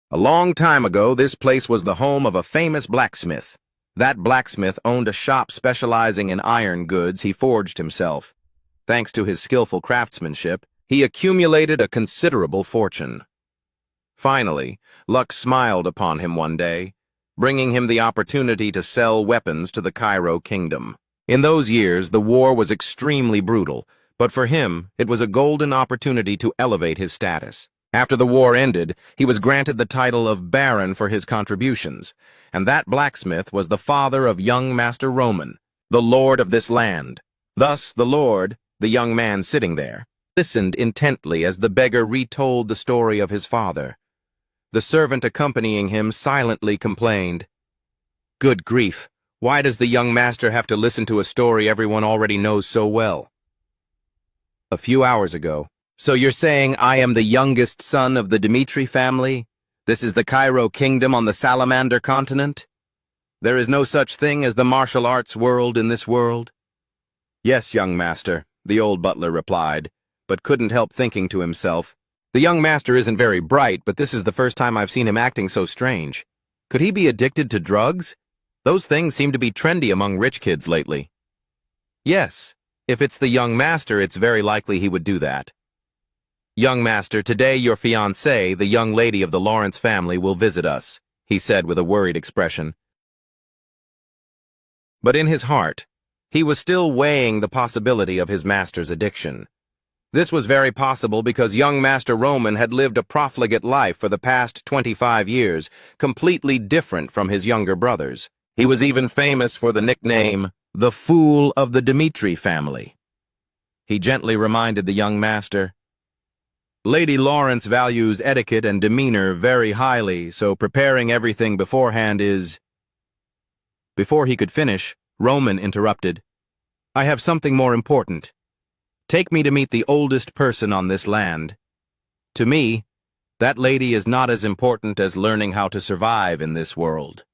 A long time ago, this place was the home of a famous blacksmith. That blacksmith owned a shop specializing in iron goods he forged himself. Thanks to his skillful craftsmanship, he accumulated a considerable fortune. Finally, luck smiled upon him one day, bringing him the opportunity to sell weapons to the Cairo kingdom. In those years, the war was extremely brutal, but for him, it was a golden opportunity to elevate his status. After the war ended, he was granted the title of Baron for his contributions, and that blacksmith was the father of young Master Roman, the lord of this land. Thus, the lord, the young man sitting there, listened intently as the beggar retold the story of his father. The servant accompanying him silently complained, "Good grief, why does the young master have to listen to a story everyone already knows so well?" A few hours ago. "So you're saying I am the youngest son of the Dmitri family? This is the Cairo kingdom on the Salamander continent? There is no such thing as the martial arts world in this world?" "Yes, young master," the old butler replied, but couldn't help thinking to himself, "The young master isn't very bright, but this is the first time I've seen him acting so strange. Could he be addicted to drugs? Those things seem to be trendy among rich kids lately." "Yes, if it's the young master, it's very likely he would do that." "Young master, today your fiancée, the young lady of the Lawrence family, will visit us," he said with a worried expression. But in his heart, he was still weighing the possibility of his master's addiction. This was very possible because young Master Roman had lived a profligate life for the past 25 years, completely different from his younger brothers. He was even famous for the nickname, the Fool of the Dmitri family. He gently reminded the young master, "Lady Lawrence values etiquette and demeanor very highly, so preparing everything beforehand is—" Before he could finish, Roman interrupted, "I have something more important. Take me to meet the oldest person on this land. To me, that lady is not as important as learning how to survive in this world."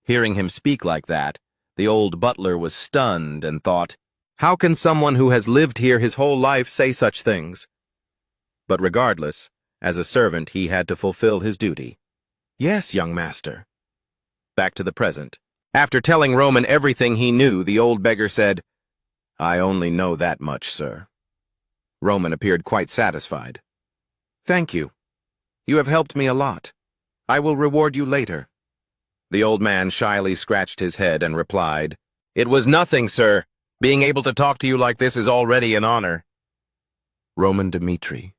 Hearing him speak like that, the old butler was stunned and thought, "How can someone who has lived here his whole life say such things?" But regardless, as a servant he had to fulfill his duty. "Yes, young master." Back to the present. After telling Roman everything he knew, the old beggar said, "I only know that much, sir." Roman appeared quite satisfied. "Thank you. You have helped me a lot. I will reward you later." The old man shyly scratched his head and replied, "It was nothing, sir. Being able to talk to you like this is already an honor." Roman Dmitri.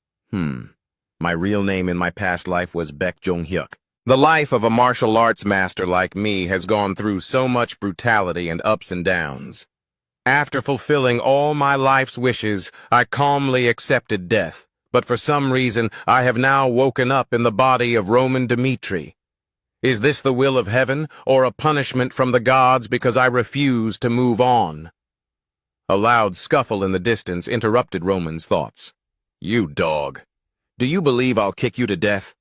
My real name in my past life was Baek Jong-hyuk. The life of a martial arts master like me has gone through so much brutality and ups and downs. After fulfilling all my life's wishes, I calmly accepted death, but for some reason I have now woken up in the body of Roman Dmitri. Is this the will of heaven, or a punishment from the gods because I refuse to move on? A loud scuffle in the distance interrupted Roman's thoughts. "You dog! Do you believe I'll kick you to death?"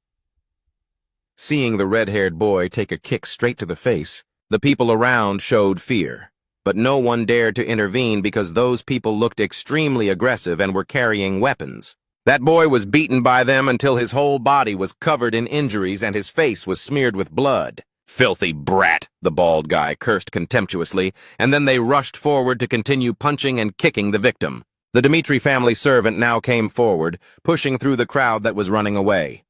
Seeing the red-haired boy take a kick straight to the face, the people around showed fear, but no one dared to intervene because those people looked extremely aggressive and were carrying weapons. That boy was beaten by them until his whole body was covered in injuries and his face was smeared with blood. "Filthy brat," the bald guy cursed contemptuously, and then they rushed forward to continue punching and kicking the victim. The Dmitri family servant now came forward, pushing through the crowd that was running away.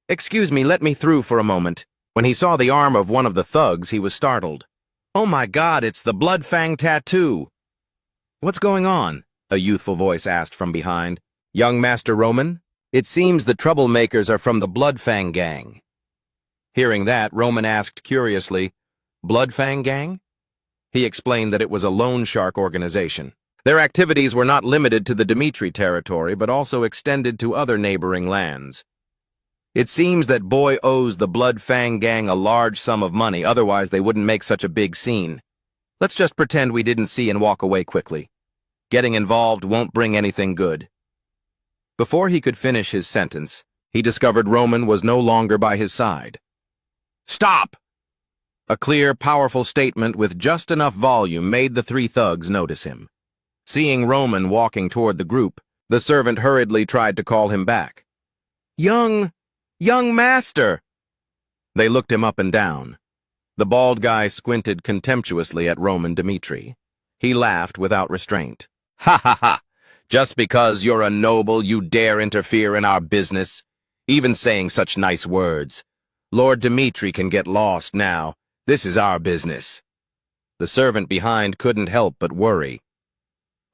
"Excuse me, let me through for a moment." When he saw the arm of one of the thugs, he was startled. "Oh my God, it's the Blood Fang tattoo!" "What's going on?" a youthful voice asked from behind. "Young Master Roman? It seems the troublemakers are from the Blood Fang gang." Hearing that, Roman asked curiously, "Blood Fang gang?" He explained that it was a loan shark organization. Their activities were not limited to the Dmitri territory, but also extended to other neighboring lands. "It seems that boy owes the Blood Fang gang a large sum of money, otherwise they wouldn't make such a big scene. Let's just pretend we didn't see and walk away quickly. Getting involved won't bring anything good." Before he could finish his sentence, he discovered Roman was no longer by his side. "Stop!" A clear, powerful statement with just enough volume made the three thugs notice him. Seeing Roman walking toward the group, the servant hurriedly tried to call him back. "Young Young master! They looked him up and down. The bald guy squinted contemptuously at Roman Dmitri. He laughed without restraint. Ha ha ha! Just because you're a noble, you dare interfere in our business? Even saying such nice words. Lord Dmitri can get lost now. This is our business. The servant behind couldn't help but worry.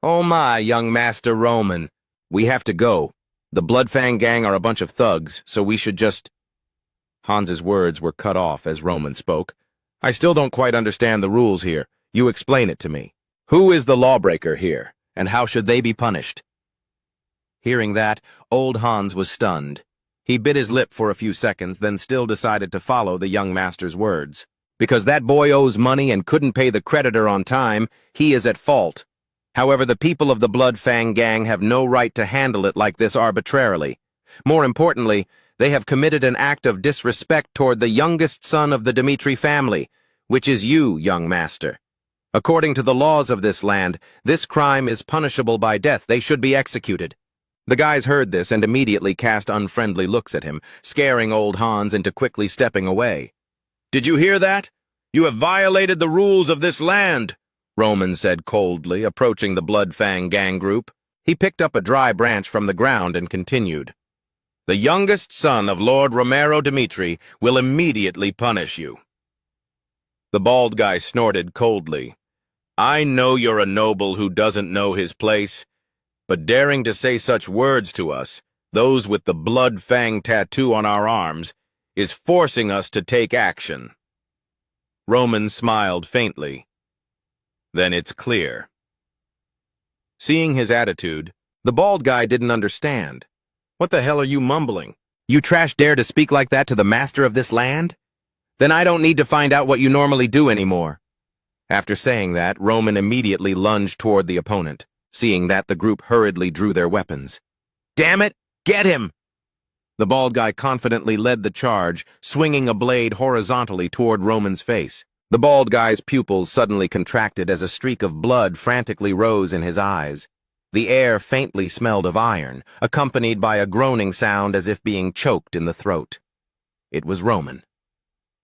Oh my, young Master Roman. We have to go. The Bloodfang gang are a bunch of thugs, so we should just... Hans's words were cut off as Roman spoke. I still don't quite understand the rules here. You explain it to me. Who is the lawbreaker here, and how should they be punished? Hearing that, old Hans was stunned. He bit his lip for a few seconds, then still decided to follow the young master's words. Because that boy owes money and couldn't pay the creditor on time, he is at fault. However, the people of the Bloodfang gang have no right to handle it like this arbitrarily. More importantly, they have committed an act of disrespect toward the youngest son of the Dmitri family, which is you, young master. According to the laws of this land, this crime is punishable by death. They should be executed. The guys heard this and immediately cast unfriendly looks at him, scaring old Hans into quickly stepping away. Did you hear that? You have violated the rules of this land, Roman said coldly, approaching the Bloodfang gang group. He picked up a dry branch from the ground and continued. The youngest son of Lord Romero Dmitri will immediately punish you. The bald guy snorted coldly. I know you're a noble who doesn't know his place, but daring to say such words to us, those with the Bloodfang tattoo on our arms, is forcing us to take action. Roman smiled faintly. Then it's clear. Seeing his attitude, the bald guy didn't understand. What the hell are you mumbling? You trash dare to speak like that to the master of this land? Then I don't need to find out what you normally do anymore. After saying that, Roman immediately lunged toward the opponent. Seeing that, the group hurriedly drew their weapons. Damn it! Get him! The bald guy confidently led the charge, swinging a blade horizontally toward Roman's face. The bald guy's pupils suddenly contracted as a streak of blood frantically rose in his eyes. The air faintly smelled of iron, accompanied by a groaning sound as if being choked in the throat. It was Roman.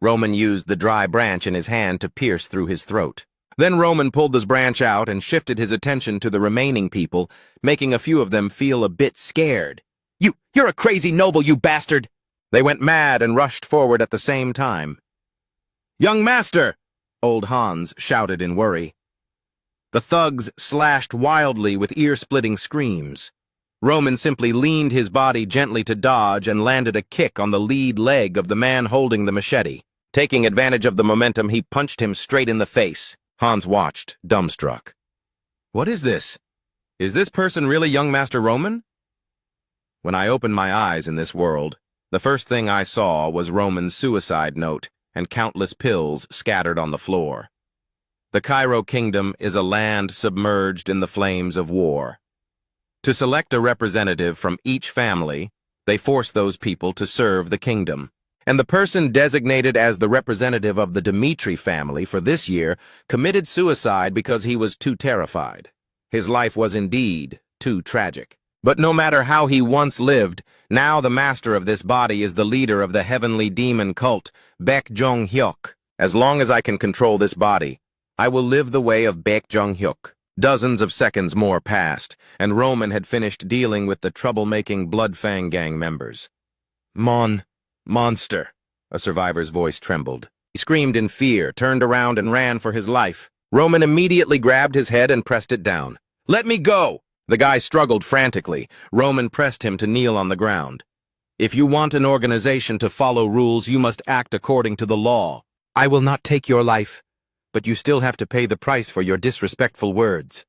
Roman used the dry branch in his hand to pierce through his throat. Then Roman pulled this branch out and shifted his attention to the remaining people, making a few of them feel a bit scared. You're a crazy noble, you bastard! They went mad and rushed forward at the same time. Young master! Old Hans shouted in worry. The thugs slashed wildly with ear-splitting screams. Roman simply leaned his body gently to dodge and landed a kick on the lead leg of the man holding the machete. Taking advantage of the momentum, he punched him straight in the face. Hans watched, dumbstruck. What is this? Is this person really young Master Roman? When I opened my eyes in this world, the first thing I saw was Roman's suicide note and countless pills scattered on the floor. The Cairo Kingdom is a land submerged in the flames of war. To select a representative from each family, they force those people to serve the kingdom. And the person designated as the representative of the Dmitri family for this year committed suicide because he was too terrified. His life was indeed too tragic. But no matter how he once lived, now the master of this body is the leader of the heavenly demon cult, Baek Jong-hyuk. As long as I can control this body, I will live the way of Baek Jong-hyuk. Dozens of seconds more passed, and Roman had finished dealing with the troublemaking Bloodfang gang members. Monster, a survivor's voice trembled. He screamed in fear, turned around and ran for his life. Roman immediately grabbed his head and pressed it down. Let me go! The guy struggled frantically. Roman pressed him to kneel on the ground. If you want an organization to follow rules, you must act according to the law. I will not take your life, but you still have to pay the price for your disrespectful words.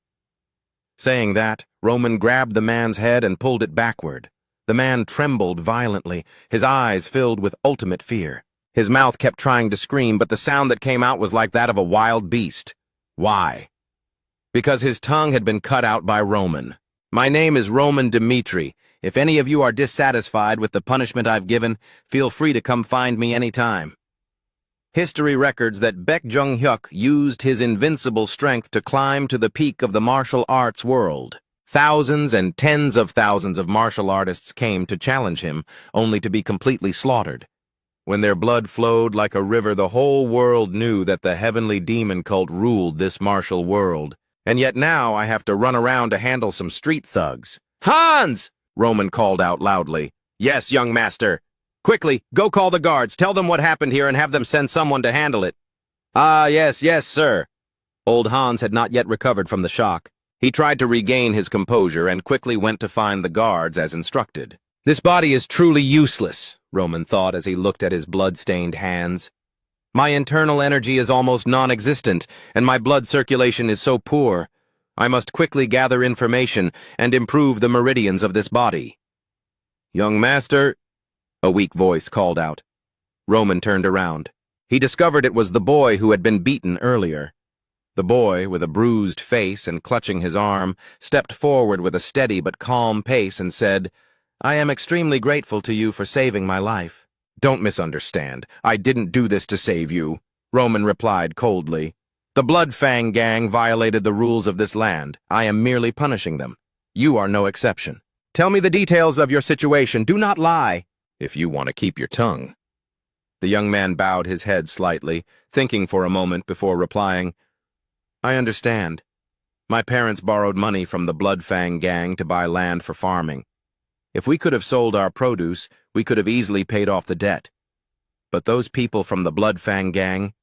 Saying that, Roman grabbed the man's head and pulled it backward. The man trembled violently, his eyes filled with ultimate fear. His mouth kept trying to scream, but the sound that came out was like that of a wild beast. Why? Because his tongue had been cut out by Roman. My name is Roman Dmitri. If any of you are dissatisfied with the punishment I've given, feel free to come find me anytime. History records that Baek Jong-hyuk used his invincible strength to climb to the peak of the martial arts world. Thousands and tens of thousands of martial artists came to challenge him, only to be completely slaughtered. When their blood flowed like a river, the whole world knew that the heavenly demon cult ruled this martial world. And yet now I have to run around to handle some street thugs. "Hans!" Roman called out loudly. "Yes, young master." "Quickly, go call the guards, tell them what happened here and have them send someone to handle it." "Ah, yes, sir." Old Hans had not yet recovered from the shock. He tried to regain his composure and quickly went to find the guards as instructed. This body is truly useless, Roman thought as he looked at his blood-stained hands. My internal energy is almost non-existent, and my blood circulation is so poor. I must quickly gather information and improve the meridians of this body. "Young master," a weak voice called out. Roman turned around. He discovered it was the boy who had been beaten earlier. The boy, with a bruised face and clutching his arm, stepped forward with a steady but calm pace and said, "I am extremely grateful to you for saving my life." "Don't misunderstand. I didn't do this to save you," Roman replied coldly. "The Blood Fang gang violated the rules of this land. I am merely punishing them. You are no exception. Tell me the details of your situation. Do not lie, if you want to keep your tongue." The young man bowed his head slightly, thinking for a moment before replying, "I understand. My parents borrowed money from the Blood Fang gang to buy land for farming. If we could have sold our produce, we could have easily paid off the debt. But those people from the Blood Fang gang..."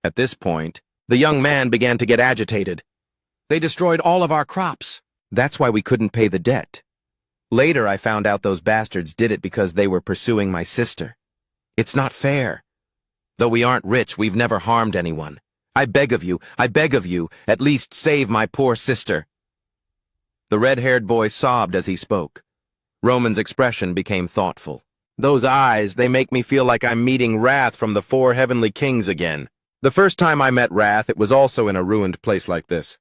At this point, the young man began to get agitated. "They destroyed all of our crops. That's why we couldn't pay the debt. Later I found out those bastards did it because they were pursuing my sister. It's not fair. Though we aren't rich, we've never harmed anyone. I beg of you, at least save my poor sister." The red-haired boy sobbed as he spoke. Roman's expression became thoughtful. "Those eyes, they make me feel like I'm meeting Wrath from the Four Heavenly Kings again. The first time I met Wrath, it was also in a ruined place like this."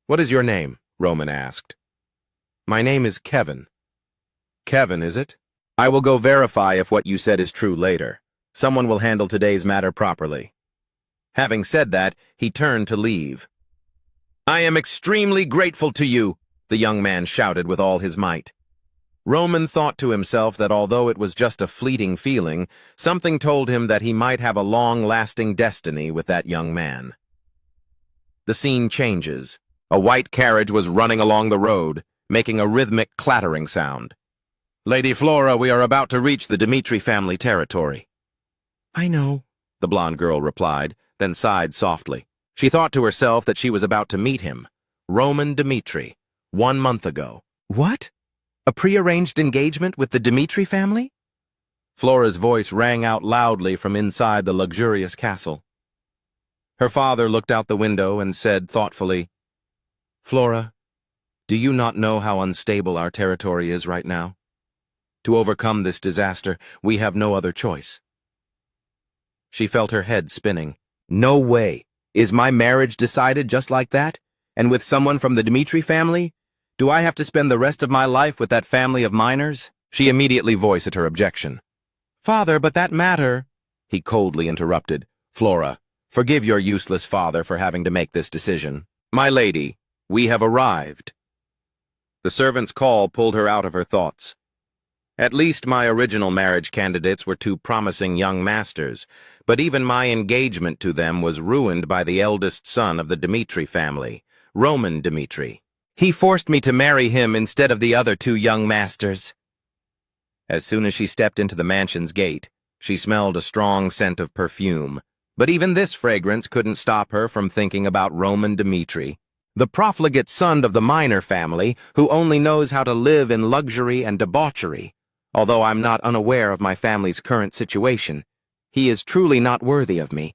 "What is your name?" Roman asked. "My name is Kevin." "Kevin, is it? I will go verify if what you said is true later. Someone will handle today's matter properly." Having said that, he turned to leave. "I am extremely grateful to you," the young man shouted with all his might. Roman thought to himself that although it was just a fleeting feeling, something told him that he might have a long-lasting destiny with that young man. The scene changes. A white carriage was running along the road, making a rhythmic clattering sound. "Lady Flora, we are about to reach the Dmitri family territory." "I know," the blonde girl replied, then sighed softly. She thought to herself that she was about to meet him. Roman Dmitri, 1 month ago. What? A prearranged engagement with the Dmitri family? Flora's voice rang out loudly from inside the luxurious castle. Her father looked out the window and said thoughtfully, "Flora, do you not know how unstable our territory is right now? To overcome this disaster, we have no other choice." She felt her head spinning. "No way. Is my marriage decided just like that? And with someone from the Dmitri family? Do I have to spend the rest of my life with that family of minors?" She immediately voiced her objection. "Father, but that matter," he coldly interrupted. "Flora, forgive your useless father for having to make this decision. My lady, we have arrived." The servant's call pulled her out of her thoughts. At least my original marriage candidates were two promising young masters, but even my engagement to them was ruined by the eldest son of the Dmitri family, Roman Dmitri. He forced me to marry him instead of the other two young masters. As soon as she stepped into the mansion's gate, she smelled a strong scent of perfume, but even this fragrance couldn't stop her from thinking about Roman Dmitri, the profligate son of the miner family who only knows how to live in luxury and debauchery. Although I'm not unaware of my family's current situation, he is truly not worthy of me.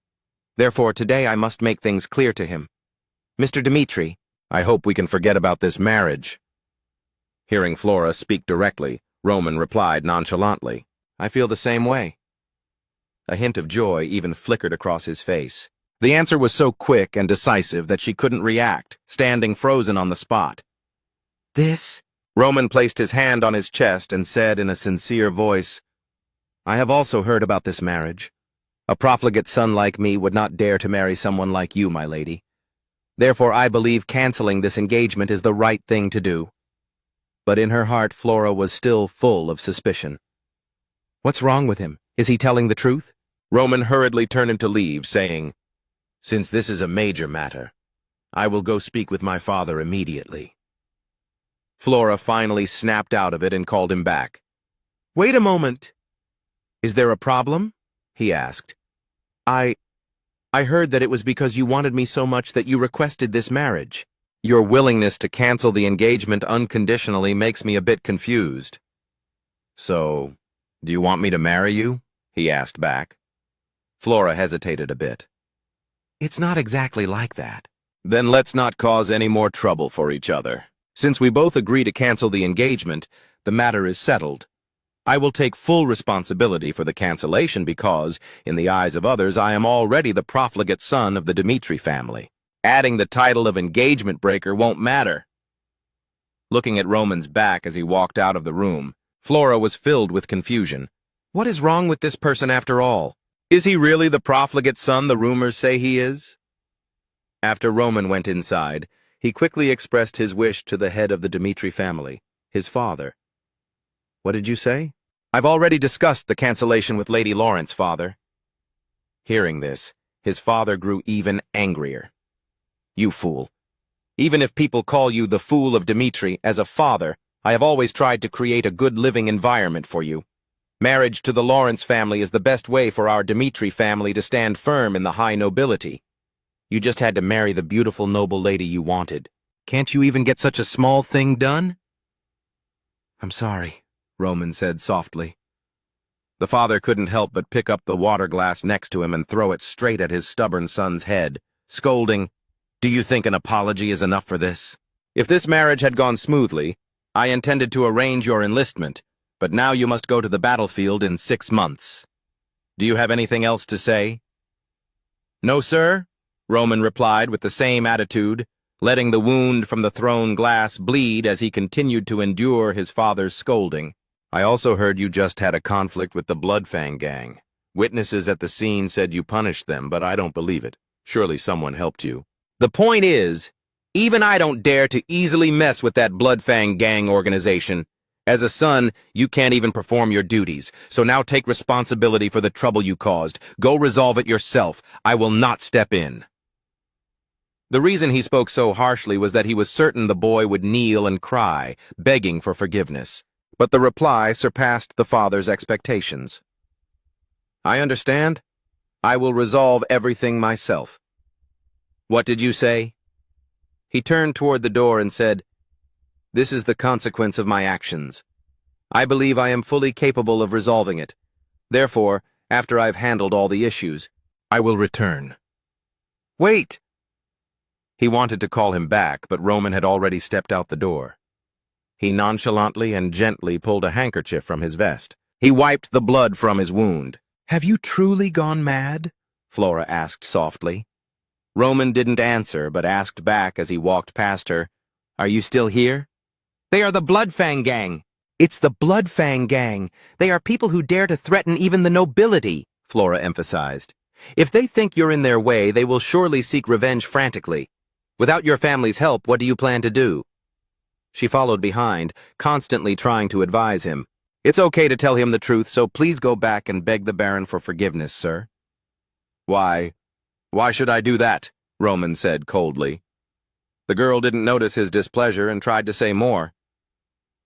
Therefore, today I must make things clear to him. Mr. Dmitri, I hope we can forget about this marriage." Hearing Flora speak directly, Roman replied nonchalantly, "I feel the same way." A hint of joy even flickered across his face. The answer was so quick and decisive that she couldn't react, standing frozen on the spot. "This?" Roman placed his hand on his chest and said in a sincere voice, "I have also heard about this marriage. A profligate son like me would not dare to marry someone like you, my lady. Therefore, I believe canceling this engagement is the right thing to do. But in her heart, Flora was still full of suspicion. What's wrong with him? Is he telling the truth? Roman hurriedly turned to leave, saying, Since this is a major matter, I will go speak with my father immediately. Flora finally snapped out of it and called him back. Wait a moment. Is there a problem? He asked. I heard that it was because you wanted me so much that you requested this marriage. Your willingness to cancel the engagement unconditionally makes me a bit confused. So, do you want me to marry you? He asked back. Flora hesitated a bit. It's not exactly like that. Then let's not cause any more trouble for each other. Since we both agree to cancel the engagement, the matter is settled. I will take full responsibility for the cancellation because, in the eyes of others, I am already the profligate son of the Dmitri family. Adding the title of engagement breaker won't matter. Looking at Roman's back as he walked out of the room, Flora was filled with confusion. What is wrong with this person after all? Is he really the profligate son the rumors say he is? After Roman went inside, he quickly expressed his wish to the head of the Dmitri family, his father. What did you say? I've already discussed the cancellation with Lady Lawrence, father. Hearing this, his father grew even angrier. You fool. Even if people call you the fool of Dmitri, as a father, I have always tried to create a good living environment for you. Marriage to the Lawrence family is the best way for our Dmitri family to stand firm in the high nobility. You just had to marry the beautiful noble lady you wanted. Can't you even get such a small thing done? I'm sorry, Roman said softly. The father couldn't help but pick up the water glass next to him and throw it straight at his stubborn son's head, scolding, Do you think an apology is enough for this? If this marriage had gone smoothly, I intended to arrange your enlistment, but now you must go to the battlefield in 6 months. Do you have anything else to say? No, sir, Roman replied with the same attitude, letting the wound from the thrown glass bleed as he continued to endure his father's scolding. I also heard you just had a conflict with the Bloodfang gang. Witnesses at the scene said you punished them, but I don't believe it. Surely someone helped you. The point is, even I don't dare to easily mess with that Bloodfang gang organization. As a son, you can't even perform your duties, so now take responsibility for the trouble you caused. Go resolve it yourself. I will not step in. The reason he spoke so harshly was that he was certain the boy would kneel and cry, begging for forgiveness. But the reply surpassed the father's expectations. I understand. I will resolve everything myself. What did you say? He turned toward the door and said, This is the consequence of my actions. I believe I am fully capable of resolving it. Therefore, after I've handled all the issues, I will return. Wait! He wanted to call him back, but Roman had already stepped out the door. He nonchalantly and gently pulled a handkerchief from his vest. He wiped the blood from his wound. Have you truly gone mad? Flora asked softly. Roman didn't answer, but asked back as he walked past her, Are you still here? They are the Bloodfang gang. It's the Bloodfang gang. They are people who dare to threaten even the nobility, Flora emphasized. If they think you're in their way, they will surely seek revenge frantically. Without your family's help, what do you plan to do? She followed behind, constantly trying to advise him. It's okay to tell him the truth, so please go back and beg the Baron for forgiveness, sir. Why should I do that? Roman said coldly. The girl didn't notice his displeasure and tried to say more.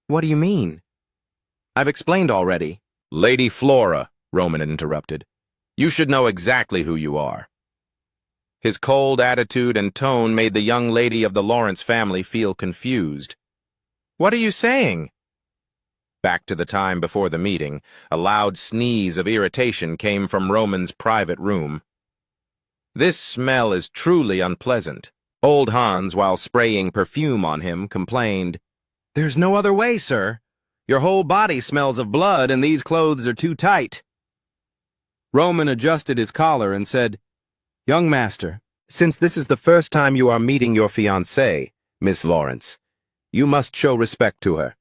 What do you mean? I've explained already. Lady Flora, Roman interrupted. You should know exactly who you are. His cold attitude and tone made the young lady of the Lawrence family feel confused. What are you saying? Back to the time before the meeting, a loud sneeze of irritation came from Roman's private room. This smell is truly unpleasant. Old Hans, while spraying perfume on him, complained, There's no other way, sir. Your whole body smells of blood and these clothes are too tight. Roman adjusted his collar and said, Young master, since this is the first time you are meeting your fiancée, Miss Lawrence, you must show respect to her.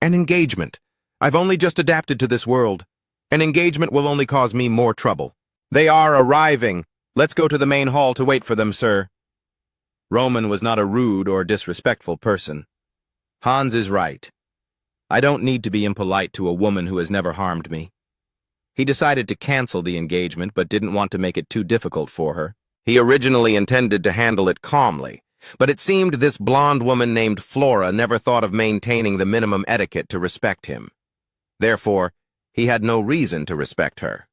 An engagement. I've only just adapted to this world. An engagement will only cause me more trouble. They are arriving. Let's go to the main hall to wait for them, sir. Roman was not a rude or disrespectful person. Hans is right. I don't need to be impolite to a woman who has never harmed me. He decided to cancel the engagement but didn't want to make it too difficult for her. He originally intended to handle it calmly, but it seemed this blonde woman named Flora never thought of maintaining the minimum etiquette to respect him. Therefore, he had no reason to respect her.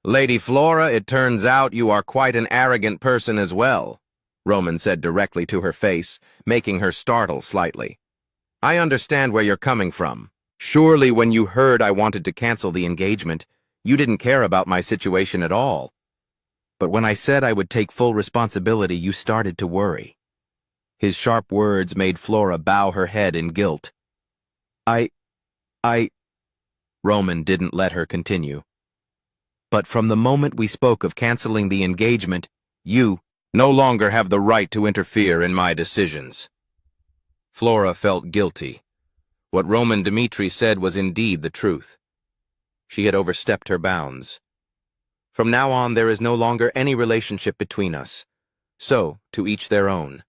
"Lady Flora, it turns out you are quite an arrogant person as well," Roman said directly to her face, making her startle slightly. "I understand where you're coming from. Surely when you heard I wanted to cancel the engagement, you didn't care about my situation at all. But when I said I would take full responsibility, you started to worry." His sharp words made Flora bow her head in guilt. I... Roman didn't let her continue. "But from the moment we spoke of canceling the engagement, you no longer have the right to interfere in my decisions." Flora felt guilty. What Roman Dmitri said was indeed the truth. She had overstepped her bounds. "From now on, there is no longer any relationship between us. So, to each their own."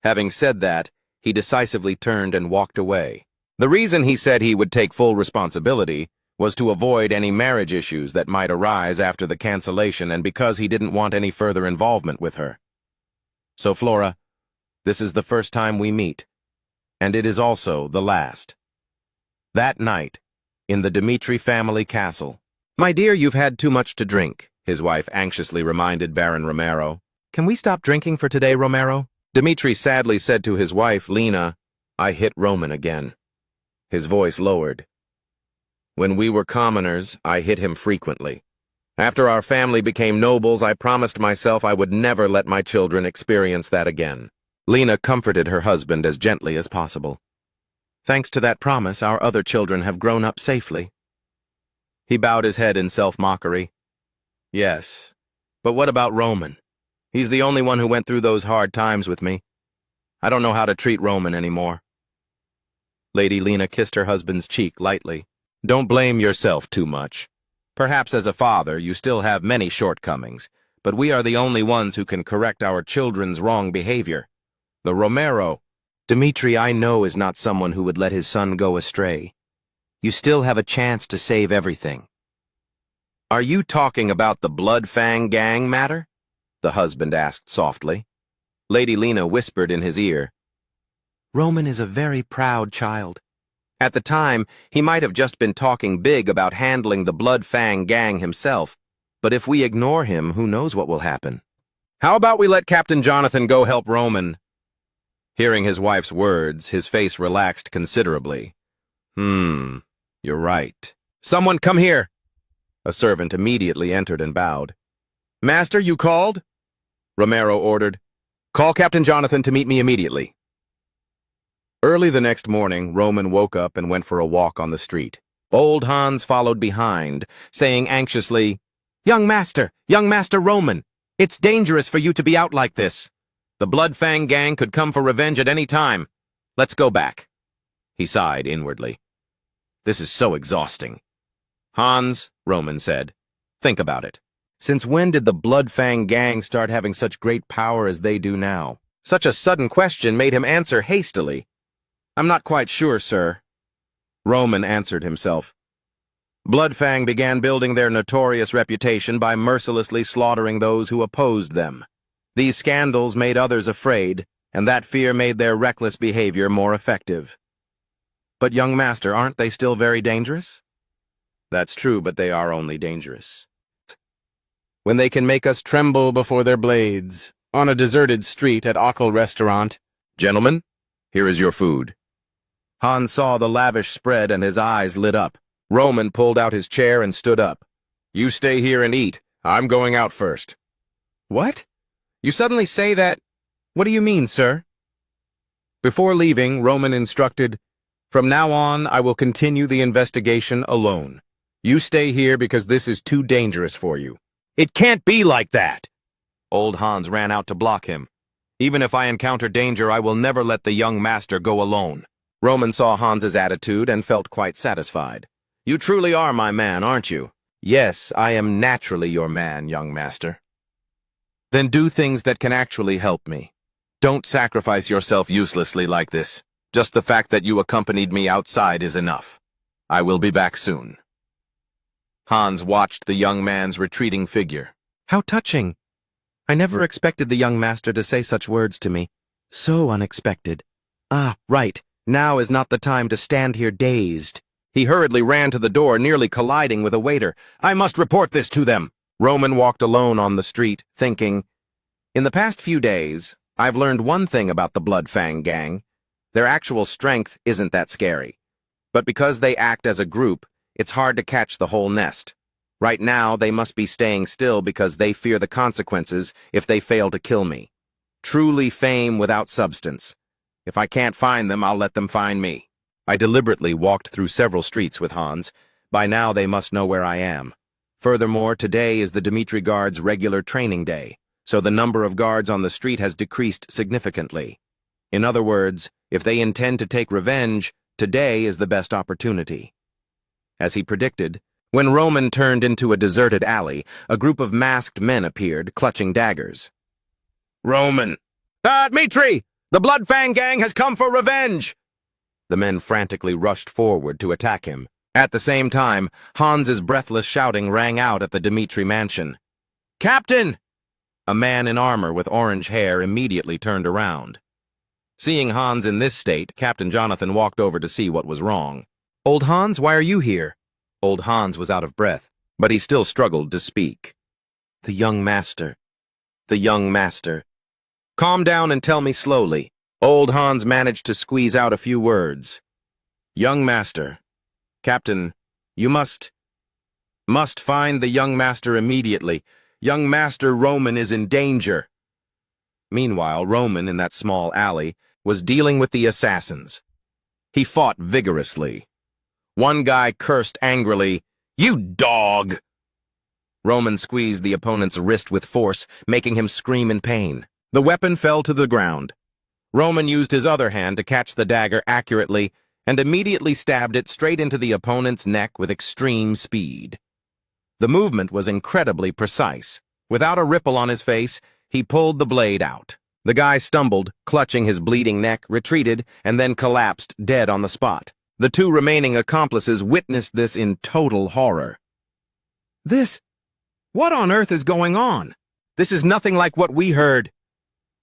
Having said that, he decisively turned and walked away. The reason he said he would take full responsibility was to avoid any marriage issues that might arise after the cancellation and because he didn't want any further involvement with her. "So, Flora, this is the first time we meet, and it is also the last." That night, in the Dmitri family castle. "My dear, you've had too much to drink," his wife anxiously reminded Baron Romero. "Can we stop drinking for today, Romero?" Dmitri sadly said to his wife, Lena, "I hit Roman again." His voice lowered. "When we were commoners, I hit him frequently. After our family became nobles, I promised myself I would never let my children experience that again." Lena comforted her husband as gently as possible. "Thanks to that promise, our other children have grown up safely." He bowed his head in self-mockery. "Yes, but what about Roman? He's the only one who went through those hard times with me. I don't know how to treat Roman anymore." Lady Lena kissed her husband's cheek lightly. "Don't blame yourself too much. Perhaps as a father you still have many shortcomings, but we are the only ones who can correct our children's wrong behavior. The Romero, Dmitri, I know, is not someone who would let his son go astray. You still have a chance to save everything." "Are you talking about the Blood Fang gang matter?" the husband asked softly. Lady Lena whispered in his ear. "Roman is a very proud child. At the time, he might have just been talking big about handling the Blood Fang gang himself, but if we ignore him, who knows what will happen. How about we let Captain Jonathan go help Roman?" Hearing his wife's words, his face relaxed considerably. You're right. "Someone come here!" A servant immediately entered and bowed. "Master, you called?" Romero ordered. "Call Captain Jonathan to meet me immediately." Early the next morning, Roman woke up and went for a walk on the street. Old Hans followed behind, saying anxiously, Young Master Roman, it's dangerous for you to be out like this. The Blood Fang gang could come for revenge at any time. Let's go back." He sighed inwardly. "This is so exhausting." "Hans," Roman said, "think about it. Since when did the Blood Fang gang start having such great power as they do now?" Such a sudden question made him answer hastily. "I'm not quite sure, sir." Roman answered himself. Blood Fang began building their notorious reputation by mercilessly slaughtering those who opposed them. These scandals made others afraid, and that fear made their reckless behavior more effective. "But, young master, aren't they still very dangerous?" "That's true, but they are only dangerous when they can make us tremble before their blades, on a deserted street at Ockel restaurant. Gentlemen, here is your food." Hans saw the lavish spread and his eyes lit up. Roman pulled out his chair and stood up. "You stay here and eat. I'm going out first." "What? You suddenly say that? What do you mean, sir?" Before leaving, Roman instructed, "From now on, I will continue the investigation alone. You stay here because this is too dangerous for you." "It can't be like that!" Old Hans ran out to block him. "Even if I encounter danger, I will never let the young master go alone." Roman saw Hans's attitude and felt quite satisfied. "You truly are my man, aren't you?" "Yes, I am naturally your man, young master." Then do things that can actually help me. Don't sacrifice yourself uselessly like this. Just the fact that you accompanied me outside is enough. I will be back soon. Hans watched the young man's retreating figure. How touching! I never expected the young master to say such words to me. So unexpected. Ah, right. Now is not the time to stand here dazed. He hurriedly ran to the door, nearly colliding with a waiter. I must report this to them. Roman walked alone on the street, thinking, in the past few days, I've learned one thing about the Bloodfang gang. Their actual strength isn't that scary. But because they act as a group, it's hard to catch the whole nest. Right now, they must be staying still because they fear the consequences if they fail to kill me. Truly fame without substance. If I can't find them, I'll let them find me. I deliberately walked through several streets with Hans. By now, they must know where I am. Furthermore, today is the Dmitri Guard's regular training day, so the number of guards on the street has decreased significantly. In other words, if they intend to take revenge, today is the best opportunity. As he predicted, when Roman turned into a deserted alley, a group of masked men appeared, clutching daggers. Roman! Dmitri! The Bloodfang gang has come for revenge! The men frantically rushed forward to attack him. At the same time, Hans's breathless shouting rang out at the Dmitri mansion. Captain! A man in armor with orange hair immediately turned around. Seeing Hans in this state, Captain Jonathan walked over to see what was wrong. Old Hans, why are you here? Old Hans was out of breath, but he still struggled to speak. The young master. The young master. Calm down and tell me slowly. Old Hans managed to squeeze out a few words. Young master. Captain, you must find the young master immediately. Young Master Roman is in danger. Meanwhile, Roman, in that small alley, was dealing with the assassins. He fought vigorously. One guy cursed angrily, "You dog!" Roman squeezed the opponent's wrist with force, making him scream in pain. The weapon fell to the ground. Roman used his other hand to catch the dagger accurately and immediately stabbed it straight into the opponent's neck with extreme speed. The movement was incredibly precise. Without a ripple on his face, he pulled the blade out. The guy stumbled, clutching his bleeding neck, retreated, and then collapsed dead on the spot. The two remaining accomplices witnessed this in total horror. What on earth is going on? This is nothing like what we heard.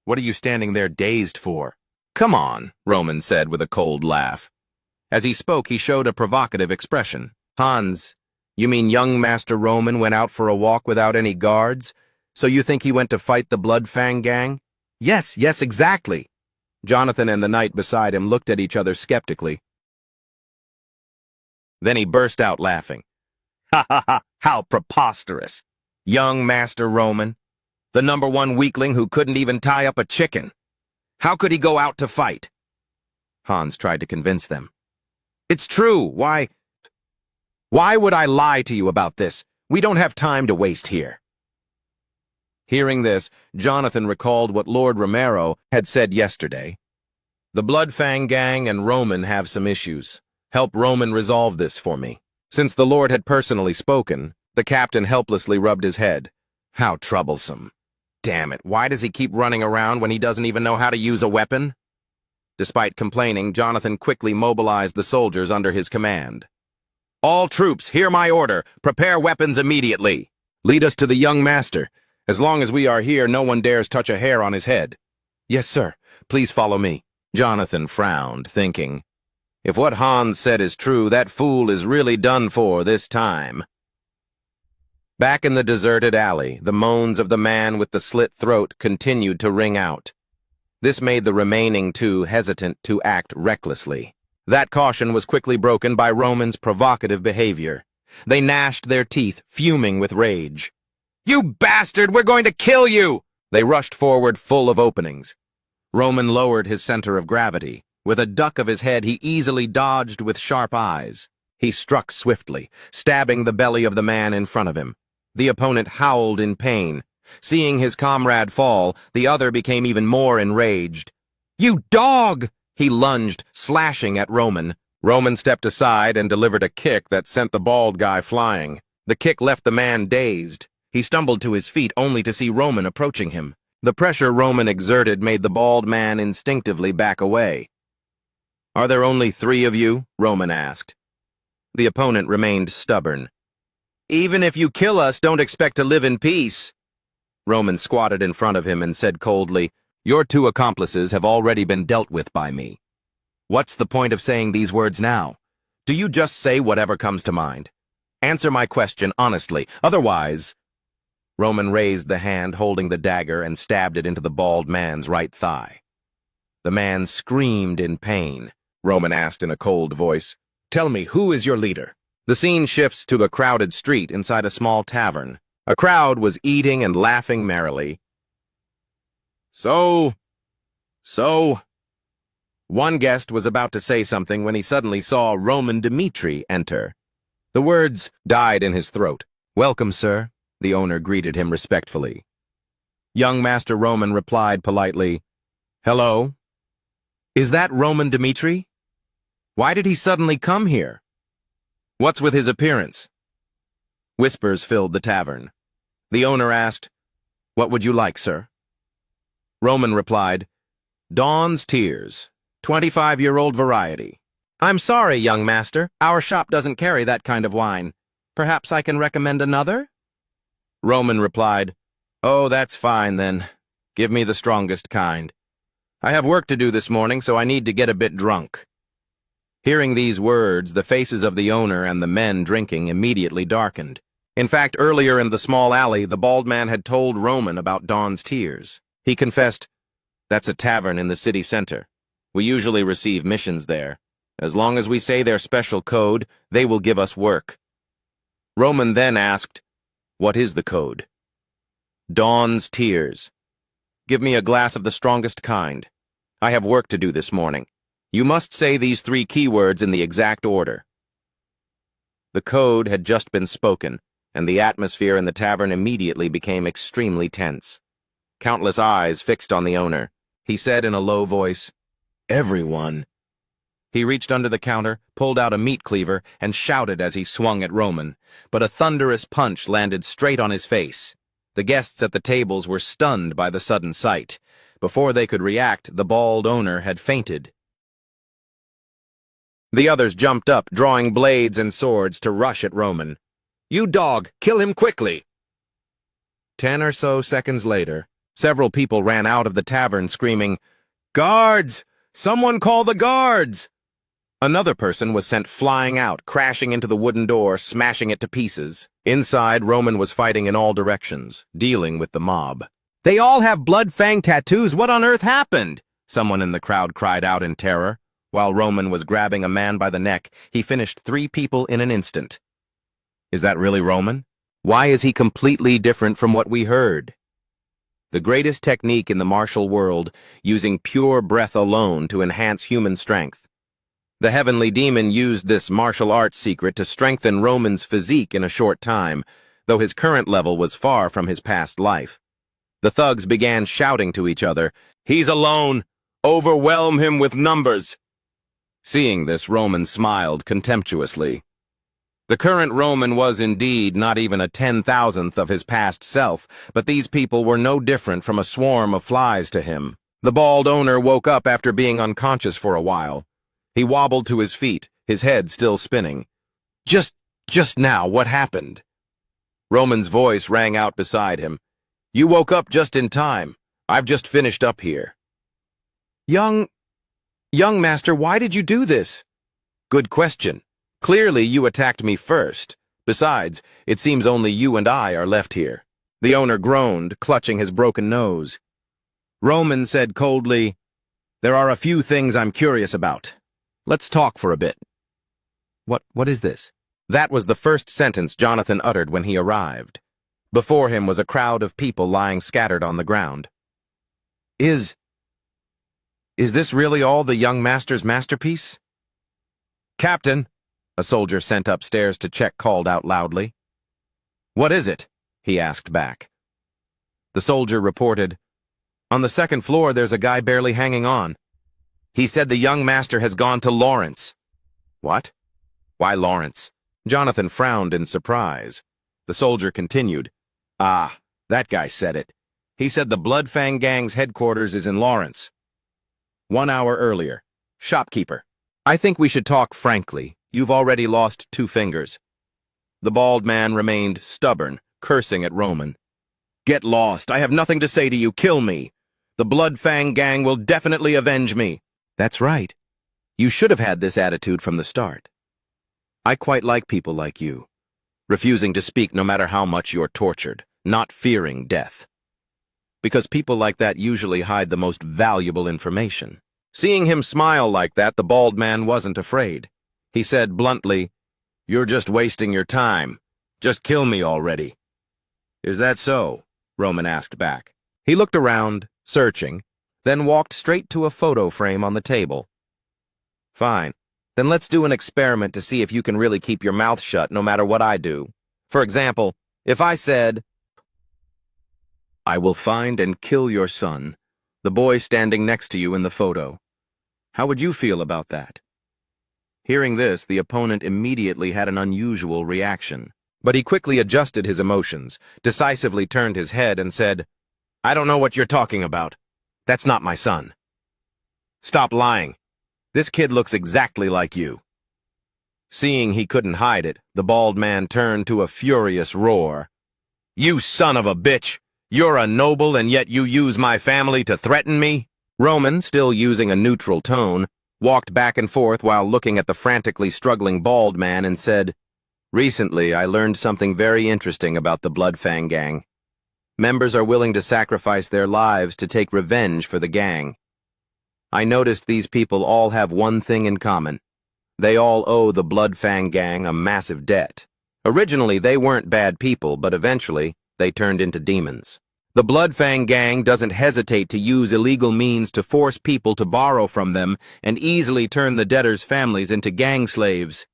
What are you standing there dazed for? Come on, Roman said with a cold laugh. As he spoke, he showed a provocative expression. Hans, you mean young Master Roman went out for a walk without any guards? So you think he went to fight the Bloodfang gang? Yes, exactly. Jonathan and the knight beside him looked at each other skeptically. Then he burst out laughing. Ha ha ha, how preposterous. Young Master Roman, the #1 weakling who couldn't even tie up a chicken. How could he go out to fight? Hans tried to convince them. It's true, why would I lie to you about this? We don't have time to waste here. Hearing this, Jonathan recalled what Lord Romero had said yesterday. The Bloodfang gang and Roman have some issues. Help Roman resolve this for me. Since the Lord had personally spoken, the captain helplessly rubbed his head. How troublesome. Damn it, why does he keep running around when he doesn't even know how to use a weapon? Despite complaining, Jonathan quickly mobilized the soldiers under his command. All troops, hear my order. Prepare weapons immediately. Lead us to the young master. As long as we are here, no one dares touch a hair on his head. Yes, sir. Please follow me. Jonathan frowned, thinking, if what Hans said is true, that fool is really done for this time. Back in the deserted alley, the moans of the man with the slit throat continued to ring out. This made the remaining two hesitant to act recklessly. That caution was quickly broken by Roman's provocative behavior. They gnashed their teeth, fuming with rage. You bastard, we're going to kill you! They rushed forward full of openings. Roman lowered his center of gravity. With a duck of his head, he easily dodged with sharp eyes. He struck swiftly, stabbing the belly of the man in front of him. The opponent howled in pain. Seeing his comrade fall, the other became even more enraged. You dog! He lunged, slashing at Roman. Roman stepped aside and delivered a kick that sent the bald guy flying. The kick left the man dazed. He stumbled to his feet only to see Roman approaching him. The pressure Roman exerted made the bald man instinctively back away. "Are there only 3 of you?" Roman asked. The opponent remained stubborn. "Even if you kill us, don't expect to live in peace." Roman squatted in front of him and said coldly, "Your 2 accomplices have already been dealt with by me. What's the point of saying these words now? Do you just say whatever comes to mind? Answer my question honestly, otherwise—" Roman raised the hand holding the dagger and stabbed it into the bald man's right thigh. The man screamed in pain. Roman asked in a cold voice, "Tell me, who is your leader?" The scene shifts to a crowded street inside a small tavern. A crowd was eating and laughing merrily. So... One guest was about to say something when he suddenly saw Roman Dmitri enter. The words died in his throat. "Welcome, sir," the owner greeted him respectfully. Young Master Roman replied politely, "Hello. Is that Roman Dmitri? Why did he suddenly come here? What's with his appearance?" Whispers filled the tavern. The owner asked, "What would you like, sir?" Roman replied, "Dawn's Tears, 25-year-old variety." "I'm sorry, young master. Our shop doesn't carry that kind of wine. Perhaps I can recommend another?" Roman replied, "Oh, that's fine then. Give me the strongest kind. I have work to do this morning, so I need to get a bit drunk." Hearing these words, the faces of the owner and the men drinking immediately darkened. In fact, earlier in the small alley, the bald man had told Roman about Dawn's Tears. He confessed, "That's a tavern in the city center. We usually receive missions there. As long as we say their special code, they will give us work." Roman then asked, "What is the code?" "Dawn's Tears. Give me a glass of the strongest kind. I have work to do this morning. You must say these 3 keywords in the exact order." The code had just been spoken, and the atmosphere in the tavern immediately became extremely tense. Countless eyes fixed on the owner. He said in a low voice, "Everyone." He reached under the counter, pulled out a meat cleaver, and shouted as he swung at Roman, but a thunderous punch landed straight on his face. The guests at the tables were stunned by the sudden sight. Before they could react, the bald owner had fainted. The others jumped up, drawing blades and swords to rush at Roman. "You dog! Kill him quickly!" 10 or so seconds later, several people ran out of the tavern screaming, "Guards! Someone call the guards!" Another person was sent flying out, crashing into the wooden door, smashing it to pieces. Inside, Roman was fighting in all directions, dealing with the mob. "They all have blood-fang tattoos! What on earth happened?" Someone in the crowd cried out in terror. While Roman was grabbing a man by the neck, he finished 3 people in an instant. Is that really Roman? Why is he completely different from what we heard? The greatest technique in the martial world, using pure breath alone to enhance human strength. The heavenly demon used this martial arts secret to strengthen Roman's physique in a short time, though his current level was far from his past life. The thugs began shouting to each other, "He's alone! Overwhelm him with numbers!" Seeing this, Roman smiled contemptuously. The current Roman was indeed not even a 10,000th of his past self, but these people were no different from a swarm of flies to him. The bald owner woke up after being unconscious for a while. He wobbled to his feet, his head still spinning. Just now, what happened?" Roman's voice rang out beside him. "You woke up just in time. I've just finished up here." Young master, why did you do this?" "Good question. Clearly you attacked me first. Besides, it seems only you and I are left here." The owner groaned, clutching his broken nose. Roman said coldly, "There are a few things I'm curious about. Let's talk for a bit." What is this?" That was the first sentence Jonathan uttered when he arrived. Before him was a crowd of people lying scattered on the ground. Is this really all the young master's masterpiece?" "Captain," a soldier sent upstairs to check called out loudly. "What is it?" he asked back. The soldier reported, "On the 2nd floor there's a guy barely hanging on. He said the young master has gone to Lawrence." "What? Why Lawrence?" Jonathan frowned in surprise. The soldier continued, Ah, that guy said it. He said the Bloodfang Gang's headquarters is in Lawrence. 1 hour earlier. Shopkeeper. I think we should talk frankly. You've already lost 2 fingers. The bald man remained stubborn, cursing at Roman. Get lost. I have nothing to say to you. Kill me. The Bloodfang Gang will definitely avenge me. That's right. You should have had this attitude from the start. I quite like people like you, refusing to speak no matter how much you're tortured, not fearing death. Because people like that usually hide the most valuable information. Seeing him smile like that, the bald man wasn't afraid. He said bluntly, "You're just wasting your time. Just kill me already." "Is that so?" Roman asked back. He looked around, searching, then walked straight to a photo frame on the table. "Fine. Then let's do an experiment to see if you can really keep your mouth shut no matter what I do. For example, if I said, 'I will find and kill your son,' the boy standing next to you in the photo. How would you feel about that?" Hearing this, the opponent immediately had an unusual reaction. But he quickly adjusted his emotions, decisively turned his head, and said, "I don't know what you're talking about. That's not my son. Stop lying. This kid looks exactly like you." Seeing he couldn't hide it, the bald man turned to a furious roar. "You son of a bitch! You're a noble, and yet you use my family to threaten me?" Roman, still using a neutral tone, walked back and forth while looking at the frantically struggling bald man and said, "Recently, I learned something very interesting about the Bloodfang Gang. Members are willing to sacrifice their lives to take revenge for the gang. I noticed these people all have one thing in common. They all owe the Bloodfang Gang a massive debt. Originally, they weren't bad people, but eventually, they turned into demons. The Bloodfang Gang doesn't hesitate to use illegal means to force people to borrow from them and easily turn the debtors' families into gang slaves.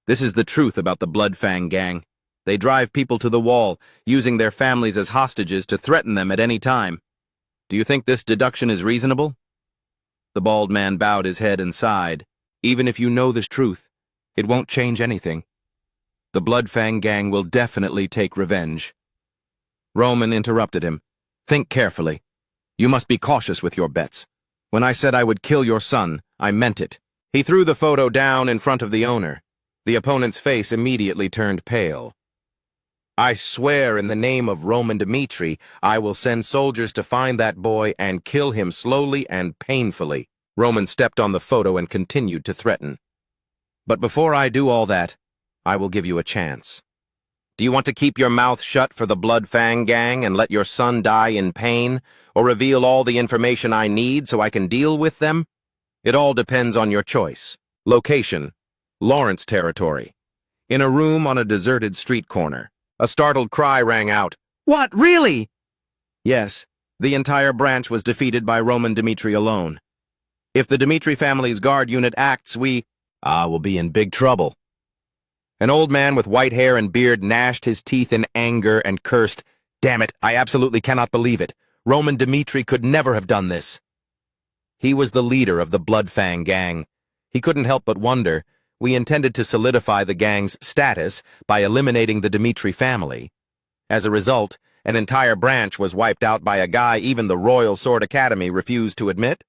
This is the truth about the Bloodfang Gang. They drive people to the wall, using their families as hostages to threaten them at any time. Do you think this deduction is reasonable?" The bald man bowed his head and sighed. "Even if you know this truth, it won't change anything. The Bloodfang Gang will definitely take revenge." Roman interrupted him. "Think carefully. You must be cautious with your bets. When I said I would kill your son, I meant it." He threw the photo down in front of the owner. The opponent's face immediately turned pale. "I swear in the name of Roman Dmitri, I will send soldiers to find that boy and kill him slowly and painfully." Roman stepped on the photo and continued to threaten. "But before I do all that, I will give you a chance. Do you want to keep your mouth shut for the Bloodfang Gang and let your son die in pain, or reveal all the information I need so I can deal with them? It all depends on your choice. Location: Lawrence territory. In a room on a deserted street corner. A startled cry rang out. "What, really?" Yes, the entire branch was defeated by Roman Dmitri alone. If the Dmitri family's guard unit acts, we will be in big trouble. An old man with white hair and beard gnashed his teeth in anger and cursed, "Damn it, I absolutely cannot believe it. Roman Dmitri could never have done this." He was the leader of the Bloodfang Gang. He couldn't help but wonder, we intended to solidify the gang's status by eliminating the Dmitri family. As a result, an entire branch was wiped out by a guy even the Royal Sword Academy refused to admit.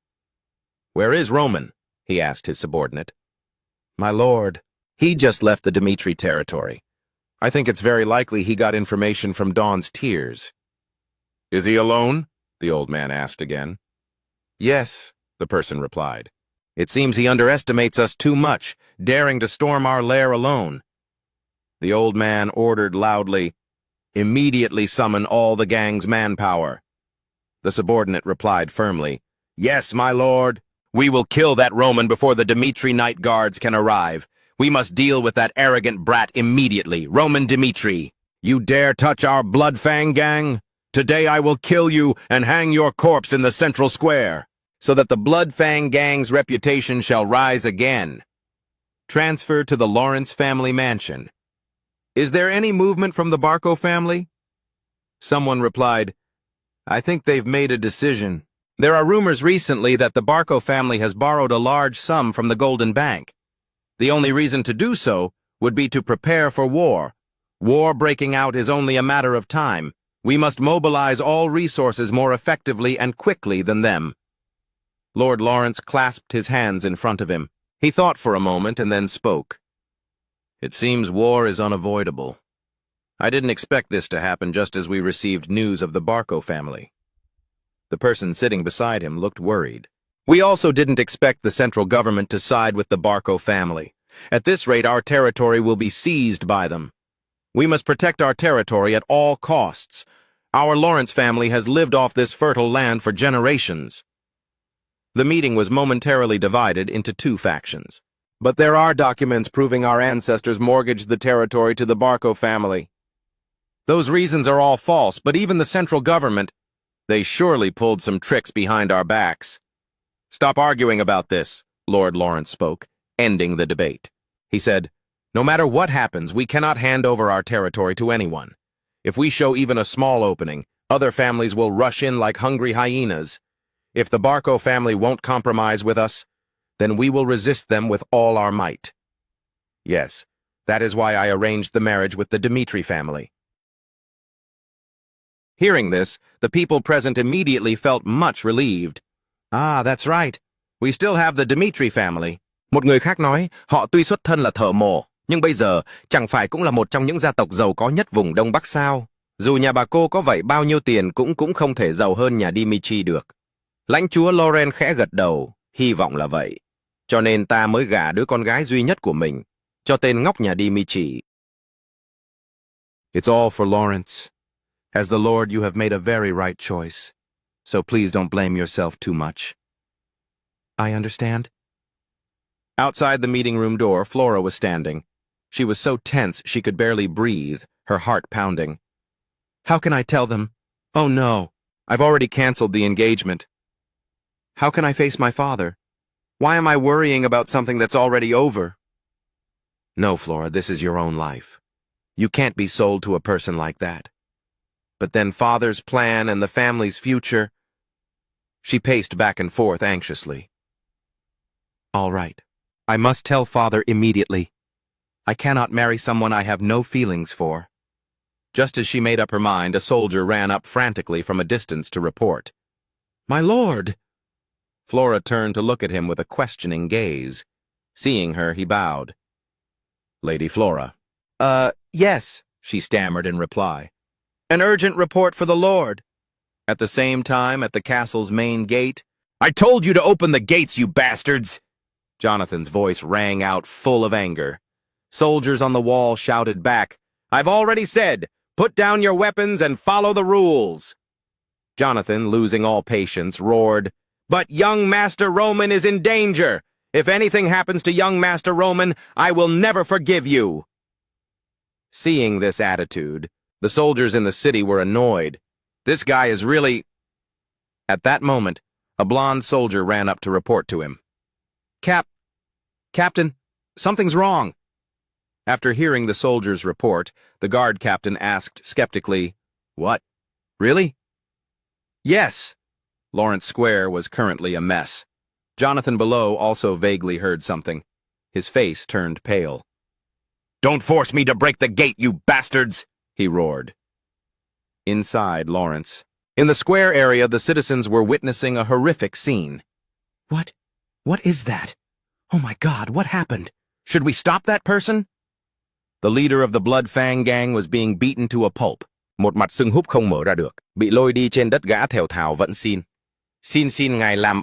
"Where is Roman?" he asked his subordinate. "My lord, he just left the Dmitri territory. I think it's very likely he got information from Dawn's tears." "Is he alone?" the old man asked again. "Yes," the person replied. "It seems he underestimates us too much, daring to storm our lair alone." The old man ordered loudly, "Immediately summon all the gang's manpower." The subordinate replied firmly, "Yes, my lord. We will kill that Roman before the Dmitri Night Guards can arrive. We must deal with that arrogant brat immediately. Roman Dmitri, you dare touch our Bloodfang Gang? Today I will kill you and hang your corpse in the central square, so that the Bloodfang Gang's reputation shall rise again. Transfer to the Lawrence family mansion. Is there any movement from the Barco family?" Someone replied, "I think they've made a decision. There are rumors recently that the Barco family has borrowed a large sum from the Golden Bank. The only reason to do so would be to prepare for war. War breaking out is only a matter of time. We must mobilize all resources more effectively and quickly than them. Lord Lawrence clasped his hands in front of him. He thought for a moment and then spoke. It seems war is unavoidable. I didn't expect this to happen just as we received news of the Barco family. The person sitting beside him looked worried. We also didn't expect the central government to side with the Barco family. At this rate, our territory will be seized by them. We must protect our territory at all costs. Our Lawrence family has lived off this fertile land for generations. The meeting was momentarily divided into two factions. But there are documents proving our ancestors mortgaged the territory to the Barco family. Those reasons are all false, but even the central government, they surely pulled some tricks behind our backs. Stop arguing about this, Lord Lawrence spoke, ending the debate. He said, no matter what happens, we cannot hand over our territory to anyone. If we show even a small opening, other families will rush in like hungry hyenas. If the Barco family won't compromise with us, then we will resist them with all our might. Yes, that is why I arranged the marriage with the Dmitri family. Hearing this, the people present immediately felt much relieved. Ah, that's right. We still have the Dmitri family. Một người khác nói, họ tuy xuất thân là thợ mổ, nhưng bây giờ chẳng phải cũng là một trong những gia tộc giàu có nhất vùng Đông Bắc sao? Dù nhà bà cô có vậy bao nhiêu tiền cũng không thể giàu hơn nhà Dmitri được. Lãnh chúa Loren khẽ gật đầu, hy vọng là vậy. Cho nên ta mới gả đứa con gái duy nhất của mình, cho tên ngốc nhà Dmitri. It's all for Lawrence. As the Lord, you have made a very right choice. So please don't blame yourself too much. I understand. Outside the meeting room door, Flora was standing. She was so tense she could barely breathe, her heart pounding. How can I tell them? Oh no, I've already canceled the engagement. How can I face my father? Why am I worrying about something that's already over? No, Flora, this is your own life. You can't be sold to a person like that. But then father's plan and the family's future. She paced back and forth anxiously. All right. I must tell father immediately. I cannot marry someone I have no feelings for. Just as she made up her mind, a soldier ran up frantically from a distance to report. My lord! Flora turned to look at him with a questioning gaze. Seeing her, he bowed. Lady Flora. Yes, she stammered in reply. An urgent report for the lord. At the same time, at the castle's main gate, I told you to open the gates, you bastards! Jonathan's voice rang out full of anger. Soldiers on the wall shouted back, I've already said, put down your weapons and follow the rules. Jonathan, losing all patience, roared, But young Master Roman is in danger. If anything happens to young Master Roman, I will never forgive you. Seeing this attitude, the soldiers in the city were annoyed. This guy is really... At that moment, a blonde soldier ran up to report to him. Captain, something's wrong. After hearing the soldier's report, the guard captain asked skeptically, What? Really? Yes. Lawrence Square was currently a mess. Jonathan below also vaguely heard something. His face turned pale. Don't force me to break the gate, you bastards! He roared. Inside Lawrence. In the square area, the citizens were witnessing a horrific scene. What? What is that? Oh my God, what happened? Should we stop that person? The leader of the Blood Fang gang was being beaten to a pulp. Một mặt xương húp không mở ra được, bị lôi đi trên đất gã thều thào vẫn xin. Xin ngài làm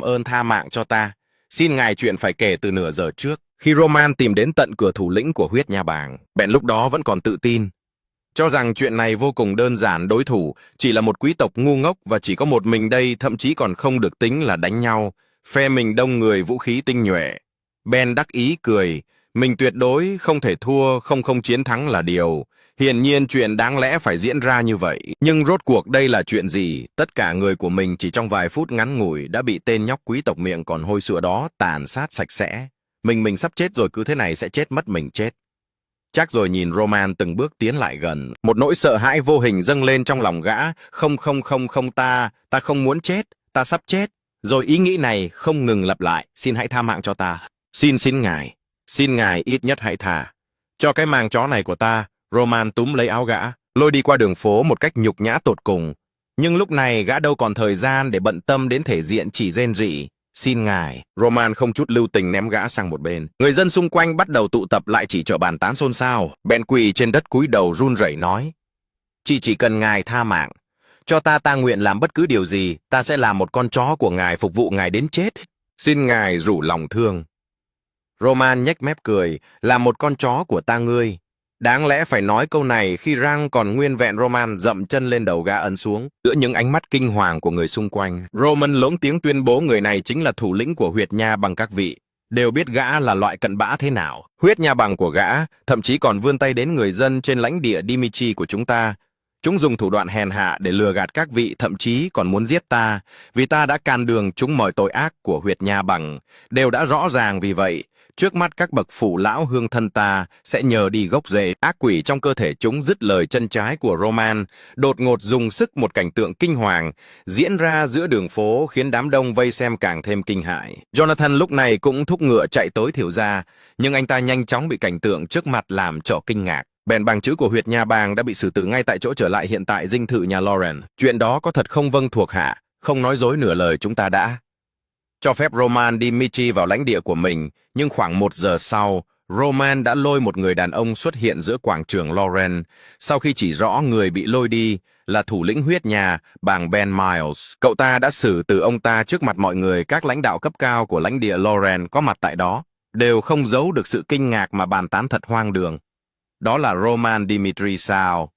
ơn tha mạng cho ta. Xin ngài chuyện phải kể từ nửa giờ trước. Khi Roman tìm đến tận cửa thủ lĩnh của huyết nha bàng, bèn lúc đó vẫn còn tự tin. Cho rằng chuyện này vô cùng đơn giản, đối thủ chỉ là một quý tộc ngu ngốc và chỉ có một mình đây, thậm chí còn không được tính là đánh nhau. Phe mình đông người, vũ khí tinh nhuệ. Ben đắc ý cười, mình tuyệt đối không thể thua, không chiến thắng là điều. Hiển nhiên chuyện đáng lẽ phải diễn ra như vậy. Nhưng rốt cuộc đây là chuyện gì? Tất cả người của mình chỉ trong vài phút ngắn ngủi đã bị tên nhóc quý tộc miệng còn hôi sữa đó tàn sát sạch sẽ. Mình sắp chết rồi, cứ thế này sẽ chết mất mình chết. Chắc rồi nhìn Roman từng bước tiến lại gần. Một nỗi sợ hãi vô hình dâng lên trong lòng gã. Không, ta không muốn chết, ta sắp chết. Rồi ý nghĩ này không ngừng lặp lại. Xin hãy tha mạng cho ta. Xin ngài ít nhất hãy tha. Cho cái màng chó này của ta. Roman túm lấy áo gã. lôi đi qua đường phố một cách nhục nhã tột cùng. Nhưng lúc này gã đâu còn thời gian để bận tâm đến thể diện chỉ rên rỉ. Xin ngài, Roman không chút lưu tình ném gã sang một bên. Người dân xung quanh bắt đầu tụ tập lại chỉ trỏ bàn tán xôn xao. Bèn quỳ trên đất cúi đầu run rẩy nói: chỉ cần ngài tha mạng. Cho ta nguyện làm bất cứ điều gì, ta sẽ làm một con chó của ngài phục vụ ngài đến chết. Xin ngài rủ lòng thương. Roman nhếch mép cười, làm một con chó của ta ngươi. Đáng lẽ phải nói câu này khi răng còn nguyên vẹn. Roman dậm chân lên đầu gã ấn xuống. Giữa những ánh mắt kinh hoàng của người xung quanh, Roman lỗng tiếng tuyên bố người này chính là thủ lĩnh của huyệt nha bằng. Các vị đều biết gã là loại cặn bã thế nào. Huyết nha bằng của gã thậm chí còn vươn tay đến người dân trên lãnh địa Dimitri của chúng ta. Chúng dùng thủ đoạn hèn hạ để lừa gạt các vị, thậm chí còn muốn giết ta, vì ta đã can đường chúng mọi tội ác của huyệt nha bằng. Đều đã rõ ràng, vì vậy, trước mắt các bậc phụ lão hương thân ta sẽ nhờ đi gốc rễ. Ác quỷ trong cơ thể chúng dứt lời chân trái của Roman, đột ngột dùng sức. Một cảnh tượng kinh hoàng diễn ra giữa đường phố khiến đám đông vây xem càng thêm kinh hãi. Jonathan lúc này cũng thúc ngựa chạy tối thiểu ra, nhưng anh ta nhanh chóng bị cảnh tượng trước mặt làm cho kinh ngạc. Bèn bằng chữ của huyệt nha bang đã bị xử tử ngay tại chỗ. Trở lại hiện tại dinh thự nhà Lauren. Chuyện đó có thật không? Vâng thuộc hạ, không nói dối nửa lời. Chúng ta đã cho phép Roman Dimitri vào lãnh địa của mình, nhưng khoảng 1 giờ sau, Roman đã lôi một người đàn ông xuất hiện giữa quảng trường Lauren. Sau khi chỉ rõ người bị lôi đi là thủ lĩnh huyết nha bang Ben Miles, cậu ta đã xử tử ông ta trước mặt mọi người. Các lãnh đạo cấp cao của lãnh địa Lauren có mặt tại đó đều không giấu được sự kinh ngạc mà bàn tán thật hoang đường. Đó là Roman Dimitri sao?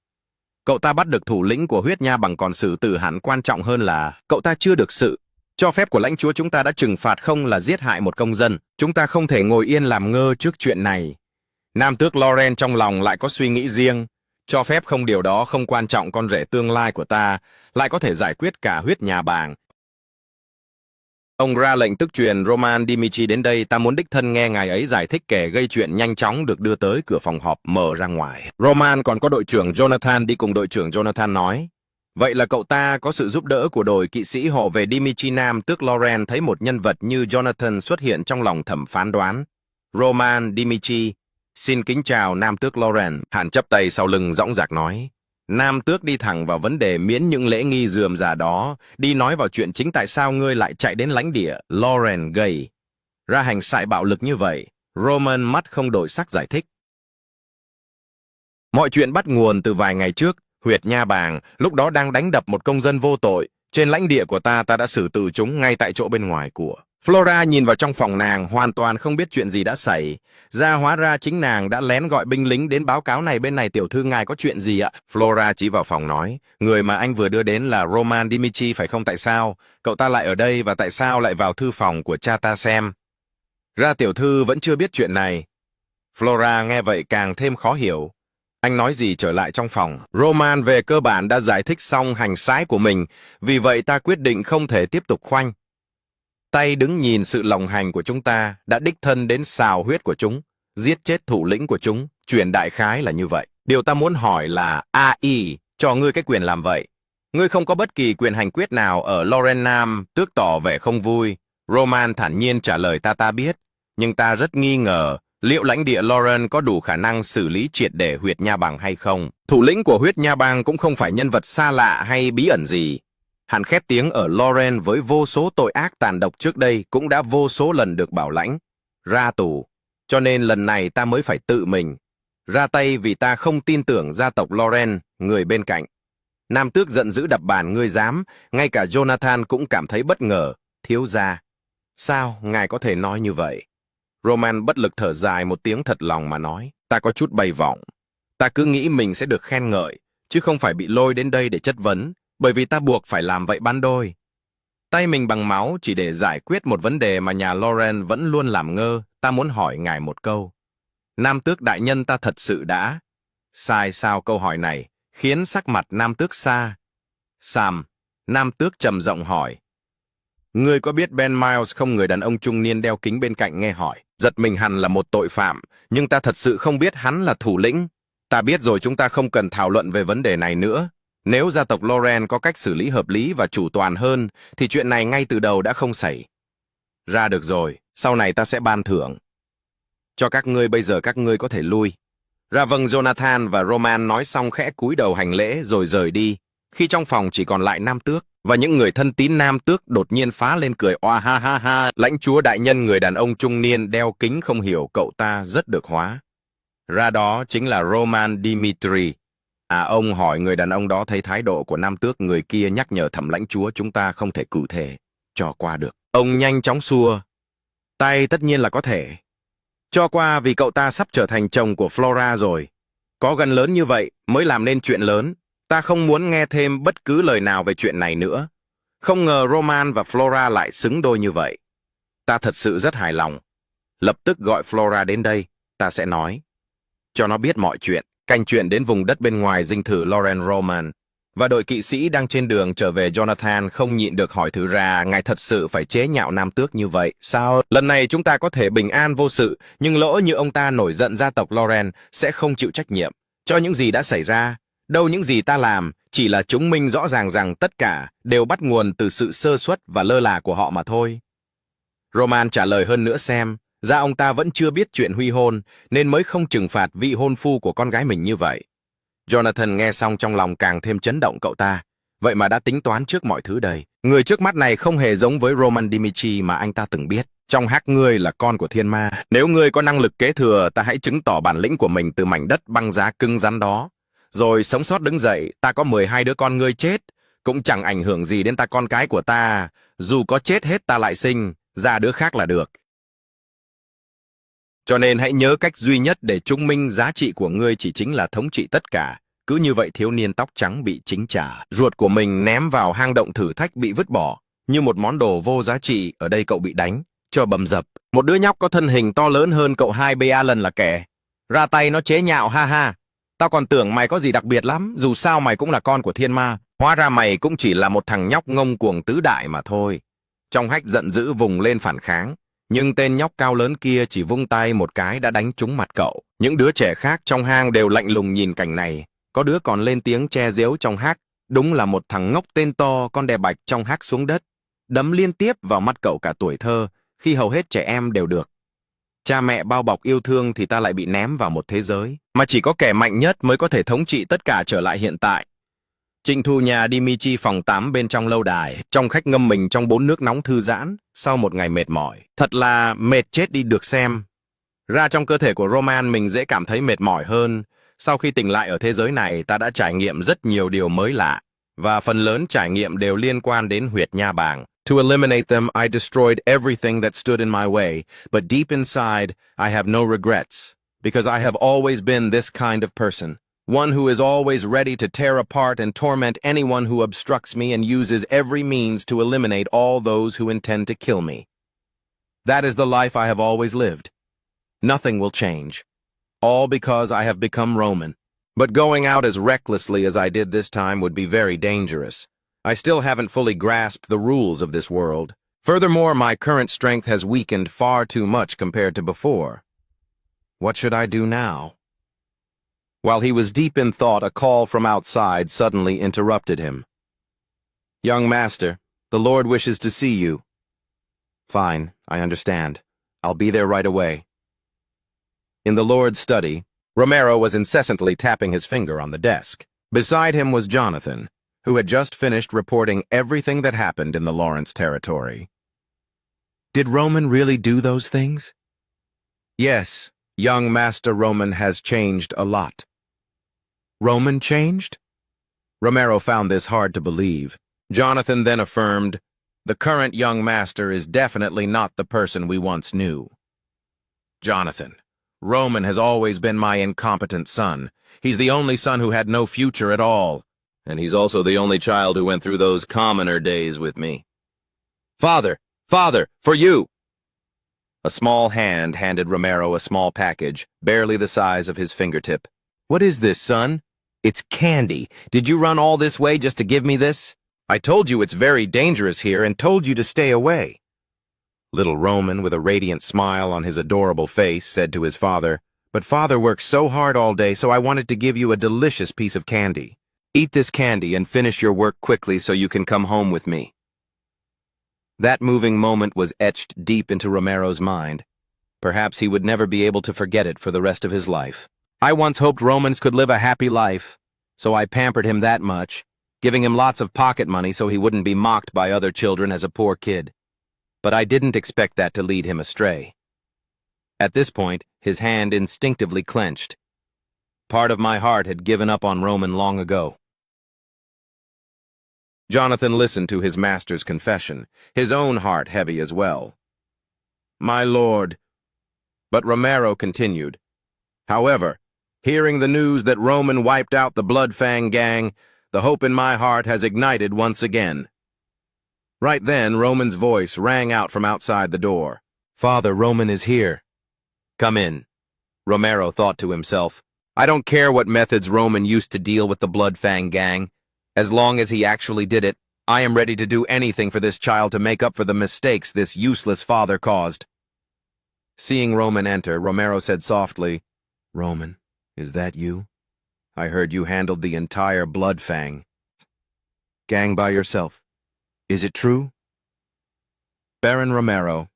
Cậu ta bắt được thủ lĩnh của huyết nha bằng, còn xử tử hắn. Quan trọng hơn là cậu ta chưa được sự cho phép của lãnh chúa chúng ta đã trừng phạt, không là giết hại một công dân. Chúng ta không thể ngồi yên làm ngơ trước chuyện này. Nam tước Lauren trong lòng lại có suy nghĩ riêng. Cho phép không, điều đó không quan trọng. Con rể tương lai của ta lại có thể giải quyết cả huyết nhà bang. Ông ra lệnh tức truyền Roman Dimitri đến đây. Ta muốn đích thân nghe ngài ấy giải thích. Kẻ gây chuyện nhanh chóng được đưa tới cửa phòng họp mở ra ngoài. Roman còn có đội trưởng Jonathan đi cùng. Đội trưởng Jonathan nói: vậy là cậu ta có sự giúp đỡ của đội kỵ sĩ họ về Dimitri. Nam tước Lauren thấy một nhân vật như Jonathan xuất hiện, trong lòng thầm phán đoán: Roman Dimitri, xin kính chào Nam tước Lauren. Hắn chắp tay sau lưng dõng dạc nói. Nam tước đi thẳng vào vấn đề, miễn những lễ nghi rườm rà đó, đi nói vào chuyện chính. Tại sao ngươi lại chạy đến lãnh địa Lauren gây ra hành xại bạo lực như vậy? Roman mắt không đổi sắc giải thích. Mọi chuyện bắt nguồn từ vài ngày trước. Huyệt nha bang lúc đó đang đánh đập một công dân vô tội trên lãnh địa của ta. Ta đã xử tử chúng ngay tại chỗ bên ngoài của. Flora nhìn vào trong phòng, nàng hoàn toàn không biết chuyện gì đã xảy ra. Hóa ra chính nàng đã lén gọi binh lính đến báo cáo này. Bên này tiểu thư, ngài có chuyện gì ạ? Flora chỉ vào phòng nói: người mà anh vừa đưa đến là Roman Dimitri phải không? Tại sao cậu ta lại ở đây, và tại sao lại vào thư phòng của cha ta xem ra tiểu thư vẫn chưa biết chuyện này? Flora nghe vậy càng thêm khó hiểu. Anh nói gì? Trở lại trong phòng, Roman về cơ bản đã giải thích xong hành sái của mình, vì vậy ta quyết định không thể tiếp tục khoanh tay đứng nhìn sự lộng hành của chúng ta. Đã đích thân đến xào huyết của chúng, giết chết thủ lĩnh của chúng. Chuyện đại khái là như vậy. Điều ta muốn hỏi là AI cho ngươi cái quyền làm vậy. Ngươi không có bất kỳ quyền hành quyết nào ở Lauren. Nam tước tỏ vẻ không vui. Roman thản nhiên trả lời: ta biết, nhưng ta rất nghi ngờ liệu lãnh địa Lauren có đủ khả năng xử lý triệt để huyệt nha bang hay không. Thủ lĩnh của huyết nha bang cũng không phải nhân vật xa lạ hay bí ẩn gì. Hắn khét tiếng ở Lauren với vô số tội ác tàn độc trước đây, cũng đã vô số lần được bảo lãnh ra tù. Cho nên lần này ta mới phải tự mình ra tay, vì ta không tin tưởng gia tộc Lauren. Người bên cạnh Nam tước giận dữ đập bàn: ngươi dám? Ngay cả Jonathan cũng cảm thấy bất ngờ. Thiếu gia, sao ngài có thể nói như vậy? Roman bất lực thở dài một tiếng, thật lòng mà nói: ta có chút bay vọng. Ta cứ nghĩ mình sẽ được khen ngợi, chứ không phải bị lôi đến đây để chất vấn, bởi vì ta buộc phải làm vậy ban đôi. Tay mình bằng máu chỉ để giải quyết một vấn đề mà nhà Lauren vẫn luôn làm ngơ. Ta muốn hỏi ngài một câu. Nam tước đại nhân, ta thật sự đã sai sao? Câu hỏi này khiến sắc mặt Nam tước xa xăm. Nam tước trầm giọng hỏi: ngươi có biết Ben Miles không? Người đàn ông trung niên đeo kính bên cạnh nghe hỏi, giật mình. Hắn là một tội phạm, nhưng ta thật sự không biết hắn là thủ lĩnh. Ta biết rồi, chúng ta không cần thảo luận về vấn đề này nữa. Nếu gia tộc Lauren có cách xử lý hợp lý và chủ toàn hơn, thì chuyện này ngay từ đầu đã không xảy ra được rồi. Sau này ta sẽ ban thưởng cho các ngươi. Bây giờ các ngươi có thể lui. Ra vâng, Jonathan và Roman nói xong khẽ cúi đầu hành lễ rồi rời đi, khi trong phòng chỉ còn lại Nam Tước, và những người thân tín Nam Tước đột nhiên phá lên cười oa ha ha ha. Lãnh chúa đại nhân, người đàn ông trung niên đeo kính, không hiểu cậu ta rất được hóa ra đó chính là Roman Dimitri. Ông hỏi người đàn ông đó thấy thái độ của Nam Tước, người kia nhắc nhở thẩm lãnh chúa chúng ta không thể cử thể cho qua được. Ông nhanh chóng xua tay, tất nhiên là có thể cho qua vì cậu ta sắp trở thành chồng của Flora rồi. Có gần lớn như vậy mới làm nên chuyện lớn. Ta không muốn nghe thêm bất cứ lời nào về chuyện này nữa. Không ngờ Roman và Flora lại xứng đôi như vậy. Ta thật sự rất hài lòng. Lập tức gọi Flora đến đây, ta sẽ nói cho nó biết mọi chuyện. Canh chuyện đến vùng đất bên ngoài dinh thự Lauren Roman, và đội kỵ sĩ đang trên đường trở về. Jonathan không nhịn được hỏi, thử ra ngài thật sự phải chế nhạo Nam Tước như vậy sao? Lần này chúng ta có thể bình an vô sự, nhưng lỡ như ông ta nổi giận, gia tộc Lauren sẽ không chịu trách nhiệm cho những gì đã xảy ra. Đâu, những gì ta làm chỉ là chứng minh rõ ràng rằng tất cả đều bắt nguồn từ sự sơ suất và lơ là của họ mà thôi. Roman trả lời, hơn nữa xem ra ông ta vẫn chưa biết chuyện huy hôn, nên mới không trừng phạt vị hôn phu của con gái mình như vậy. Jonathan nghe xong trong lòng càng thêm chấn động. Cậu ta vậy mà đã tính toán trước mọi thứ đây. Người trước mắt này không hề giống với Roman Dimitri mà anh ta từng biết. Trong hắc, ngươi là con của thiên ma. Nếu ngươi có năng lực kế thừa, ta hãy chứng tỏ bản lĩnh của mình từ mảnh đất băng giá cứng rắn đó, rồi sống sót đứng dậy. Ta có 12 đứa con, ngươi chết cũng chẳng ảnh hưởng gì đến ta. Con cái của ta dù có chết hết, ta lại sinh ra đứa khác là được. Cho nên hãy nhớ, cách duy nhất để chứng minh giá trị của ngươi chỉ chính là thống trị tất cả. Cứ như vậy, thiếu niên tóc trắng bị chính trả ruột của mình ném vào hang động thử thách, bị vứt bỏ như một món đồ vô giá trị. Ở đây cậu bị đánh cho bầm dập. Một đứa nhóc có thân hình to lớn hơn cậu 2 lần là kẻ ra tay nó chế nhạo, ha ha. Tao còn tưởng mày có gì đặc biệt lắm, dù sao mày cũng là con của thiên ma. Hóa ra mày cũng chỉ là một thằng nhóc ngông cuồng tứ đại mà thôi. Trong hách giận dữ vùng lên phản kháng, nhưng tên nhóc cao lớn kia chỉ vung tay một cái đã đánh trúng mặt cậu. Những đứa trẻ khác trong hang đều lạnh lùng nhìn cảnh này. Có đứa còn lên tiếng che giễu trong hắc. Đúng là một thằng ngốc tên to, con đè bạch trong hắc xuống đất, đấm liên tiếp vào mắt cậu cả tuổi thơ, khi hầu hết trẻ em đều được cha mẹ bao bọc yêu thương, thì ta lại bị ném vào một thế giới mà chỉ có kẻ mạnh nhất mới có thể thống trị tất cả trở lại hiện tại. Trịnh thu nhà Dimitri, phòng 8 bên trong lâu đài. Trong khách ngâm mình trong 4 nước nóng thư giãn sau một ngày mệt mỏi. Thật là mệt chết đi được. Xem ra trong cơ thể của Roman mình dễ cảm thấy mệt mỏi hơn. Sau khi tỉnh lại ở thế giới này, ta đã trải nghiệm rất nhiều điều mới lạ, và phần lớn trải nghiệm đều liên quan đến huyệt nha bàng. To eliminate them, I destroyed everything that stood in my way, but deep inside, I have no regrets, because I have always been this kind of person. One who is always ready to tear apart and torment anyone who obstructs me, and uses every means to eliminate all those who intend to kill me. That is the life I have always lived. Nothing will change. All because I have become Roman. But going out as recklessly as I did this time would be very dangerous. I still haven't fully grasped the rules of this world. Furthermore, my current strength has weakened far too much compared to before. What should I do now? While he was deep in thought, a call from outside suddenly interrupted him. Young master, the Lord wishes to see you. Fine, I understand. I'll be there right away. In the Lord's study, Romero was incessantly tapping his finger on the desk. Beside him was Jonathan, who had just finished reporting everything that happened in the Lawrence territory. Did Roman really do those things? Yes, young Master Roman has changed a lot. Roman changed? Romero found this hard to believe. Jonathan then affirmed, the current young master is definitely not the person we once knew. Jonathan, Roman has always been my incompetent son. He's the only son who had no future at all. And he's also the only child who went through those commoner days with me. Father! Father! For you! A small hand handed Romero a small package, barely the size of his fingertip. What is this, son? It's candy. Did you run all this way just to give me this? I told you it's very dangerous here and told you to stay away. Little Roman, with a radiant smile on his adorable face, said to his father, But father works so hard all day, so I wanted to give you a delicious piece of candy. Eat this candy and finish your work quickly so you can come home with me. That moving moment was etched deep into Romero's mind. Perhaps he would never be able to forget it for the rest of his life. I once hoped Romans could live a happy life, so I pampered him that much, giving him lots of pocket money so he wouldn't be mocked by other children as a poor kid. But I didn't expect that to lead him astray. At this point, his hand instinctively clenched. Part of my heart had given up on Roman long ago. Jonathan listened to his master's confession, his own heart heavy as well. "My lord." But Romero continued. "However, hearing the news that Roman wiped out the Bloodfang gang, the hope in my heart has ignited once again." Right then, Roman's voice rang out from outside the door. "Father, Roman is here." "Come in," Romero thought to himself. "I don't care what methods Roman used to deal with the Bloodfang gang. As long as he actually did it, I am ready to do anything for this child to make up for the mistakes this useless father caused." Seeing Roman enter, Romero said softly, "Roman, is that you? I heard you handled the entire Bloodfang gang by yourself. Is it true?" Baron Romero,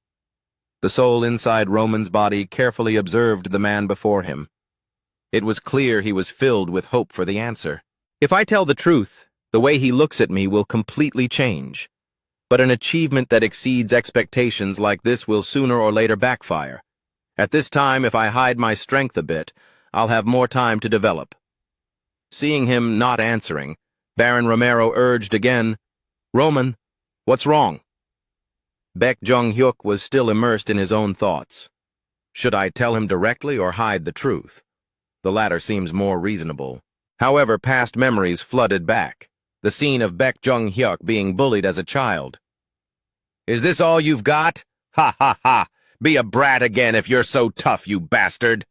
the soul inside Roman's body, carefully observed the man before him. It was clear he was filled with hope for the answer. If I tell the truth, the way he looks at me will completely change. But an achievement that exceeds expectations like this will sooner or later backfire. At this time, if I hide my strength a bit, I'll have more time to develop. Seeing him not answering, Baron Romero urged again, "Roman, what's wrong?" Baek Jung-hyuk was still immersed in his own thoughts. Should I tell him directly or hide the truth? The latter seems more reasonable. However, past memories flooded back. The scene of Baek Jung-hyuk being bullied as a child. "Is this all you've got? Ha ha ha! Be a brat again if you're so tough, you bastard!"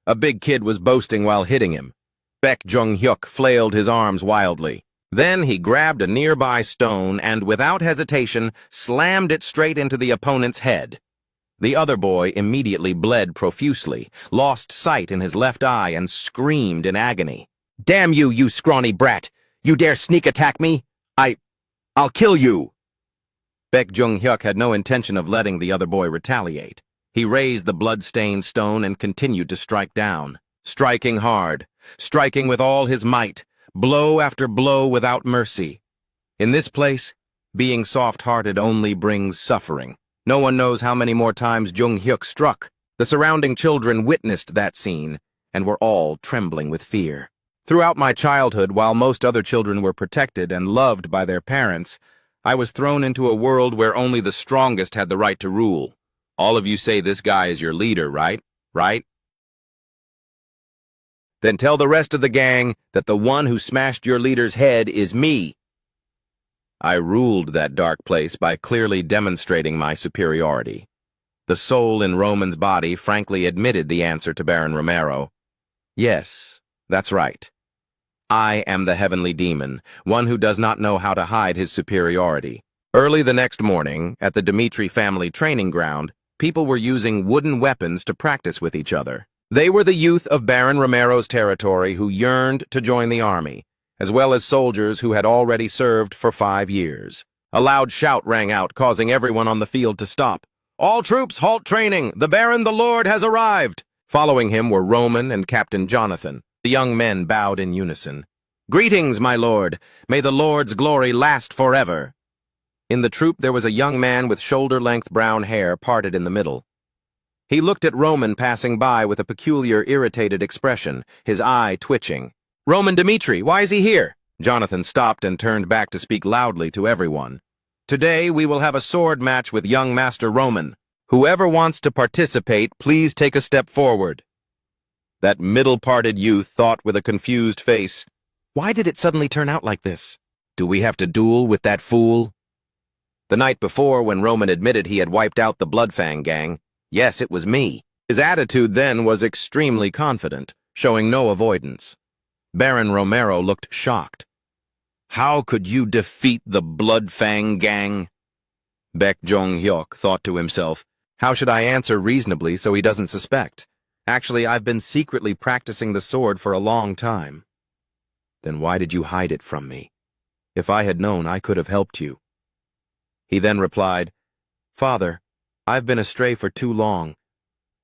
A big kid was boasting while hitting him. Baek Jung-hyuk flailed his arms wildly. Then he grabbed a nearby stone and, without hesitation, slammed it straight into the opponent's head. The other boy immediately bled profusely, lost sight in his left eye, and screamed in agony. "Damn you, you scrawny brat! You dare sneak attack me? I'll kill you!" Baek Jung-hyuk had no intention of letting the other boy retaliate. He raised the blood-stained stone and continued to strike down, striking hard, striking with all his might, blow after blow without mercy. In this place, being soft-hearted only brings suffering. No one knows how many more times Jung-hyuk struck. The surrounding children witnessed that scene and were all trembling with fear. Throughout my childhood, while most other children were protected and loved by their parents, I was thrown into a world where only the strongest had the right to rule. All of you say this guy is your leader, right? Right? Then tell the rest of the gang that the one who smashed your leader's head is me. I ruled that dark place by clearly demonstrating my superiority. The soul in Roman's body frankly admitted the answer to Baron Romero. Yes, that's right. I am the heavenly demon, one who does not know how to hide his superiority. Early the next morning, at the Dmitri family training ground, people were using wooden weapons to practice with each other. They were the youth of Baron Romero's territory who yearned to join the army, as well as soldiers who had already served for 5 years. A loud shout rang out, causing everyone on the field to stop. "All troops, halt training! The Baron the Lord has arrived!" Following him were Roman and Captain Jonathan. The young men bowed in unison. "Greetings, my lord! May the Lord's glory last forever!" In the troop there was a young man with shoulder-length brown hair parted in the middle. He looked at Roman passing by with a peculiar, irritated expression, his eye twitching. "Roman Dmitri, why is he here?" Jonathan stopped and turned back to speak loudly to everyone. "Today we will have a sword match with young Master Roman. Whoever wants to participate, please take a step forward." That middle-parted youth thought with a confused face, "Why did it suddenly turn out like this? Do we have to duel with that fool?" The night before, when Roman admitted he had wiped out the Bloodfang gang, yes, it was me. His attitude then was extremely confident, showing no avoidance. Baron Romero looked shocked. "How could you defeat the Bloodfang gang?" Baek Jung-hyuk thought to himself, "How should I answer reasonably so he doesn't suspect? Actually, I've been secretly practicing the sword for a long time." "Then why did you hide it from me? If I had known, I could have helped you." He then replied, "Father, I've been astray for too long.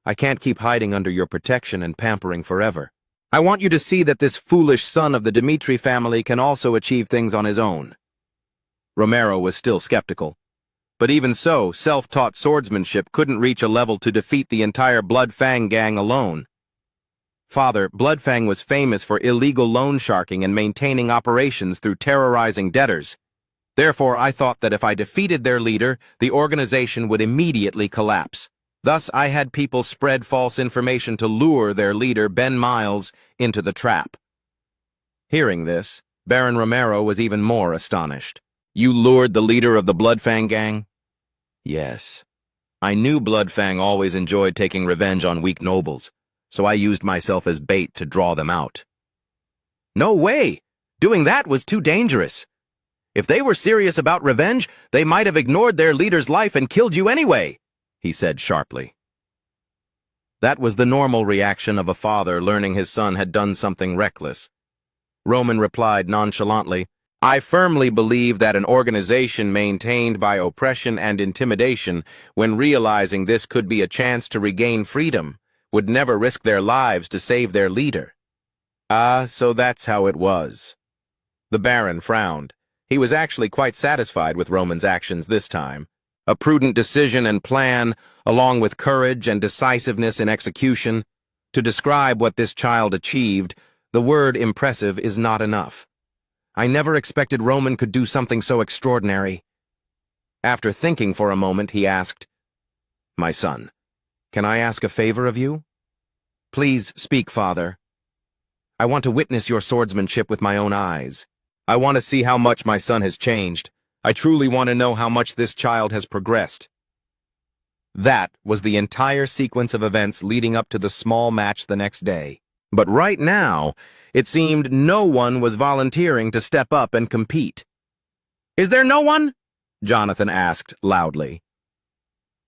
I can't keep hiding under your protection and pampering forever. I want you to see that this foolish son of the Dmitri family can also achieve things on his own." Romero was still skeptical. But even so, self-taught swordsmanship couldn't reach a level to defeat the entire Bloodfang gang alone. "Father, Bloodfang was famous for illegal loan sharking and maintaining operations through terrorizing debtors. Therefore, I thought that if I defeated their leader, the organization would immediately collapse. Thus, I had people spread false information to lure their leader, Ben Miles, into the trap." Hearing this, Baron Romero was even more astonished. "You lured the leader of the Bloodfang gang?" "Yes. I knew Bloodfang always enjoyed taking revenge on weak nobles, so I used myself as bait to draw them out." "No way! Doing that was too dangerous. If they were serious about revenge, they might have ignored their leader's life and killed you anyway," he said sharply. That was the normal reaction of a father learning his son had done something reckless. Roman replied nonchalantly, "I firmly believe that an organization maintained by oppression and intimidation, when realizing this could be a chance to regain freedom, would never risk their lives to save their leader." "Ah, so that's how it was." The Baron frowned. He was actually quite satisfied with Roman's actions this time. A prudent decision and plan, along with courage and decisiveness in execution. To describe what this child achieved, the word impressive is not enough. I never expected Roman could do something so extraordinary. After thinking for a moment, he asked, "My son, can I ask a favor of you?" "Please speak, Father. I want to witness your swordsmanship with my own eyes. I want to see how much my son has changed. I truly want to know how much this child has progressed." That was the entire sequence of events leading up to the small match the next day. But right now, it seemed no one was volunteering to step up and compete. "Is there no one?" Jonathan asked loudly.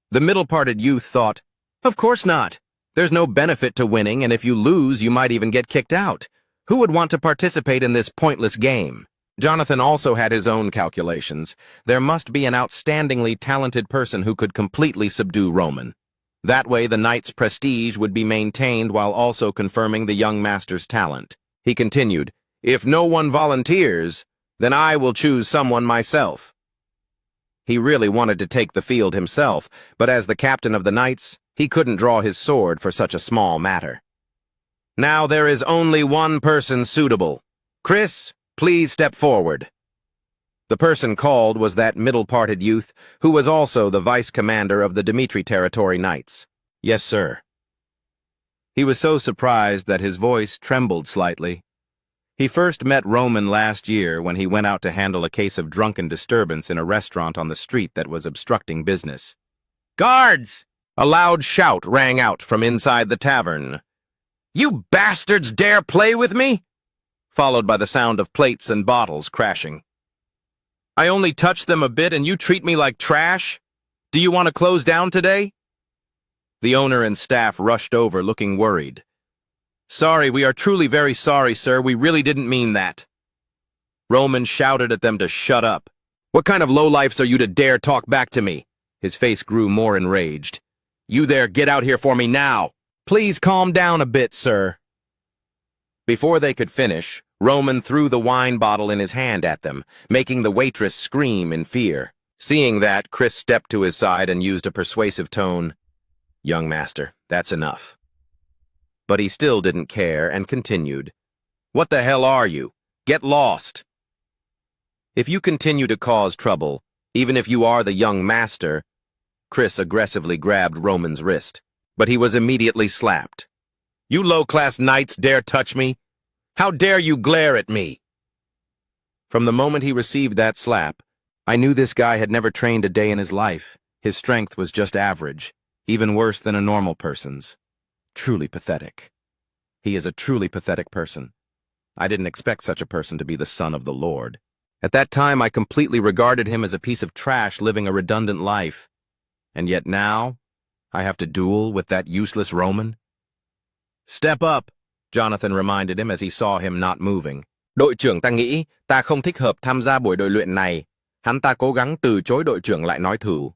The middle-parted youth thought, "Of course not. There's no benefit to winning, and if you lose, you might even get kicked out. Who would want to participate in this pointless game?" Jonathan also had his own calculations. There must be an outstandingly talented person who could completely subdue Roman. That way the knight's prestige would be maintained while also confirming the young master's talent. He continued, "If no one volunteers, then I will choose someone myself." He really wanted to take the field himself, but as the captain of the knights, he couldn't draw his sword for such a small matter. "Now there is only one person suitable. Chris, please step forward." The person called was that middle-parted youth who was also the vice-commander of the Dmitri Territory Knights. "Yes, sir." He was so surprised that his voice trembled slightly. He first met Roman last year when he went out to handle a case of drunken disturbance in a restaurant on the street that was obstructing business. "Guards!" A loud shout rang out from inside the tavern. "You bastards dare play with me?" Followed by the sound of plates and bottles crashing. "I only touched them a bit and you treat me like trash? Do you want to close down today?" The owner and staff rushed over looking worried. "Sorry, we are truly very sorry, sir. We really didn't mean that." Roman shouted at them to shut up. "What kind of lowlifes are you to dare talk back to me?" His face grew more enraged. "You there, get out here for me now." "Please calm down a bit, sir." Before they could finish, Roman threw the wine bottle in his hand at them, making the waitress scream in fear. Seeing that, Chris stepped to his side and used a persuasive tone. "Young master, that's enough." But he still didn't care and continued. "What the hell are you? Get lost." "If you continue to cause trouble, even if you are the young master," Chris aggressively grabbed Roman's wrist, but he was immediately slapped. "You low-class knights dare touch me? How dare you glare at me?" From the moment he received that slap, I knew this guy had never trained a day in his life. His strength was just average, even worse than a normal person's. Truly pathetic. He is a truly pathetic person. I didn't expect such a person to be the son of the Lord. At that time, I completely regarded him as a piece of trash living a redundant life. And yet now, I have to duel with that useless Roman? "Step up," Jonathan reminded him as he saw him not moving. "Đội trưởng ta nghĩ ta không thích hợp tham gia buổi đội luyện này. Hắn ta cố gắng từ chối đội trưởng lại nói thử."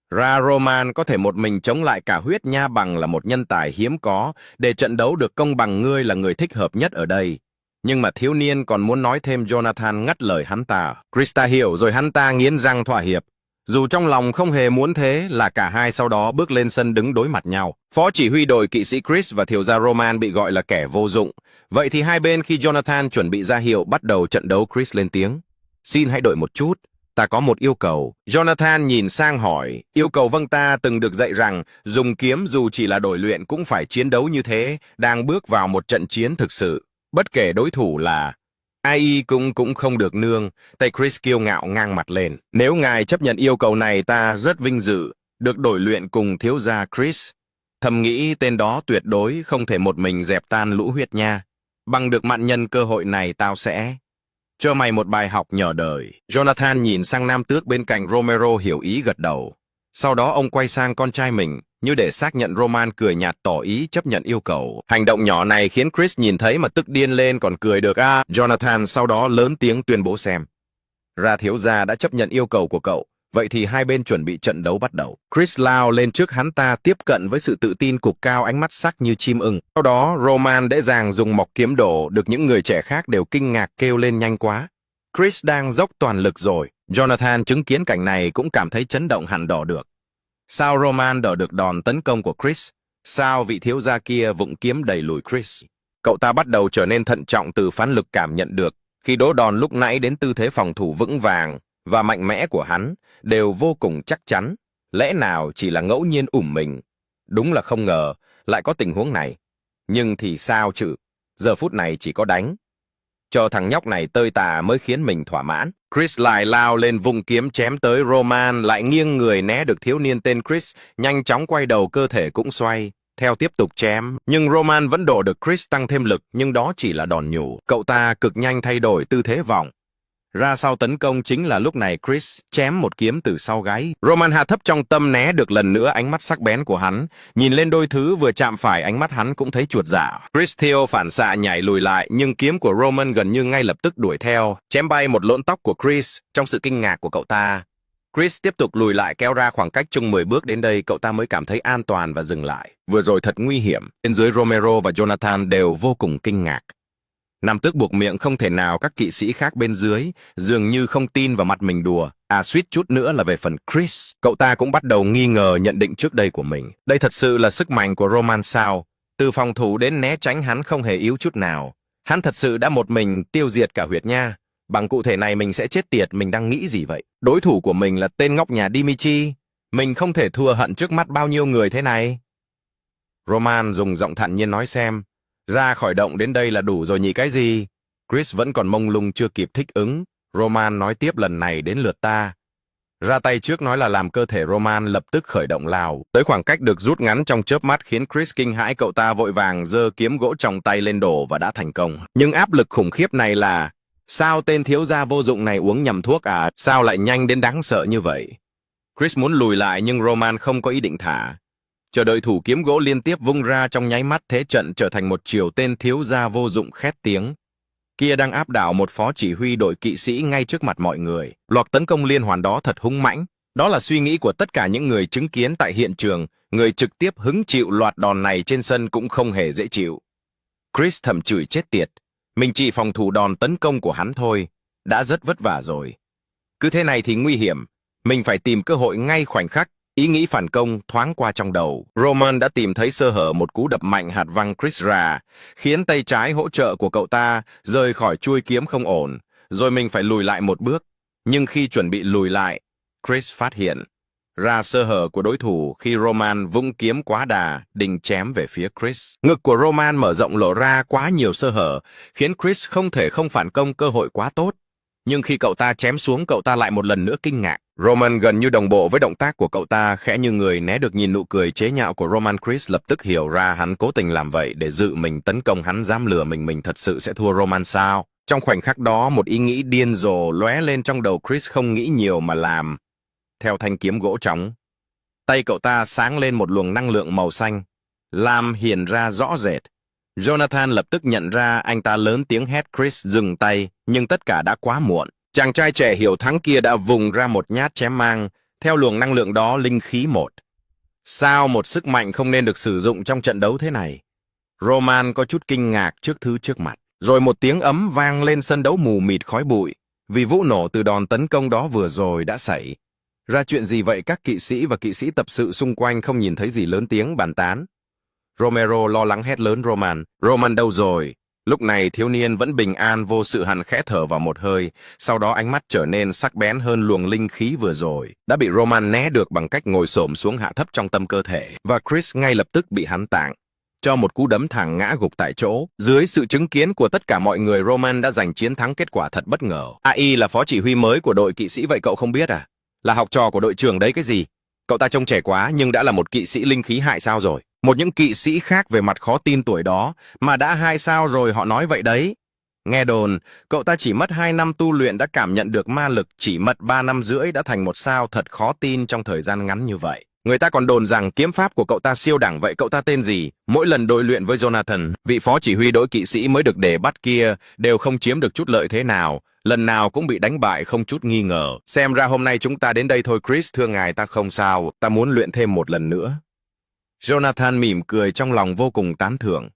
Ra Roman có thể một mình chống lại cả huyết nha bằng là một nhân tài hiếm có, để trận đấu được công bằng ngươi là người thích hợp nhất ở đây. Nhưng mà thiếu niên còn muốn nói thêm, Jonathan ngắt lời hắn ta. Krista hiểu rồi, hắn ta nghiến răng thỏa hiệp. Dù trong lòng không hề muốn thế, là cả hai sau đó bước lên sân đứng đối mặt nhau. Phó chỉ huy đội kỵ sĩ Chris và thiếu gia Roman bị gọi là kẻ vô dụng. Vậy thì hai bên khi Jonathan chuẩn bị ra hiệu bắt đầu trận đấu, Chris lên tiếng. Xin hãy đợi một chút, ta có một yêu cầu. Jonathan nhìn sang hỏi, yêu cầu? Vâng, ta từng được dạy rằng dùng kiếm dù chỉ là đổi luyện cũng phải chiến đấu như thế, đang bước vào một trận chiến thực sự. Bất kể đối thủ là ai cũng không được nương. Tay Chris kiêu ngạo ngang mặt lên. Nếu ngài chấp nhận yêu cầu này, ta rất vinh dự được đổi luyện cùng thiếu gia Chris. Thầm nghĩ tên đó tuyệt đối không thể một mình dẹp tan lũ huyết nha. Bằng được mạn nhân cơ hội này, tao sẽ cho mày một bài học nhờ đời. Jonathan nhìn sang nam tước bên cạnh Romero, hiểu ý gật đầu. Sau đó ông quay sang con trai mình, như để xác nhận. Roman cười nhạt tỏ ý chấp nhận yêu cầu. Hành động nhỏ này khiến Chris nhìn thấy mà tức điên lên, còn cười được à. Jonathan sau đó lớn tiếng tuyên bố xem. Ra thiếu gia đã chấp nhận yêu cầu của cậu. Vậy thì hai bên chuẩn bị trận đấu bắt đầu. Chris lao lên trước hắn ta, tiếp cận với sự tự tin cục cao, ánh mắt sắc như chim ưng. Sau đó Roman dễ dàng dùng mọc kiếm đổ được những người trẻ khác đều kinh ngạc kêu lên nhanh quá. Chris đang dốc toàn lực rồi. Jonathan chứng kiến cảnh này cũng cảm thấy chấn động hẳn đỏ được. Sao Roman đỡ được đòn tấn công của Chris? Sao vị thiếu gia kia vụng kiếm đẩy lùi Chris? Cậu ta bắt đầu trở nên thận trọng từ phán lực cảm nhận được. Khi đố đòn lúc nãy đến tư thế phòng thủ vững vàng và mạnh mẽ của hắn đều vô cùng chắc chắn. Lẽ nào chỉ là ngẫu nhiên mình? Đúng là không ngờ lại có tình huống này. Nhưng thì sao chứ? Giờ phút này chỉ có đánh cho thằng nhóc này tơi tả mới khiến mình thỏa mãn. Chris lại lao lên vung kiếm chém tới. Roman lại nghiêng người né được thiếu niên tên Chris, nhanh chóng quay đầu, cơ thể cũng xoay theo tiếp tục chém. Nhưng Roman vẫn đổ được Chris tăng thêm lực, nhưng đó chỉ là đòn nhủ. Cậu ta cực nhanh thay đổi tư thế vòng ra sau tấn công. Chính là lúc này Chris chém một kiếm từ sau gáy. Roman hạ thấp trong tâm né được lần nữa ánh mắt sắc bén của hắn. Nhìn lên đôi thứ vừa chạm phải, ánh mắt hắn cũng thấy chuột dạ. Chris theo phản xạ nhảy lùi lại, nhưng kiếm của Roman gần như ngay lập tức đuổi theo, chém bay một lỗn tóc của Chris. Trong sự kinh ngạc của cậu ta, Chris tiếp tục lùi lại, kéo ra khoảng cách chung 10 bước. Đến đây cậu ta mới cảm thấy an toàn và dừng lại. Vừa rồi thật nguy hiểm. Bên dưới Romero và Jonathan đều vô cùng kinh ngạc. Nam tước buộc miệng không thể nào. Các kỵ sĩ khác bên dưới dường như không tin vào mặt mình đùa. Suýt chút nữa là về phần Chris. Cậu ta cũng bắt đầu nghi ngờ nhận định trước đây của mình. Đây thật sự là sức mạnh của Roman sao? Từ phòng thủ đến né tránh hắn không hề yếu chút nào. Hắn thật sự đã một mình tiêu diệt cả huyệt nha. Bằng cụ thể này mình sẽ chết tiệt. Mình đang nghĩ gì vậy? Đối thủ của mình là tên ngóc nhà Dimitri. Mình không thể thua hận trước mắt bao nhiêu người thế này. Roman dùng giọng thản nhiên nói xem. Ra khỏi động đến đây là đủ rồi nhỉ? Cái gì? Chris vẫn còn mông lung chưa kịp thích ứng. Roman nói tiếp, lần này đến lượt ta. Ra tay trước nói là làm. Cơ thể Roman lập tức khởi động lao tới khoảng cách được rút ngắn trong chớp mắt, khiến Chris kinh hãi. Cậu ta vội vàng giơ kiếm gỗ trong tay lên đổ và đã thành công. Nhưng áp lực khủng khiếp này là sao? Tên thiếu gia vô dụng này uống nhầm thuốc à? Sao lại nhanh đến đáng sợ như vậy? Chris muốn lùi lại nhưng Roman không có ý định thả. Chờ đợi thủ kiếm gỗ liên tiếp vung ra trong nháy mắt, thế trận trở thành một chiều. Tên thiếu gia vô dụng khét tiếng kia đang áp đảo một phó chỉ huy đội kỵ sĩ ngay trước mặt mọi người. Loạt tấn công liên hoàn đó thật hung mãnh. Đó là suy nghĩ của tất cả những người chứng kiến tại hiện trường. Người trực tiếp hứng chịu loạt đòn này trên sân cũng không hề dễ chịu. Chris thầm chửi chết tiệt. Mình chỉ phòng thủ đòn tấn công của hắn thôi, đã rất vất vả rồi. Cứ thế này thì nguy hiểm. Mình phải tìm cơ hội ngay khoảnh khắc. Ý nghĩ phản công thoáng qua trong đầu. Roman đã tìm thấy sơ hở, một cú đập mạnh hạt văng Chris ra, khiến tay trái hỗ trợ của cậu ta rời khỏi chuôi kiếm không ổn. Rồi mình phải lùi lại một bước. Nhưng khi chuẩn bị lùi lại, Chris phát hiện ra sơ hở của đối thủ khi Roman vung kiếm quá đà, định chém về phía Chris. Ngực của Roman mở rộng lộ ra quá nhiều sơ hở, khiến Chris không thể không phản công. Cơ hội quá tốt. Nhưng khi cậu ta chém xuống, cậu ta lại một lần nữa kinh ngạc. Roman gần như đồng bộ với động tác của cậu ta, khẽ như người né được. Nhìn nụ cười chế nhạo của Roman, Chris lập tức hiểu ra hắn cố tình làm vậy để dự mình tấn công. Hắn dám lừa mình thật sự sẽ thua Roman sao? Trong khoảnh khắc đó, một ý nghĩ điên rồ lóe lên trong đầu Chris, không nghĩ nhiều mà làm theo thanh kiếm gỗ trống. Tay cậu ta sáng lên một luồng năng lượng màu xanh, làm hiện ra rõ rệt. Jonathan lập tức nhận ra, anh ta lớn tiếng hét Chris dừng tay, nhưng tất cả đã quá muộn. Chàng trai trẻ hiểu thắng kia đã vùng ra một nhát chém mang, Theo luồng năng lượng đó, linh khí 1. Sao một sức mạnh không nên được sử dụng trong trận đấu thế này? Roman có chút kinh ngạc trước thứ trước mặt. Rồi một tiếng ấm vang lên sân đấu mù mịt khói bụi, vì vụ nổ từ đòn tấn công đó vừa rồi đã xảy ra chuyện gì vậy? Các kỵ sĩ và kỵ sĩ tập sự xung quanh không nhìn thấy gì, lớn tiếng bàn tán. Romero lo lắng hét lớn Roman. Roman đâu rồi? Lúc này thiếu niên vẫn bình an vô sự, hẳn khẽ thở vào một hơi, sau đó ánh mắt trở nên sắc bén hơn. Luồng linh khí vừa rồi đã bị Roman né được bằng cách ngồi xổm xuống hạ thấp trong tâm cơ thể, và Chris ngay lập tức bị hắn tạng cho một cú đấm thẳng ngã gục tại chỗ. Dưới sự chứng kiến của tất cả mọi người, Roman đã giành chiến thắng. Kết quả thật bất ngờ. AI là phó chỉ huy mới của đội kỵ sĩ, vậy cậu không biết à? Là học trò của đội trưởng đấy cái gì? Cậu ta trông trẻ quá nhưng đã là một kỵ sĩ linh khí 2 sao rồi. Một những kỵ sĩ khác về mặt khó tin tuổi đó mà đã 2 sao rồi, họ nói vậy đấy. Nghe đồn, cậu ta chỉ mất 2 năm tu luyện đã cảm nhận được ma lực, chỉ mất 3 năm rưỡi đã thành 1 sao, thật khó tin trong thời gian ngắn như vậy. Người ta còn đồn rằng kiếm pháp của cậu ta siêu đẳng. Vậy cậu ta tên gì? Mỗi lần đối luyện với Jonathan, vị phó chỉ huy đội kỵ sĩ mới được đề bắt kia, đều không chiếm được chút lợi thế nào. Lần nào cũng bị đánh bại không chút nghi ngờ. Xem ra hôm nay chúng ta đến đây thôi Chris. Thưa ngài, ta không sao, ta muốn luyện thêm một lần nữa. Jonathan mỉm cười, trong lòng vô cùng tán thưởng.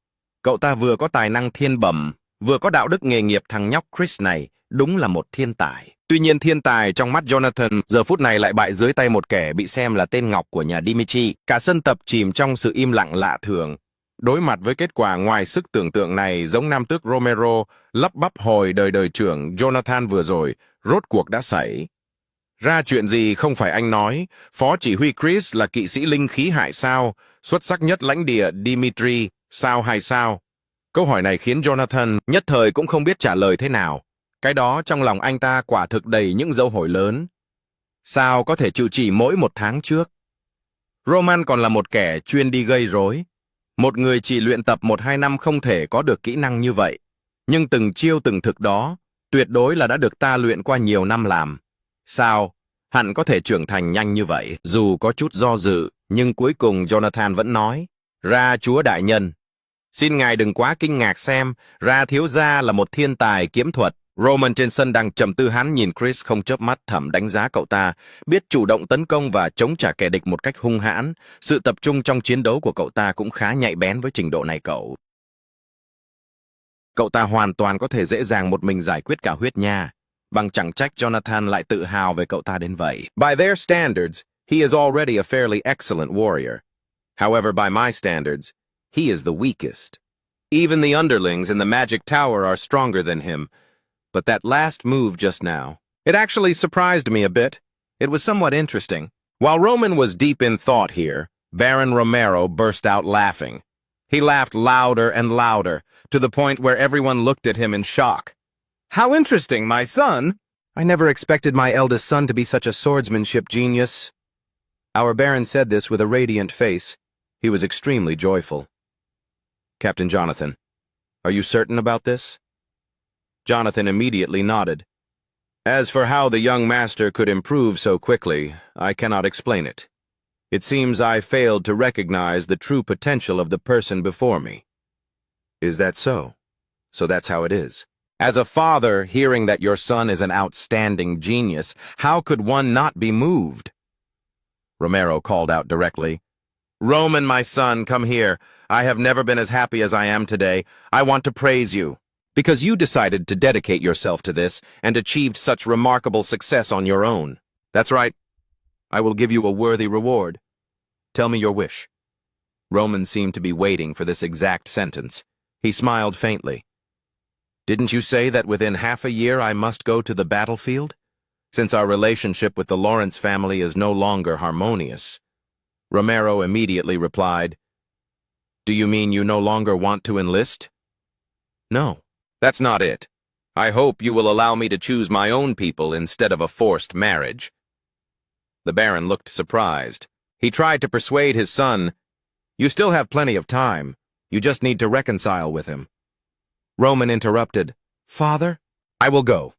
Cậu ta vừa có tài năng thiên bẩm, vừa có đạo đức nghề nghiệp. Thằng nhóc Chris này đúng là một thiên tài. Tuy nhiên thiên tài trong mắt Jonathan giờ phút này lại bại dưới tay một kẻ bị xem là tên ngọc của nhà Dimitri. Cả sân tập chìm trong sự im lặng lạ thường. Đối mặt với kết quả ngoài sức tưởng tượng này, giống nam tước Romero lắp bắp hồi đời trưởng Jonathan vừa rồi, rốt cuộc đã xảy ra chuyện gì? Không phải anh nói phó chỉ huy Chris là kỵ sĩ linh khí 2 sao, xuất sắc nhất lãnh địa Dimitri, sao 2 sao? Câu hỏi này khiến Jonathan nhất thời cũng không biết trả lời thế nào. Cái đó trong lòng anh ta quả thực đầy những dấu hỏi lớn. Sao có thể chịu chỉ mỗi 1 tháng trước? Roman còn là một kẻ chuyên đi gây rối. Một người chỉ luyện tập 1-2 năm không thể có được kỹ năng như vậy. Nhưng từng chiêu từng thực đó, tuyệt đối là đã được ta luyện qua nhiều năm làm. Sao? Hẳn có thể trưởng thành nhanh như vậy. Dù có chút do dự, nhưng cuối cùng Jonathan vẫn nói. Ra chúa đại nhân, xin ngài đừng quá kinh ngạc xem, Ra thiếu gia là một thiên tài kiếm thuật. Roman trên sân đang trầm tư, hắn nhìn Chris không chớp mắt, thầm đánh giá cậu ta, biết chủ động tấn công và chống trả kẻ địch một cách hung hãn. Sự tập trung trong chiến đấu của cậu ta cũng khá nhạy bén với trình độ này. Cậu ta hoàn toàn có thể dễ dàng một mình giải quyết cả huyết nha. Bằng chẳng trách Jonathan lại tự hào về cậu ta đến vậy. By their standards, he is already a fairly excellent warrior. However, by my standards, he is the weakest. Even the underlings in the magic tower are stronger than him. But that last move just now, it actually surprised me a bit. It was somewhat interesting. While Roman was deep in thought here, Baron Romero burst out laughing. He laughed louder and louder, to the point where everyone looked at him in shock. How interesting, my son! I never expected my eldest son to be such a swordsmanship genius. Our Baron said this with a radiant face. He was extremely joyful. Captain Jonathan, are you certain about this? Jonathan immediately nodded. As for how the young master could improve so quickly, I cannot explain it. It seems I failed to recognize the true potential of the person before me. Is that so? So that's how it is. As a father, hearing that your son is an outstanding genius, how could one not be moved? Romero called out directly. Roman, my son, come here. I have never been as happy as I am today. I want to praise you, because you decided to dedicate yourself to this and achieved such remarkable success on your own. That's right. I will give you a worthy reward. Tell me your wish. Roman seemed to be waiting for this exact sentence. He smiled faintly. Didn't you say that within half a year I must go to the battlefield? Since our relationship with the Lawrence family is no longer harmonious. Romero immediately replied, Do you mean you no longer want to enlist? No, that's not it. I hope you will allow me to choose my own people instead of a forced marriage. The Baron looked surprised. He tried to persuade his son, You still have plenty of time. You just need to reconcile with him. Roman interrupted, Father, I will go.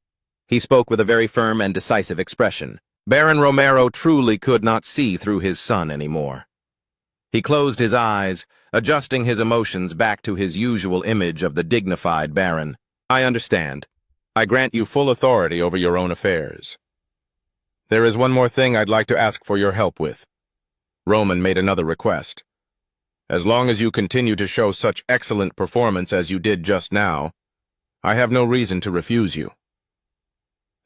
He spoke with a very firm and decisive expression. Baron Romero truly could not see through his son anymore. He closed his eyes, adjusting his emotions back to his usual image of the dignified Baron. I understand. I grant you full authority over your own affairs. There is one more thing I'd like to ask for your help with. Roman made another request. As long as you continue to show such excellent performance as you did just now, I have no reason to refuse you.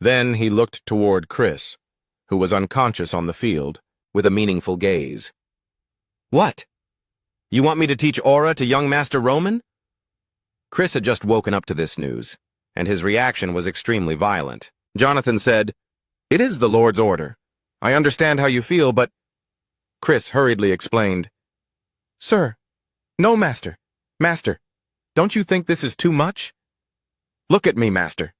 Then he looked toward Chris, who was unconscious on the field, with a meaningful gaze. What? You want me to teach aura to young Master Roman? Chris had just woken up to this news, and his reaction was extremely violent. Jonathan said, "It is the Lord's order. I understand how you feel, but—" Chris hurriedly explained, "Sir, no, Master. Master, don't you think this is too much? Look at me, Master.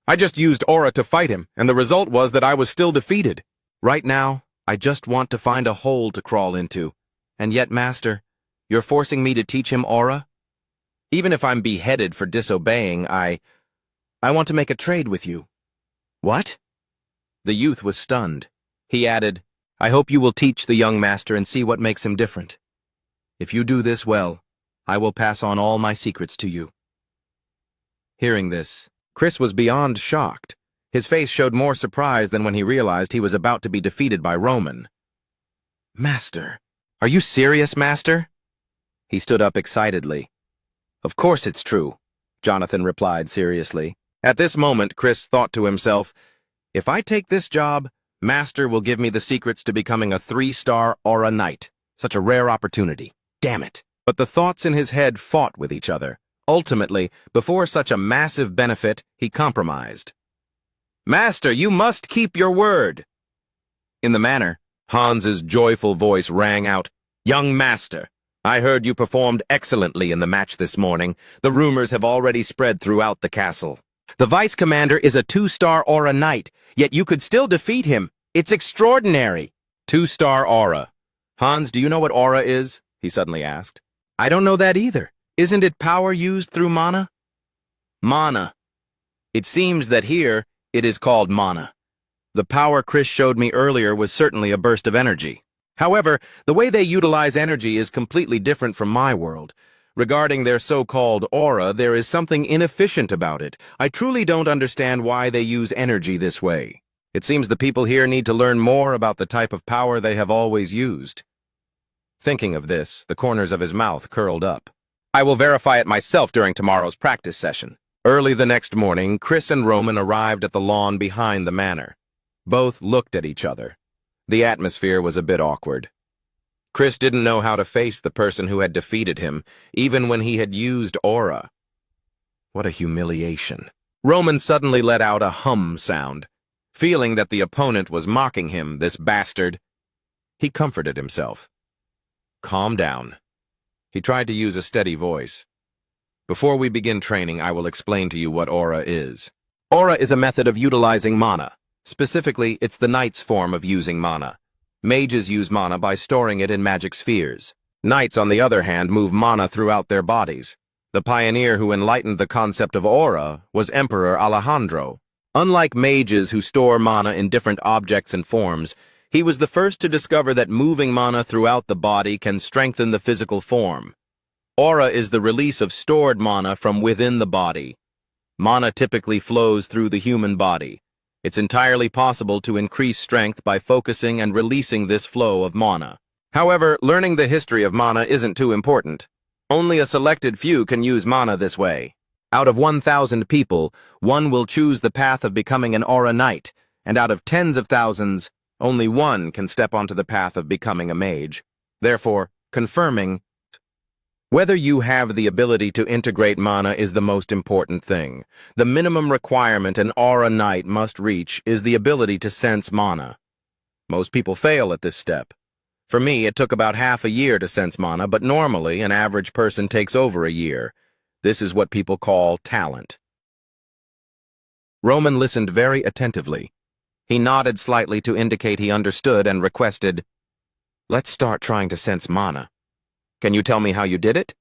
I just used aura to fight him, and the result was that I was still defeated. Right now, I just want to find a hole to crawl into. And yet, Master, you're forcing me to teach him aura? Even if I'm beheaded for disobeying, I want to make a trade with you." "What?" The youth was stunned. He added, "I hope you will teach the young master and see what makes him different. If you do this well, I will pass on all my secrets to you." Hearing this, Chris was beyond shocked. His face showed more surprise than when he realized he was about to be defeated by Roman. "Master, are you serious, Master?" He stood up excitedly. "Of course it's true," Jonathan replied seriously. At this moment, Chris thought to himself, "If I take this job, Master will give me the secrets to becoming a 3-star Aura Knight. Such a rare opportunity. Damn it." But the thoughts in his head fought with each other. Ultimately, before such a massive benefit, he compromised. "Master, you must keep your word." In the manor, Hans's joyful voice rang out, "Young Master, I heard you performed excellently in the match this morning. The rumors have already spread throughout the castle. The Vice Commander is a 2-star Aura Knight, yet you could still defeat him. It's extraordinary." 2-star Aura. Hans, do you know what aura is? He suddenly asked. "I don't know that either. Isn't it power used through mana?" "Mana. It seems that here it is called mana. The power Chris showed me earlier was certainly a burst of energy. However, the way they utilize energy is completely different from my world. Regarding their so-called aura, there is something inefficient about it. I truly don't understand why they use energy this way. It seems the people here need to learn more about the type of power they have always used." Thinking of this, the corners of his mouth curled up. "I will verify it myself during tomorrow's practice session." Early the next morning, Chris and Roman arrived at the lawn behind the manor. Both looked at each other. The atmosphere was a bit awkward. Chris didn't know how to face the person who had defeated him, even when he had used aura. What a humiliation. Roman suddenly let out a hum sound. Feeling that the opponent was mocking him, this bastard, he comforted himself. "Calm down." He tried to use a steady voice. "Before we begin training, I will explain to you what aura is. Aura is a method of utilizing mana. Specifically, it's the knight's form of using mana. Mages use mana by storing it in magic spheres. Knights, on the other hand, move mana throughout their bodies. The pioneer who enlightened the concept of aura was Emperor Alejandro. Unlike mages who store mana in different objects and forms, he was the first to discover that moving mana throughout the body can strengthen the physical form. Aura is the release of stored mana from within the body. Mana typically flows through the human body. It's entirely possible to increase strength by focusing and releasing this flow of mana. However, learning the history of mana isn't too important. Only a selected few can use mana this way. Out of 1,000 people, one will choose the path of becoming an Aura Knight, and out of tens of thousands, only one can step onto the path of becoming a mage. Therefore, confirming whether you have the ability to integrate mana is the most important thing. The minimum requirement an Aura Knight must reach is the ability to sense mana. Most people fail at this step. For me, it took about half a year to sense mana, but normally an average person takes over a year. This is what people call talent. Roman listened very attentively. He nodded slightly to indicate he understood and requested, "Let's start trying to sense mana. Can you tell me how you did it?"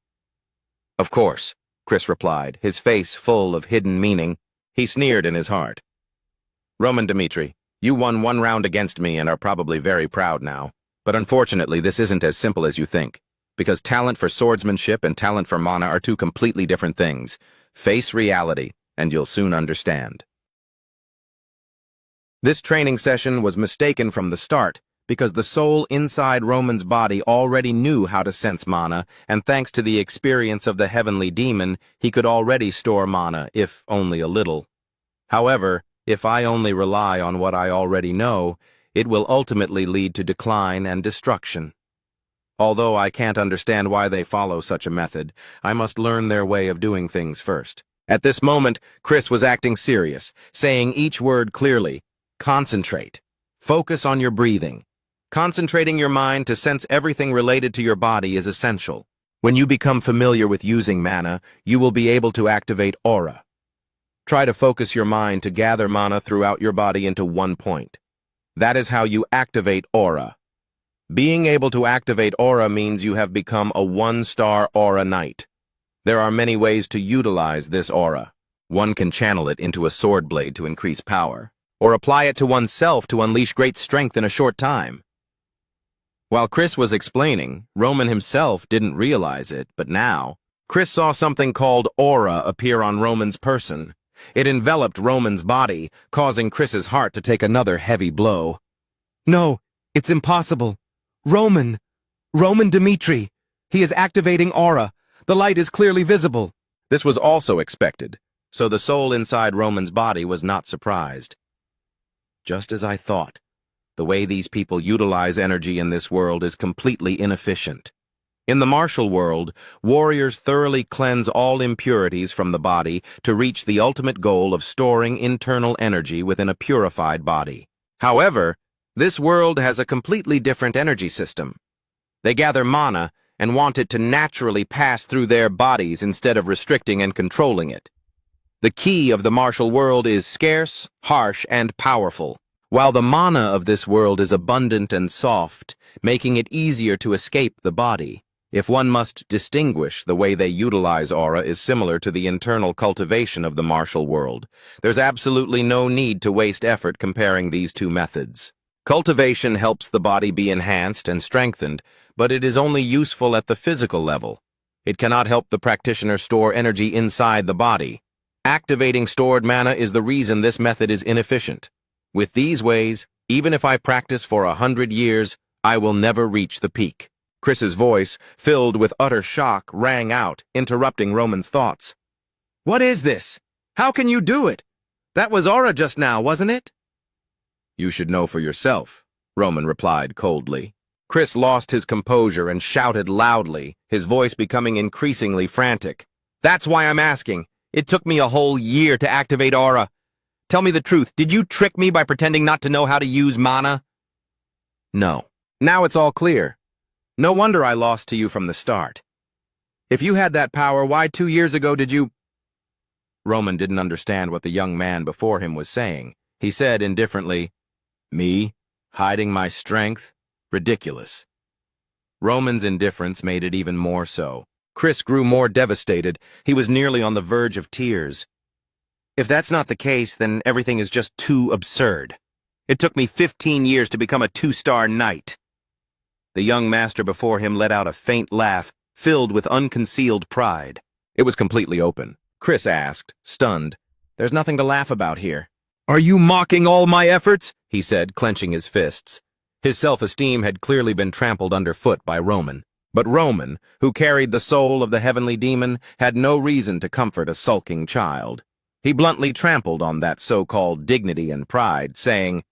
"Of course," Chris replied, his face full of hidden meaning. He sneered in his heart. "Roman Dmitri, you won one round against me and are probably very proud now. But unfortunately, this isn't as simple as you think, because talent for swordsmanship and talent for mana are two completely different things. Face reality, and you'll soon understand." This training session was mistaken from the start, because the soul inside Roman's body already knew how to sense mana, and thanks to the experience of the heavenly demon, he could already store mana, if only a little. However, if I only rely on what I already know, it will ultimately lead to decline and destruction. Although I can't understand why they follow such a method, I must learn their way of doing things first. At this moment, Chris was acting serious, saying each word clearly. Concentrate. Focus on your breathing. Concentrating your mind to sense everything related to your body is essential. When you become familiar with using mana, you will be able to activate aura. Try to focus your mind to gather mana throughout your body into one point. That is how you activate aura. Being able to activate aura means you have become a one-star aura knight. There are many ways to utilize this aura. One can channel it into a sword blade to increase power, or apply it to oneself to unleash great strength in a short time. While Chris was explaining, Roman himself didn't realize it, but now, Chris saw something called aura appear on Roman's person. It enveloped Roman's body, causing Chris's heart to take another heavy blow. No, it's impossible. Roman Dmitri. He is activating aura. The light is clearly visible. This was also expected, so the soul inside Roman's body was not surprised. Just as I thought. The way these people utilize energy in this world is completely inefficient. In the martial world, warriors thoroughly cleanse all impurities from the body to reach the ultimate goal of storing internal energy within a purified body. However, this world has a completely different energy system. They gather mana and want it to naturally pass through their bodies instead of restricting and controlling it. The key of the martial world is scarce, harsh, and powerful, while the mana of this world is abundant and soft, making it easier to escape the body. If one must distinguish, the way they utilize aura is similar to the internal cultivation of the martial world. There's absolutely no need to waste effort comparing these two methods. Cultivation helps the body be enhanced and strengthened, but it is only useful at the physical level. It cannot help the practitioner store energy inside the body. Activating stored mana is the reason this method is inefficient. With these ways, even if I practice for 100 years, I will never reach the peak. Chris's voice, filled with utter shock, rang out, interrupting Roman's thoughts. What is this? How can you do it? That was aura just now, wasn't it? You should know for yourself, Roman replied coldly. Chris lost his composure and shouted loudly, his voice becoming increasingly frantic. That's why I'm asking. It took me a whole year to activate aura. Tell me the truth, did you trick me by pretending not to know how to use mana? No. Now it's all clear. No wonder I lost to you from the start. If you had that power, why 2 years ago did you— Roman didn't understand what the young man before him was saying. He said indifferently, Me? Hiding my strength? Ridiculous. Roman's indifference made it even more so. Chris grew more devastated. He was nearly on the verge of tears. If that's not the case, then everything is just too absurd. It took me 15 years to become a 2-star knight. The young master before him let out a faint laugh, filled with unconcealed pride. It was completely open. Chris asked, stunned, There's nothing to laugh about here. Are you mocking all my efforts? He said, clenching his fists. His self-esteem had clearly been trampled underfoot by Roman. But Roman, who carried the soul of the heavenly demon, had no reason to comfort a sulking child. He bluntly trampled on that so-called dignity and pride, saying,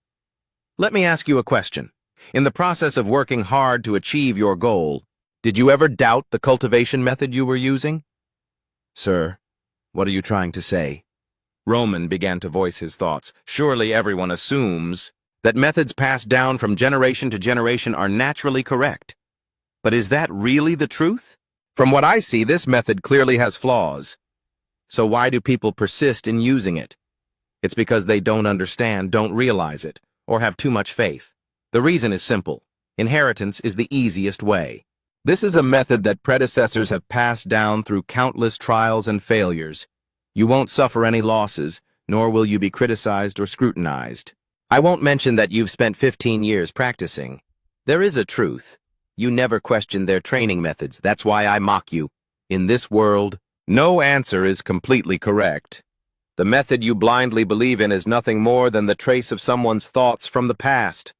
Let me ask you a question. In the process of working hard to achieve your goal, did you ever doubt the cultivation method you were using? Sir, what are you trying to say? Roman began to voice his thoughts. Surely everyone assumes that methods passed down from generation to generation are naturally correct. But is that really the truth? From what I see, this method clearly has flaws. So why do people persist in using it? It's because they don't understand, don't realize it, or have too much faith. The reason is simple. Inheritance is the easiest way. This is a method that predecessors have passed down through countless trials and failures. You won't suffer any losses, nor will you be criticized or scrutinized. I won't mention that you've spent 15 years practicing. There is a truth. You never questioned their training methods. That's why I mock you. In this world, no answer is completely correct. The method you blindly believe in is nothing more than the trace of someone's thoughts from the past.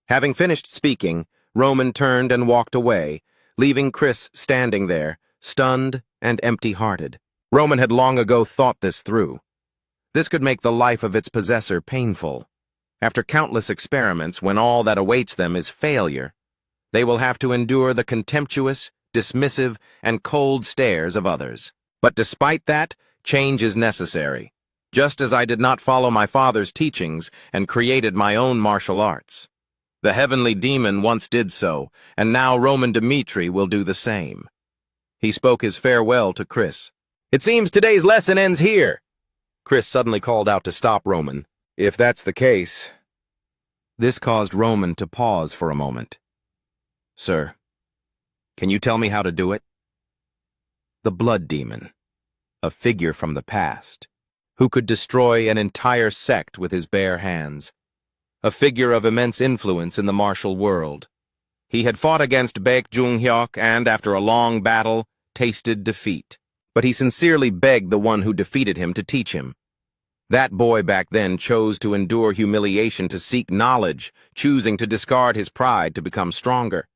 Having finished speaking, Roman turned and walked away, leaving Chris standing there, stunned and empty-hearted. Roman had long ago thought this through. This could make the life of its possessor painful. After countless experiments, when all that awaits them is failure, they will have to endure the contemptuous, dismissive, and cold stares of others. But despite that, change is necessary, just as I did not follow my father's teachings and created my own martial arts. The heavenly demon once did so, and now Roman Dimitri will do the same. He spoke his farewell to Chris. "It seems today's lesson ends here." Chris suddenly called out to stop Roman. "If that's the case..." This caused Roman to pause for a moment. "Sir, can you tell me how to do it?" The blood demon, a figure from the past, who could destroy an entire sect with his bare hands. A figure of immense influence in the martial world. He had fought against Baek Jung-hyuk and, after a long battle, tasted defeat. But he sincerely begged the one who defeated him to teach him. That boy back then chose to endure humiliation to seek knowledge, choosing to discard his pride to become stronger.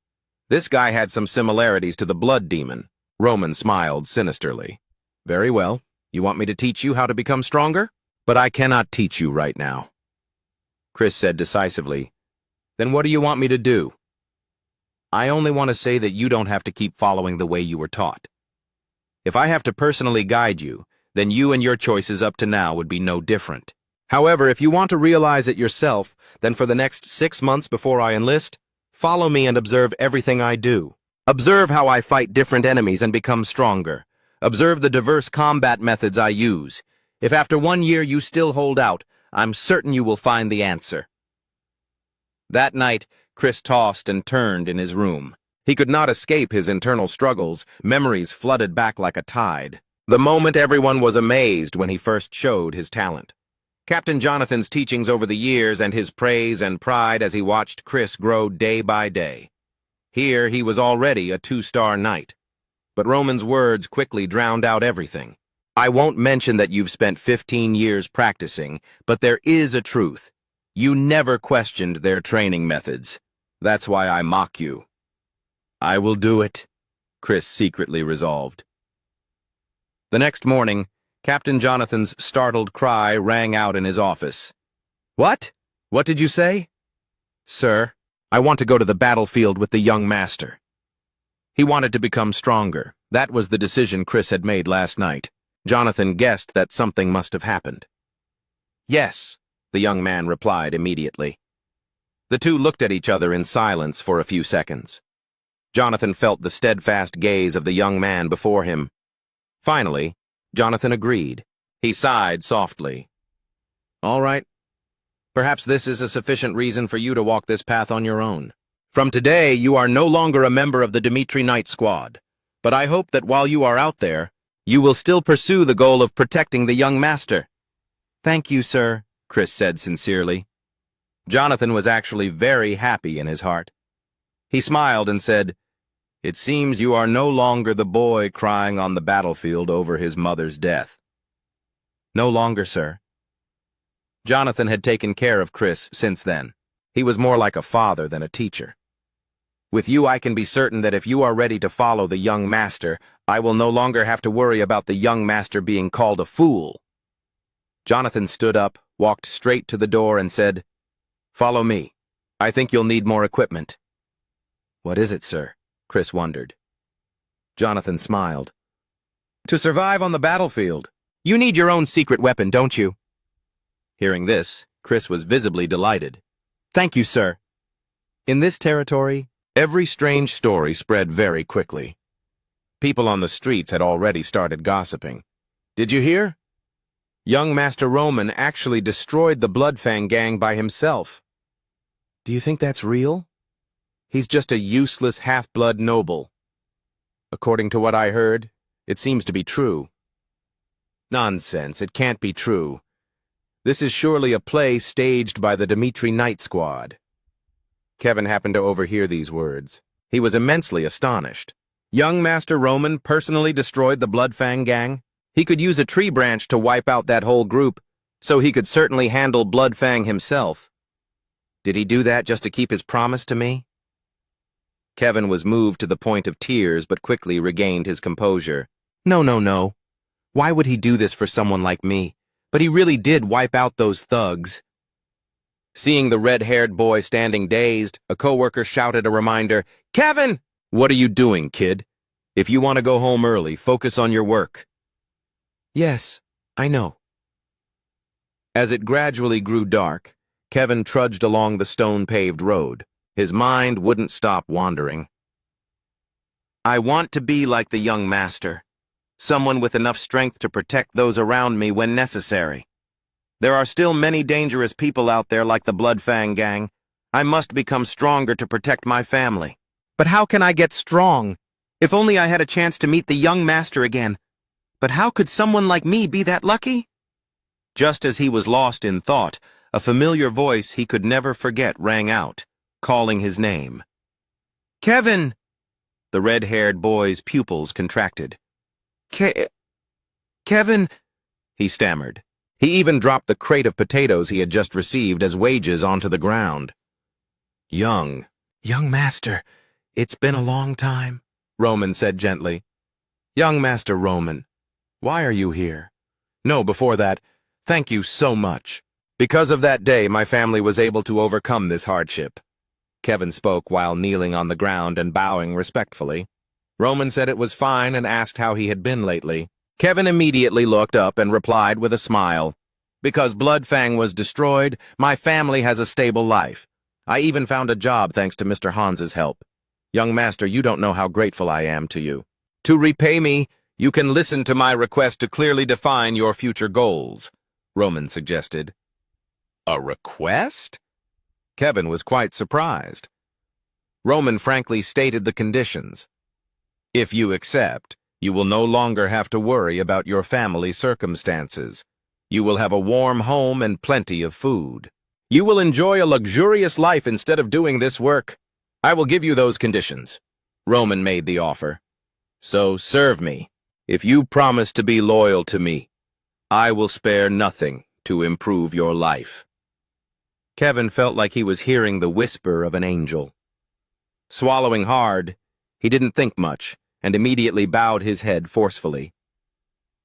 This guy had some similarities to the blood demon. Roman smiled sinisterly. "Very well. You want me to teach you how to become stronger? But I cannot teach you right now." Chris said decisively, "Then what do you want me to do?" "I only want to say that you don't have to keep following the way you were taught. If I have to personally guide you, then you and your choices up to now would be no different. However, if you want to realize it yourself, then for the next 6 months before I enlist, follow me and observe everything I do. Observe how I fight different enemies and become stronger. Observe the diverse combat methods I use. If after 1 year you still hold out, I'm certain you will find the answer." That night, Chris tossed and turned in his room. He could not escape his internal struggles. Memories flooded back like a tide. The moment everyone was amazed when he first showed his talent. Captain Jonathan's teachings over the years and his praise and pride as he watched Chris grow day by day. Here he was already a 2-star knight. But Roman's words quickly drowned out everything. "I won't mention that you've spent 15 years practicing, but there is a truth. You never questioned their training methods. That's why I mock you." "I will do it," Chris secretly resolved. The next morning, Captain Jonathan's startled cry rang out in his office. "What? What did you say?" "Sir, I want to go to the battlefield with the young master." He wanted to become stronger. That was the decision Chris had made last night. Jonathan guessed that something must have happened. "Yes," the young man replied immediately. The two looked at each other in silence for a few seconds. Jonathan felt the steadfast gaze of the young man before him. Finally, Jonathan agreed. He sighed softly. "All right. Perhaps this is a sufficient reason for you to walk this path on your own. From today, you are no longer a member of the Dimitri Knight Squad. But I hope that while you are out there, you will still pursue the goal of protecting the young master." "Thank you, sir," Chris said sincerely. Jonathan was actually very happy in his heart. He smiled and said, "It seems you are no longer the boy crying on the battlefield over his mother's death." "No longer, sir." Jonathan had taken care of Chris since then. He was more like a father than a teacher. "With you, I can be certain that if you are ready to follow the young master, I will no longer have to worry about the young master being called a fool." Jonathan stood up, walked straight to the door, and said, "Follow me. I think you'll need more equipment." "What is it, sir?" Chris wondered. Jonathan smiled. "To survive on the battlefield, you need your own secret weapon, don't you?" Hearing this, Chris was visibly delighted. "Thank you, sir." In this territory, every strange story spread very quickly. People on the streets had already started gossiping. "Did you hear? Young Master Roman actually destroyed the Bloodfang gang by himself. Do you think that's real? He's just a useless half-blood noble. According to what I heard, it seems to be true." "Nonsense, it can't be true. This is surely a play staged by the Dimitri Knight Squad." Kevin happened to overhear these words. He was immensely astonished. Young Master Roman personally destroyed the Bloodfang gang? He could use a tree branch to wipe out that whole group, so he could certainly handle Bloodfang himself. Did he do that just to keep his promise to me? Kevin was moved to the point of tears but quickly regained his composure. No, no, no. Why would he do this for someone like me? But he really did wipe out those thugs. Seeing the red-haired boy standing dazed, a coworker shouted a reminder, "Kevin! What are you doing, kid? If you want to go home early, focus on your work." Yes, I know. As it gradually grew dark, Kevin trudged along the stone-paved road. His mind wouldn't stop wandering. I want to be like the young master, someone with enough strength to protect those around me when necessary. There are still many dangerous people out there like the Bloodfang gang. I must become stronger to protect my family. But how can I get strong? If only I had a chance to meet the young master again. But how could someone like me be that lucky? Just as he was lost in thought, a familiar voice he could never forget rang out, calling his name. Kevin! The red-haired boy's pupils contracted. Kevin, he stammered. He even dropped the crate of potatoes he had just received as wages onto the ground. Young master, it's been a long time, Roman said gently. Young Master Roman, why are you here? No, before that, thank you so much. Because of that day, my family was able to overcome this hardship. Kevin spoke while kneeling on the ground and bowing respectfully. Roman said it was fine and asked how he had been lately. Kevin immediately looked up and replied with a smile. Because Bloodfang was destroyed, my family has a stable life. I even found a job thanks to Mr. Hans's help. Young Master, you don't know how grateful I am to you. To repay me, you can listen to my request to clearly define your future goals, Roman suggested. A request? Kevin was quite surprised. Roman frankly stated the conditions. If you accept, you will no longer have to worry about your family circumstances. You will have a warm home and plenty of food. You will enjoy a luxurious life instead of doing this work. I will give you those conditions. Roman made the offer. So serve me. If you promise to be loyal to me, I will spare nothing to improve your life. Kevin felt like he was hearing the whisper of an angel. Swallowing hard, he didn't think much and immediately bowed his head forcefully.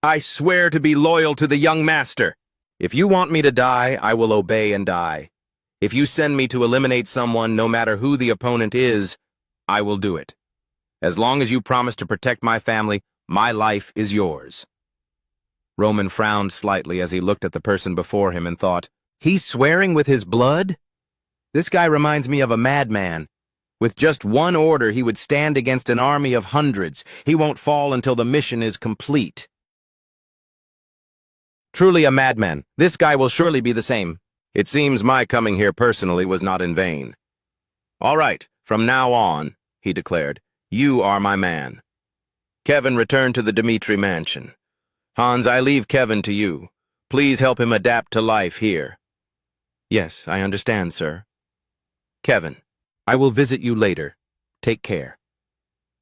I swear to be loyal to the young master. If you want me to die, I will obey and die. If you send me to eliminate someone, no matter who the opponent is, I will do it. As long as you promise to protect my family, my life is yours. Roman frowned slightly as he looked at the person before him and thought, he's swearing with his blood? This guy reminds me of a madman. With just one order, he would stand against an army of hundreds. He won't fall until the mission is complete. Truly a madman. This guy will surely be the same. It seems my coming here personally was not in vain. All right, from now on, he declared, you are my man. Kevin returned to the Dimitri mansion. Hans, I leave Kevin to you. Please help him adapt to life here. Yes, I understand, sir. Kevin, I will visit you later. Take care.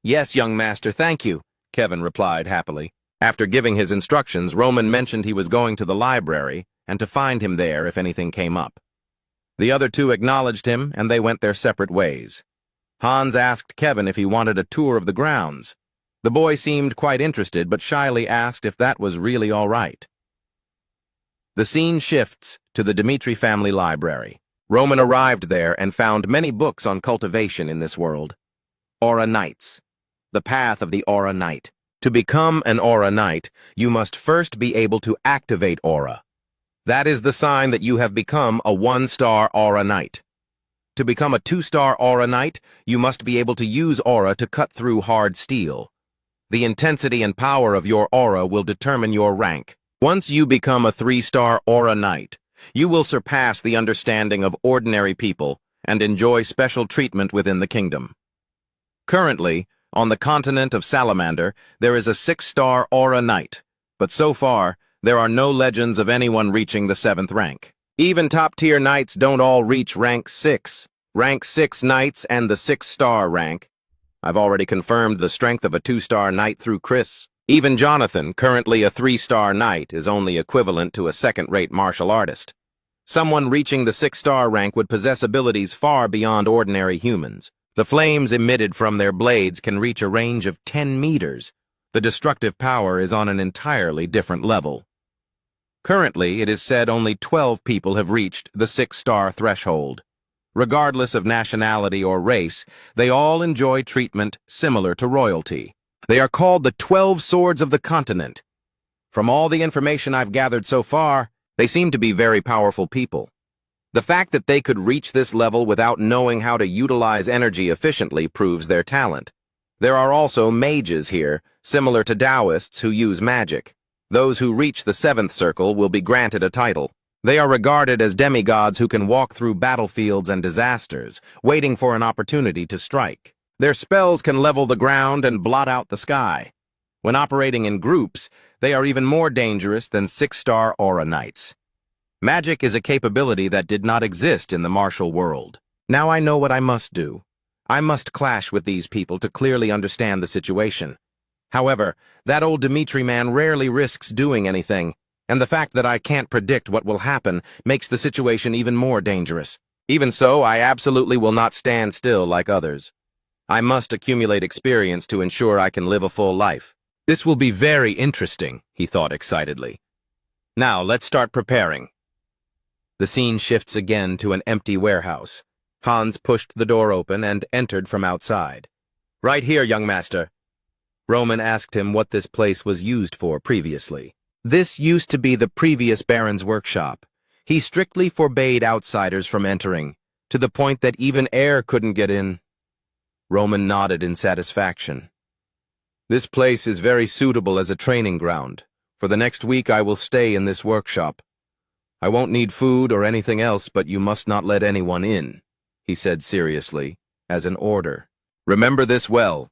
Yes, young master, thank you, Kevin replied happily. After giving his instructions, Roman mentioned he was going to the library and to find him there if anything came up. The other two acknowledged him, and they went their separate ways. Hans asked Kevin if he wanted a tour of the grounds. The boy seemed quite interested, but shyly asked if that was really all right. The scene shifts to the Dimitri family library. Roman arrived there and found many books on cultivation in this world. Aura Knights. The path of the Aura Knight. To become an Aura Knight, you must first be able to activate Aura. That is the sign that you have become a 1-star Aura Knight. To become a 2-star Aura Knight, you must be able to use Aura to cut through hard steel. The intensity and power of your Aura will determine your rank. Once you become a 3-star Aura Knight, you will surpass the understanding of ordinary people and enjoy special treatment within the kingdom. Currently, on the continent of Salamander, there is a 6-star Aura Knight, but so far, there are no legends of anyone reaching the 7th rank. Even top-tier knights don't all reach rank 6. Rank 6 knights and the 6-star rank. I've already confirmed the strength of a 2-star knight through Chris. Even Jonathan, currently a 3-star knight, is only equivalent to a second-rate martial artist. Someone reaching the 6-star rank would possess abilities far beyond ordinary humans. The flames emitted from their blades can reach a range of 10 meters. The destructive power is on an entirely different level. Currently, it is said only 12 people have reached the 6-star threshold. Regardless of nationality or race, they all enjoy treatment similar to royalty. They are called the 12 Swords of the Continent. From all the information I've gathered so far, they seem to be very powerful people. The fact that they could reach this level without knowing how to utilize energy efficiently proves their talent. There are also mages here, similar to Taoists who use magic. Those who reach the 7th circle will be granted a title. They are regarded as demigods who can walk through battlefields and disasters, waiting for an opportunity to strike. Their spells can level the ground and blot out the sky. When operating in groups, they are even more dangerous than 6-star aura knights. Magic is a capability that did not exist in the martial world. Now I know what I must do. I must clash with these people to clearly understand the situation. However, that old Dmitri man rarely risks doing anything, and the fact that I can't predict what will happen makes the situation even more dangerous. Even so, I absolutely will not stand still like others. I must accumulate experience to ensure I can live a full life. This will be very interesting, he thought excitedly. Now, let's start preparing. The scene shifts again to an empty warehouse. Hans pushed the door open and entered from outside. Right here, young master. Roman asked him what this place was used for previously. This used to be the previous Baron's workshop. He strictly forbade outsiders from entering, to the point that even air couldn't get in. Roman nodded in satisfaction. This place is very suitable as a training ground. For the next week I will stay in this workshop. I won't need food or anything else, but you must not let anyone in, he said seriously, as an order. Remember this well.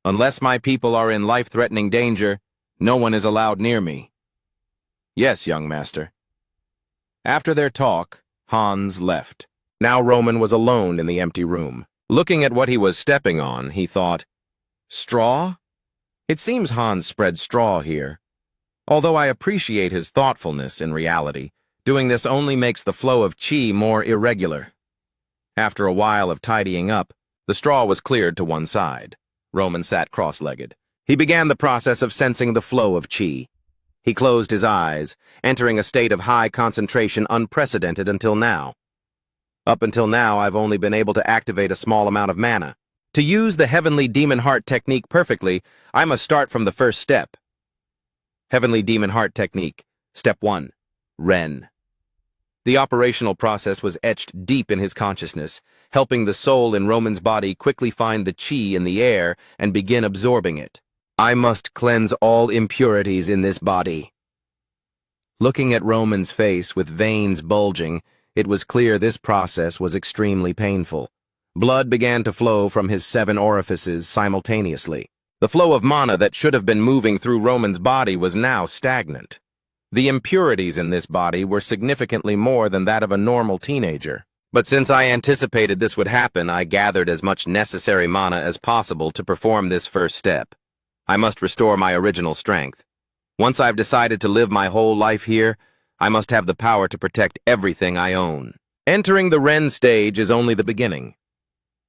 Unless my people are in life-threatening danger, no one is allowed near me. Yes, young master. After their talk, Hans left. Now Roman was alone in the empty room. Looking at what he was stepping on, he thought, straw? It seems Hans spread straw here. Although I appreciate his thoughtfulness in reality, doing this only makes the flow of chi more irregular. After a while of tidying up, the straw was cleared to one side. Roman sat cross-legged. He began the process of sensing the flow of chi. He closed his eyes, entering a state of high concentration unprecedented until now. Up until now, I've only been able to activate a small amount of mana. To use the Heavenly Demon Heart technique perfectly, I must start from the first step. Heavenly Demon Heart technique. Step 1. Ren. The operational process was etched deep in his consciousness, helping the soul in Roman's body quickly find the chi in the air and begin absorbing it. I must cleanse all impurities in this body. Looking at Roman's face with veins bulging, it was clear this process was extremely painful. Blood began to flow from his 7 orifices simultaneously. The flow of mana that should have been moving through Roman's body was now stagnant. The impurities in this body were significantly more than that of a normal teenager. But since I anticipated this would happen, I gathered as much necessary mana as possible to perform this first step. I must restore my original strength. Once I've decided to live my whole life here, I must have the power to protect everything I own. Entering the Ren stage is only the beginning.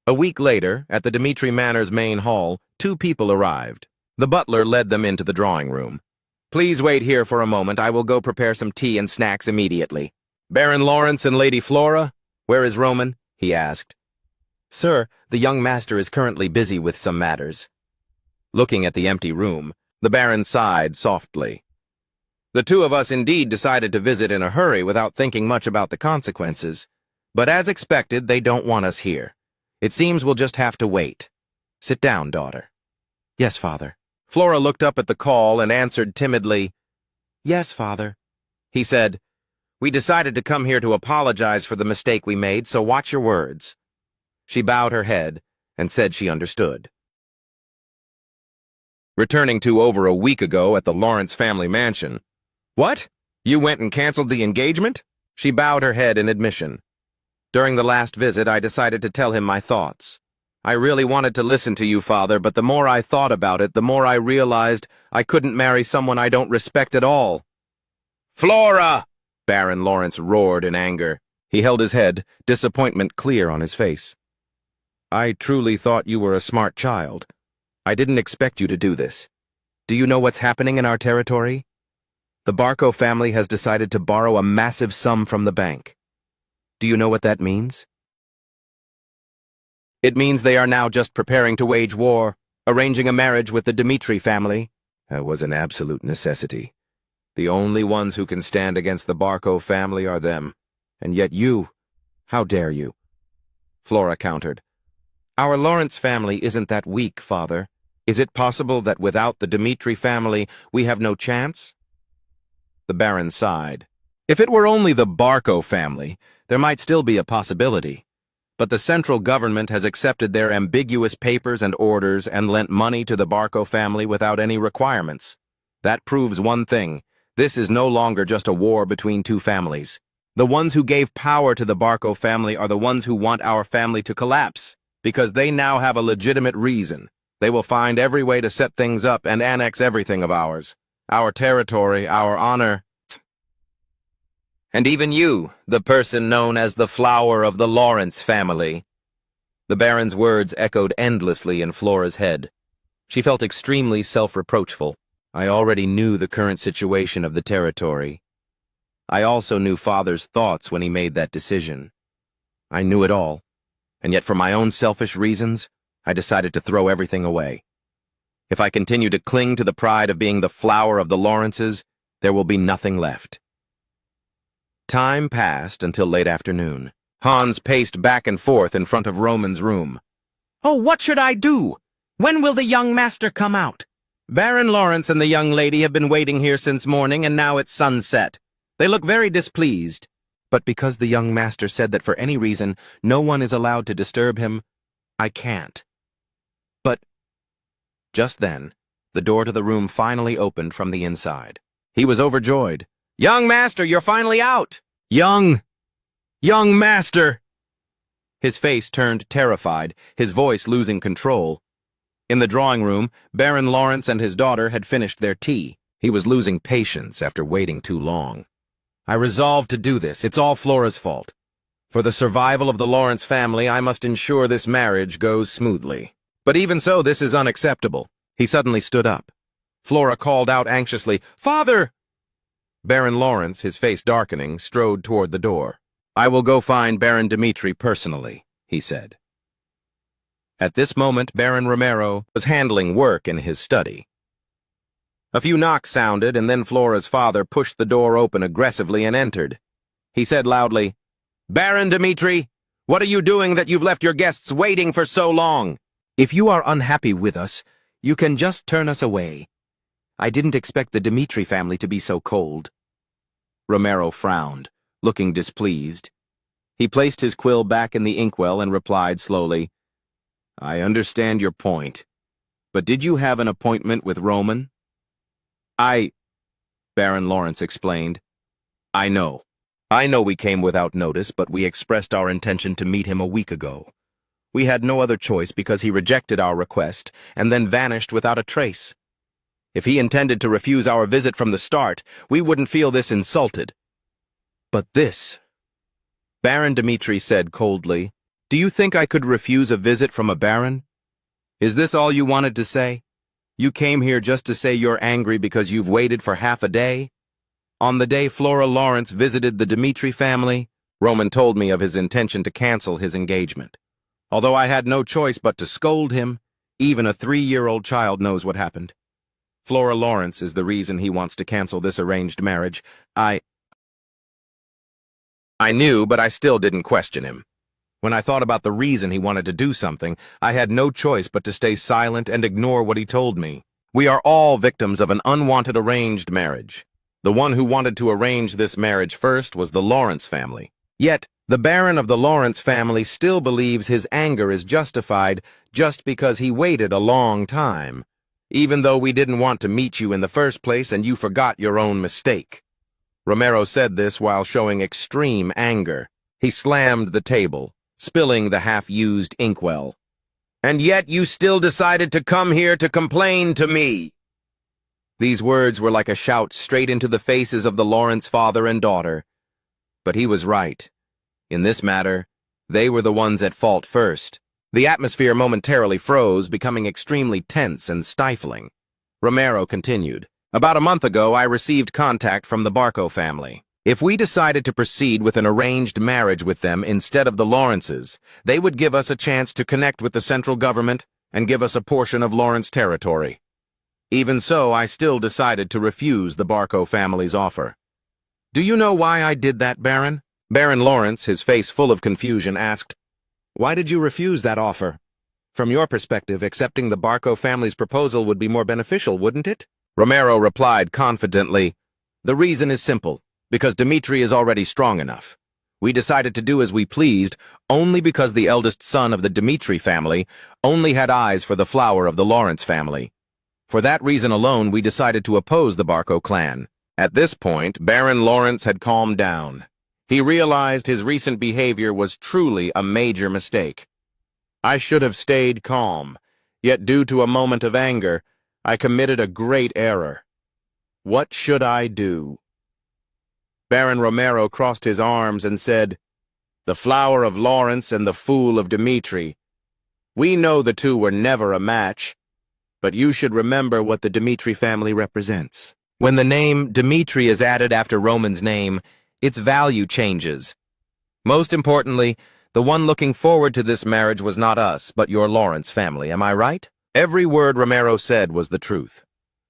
A week later, at the Dmitri Manor's main hall, 2 people arrived. The butler led them into the drawing room. Please wait here for a moment. I will go prepare some tea and snacks immediately. Baron Lawrence and Lady Flora, where is Roman? He asked. Sir, the young master is currently busy with some matters. Looking at the empty room, the Baron sighed softly. The 2 of us indeed decided to visit in a hurry without thinking much about the consequences. But as expected, they don't want us here. It seems we'll just have to wait. Sit down, daughter. Yes, father. Flora looked up at the call and answered timidly, Yes, father. He said, We decided to come here to apologize for the mistake we made, so watch your words. She bowed her head and said she understood. Returning to over a week ago at the Lawrence family mansion. What? You went and canceled the engagement? She bowed her head in admission. During the last visit, I decided to tell him my thoughts. I really wanted to listen to you, Father, but the more I thought about it, the more I realized I couldn't marry someone I don't respect at all. Flora! Baron Lawrence roared in anger. He held his head, disappointment clear on his face. I truly thought you were a smart child. I didn't expect you to do this. Do you know what's happening in our territory? The Barco family has decided to borrow a massive sum from the bank. Do you know what that means? It means they are now just preparing to wage war, arranging a marriage with the Dmitri family. That was an absolute necessity. The only ones who can stand against the Barco family are them. And yet you, how dare you? Flora countered. Our Lawrence family isn't that weak, Father. Is it possible that without the Dmitri family, we have no chance? The Baron sighed. If it were only the Barco family, there might still be a possibility. But the central government has accepted their ambiguous papers and orders and lent money to the Barco family without any requirements. That proves one thing. This is no longer just a war between two families. The ones who gave power to the Barco family are the ones who want our family to collapse, because they now have a legitimate reason. They will find every way to set things up and annex everything of ours. Our territory, our honor. And even you, the person known as the flower of the Lawrence family. The Baron's words echoed endlessly in Flora's head. She felt extremely self-reproachful. I already knew the current situation of the territory. I also knew Father's thoughts when he made that decision. I knew it all, and yet for my own selfish reasons, I decided to throw everything away. If I continue to cling to the pride of being the flower of the Lawrences, there will be nothing left. Time passed until late afternoon. Hans paced back and forth in front of Roman's room. Oh, what should I do? When will the young master come out? Baron Lawrence and the young lady have been waiting here since morning, and now it's sunset. They look very displeased. But because the young master said that for any reason no one is allowed to disturb him, I can't. But just then, the door to the room finally opened from the inside. He was overjoyed. Young master, you're finally out! Young master! His face turned terrified, his voice losing control. In the drawing room, Baron Lawrence and his daughter had finished their tea. He was losing patience after waiting too long. I resolved to do this. It's all Flora's fault. For the survival of the Lawrence family, I must ensure this marriage goes smoothly. But even so, this is unacceptable. He suddenly stood up. Flora called out anxiously, Father! Baron Lawrence, his face darkening, strode toward the door. I will go find Baron Dmitri personally, he said. At this moment, Baron Romero was handling work in his study. A few knocks sounded, and then Flora's father pushed the door open aggressively and entered. He said loudly, Baron Dmitri, what are you doing that you've left your guests waiting for so long? If you are unhappy with us, you can just turn us away. I didn't expect the Dmitri family to be so cold. Romero frowned, looking displeased. He placed his quill back in the inkwell and replied slowly, I understand your point, but did you have an appointment with Roman? Baron Lawrence explained. I know we came without notice, but we expressed our intention to meet him a week ago. We had no other choice because he rejected our request and then vanished without a trace. If he intended to refuse our visit from the start, we wouldn't feel this insulted. But this, Baron Dmitri said coldly, do you think I could refuse a visit from a baron? Is this all you wanted to say? You came here just to say you're angry because you've waited for half a day? On the day Flora Lawrence visited the Dmitri family, Roman told me of his intention to cancel his engagement. Although I had no choice but to scold him, even a 3-year-old child knows what happened. Flora Lawrence is the reason he wants to cancel this arranged marriage. I knew, but I still didn't question him. When I thought about the reason he wanted to do something, I had no choice but to stay silent and ignore what he told me. We are all victims of an unwanted arranged marriage. The one who wanted to arrange this marriage first was the Lawrence family. Yet, the Baron of the Lawrence family still believes his anger is justified just because he waited a long time, even though we didn't want to meet you in the first place and you forgot your own mistake. Romero said this while showing extreme anger. He slammed the table, spilling the half-used inkwell. And yet you still decided to come here to complain to me. These words were like a shout straight into the faces of the Lawrence father and daughter. But he was right. In this matter, they were the ones at fault first. The atmosphere momentarily froze, becoming extremely tense and stifling. Romero continued. About a month ago, I received contact from the Barco family. If we decided to proceed with an arranged marriage with them instead of the Lawrences, they would give us a chance to connect with the central government and give us a portion of Lawrence territory. Even so, I still decided to refuse the Barco family's offer. Do you know why I did that, Baron? Baron Lawrence, his face full of confusion, asked, "Why did you refuse that offer? From your perspective, accepting the Barco family's proposal would be more beneficial, wouldn't it?" Romero replied confidently, "The reason is simple. Because Dmitri is already strong enough. We decided to do as we pleased only because the eldest son of the Dmitri family only had eyes for the flower of the Lawrence family. For that reason alone, we decided to oppose the Barco clan." At this point, Baron Lawrence had calmed down. He realized his recent behavior was truly a major mistake. "I should have stayed calm, yet due to a moment of anger, I committed a great error. What should I do?" Baron Romero crossed his arms and said, "The flower of Lawrence and the fool of Dmitri. We know the two were never a match, but you should remember what the Dmitri family represents. When the name Dmitri is added after Roman's name, its value changes. Most importantly, the one looking forward to this marriage was not us, but your Lawrence family, am I right?" Every word Romero said was the truth.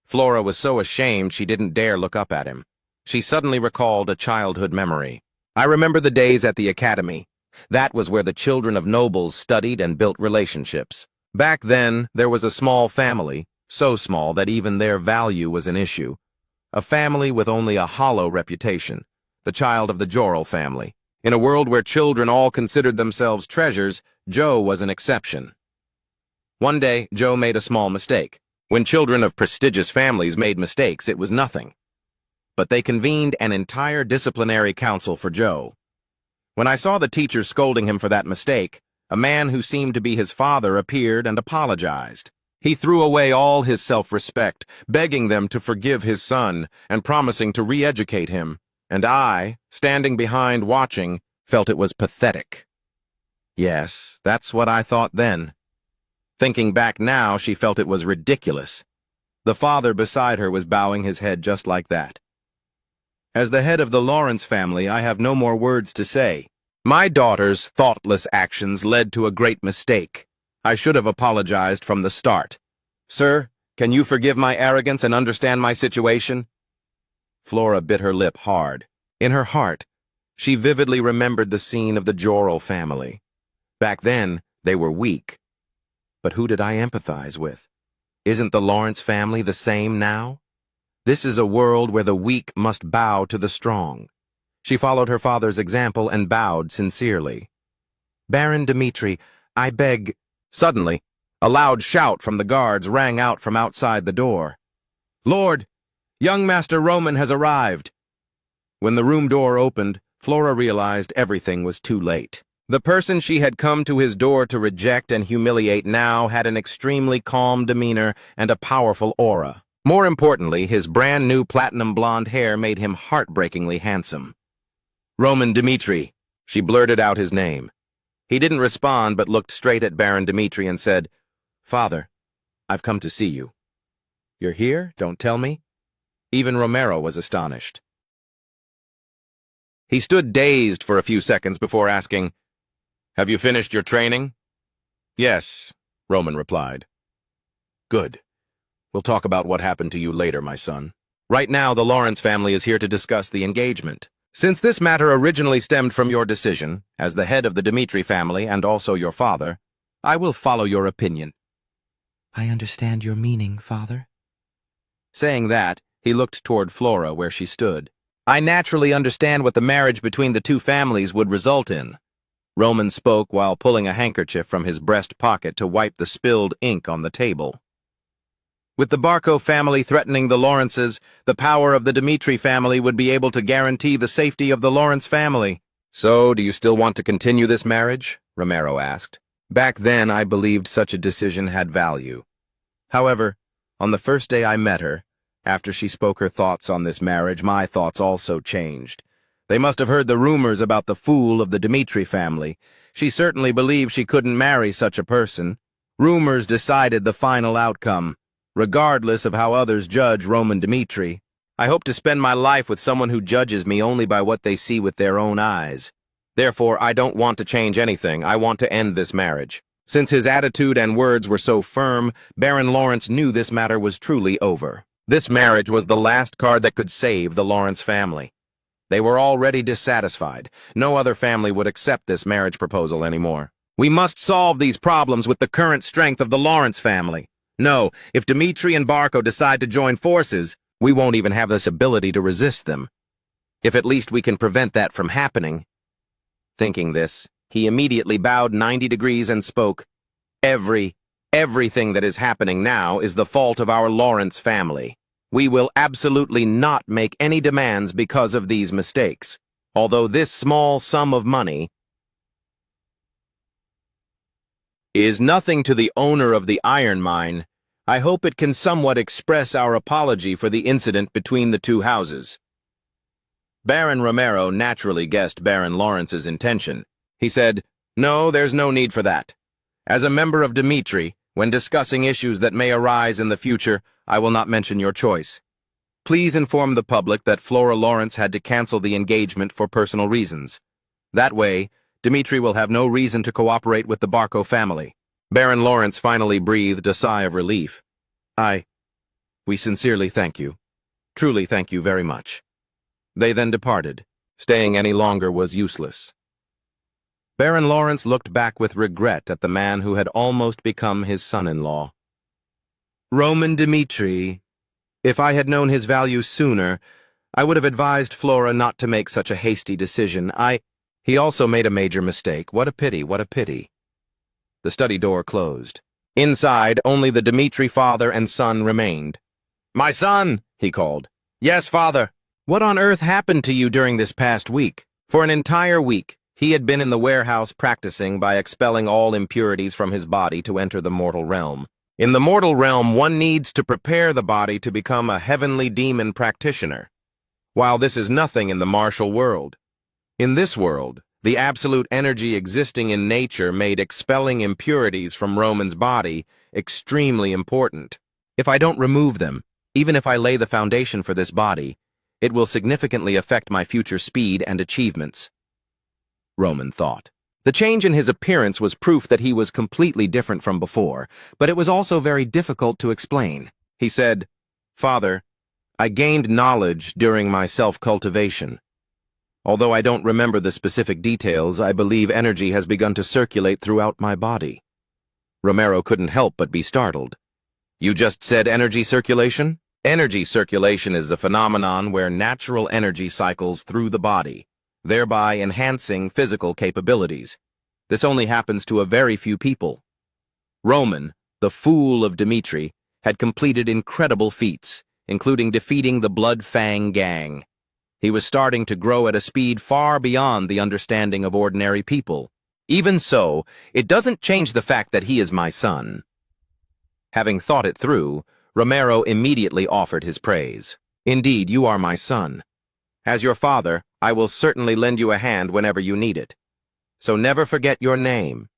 Flora was so ashamed she didn't dare look up at him. She suddenly recalled a childhood memory. "I remember the days at the academy. That was where the children of nobles studied and built relationships. Back then, there was a small family, so small that even their value was an issue. A family with only a hollow reputation, the child of the Jorel family. In a world where children all considered themselves treasures, Joe was an exception. One day, Joe made a small mistake. When children of prestigious families made mistakes, it was nothing. But they convened an entire disciplinary council for Joe. When I saw the teacher scolding him for that mistake, a man who seemed to be his father appeared and apologized. He threw away all his self-respect, begging them to forgive his son and promising to re-educate him. And I, standing behind watching, felt it was pathetic. Yes, that's what I thought then. Thinking back now, she felt it was ridiculous. The father beside her was bowing his head just like that. As the head of the Lawrence family, I have no more words to say. My daughter's thoughtless actions led to a great mistake. I should have apologized from the start. Sir, can you forgive my arrogance and understand my situation?" Flora bit her lip hard. In her heart, she vividly remembered the scene of the Jorel family. Back then, they were weak. But who did I empathize with? Isn't the Lawrence family the same now? This is a world where the weak must bow to the strong. She followed her father's example and bowed sincerely. "Baron Dmitri, I beg—" Suddenly, a loud shout from the guards rang out from outside the door. "Lord, young Master Roman has arrived!" When the room door opened, Flora realized everything was too late. The person she had come to his door to reject and humiliate now had an extremely calm demeanor and a powerful aura. More importantly, his brand-new platinum blonde hair made him heartbreakingly handsome. "Roman Dmitri," she blurted out his name. He didn't respond but looked straight at Baron Dmitri and said, "Father, I've come to see you." "You're here? Don't tell me?" Even Romero was astonished. He stood dazed for a few seconds before asking, "Have you finished your training?" "Yes," Roman replied. "Good. We'll talk about what happened to you later, my son. Right now, the Lawrence family is here to discuss the engagement. Since this matter originally stemmed from your decision, as the head of the Dmitri family and also your father, I will follow your opinion." "I understand your meaning, father." Saying that, he looked toward Flora where she stood. "I naturally understand what the marriage between the two families would result in." Roman spoke while pulling a handkerchief from his breast pocket to wipe the spilled ink on the table. With the Barco family threatening the Lawrences, the power of the Dmitri family would be able to guarantee the safety of the Lawrence family. "So, do you still want to continue this marriage?" Romero asked. Back then, I believed such a decision had value. However, on the first day I met her, after she spoke her thoughts on this marriage, my thoughts also changed. They must have heard the rumors about the fool of the Dmitri family. She certainly believed she couldn't marry such a person. Rumors decided the final outcome, regardless of how others judge Roman Dmitri. I hope to spend my life with someone who judges me only by what they see with their own eyes. Therefore, I don't want to change anything. I want to end this marriage. Since his attitude and words were so firm, Baron Lawrence knew this matter was truly over. This marriage was the last card that could save the Lawrence family. They were already dissatisfied. No other family would accept this marriage proposal anymore. We must solve these problems with the current strength of the Lawrence family. No, if Dmitri and Barco decide to join forces, we won't even have this ability to resist them. If at least we can prevent that from happening. Thinking this, he immediately bowed 90 degrees and spoke, Everything that is happening now is the fault of our Lawrence family. We will absolutely not make any demands because of these mistakes. Although this small sum of money is nothing to the owner of the iron mine, I hope it can somewhat express our apology for the incident between the two houses. Baron Romero naturally guessed Baron Lawrence's intention. He said, No, there's no need for that. As a member of Dmitri, when discussing issues that may arise in the future, I will not mention your choice. Please inform the public that Flora Lawrence had to cancel the engagement for personal reasons. That way, Dmitri will have no reason to cooperate with the Barco family. Baron Lawrence finally breathed a sigh of relief. We sincerely thank you. Truly thank you very much. They then departed. Staying any longer was useless. Baron Lawrence looked back with regret at the man who had almost become his son-in-law. Roman Dmitri. If I had known his value sooner, I would have advised Flora not to make such a hasty decision. He also made a major mistake. What a pity, what a pity. The study door closed. Inside, only the Dmitri father and son remained. My son, he called. Yes, father. What on earth happened to you during this past week? For an entire week, he had been in the warehouse practicing by expelling all impurities from his body to enter the mortal realm. In the mortal realm, one needs to prepare the body to become a heavenly demon practitioner, while this is nothing in the martial world. In this world, the absolute energy existing in nature made expelling impurities from Roman's body extremely important. If I don't remove them, even if I lay the foundation for this body, it will significantly affect my future speed and achievements. Roman thought. The change in his appearance was proof that he was completely different from before, but it was also very difficult to explain. He said, Father, I gained knowledge during my self-cultivation. Although I don't remember the specific details, I believe energy has begun to circulate throughout my body. Romero couldn't help but be startled. You just said energy circulation? Energy circulation is the phenomenon where natural energy cycles through the body, thereby enhancing physical capabilities. This only happens to a very few people. Roman, the fool of Dmitri, had completed incredible feats, including defeating the Blood Fang gang. He was starting to grow at a speed far beyond the understanding of ordinary people. Even so, it doesn't change the fact that he is my son. Having thought it through, Romero immediately offered his praise. Indeed, you are my son. As your father, I will certainly lend you a hand whenever you need it. So never forget your name.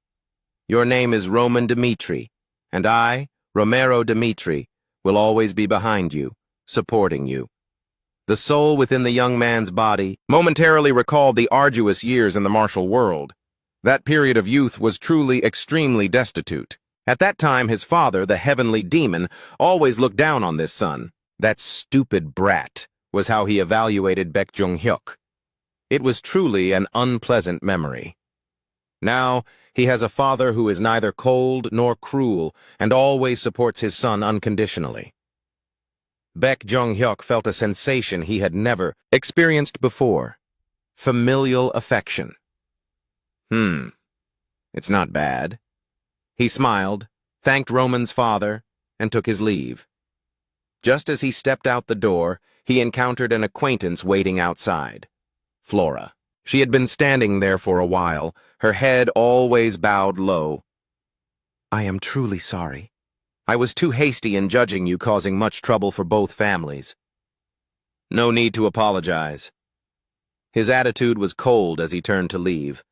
Your name is Roman Dmitri, and I, Romero Dmitri, will always be behind you, supporting you. The soul within the young man's body momentarily recalled the arduous years in the martial world. That period of youth was truly extremely destitute. At that time, his father, the heavenly demon, always looked down on this son. That stupid brat was how he evaluated Baek Jung-hyuk. It was truly an unpleasant memory. Now, he has a father who is neither cold nor cruel and always supports his son unconditionally. Baek Jung-hyuk felt a sensation he had never experienced before. Familial affection. It's not bad. He smiled, thanked Roman's father, and took his leave. Just as he stepped out the door, he encountered an acquaintance waiting outside. Flora. She had been standing there for a while, her head always bowed low. I am truly sorry. I was too hasty in judging you, causing much trouble for both families. No need to apologize. His attitude was cold as he turned to leave.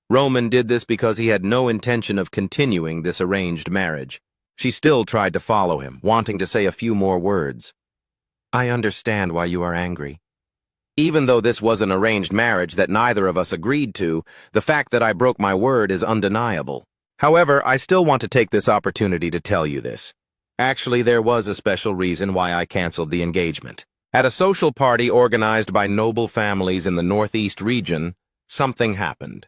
Roman did this because he had no intention of continuing this arranged marriage. She still tried to follow him, wanting to say a few more words. I understand why you are angry. Even though this was an arranged marriage that neither of us agreed to, the fact that I broke my word is undeniable. However, I still want to take this opportunity to tell you this. Actually, there was a special reason why I canceled the engagement. At a social party organized by noble families in the Northeast region, something happened.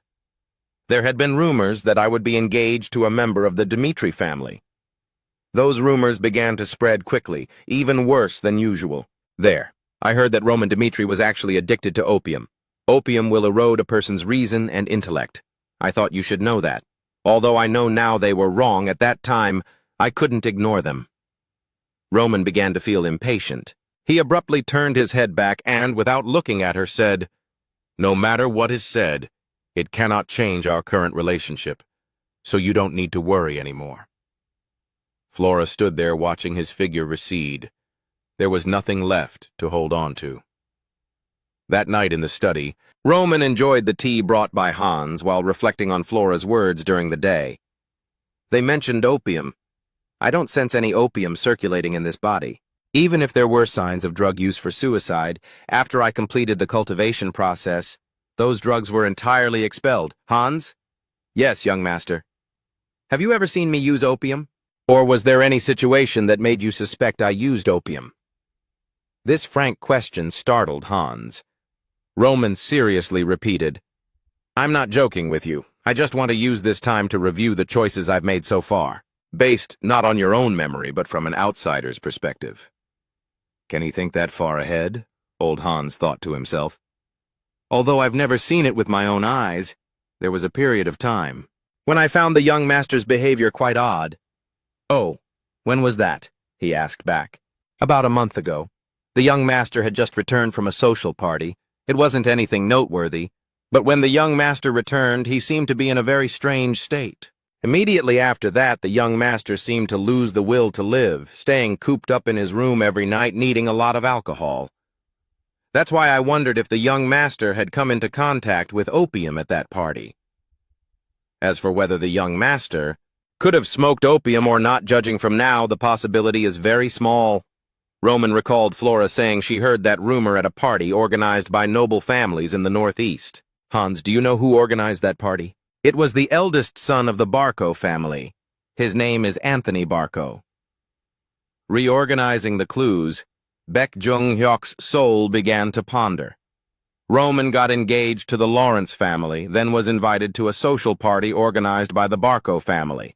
There had been rumors that I would be engaged to a member of the Dmitri family. Those rumors began to spread quickly, even worse than usual. I heard that Roman Dmitri was actually addicted to opium. Opium will erode a person's reason and intellect. I thought you should know that. Although I know now they were wrong, at that time, I couldn't ignore them. Roman began to feel impatient. He abruptly turned his head back and, without looking at her, said, "No matter what is said, it cannot change our current relationship, so you don't need to worry anymore." Flora stood there watching his figure recede. There was nothing left to hold on to. That night in the study, Roman enjoyed the tea brought by Hans while reflecting on Flora's words during the day. They mentioned opium. I don't sense any opium circulating in this body. Even if there were signs of drug use for suicide, after I completed the cultivation process, those drugs were entirely expelled. Hans? Yes, young master. Have you ever seen me use opium? Or was there any situation that made you suspect I used opium? This frank question startled Hans. Roman seriously repeated, "I'm not joking with you. I just want to use this time to review the choices I've made so far, based not on your own memory, but from an outsider's perspective." Can he think that far ahead? Old Hans thought to himself. Although I've never seen it with my own eyes, there was a period of time when I found the young master's behavior quite odd. "Oh, when was that?" he asked back. "About a month ago. The young master had just returned from a social party. It wasn't anything noteworthy, but when the young master returned, he seemed to be in a very strange state. Immediately after that, the young master seemed to lose the will to live, staying cooped up in his room every night, needing a lot of alcohol. That's why I wondered if the young master had come into contact with opium at that party. As for whether the young master could have smoked opium or not, judging from now, the possibility is very small." Roman recalled Flora saying she heard that rumor at a party organized by noble families in the Northeast. Hans, do you know who organized that party? It was the eldest son of the Barco family. His name is Anthony Barco. Reorganizing the clues, Baek Jung-hyuk's soul began to ponder. Roman got engaged to the Lawrence family, then was invited to a social party organized by the Barco family.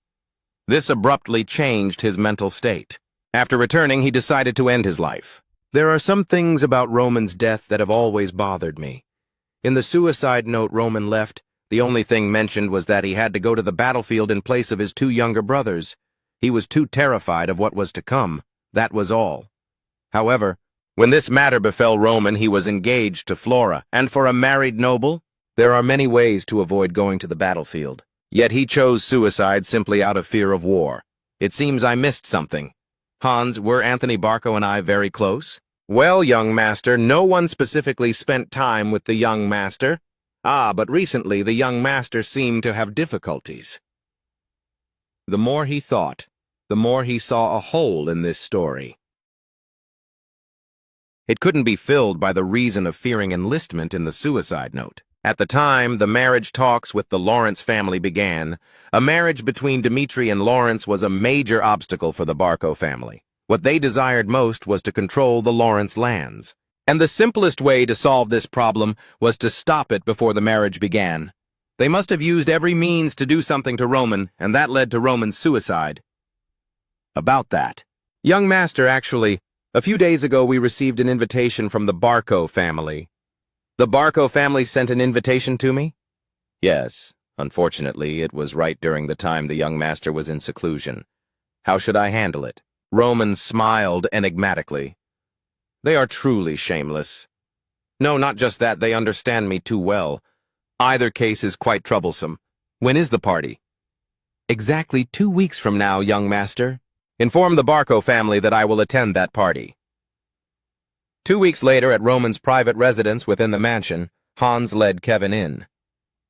This abruptly changed his mental state. After returning, he decided to end his life. There are some things about Roman's death that have always bothered me. In the suicide note Roman left, the only thing mentioned was that he had to go to the battlefield in place of his two younger brothers. He was too terrified of what was to come. That was all. However, when this matter befell Roman, he was engaged to Flora, and for a married noble, there are many ways to avoid going to the battlefield. Yet he chose suicide simply out of fear of war. It seems I missed something. Hans, were Anthony Barco and I very close? Well, young master, no one specifically spent time with the young master. But recently the young master seemed to have difficulties. The more he thought, the more he saw a hole in this story. It couldn't be filled by the reason of fearing enlistment in the suicide note. At the time the marriage talks with the Lawrence family began, a marriage between Dmitri and Lawrence was a major obstacle for the Barco family. What they desired most was to control the Lawrence lands. And the simplest way to solve this problem was to stop it before the marriage began. They must have used every means to do something to Roman, and that led to Roman's suicide. About that. Young master, actually, a few days ago we received an invitation from the Barco family. The Barco family sent an invitation to me? Yes. Unfortunately, it was right during the time the young master was in seclusion. How should I handle it? Roman smiled enigmatically. They are truly shameless. No, not just that, they understand me too well. Either case is quite troublesome. When is the party? Exactly 2 weeks from now, young master. Inform the Barco family that I will attend that party. 2 weeks later, at Roman's private residence within the mansion, Hans led Kevin in.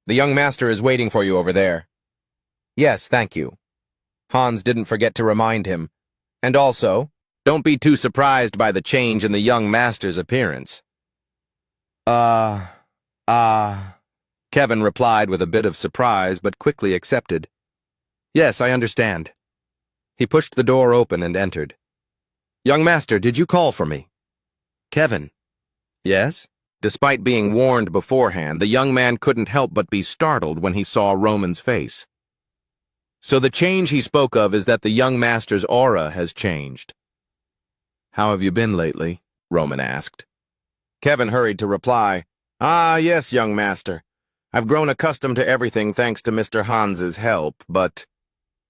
The young master is waiting for you over there. Yes, thank you. Hans didn't forget to remind him. And also, don't be too surprised by the change in the young master's appearance. Kevin replied with a bit of surprise, but quickly accepted. Yes, I understand. He pushed the door open and entered. Young master, did you call for me? Kevin. Yes? Despite being warned beforehand, the young man couldn't help but be startled when he saw Roman's face. So the change he spoke of is that the young master's aura has changed. How have you been lately? Roman asked. Kevin hurried to reply, Yes, young master. I've grown accustomed to everything thanks to Mr. Hans's help, but...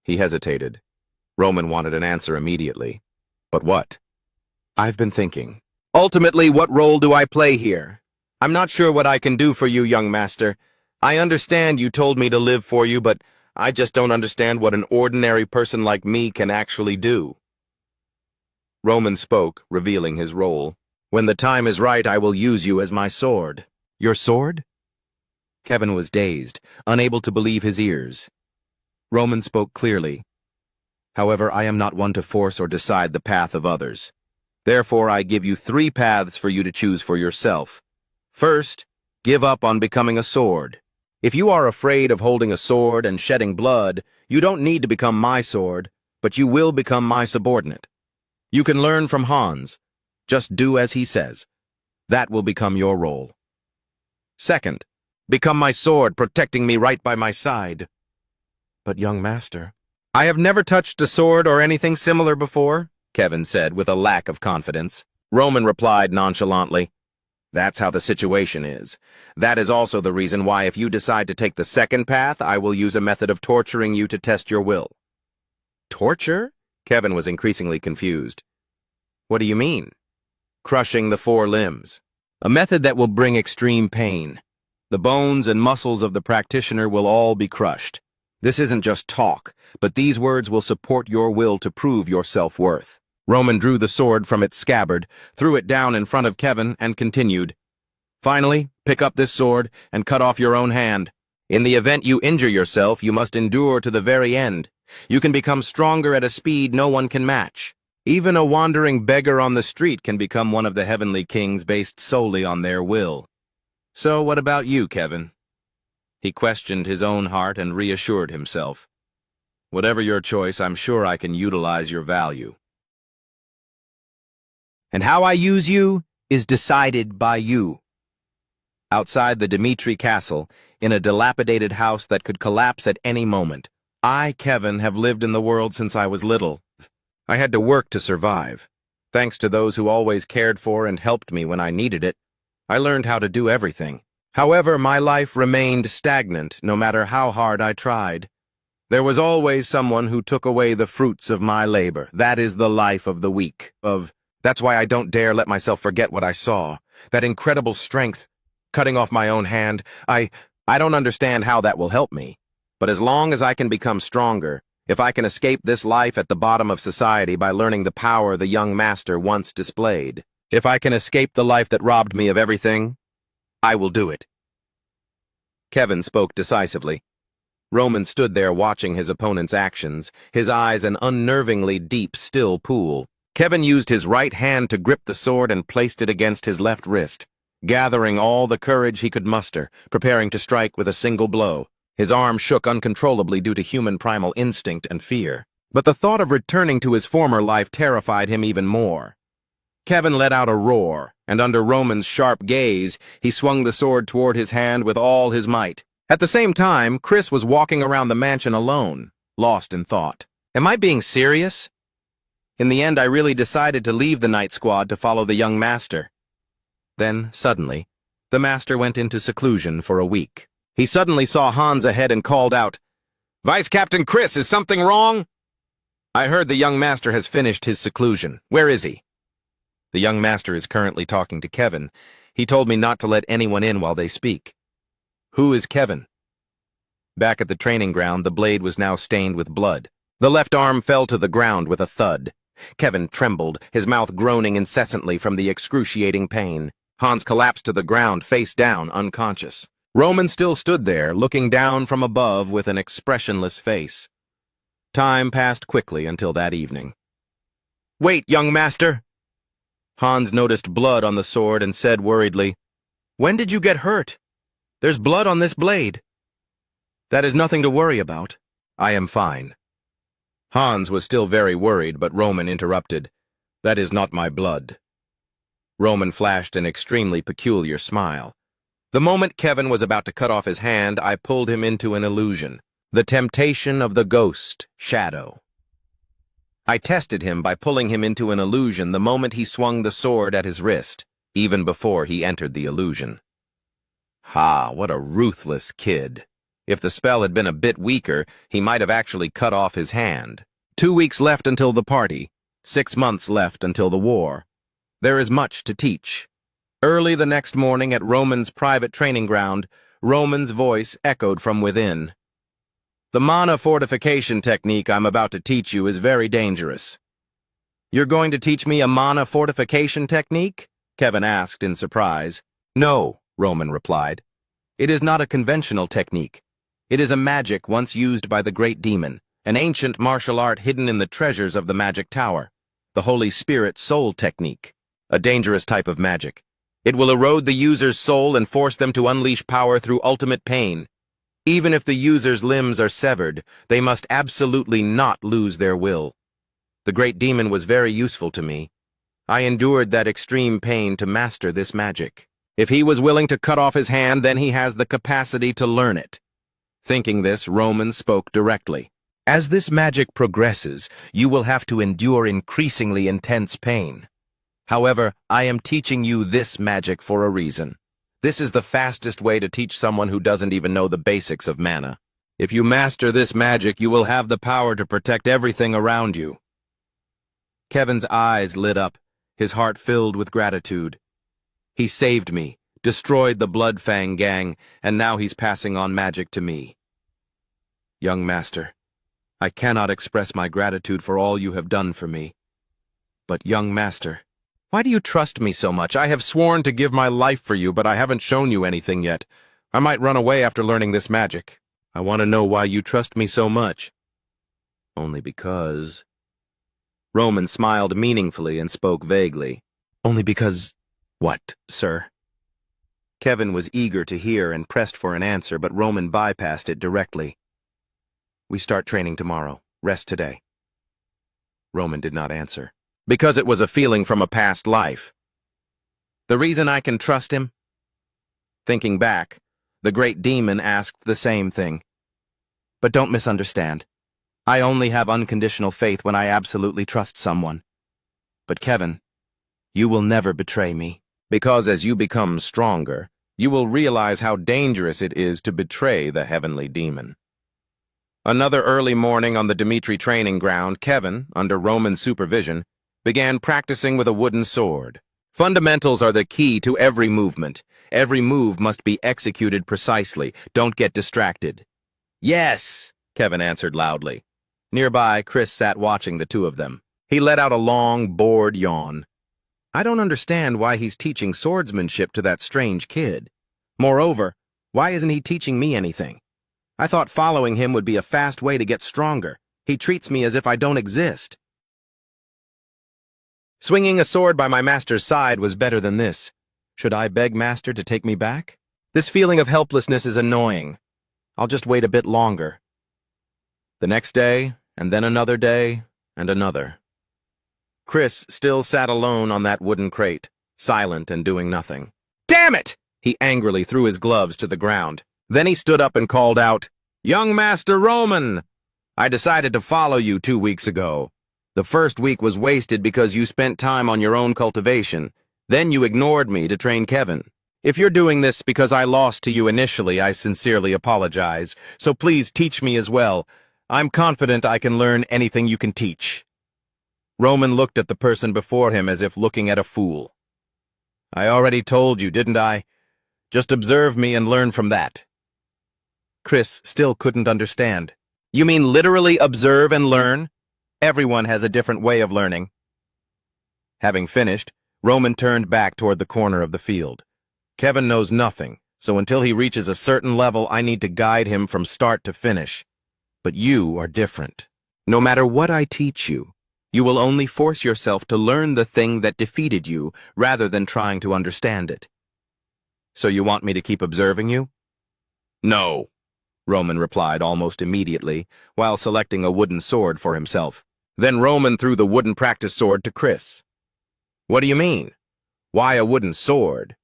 He hesitated. Roman wanted an answer immediately. But what? I've been thinking. Ultimately, what role do I play here? I'm not sure what I can do for you, young master. I understand you told me to live for you, but I just don't understand what an ordinary person like me can actually do. Roman spoke, revealing his role. When the time is right, I will use you as my sword. Your sword? Kevin was dazed, unable to believe his ears. Roman spoke clearly. However, I am not one to force or decide the path of others. Therefore, I give you 3 paths for you to choose for yourself. First, give up on becoming a sword. If you are afraid of holding a sword and shedding blood, you don't need to become my sword, but you will become my subordinate. You can learn from Hans. Just do as he says. That will become your role. Second, become my sword, protecting me right by my side. But young master, I have never touched a sword or anything similar before, Kevin said with a lack of confidence. Roman replied nonchalantly, That's how the situation is. That is also the reason why if you decide to take the second path, I will use a method of torturing you to test your will. Torture? Kevin was increasingly confused. What do you mean? Crushing the 4 limbs. A method that will bring extreme pain. The bones and muscles of the practitioner will all be crushed. This isn't just talk, but these words will support your will to prove your self-worth. Roman drew the sword from its scabbard, threw it down in front of Kevin, and continued. Finally, pick up this sword and cut off your own hand. In the event you injure yourself, you must endure to the very end. You can become stronger at a speed no one can match. Even a wandering beggar on the street can become one of the heavenly kings based solely on their will. So what about you, Kevin? He questioned his own heart and reassured himself. Whatever your choice, I'm sure I can utilize your value. And how I use you is decided by you. Outside the Dmitri castle, in a dilapidated house that could collapse at any moment, I, Kevin, have lived in the world since I was little. I had to work to survive. Thanks to those who always cared for and helped me when I needed it, I learned how to do everything. However, my life remained stagnant no matter how hard I tried. There was always someone who took away the fruits of my labor. That is the life of the weak. That's why I don't dare let myself forget what I saw. That incredible strength, cutting off my own hand. I don't understand how that will help me. But as long as I can become stronger, if I can escape this life at the bottom of society by learning the power the young master once displayed, if I can escape the life that robbed me of everything, I will do it. Kevin spoke decisively. Roman stood there watching his opponent's actions, his eyes an unnervingly deep, still pool. Kevin used his right hand to grip the sword and placed it against his left wrist, gathering all the courage he could muster, preparing to strike with a single blow. His arm shook uncontrollably due to human primal instinct and fear. But the thought of returning to his former life terrified him even more. Kevin let out a roar, and under Roman's sharp gaze, he swung the sword toward his hand with all his might. At the same time, Chris was walking around the mansion alone, lost in thought. Am I being serious? In the end, I really decided to leave the night squad to follow the young master. Then, suddenly, the master went into seclusion for a week. He suddenly saw Hans ahead and called out, "Vice Captain Chris, is something wrong?" "I heard the young master has finished his seclusion. Where is he?" "The young master is currently talking to Kevin. He told me not to let anyone in while they speak." "Who is Kevin?" Back at the training ground, the blade was now stained with blood. The left arm fell to the ground with a thud. Kevin trembled, his mouth groaning incessantly from the excruciating pain. Hans collapsed to the ground, face down, unconscious. Roman still stood there, looking down from above with an expressionless face. Time passed quickly until that evening. "Wait, young master!" Hans noticed blood on the sword and said worriedly, "When did you get hurt? There's blood on this blade." "That is nothing to worry about. I am fine." Hans was still very worried, but Roman interrupted. "That is not my blood." Roman flashed an extremely peculiar smile. The moment Kevin was about to cut off his hand, I pulled him into an illusion. The temptation of the ghost, shadow. I tested him by pulling him into an illusion the moment he swung the sword at his wrist, even before he entered the illusion. Ha, what a ruthless kid. If the spell had been a bit weaker, he might have actually cut off his hand. 2 weeks left until the party. 6 months left until the war. There is much to teach. Early the next morning at Roman's private training ground, Roman's voice echoed from within. "The mana fortification technique I'm about to teach you is very dangerous." "You're going to teach me a mana fortification technique?" Kevin asked in surprise. "No," Roman replied. "It is not a conventional technique. It is a magic once used by the Great Demon, an ancient martial art hidden in the treasures of the Magic Tower, the Holy Spirit Soul Technique, a dangerous type of magic. It will erode the user's soul and force them to unleash power through ultimate pain. Even if the user's limbs are severed, they must absolutely not lose their will. The Great Demon was very useful to me. I endured that extreme pain to master this magic. If he was willing to cut off his hand, then he has the capacity to learn it." Thinking this, Roman spoke directly. "As this magic progresses, you will have to endure increasingly intense pain. However, I am teaching you this magic for a reason. This is the fastest way to teach someone who doesn't even know the basics of mana. If you master this magic, you will have the power to protect everything around you." Kevin's eyes lit up, his heart filled with gratitude. He saved me, destroyed the Bloodfang gang, and now he's passing on magic to me. "Young master, I cannot express my gratitude for all you have done for me. But, young master, why do you trust me so much? I have sworn to give my life for you, but I haven't shown you anything yet. I might run away after learning this magic. I want to know why you trust me so much." "Only because—" Roman smiled meaningfully and spoke vaguely. "Only because— what, sir?" Kevin was eager to hear and pressed for an answer, but Roman bypassed it directly. "We start training tomorrow. Rest today." Roman did not answer. "Because it was a feeling from a past life." "The reason I can trust him?" Thinking back, the Great Demon asked the same thing. "But don't misunderstand. I only have unconditional faith when I absolutely trust someone. But Kevin, you will never betray me. Because as you become stronger, you will realize how dangerous it is to betray the heavenly demon." Another early morning on the Dimitri training ground, Kevin, under Roman's supervision, began practicing with a wooden sword. Fundamentals are the key to every movement. Every move must be executed precisely. Don't get distracted. "Yes," Kevin answered loudly. Nearby, Chris sat watching the two of them. He let out a long, bored yawn. "I don't understand why he's teaching swordsmanship to that strange kid. Moreover, why isn't he teaching me anything? I thought following him would be a fast way to get stronger. He treats me as if I don't exist." Swinging a sword by my master's side was better than this. Should I beg master to take me back? This feeling of helplessness is annoying. I'll just wait a bit longer. The next day, and then another day, and another. Chris still sat alone on that wooden crate, silent and doing nothing. "Damn it!" He angrily threw his gloves to the ground. Then he stood up and called out, "Young Master Roman! I decided to follow you 2 weeks ago. The first week was wasted because you spent time on your own cultivation. Then you ignored me to train Kevin. If you're doing this because I lost to you initially, I sincerely apologize. So please teach me as well. I'm confident I can learn anything you can teach." Roman looked at the person before him as if looking at a fool. "I already told you, didn't I? Just observe me and learn from that." Chris still couldn't understand. You mean literally observe and learn? Everyone has a different way of learning. Having finished, Roman turned back toward the corner of the field. Kevin knows nothing, so until he reaches a certain level, I need to guide him from start to finish. But you are different. No matter what I teach you, you will only force yourself to learn the thing that defeated you, rather than trying to understand it. So you want me to keep observing you? No, Roman replied almost immediately, while selecting a wooden sword for himself. Then Roman threw the wooden practice sword to Chris. What do you mean? Why a wooden sword?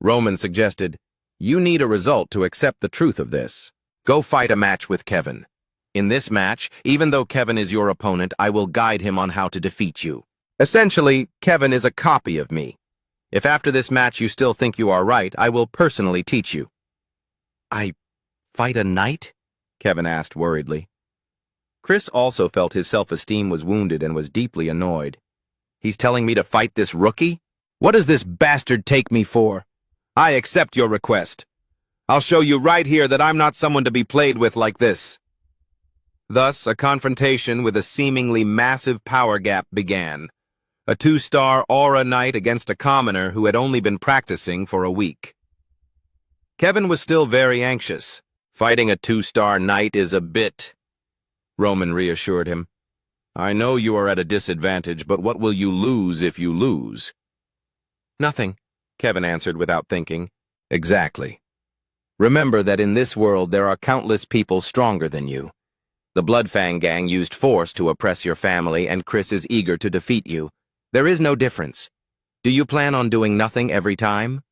Roman suggested, you need a result to accept the truth of this. Go fight a match with Kevin. In this match, even though Kevin is your opponent, I will guide him on how to defeat you. Essentially, Kevin is a copy of me. If after this match you still think you are right, I will personally teach you. I fight a knight? Kevin asked worriedly. Chris also felt his self-esteem was wounded and was deeply annoyed. He's telling me to fight this rookie? What does this bastard take me for? I accept your request. I'll show you right here that I'm not someone to be played with like this. Thus, a confrontation with a seemingly massive power gap began. A 2-star aura knight against a commoner who had only been practicing for a week. Kevin was still very anxious. Fighting a 2-star knight is a bit... Roman reassured him. I know you are at a disadvantage, but what will you lose if you lose? Nothing, Kevin answered without thinking. Exactly. Remember that in this world there are countless people stronger than you. The Bloodfang gang used force to oppress your family, and Chris is eager to defeat you. There is no difference. Do you plan on doing nothing every time?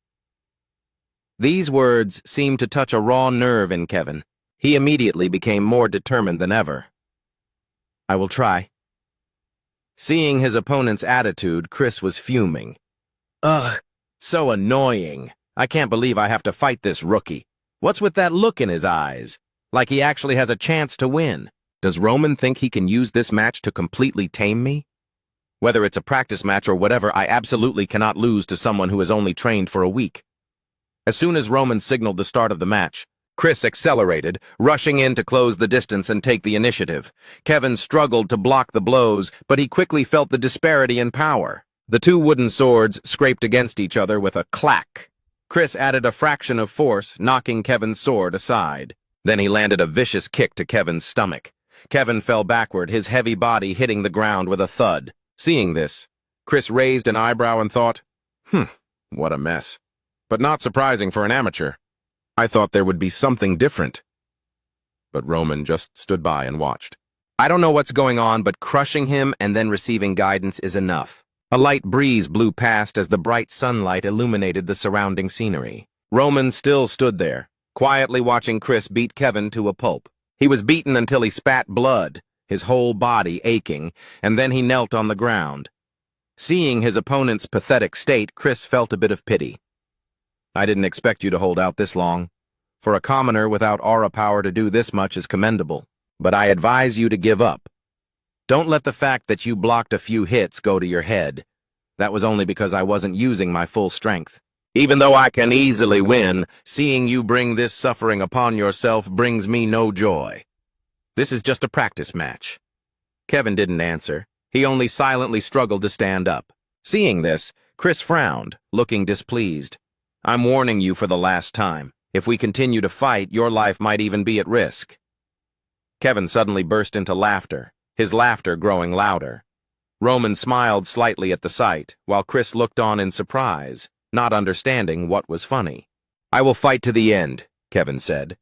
These words seemed to touch a raw nerve in Kevin. He immediately became more determined than ever. I will try. Seeing his opponent's attitude, Chris was fuming. Ugh, so annoying. I can't believe I have to fight this rookie. What's with that look in his eyes? Like he actually has a chance to win. Does Roman think he can use this match to completely tame me? Whether it's a practice match or whatever, I absolutely cannot lose to someone who has only trained for a week. As soon as Roman signaled the start of the match, Chris accelerated, rushing in to close the distance and take the initiative. Kevin struggled to block the blows, but he quickly felt the disparity in power. The two wooden swords scraped against each other with a clack. Chris added a fraction of force, knocking Kevin's sword aside. Then he landed a vicious kick to Kevin's stomach. Kevin fell backward, his heavy body hitting the ground with a thud. Seeing this, Chris raised an eyebrow and thought, what a mess. But not surprising for an amateur. I thought there would be something different. But Roman just stood by and watched. I don't know what's going on, but crushing him and then receiving guidance is enough. A light breeze blew past as the bright sunlight illuminated the surrounding scenery. Roman still stood there, quietly watching Chris beat Kevin to a pulp. He was beaten until he spat blood, his whole body aching, and then he knelt on the ground. Seeing his opponent's pathetic state, Chris felt a bit of pity. I didn't expect you to hold out this long. For a commoner without aura power to do this much is commendable, but I advise you to give up. Don't let the fact that you blocked a few hits go to your head. That was only because I wasn't using my full strength. Even though I can easily win, seeing you bring this suffering upon yourself brings me no joy. This is just a practice match. Kevin didn't answer. He only silently struggled to stand up. Seeing this, Chris frowned, looking displeased. I'm warning you for the last time. If we continue to fight, your life might even be at risk. Kevin suddenly burst into laughter, his laughter growing louder. Roman smiled slightly at the sight, while Chris looked on in surprise, not understanding what was funny. I will fight to the end, Kevin said.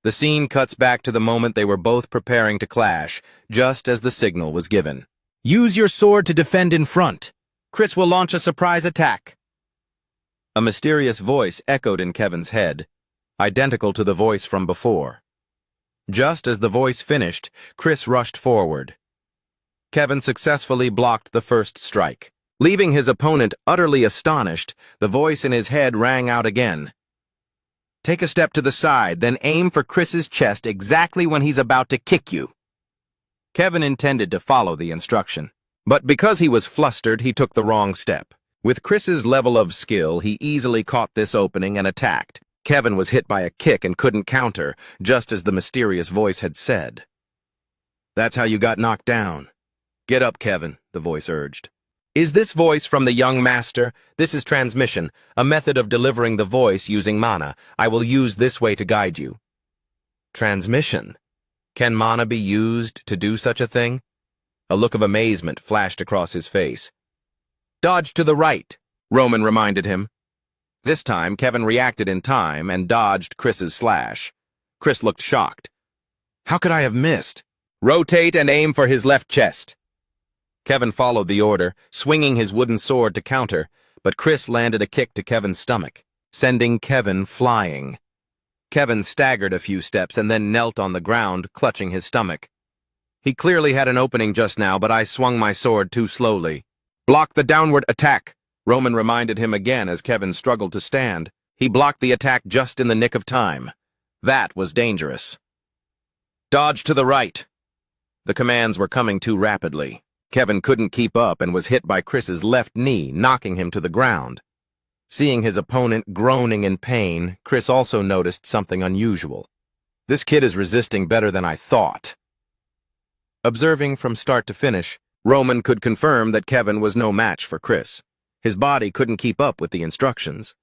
The scene cuts back to the moment they were both preparing to clash, just as the signal was given. Use your sword to defend in front. Chris will launch a surprise attack. A mysterious voice echoed in Kevin's head, identical to the voice from before. Just as the voice finished, Chris rushed forward. Kevin successfully blocked the first strike. Leaving his opponent utterly astonished, the voice in his head rang out again. Take a step to the side, then aim for Chris's chest exactly when he's about to kick you. Kevin intended to follow the instruction, but because he was flustered, he took the wrong step. With Chris's level of skill, he easily caught this opening and attacked. Kevin was hit by a kick and couldn't counter, just as the mysterious voice had said. "That's how you got knocked down. Get up, Kevin," the voice urged. "Is this voice from the young master? This is transmission, a method of delivering the voice using mana. I will use this way to guide you." Transmission? Can mana be used to do such a thing? A look of amazement flashed across his face. "Dodge to the right," Roman reminded him. This time, Kevin reacted in time and dodged Chris's slash. Chris looked shocked. "How could I have missed?" "Rotate and aim for his left chest." Kevin followed the order, swinging his wooden sword to counter, but Chris landed a kick to Kevin's stomach, sending Kevin flying. Kevin staggered a few steps and then knelt on the ground, clutching his stomach. "He clearly had an opening just now, but I swung my sword too slowly." "Block the downward attack," Roman reminded him again as Kevin struggled to stand. He blocked the attack just in the nick of time. That was dangerous. "Dodge to the right." The commands were coming too rapidly. Kevin couldn't keep up and was hit by Chris's left knee, knocking him to the ground. Seeing his opponent groaning in pain, Chris also noticed something unusual. "This kid is resisting better than I thought." Observing from start to finish, Roman could confirm that Kevin was no match for Chris. His body couldn't keep up with the instructions.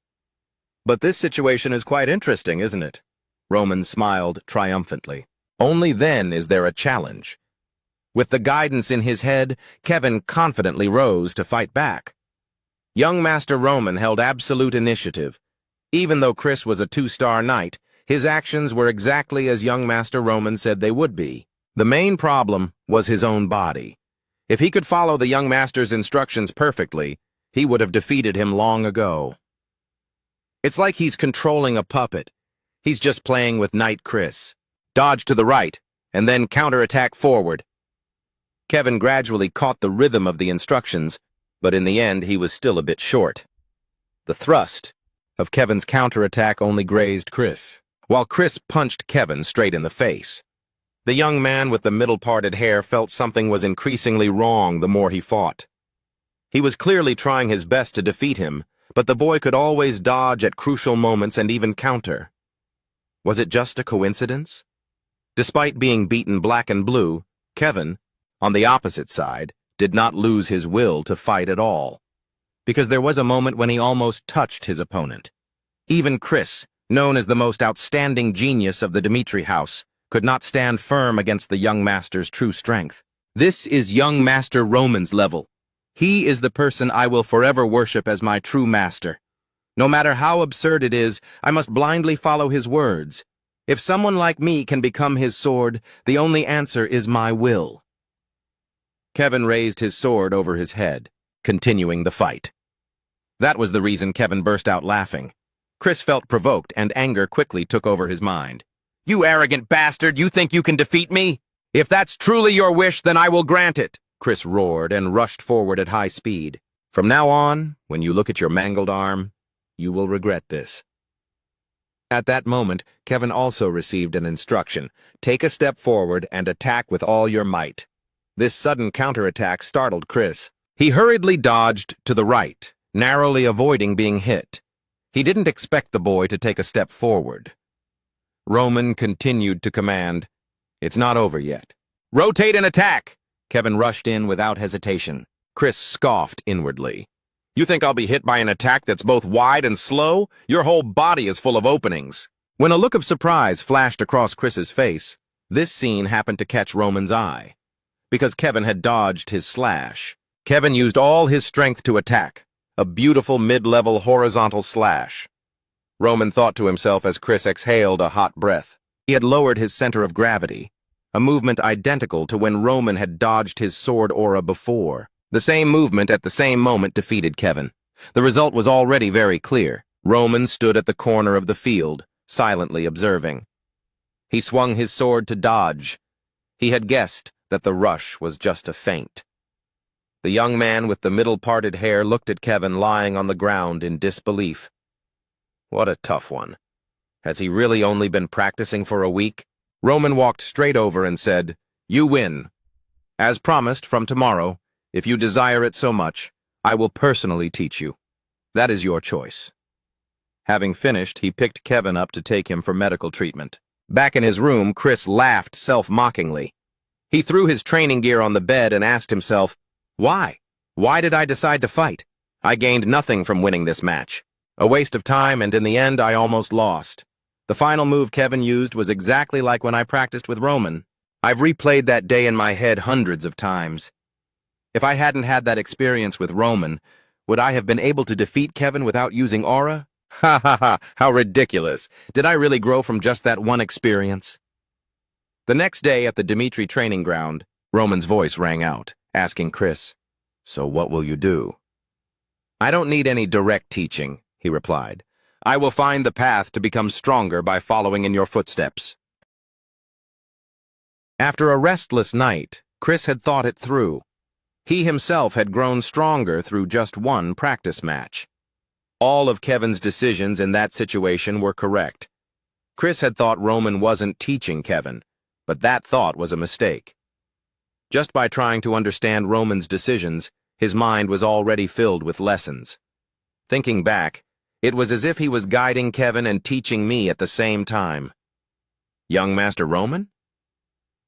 "But this situation is quite interesting, isn't it?" Roman smiled triumphantly. "Only then is there a challenge." With the guidance in his head, Kevin confidently rose to fight back. Young Master Roman held absolute initiative. Even though Chris was a 2-star knight, his actions were exactly as young Master Roman said they would be. The main problem was his own body. If he could follow the young master's instructions perfectly, he would have defeated him long ago. It's like he's controlling a puppet. He's just playing with Knight Chris. Dodge to the right, and then counterattack forward. Kevin gradually caught the rhythm of the instructions, but in the end he was still a bit short. The thrust of Kevin's counterattack only grazed Chris, while Chris punched Kevin straight in the face. The young man with the middle-parted hair felt something was increasingly wrong the more he fought. He was clearly trying his best to defeat him, but the boy could always dodge at crucial moments and even counter. Was it just a coincidence? Despite being beaten black and blue, Kevin, on the opposite side, did not lose his will to fight at all, because there was a moment when he almost touched his opponent. Even Chris, known as the most outstanding genius of the Dmitri house, could not stand firm against the young master's true strength. This is young Master Roman's level. He is the person I will forever worship as my true master. No matter how absurd it is, I must blindly follow his words. If someone like me can become his sword, the only answer is my will. Kevin raised his sword over his head, continuing the fight. That was the reason Kevin burst out laughing. Chris felt provoked, and anger quickly took over his mind. "You arrogant bastard, you think you can defeat me? If that's truly your wish, then I will grant it," Chris roared and rushed forward at high speed. "From now on, when you look at your mangled arm, you will regret this." At that moment, Kevin also received an instruction. Take a step forward and attack with all your might. This sudden counterattack startled Chris. He hurriedly dodged to the right, narrowly avoiding being hit. He didn't expect the boy to take a step forward. Roman continued to command. "It's not over yet." "Rotate and attack!" Kevin rushed in without hesitation. Chris scoffed inwardly. "You think I'll be hit by an attack that's both wide and slow? Your whole body is full of openings." When a look of surprise flashed across Chris's face, this scene happened to catch Roman's eye. Because Kevin had dodged his slash, Kevin used all his strength to attack, a beautiful mid-level horizontal slash. Roman thought to himself as Chris exhaled a hot breath. He had lowered his center of gravity, a movement identical to when Roman had dodged his sword aura before. The same movement at the same moment defeated Kevin. The result was already very clear. Roman stood at the corner of the field, silently observing. He swung his sword to dodge. He had guessed that the rush was just a feint. The young man with the middle-parted hair looked at Kevin lying on the ground in disbelief. What a tough one. Has he really only been practicing for a week? Roman walked straight over and said, "You win. As promised, from tomorrow, if you desire it so much, I will personally teach you. That is your choice." Having finished, he picked Kevin up to take him for medical treatment. Back in his room, Chris laughed self-mockingly. He threw his training gear on the bed and asked himself, why? Why did I decide to fight? I gained nothing from winning this match. A waste of time, and in the end, I almost lost. The final move Kevin used was exactly like when I practiced with Roman. I've replayed that day in my head hundreds of times. If I hadn't had that experience with Roman, would I have been able to defeat Kevin without using aura? Ha ha ha, how ridiculous. Did I really grow from just that one experience? The next day at the Dimitri training ground, Roman's voice rang out, asking Chris, "So what will you do?" "I don't need any direct teaching," he replied. "I will find the path to become stronger by following in your footsteps." After a restless night, Chris had thought it through. He himself had grown stronger through just one practice match. All of Kevin's decisions in that situation were correct. Chris had thought Roman wasn't teaching Kevin, but that thought was a mistake. Just by trying to understand Roman's decisions, his mind was already filled with lessons. Thinking back, it was as if he was guiding Kevin and teaching me at the same time. Young Master Roman?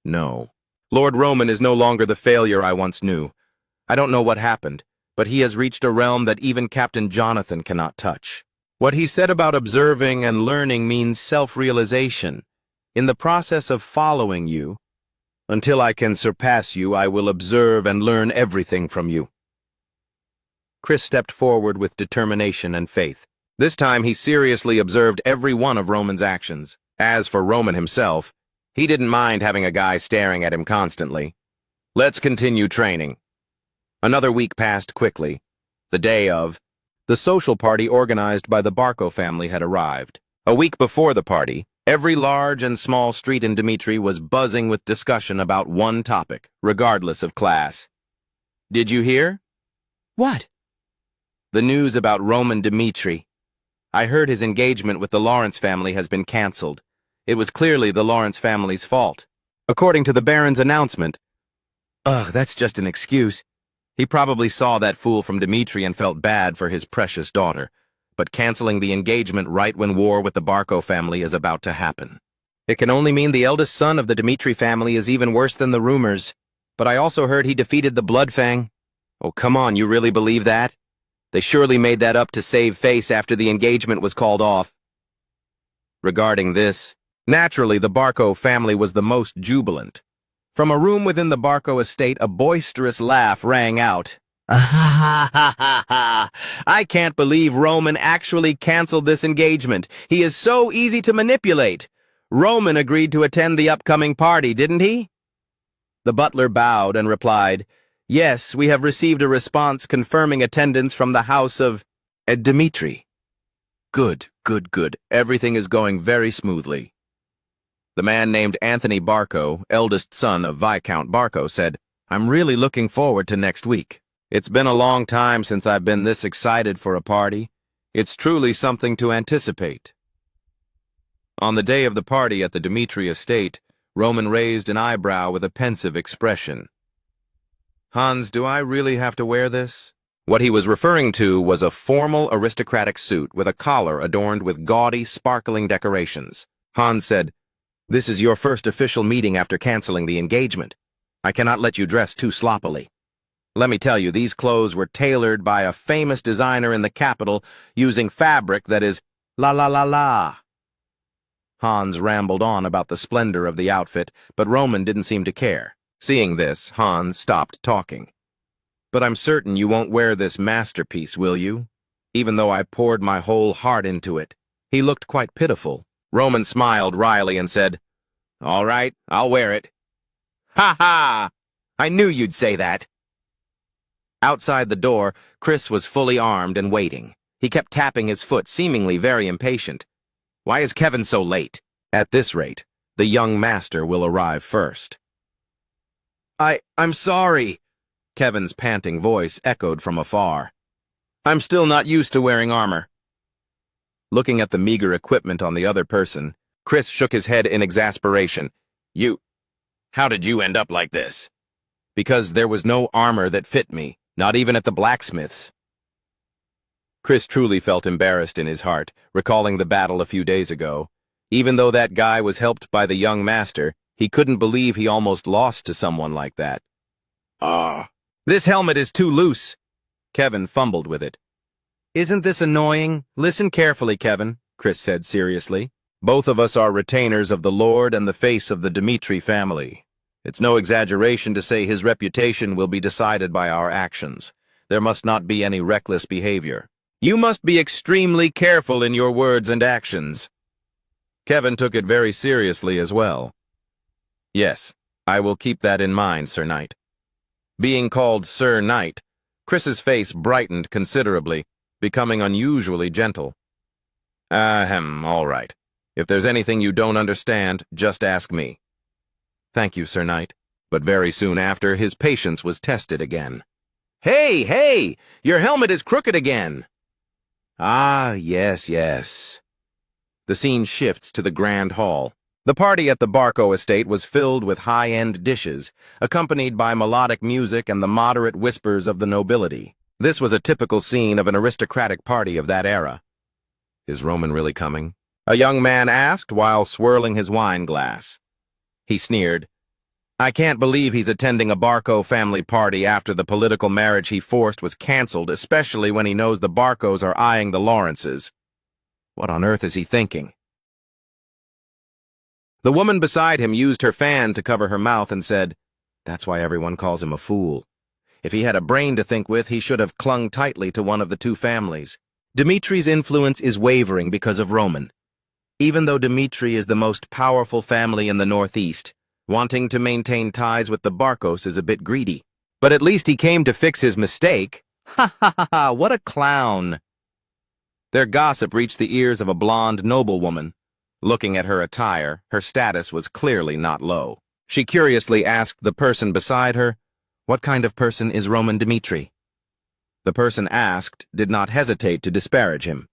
No. Lord Roman is no longer the failure I once knew. I don't know what happened, but he has reached a realm that even Captain Jonathan cannot touch. What he said about observing and learning means self-realization. In the process of following you, until I can surpass you, I will observe and learn everything from you. Chris stepped forward with determination and faith. This time he seriously observed every one of Roman's actions. As for Roman himself, he didn't mind having a guy staring at him constantly. Let's continue training. Another week passed quickly. The day of the social party organized by the Barco family had arrived. A week before the party, every large and small street in Dimitri was buzzing with discussion about one topic, regardless of class. Did you hear? What? The news about Roman Dimitri. I heard his engagement with the Lawrence family has been cancelled. It was clearly the Lawrence family's fault. According to the Baron's announcement. Ugh, that's just an excuse. He probably saw that fool from Dimitri and felt bad for his precious daughter. But canceling the engagement right when war with the Barco family is about to happen. It can only mean the eldest son of the Dimitri family is even worse than the rumors. But I also heard he defeated the Bloodfang. Oh, come on, you really believe that? They surely made that up to save face after the engagement was called off. Regarding this, naturally the Barco family was the most jubilant. From a room within the Barco estate, a boisterous laugh rang out. I can't believe Roman actually canceled this engagement. He is so easy to manipulate. Roman agreed to attend the upcoming party, didn't he? The butler bowed and replied, "Yes, we have received a response confirming attendance from the house of Dimitri." Good, good, good. Everything is going very smoothly. The man named Anthony Barco, eldest son of Viscount Barco, said, "I'm really looking forward to next week. It's been a long time since I've been this excited for a party. It's truly something to anticipate." On the day of the party at the Dimitri estate, Roman raised an eyebrow with a pensive expression. "Hans, do I really have to wear this?" What he was referring to was a formal aristocratic suit with a collar adorned with gaudy, sparkling decorations. Hans said, "This is your first official meeting after canceling the engagement. I cannot let you dress too sloppily. Let me tell you, these clothes were tailored by a famous designer in the capital using fabric that is la. Hans rambled on about the splendor of the outfit, but Roman didn't seem to care. Seeing this, Hans stopped talking. "But I'm certain you won't wear this masterpiece, will you? Even though I poured my whole heart into it." He looked quite pitiful. Roman smiled wryly and said, "All right, I'll wear it." "Ha ha! I knew you'd say that." Outside the door, Chris was fully armed and waiting. He kept tapping his foot, seemingly very impatient. Why is Kevin so late? At this rate, the young master will arrive first. I'm sorry," Kevin's panting voice echoed from afar. "I'm still not used to wearing armor." Looking at the meager equipment on the other person, Chris shook his head in exasperation. How did you end up like this?" "Because there was no armor that fit me. Not even at the blacksmith's." Chris truly felt embarrassed in his heart, recalling the battle a few days ago. Even though that guy was helped by the young master, he couldn't believe he almost lost to someone like that. This helmet is too loose. Kevin fumbled with it. Isn't this annoying? Listen carefully, Kevin, Chris said seriously. Both of us are retainers of the Lord and the face of the Dmitri family. It's no exaggeration to say his reputation will be decided by our actions. There must not be any reckless behavior. You must be extremely careful in your words and actions. Kevin took it very seriously as well. Yes, I will keep that in mind, Sir Knight. Being called Sir Knight, Chris's face brightened considerably, becoming unusually gentle. All right. If there's anything you don't understand, just ask me. Thank you, Sir Knight. But very soon after, his patience was tested again. Hey! Your helmet is crooked again! Yes. The scene shifts to the grand hall. The party at the Barco estate was filled with high-end dishes, accompanied by melodic music and the moderate whispers of the nobility. This was a typical scene of an aristocratic party of that era. Is Roman really coming? A young man asked while swirling his wine glass. He sneered. I can't believe he's attending a Barco family party after the political marriage he forced was cancelled, especially when he knows the Barcos are eyeing the Lawrences. What on earth is he thinking? The woman beside him used her fan to cover her mouth and said, That's why everyone calls him a fool. If he had a brain to think with, he should have clung tightly to one of the two families. Dmitri's influence is wavering because of Roman. Even though Dmitri is the most powerful family in the Northeast, wanting to maintain ties with the Barcos is a bit greedy. But at least he came to fix his mistake. Ha, what a clown. Their gossip reached the ears of a blonde noblewoman. Looking at her attire, her status was clearly not low. She curiously asked the person beside her, What kind of person is Roman Dmitri? The person asked did not hesitate to disparage him.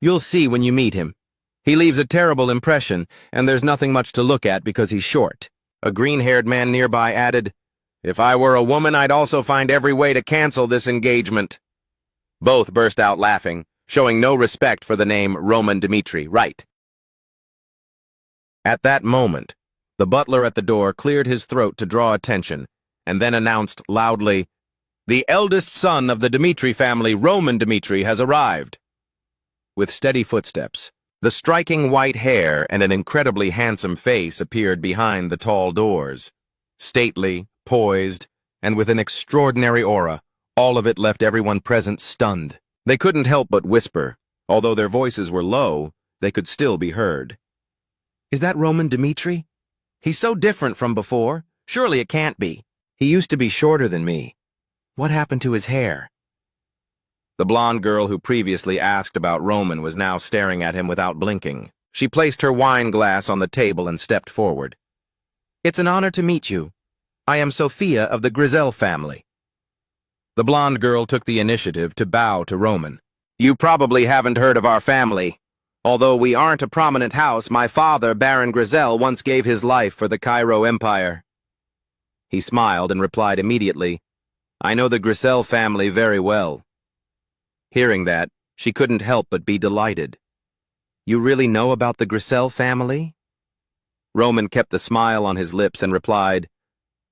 You'll see when you meet him. He leaves a terrible impression, and there's nothing much to look at because he's short. A green-haired man nearby added, If I were a woman, I'd also find every way to cancel this engagement. Both burst out laughing, showing no respect for the name Roman Dmitri, right? At that moment, the butler at the door cleared his throat to draw attention, and then announced loudly, The eldest son of the Dmitri family, Roman Dmitri, has arrived. With steady footsteps, the striking white hair and an incredibly handsome face appeared behind the tall doors. Stately, poised, and with an extraordinary aura, all of it left everyone present stunned. They couldn't help but whisper. Although their voices were low, they could still be heard. Is that Roman Dmitri? He's so different from before. Surely it can't be. He used to be shorter than me. What happened to his hair? The blonde girl who previously asked about Roman was now staring at him without blinking. She placed her wine glass on the table and stepped forward. It's an honor to meet you. I am Sophia of the Grizel family. The blonde girl took the initiative to bow to Roman. You probably haven't heard of our family. Although we aren't a prominent house, my father, Baron Grizel, once gave his life for the Cairo Empire. He smiled and replied immediately, I know the Grizel family very well. Hearing that, she couldn't help but be delighted. You really know about the Grizel family? Roman kept the smile on his lips and replied,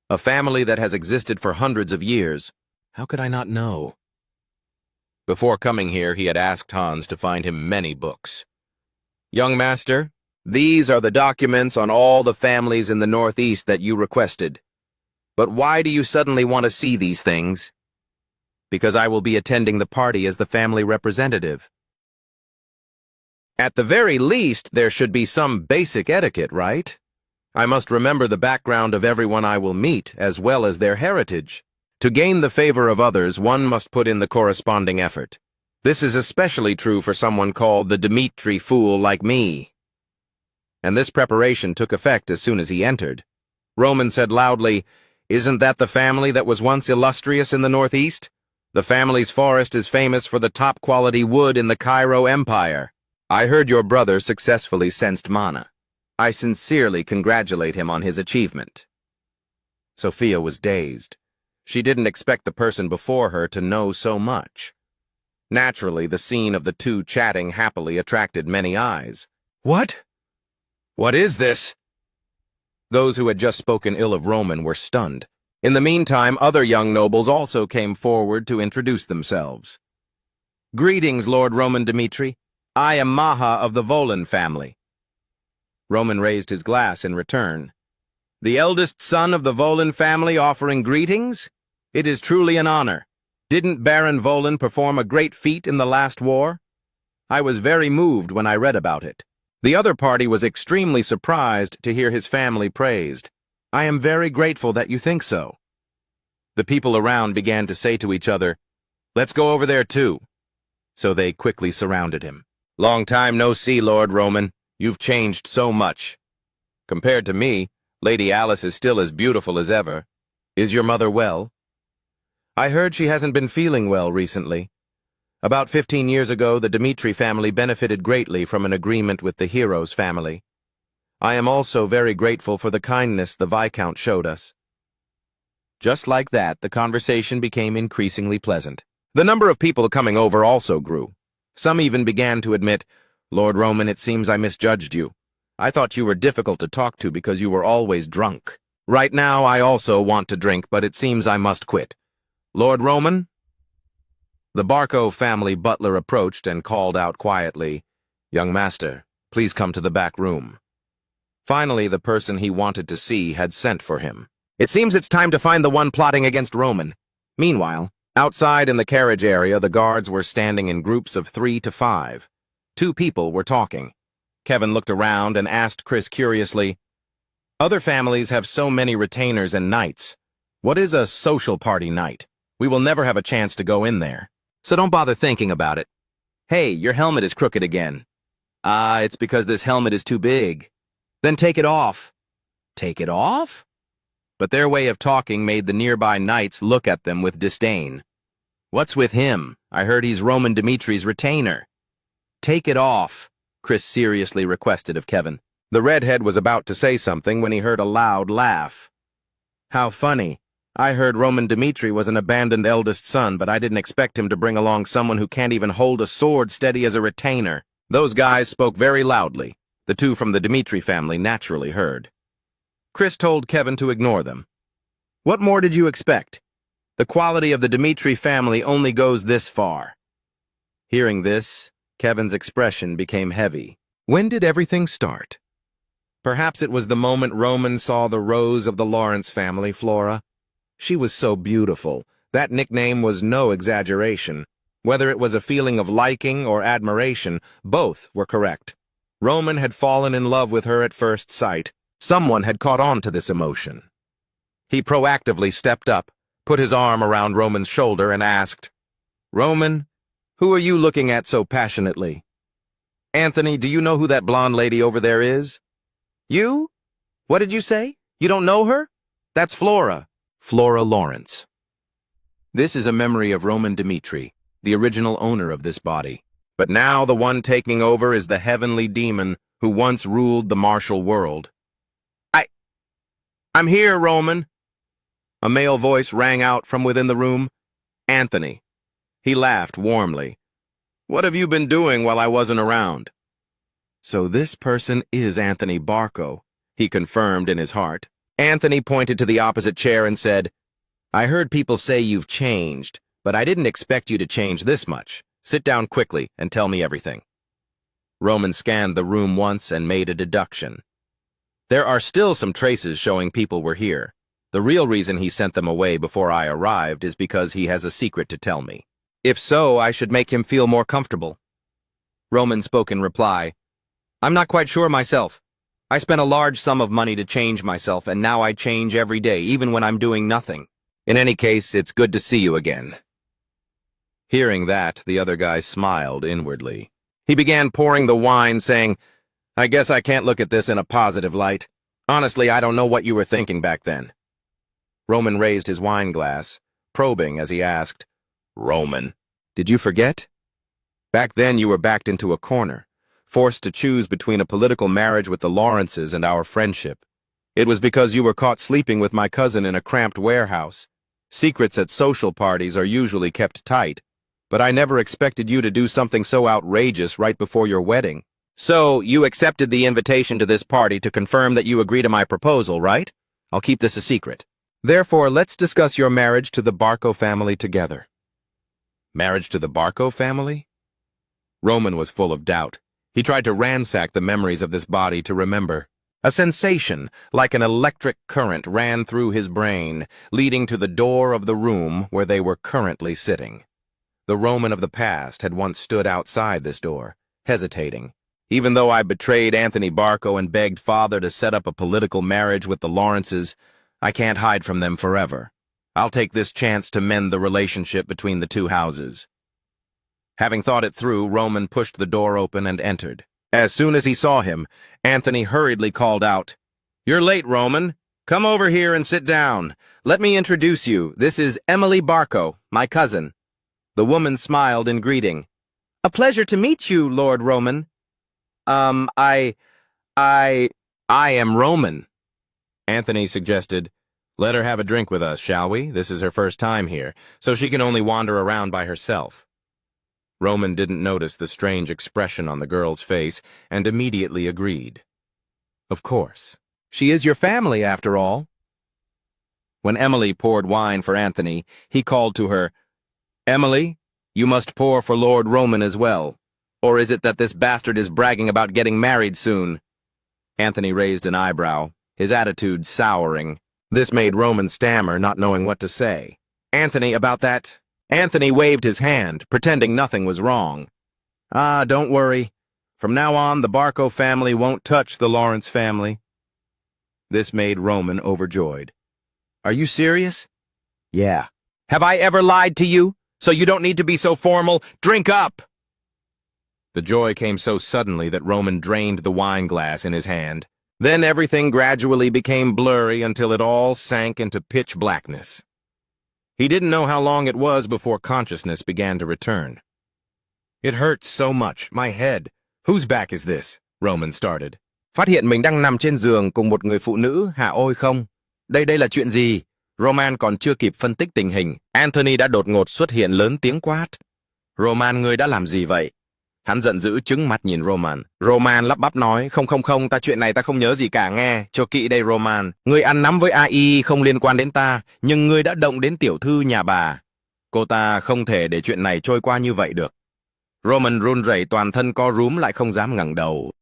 A family that has existed for hundreds of years. How could I not know? Before coming here, he had asked Hans to find him many books. Young master, these are the documents on all the families in the Northeast that you requested. But why do you suddenly want to see these things? Because I will be attending the party as the family representative. At the very least, there should be some basic etiquette, right? I must remember the background of everyone I will meet, as well as their heritage. To gain the favor of others, one must put in the corresponding effort. This is especially true for someone called the Dmitri fool like me. And this preparation took effect as soon as he entered. Roman said loudly, Isn't that the family that was once illustrious in the Northeast? The family's forest is famous for the top-quality wood in the Cairo Empire. I heard your brother successfully sensed mana. I sincerely congratulate him on his achievement. Sophia was dazed. She didn't expect the person before her to know so much. Naturally, the scene of the two chatting happily attracted many eyes. What? What is this? Those who had just spoken ill of Roman were stunned. In the meantime, other young nobles also came forward to introduce themselves. Greetings, Lord Roman Dmitri. I am Maha of the Volin family. Roman raised his glass in return. The eldest son of the Volin family offering greetings? It is truly an honor. Didn't Baron Volin perform a great feat in the last war? I was very moved when I read about it. The other party was extremely surprised to hear his family praised. I am very grateful that you think so. The people around began to say to each other, "Let's go over there too." So they quickly surrounded him. Long time no see, Lord Roman. You've changed so much. Compared to me, Lady Alice is still as beautiful as ever. Is your mother well? I heard she hasn't been feeling well recently. About 15 years ago, the Dmitri family benefited greatly from an agreement with the Heroes family. I am also very grateful for the kindness the Viscount showed us. Just like that, the conversation became increasingly pleasant. The number of people coming over also grew. Some even began to admit, "Lord Roman, it seems I misjudged you. I thought you were difficult to talk to because you were always drunk. Right now, I also want to drink, but it seems I must quit. Lord Roman?" The Barco family butler approached and called out quietly, "Young master, please come to the back room." Finally, the person he wanted to see had sent for him. It seems it's time to find the one plotting against Roman. Meanwhile, outside in the carriage area, the guards were standing in groups of 3 to 5. 2 people were talking. Kevin looked around and asked Chris curiously, "Other families have so many retainers and knights. What is a social party knight? We will never have a chance to go in there. So don't bother thinking about it. Hey, your helmet is crooked again. Ah, it's because this helmet is too big. Then take it off." Take it off? But their way of talking made the nearby knights look at them with disdain. "What's with him? I heard he's Roman Dimitri's retainer." "Take it off," Chris seriously requested of Kevin. The redhead was about to say something when he heard a loud laugh. "How funny. I heard Roman Dmitri was an abandoned eldest son, but I didn't expect him to bring along someone who can't even hold a sword steady as a retainer." Those guys spoke very loudly. The 2 from the Dmitri family naturally heard. Chris told Kevin to ignore them. What more did you expect? The quality of the Dmitri family only goes this far. Hearing this, Kevin's expression became heavy. When did everything start? Perhaps it was the moment Roman saw the rose of the Lawrence family, Flora. She was so beautiful. That nickname was no exaggeration. Whether it was a feeling of liking or admiration, both were correct. Roman had fallen in love with her at first sight. Someone had caught on to this emotion. He proactively stepped up, put his arm around Roman's shoulder, and asked, "Roman, who are you looking at so passionately? Anthony, do you know who that blonde lady over there is?" "You? What did you say? You don't know her? That's Flora." Flora Lawrence. This is a memory of Roman Dmitri, the original owner of this body. But now the one taking over is the heavenly demon who once ruled the martial world. I'm here, Roman." A male voice rang out from within the room. Anthony. He laughed warmly. "What have you been doing while I wasn't around?" So this person is Anthony Barco, he confirmed in his heart. Anthony pointed to the opposite chair and said, "I heard people say you've changed, but I didn't expect you to change this much. Sit down quickly and tell me everything." Roman scanned the room once and made a deduction. There are still some traces showing people were here. The real reason he sent them away before I arrived is because he has a secret to tell me. If so, I should make him feel more comfortable. Roman spoke in reply, "I'm not quite sure myself. I spent a large sum of money to change myself, and now I change every day, even when I'm doing nothing. In any case, it's good to see you again." Hearing that, the other guy smiled inwardly. He began pouring the wine, saying, "I guess I can't look at this in a positive light. Honestly, I don't know what you were thinking back then." Roman raised his wine glass, probing as he asked, "Roman, did you forget? Back then you were backed into a corner, forced to choose between a political marriage with the Lawrences and our friendship. It was because you were caught sleeping with my cousin in a cramped warehouse. Secrets at social parties are usually kept tight, but I never expected you to do something so outrageous right before your wedding. So, you accepted the invitation to this party to confirm that you agree to my proposal, right? I'll keep this a secret. Therefore, let's discuss your marriage to the Barco family together. Marriage to the Barco family? Roman was full of doubt. He tried to ransack the memories of this body to remember. A sensation, like an electric current, ran through his brain, leading to the door of the room where they were currently sitting. The Roman of the past had once stood outside this door, hesitating. Even though I betrayed Anthony Barco and begged father to set up a political marriage with the Lawrences, I can't hide from them forever. I'll take this chance to mend the relationship between the two houses. Having thought it through, Roman pushed the door open and entered. As soon as he saw him, Anthony hurriedly called out, "You're late, Roman. Come over here and sit down. Let me introduce you. This is Emily Barco, my cousin." The woman smiled in greeting. "A pleasure to meet you, Lord Roman." I am Roman." Anthony suggested, "Let her have a drink with us, shall we? This is her first time here, so she can only wander around by herself." Roman didn't notice the strange expression on the girl's face and immediately agreed. "Of course. She is your family, after all." When Emily poured wine for Anthony, he called to her, "Emily, you must pour for Lord Roman as well. Or is it that this bastard is bragging about getting married soon?" Anthony raised an eyebrow, his attitude souring. This made Roman stammer, not knowing what to say. "Anthony, about that..." Anthony waved his hand, pretending nothing was wrong. Don't worry. From now on, the Barco family won't touch the Lawrence family." This made Roman overjoyed. "Are you serious?" "Yeah." "Have I ever lied to you? So you don't need to be so formal. Drink up!" The joy came so suddenly that Roman drained the wine glass in his hand. Then everything gradually became blurry until it all sank into pitch blackness. He didn't know how long it was before consciousness began to return. "It hurts so much, my head. Whose back is this?" Roman started. "Phát hiện mình đang nằm trên giường cùng một người phụ nữ, hả ôi không? Đây là chuyện gì?" Roman còn chưa kịp phân tích tình hình, Anthony đã đột ngột xuất hiện lớn tiếng quát. "Roman, ngươi đã làm gì vậy?" Hắn giận dữ trừng mắt nhìn Roman. Roman lắp bắp nói, không, chuyện này ta không nhớ gì cả nghe, cho kỹ đây Roman. Ngươi ăn nắm với AI không liên quan đến ta, nhưng ngươi đã động đến tiểu thư nhà bà. Cô ta không thể để chuyện này trôi qua như vậy được. Roman run rẩy toàn thân co rúm lại không dám ngẩng đầu.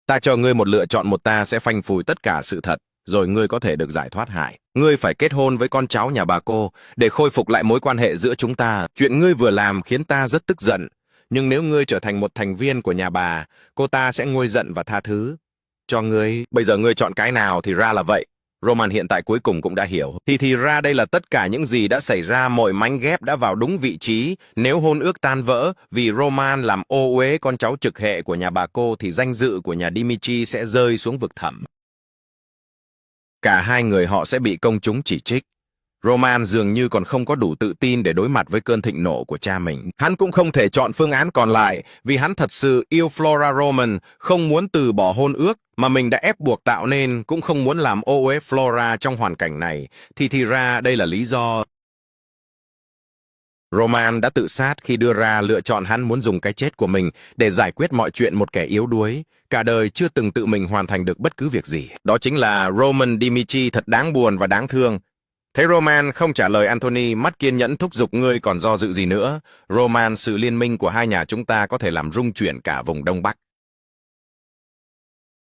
"Ta cho ngươi một lựa chọn, một ta sẽ phanh phui tất cả sự thật, rồi ngươi có thể được giải thoát hại. Ngươi phải kết hôn với con cháu nhà bà cô, để khôi phục lại mối quan hệ giữa chúng ta. Chuyện ngươi vừa làm khiến ta rất tức giận. Nhưng nếu ngươi trở thành một thành viên của nhà bà, cô ta sẽ nguôi giận và tha thứ cho ngươi. Bây giờ ngươi chọn cái nào thì ra là vậy." Roman hiện tại cuối cùng cũng đã hiểu. Thì ra đây là tất cả những gì đã xảy ra, mọi mảnh ghép đã vào đúng vị trí. Nếu hôn ước tan vỡ vì Roman làm ô uế con cháu trực hệ của nhà bà cô thì danh dự của nhà Dimitri sẽ rơi xuống vực thẳm. Cả hai người họ sẽ bị công chúng chỉ trích. Roman dường như còn không có đủ tự tin để đối mặt với cơn thịnh nộ của cha mình. Hắn cũng không thể chọn phương án còn lại vì hắn thật sự yêu Flora Roman, không muốn từ bỏ hôn ước mà mình đã ép buộc tạo nên, cũng không muốn làm ô uế Flora trong hoàn cảnh này. Thì ra đây là lý do. Roman đã tự sát khi đưa ra lựa chọn hắn muốn dùng cái chết của mình để giải quyết mọi chuyện một kẻ yếu đuối, cả đời chưa từng tự mình hoàn thành được bất cứ việc gì. Đó chính là Roman Dimitri, thật đáng buồn và đáng thương. Thấy Roman không trả lời Anthony, mắt kiên nhẫn thúc giục, ngươi còn do dự gì nữa? Roman, sự liên minh của hai nhà chúng ta có thể làm rung chuyển cả vùng Đông Bắc.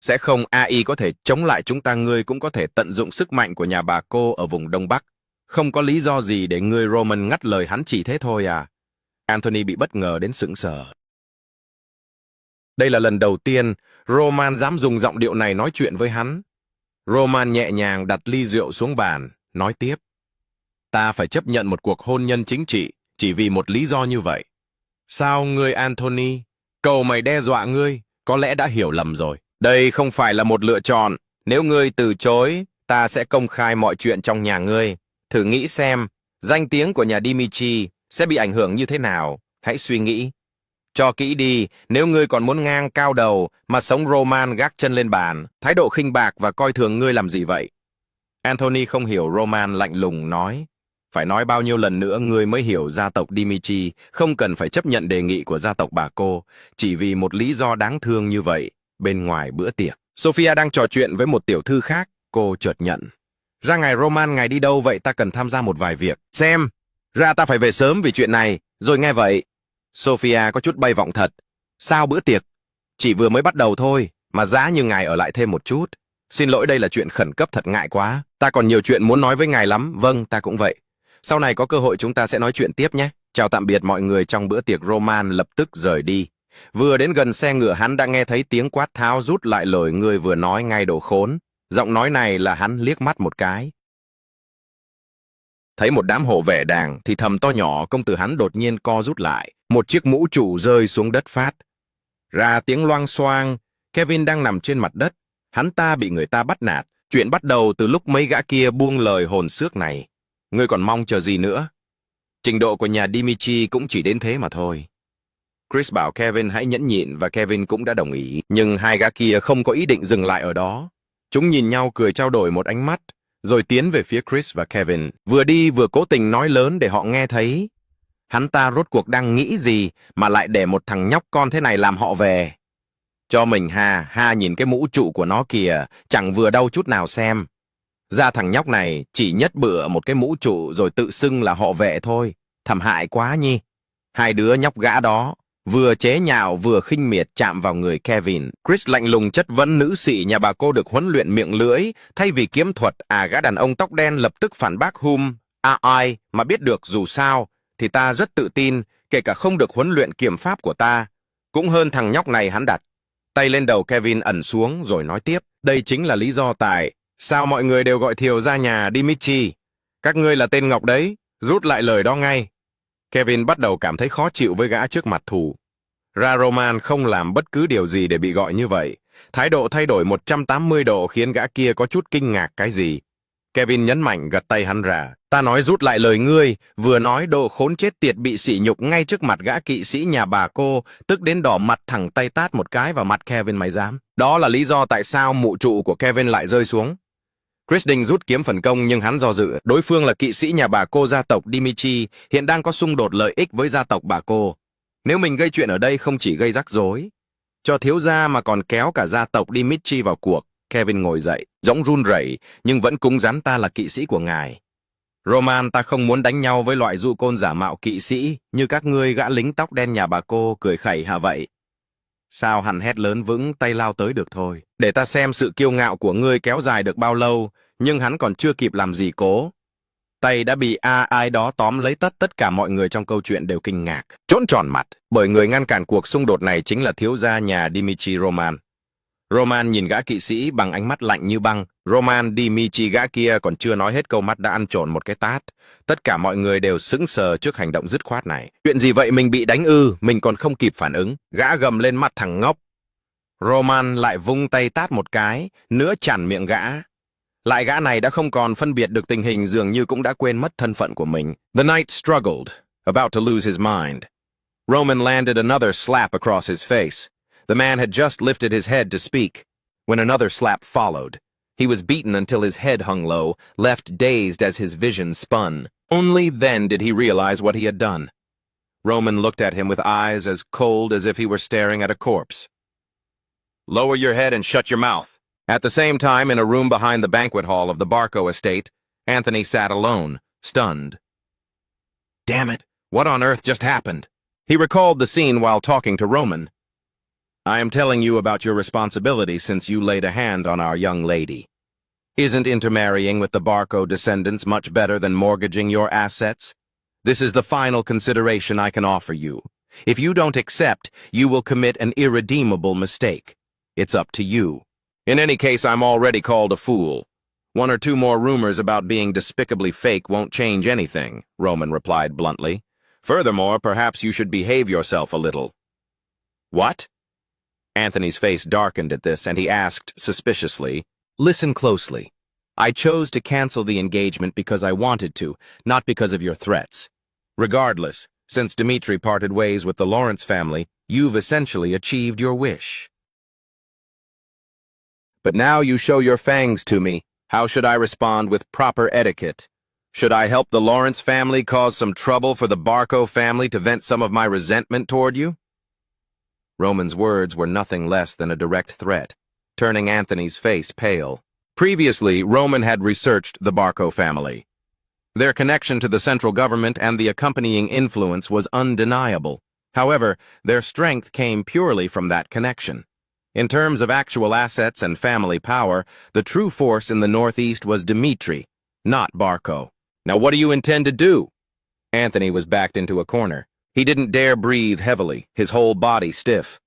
Sẽ không AI có thể chống lại chúng ta, ngươi cũng có thể tận dụng sức mạnh của nhà bà cô ở vùng Đông Bắc. Không có lý do gì để ngươi. Roman ngắt lời hắn, chỉ thế thôi à? Anthony bị bất ngờ đến sững sờ. Đây là lần đầu tiên Roman dám dùng giọng điệu này nói chuyện với hắn. Roman nhẹ nhàng đặt ly rượu xuống bàn, nói tiếp. Ta phải chấp nhận một cuộc hôn nhân chính trị chỉ vì một lý do như vậy. Sao ngươi Anthony? Cậu mày đe dọa ngươi, có lẽ đã hiểu lầm rồi. Đây không phải là một lựa chọn. Nếu ngươi từ chối, ta sẽ công khai mọi chuyện trong nhà ngươi. Thử nghĩ xem, danh tiếng của nhà Dimitri sẽ bị ảnh hưởng như thế nào. Hãy suy nghĩ. Cho kỹ đi, nếu ngươi còn muốn ngang cao đầu mà sống Roman gác chân lên bàn, thái độ khinh bạc và coi thường ngươi làm gì vậy? Anthony không hiểu. Roman lạnh lùng nói. Phải nói bao nhiêu lần nữa ngươi mới hiểu gia tộc Dimitri không cần phải chấp nhận đề nghị của gia tộc bà cô, chỉ vì một lý do đáng thương như vậy, bên ngoài bữa tiệc. Sophia đang trò chuyện với một tiểu thư khác, cô chợt nhận. Ra ngài Roman ngài đi đâu vậy, ta cần tham gia một vài việc. Xem, ra ta phải về sớm vì chuyện này, rồi nghe vậy. Sophia có chút bay vọng thật. Sao bữa tiệc? Chỉ vừa mới bắt đầu thôi, mà giá như ngài ở lại thêm một chút. Xin lỗi, đây là chuyện khẩn cấp thật, ngại quá. Ta còn nhiều chuyện muốn nói với ngài lắm. Vâng, ta cũng vậy. Sau này có cơ hội chúng ta sẽ nói chuyện tiếp nhé. Chào tạm biệt mọi người. Trong bữa tiệc, Roman lập tức rời đi. Vừa đến gần xe ngựa hắn đã nghe thấy tiếng quát tháo, rút lại lời người vừa nói ngay, đồ khốn. Giọng nói này là hắn liếc mắt một cái. Thấy một đám hộ vệ đàng thì thầm to nhỏ, công tử hắn đột nhiên co rút lại. Một chiếc mũ trụ rơi xuống đất phát ra tiếng loang xoang. Kevin đang nằm trên mặt đất. Hắn ta bị người ta bắt nạt. Chuyện bắt đầu từ lúc mấy gã kia buông lời hồn xước này. Ngươi còn mong chờ gì nữa? Trình độ của nhà Dimitri cũng chỉ đến thế mà thôi. Chris bảo Kevin hãy nhẫn nhịn và Kevin cũng đã đồng ý. Nhưng hai gã kia không có ý định dừng lại ở đó. Chúng nhìn nhau cười trao đổi một ánh mắt, rồi tiến về phía Chris và Kevin. Vừa đi vừa cố tình nói lớn để họ nghe thấy. Hắn ta rốt cuộc đang nghĩ gì mà lại để một thằng nhóc con thế này làm họ về. Cho mình ha, nhìn cái mũ trụ của nó kìa, chẳng vừa đâu chút nào xem. Ra thằng nhóc này chỉ nhất bựa một cái mũ trụ rồi tự xưng là họ vệ thôi. Thầm hại quá nhi. Hai đứa nhóc gã đó vừa chế nhạo vừa khinh miệt chạm vào người Kevin. Chris lạnh lùng chất vấn nữ sĩ nhà bà cô được huấn luyện miệng lưỡi. Thay vì kiếm thuật, gã đàn ông tóc đen lập tức phản bác ai mà biết được, dù sao thì ta rất tự tin, kể cả không được huấn luyện kiếm pháp của ta cũng hơn thằng nhóc này. Hắn đặt tay lên đầu Kevin ẩn xuống rồi nói tiếp. Đây chính là lý do tại sao mọi người đều gọi Thiều ra nhà Dimitri. Các ngươi là tên Ngọc đấy, rút lại lời đó ngay. Kevin bắt đầu cảm thấy khó chịu với gã trước mặt thù. Ra Roman không làm bất cứ điều gì để bị gọi như vậy. Thái độ thay đổi 180 độ khiến gã kia có chút kinh ngạc. Cái gì? Kevin nhấn mạnh gật tay hắn ra. Ta nói rút lại lời ngươi, vừa nói đồ khốn chết tiệt bị sỉ nhục ngay trước mặt gã kỵ sĩ nhà bà cô, tức đến đỏ mặt, thẳng tay tát một cái vào mặt Kevin. Mày dám? Đó là lý do tại sao mũ trụ của Kevin lại rơi xuống. Chris định rút kiếm phần công nhưng hắn do dự. Đối phương là kỵ sĩ nhà bà cô gia tộc Dimitri, hiện đang có xung đột lợi ích với gia tộc bà cô. Nếu mình gây chuyện ở đây không chỉ gây rắc rối cho thiếu gia mà còn kéo cả gia tộc Dimitri vào cuộc. Kevin ngồi dậy, giọng run rẩy nhưng vẫn cứng rắn. Ta là kỵ sĩ của ngài Roman, ta không muốn đánh nhau với loại du côn giả mạo kỵ sĩ như các ngươi. Gã lính tóc đen nhà bà cô cười khẩy hả vậy? Sao? Hắn hét lớn, vững tay lao tới. Được thôi, để ta xem sự kiêu ngạo của ngươi kéo dài được bao lâu. Nhưng hắn còn chưa kịp làm gì cố, tay đã bị ai đó tóm lấy. Tất cả mọi người trong câu chuyện đều kinh ngạc, trốn tròn mặt, bởi người ngăn cản cuộc xung đột này chính là thiếu gia nhà Dimitri, Roman. Roman nhìn gã kỵ sĩ bằng ánh mắt lạnh như băng. Roman Dimitri, gã kia còn chưa nói hết câu mắt đã ăn trộn một cái tát. Tất cả mọi người đều sững sờ trước hành động dứt khoát này. Chuyện gì vậy? Mình bị đánh ư? Mình còn không kịp phản ứng. Gã gầm lên, mặt thằng ngốc. Roman lại vung tay tát một cái, nữa chặn miệng gã. Lại gã này đã không còn phân biệt được tình hình, dường như cũng đã quên mất thân phận của mình. The knight struggled, about to lose his mind. Roman landed another slap across his face. The man had just lifted his head to speak, when another slap followed. He was beaten until his head hung low, left dazed as his vision spun. Only then did he realize what he had done. Roman looked at him with eyes as cold as if he were staring at a corpse. Lower your head and shut your mouth. At the same time, in a room behind the banquet hall of the Barco estate, Anthony sat alone, stunned. Damn it, what on earth just happened? He recalled the scene while talking to Roman. I am telling you about your responsibility since you laid a hand on our young lady. Isn't intermarrying with the Barco descendants much better than mortgaging your assets? This is the final consideration I can offer you. If you don't accept, you will commit an irredeemable mistake. It's up to you. In any case, I'm already called a fool. One or two more rumors about being despicably fake won't change anything, Roman replied bluntly. Furthermore, perhaps you should behave yourself a little. What? Anthony's face darkened at this, and he asked suspiciously, Listen closely. I chose to cancel the engagement because I wanted to, not because of your threats. Regardless, since Dmitri parted ways with the Lawrence family, you've essentially achieved your wish. But now you show your fangs to me. How should I respond with proper etiquette? Should I help the Lawrence family cause some trouble for the Barco family to vent some of my resentment toward you? Roman's words were nothing less than a direct threat, turning Anthony's face pale. Previously, Roman had researched the Barco family. Their connection to the central government and the accompanying influence was undeniable. However, their strength came purely from that connection. In terms of actual assets and family power, the true force in the Northeast was Dmitri, not Barco. Now what do you intend to do? Anthony was backed into a corner. He didn't dare breathe heavily, his whole body stiff.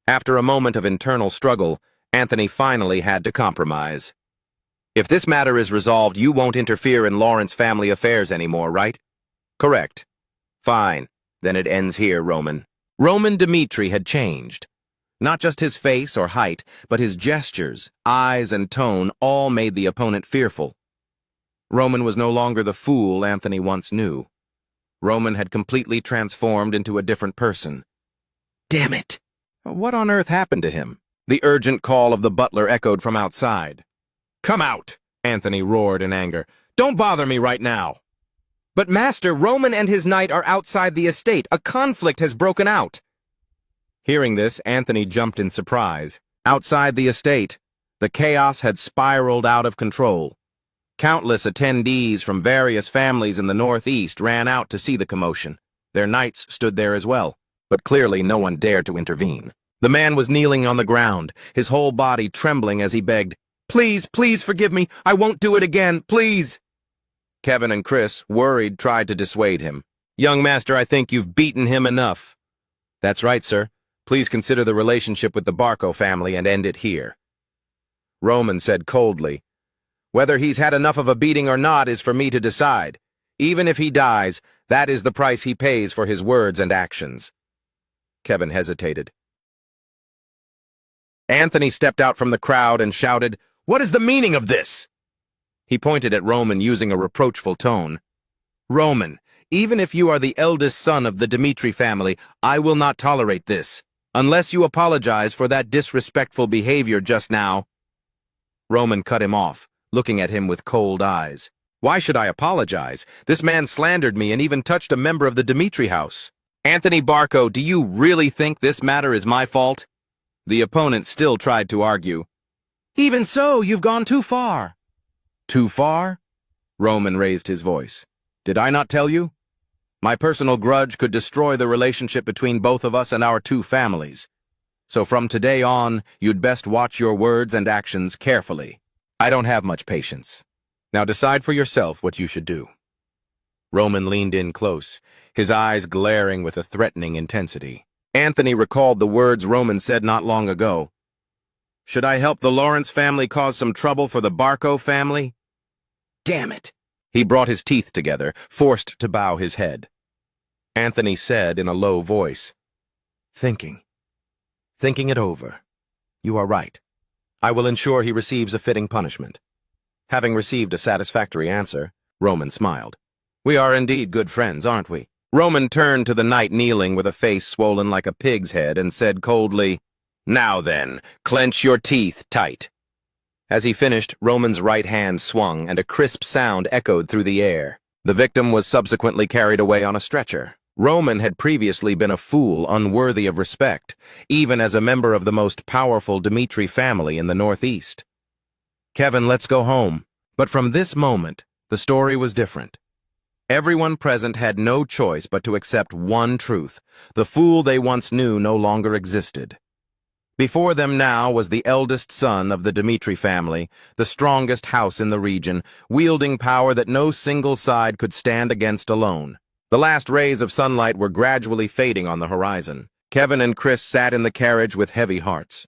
After a moment of internal struggle, Anthony finally had to compromise. If this matter is resolved, you won't interfere in Lawrence family affairs anymore, right? Correct. Fine. Then it ends here, Roman. Roman Dmitri had changed. Not just his face or height, but his gestures, eyes, and tone all made the opponent fearful. Roman was no longer the fool Anthony once knew. Roman had completely transformed into a different person. Damn it! What on earth happened to him? The urgent call of the butler echoed from outside. Come out! Anthony roared in anger. Don't bother me right now! But Master, Roman and his knight are outside the estate. A conflict has broken out. Hearing this, Anthony jumped in surprise. Outside the estate, the chaos had spiraled out of control. Countless attendees from various families in the Northeast ran out to see the commotion. Their knights stood there as well, but clearly no one dared to intervene. The man was kneeling on the ground, his whole body trembling as he begged, "Please, please forgive me. I won't do it again, please." Kevin and Chris, worried, tried to dissuade him. Young master, I think you've beaten him enough. That's right, sir. Please consider the relationship with the Barco family and end it here. Roman said coldly, "Whether he's had enough of a beating or not is for me to decide. Even if he dies, that is the price he pays for his words and actions." Kevin hesitated. Anthony stepped out from the crowd and shouted, "What is the meaning of this?" He pointed at Roman using a reproachful tone. "Roman, even if you are the eldest son of the Dmitri family, I will not tolerate this, unless you apologize for that disrespectful behavior just now." Roman cut him off, looking at him with cold eyes. "Why should I apologize? This man slandered me and even touched a member of the Dmitri house. Anthony Barco, do you really think this matter is my fault?" The opponent still tried to argue. "Even so, you've gone too far." "Too far?" Roman raised his voice. "Did I not tell you? My personal grudge could destroy the relationship between both of us and our two families. So from today on, you'd best watch your words and actions carefully. I don't have much patience. Now decide for yourself what you should do." Roman leaned in close, his eyes glaring with a threatening intensity. Anthony recalled the words Roman said not long ago. "Should I help the Lawrence family cause some trouble for the Barco family?" Damn it! He brought his teeth together, forced to bow his head. Anthony said in a low voice, Thinking it over. You are right. I will ensure he receives a fitting punishment." Having received a satisfactory answer, Roman smiled. "We are indeed good friends, aren't we?" Roman turned to the knight kneeling with a face swollen like a pig's head and said coldly, "Now then, clench your teeth tight." As he finished, Roman's right hand swung and a crisp sound echoed through the air. The victim was subsequently carried away on a stretcher. Roman had previously been a fool unworthy of respect, even as a member of the most powerful Dmitri family in the Northeast. "Kevin, let's go home." But from this moment, the story was different. Everyone present had no choice but to accept one truth. The fool they once knew no longer existed. Before them now was the eldest son of the Dmitri family, the strongest house in the region, wielding power that no single side could stand against alone. The last rays of sunlight were gradually fading on the horizon. Kevin and Chris sat in the carriage with heavy hearts.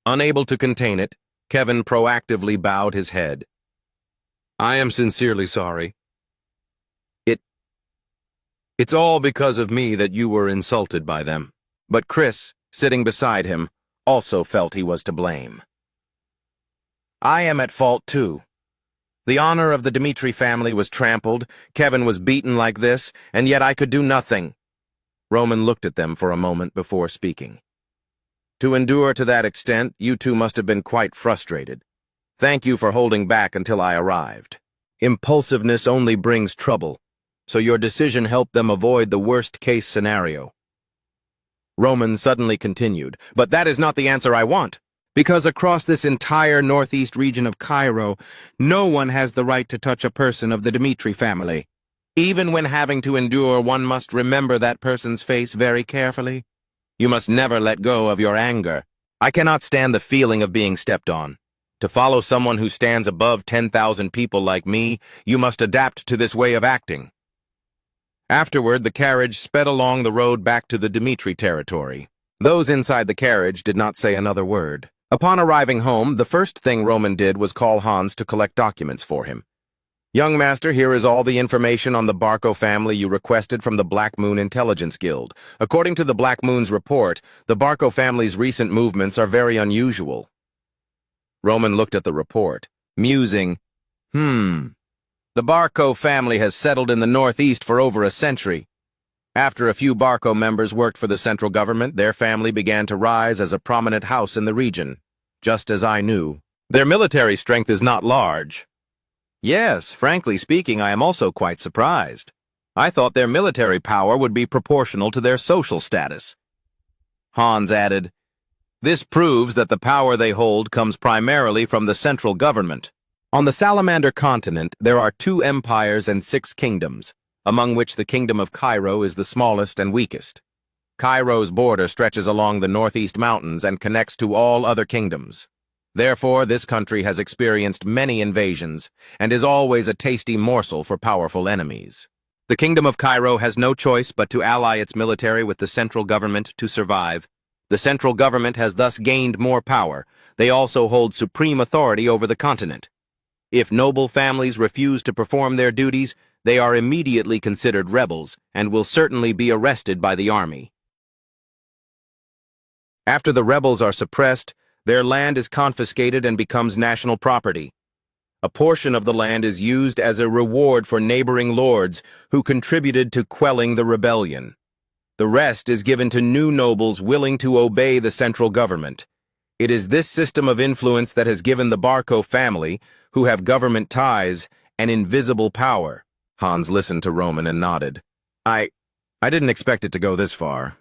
Unable to contain it, Kevin proactively bowed his head. "I am sincerely sorry. It's all because of me that you were insulted by them." But Chris, sitting beside him, also felt he was to blame. "I am at fault too. The honor of the Dmitri family was trampled, Kevin was beaten like this, and yet I could do nothing." Roman looked at them for a moment before speaking. "To endure to that extent, you two must have been quite frustrated. Thank you for holding back until I arrived." Impulsiveness only brings trouble, so your decision helped them avoid the worst-case scenario. Roman suddenly continued, but that is not the answer I want. Because across this entire northeast region of Cairo, no one has the right to touch a person of the Dmitri family. Even when having to endure, one must remember that person's face very carefully. You must never let go of your anger. I cannot stand the feeling of being stepped on. To follow someone who stands above 10,000 people like me, you must adapt to this way of acting. Afterward, the carriage sped along the road back to the Dmitri territory. Those inside the carriage did not say another word. Upon arriving home, the first thing Roman did was call Hans to collect documents for him. Young master, here is all the information on the Barco family you requested from the Black Moon Intelligence Guild. According to the Black Moon's report, the Barco family's recent movements are very unusual. Roman looked at the report, musing, The Barco family has settled in the Northeast for over a century. After a few Barco members worked for the central government, their family began to rise as a prominent house in the region, just as I knew. Their military strength is not large. Yes, frankly speaking, I am also quite surprised. I thought their military power would be proportional to their social status. Hans added, This proves that the power they hold comes primarily from the central government. On the Salamander continent, there are 2 empires and 6 kingdoms, among which the Kingdom of Cairo is the smallest and weakest. Cairo's border stretches along the northeast mountains and connects to all other kingdoms. Therefore, this country has experienced many invasions and is always a tasty morsel for powerful enemies. The Kingdom of Cairo has no choice but to ally its military with the central government to survive. The central government has thus gained more power. They also hold supreme authority over the continent. If noble families refuse to perform their duties, they are immediately considered rebels and will certainly be arrested by the army. After the rebels are suppressed, their land is confiscated and becomes national property. A portion of the land is used as a reward for neighboring lords who contributed to quelling the rebellion. The rest is given to new nobles willing to obey the central government. It is this system of influence that has given the Barco family, who have government ties, an invisible power. Hans listened to Roman and nodded. I didn't expect it to go this far.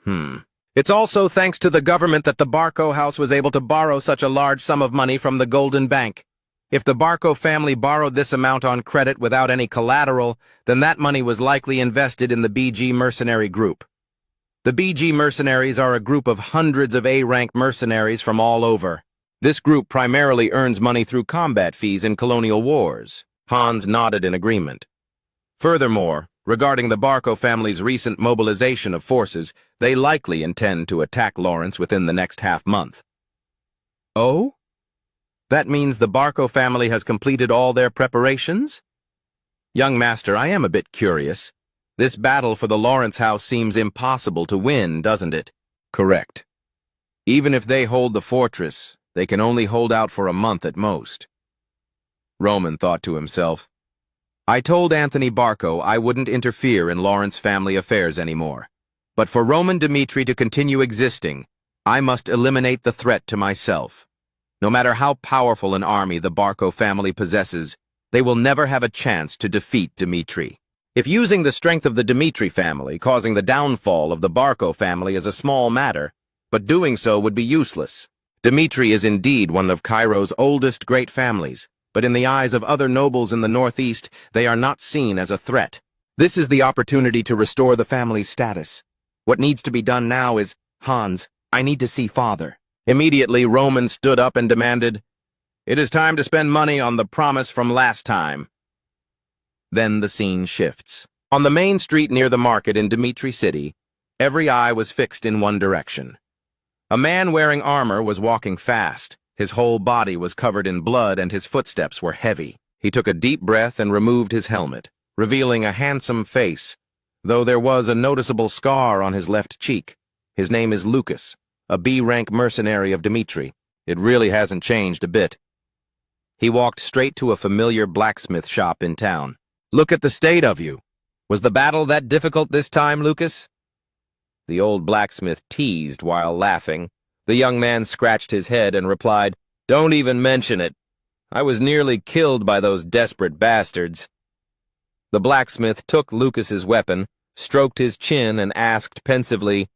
It's also thanks to the government that the Barco house was able to borrow such a large sum of money from the Golden Bank. If the Barco family borrowed this amount on credit without any collateral, then that money was likely invested in the BG mercenary group. The BG mercenaries are a group of hundreds of A-rank mercenaries from all over. This group primarily earns money through combat fees in colonial wars. Hans nodded in agreement. Furthermore, regarding the Barco family's recent mobilization of forces, they likely intend to attack Lawrence within the next half-month. Oh? That means the Barco family has completed all their preparations? Young master, I am a bit curious. This battle for the Lawrence house seems impossible to win, doesn't it? Correct. Even if they hold the fortress, they can only hold out for a month at most. Roman thought to himself, I told Anthony Barco I wouldn't interfere in Lawrence family affairs anymore. But for Roman Dmitri to continue existing, I must eliminate the threat to myself. No matter how powerful an army the Barco family possesses, they will never have a chance to defeat Dmitri. If using the strength of the Dmitri family, causing the downfall of the Barco family is a small matter, but doing so would be useless. Dmitri is indeed one of Cairo's oldest great families, but in the eyes of other nobles in the northeast, they are not seen as a threat. This is the opportunity to restore the family's status. What needs to be done now is, Hans, I need to see father. Immediately, Roman stood up and demanded, It is time to spend money on the promise from last time. Then the scene shifts. On the main street near the market in Dmitri City, every eye was fixed in one direction. A man wearing armor was walking fast. His whole body was covered in blood and his footsteps were heavy. He took a deep breath and removed his helmet, revealing a handsome face, though there was a noticeable scar on his left cheek. His name is Lucas, a B-rank mercenary of Dmitri. It really hasn't changed a bit. He walked straight to a familiar blacksmith shop in town. Look at the state of you. Was the battle that difficult this time, Lucas? The old blacksmith teased while laughing. The young man scratched his head and replied, Don't even mention it. I was nearly killed by those desperate bastards. The blacksmith took Lucas's weapon, stroked his chin, and asked pensively,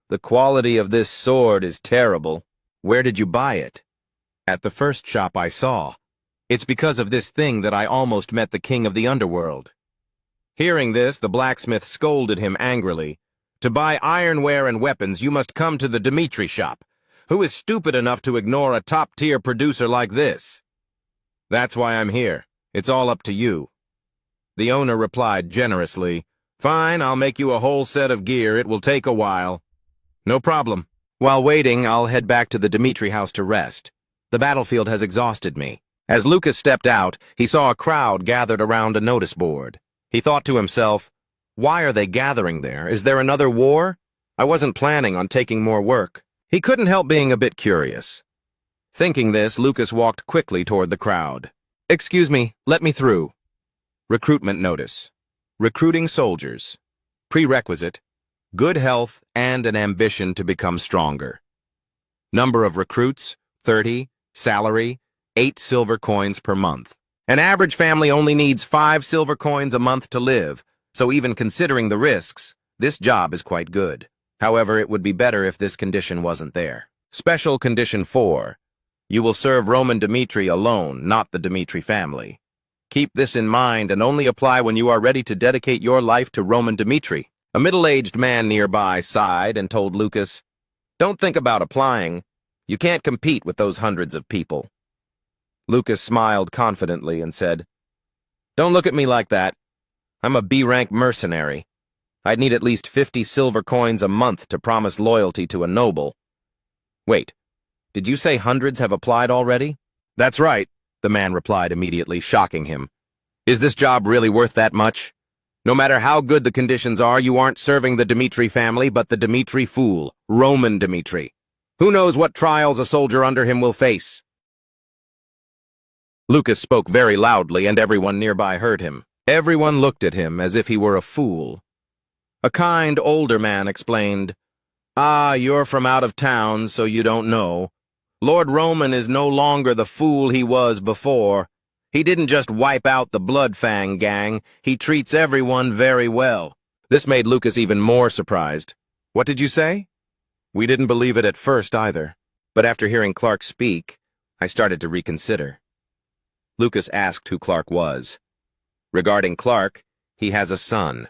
"The quality of this sword is terrible." Where did you buy it? At the first shop I saw. It's because of this thing that I almost met the king of the underworld. Hearing this, the blacksmith scolded him angrily. "To buy ironware and weapons, you must come to the Dmitri shop. Who is stupid enough to ignore a top-tier producer like this?" "That's why I'm here. It's all up to you." The owner replied generously, "Fine, I'll make you a whole set of gear. It will take a while." "No problem. While waiting, I'll head back to the Dmitri house to rest. The battlefield has exhausted me." As Lucas stepped out, he saw a crowd gathered around a notice board. He thought to himself, why are they gathering there? Is there another war? I wasn't planning on taking more work. He couldn't help being a bit curious. Thinking this, Lucas walked quickly toward the crowd. "Excuse me, let me through." Recruitment notice. Recruiting soldiers. Prerequisite: good health and an ambition to become stronger. Number of recruits, 30. Salary, 8 silver coins per month. An average family only needs 5 silver coins a month to live, so even considering the risks, this job is quite good. However, it would be better if this condition wasn't there. Special Condition 4. You will serve Roman Dmitri alone, not the Dmitri family. Keep this in mind and only apply when you are ready to dedicate your life to Roman Dmitri. A middle-aged man nearby sighed and told Lucas, "Don't think about applying. You can't compete with those hundreds of people." Lucas smiled confidently and said, "Don't look at me like that. I'm a B-rank mercenary. I'd need at least 50 silver coins a month to promise loyalty to a noble." "Wait, did you say hundreds have applied already?" "That's right," the man replied immediately, shocking him. "Is this job really worth that much? No matter how good the conditions are, you aren't serving the Dmitri family, but the Dmitri fool, Roman Dmitri. Who knows what trials a soldier under him will face?" Lucas spoke very loudly, and everyone nearby heard him. Everyone looked at him as if he were a fool. A kind older man explained, "Ah, you're from out of town, so you don't know. Lord Roman is no longer the fool he was before. He didn't just wipe out the Bloodfang gang, he treats everyone very well." This made Lucas even more surprised. "What did you say?" "We didn't believe it at first either, but after hearing Clark speak, I started to reconsider." Lucas asked who Clark was. Regarding Clark, he has a son.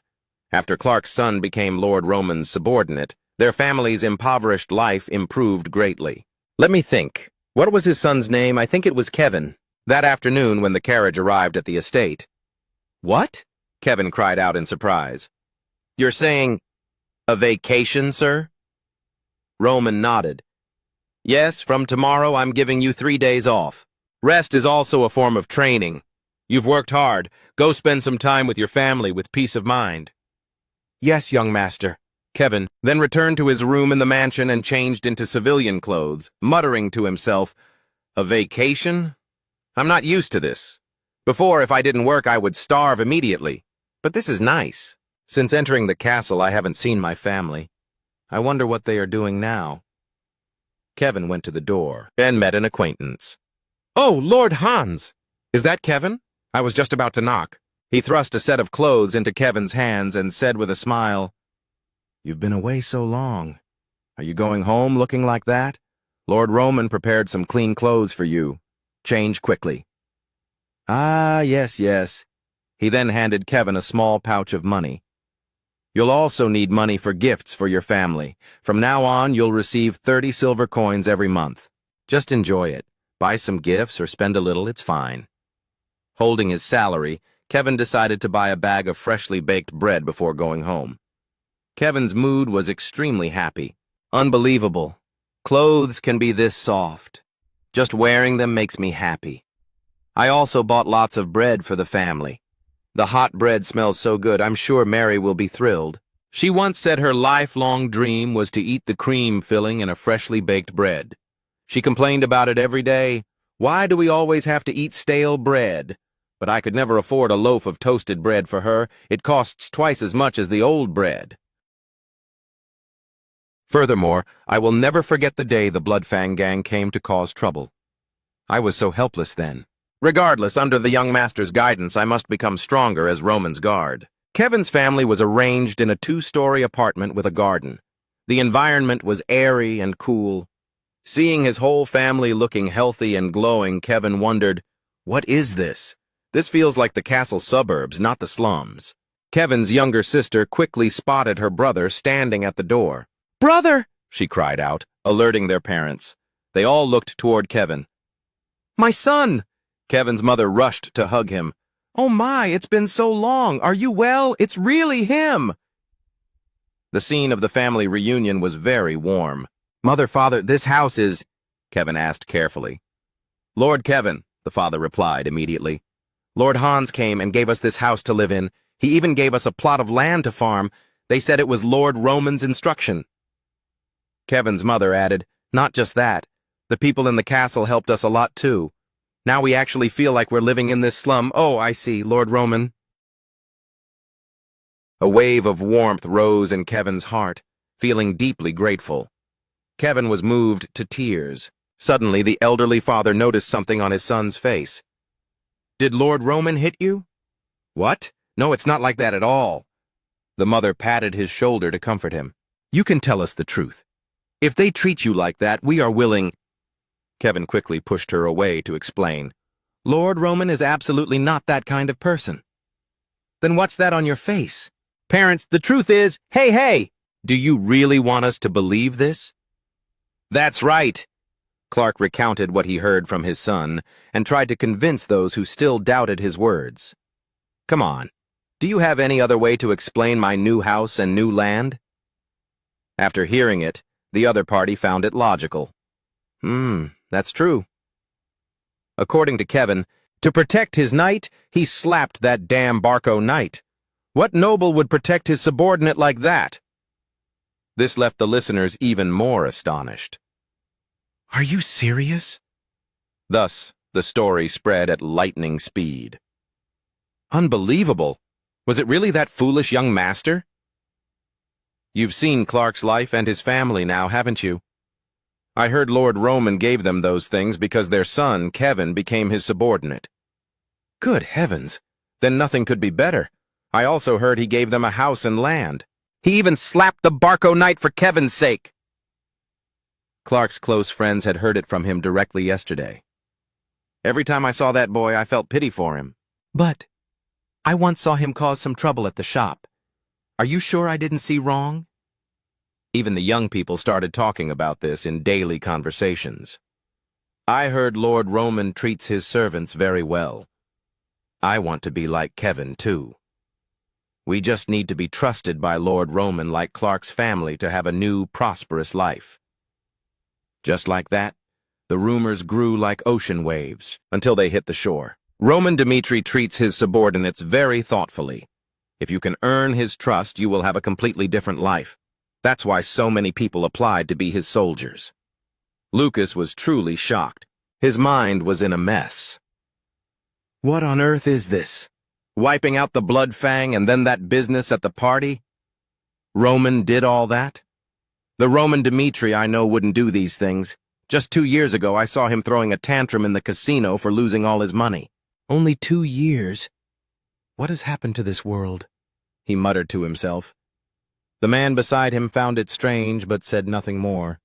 After Clark's son became Lord Roman's subordinate, their family's impoverished life improved greatly. Let me think. What was his son's name? I think it was Kevin. That afternoon when the carriage arrived at the estate. "What?" Kevin cried out in surprise. "You're saying a vacation, sir?" Roman nodded. "Yes, from tomorrow I'm giving you 3 days off. Rest is also a form of training. You've worked hard. Go spend some time with your family with peace of mind." "Yes, young master." Kevin then returned to his room in the mansion and changed into civilian clothes, muttering to himself, "A vacation? I'm not used to this. Before, if I didn't work, I would starve immediately. But this is nice. Since entering the castle, I haven't seen my family. I wonder what they are doing now." Kevin went to the door and met an acquaintance. "Oh, Lord Hans! Is that Kevin? I was just about to knock." He thrust a set of clothes into Kevin's hands and said with a smile, "You've been away so long. Are you going home looking like that? Lord Roman prepared some clean clothes for you. Change quickly." "Ah, yes, yes." He then handed Kevin a small pouch of money. "You'll also need money for gifts for your family. From now on, you'll receive 30 silver coins every month. Just enjoy it. Buy some gifts or spend a little, it's fine." Holding his salary, Kevin decided to buy a bag of freshly baked bread before going home. Kevin's mood was extremely happy. Unbelievable. Clothes can be this soft. Just wearing them makes me happy. I also bought lots of bread for the family. The hot bread smells so good, I'm sure Mary will be thrilled. She once said her lifelong dream was to eat the cream filling in a freshly baked bread. She complained about it every day. Why do we always have to eat stale bread? But I could never afford a loaf of toasted bread for her. It costs twice as much as the old bread. Furthermore, I will never forget the day the Bloodfang gang came to cause trouble. I was so helpless then. Regardless, under the young master's guidance, I must become stronger as Roman's guard. Kevin's family was arranged in a 2-story apartment with a garden. The environment was airy and cool. Seeing his whole family looking healthy and glowing, Kevin wondered, what is this? This feels like the castle suburbs, not the slums. Kevin's younger sister quickly spotted her brother standing at the door. "Brother!" she cried out, alerting their parents. They all looked toward Kevin. "My son!" Kevin's mother rushed to hug him. "Oh my, it's been so long. Are you well? It's really him!" The scene of the family reunion was very warm. "Mother, father, this house is—" Kevin asked carefully. "Lord Kevin," the father replied immediately. "Lord Hans came and gave us this house to live in. He even gave us a plot of land to farm. They said it was Lord Roman's instruction." Kevin's mother added, "Not just that. The people in the castle helped us a lot too. Now we actually feel like we're living in this slum. Oh, I see, Lord Roman." A wave of warmth rose in Kevin's heart, feeling deeply grateful. Kevin was moved to tears. Suddenly, the elderly father noticed something on his son's face. "Did Lord Roman hit you?" "What? No, it's not like that at all." The mother patted his shoulder to comfort him. "You can tell us the truth. If they treat you like that, we are willing—" Kevin quickly pushed her away to explain. "Lord Roman is absolutely not that kind of person." "Then what's that on your face?" "Parents, the truth is—" Hey! Do you really want us to believe this?" "That's right." Clark recounted what he heard from his son and tried to convince those who still doubted his words. "Come on. Do you have any other way to explain my new house and new land?" After hearing it, the other party found it logical. That's true. According to Kevin, to protect his knight, he slapped that damn Barco knight. What noble would protect his subordinate like that? This left the listeners even more astonished. "Are you serious?" Thus, the story spread at lightning speed. Unbelievable! Was it really that foolish young master? You've seen Clark's life and his family now, haven't you? I heard Lord Roman gave them those things because their son, Kevin, became his subordinate. Good heavens! Then nothing could be better. I also heard he gave them a house and land. He even slapped the Barco knight for Kevin's sake. Clark's close friends had heard it from him directly yesterday. Every time I saw that boy, I felt pity for him. But I once saw him cause some trouble at the shop. Are you sure I didn't see wrong? Even the young people started talking about this in daily conversations. I heard Lord Roman treats his servants very well. I want to be like Kevin, too. We just need to be trusted by Lord Roman like Clark's family to have a new, prosperous life. Just like that, the rumors grew like ocean waves until they hit the shore. Roman Dmitri treats his subordinates very thoughtfully. If you can earn his trust, you will have a completely different life. That's why so many people applied to be his soldiers. Lucas was truly shocked. His mind was in a mess. What on earth is this? Wiping out the Blood Fang and then that business at the party? Roman did all that? The Roman Dmitri I know wouldn't do these things. Just 2 years ago, I saw him throwing a tantrum in the casino for losing all his money. Only 2 years? What has happened to this world? He muttered to himself. The man beside him found it strange, but said nothing more.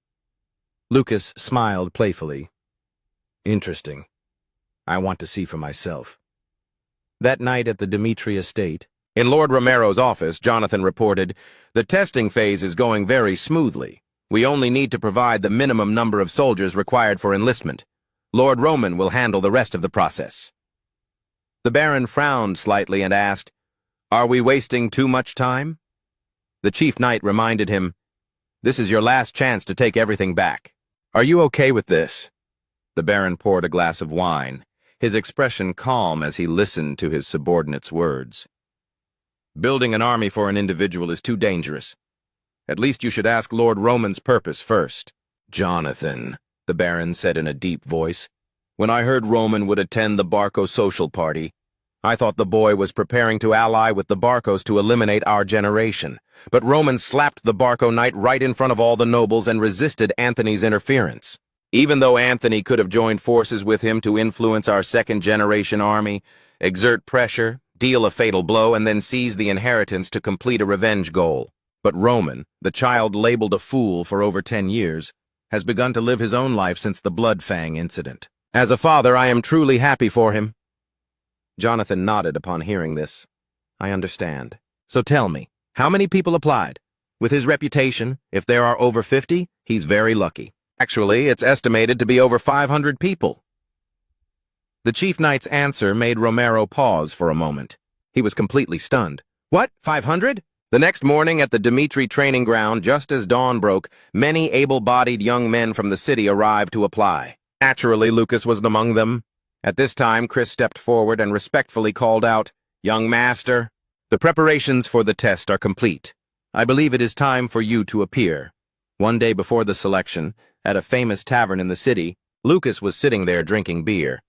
Lucas smiled playfully. Interesting. I want to see for myself. That night at the Dmitri estate, in Lord Romero's office, Jonathan reported, "The testing phase is going very smoothly. We only need to provide the minimum number of soldiers required for enlistment. Lord Roman will handle the rest of the process." The Baron frowned slightly and asked, "Are we wasting too much time?" The Chief Knight reminded him, "This is your last chance to take everything back. Are you okay with this?" The Baron poured a glass of wine, his expression calm as he listened to his subordinate's words. "Building an army for an individual is too dangerous. At least you should ask Lord Roman's purpose first." "Jonathan," the Baron said in a deep voice, "when I heard Roman would attend the Barco social party, I thought the boy was preparing to ally with the Barcos to eliminate our generation. But Roman slapped the Barco knight right in front of all the nobles and resisted Anthony's interference. Even though Anthony could have joined forces with him to influence our second-generation army, exert pressure, deal a fatal blow, and then seize the inheritance to complete a revenge goal. But Roman, the child labeled a fool for over 10 years, has begun to live his own life since the Blood Fang incident. As a father, I am truly happy for him. Jonathan nodded upon hearing this. I understand. So tell me, how many people applied? With his reputation, if there are over 50, he's very lucky. Actually, it's estimated to be over 500 people. The Chief Knight's answer made Romero pause for a moment. He was completely stunned. What, 500? The next morning at the Dimitri training ground, just as dawn broke, many able-bodied young men from the city arrived to apply. Naturally, Lucas was among them. At this time, Chris stepped forward and respectfully called out, "Young Master, the preparations for the test are complete. I believe it is time for you to appear." One day before the selection, at a famous tavern in the city, Lucas was sitting there drinking beer.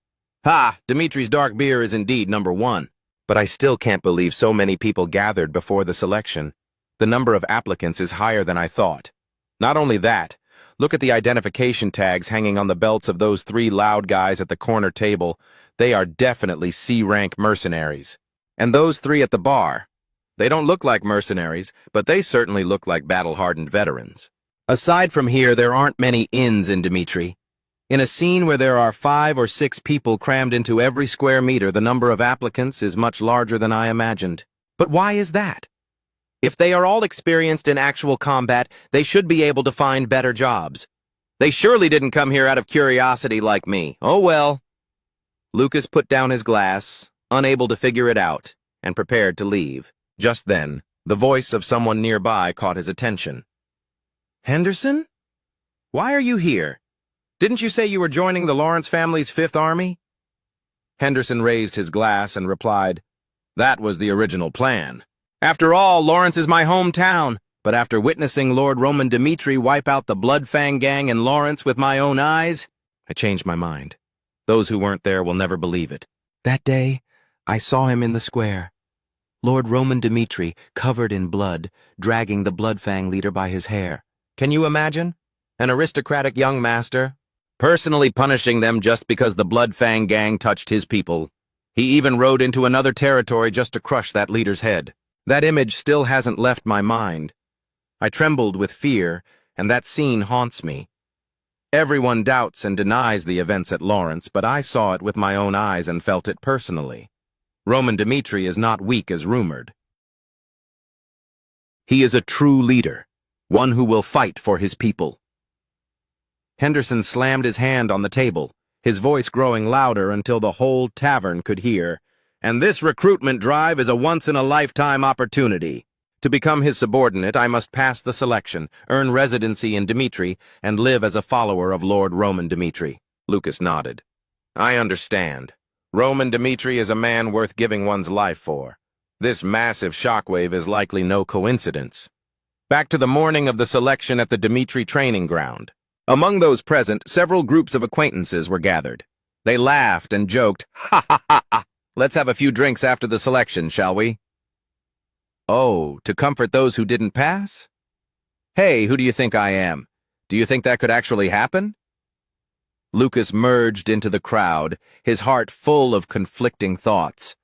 "Ha! Dimitri's dark beer is indeed #1. But I still can't believe so many people gathered before the selection. The number of applicants is higher than I thought. Not only that, look at the identification tags hanging on the belts of those 3 loud guys at the corner table. They are definitely C-rank mercenaries. And those 3 at the bar. They don't look like mercenaries, but they certainly look like battle-hardened veterans. Aside from here, there aren't many inns in Dimitri. In a scene where there are 5 or 6 people crammed into every square meter, the number of applicants is much larger than I imagined. But why is that? If they are all experienced in actual combat, they should be able to find better jobs. They surely didn't come here out of curiosity like me. Oh well. Lucas put down his glass, unable to figure it out, and prepared to leave. Just then, the voice of someone nearby caught his attention. "Henderson? Why are you here? Didn't you say you were joining the Lawrence family's 5th Army?" Henderson raised his glass and replied, "That was the original plan. After all, Lawrence is my hometown, but after witnessing Lord Roman Dimitri wipe out the Blood Fang gang in Lawrence with my own eyes, I changed my mind. Those who weren't there will never believe it. That day, I saw him in the square. Lord Roman Dimitri, covered in blood, dragging the Blood Fang leader by his hair. Can you imagine? An aristocratic young master, personally punishing them just because the Blood Fang gang touched his people. He even rode into another territory just to crush that leader's head. That image still hasn't left my mind. I trembled with fear, and that scene haunts me. Everyone doubts and denies the events at Lawrence, but I saw it with my own eyes and felt it personally. Roman Dimitri is not weak as rumored. He is a true leader, one who will fight for his people." Henderson slammed his hand on the table, his voice growing louder until the whole tavern could hear. "And this recruitment drive is a once-in-a-lifetime opportunity. To become his subordinate, I must pass the selection, earn residency in Dimitri, and live as a follower of Lord Roman Dimitri." Lucas nodded. "I understand. Roman Dimitri is a man worth giving one's life for. This massive shockwave is likely no coincidence." Back to the morning of the selection at the Dimitri training ground. Among those present, several groups of acquaintances were gathered. They laughed and joked, "Ha ha ha ha! Let's have a few drinks after the selection, shall we?" "Oh, to comfort those who didn't pass? Hey, who do you think I am? Do you think that could actually happen?" Lucas merged into the crowd, his heart full of conflicting thoughts.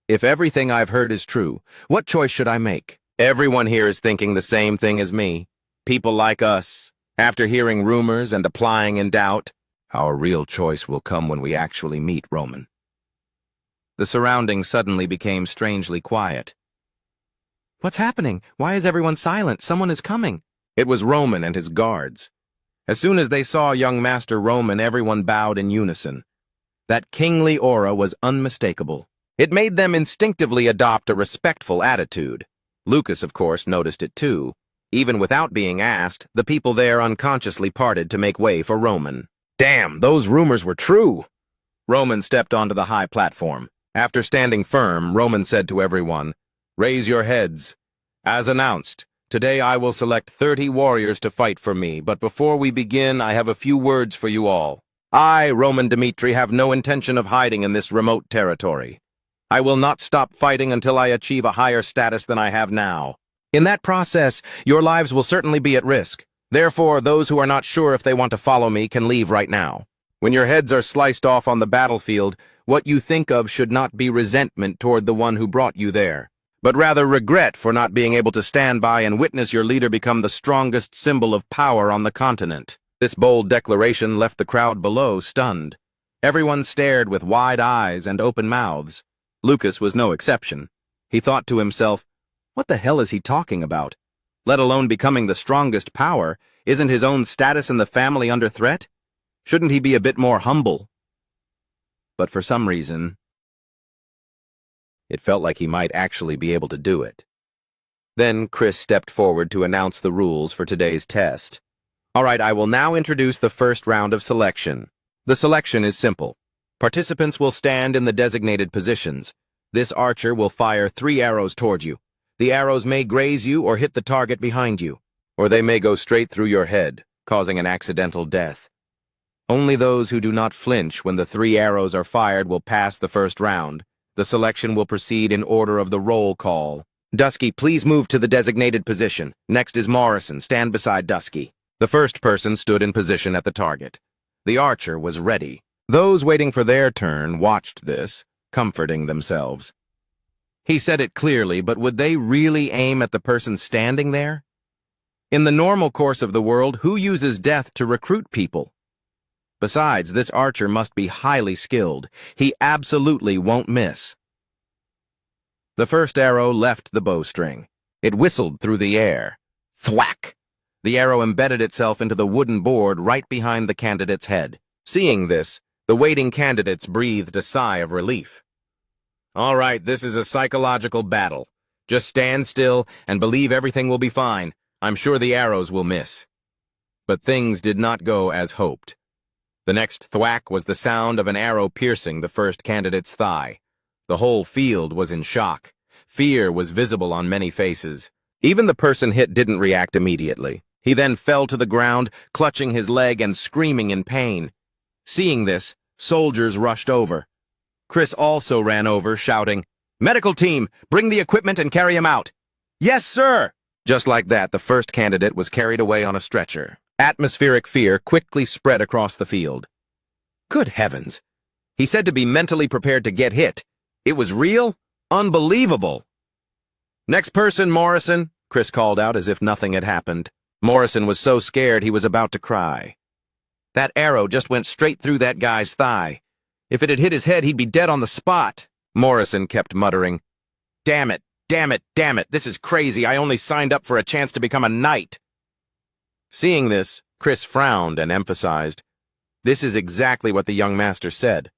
If everything I've heard is true, what choice should I make? Everyone here is thinking the same thing as me. People like us, after hearing rumors and applying in doubt, our real choice will come when we actually meet Roman. The surroundings suddenly became strangely quiet. "What's happening? Why is everyone silent? Someone is coming." It was Roman and his guards. As soon as they saw young Master Roman, everyone bowed in unison. That kingly aura was unmistakable. It made them instinctively adopt a respectful attitude. Lucas, of course, noticed it too. Even without being asked, the people there unconsciously parted to make way for Roman. Damn, those rumors were true! Roman stepped onto the high platform. After standing firm, Roman said to everyone, "Raise your heads. As announced, today I will select 30 warriors to fight for me, but before we begin, I have a few words for you all. I, Roman Dimitri, have no intention of hiding in this remote territory. I will not stop fighting until I achieve a higher status than I have now. In that process, your lives will certainly be at risk. Therefore, those who are not sure if they want to follow me can leave right now. When your heads are sliced off on the battlefield, what you think of should not be resentment toward the one who brought you there, but rather regret for not being able to stand by and witness your leader become the strongest symbol of power on the continent. This bold declaration left the crowd below stunned. Everyone stared with wide eyes and open mouths. Lucas was no exception. He thought to himself, what the hell is he talking about? Let alone becoming the strongest power, isn't his own status in the family under threat? Shouldn't he be a bit more humble? But for some reason, it felt like he might actually be able to do it. Then Chris stepped forward to announce the rules for today's test. All right, I will now introduce the first round of selection. The selection is simple. Participants will stand in the designated positions. This archer will fire 3 arrows toward you. The arrows may graze you or hit the target behind you, or they may go straight through your head, causing an accidental death. Only those who do not flinch when the 3 arrows are fired will pass the first round. The selection will proceed in order of the roll call. Dusky, please move to the designated position. Next is Morrison. Stand beside Dusky. The first person stood in position at the target. The archer was ready. Those waiting for their turn watched this, comforting themselves. He said it clearly, but would they really aim at the person standing there? In the normal course of the world, who uses death to recruit people? Besides, this archer must be highly skilled. He absolutely won't miss. The first arrow left the bowstring. It whistled through the air. Thwack! The arrow embedded itself into the wooden board right behind the candidate's head. Seeing this, the waiting candidates breathed a sigh of relief. All right, this is a psychological battle. Just stand still and believe everything will be fine. I'm sure the arrows will miss. But things did not go as hoped. The next thwack was the sound of an arrow piercing the first candidate's thigh. The whole field was in shock. Fear was visible on many faces. Even the person hit didn't react immediately. He then fell to the ground, clutching his leg and screaming in pain. Seeing this, soldiers rushed over. Chris also ran over, shouting, "Medical team, bring the equipment and carry him out." "Yes, sir!" Just like that, the first candidate was carried away on a stretcher. Atmospheric fear quickly spread across the field. Good heavens! He said to be mentally prepared to get hit. It was real? Unbelievable! "Next person, Morrison," Chris called out as if nothing had happened. Morrison was so scared he was about to cry. That arrow just went straight through that guy's thigh. If it had hit his head, he'd be dead on the spot. Morrison kept muttering, "Damn it, damn it, damn it, this is crazy. I only signed up for a chance to become a knight." Seeing this, Chris frowned and emphasized, "This is exactly what the young master said.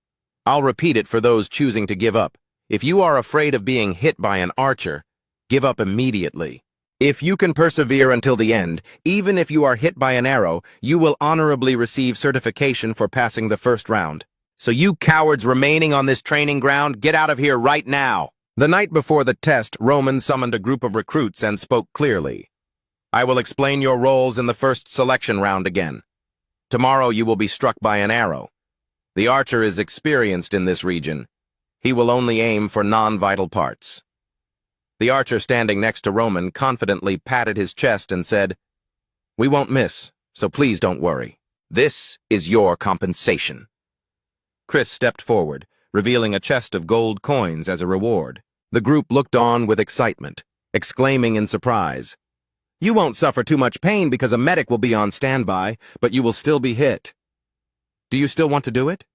I'll repeat it for those choosing to give up. If you are afraid of being hit by an archer, give up immediately. If you can persevere until the end, even if you are hit by an arrow, you will honorably receive certification for passing the first round. So you cowards remaining on this training ground, get out of here right now." The night before the test, Roman summoned a group of recruits and spoke clearly. "I will explain your roles in the first selection round again. Tomorrow you will be struck by an arrow. The archer is experienced in this region. He will only aim for non-vital parts." The archer standing next to Roman confidently patted his chest and said, "We won't miss, so please don't worry. This is your compensation." Chris stepped forward, revealing a chest of gold coins as a reward. The group looked on with excitement, exclaiming in surprise, "You won't suffer too much pain because a medic will be on standby, but you will still be hit. Do you still want to do it?"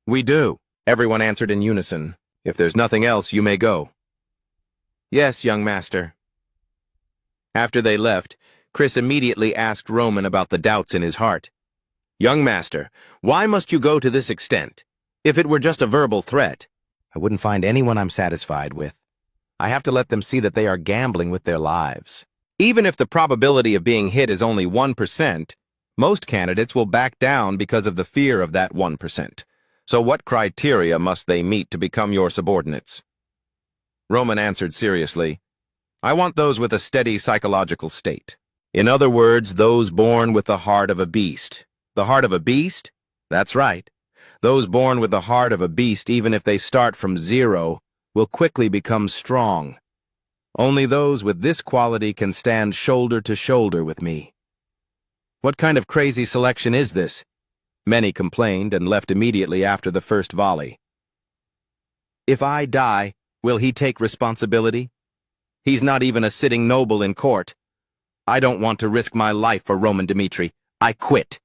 "We do," everyone answered in unison. "If there's nothing else, you may go." "Yes, young master." After they left, Chris immediately asked Roman about the doubts in his heart. "Young master, why must you go to this extent? If it were just a verbal threat, I wouldn't find anyone I'm satisfied with. I have to let them see that they are gambling with their lives. Even if the probability of being hit is only 1%, most candidates will back down because of the fear of that 1%. So what criteria must they meet to become your subordinates?" Roman answered seriously, "I want those with a steady psychological state. In other words, those born with the heart of a beast." The heart of a beast? That's right. Those born with the heart of a beast, even if they start from 0, will quickly become strong. Only those with this quality can stand shoulder to shoulder with me. What kind of crazy selection is this? Many complained and left immediately after the first volley. If I die, will he take responsibility? He's not even a sitting noble in court. I don't want to risk my life for Roman Dmitri. I quit.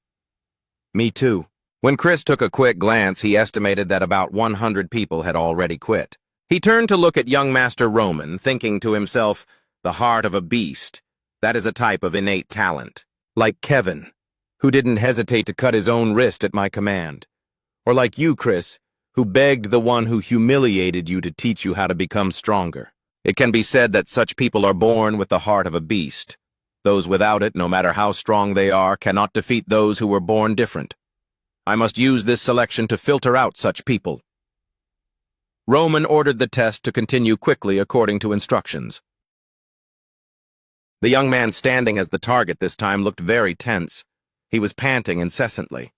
Me too. When Chris took a quick glance, he estimated that about 100 people had already quit. He turned to look at young Master Roman, thinking to himself, the heart of a beast. That is a type of innate talent. Like Kevin, who didn't hesitate to cut his own wrist at my command. Or like you, Chris, who begged the one who humiliated you to teach you how to become stronger. It can be said that such people are born with the heart of a beast. Those without it, no matter how strong they are, cannot defeat those who were born different. I must use this selection to filter out such people. Roman ordered the test to continue quickly according to instructions. The young man standing as the target this time looked very tense. He was panting incessantly.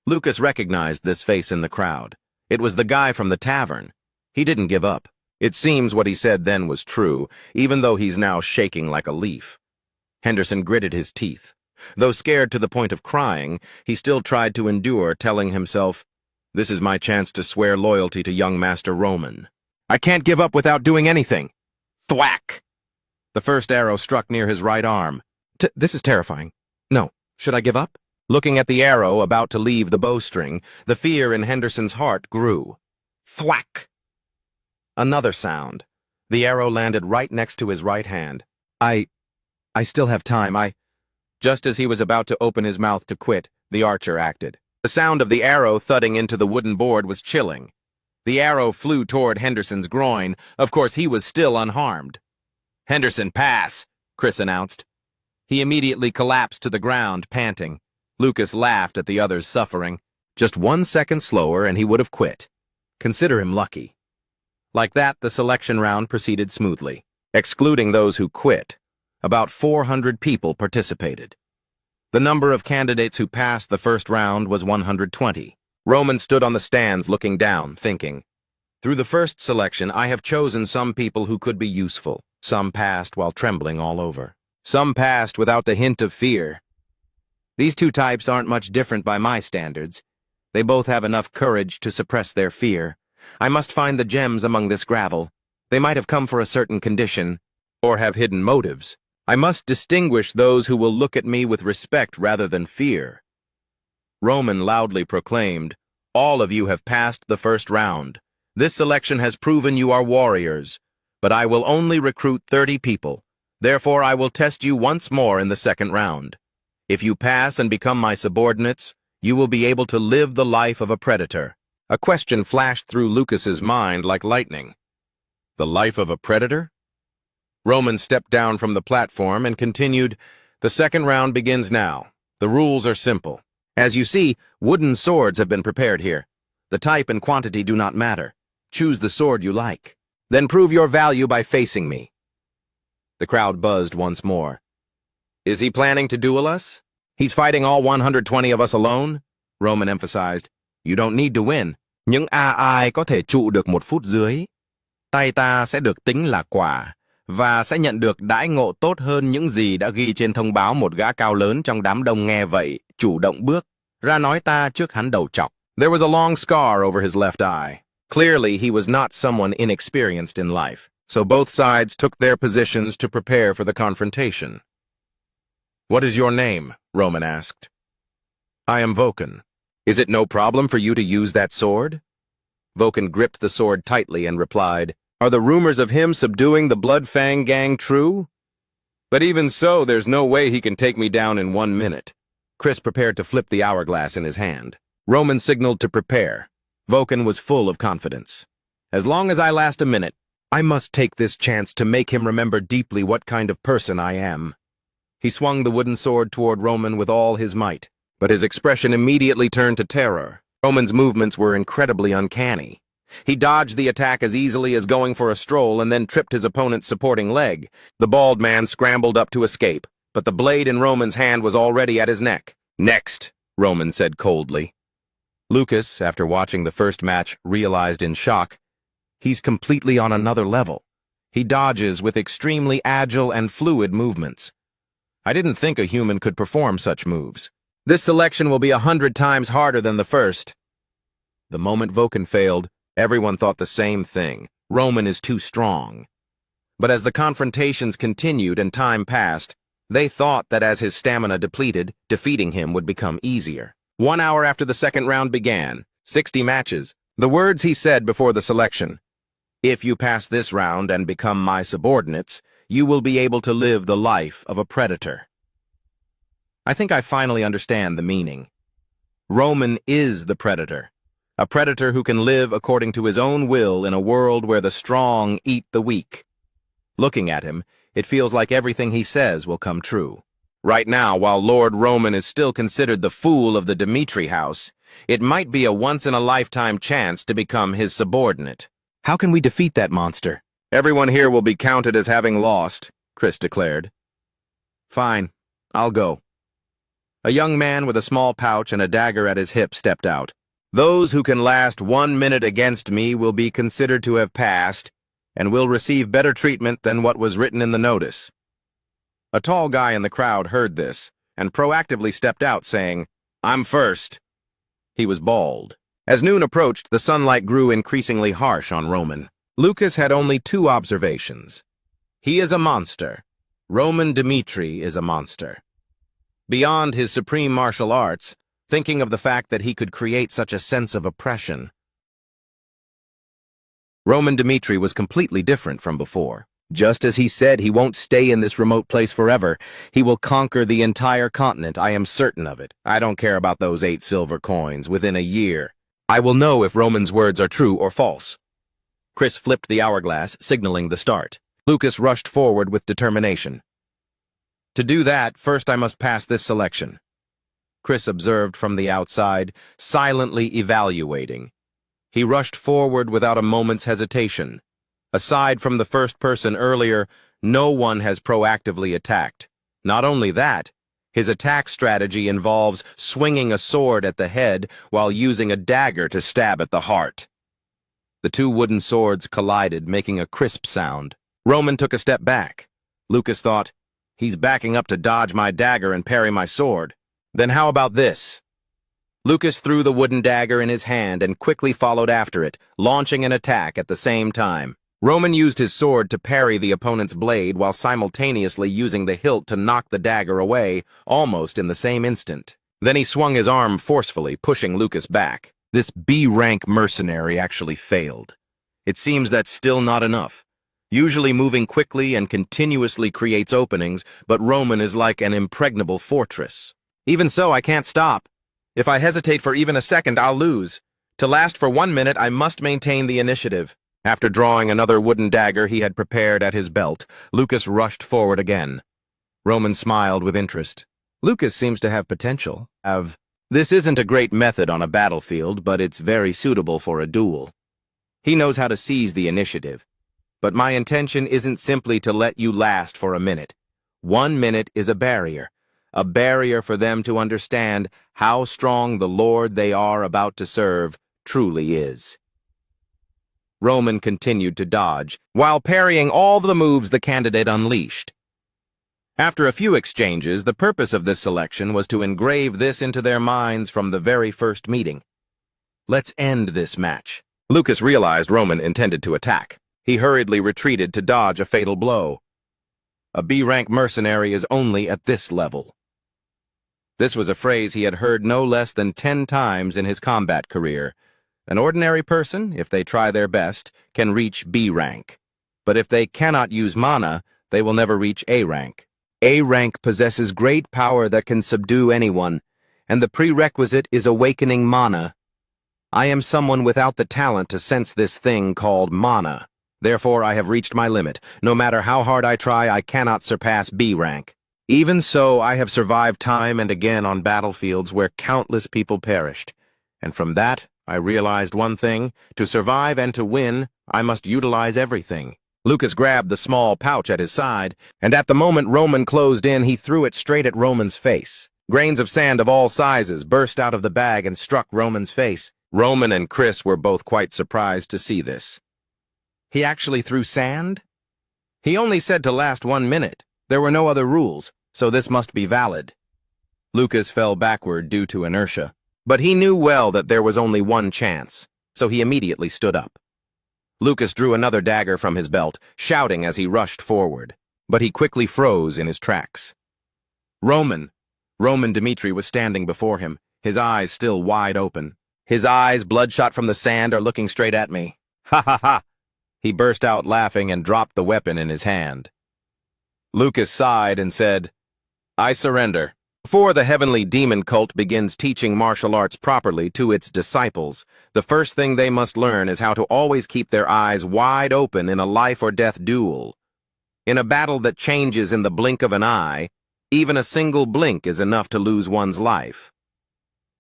Lucas recognized this face in the crowd. It was the guy from the tavern. He didn't give up. It seems what he said then was true, even though he's now shaking like a leaf. Henderson gritted his teeth. Though scared to the point of crying, he still tried to endure, telling himself, "This is my chance to swear loyalty to young Master Roman. I can't give up without doing anything." Thwack! The first arrow struck near his right arm. This is terrifying. No, should I give up? Looking at the arrow about to leave the bowstring, the fear in Henderson's heart grew. Thwack! Another sound. The arrow landed right next to his right hand. I still have time. Just as he was about to open his mouth to quit, the archer acted. The sound of the arrow thudding into the wooden board was chilling. The arrow flew toward Henderson's groin. Of course, he was still unharmed. "Henderson, pass," Chris announced. He immediately collapsed to the ground, panting. Lucas laughed at the other's suffering. Just 1 second slower and he would have quit. Consider him lucky. Like that, the selection round proceeded smoothly. Excluding those who quit, about 400 people participated. The number of candidates who passed the first round was 120. Roman stood on the stands looking down, thinking, "Through the first selection, I have chosen some people who could be useful. Some passed while trembling all over. Some passed without the hint of fear. These two types aren't much different by my standards. They both have enough courage to suppress their fear. I must find the gems among this gravel. They might have come for a certain condition, or have hidden motives. I must distinguish those who will look at me with respect rather than fear." Roman loudly proclaimed, "All of you have passed the first round. This selection has proven you are warriors, but I will only recruit 30 people. Therefore, I will test you once more in the second round. If you pass and become my subordinates, you will be able to live the life of a predator." A question flashed through Lucas's mind like lightning. The life of a predator? Roman stepped down from the platform and continued, "The second round begins now. The rules are simple. As you see, wooden swords have been prepared here. The type and quantity do not matter. Choose the sword you like. Then prove your value by facing me." The crowd buzzed once more. "Is he planning to duel us? He's fighting all 120 of us alone?" Roman emphasized. "You don't need to win. Những AI có thể trụ được 1 phút dưới. Tay ta sẽ được tính là quả, và sẽ nhận được đãi ngộ tốt hơn những gì đã ghi trên thông báo." Một gã cao lớn trong đám đông nghe vậy, chủ động bước ra nói ta trước hắn đầu chọc. There was a long scar over his left eye. Clearly, he was not someone inexperienced in life, so both sides took their positions to prepare for the confrontation. "What is your name?" Roman asked. "I am Vulcan. Is it no problem for you to use that sword?" Vulcan gripped the sword tightly and replied, "Are the rumors of him subduing the Blood Fang gang true? But even so, there's no way he can take me down in 1 minute." Chris prepared to flip the hourglass in his hand. Roman signaled to prepare. Vulcan was full of confidence. "As long as I last a minute, I must take this chance to make him remember deeply what kind of person I am." He swung the wooden sword toward Roman with all his might, but his expression immediately turned to terror. Roman's movements were incredibly uncanny. He dodged the attack as easily as going for a stroll and then tripped his opponent's supporting leg. The bald man scrambled up to escape, but the blade in Roman's hand was already at his neck. "Next," Roman said coldly. Lucas, after watching the first match, realized in shock, he's completely on another level. He dodges with extremely agile and fluid movements. I didn't think a human could perform such moves. This selection will be 100 times harder than the first. The moment Voken failed, everyone thought the same thing. Roman is too strong. But as the confrontations continued and time passed, they thought that as his stamina depleted, defeating him would become easier. 1 hour after the second round began, 60 matches, the words he said before the selection: "If you pass this round and become my subordinates, you will be able to live the life of a predator." I think I finally understand the meaning. Roman is the predator. A predator who can live according to his own will in a world where the strong eat the weak. Looking at him, it feels like everything he says will come true. Right now, while Lord Roman is still considered the fool of the Dmitri house, it might be a once-in-a-lifetime chance to become his subordinate. How can we defeat that monster? Everyone here will be counted as having lost, Chris declared. Fine, I'll go. A young man with a small pouch and a dagger at his hip stepped out. Those who can last 1 minute against me will be considered to have passed and will receive better treatment than what was written in the notice. A tall guy in the crowd heard this and proactively stepped out, saying, "I'm first." He was bald. As noon approached, the sunlight grew increasingly harsh on Roman. Lucas had only 2 observations. He is a monster. Roman Dmitri is a monster. Beyond his supreme martial arts, thinking of the fact that he could create such a sense of oppression, Roman Dmitri was completely different from before. Just as he said he won't stay in this remote place forever, he will conquer the entire continent. I am certain of it. I don't care about those 8 silver coins. Within a year, I will know if Roman's words are true or false. Chris flipped the hourglass, signaling the start. Lucas rushed forward with determination. To do that, first I must pass this selection. Chris observed from the outside, silently evaluating. He rushed forward without a moment's hesitation. Aside from the first person earlier, no one has proactively attacked. Not only that, his attack strategy involves swinging a sword at the head while using a dagger to stab at the heart. The 2 wooden swords collided, making a crisp sound. Roman took a step back. Lucas thought, he's backing up to dodge my dagger and parry my sword. Then how about this? Lucas threw the wooden dagger in his hand and quickly followed after it, launching an attack at the same time. Roman used his sword to parry the opponent's blade while simultaneously using the hilt to knock the dagger away, almost in the same instant. Then he swung his arm forcefully, pushing Lucas back. This B-rank mercenary actually failed. It seems that's still not enough. Usually moving quickly and continuously creates openings, but Roman is like an impregnable fortress. Even so, I can't stop. If I hesitate for even a second, I'll lose. To last for 1 minute, I must maintain the initiative. After drawing another wooden dagger he had prepared at his belt, Lucas rushed forward again. Roman smiled with interest. Lucas seems to have potential. This isn't a great method on a battlefield, but it's very suitable for a duel. He knows how to seize the initiative. But my intention isn't simply to let you last for a minute. 1 minute is a barrier for them to understand how strong the Lord they are about to serve truly is. Roman continued to dodge, while parrying all the moves the candidate unleashed. After a few exchanges, the purpose of this selection was to engrave this into their minds from the very first meeting. Let's end this match. Lucas realized Roman intended to attack. He hurriedly retreated to dodge a fatal blow. A B-rank mercenary is only at this level. This was a phrase he had heard no less than 10 times in his combat career. An ordinary person, if they try their best, can reach B rank. But if they cannot use mana, they will never reach A rank. A rank possesses great power that can subdue anyone, and the prerequisite is awakening mana. I am someone without the talent to sense this thing called mana. Therefore, I have reached my limit. No matter how hard I try, I cannot surpass B rank. Even so, I have survived time and again on battlefields where countless people perished. And from that, I realized one thing: to survive and to win, I must utilize everything. Lucas grabbed the small pouch at his side, and at the moment Roman closed in, he threw it straight at Roman's face. Grains of sand of all sizes burst out of the bag and struck Roman's face. Roman and Chris were both quite surprised to see this. He actually threw sand? He only said to last 1 minute. There were no other rules, so this must be valid. Lucas fell backward due to inertia, but he knew well that there was only one chance, so he immediately stood up. Lucas drew another dagger from his belt, shouting as he rushed forward, but he quickly froze in his tracks. Roman Dmitri was standing before him, his eyes still wide open. His eyes, bloodshot from the sand, are looking straight at me. Ha ha ha! He burst out laughing and dropped the weapon in his hand. Lucas sighed and said, "I surrender." Before the heavenly demon cult begins teaching martial arts properly to its disciples, the first thing they must learn is how to always keep their eyes wide open in a life-or-death duel. In a battle that changes in the blink of an eye, even a single blink is enough to lose one's life.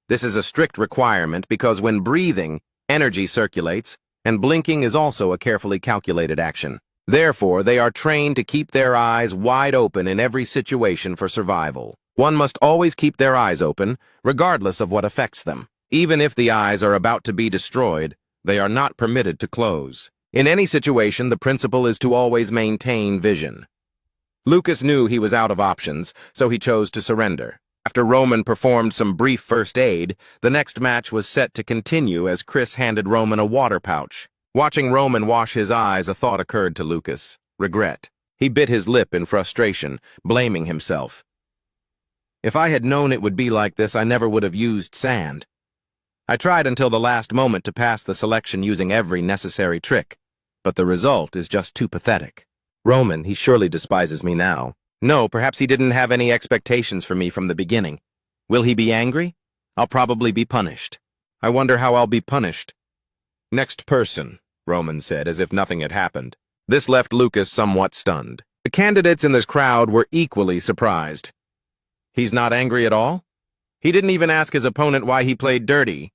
This is a strict requirement because when breathing, energy circulates, and blinking is also a carefully calculated action. Therefore, they are trained to keep their eyes wide open in every situation for survival. One must always keep their eyes open, regardless of what affects them. Even if the eyes are about to be destroyed, they are not permitted to close. In any situation, the principle is to always maintain vision. Lucas knew he was out of options, so he chose to surrender. After Roman performed some brief first aid, the next match was set to continue as Chris handed Roman a water pouch. Watching Roman wash his eyes, a thought occurred to Lucas: regret. He bit his lip in frustration, blaming himself. If I had known it would be like this, I never would have used sand. I tried until the last moment to pass the selection using every necessary trick, but the result is just too pathetic. Roman, he surely despises me now. No, perhaps he didn't have any expectations for me from the beginning. Will he be angry? I'll probably be punished. I wonder how I'll be punished. Next person, Roman said, as if nothing had happened. This left Lucas somewhat stunned. The candidates in this crowd were equally surprised. He's not angry at all? He didn't even ask his opponent why he played dirty.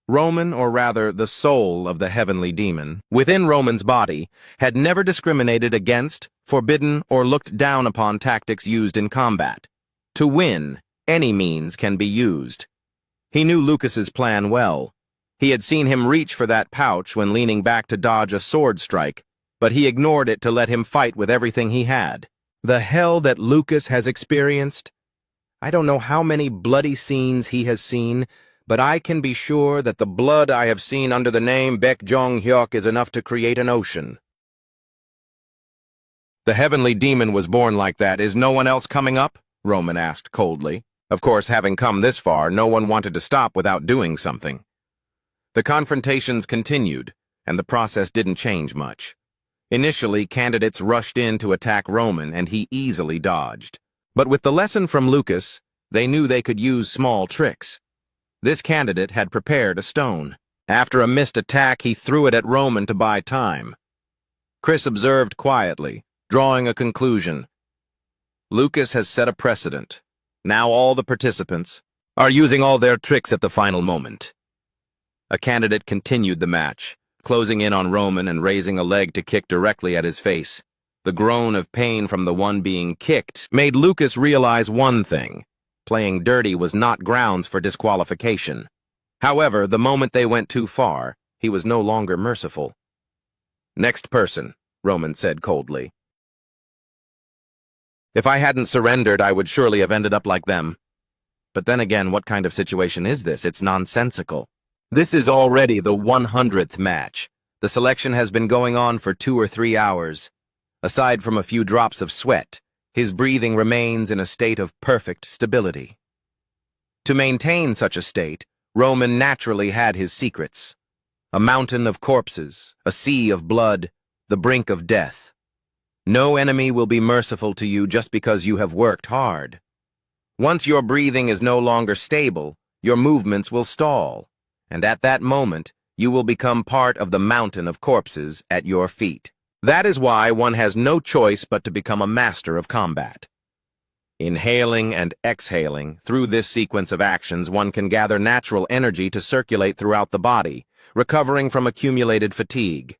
Roman, or rather the soul of the heavenly demon, within Roman's body, had never discriminated against, forbidden, or looked down upon tactics used in combat. To win, any means can be used. He knew Lucas's plan well. He had seen him reach for that pouch when leaning back to dodge a sword strike, but he ignored it to let him fight with everything he had. The hell that Lucas has experienced? I don't know how many bloody scenes he has seen, but I can be sure that the blood I have seen under the name Baek Jong-hyuk is enough to create an ocean. The heavenly demon was born like that. Is no one else coming up? Roman asked coldly. Of course, having come this far, no one wanted to stop without doing something. The confrontations continued, and the process didn't change much. Initially, candidates rushed in to attack Roman, and he easily dodged. But with the lesson from Lucas, they knew they could use small tricks. This candidate had prepared a stone. After a missed attack, he threw it at Roman to buy time. Chris observed quietly, drawing a conclusion. Lucas has set a precedent. Now all the participants are using all their tricks at the final moment. A candidate continued the match, closing in on Roman and raising a leg to kick directly at his face. The groan of pain from the one being kicked made Lucas realize one thing. Playing dirty was not grounds for disqualification. However, the moment they went too far, he was no longer merciful. Next person, Roman said coldly. If I hadn't surrendered, I would surely have ended up like them. But then again, what kind of situation is this? It's nonsensical. This is already the 100th match. The selection has been going on for 2 or 3 hours. Aside from a few drops of sweat, his breathing remains in a state of perfect stability. To maintain such a state, Roman naturally had his secrets. A mountain of corpses, a sea of blood, the brink of death. No enemy will be merciful to you just because you have worked hard. Once your breathing is no longer stable, your movements will stall, and at that moment, you will become part of the mountain of corpses at your feet. That is why one has no choice but to become a master of combat. Inhaling and exhaling, through this sequence of actions, one can gather natural energy to circulate throughout the body, recovering from accumulated fatigue.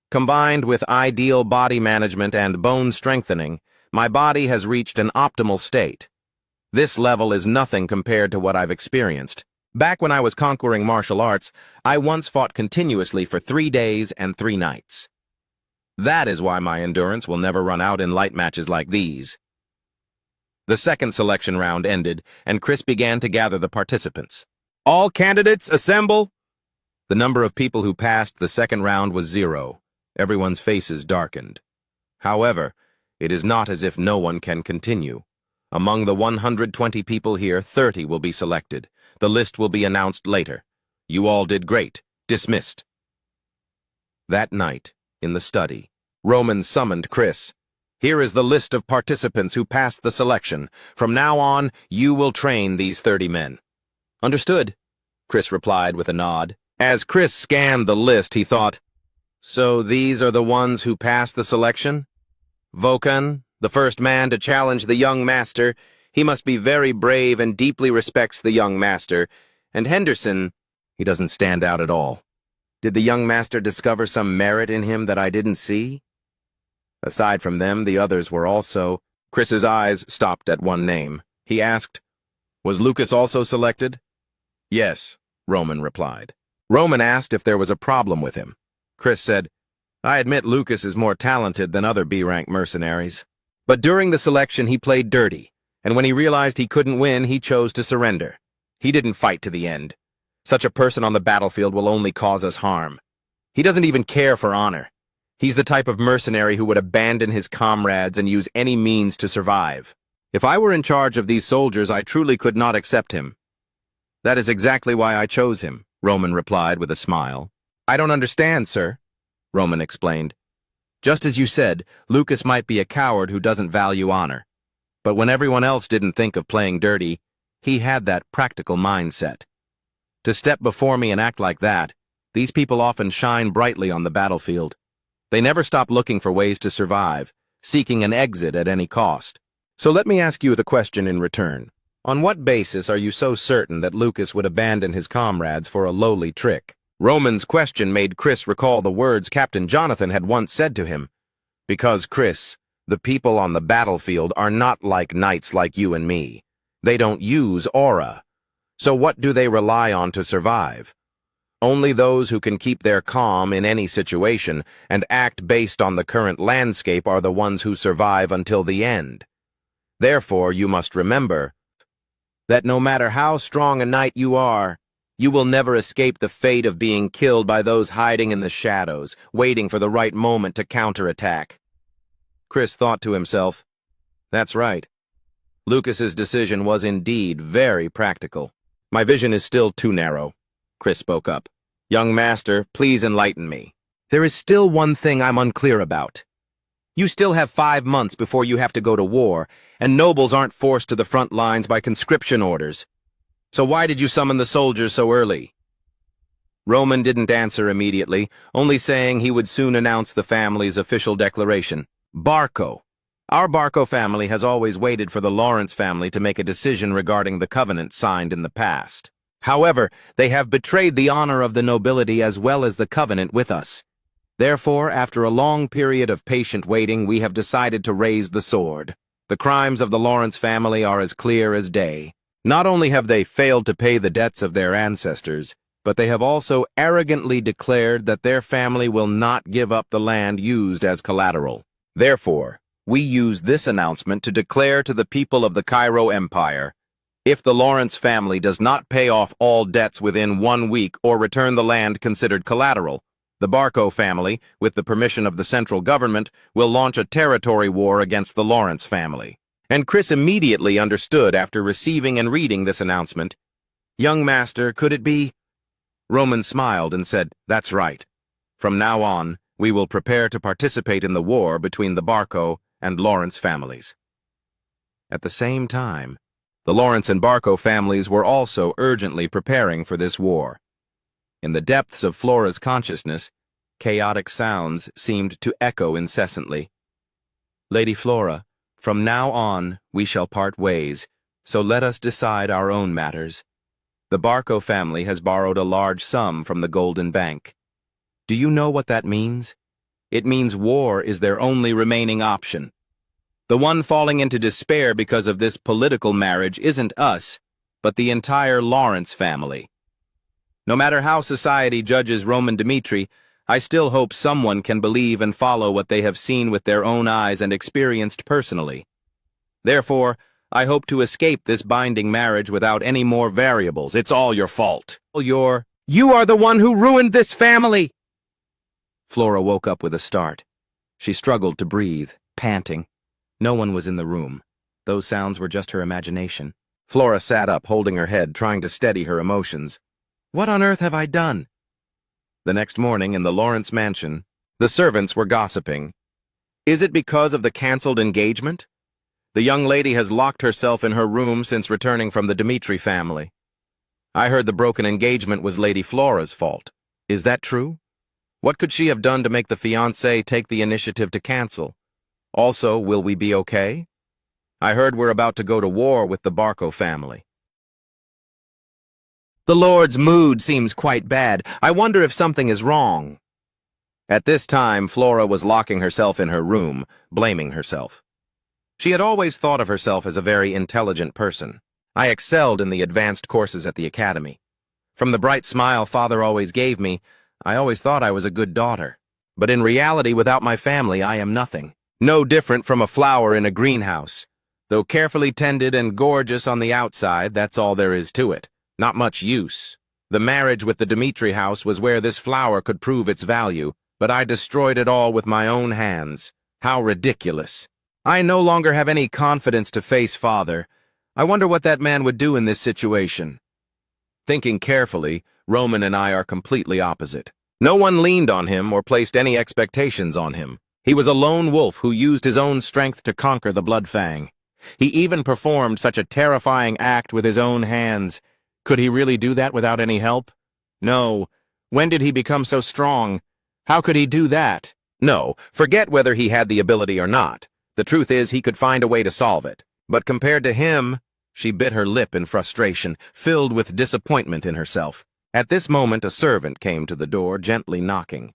Combined with ideal body management and bone strengthening, my body has reached an optimal state. This level is nothing compared to what I've experienced. Back when I was conquering martial arts, I once fought continuously for 3 days and 3 nights. That is why my endurance will never run out in light matches like these. The second selection round ended, and Chris began to gather the participants. All candidates assemble! The number of people who passed the second round was 0. Everyone's faces darkened. However, it is not as if no one can continue. Among the 120 people here, 30 will be selected. The list will be announced later. You all did great. Dismissed. That night, in the study, Roman summoned Chris. Here is the list of participants who passed the selection. From now on, you will train these 30 men. Understood, Chris replied with a nod. As Chris scanned the list, he thought, so these are the ones who passed the selection? Vokan, the first man to challenge the young master. He must be very brave and deeply respects the young master. And Henderson, he doesn't stand out at all. Did the young master discover some merit in him that I didn't see? Aside from them, the others were also... Chris's eyes stopped at one name. He asked, was Lucas also selected? Yes, Roman replied. Roman asked if there was a problem with him. Chris said, I admit Lucas is more talented than other B-rank mercenaries. But during the selection, he played dirty, and when he realized he couldn't win, he chose to surrender. He didn't fight to the end. Such a person on the battlefield will only cause us harm. He doesn't even care for honor. He's the type of mercenary who would abandon his comrades and use any means to survive. If I were in charge of these soldiers, I truly could not accept him. That is exactly why I chose him, Roman replied with a smile. I don't understand, sir, Roman explained. Just as you said, Lucas might be a coward who doesn't value honor. But when everyone else didn't think of playing dirty, he had that practical mindset. To step before me and act like that, these people often shine brightly on the battlefield. They never stop looking for ways to survive, seeking an exit at any cost. So let me ask you the question in return. On what basis are you so certain that Lucas would abandon his comrades for a lowly trick? Roman's question made Chris recall the words Captain Jonathan had once said to him. Because, Chris, the people on the battlefield are not like knights like you and me. They don't use aura. So what do they rely on to survive? Only those who can keep their calm in any situation and act based on the current landscape are the ones who survive until the end. Therefore, you must remember that no matter how strong a knight you are, you will never escape the fate of being killed by those hiding in the shadows, waiting for the right moment to counterattack. Chris thought to himself, that's right. Lucas's decision was indeed very practical. My vision is still too narrow, Chris spoke up. Young master, please enlighten me. There is still one thing I'm unclear about. You still have 5 months before you have to go to war, and nobles aren't forced to the front lines by conscription orders. So why did you summon the soldiers so early? Roman didn't answer immediately, only saying he would soon announce the family's official declaration. Barco. Our Barco family has always waited for the Lawrence family to make a decision regarding the covenant signed in the past. However, they have betrayed the honor of the nobility as well as the covenant with us. Therefore, after a long period of patient waiting, we have decided to raise the sword. The crimes of the Lawrence family are as clear as day. Not only have they failed to pay the debts of their ancestors, but they have also arrogantly declared that their family will not give up the land used as collateral. Therefore, we use this announcement to declare to the people of the Cairo Empire, if the Lawrence family does not pay off all debts within 1 week or return the land considered collateral, the Barco family, with the permission of the central government, will launch a territory war against the Lawrence family. And Chris immediately understood after receiving and reading this announcement. Young master, could it be? Roman smiled and said, that's right. From now on, we will prepare to participate in the war between the Barco and Lawrence families. At the same time, the Lawrence and Barco families were also urgently preparing for this war. In the depths of Flora's consciousness, chaotic sounds seemed to echo incessantly. Lady Flora, from now on we shall part ways, so let us decide our own matters. The Barco family has borrowed a large sum from the Golden Bank. Do you know what that means? It means war is their only remaining option. The one falling into despair because of this political marriage isn't us, but the entire Lawrence family. No matter how society judges Roman Dmitri, I still hope someone can believe and follow what they have seen with their own eyes and experienced personally. Therefore, I hope to escape this binding marriage without any more variables. It's all your fault. You are the one who ruined this family! Flora woke up with a start. She struggled to breathe, panting. No one was in the room. Those sounds were just her imagination. Flora sat up, holding her head, trying to steady her emotions. What on earth have I done? The next morning, in the Lawrence mansion, the servants were gossiping. Is it because of the cancelled engagement? The young lady has locked herself in her room since returning from the Dmitri family. I heard the broken engagement was Lady Flora's fault. Is that true? What could she have done to make the fiancé take the initiative to cancel? Also, will we be okay? I heard we're about to go to war with the Barco family. The Lord's mood seems quite bad. I wonder if something is wrong. At this time, Flora was locking herself in her room, blaming herself. She had always thought of herself as a very intelligent person. I excelled in the advanced courses at the academy. From the bright smile Father always gave me, I always thought I was a good daughter. But in reality, without my family, I am nothing. No different from a flower in a greenhouse. Though carefully tended and gorgeous on the outside, that's all there is to it. Not much use. The marriage with the Dmitri house was where this flower could prove its value, but I destroyed it all with my own hands. How ridiculous. I no longer have any confidence to face Father. I wonder what that man would do in this situation. Thinking carefully, Roman and I are completely opposite. No one leaned on him or placed any expectations on him. He was a lone wolf who used his own strength to conquer the Blood Fang. He even performed such a terrifying act with his own hands. Could he really do that without any help? No. When did he become so strong? How could he do that? No, forget whether he had the ability or not. The truth is he could find a way to solve it. But compared to him, she bit her lip in frustration, filled with disappointment in herself. At this moment, a servant came to the door, gently knocking.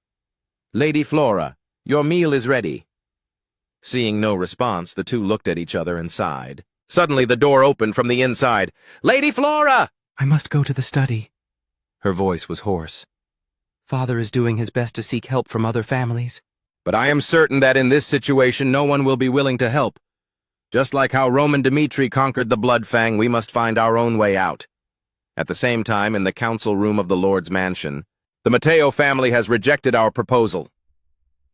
Lady Flora, your meal is ready. Seeing no response, the two looked at each other and sighed. Suddenly, the door opened from the inside. Lady Flora! I must go to the study. Her voice was hoarse. Father is doing his best to seek help from other families. But I am certain that in this situation no one will be willing to help. Just like how Roman Dmitri conquered the Blood Fang, we must find our own way out. At the same time, in the council room of the Lord's mansion, the Matteo family has rejected our proposal.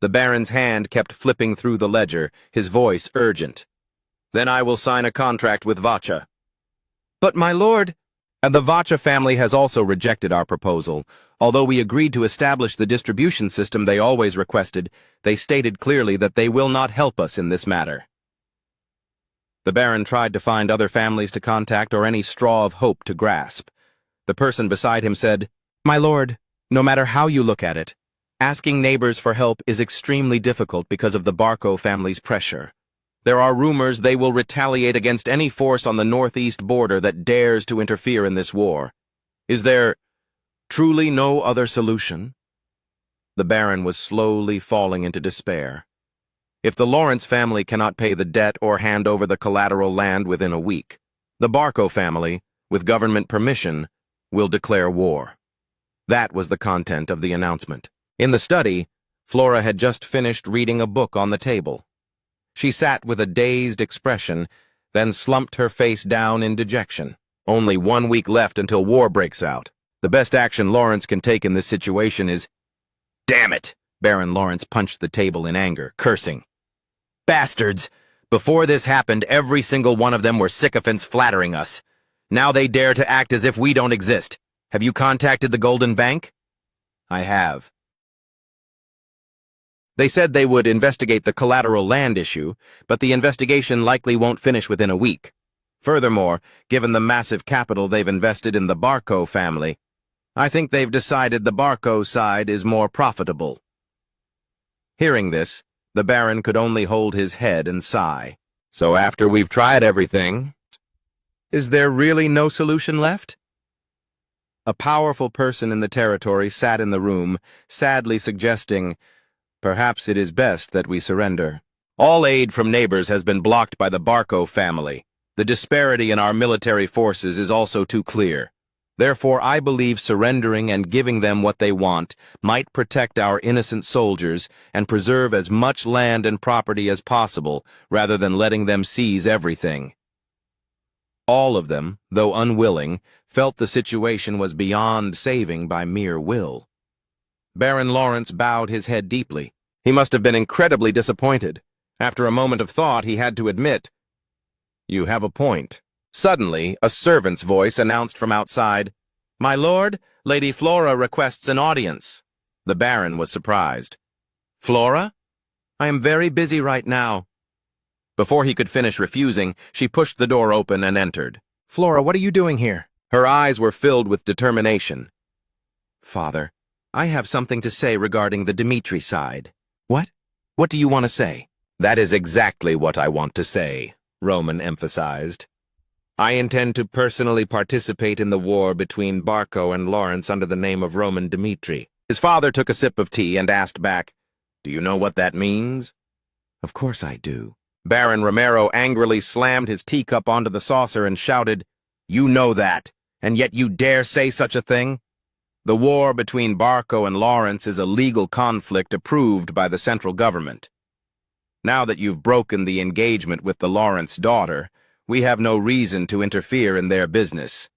The Baron's hand kept flipping through the ledger, his voice urgent. Then I will sign a contract with Vacha. But my lord... And the Vacha family has also rejected our proposal. Although we agreed to establish the distribution system they always requested, they stated clearly that they will not help us in this matter. The Baron tried to find other families to contact or any straw of hope to grasp. The person beside him said, My lord, no matter how you look at it, asking neighbors for help is extremely difficult because of the Barco family's pressure. There are rumors they will retaliate against any force on the northeast border that dares to interfere in this war. Is there truly no other solution? The Baron was slowly falling into despair. If the Lawrence family cannot pay the debt or hand over the collateral land within a week, the Barco family, with government permission, will declare war. That was the content of the announcement. In the study, Flora had just finished reading a book on the table. She sat with a dazed expression, then slumped her face down in dejection. Only 1 week left until war breaks out. The best action Lawrence can take in this situation is... Damn it! Baron Lawrence punched the table in anger, cursing. Bastards! Before this happened, every single one of them were sycophants flattering us. Now they dare to act as if we don't exist. Have you contacted the Golden Bank? I have. They said they would investigate the collateral land issue, but the investigation likely won't finish within a week. Furthermore, given the massive capital they've invested in the Barco family, I think they've decided the Barco side is more profitable. Hearing this, the Baron could only hold his head and sigh. So after we've tried everything, is there really no solution left? A powerful person in the territory sat in the room, sadly suggesting, perhaps it is best that we surrender. All aid from neighbors has been blocked by the Barco family. The disparity in our military forces is also too clear. Therefore, I believe surrendering and giving them what they want might protect our innocent soldiers and preserve as much land and property as possible, rather than letting them seize everything. All of them, though unwilling, felt the situation was beyond saving by mere will. Baron Lawrence bowed his head deeply. He must have been incredibly disappointed. After a moment of thought, he had to admit, "You have a point." Suddenly, a servant's voice announced from outside, "My lord, Lady Flora requests an audience." The Baron was surprised. "Flora? I am very busy right now." Before he could finish refusing, she pushed the door open and entered. "Flora, what are you doing here?" Her eyes were filled with determination. "Father, I have something to say regarding the Dmitri side." "What? What do you want to say?" "That is exactly what I want to say," Roman emphasized. "I intend to personally participate in the war between Barco and Lawrence under the name of Roman Dmitri." His father took a sip of tea and asked back, "Do you know what that means?" "Of course I do." Baron Romero angrily slammed his teacup onto the saucer and shouted, "You know that, and yet you dare say such a thing? The war between Barco and Lawrence is a legal conflict approved by the central government. Now that you've broken the engagement with the Lawrence daughter, we have no reason to interfere in their business."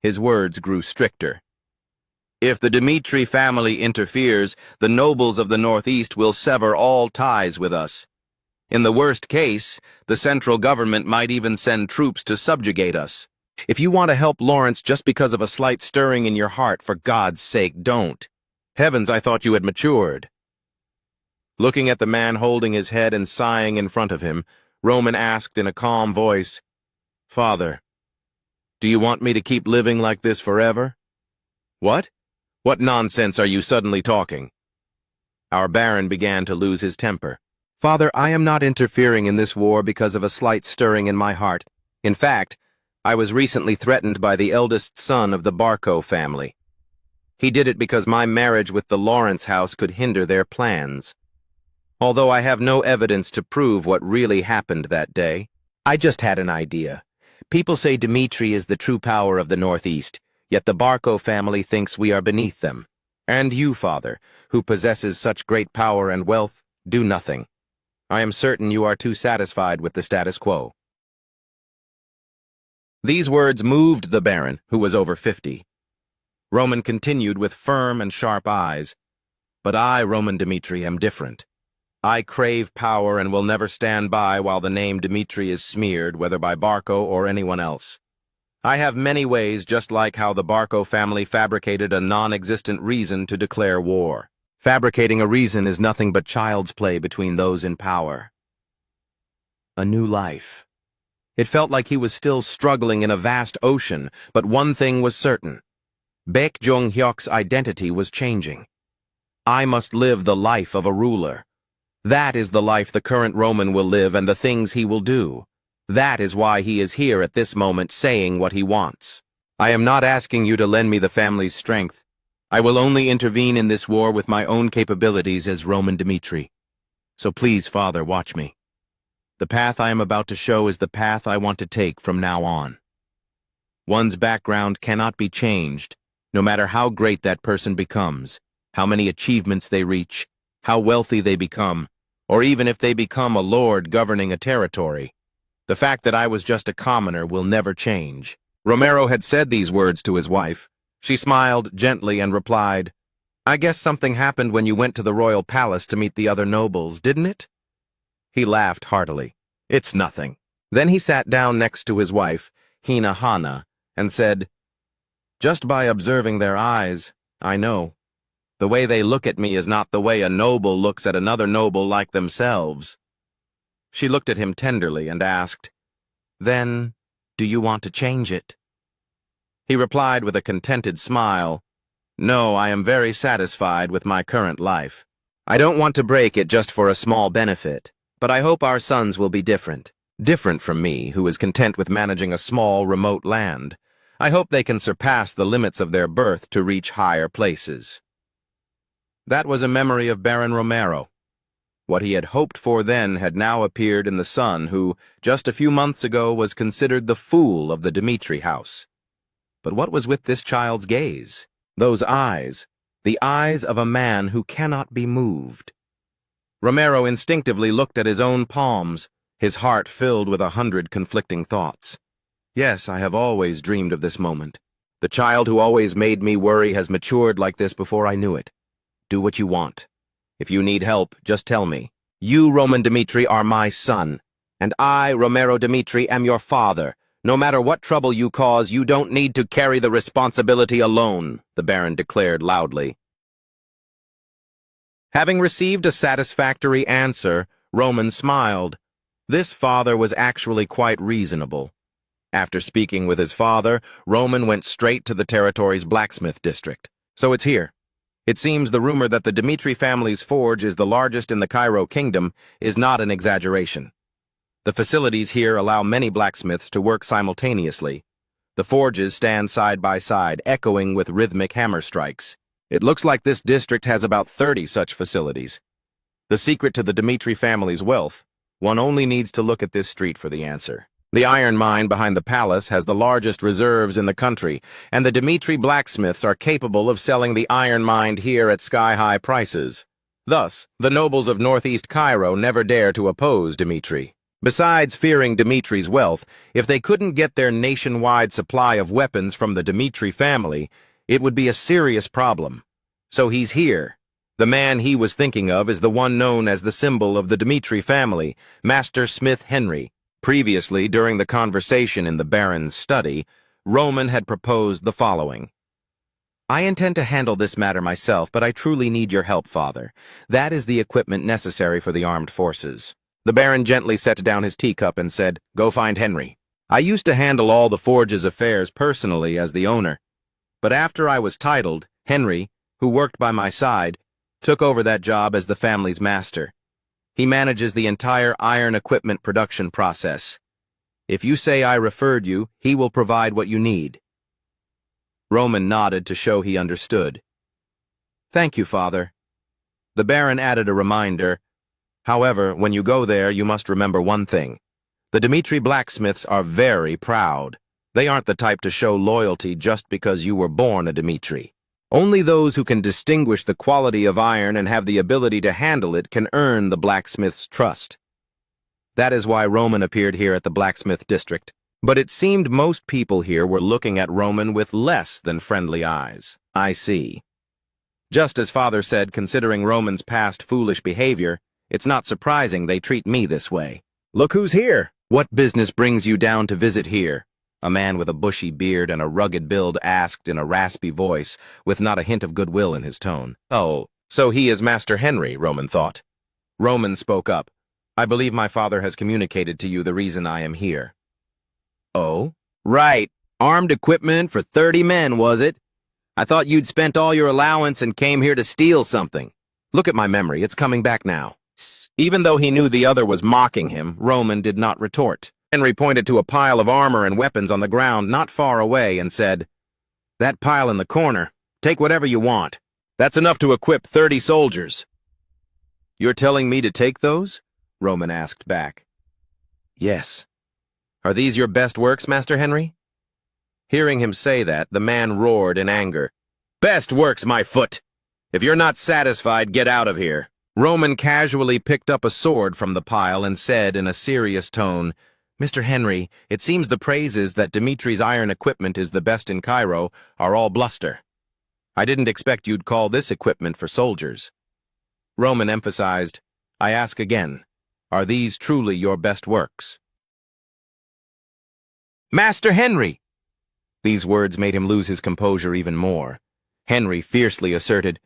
His words grew stricter. "If the Dmitri family interferes, the nobles of the Northeast will sever all ties with us. In the worst case, the central government might even send troops to subjugate us. If you want to help Lawrence just because of a slight stirring in your heart, for God's sake, don't. Heavens, I thought you had matured." Looking at the man holding his head and sighing in front of him, Roman asked in a calm voice, "Father, do you want me to keep living like this forever?" "What? What nonsense are you suddenly talking?" Our Baron began to lose his temper. "Father, I am not interfering in this war because of a slight stirring in my heart. In fact, I was recently threatened by the eldest son of the Barco family. He did it because my marriage with the Lawrence house could hinder their plans. Although I have no evidence to prove what really happened that day, I just had an idea. People say Dmitri is the true power of the Northeast, yet the Barco family thinks we are beneath them. And you, Father, who possesses such great power and wealth, do nothing. I am certain you are too satisfied with the status quo." These words moved the Baron, who was over 50. Roman continued with firm and sharp eyes, "But I, Roman Dmitri, am different. I crave power and will never stand by while the name Dmitri is smeared, whether by Barco or anyone else. I have many ways, just like how the Barco family fabricated a non-existent reason to declare war. Fabricating a reason is nothing but child's play between those in power." A new life. It felt like he was still struggling in a vast ocean, but one thing was certain. Baek Jong-hyuk's identity was changing. I must live the life of a ruler. That is the life the current Roman will live and the things he will do. That is why he is here at this moment saying what he wants. I am not asking you to lend me the family's strength. I will only intervene in this war with my own capabilities as Roman Dmitri. So please, Father, watch me. The path I am about to show is the path I want to take from now on. One's background cannot be changed, no matter how great that person becomes, how many achievements they reach, how wealthy they become, or even if they become a lord governing a territory. The fact that I was just a commoner will never change." Romero had said these words to his wife. She smiled gently and replied, "I guess something happened when you went to the royal palace to meet the other nobles, didn't it?" He laughed heartily. "It's nothing." Then he sat down next to his wife, Hina Hanna, and said, "Just by observing their eyes, I know. The way they look at me is not the way a noble looks at another noble like themselves." She looked at him tenderly and asked, "Then, do you want to change it?" He replied with a contented smile, "No, I am very satisfied with my current life. I don't want to break it just for a small benefit, but I hope our sons will be different. Different from me, who is content with managing a small, remote land. I hope they can surpass the limits of their birth to reach higher places." That was a memory of Baron Romero. What he had hoped for then had now appeared in the son who, just a few months ago, was considered the fool of the Dmitri house. But what was with this child's gaze? Those eyes, the eyes of a man who cannot be moved. Romero instinctively looked at his own palms, his heart filled with 100 conflicting thoughts. Yes, I have always dreamed of this moment. The child who always made me worry has matured like this before I knew it. Do what you want. If you need help, just tell me. You, Roman Dmitri, are my son, and I, Romero Dmitri, am your father. No matter what trouble you cause, you don't need to carry the responsibility alone, the Baron declared loudly. Having received a satisfactory answer, Roman smiled. This father was actually quite reasonable. After speaking with his father, Roman went straight to the territory's blacksmith district. So it's here. It seems the rumor that the Dmitri family's forge is the largest in the Cairo kingdom is not an exaggeration. The facilities here allow many blacksmiths to work simultaneously. The forges stand side by side, echoing with rhythmic hammer strikes. It looks like this district has about 30 such facilities. The secret to the Dmitri family's wealth, one only needs to look at this street for the answer. The iron mine behind the palace has the largest reserves in the country, and the Dmitri blacksmiths are capable of selling the iron mined here at sky-high prices. Thus, the nobles of northeast Cairo never dare to oppose Dmitri. Besides fearing Dmitri's wealth, if they couldn't get their nationwide supply of weapons from the Dmitri family, it would be a serious problem. So he's here. The man he was thinking of is the one known as the symbol of the Dmitri family, Master Smith Henry. Previously, during the conversation in the Baron's study, Roman had proposed the following. I intend to handle this matter myself, but I truly need your help, Father. That is the equipment necessary for the armed forces. The Baron gently set down his teacup and said, Go find Henry. I used to handle all the forge's affairs personally as the owner. But after I was titled, Henry, who worked by my side, took over that job as the family's master. He manages the entire iron equipment production process. If you say I referred you, he will provide what you need. Roman nodded to show he understood. Thank you, Father. The Baron added a reminder. However, when you go there, you must remember one thing. The Dmitri blacksmiths are very proud. They aren't the type to show loyalty just because you were born a Dmitri. Only those who can distinguish the quality of iron and have the ability to handle it can earn the blacksmith's trust. That is why Roman appeared here at the blacksmith district. But it seemed most people here were looking at Roman with less than friendly eyes. I see. Just as Father said, considering Roman's past foolish behavior, it's not surprising they treat me this way. Look who's here! What business brings you down to visit here? A man with a bushy beard and a rugged build asked in a raspy voice, with not a hint of goodwill in his tone. Oh, so he is Master Henry, Roman thought. Roman spoke up. I believe my father has communicated to you the reason I am here. Oh? Right. Armed equipment for 30 men, was it? I thought you'd spent all your allowance and came here to steal something. Look at my memory, it's coming back now. Even though he knew the other was mocking him, Roman did not retort. Henry pointed to a pile of armor and weapons on the ground not far away and said, That pile in the corner, take whatever you want. That's enough to equip 30 soldiers. You're telling me to take those? Roman asked back. Yes. Are these your best works, Master Henry? Hearing him say that, the man roared in anger. Best works, my foot! If you're not satisfied, get out of here. Roman casually picked up a sword from the pile and said in a serious tone, Mr. Henry, it seems the praises that Dmitri's iron equipment is the best in Cairo are all bluster. I didn't expect you'd call this equipment for soldiers. Roman emphasized, I ask again, are these truly your best works? Master Henry! These words made him lose his composure even more. Henry fiercely asserted,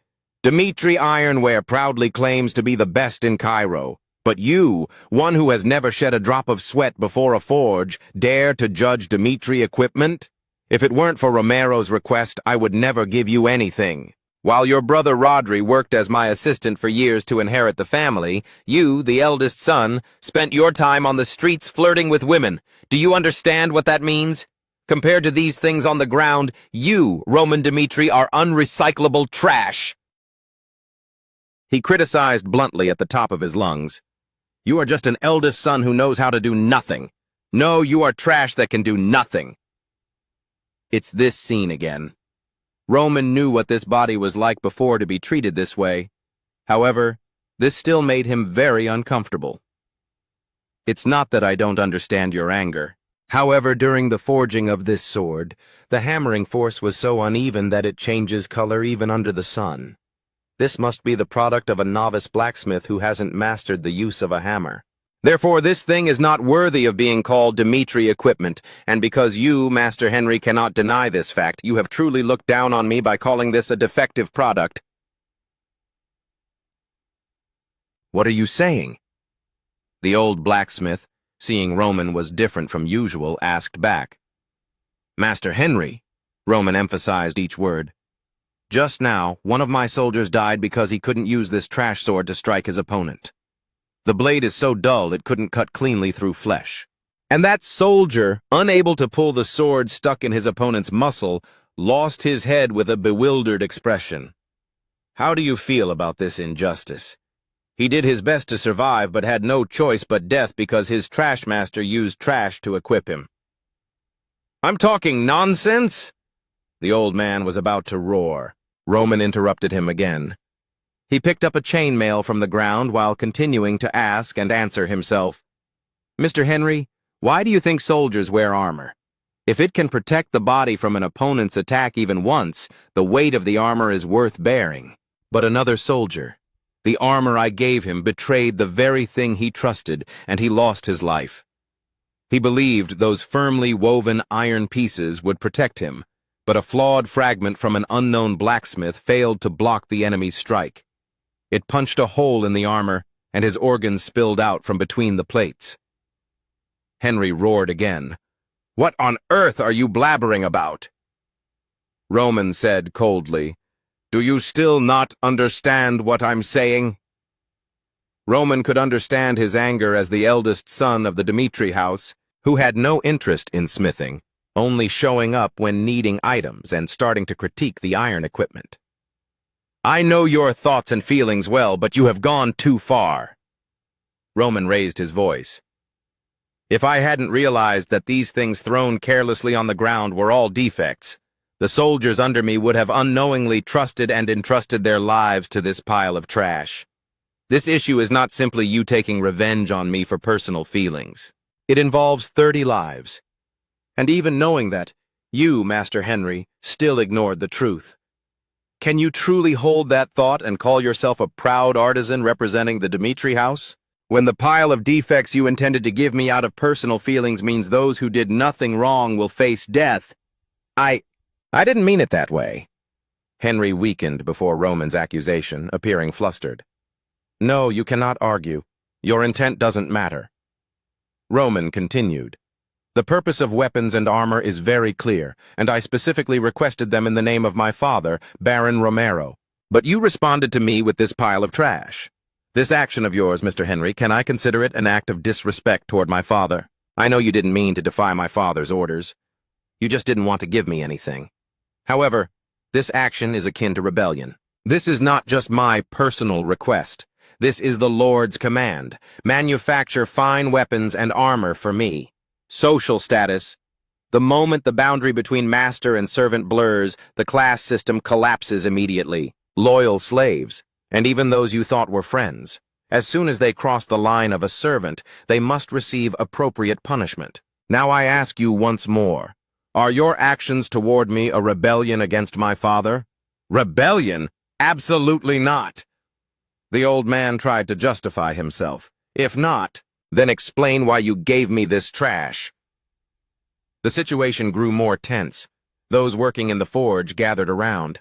Dmitri Ironware proudly claims to be the best in Cairo. But you, one who has never shed a drop of sweat before a forge, dare to judge Dmitri equipment? If it weren't for Romero's request, I would never give you anything. While your brother Rodri worked as my assistant for years to inherit the family, you, the eldest son, spent your time on the streets flirting with women. Do you understand what that means? Compared to these things on the ground, you, Roman Dmitri, are unrecyclable trash. He criticized bluntly at the top of his lungs. You are just an eldest son who knows how to do nothing. No, you are trash that can do nothing. It's this scene again. Roman knew what this body was like before to be treated this way. However, this still made him very uncomfortable. It's not that I don't understand your anger. However, during the forging of this sword, the hammering force was so uneven that it changes color even under the sun. This must be the product of a novice blacksmith who hasn't mastered the use of a hammer. Therefore, this thing is not worthy of being called Dimitri equipment, and because you, Master Henry, cannot deny this fact, you have truly looked down on me by calling this a defective product. What are you saying? The old blacksmith, seeing Roman was different from usual, asked back. Master Henry, Roman emphasized each word. Just now, one of my soldiers died because he couldn't use this trash sword to strike his opponent. The blade is so dull it couldn't cut cleanly through flesh. And that soldier, unable to pull the sword stuck in his opponent's muscle, lost his head with a bewildered expression. How do you feel about this injustice? He did his best to survive but had no choice but death because his trash master used trash to equip him. I'm talking nonsense? The old man was about to roar. Roman interrupted him again. He picked up a chainmail from the ground while continuing to ask and answer himself. Mr. Henry, why do you think soldiers wear armor? If it can protect the body from an opponent's attack even once, the weight of the armor is worth bearing. But another soldier, the armor I gave him, betrayed the very thing he trusted, and he lost his life. He believed those firmly woven iron pieces would protect him, but a flawed fragment from an unknown blacksmith failed to block the enemy's strike. It punched a hole in the armor, and his organs spilled out from between the plates. Henry roared again. What on earth are you blabbering about? Roman said coldly, Do you still not understand what I'm saying? Roman could understand his anger as the eldest son of the Dimitri house, who had no interest in smithing, only showing up when needing items and starting to critique the iron equipment. I know your thoughts and feelings well, but you have gone too far. Roman raised his voice. If I hadn't realized that these things thrown carelessly on the ground were all defects, the soldiers under me would have unknowingly trusted and entrusted their lives to this pile of trash. This issue is not simply you taking revenge on me for personal feelings. It involves 30 lives. And even knowing that, you, Master Henry, still ignored the truth. Can you truly hold that thought and call yourself a proud artisan representing the Dimitri house? When the pile of defects you intended to give me out of personal feelings means those who did nothing wrong will face death. I didn't mean it that way. Henry weakened before Roman's accusation, appearing flustered. No, you cannot argue. Your intent doesn't matter. Roman continued. The purpose of weapons and armor is very clear, and I specifically requested them in the name of my father, Baron Romero. But you responded to me with this pile of trash. This action of yours, Mr. Henry, can I consider it an act of disrespect toward my father? I know you didn't mean to defy my father's orders. You just didn't want to give me anything. However, this action is akin to rebellion. This is not just my personal request. This is the Lord's command. Manufacture fine weapons and armor for me. Social status. The moment the boundary between master and servant blurs, the class system collapses immediately. Loyal slaves, and even those you thought were friends. As soon as they cross the line of a servant, they must receive appropriate punishment. Now I ask you once more, are your actions toward me a rebellion against my father? Rebellion? Absolutely not. The old man tried to justify himself. If not, then explain why you gave me this trash. The situation grew more tense. Those working in the forge gathered around.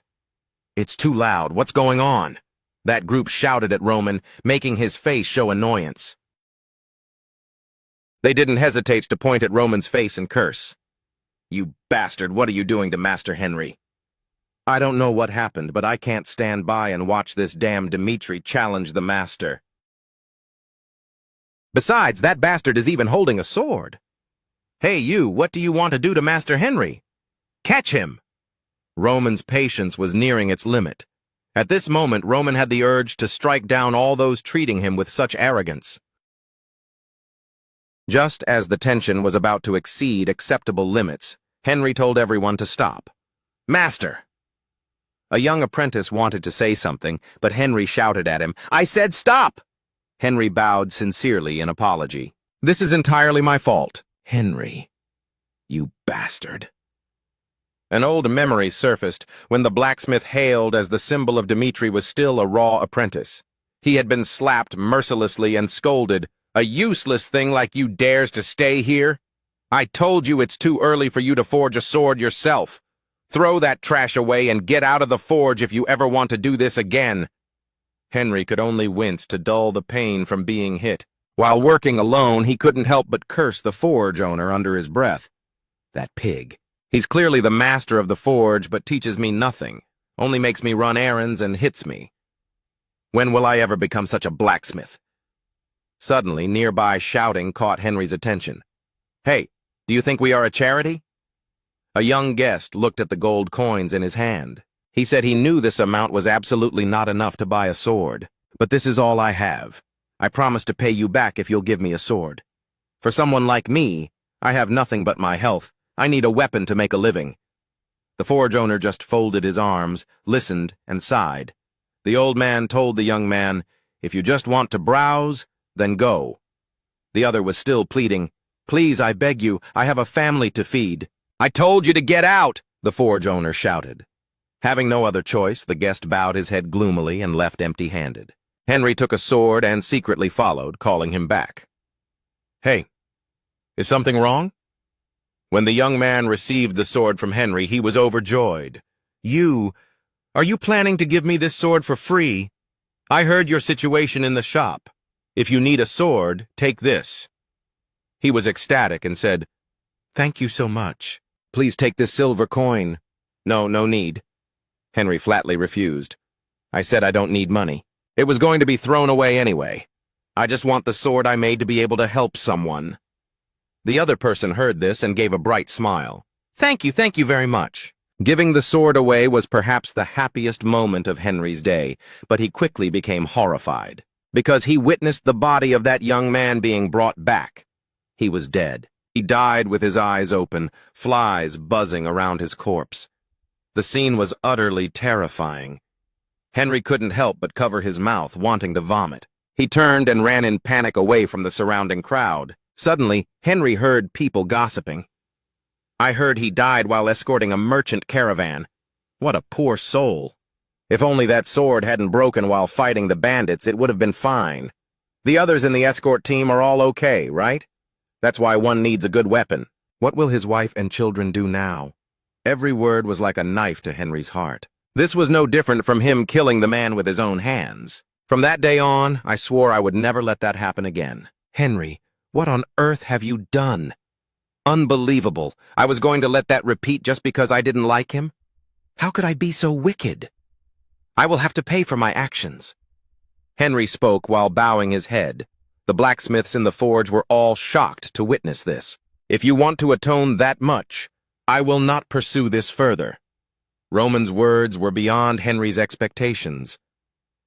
It's too loud. What's going on? That group shouted at Roman, making his face show annoyance. They didn't hesitate to point at Roman's face and curse. You bastard, what are you doing to Master Henry? I don't know what happened, but I can't stand by and watch this damn Dimitri challenge the master. Besides, that bastard is even holding a sword. Hey you, what do you want to do to Master Henry? Catch him! Roman's patience was nearing its limit. At this moment, Roman had the urge to strike down all those treating him with such arrogance. Just as the tension was about to exceed acceptable limits, Henry told everyone to stop. Master! A young apprentice wanted to say something, but Henry shouted at him, I said stop! Henry bowed sincerely in apology. This is entirely my fault. Henry, You bastard. An old memory surfaced when the blacksmith hailed as the symbol of Dmitri was still a raw apprentice. He had been slapped mercilessly and scolded. "A useless thing like you dares to stay here? I told you it's too early for you to forge a sword yourself. Throw that trash away and get out of the forge if you ever want to do this again." Henry could only wince to dull the pain from being hit. While working alone, he couldn't help but curse the forge owner under his breath. That pig. He's clearly the master of the forge, but teaches me nothing. Only makes me run errands and hits me. When will I ever become such a blacksmith? Suddenly, nearby shouting caught Henry's attention. "Hey, do you think we are a charity?" A young guest looked at the gold coins in his hand. He said he knew this amount was absolutely not enough to buy a sword. "But this is all I have. I promise to pay you back if you'll give me a sword. For someone like me, I have nothing but my health. I need a weapon to make a living." The forge owner just folded his arms, listened, and sighed. The old man told the young man, "If you just want to browse, then go." The other was still pleading, "Please, I beg you, I have a family to feed." "I told you to get out!" the forge owner shouted. Having no other choice, the guest bowed his head gloomily and left empty-handed. Henry took a sword and secretly followed, calling him back. "Hey, is something wrong?" When the young man received the sword from Henry, he was overjoyed. Are you planning to give me this sword for free? I heard your situation in the shop. If you need a sword, take this." He was ecstatic and said, "Thank you so much. Please take this silver coin." No need." Henry flatly refused. "I said I don't need money. It was going to be thrown away anyway. I just want the sword I made to be able to help someone." The other person heard this and gave a bright smile. Thank you very much." Giving the sword away was perhaps the happiest moment of Henry's day, but he quickly became horrified, because he witnessed the body of that young man being brought back. He was dead. He died with his eyes open, flies buzzing around his corpse. The scene was utterly terrifying. Henry couldn't help but cover his mouth, wanting to vomit. He turned and ran in panic away from the surrounding crowd. Suddenly, Henry heard people gossiping. "I heard he died while escorting a merchant caravan. What a poor soul. If only that sword hadn't broken while fighting the bandits, it would have been fine. The others in the escort team are all okay, right? That's why one needs a good weapon." What will his wife and children do now? Every word was like a knife to Henry's heart. This was no different from him killing the man with his own hands. From that day on, I swore I would never let that happen again. "Henry, what on earth have you done?" "Unbelievable. I was going to let that repeat just because I didn't like him? How could I be so wicked? I will have to pay for my actions." Henry spoke while bowing his head. The blacksmiths in the forge were all shocked to witness this. "If you want to atone that much, I will not pursue this further." Roman's words were beyond Henry's expectations.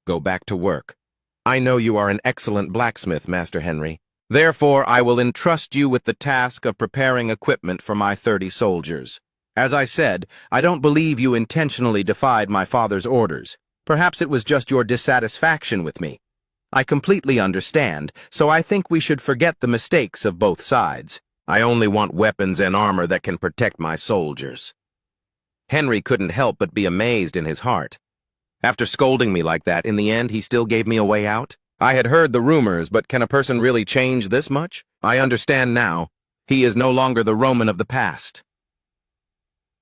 "Go back to work. I know you are an excellent blacksmith, Master Henry. Therefore, I will entrust you with the task of preparing equipment for my 30 soldiers. As I said, I don't believe you intentionally defied my father's orders. Perhaps it was just your dissatisfaction with me. I completely understand, so I think we should forget the mistakes of both sides. I only want weapons and armor that can protect my soldiers." Henry couldn't help but be amazed in his heart. After scolding me like that, in the end he still gave me a way out? I had heard the rumors, but can a person really change this much? I understand now. He is no longer the Roman of the past.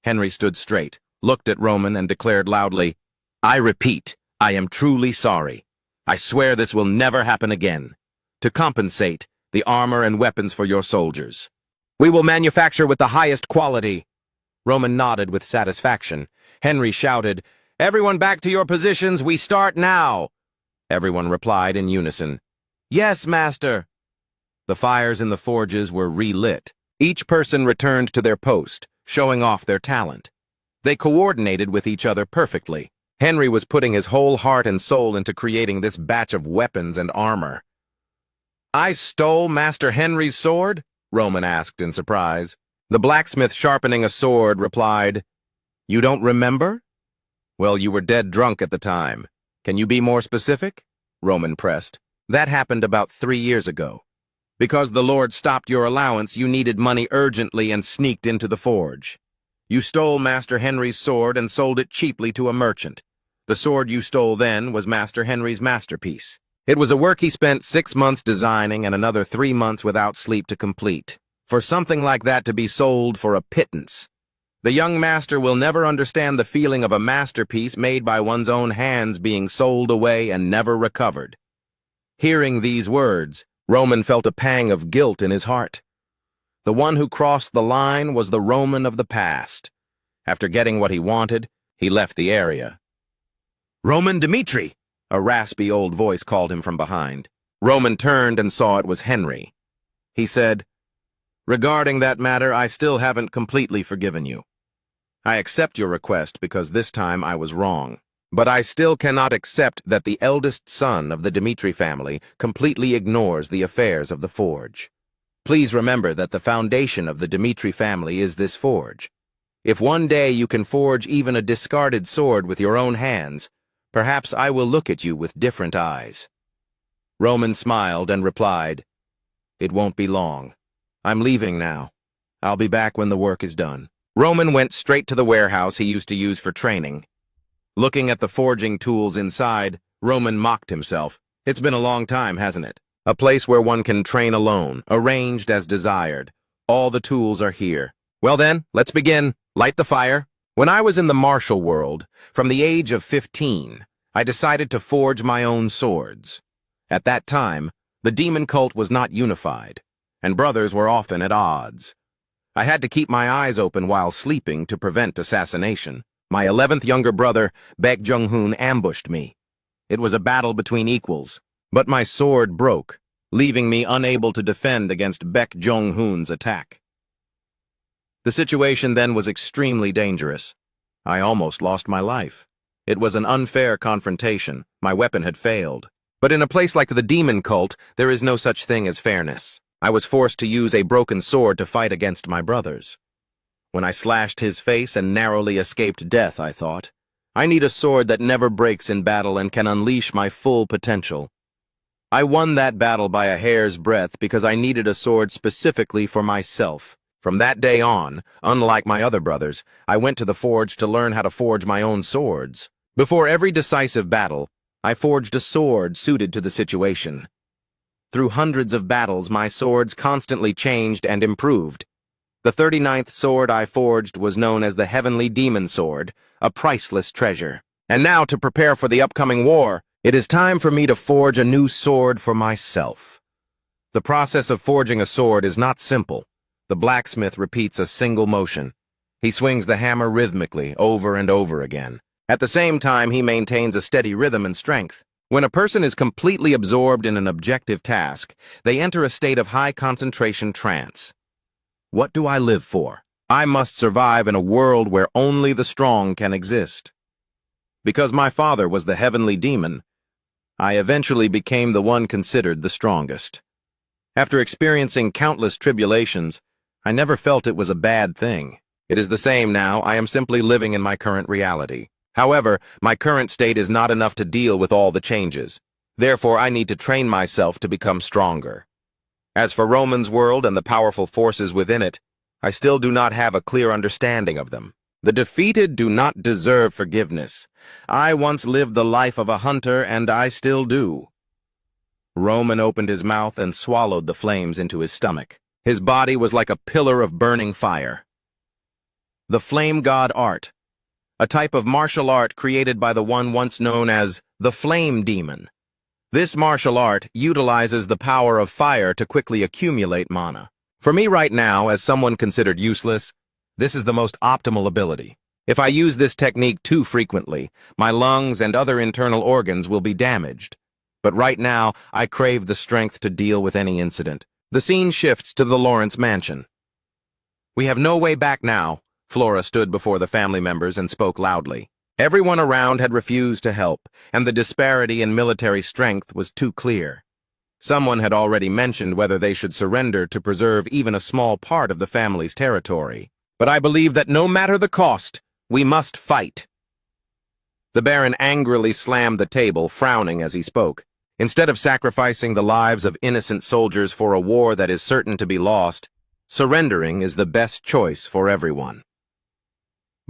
Henry stood straight, looked at Roman, and declared loudly, "I repeat, I am truly sorry. I swear this will never happen again. To compensate, the armor and weapons for your soldiers. We will manufacture with the highest quality." Roman nodded with satisfaction. Henry shouted, "Everyone back to your positions, we start now!" Everyone replied in unison, "Yes, master." The fires in the forges were relit. Each person returned to their post, showing off their talent. They coordinated with each other perfectly. Henry was putting his whole heart and soul into creating this batch of weapons and armor. "I stole Master Henry's sword?" Roman asked in surprise. The blacksmith sharpening a sword replied, "You don't remember? Well, you were dead drunk at the time. Can you be more specific?" Roman pressed. "That happened about 3 years ago." Because the Lord stopped your allowance, you needed money urgently and sneaked into the forge. You stole Master Henry's sword and sold it cheaply to a merchant. The sword you stole then was Master Henry's masterpiece. It was a work he spent 6 months designing and another 3 months without sleep to complete. For something like that to be sold for a pittance. The young master will never understand the feeling of a masterpiece made by one's own hands being sold away and never recovered. Hearing these words, Roman felt a pang of guilt in his heart. The one who crossed the line was the Roman of the past. After getting what he wanted, he left the area. "Roman Dmitri!" a raspy old voice called him from behind. Roman turned and saw it was Henry. He said, "Regarding that matter, I still haven't completely forgiven you. I accept your request because this time I was wrong. But I still cannot accept that the eldest son of the Dmitri family completely ignores the affairs of the forge. Please remember that the foundation of the Dmitri family is this forge. If one day you can forge even a discarded sword with your own hands, perhaps I will look at you with different eyes." Roman smiled and replied, "It won't be long. I'm leaving now. I'll be back when the work is done." Roman went straight to the warehouse he used to use for training. Looking at the forging tools inside, Roman mocked himself. It's been a long time, hasn't it? A place where one can train alone, arranged as desired. All the tools are here. Well then, let's begin. Light the fire. When I was in the martial world, from the age of 15, I decided to forge my own swords. At that time, the demon cult was not unified, and brothers were often at odds. I had to keep my eyes open while sleeping to prevent assassination. My 11th younger brother, Baek Jung-hoon, ambushed me. It was a battle between equals, but my sword broke, leaving me unable to defend against Baek Jung-hoon's attack. The situation then was extremely dangerous. I almost lost my life. It was an unfair confrontation. My weapon had failed. But in a place like the demon cult, there is no such thing as fairness. I was forced to use a broken sword to fight against my brothers. When I slashed his face and narrowly escaped death, I thought, I need a sword that never breaks in battle and can unleash my full potential. I won that battle by a hair's breadth because I needed a sword specifically for myself. From that day on, unlike my other brothers, I went to the forge to learn how to forge my own swords. Before every decisive battle, I forged a sword suited to the situation. Through hundreds of battles, my swords constantly changed and improved. The 39th sword I forged was known as the Heavenly Demon Sword, a priceless treasure. And now, to prepare for the upcoming war, it is time for me to forge a new sword for myself. The process of forging a sword is not simple. The blacksmith repeats a single motion. He swings the hammer rhythmically, over and over again. At the same time, he maintains a steady rhythm and strength. When a person is completely absorbed in an objective task, they enter a state of high concentration trance. What do I live for? I must survive in a world where only the strong can exist. Because my father was the heavenly demon, I eventually became the one considered the strongest. After experiencing countless tribulations, I never felt it was a bad thing. It is the same now. I am simply living in my current reality. However, my current state is not enough to deal with all the changes. Therefore, I need to train myself to become stronger. As for Roman's world and the powerful forces within it, I still do not have a clear understanding of them. The defeated do not deserve forgiveness. I once lived the life of a hunter, and I still do. Roman opened his mouth and swallowed the flames into his stomach. His body was like a pillar of burning fire. The Flame God Art, a type of martial art created by the one once known as the Flame Demon. This martial art utilizes the power of fire to quickly accumulate mana. For me right now, as someone considered useless, this is the most optimal ability. If I use this technique too frequently, my lungs and other internal organs will be damaged. But right now, I crave the strength to deal with any incident. The scene shifts to the Lawrence mansion. We have no way back now. Flora stood before the family members and spoke loudly. Everyone around had refused to help, and the disparity in military strength was too clear. Someone had already mentioned whether they should surrender to preserve even a small part of the family's territory. But I believe that no matter the cost, we must fight. The Baron angrily slammed the table, frowning as he spoke. Instead of sacrificing the lives of innocent soldiers for a war that is certain to be lost, surrendering is the best choice for everyone.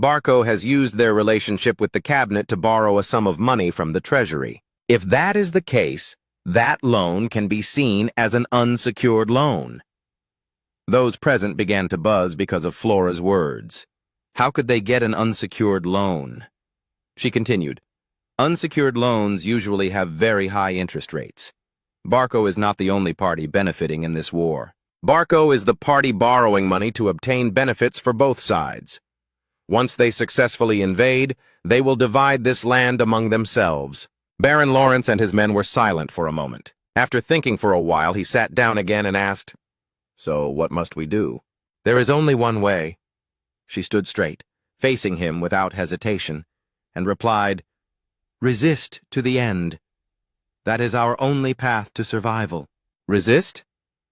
Barco has used their relationship with the cabinet to borrow a sum of money from the treasury. If that is the case, that loan can be seen as an unsecured loan. Those present began to buzz because of Flora's words. How could they get an unsecured loan? She continued, unsecured loans usually have very high interest rates. Barco is not the only party benefiting in this war. Barco is the party borrowing money to obtain benefits for both sides. Once they successfully invade, they will divide this land among themselves. Baron Lawrence and his men were silent for a moment. After thinking for a while, he sat down again and asked, "So what must we do?" "There is only one way." She stood straight, facing him without hesitation, and replied, "Resist to the end. That is our only path to survival." "Resist?"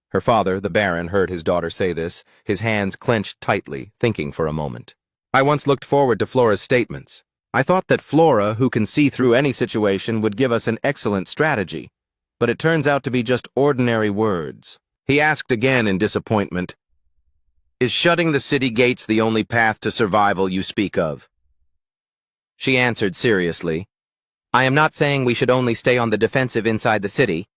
Her father, the Baron, heard his daughter say this, his hands clenched tightly, thinking for a moment. "I once looked forward to Flora's statements. I thought that Flora, who can see through any situation, would give us an excellent strategy, but it turns out to be just ordinary words." He asked again in disappointment, "Is shutting the city gates the only path to survival you speak of?" She answered seriously, "I am not saying we should only stay on the defensive inside the city.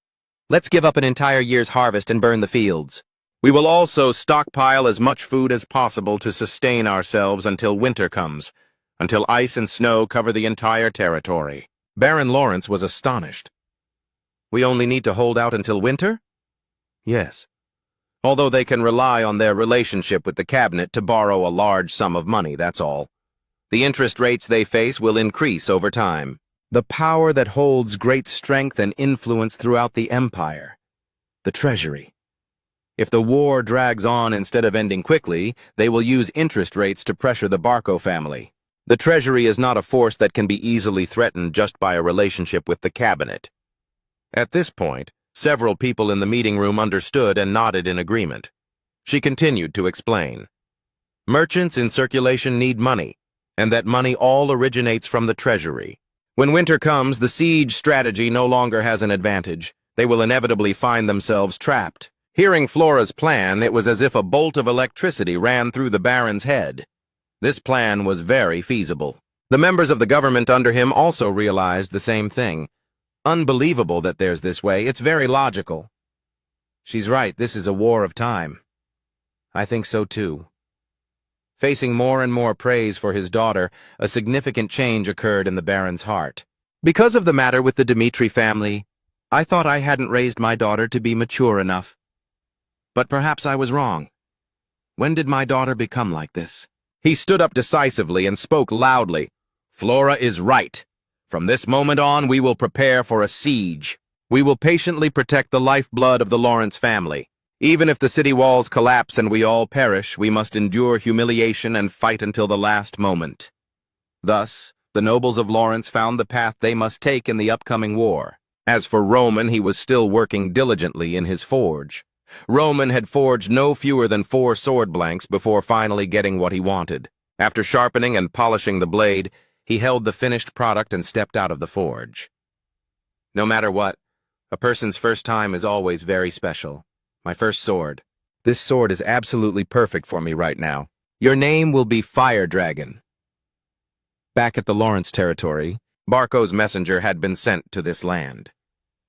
Let's give up an entire year's harvest and burn the fields. We will also stockpile as much food as possible to sustain ourselves until winter comes, until ice and snow cover the entire territory." Baron Lawrence was astonished. "We only need to hold out until winter?" "Yes. Although they can rely on their relationship with the cabinet to borrow a large sum of money, that's all. The interest rates they face will increase over time. The power that holds great strength and influence throughout the empire. The treasury. If the war drags on instead of ending quickly, they will use interest rates to pressure the Barco family. The treasury is not a force that can be easily threatened just by a relationship with the cabinet." At this point, several people in the meeting room understood and nodded in agreement. She continued to explain. Merchants in circulation need money, and that money all originates from the treasury. When winter comes, the siege strategy no longer has an advantage. They will inevitably find themselves trapped. Hearing Flora's plan, it was as if a bolt of electricity ran through the Baron's head. This plan was very feasible. The members of the government under him also realized the same thing. Unbelievable that there's this way. It's very logical. She's right, this is a war of time. I think so too. Facing more and more praise for his daughter, a significant change occurred in the Baron's heart. Because of the matter with the Dmitri family, I thought I hadn't raised my daughter to be mature enough. But perhaps I was wrong. When did my daughter become like this? He stood up decisively and spoke loudly. "Flora is right. From this moment on, we will prepare for a siege. We will patiently protect the lifeblood of the Lawrence family. Even if the city walls collapse and we all perish, we must endure humiliation and fight until the last moment." Thus, the nobles of Lawrence found the path they must take in the upcoming war. As for Roman, he was still working diligently in his forge. Roman had forged no fewer than 4 sword blanks before finally getting what he wanted. After sharpening and polishing the blade, he held the finished product and stepped out of the forge. No matter what, a person's first time is always very special. My first sword. This sword is absolutely perfect for me right now. Your name will be Fire Dragon. Back at the Lawrence territory, Barco's messenger had been sent to this land.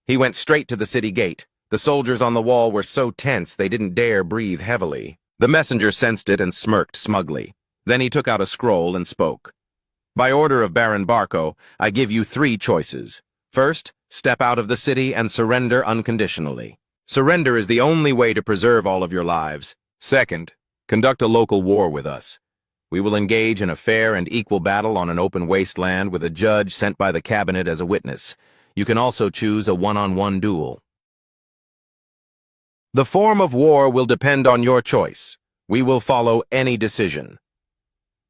He went straight to the city gate. The soldiers on the wall were so tense they didn't dare breathe heavily. The messenger sensed it and smirked smugly. Then he took out a scroll and spoke. "By order of Baron Barco, I give you 3 choices. First, step out of the city and surrender unconditionally. Surrender is the only way to preserve all of your lives. Second, conduct a local war with us. We will engage in a fair and equal battle on an open wasteland with a judge sent by the cabinet as a witness. You can also choose a one-on-one duel. The form of war will depend on your choice. We will follow any decision."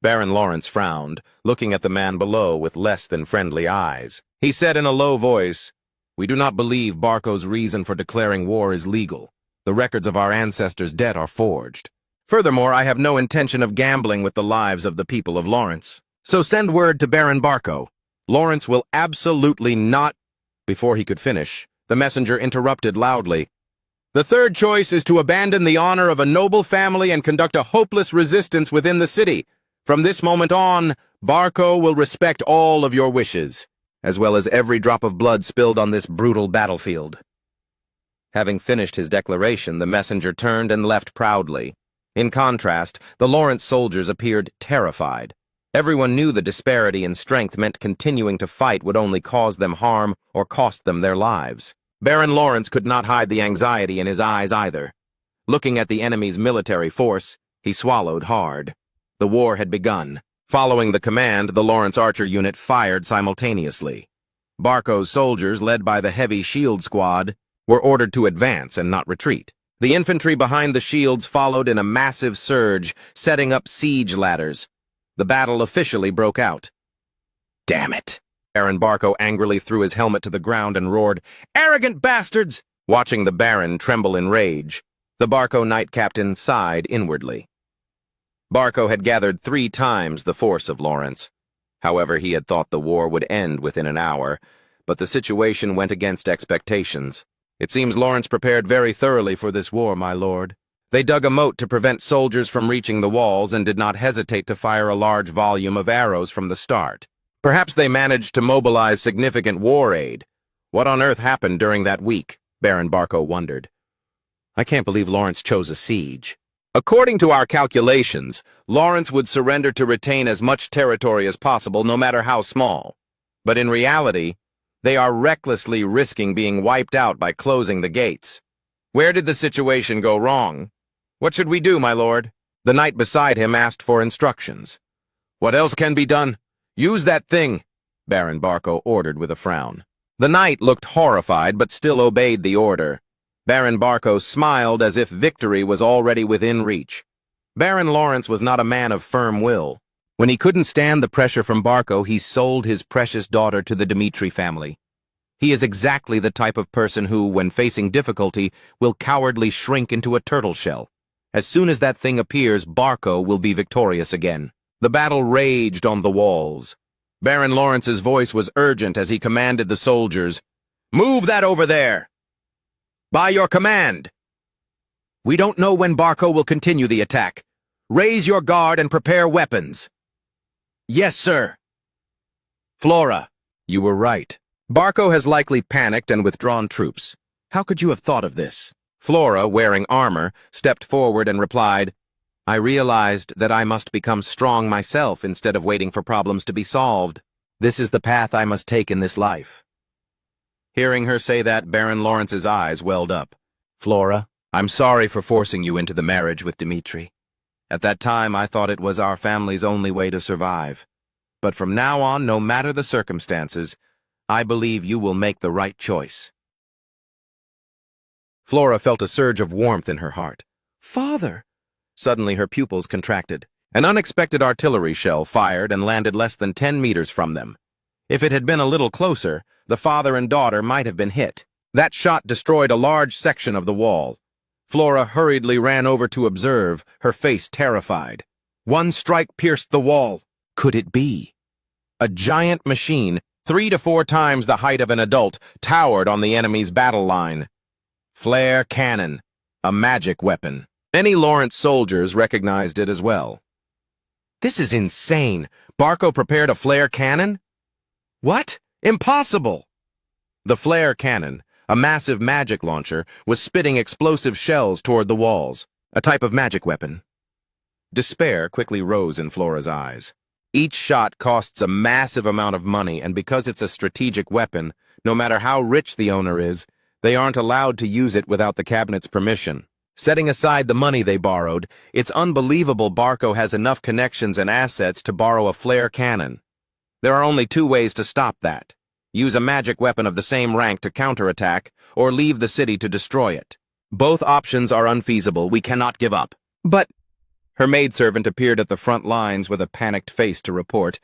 Baron Lawrence frowned, looking at the man below with less than friendly eyes. He said in a low voice, "We do not believe Barco's reason for declaring war is legal. The records of our ancestors' debt are forged. Furthermore, I have no intention of gambling with the lives of the people of Lawrence. So send word to Baron Barco. Lawrence will absolutely not—" Before he could finish, The messenger interrupted loudly. "The third choice is to abandon the honor of a noble family and conduct a hopeless resistance within the city. From this moment on, Barco will respect all of your wishes, as well as every drop of blood spilled on this brutal battlefield." Having finished his declaration, the messenger turned and left proudly. In contrast, the Lawrence soldiers appeared terrified. Everyone knew the disparity in strength meant continuing to fight would only cause them harm or cost them their lives. Baron Lawrence could not hide the anxiety in his eyes either. Looking at the enemy's military force, he swallowed hard. The war had begun. Following the command, the Lawrence Archer unit fired simultaneously. Barco's soldiers, led by the heavy shield squad, were ordered to advance and not retreat. The infantry behind the shields followed in a massive surge, setting up siege ladders. The battle officially broke out. "Damn it!" Baron Barco angrily threw his helmet to the ground and roared, "Arrogant bastards!" Watching the Baron tremble in rage, the Barco Knight Captain sighed inwardly. Barco had gathered 3 times the force of Lawrence. However, he had thought the war would end within an hour, but the situation went against expectations. "It seems Lawrence prepared very thoroughly for this war, my lord. They dug a moat to prevent soldiers from reaching the walls and did not hesitate to fire a large volume of arrows from the start. Perhaps they managed to mobilize significant war aid. What on earth happened during that week?" Baron Barco wondered. "I can't believe Lawrence chose a siege. According to our calculations, Lawrence would surrender to retain as much territory as possible, no matter how small. But in reality, they are recklessly risking being wiped out by closing the gates. Where did the situation go wrong? What should we do, my lord?" The knight beside him asked for instructions. "What else can be done? Use that thing," Baron Barco ordered with a frown. The knight looked horrified but still obeyed the order. Baron Barco smiled as if victory was already within reach. Baron Lawrence was not a man of firm will. When he couldn't stand the pressure from Barco, he sold his precious daughter to the Dmitri family. He is exactly the type of person who, when facing difficulty, will cowardly shrink into a turtle shell. As soon as that thing appears, Barco will be victorious again. The battle raged on the walls. Baron Lawrence's voice was urgent as he commanded the soldiers, "Move that over there! By your command! We don't know when Barco will continue the attack. Raise your guard and prepare weapons." "Yes, sir." "Flora, you were right. Barco has likely panicked and withdrawn troops. How could you have thought of this?" Flora, wearing armor, stepped forward and replied, "I realized that I must become strong myself instead of waiting for problems to be solved. This is the path I must take in this life." Hearing her say that, Baron Lawrence's eyes welled up. "Flora, I'm sorry for forcing you into the marriage with Dmitri. At that time, I thought it was our family's only way to survive. But from now on, no matter the circumstances, I believe you will make the right choice." Flora felt a surge of warmth in her heart. "Father!" Suddenly her pupils contracted. An unexpected artillery shell fired and landed less than 10 meters from them. If it had been a little closer, the father and daughter might have been hit. That shot destroyed a large section of the wall. Flora hurriedly ran over to observe, her face terrified. One strike pierced the wall. Could it be? A giant machine, 3 to 4 times the height of an adult, towered on the enemy's battle line. Flare cannon, a magic weapon. Many Lawrence soldiers recognized it as well. "This is insane. Barco prepared a flare cannon?" "What? Impossible!" The flare cannon, a massive magic launcher, was spitting explosive shells toward the walls, a type of magic weapon. Despair quickly rose in Flora's eyes. Each shot costs a massive amount of money, and because it's a strategic weapon, no matter how rich the owner is, they aren't allowed to use it without the cabinet's permission. Setting aside the money they borrowed, it's unbelievable Barco has enough connections and assets to borrow a flare cannon. There are only 2 ways to stop that. Use a magic weapon of the same rank to counterattack, or leave the city to destroy it. Both options are unfeasible. We cannot give up. "But—" Her maidservant appeared at the front lines with a panicked face to report.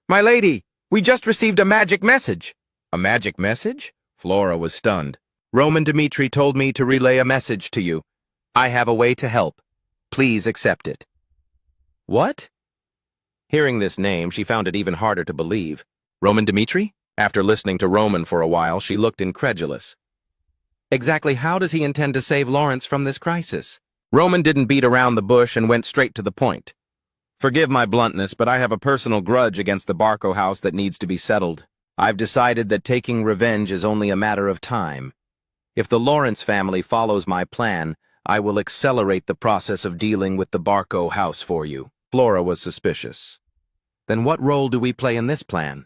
"My lady, we just received a magic message." "A magic message?" Flora was stunned. "Roman Dmitri told me to relay a message to you. I have a way to help. Please accept it." "What?" Hearing this name, she found it even harder to believe. Roman Dmitri? After listening to Roman for a while, she looked incredulous. Exactly how does he intend to save Lawrence from this crisis? Roman didn't beat around the bush and went straight to the point. Forgive my bluntness, but I have a personal grudge against the Barco house that needs to be settled. I've decided that taking revenge is only a matter of time. If the Lawrence family follows my plan, I will accelerate the process of dealing with the Barco house for you. Flora was suspicious. Then what role do we play in this plan?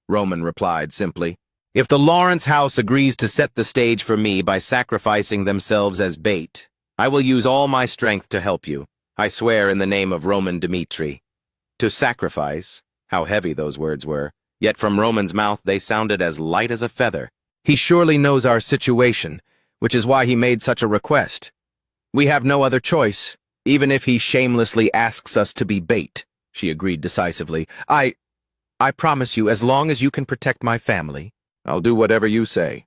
Roman replied simply, if the Lawrence house agrees to set the stage for me by sacrificing themselves as bait, I will use all my strength to help you. I swear in the name of Roman Dmitri. To sacrifice, how heavy those words were, yet from Roman's mouth they sounded as light as a feather. He surely knows our situation, which is why he made such a request. We have no other choice, even if he shamelessly asks us to be bait, she agreed decisively. I promise you, as long as you can protect my family, I'll do whatever you say.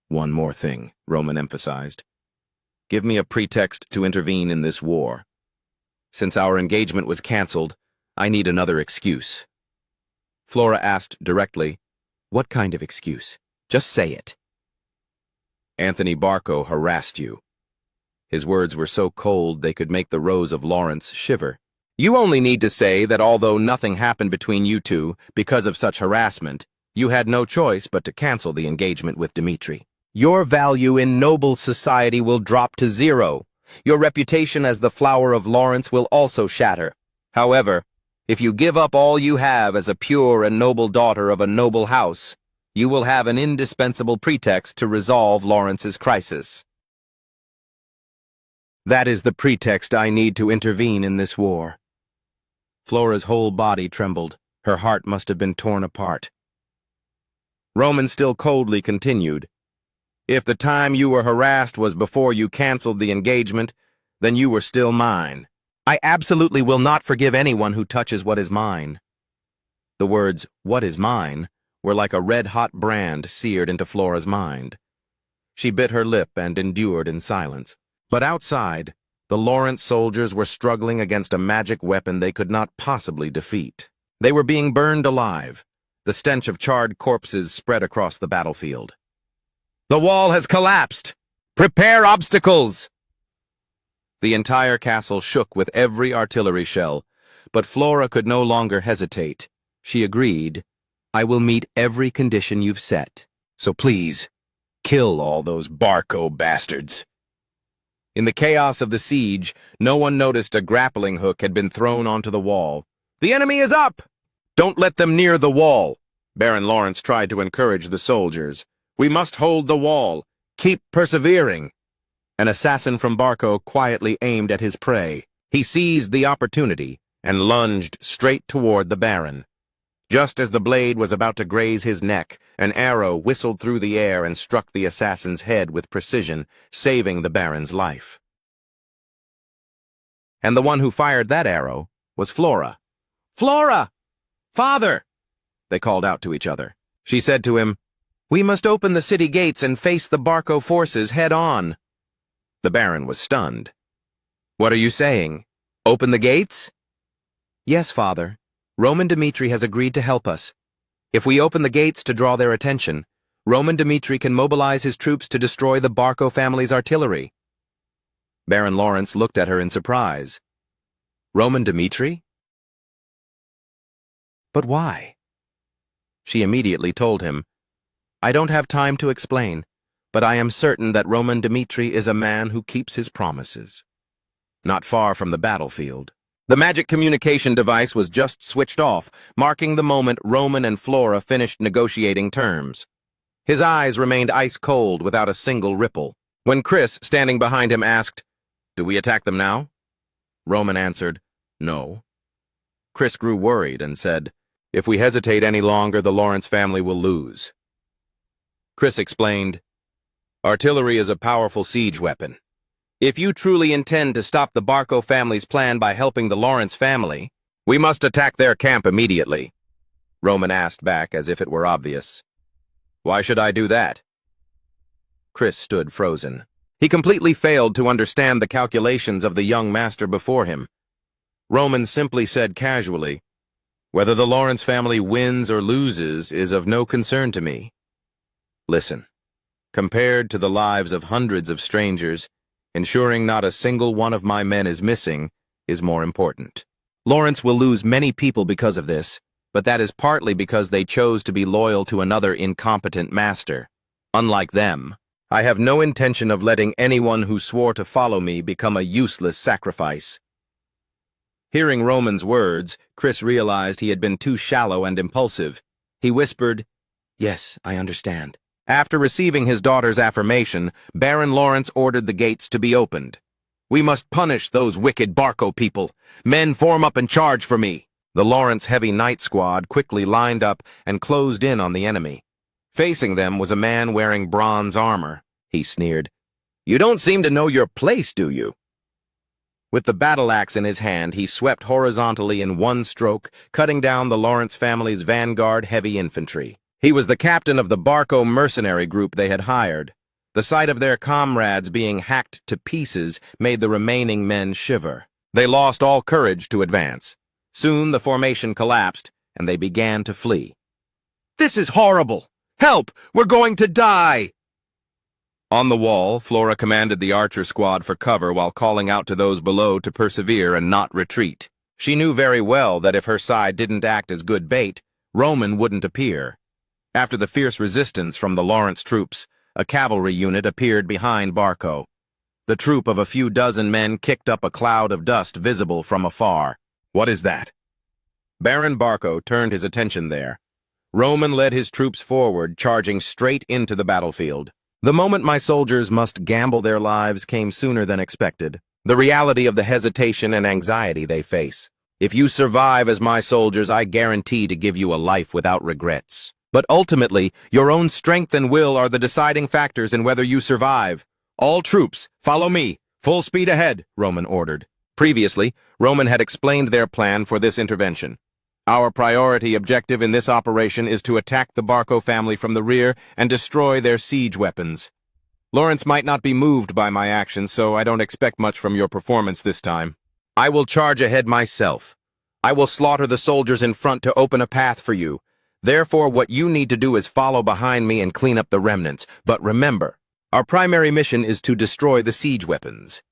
One more thing, Roman emphasized. Give me a pretext to intervene in this war. Since our engagement was canceled, I need another excuse. Flora asked directly, what kind of excuse? Just say it. Anthony Barco harassed you. His words were so cold they could make the rose of Lawrence shiver. You only need to say that although nothing happened between you two because of such harassment, you had no choice but to cancel the engagement with Dmitri. Your value in noble society will drop to zero. Your reputation as the flower of Lawrence will also shatter. However, if you give up all you have as a pure and noble daughter of a noble house, you will have an indispensable pretext to resolve Lawrence's crisis. That is the pretext I need to intervene in this war. Flora's whole body trembled. Her heart must have been torn apart. Roman still coldly continued, if the time you were harassed was before you canceled the engagement, then you were still mine. I absolutely will not forgive anyone who touches what is mine. The words, what is mine, were like a red-hot brand seared into Flora's mind. She bit her lip and endured in silence. But outside, the Lawrence soldiers were struggling against a magic weapon they could not possibly defeat. They were being burned alive. The stench of charred corpses spread across the battlefield. The wall has collapsed! Prepare obstacles! The entire castle shook with every artillery shell, but Flora could no longer hesitate. She agreed, I will meet every condition you've set. So please, kill all those Barco bastards. In the chaos of the siege, no one noticed a grappling hook had been thrown onto the wall. The enemy is up! Don't let them near the wall. Baron Lawrence tried to encourage the soldiers. We must hold the wall. Keep persevering. An assassin from Barco quietly aimed at his prey. He seized the opportunity and lunged straight toward the Baron. Just as the blade was about to graze his neck, an arrow whistled through the air and struck the assassin's head with precision, saving the Baron's life. And the one who fired that arrow was Flora. Flora! Father! They called out to each other. She said to him, we must open the city gates and face the Barco forces head-on. The Baron was stunned. What are you saying? Open the gates? Yes, Father. Roman Dmitri has agreed to help us. If we open the gates to draw their attention, Roman Dmitri can mobilize his troops to destroy the Barco family's artillery. Baron Lawrence looked at her in surprise. Roman Dmitri? But why? She immediately told him, I don't have time to explain, but I am certain that Roman Dmitri is a man who keeps his promises. Not far from the battlefield, the magic communication device was just switched off, marking the moment Roman and Flora finished negotiating terms. His eyes remained ice-cold without a single ripple. When Chris, standing behind him, asked, do we attack them now? Roman answered, no. Chris grew worried and said, if we hesitate any longer, the Lawrence family will lose. Chris explained, artillery is a powerful siege weapon. If you truly intend to stop the Barco family's plan by helping the Lawrence family, we must attack their camp immediately. Roman asked back as if it were obvious. Why should I do that? Chris stood frozen. He completely failed to understand the calculations of the young master before him. Roman simply said casually, whether the Lawrence family wins or loses is of no concern to me. Listen, Compared to the lives of hundreds of strangers, ensuring not a single one of my men is missing is more important. Lawrence will lose many people because of this, but that is partly because they chose to be loyal to another incompetent master. Unlike them, I have no intention of letting anyone who swore to follow me become a useless sacrifice. Hearing Roman's words, Chris realized he had been too shallow and impulsive. He whispered, "Yes, I understand." After receiving his daughter's affirmation, Baron Lawrence ordered the gates to be opened. "We must punish those wicked Barco people. Men, form up and charge for me." The Lawrence Heavy Knight Squad quickly lined up and closed in on the enemy. Facing them was a man wearing bronze armor. He sneered, "You don't seem to know your place, do you?" With the battle axe in his hand, he swept horizontally in one stroke, cutting down the Lawrence family's vanguard heavy infantry. He was the captain of the Barco mercenary group they had hired. The sight of their comrades being hacked to pieces made the remaining men shiver. They lost all courage to advance. Soon the formation collapsed, and they began to flee. "This is horrible! Help! We're going to die!" On the wall, Flora commanded the archer squad for cover while calling out to those below to persevere and not retreat. She knew very well that if her side didn't act as good bait, Roman wouldn't appear. After the fierce resistance from the Lawrence troops, a cavalry unit appeared behind Barco. The troop of a few dozen men kicked up a cloud of dust visible from afar. "What is that?" Baron Barco turned his attention there. Roman led his troops forward, charging straight into the battlefield. The moment my soldiers must gamble their lives came sooner than expected. The reality of the hesitation and anxiety they face. If you survive as my soldiers, I guarantee to give you a life without regrets. But ultimately, your own strength and will are the deciding factors in whether you survive. "All troops, follow me. Full speed ahead," Roman ordered. Previously, Roman had explained their plan for this intervention. "Our priority objective in this operation is to attack the Barco family from the rear and destroy their siege weapons. Lawrence might not be moved by my actions, so I don't expect much from your performance this time. I will charge ahead myself. I will slaughter the soldiers in front to open a path for you. Therefore, what you need to do is follow behind me and clean up the remnants. But remember, our primary mission is to destroy the siege weapons."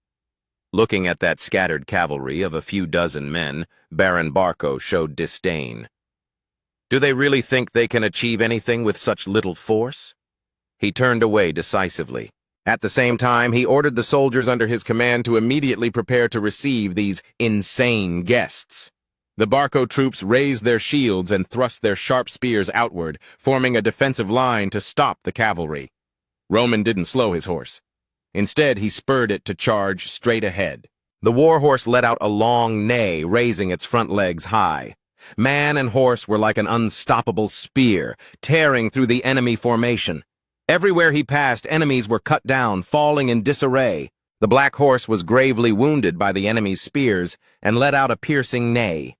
Looking at that scattered cavalry of a few dozen men, Baron Barco showed disdain. "Do they really think they can achieve anything with such little force?" He turned away decisively. At the same time, he ordered the soldiers under his command to immediately prepare to receive these insane guests. The Barco troops raised their shields and thrust their sharp spears outward, forming a defensive line to stop the cavalry. Roman didn't slow his horse. Instead, he spurred it to charge straight ahead. The warhorse let out a long neigh, raising its front legs high. Man and horse were like an unstoppable spear, tearing through the enemy formation. Everywhere he passed, enemies were cut down, falling in disarray. The black horse was gravely wounded by the enemy's spears and let out a piercing neigh.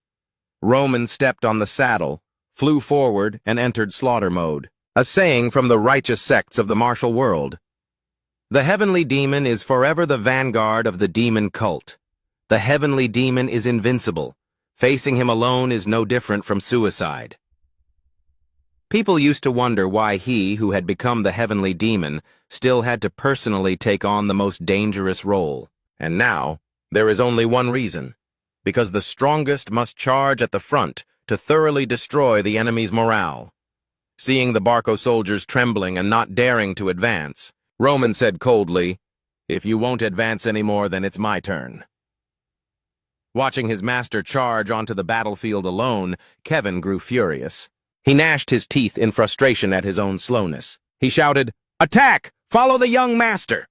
Roman stepped on the saddle, flew forward, and entered slaughter mode. A saying from the righteous sects of the martial world. The heavenly demon is forever the vanguard of the demon cult. The heavenly demon is invincible. Facing him alone is no different from suicide. People used to wonder why he, who had become the heavenly demon, still had to personally take on the most dangerous role. And now, there is only one reason. Because the strongest must charge at the front to thoroughly destroy the enemy's morale. Seeing the Barco soldiers trembling and not daring to advance, Roman said coldly, "If you won't advance anymore, then it's my turn." Watching his master charge onto the battlefield alone, Kevin grew furious. He gnashed his teeth in frustration at his own slowness. He shouted, "Attack! Follow the young master!"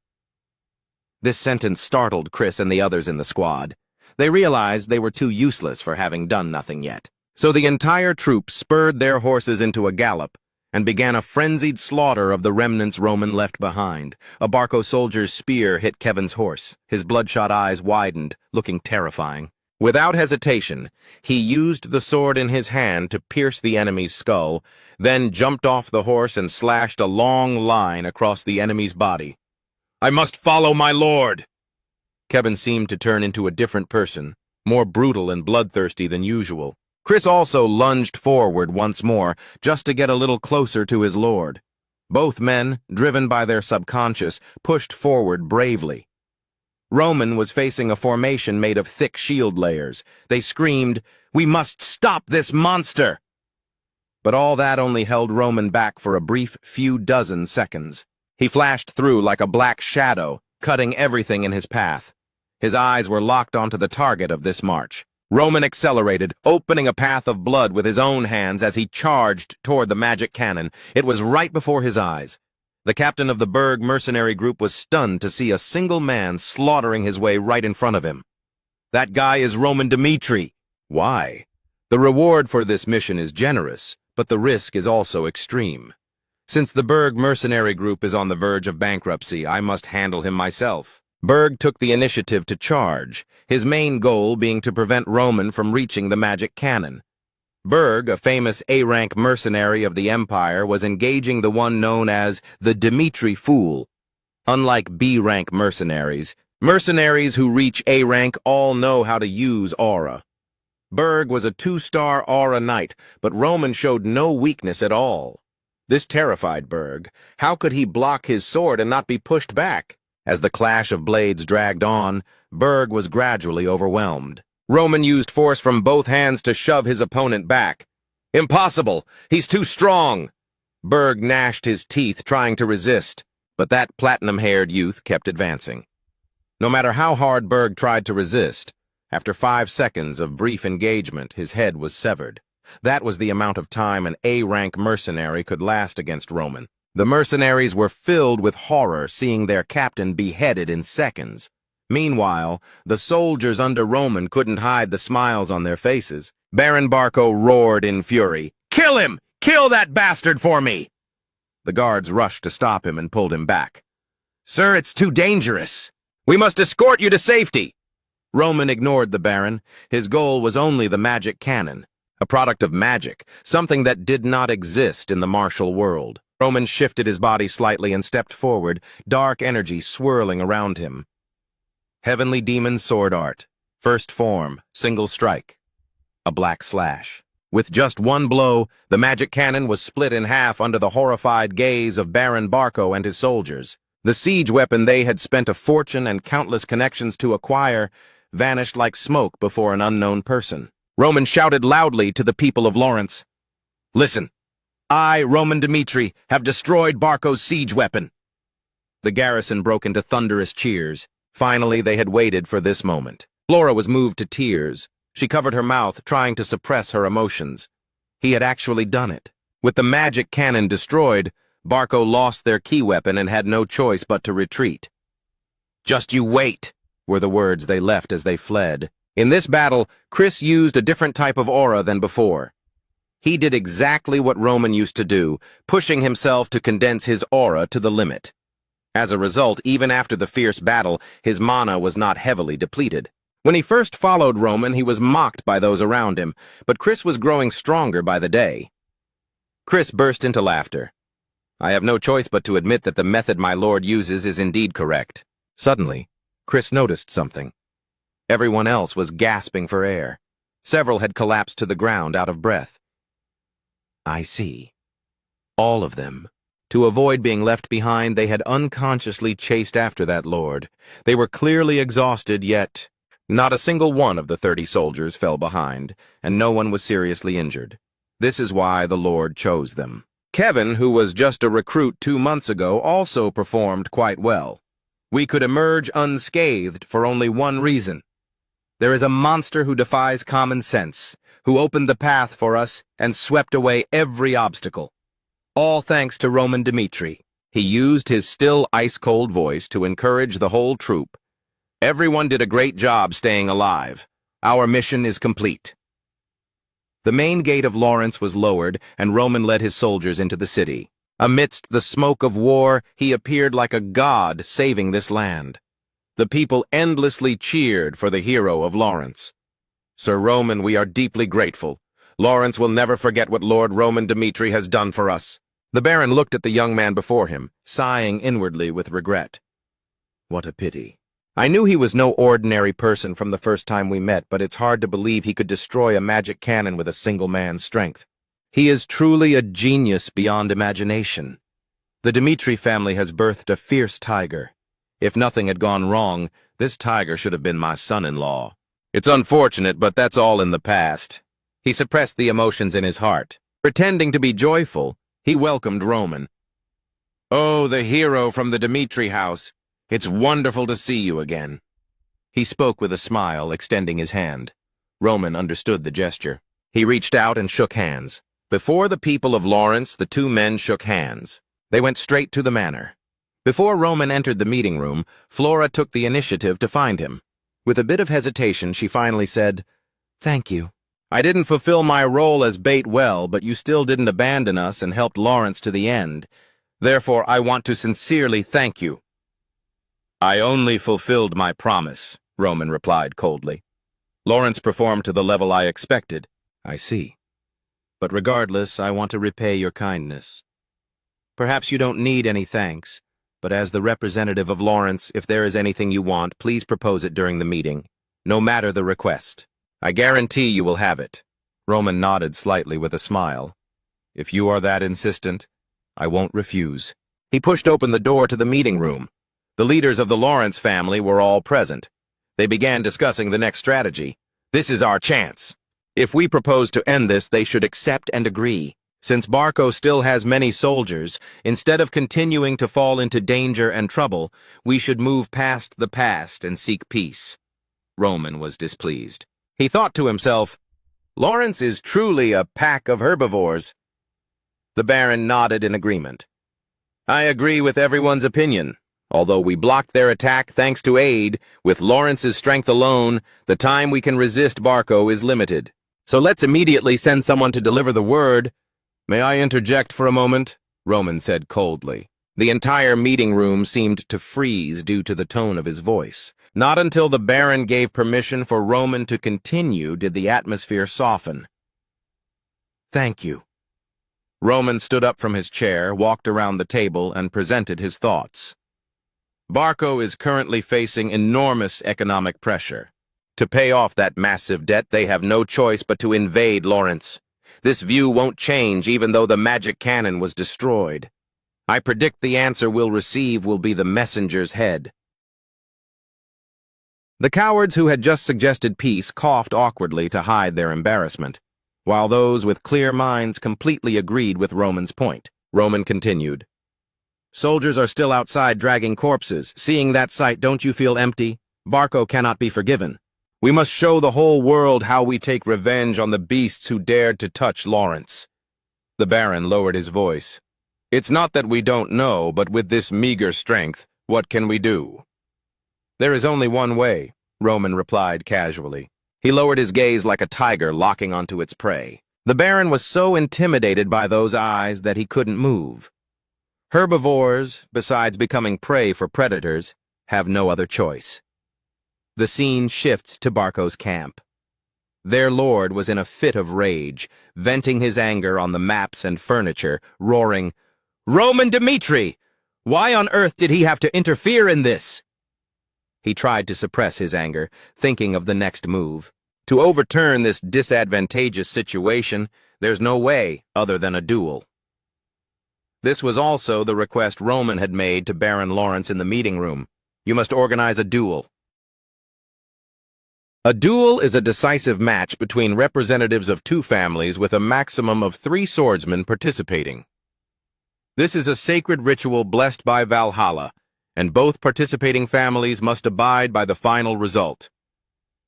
This sentence startled Chris and the others in the squad. They realized they were too useless for having done nothing yet. So the entire troop spurred their horses into a gallop and began a frenzied slaughter of the remnants Roman left behind. A Barco soldier's spear hit Kevin's horse. His bloodshot eyes widened, looking terrifying. Without hesitation, he used the sword in his hand to pierce the enemy's skull, then jumped off the horse and slashed a long line across the enemy's body. "I must follow my lord!" Kevin seemed to turn into a different person, more brutal and bloodthirsty than usual. Chris also lunged forward once more, just to get a little closer to his lord. Both men, driven by their subconscious, pushed forward bravely. Roman was facing a formation made of thick shield layers. They screamed, "We must stop this monster!" But all that only held Roman back for a brief few dozen seconds. He flashed through like a black shadow, cutting everything in his path. His eyes were locked onto the target of this march. Roman accelerated, opening a path of blood with his own hands as he charged toward the magic cannon. It was right before his eyes. The captain of the Berg mercenary group was stunned to see a single man slaughtering his way right in front of him. "That guy is Roman Dmitri." "Why?" "The reward for this mission is generous, but the risk is also extreme. Since the Berg mercenary group is on the verge of bankruptcy, I must handle him myself." Berg took the initiative to charge, his main goal being to prevent Roman from reaching the magic cannon. Berg, a famous A-rank mercenary of the Empire, was engaging the one known as the Dmitri Fool. Unlike B-rank mercenaries, mercenaries who reach A-rank all know how to use aura. Berg was a 2-star aura knight, but Roman showed no weakness at all. This terrified Berg. How could he block his sword and not be pushed back? As the clash of blades dragged on, Berg was gradually overwhelmed. Roman used force from both hands to shove his opponent back. "Impossible! He's too strong!" Berg gnashed his teeth, trying to resist, but that platinum-haired youth kept advancing. No matter how hard Berg tried to resist, after 5 seconds of brief engagement, his head was severed. That was the amount of time an A-rank mercenary could last against Roman. The mercenaries were filled with horror seeing their captain beheaded in seconds. Meanwhile, the soldiers under Roman couldn't hide the smiles on their faces. Baron Barco roared in fury, "Kill him! Kill that bastard for me!" The guards rushed to stop him and pulled him back. "Sir, it's too dangerous. We must escort you to safety." Roman ignored the Baron. His goal was only the magic cannon, a product of magic, something that did not exist in the martial world. Roman shifted his body slightly and stepped forward, dark energy swirling around him. Heavenly Demon Sword Art. First form, single strike. A black slash. With just one blow, the magic cannon was split in half under the horrified gaze of Baron Barco and his soldiers. The siege weapon they had spent a fortune and countless connections to acquire vanished like smoke before an unknown person. Roman shouted loudly to the people of Lawrence, "Listen! I, Roman Dmitri, have destroyed Barco's siege weapon." The garrison broke into thunderous cheers. Finally, they had waited for this moment. Flora was moved to tears. She covered her mouth, trying to suppress her emotions. He had actually done it. With the magic cannon destroyed, Barco lost their key weapon and had no choice but to retreat. "Just you wait," were the words they left as they fled. In this battle, Chris used a different type of aura than before. He did exactly what Roman used to do, pushing himself to condense his aura to the limit. As a result, even after the fierce battle, his mana was not heavily depleted. When he first followed Roman, he was mocked by those around him, but Chris was growing stronger by the day. Chris burst into laughter. "I have no choice but to admit that the method my lord uses is indeed correct." Suddenly, Chris noticed something. Everyone else was gasping for air. Several had collapsed to the ground out of breath. "I see. All of them." To avoid being left behind, they had unconsciously chased after that lord. They were clearly exhausted, yet not a single one of the 30 soldiers fell behind, and no one was seriously injured. This is why the lord chose them. Kevin, who was just a recruit 2 months ago, also performed quite well. "We could emerge unscathed for only one reason. There is a monster who defies common sense, who opened the path for us and swept away every obstacle. All thanks to Roman Dmitri." He used his still ice-cold voice to encourage the whole troop. "Everyone did a great job staying alive. Our mission is complete." The main gate of Lawrence was lowered, and Roman led his soldiers into the city. Amidst the smoke of war, he appeared like a god saving this land. The people endlessly cheered for the hero of Lawrence. "Sir Roman, we are deeply grateful. Lawrence will never forget what Lord Roman Dmitri has done for us." The Baron looked at the young man before him, sighing inwardly with regret. "What a pity. I knew he was no ordinary person from the first time we met, but it's hard to believe he could destroy a magic cannon with a single man's strength. He is truly a genius beyond imagination." The Dmitri family has birthed a fierce tiger. If nothing had gone wrong, this tiger should have been my son-in-law. It's unfortunate, but that's all in the past. He suppressed the emotions in his heart. Pretending to be joyful, he welcomed Roman. "Oh, the hero from the Dmitri house. It's wonderful to see you again." He spoke with a smile, extending his hand. Roman understood the gesture. He reached out and shook hands. Before the people of Lawrence, the two men shook hands. They went straight to the manor. Before Roman entered the meeting room, Flora took the initiative to find him. With a bit of hesitation, she finally said, "Thank you. I didn't fulfill my role as bait well, but you still didn't abandon us and helped Lawrence to the end. Therefore, I want to sincerely thank you." "I only fulfilled my promise," Roman replied coldly. "Lawrence performed to the level I expected." "I see. But regardless, I want to repay your kindness. Perhaps you don't need any thanks, but as the representative of Lawrence, if there is anything you want, please propose it during the meeting, no matter the request. I guarantee you will have it." Roman nodded slightly with a smile. "If you are that insistent, I won't refuse." He pushed open the door to the meeting room. The leaders of the Lawrence family were all present. They began discussing the next strategy. "This is our chance. If we propose to end this, they should accept and agree. Since Barco still has many soldiers, instead of continuing to fall into danger and trouble, we should move past the past and seek peace." Roman was displeased. He thought to himself, "Lawrence is truly a pack of herbivores." The Baron nodded in agreement. "I agree with everyone's opinion. Although we blocked their attack thanks to aid, with Lawrence's strength alone, the time we can resist Barco is limited. So let's immediately send someone to deliver the word." "May I interject for a moment?" Roman said coldly. The entire meeting room seemed to freeze due to the tone of his voice. Not until the Baron gave permission for Roman to continue did the atmosphere soften. "Thank you." Roman stood up from his chair, walked around the table, and presented his thoughts. "Barco is currently facing enormous economic pressure. To pay off that massive debt, they have no choice but to invade Lawrence. This view won't change even though the magic cannon was destroyed. I predict the answer we'll receive will be the messenger's head." The cowards who had just suggested peace coughed awkwardly to hide their embarrassment, while those with clear minds completely agreed with Roman's point. Roman continued. "Soldiers are still outside dragging corpses. Seeing that sight, don't you feel empty? Barco cannot be forgiven. We must show the whole world how we take revenge on the beasts who dared to touch Lawrence." The Baron lowered his voice. "It's not that we don't know, but with this meager strength, what can we do?" "There is only one way," Roman replied casually. He lowered his gaze like a tiger locking onto its prey. The Baron was so intimidated by those eyes that he couldn't move. Herbivores, besides becoming prey for predators, have no other choice. The scene shifts to Barco's camp. Their lord was in a fit of rage, venting his anger on the maps and furniture, roaring, "Roman Dmitri! Why on earth did he have to interfere in this?" He tried to suppress his anger, thinking of the next move. To overturn this disadvantageous situation, there's no way other than a duel. This was also the request Roman had made to Baron Lawrence in the meeting room. "You must organize a duel." A duel is a decisive match between representatives of two families with a maximum of 3 swordsmen participating. This is a sacred ritual blessed by Valhalla, and both participating families must abide by the final result.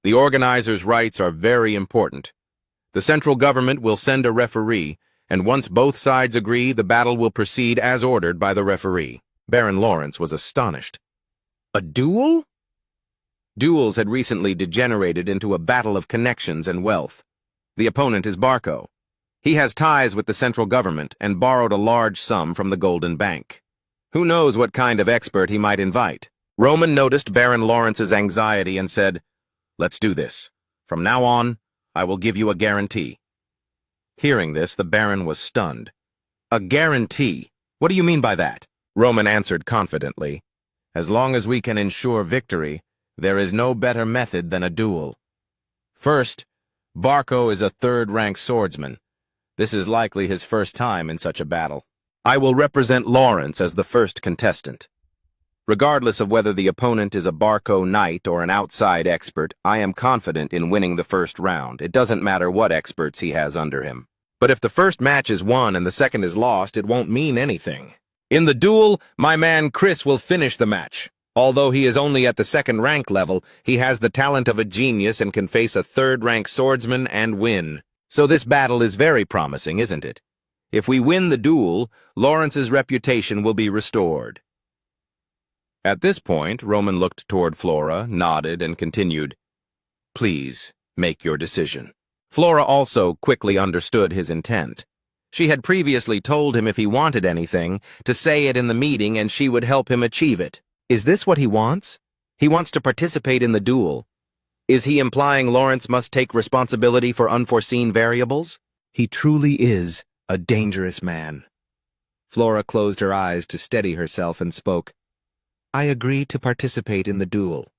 The organizers' rights are very important. The central government will send a referee, and once both sides agree, the battle will proceed as ordered by the referee. Baron Lawrence was astonished. A duel? Duels had recently degenerated into a battle of connections and wealth. The opponent is Barco. He has ties with the central government and borrowed a large sum from the Golden Bank. Who knows what kind of expert he might invite? Roman noticed Baron Lawrence's anxiety and said, "Let's do this. From now on, I will give you a guarantee." Hearing this, the Baron was stunned. "A guarantee? What do you mean by that?" Roman answered confidently. "As long as we can ensure victory, there is no better method than a duel. First, Barco is a third-rank swordsman. This is likely his first time in such a battle. I will represent Lawrence as the first contestant. Regardless of whether the opponent is a Barco knight or an outside expert, I am confident in winning the first round. It doesn't matter what experts he has under him. But if the first match is won and the second is lost, it won't mean anything. In the duel, my man Chris will finish the match. Although he is only at the second rank level, he has the talent of a genius and can face a third-rank swordsman and win. So this battle is very promising, isn't it? If we win the duel, Lawrence's reputation will be restored. At this point, Roman looked toward Flora, nodded, and continued, "Please, make your decision." Flora also quickly understood his intent. She had previously told him if he wanted anything, to say it in the meeting and she would help him achieve it. Is this what he wants? He wants to participate in the duel. Is he implying Lawrence must take responsibility for unforeseen variables? He truly is a dangerous man. Flora closed her eyes to steady herself and spoke. I agree to participate in the duel.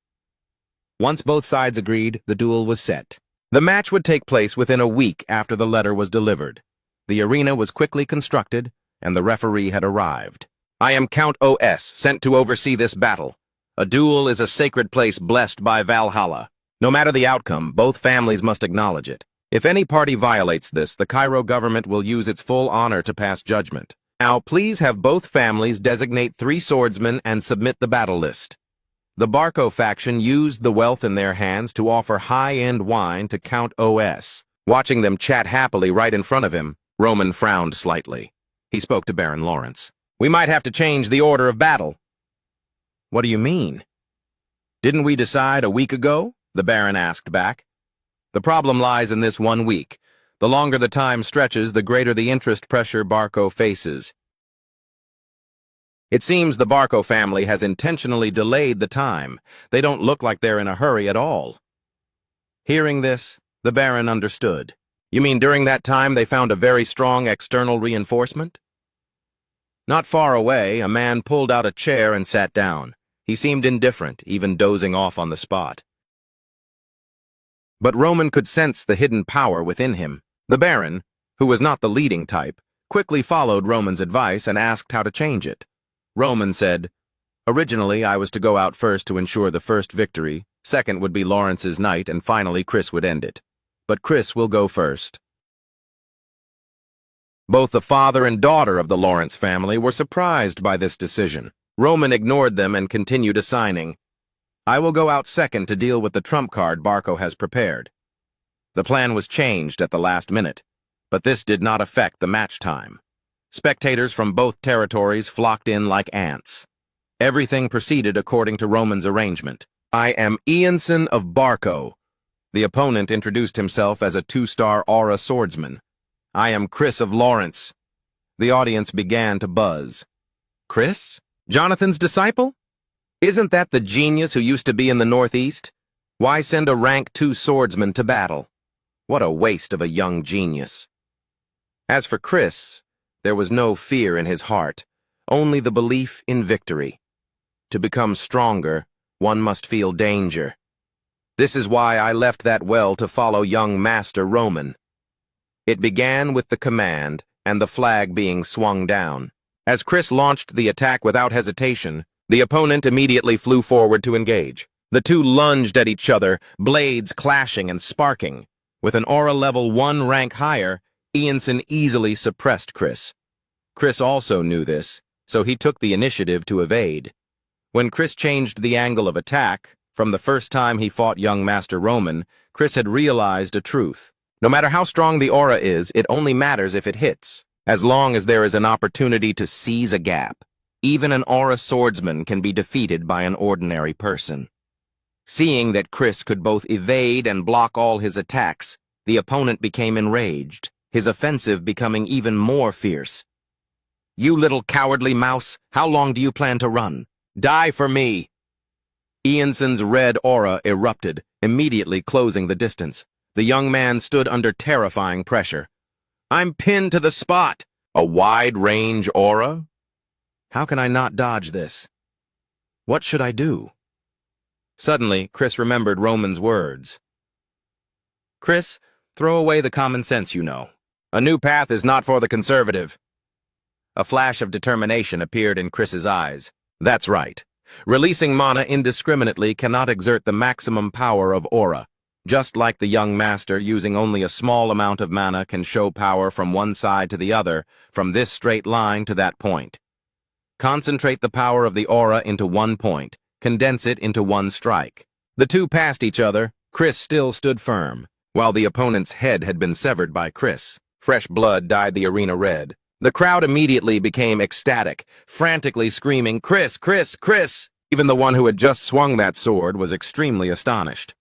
Once both sides agreed, the duel was set. The match would take place within a week after the letter was delivered. The arena was quickly constructed, and the referee had arrived. I am Count O.S., sent to oversee this battle. A duel is a sacred place blessed by Valhalla. No matter the outcome, both families must acknowledge it. If any party violates this, the Cairo government will use its full honor to pass judgment. Now, please have both families designate 3 swordsmen and submit the battle list. The Barco faction used the wealth in their hands to offer high-end wine to Count O.S. Watching them chat happily right in front of him, Roman frowned slightly. He spoke to Baron Lawrence. We might have to change the order of battle. What do you mean? Didn't we decide a week ago? The Baron asked back. The problem lies in this 1 week. The longer the time stretches, the greater the interest pressure Barco faces. It seems the Barco family has intentionally delayed the time. They don't look like they're in a hurry at all. Hearing this, the Baron understood. You mean during that time they found a very strong external reinforcement? Not far away, a man pulled out a chair and sat down. He seemed indifferent, even dozing off on the spot. But Roman could sense the hidden power within him. The Baron, who was not the leading type, quickly followed Roman's advice and asked how to change it. Roman said, Originally, I was to go out first to ensure the first victory, second would be Lawrence's knight, and finally Chris would end it. But Chris will go first. Both the father and daughter of the Lawrence family were surprised by this decision. Roman ignored them and continued assigning. I will go out second to deal with the trump card Barco has prepared. The plan was changed at the last minute, but this did not affect the match time. Spectators from both territories flocked in like ants. Everything proceeded according to Roman's arrangement. I am Ianson of Barco. The opponent introduced himself as a 2-star aura swordsman. I am Chris of Lawrence. The audience began to buzz. Chris? Jonathan's disciple? Isn't that the genius who used to be in the Northeast? Why send a rank 2 swordsman to battle? What a waste of a young genius. As for Chris, there was no fear in his heart, only the belief in victory. To become stronger, one must feel danger. This is why I left that well to follow young Master Roman. It began with the command and the flag being swung down. As Chris launched the attack without hesitation, the opponent immediately flew forward to engage. The two lunged at each other, blades clashing and sparking. With an aura level 1 rank higher, Ianson easily suppressed Chris. Chris also knew this, so he took the initiative to evade. When Chris changed the angle of attack, from the first time he fought young Master Roman, Chris had realized a truth. No matter how strong the aura is, it only matters if it hits. As long as there is an opportunity to seize a gap, even an aura swordsman can be defeated by an ordinary person. Seeing that Chris could both evade and block all his attacks, the opponent became enraged, his offensive becoming even more fierce. You little cowardly mouse, how long do you plan to run? Die for me! Ianson's red aura erupted, immediately closing the distance. The young man stood under terrifying pressure. I'm pinned to the spot! A wide-range aura? How can I not dodge this? What should I do? Suddenly, Chris remembered Roman's words. Chris, throw away the common sense you know. A new path is not for the conservative. A flash of determination appeared in Chris's eyes. That's right. Releasing mana indiscriminately cannot exert the maximum power of aura. Just like the young master using only a small amount of mana can show power from one side to the other, from this straight line to that point. Concentrate the power of the aura into one point, condense it into one strike. The two passed each other. Chris still stood firm, while the opponent's head had been severed by Chris. Fresh blood dyed the arena red. The crowd immediately became ecstatic, frantically screaming, "Chris, Chris, Chris!" Even the one who had just swung that sword was extremely astonished.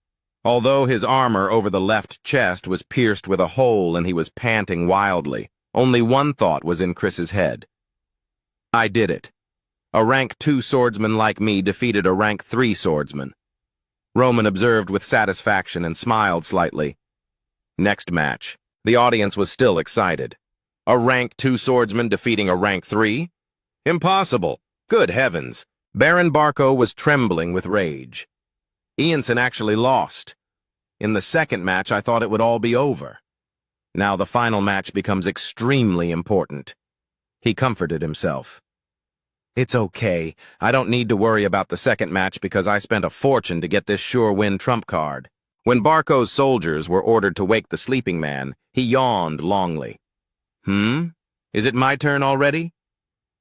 Although his armor over the left chest was pierced with a hole and he was panting wildly, only one thought was in Chris's head. I did it. A rank 2 swordsman like me defeated a rank 3 swordsman. Roman observed with satisfaction and smiled slightly. Next match. The audience was still excited. A rank 2 swordsman defeating a rank 3? Impossible. Good heavens. Baron Barco was trembling with rage. Ianson actually lost. In the second match, I thought it would all be over. Now the final match becomes extremely important. He comforted himself. It's okay. I don't need to worry about the second match because I spent a fortune to get this sure win trump card. When Barco's soldiers were ordered to wake the sleeping man, he yawned longly. Is it my turn already?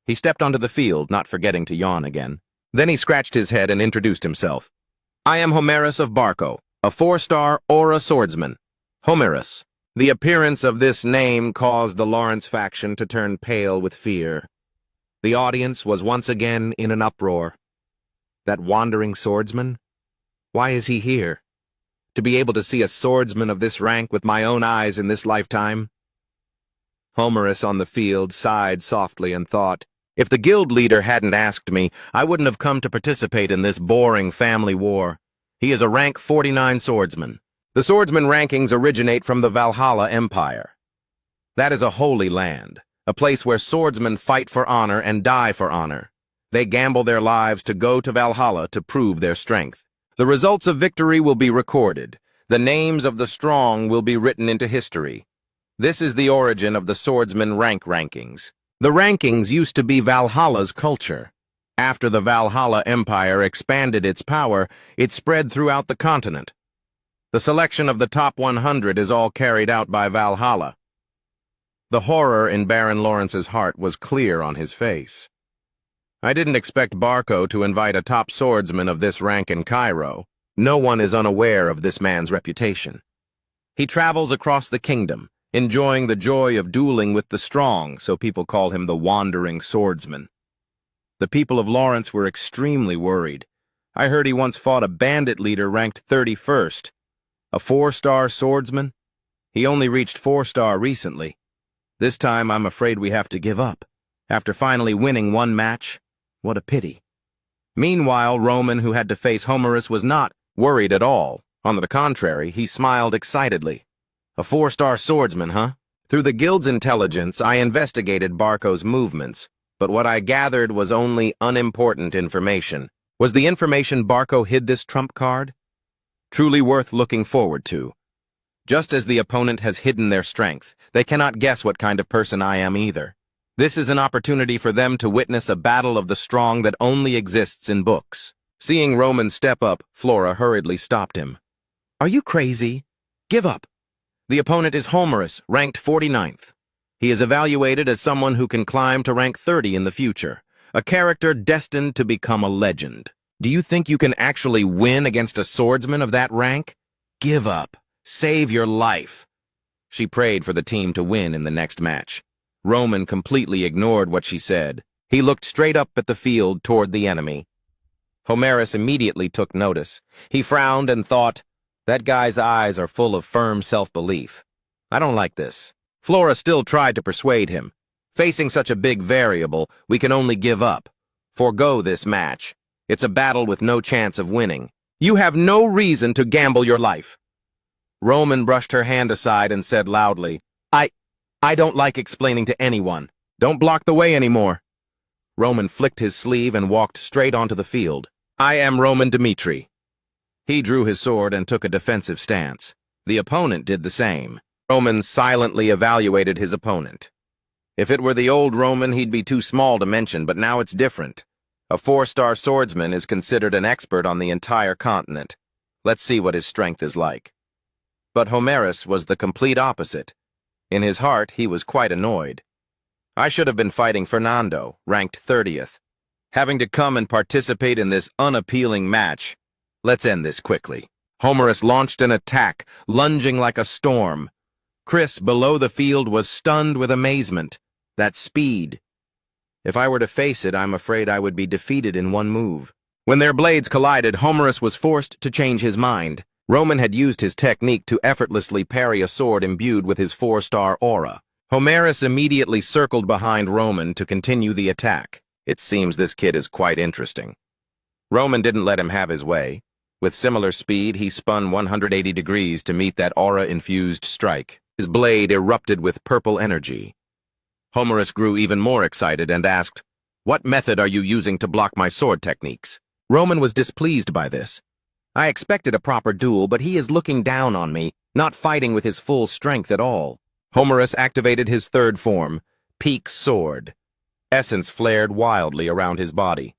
He stepped onto the field, not forgetting to yawn again. Then he scratched his head and introduced himself. I am Homerus of Barco, a 4-star aura swordsman. Homerus. The appearance of this name caused the Lawrence faction to turn pale with fear. The audience was once again in an uproar. That wandering swordsman? Why is he here? To be able to see a swordsman of this rank with my own eyes in this lifetime? Homerus on the field sighed softly and thought, if the guild leader hadn't asked me, I wouldn't have come to participate in this boring family war. He is a rank 49 swordsman. The swordsman rankings originate from the Valhalla Empire. That is a holy land, a place where swordsmen fight for honor and die for honor. They gamble their lives to go to Valhalla to prove their strength. The results of victory will be recorded. The names of the strong will be written into history. This is the origin of the swordsman rank rankings. The rankings used to be Valhalla's culture. After the Valhalla Empire expanded its power, it spread throughout the continent. The selection of the top 100 is all carried out by Valhalla. The horror in Baron Lawrence's heart was clear on his face. I didn't expect Barco to invite a top swordsman of this rank in Cairo. No one is unaware of this man's reputation. He travels across the kingdom, enjoying the joy of dueling with the strong, so people call him the wandering swordsman. The people of Lawrence were extremely worried. I heard he once fought a bandit leader ranked 31st. A 4-star swordsman? He only reached 4-star recently. This time I'm afraid we have to give up. After finally winning one match, what a pity. Meanwhile, Roman, who had to face Homerus, was not worried at all. On the contrary, he smiled excitedly. A 4-star swordsman, huh? Through the guild's intelligence, I investigated Barco's movements, but what I gathered was only unimportant information. Was the information Barco hid this trump card? Truly worth looking forward to. Just as the opponent has hidden their strength, they cannot guess what kind of person I am either. This is an opportunity for them to witness a battle of the strong that only exists in books. Seeing Roman step up, Flora hurriedly stopped him. Are you crazy? Give up. The opponent is Homerus, ranked 49th. He is evaluated as someone who can climb to rank 30 in the future, a character destined to become a legend. Do you think you can actually win against a swordsman of that rank? Give up. Save your life. She prayed for the team to win in the next match. Roman completely ignored what she said. He looked straight up at the field toward the enemy. Homerus immediately took notice. He frowned and thought, that guy's eyes are full of firm self-belief. I don't like this. Flora still tried to persuade him. Facing such a big variable, we can only give up. Forgo this match. It's a battle with no chance of winning. You have no reason to gamble your life. Roman brushed her hand aside and said loudly, I don't like explaining to anyone. Don't block the way anymore. Roman flicked his sleeve and walked straight onto the field. I am Roman Dmitri. He drew his sword and took a defensive stance. The opponent did the same. Roman silently evaluated his opponent. If it were the old Roman, he'd be too small to mention, but now it's different. A 4-star swordsman is considered an expert on the entire continent. Let's see what his strength is like. But Homerus was the complete opposite. In his heart, he was quite annoyed. I should have been fighting Fernando, ranked 30th. Having to come and participate in this unappealing match. Let's end this quickly. Homerus launched an attack, lunging like a storm. Chris, below the field, was stunned with amazement. That speed. If I were to face it, I'm afraid I would be defeated in one move. When their blades collided, Homerus was forced to change his mind. Roman had used his technique to effortlessly parry a sword imbued with his 4-star aura. Homerus immediately circled behind Roman to continue the attack. It seems this kid is quite interesting. Roman didn't let him have his way. With similar speed, he spun 180 degrees to meet that aura-infused strike. His blade erupted with purple energy. Homerus grew even more excited and asked, "What method are you using to block my sword techniques?" Roman was displeased by this. "I expected a proper duel, but he is looking down on me, not fighting with his full strength at all." Homerus activated his third form, Peak Sword. Essence flared wildly around his body.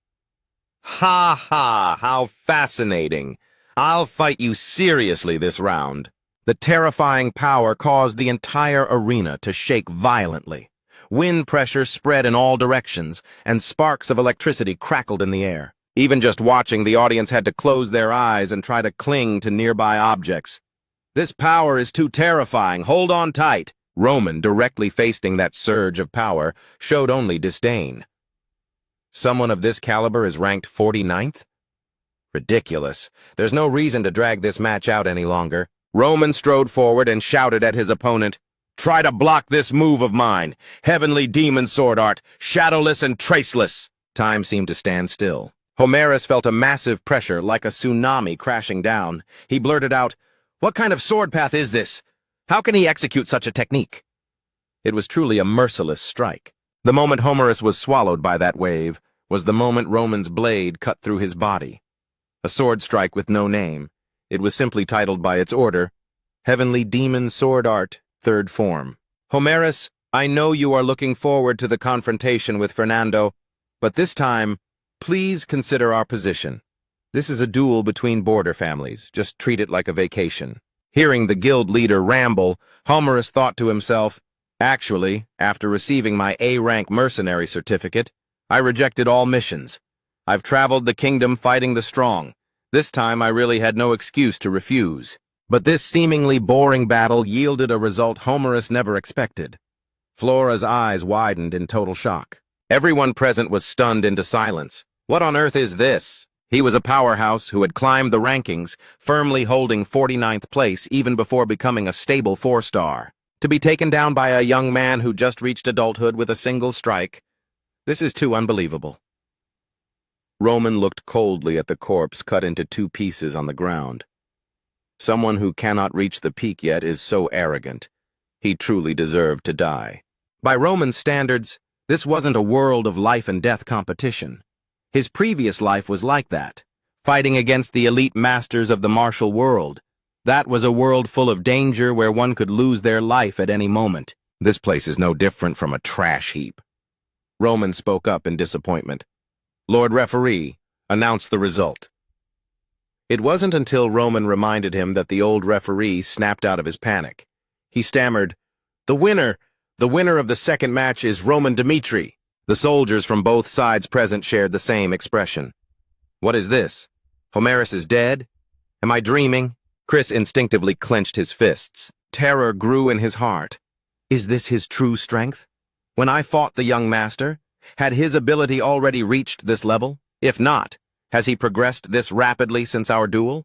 "Ha ha, how fascinating. I'll fight you seriously this round." The terrifying power caused the entire arena to shake violently. Wind pressure spread in all directions, and sparks of electricity crackled in the air. Even just watching, the audience had to close their eyes and try to cling to nearby objects. "This power is too terrifying. Hold on tight." Roman, directly facing that surge of power, showed only disdain. Someone of this caliber is ranked 49th? Ridiculous. There's no reason to drag this match out any longer. Roman strode forward and shouted at his opponent, "Try to block this move of mine. Heavenly demon sword art, shadowless and traceless." Time seemed to stand still. Homerus felt a massive pressure, like a tsunami crashing down. He blurted out, "What kind of sword path is this? How can he execute such a technique?" It was truly a merciless strike. The moment Homerus was swallowed by that wave was the moment Roman's blade cut through his body. A sword strike with no name. It was simply titled by its order, Heavenly Demon Sword Art, 3rd Form. "Homerus, I know you are looking forward to the confrontation with Fernando, but this time, please consider our position. This is a duel between border families. Just treat it like a vacation." Hearing the guild leader ramble, Homerus thought to himself, "Actually, after receiving my A-rank mercenary certificate, I rejected all missions. I've traveled the kingdom fighting the strong. This time I really had no excuse to refuse." But this seemingly boring battle yielded a result Homerus never expected. Flora's eyes widened in total shock. Everyone present was stunned into silence. What on earth is this? He was a powerhouse who had climbed the rankings, firmly holding 49th place even before becoming a stable 4-star. To be taken down by a young man who just reached adulthood with a single strike. This is too unbelievable. Roman looked coldly at the corpse cut into 2 pieces on the ground. Someone who cannot reach the peak yet is so arrogant. He truly deserved to die. By Roman standards, this wasn't a world of life and death competition. His previous life was like that, fighting against the elite masters of the martial world. That was a world full of danger where one could lose their life at any moment. This place is no different from a trash heap. Roman spoke up in disappointment. "Lord Referee, announce the result." It wasn't until Roman reminded him that the old referee snapped out of his panic. He stammered, The winner of the second match is Roman Dmitri." The soldiers from both sides present shared the same expression. "What is this? Homerus is dead? Am I dreaming?" Chris instinctively clenched his fists. Terror grew in his heart. Is this his true strength? When I fought the young master, had his ability already reached this level? If not, has he progressed this rapidly since our duel?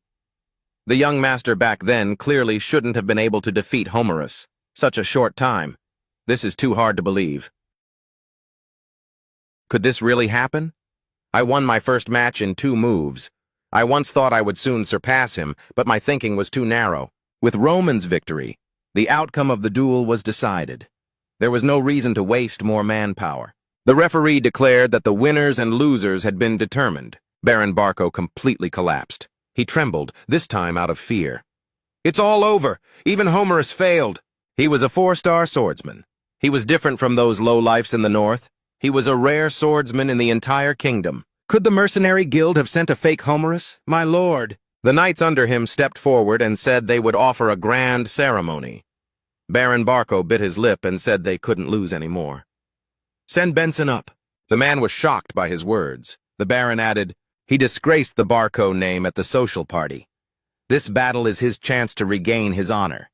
The young master back then clearly shouldn't have been able to defeat Homerus. Such a short time. This is too hard to believe. Could this really happen? I won my first match in 2 moves. I once thought I would soon surpass him, but my thinking was too narrow. With Roman's victory, the outcome of the duel was decided. There was no reason to waste more manpower. The referee declared that the winners and losers had been determined. Baron Barco completely collapsed. He trembled, this time out of fear. "It's all over. Even Homerus failed." He was a 4-star swordsman. He was different from those lowlifes in the north. He was a rare swordsman in the entire kingdom. Could the mercenary guild have sent a fake Homerus? My lord. The knights under him stepped forward and said they would offer a grand ceremony. Baron Barco bit his lip and said they couldn't lose any more. Send Benson up. The man was shocked by his words. The Baron added, he disgraced the Barco name at the social party. This battle is his chance to regain his honor.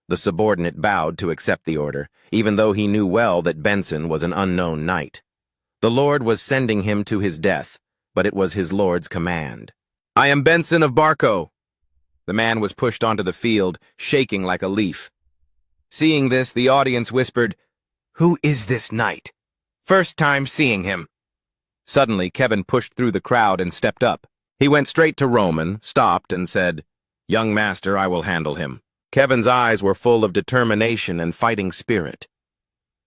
The subordinate bowed to accept the order, even though he knew well that Benson was an unknown knight. The Lord was sending him to his death, but it was his Lord's command. I am Benson of Barco. The man was pushed onto the field, shaking like a leaf. Seeing this, the audience whispered, Who is this knight? First time seeing him. Suddenly, Kevin pushed through the crowd and stepped up. He went straight to Roman, stopped, and said, Young master, I will handle him. Kevin's eyes were full of determination and fighting spirit.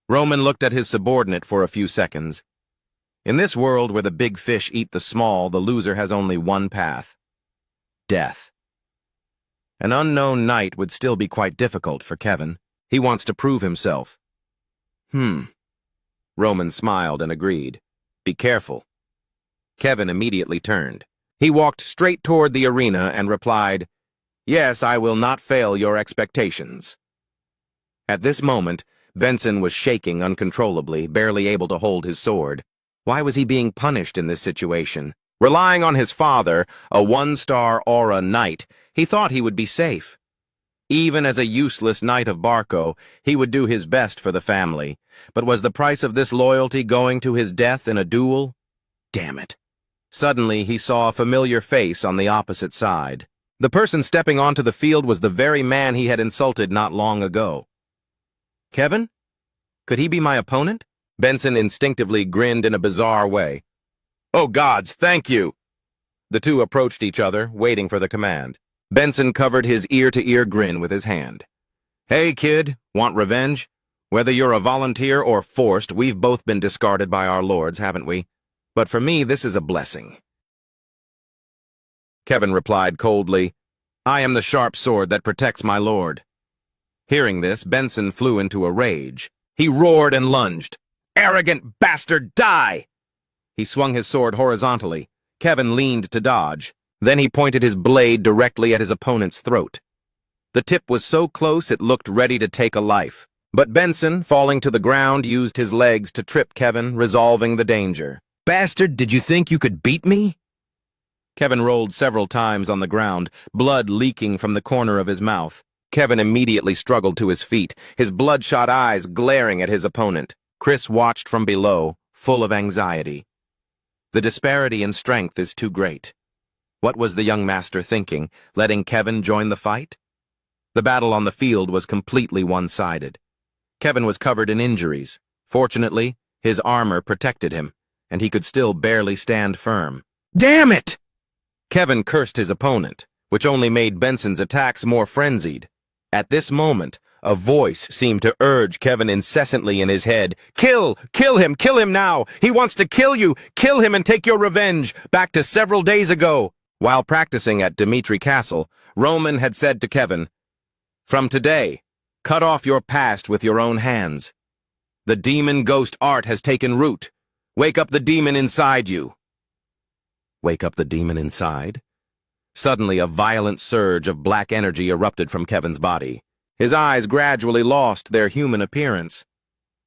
Roman looked at his subordinate for a few seconds. In this world where the big fish eat the small, the loser has only one path: death. An unknown knight would still be quite difficult for Kevin. He wants to prove himself. Roman smiled and agreed. Be careful. Kevin immediately turned. He walked straight toward the arena and replied, Yes, I will not fail your expectations. At this moment, Benson was shaking uncontrollably, barely able to hold his sword. Why was he being punished in this situation? Relying on his father, a one-star aura knight, he thought he would be safe. Even as a useless knight of Barco, he would do his best for the family. But was the price of this loyalty going to his death in a duel? Damn it. Suddenly, he saw a familiar face on the opposite side. The person stepping onto the field was the very man he had insulted not long ago. Kevin? Could he be my opponent? Benson instinctively grinned in a bizarre way. Oh gods, thank you! The two approached each other, waiting for the command. Benson covered his ear-to-ear grin with his hand. Hey, kid, want revenge? Whether you're a volunteer or forced, we've both been discarded by our lords, haven't we? But for me, this is a blessing. Kevin replied coldly, I am the sharp sword that protects my lord. Hearing this, Benson flew into a rage. He roared and lunged. Arrogant bastard, die! He swung his sword horizontally. Kevin leaned to dodge. Then he pointed his blade directly at his opponent's throat. The tip was so close it looked ready to take a life. But Benson, falling to the ground, used his legs to trip Kevin, resolving the danger. Bastard, did you think you could beat me? Kevin rolled several times on the ground, blood leaking from the corner of his mouth. Kevin immediately struggled to his feet, his bloodshot eyes glaring at his opponent. Chris watched from below, full of anxiety. The disparity in strength is too great. What was the young master thinking, letting Kevin join the fight? The battle on the field was completely one-sided. Kevin was covered in injuries. Fortunately, his armor protected him, and he could still barely stand firm. Damn it! Kevin cursed his opponent, which only made Benson's attacks more frenzied. At this moment, a voice seemed to urge Kevin incessantly in his head. Kill him now! He wants to kill you! Kill him and take your revenge! Back to several days ago! While practicing at Dimitri Castle, Roman had said to Kevin, From today, cut off your past with your own hands. The demon ghost art has taken root. Wake up the demon inside you. Wake up the demon inside? Suddenly, a violent surge of black energy erupted from Kevin's body. His eyes gradually lost their human appearance.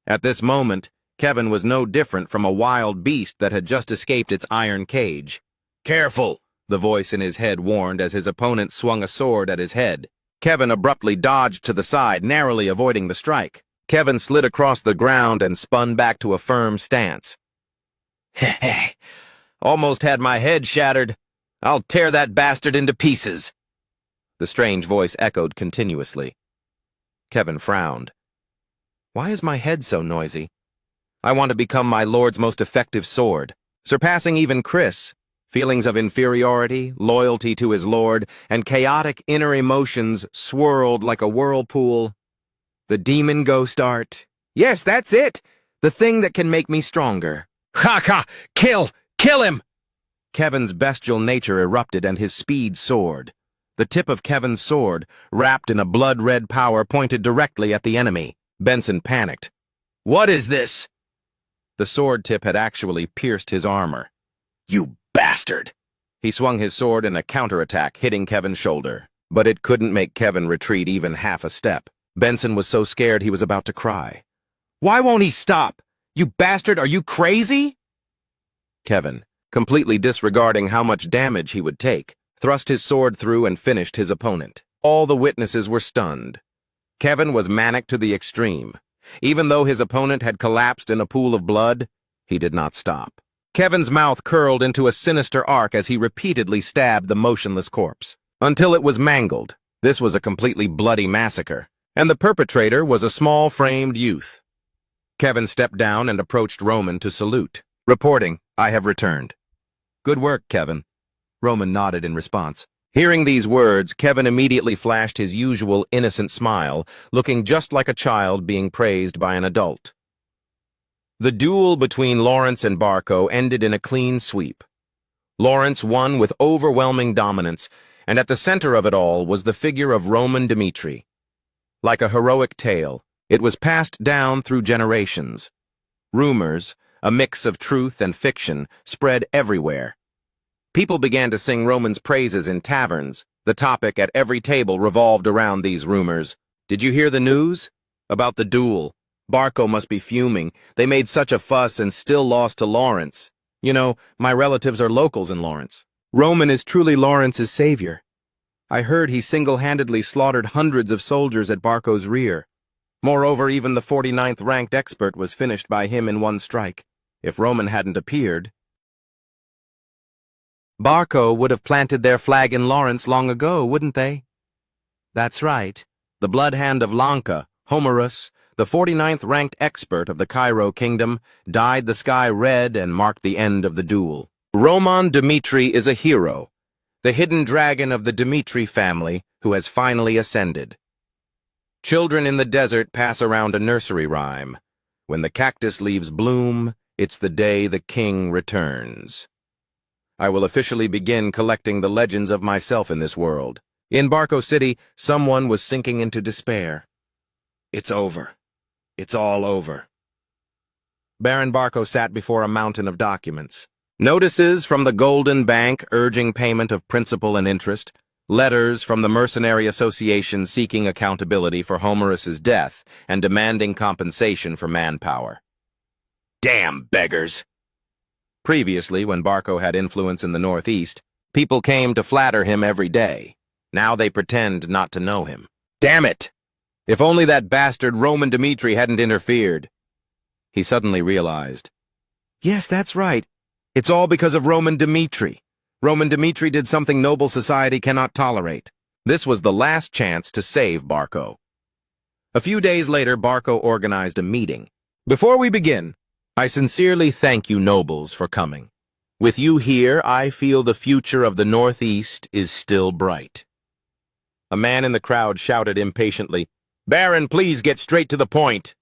At this moment, Kevin was no different from a wild beast that had just escaped its iron cage. Careful, the voice in his head warned as his opponent swung a sword at his head. Kevin abruptly dodged to the side, narrowly avoiding the strike. Kevin slid across the ground and spun back to a firm stance. Heh. Almost had my head shattered. I'll tear that bastard into pieces. The strange voice echoed continuously. Kevin frowned. Why is my head so noisy? I want to become my lord's most effective sword, surpassing even Chris. Feelings of inferiority, loyalty to his lord, and chaotic inner emotions swirled like a whirlpool. The demon ghost art. Yes, that's it. The thing that can make me stronger. Ha! Kill him! Kevin's bestial nature erupted and his speed soared. The tip of Kevin's sword, wrapped in a blood-red power, pointed directly at the enemy. Benson panicked. "What is this?" The sword tip had actually pierced his armor. "You bastard!" He swung his sword in a counterattack, hitting Kevin's shoulder. But it couldn't make Kevin retreat even half a step. Benson was so scared he was about to cry. "Why won't he stop? You bastard, are you crazy?" Kevin, completely disregarding how much damage he would take, thrust his sword through and finished his opponent. All the witnesses were stunned. Kevin was manic to the extreme. Even though his opponent had collapsed in a pool of blood, he did not stop. Kevin's mouth curled into a sinister arc as he repeatedly stabbed the motionless corpse, until it was mangled. This was a completely bloody massacre, and the perpetrator was a small-framed youth. Kevin stepped down and approached Roman to salute. "Reporting, I have returned." "Good work, Kevin." Roman nodded in response. Hearing these words, Kevin immediately flashed his usual innocent smile, looking just like a child being praised by an adult. The duel between Lawrence and Barco ended in a clean sweep. Lawrence won with overwhelming dominance, and at the center of it all was the figure of Roman Dmitri. Like a heroic tale, it was passed down through generations. Rumors, a mix of truth and fiction, spread everywhere. People began to sing Roman's praises in taverns. The topic at every table revolved around these rumors. "Did you hear the news? About the duel. Barco must be fuming. They made such a fuss and still lost to Lawrence. You know, my relatives are locals in Lawrence. Roman is truly Lawrence's savior. I heard he single-handedly slaughtered hundreds of soldiers at Barco's rear. Moreover, even the 49th ranked expert was finished by him in one strike. If Roman hadn't appeared, Barco would have planted their flag in Lawrence long ago, wouldn't they?" "That's right. The blood hand of Lanka, Homerus, the 49th ranked expert of the Cairo kingdom, dyed the sky red and marked the end of the duel. Roman Dmitri is a hero, the hidden dragon of the Dmitri family who has finally ascended. Children in the desert pass around a nursery rhyme. When the cactus leaves bloom, it's the day the king returns. I will officially begin collecting the legends of myself in this world. In Barco City, someone was sinking into despair. It's over. It's all over." Baron Barco sat before a mountain of documents. Notices from the Golden Bank urging payment of principal and interest, letters from the Mercenary Association seeking accountability for Homerus's death and demanding compensation for manpower. Damn beggars! Previously, when Barco had influence in the Northeast, people came to flatter him every day. Now they pretend not to know him. Damn it! If only that bastard Roman Dmitri hadn't interfered. He suddenly realized. Yes, that's right. It's all because of Roman Dmitri. Roman Dmitri did something noble society cannot tolerate. This was the last chance to save Barco. A few days later, Barco organized a meeting. Before we begin, I sincerely thank you nobles for coming. With you here, I feel the future of the Northeast is still bright. A man in the crowd shouted impatiently, Baron, please get straight to the point.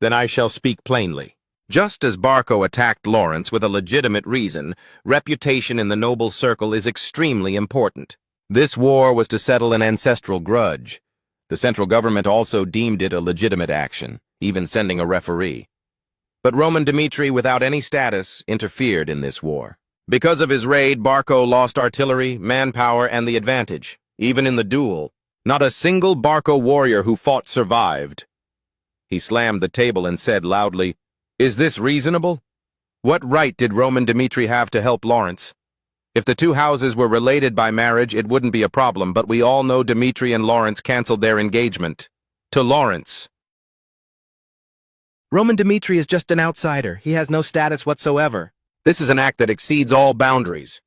Then I shall speak plainly. Just as Barco attacked Lawrence with a legitimate reason, reputation in the noble circle is extremely important. This war was to settle an ancestral grudge. The central government also deemed it a legitimate action, even sending a referee. But Roman Dmitri, without any status, interfered in this war. Because of his raid, Barco lost artillery, manpower, and the advantage. Even in the duel, not a single Barco warrior who fought survived. He slammed the table and said loudly, Is this reasonable? What right did Roman Dmitri have to help Lawrence? If the two houses were related by marriage, it wouldn't be a problem, but we all know Dmitri and Lawrence canceled their engagement. To Lawrence. Roman Dmitri is just an outsider. He has no status whatsoever. This is an act that exceeds all boundaries.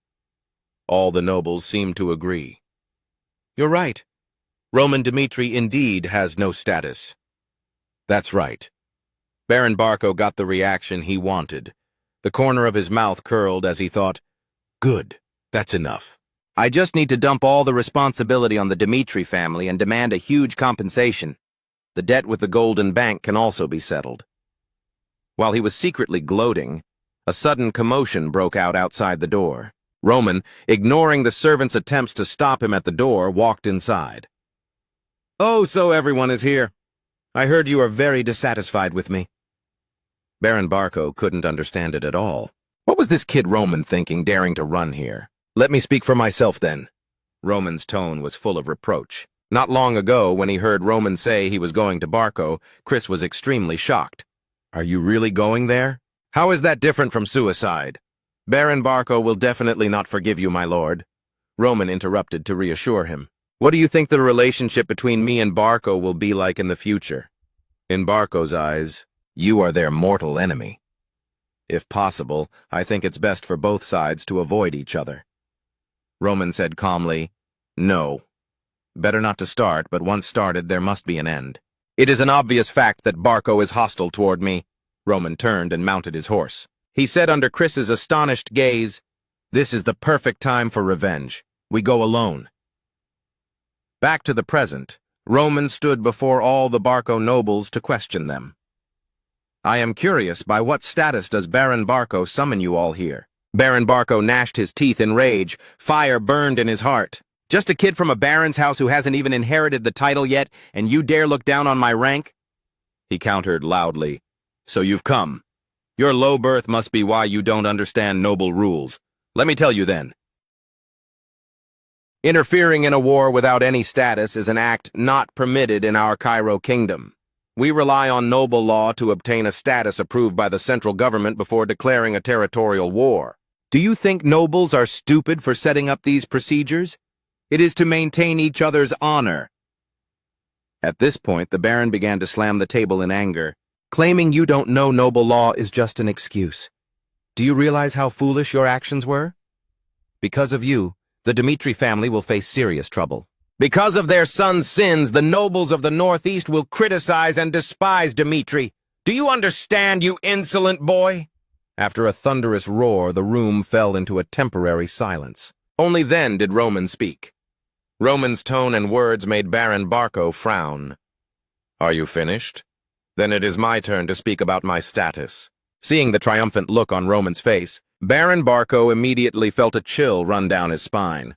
All the nobles seemed to agree. You're right. Roman Dmitri indeed has no status. That's right. Baron Barco got the reaction he wanted. The corner of his mouth curled as he thought, Good, that's enough. I just need to dump all the responsibility on the Dmitri family and demand a huge compensation. The debt with the Golden Bank can also be settled. While he was secretly gloating, a sudden commotion broke out outside the door. Roman, ignoring the servant's attempts to stop him at the door, walked inside. Oh, so everyone is here. I heard you are very dissatisfied with me. Baron Barco couldn't understand it at all. What was this kid Roman thinking, daring to run here? Let me speak for myself, then. Roman's tone was full of reproach. Not long ago, when he heard Roman say he was going to Barco, Chris was extremely shocked. Are you really going there? How is that different from suicide? Baron Barco will definitely not forgive you, my lord. Roman interrupted to reassure him. What do you think the relationship between me and Barco will be like in the future? In Barco's eyes, you are their mortal enemy. If possible, I think it's best for both sides to avoid each other. Roman said calmly, No. Better not to start, but once started, there must be an end. It is an obvious fact that Barco is hostile toward me. Roman turned and mounted his horse. He said under Chris's astonished gaze, This is the perfect time for revenge. We go alone. Back to the present, Roman stood before all the Barco nobles to question them. I am curious, by what status does Baron Barco summon you all here? Baron Barco gnashed his teeth in rage. Fire burned in his heart. Just a kid from a baron's house who hasn't even inherited the title yet, and you dare look down on my rank? He countered loudly. So you've come. Your low birth must be why you don't understand noble rules. Let me tell you then. Interfering in a war without any status is an act not permitted in our Cairo kingdom. We rely on noble law to obtain a status approved by the central government before declaring a territorial war. Do you think nobles are stupid for setting up these procedures? It is to maintain each other's honor. At this point, the Baron began to slam the table in anger. Claiming you don't know noble law is just an excuse. Do you realize how foolish your actions were? Because of you, the Dmitri family will face serious trouble. Because of their son's sins, the nobles of the Northeast will criticize and despise Dmitri. Do you understand, you insolent boy? After a thunderous roar, the room fell into a temporary silence. Only then did Roman speak. Roman's tone and words made Baron Barco frown. Are you finished? Then it is my turn to speak about my status. Seeing the triumphant look on Roman's face, Baron Barco immediately felt a chill run down his spine.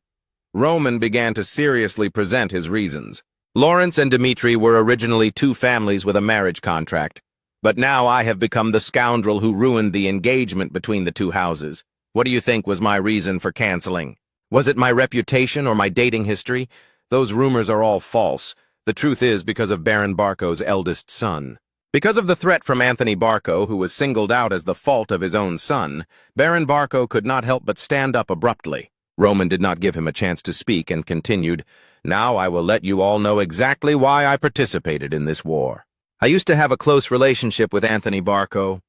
Roman began to seriously present his reasons. Lawrence and Dmitri were originally two families with a marriage contract, but now I have become the scoundrel who ruined the engagement between the two houses. What do you think was my reason for canceling? Was it my reputation or my dating history? Those rumors are all false. The truth is because of Baron Barco's eldest son. Because of the threat from Anthony Barco, who was singled out as the fault of his own son, Baron Barco could not help but stand up abruptly. Roman did not give him a chance to speak and continued, Now I will let you all know exactly why I participated in this war. I used to have a close relationship with Anthony Barco.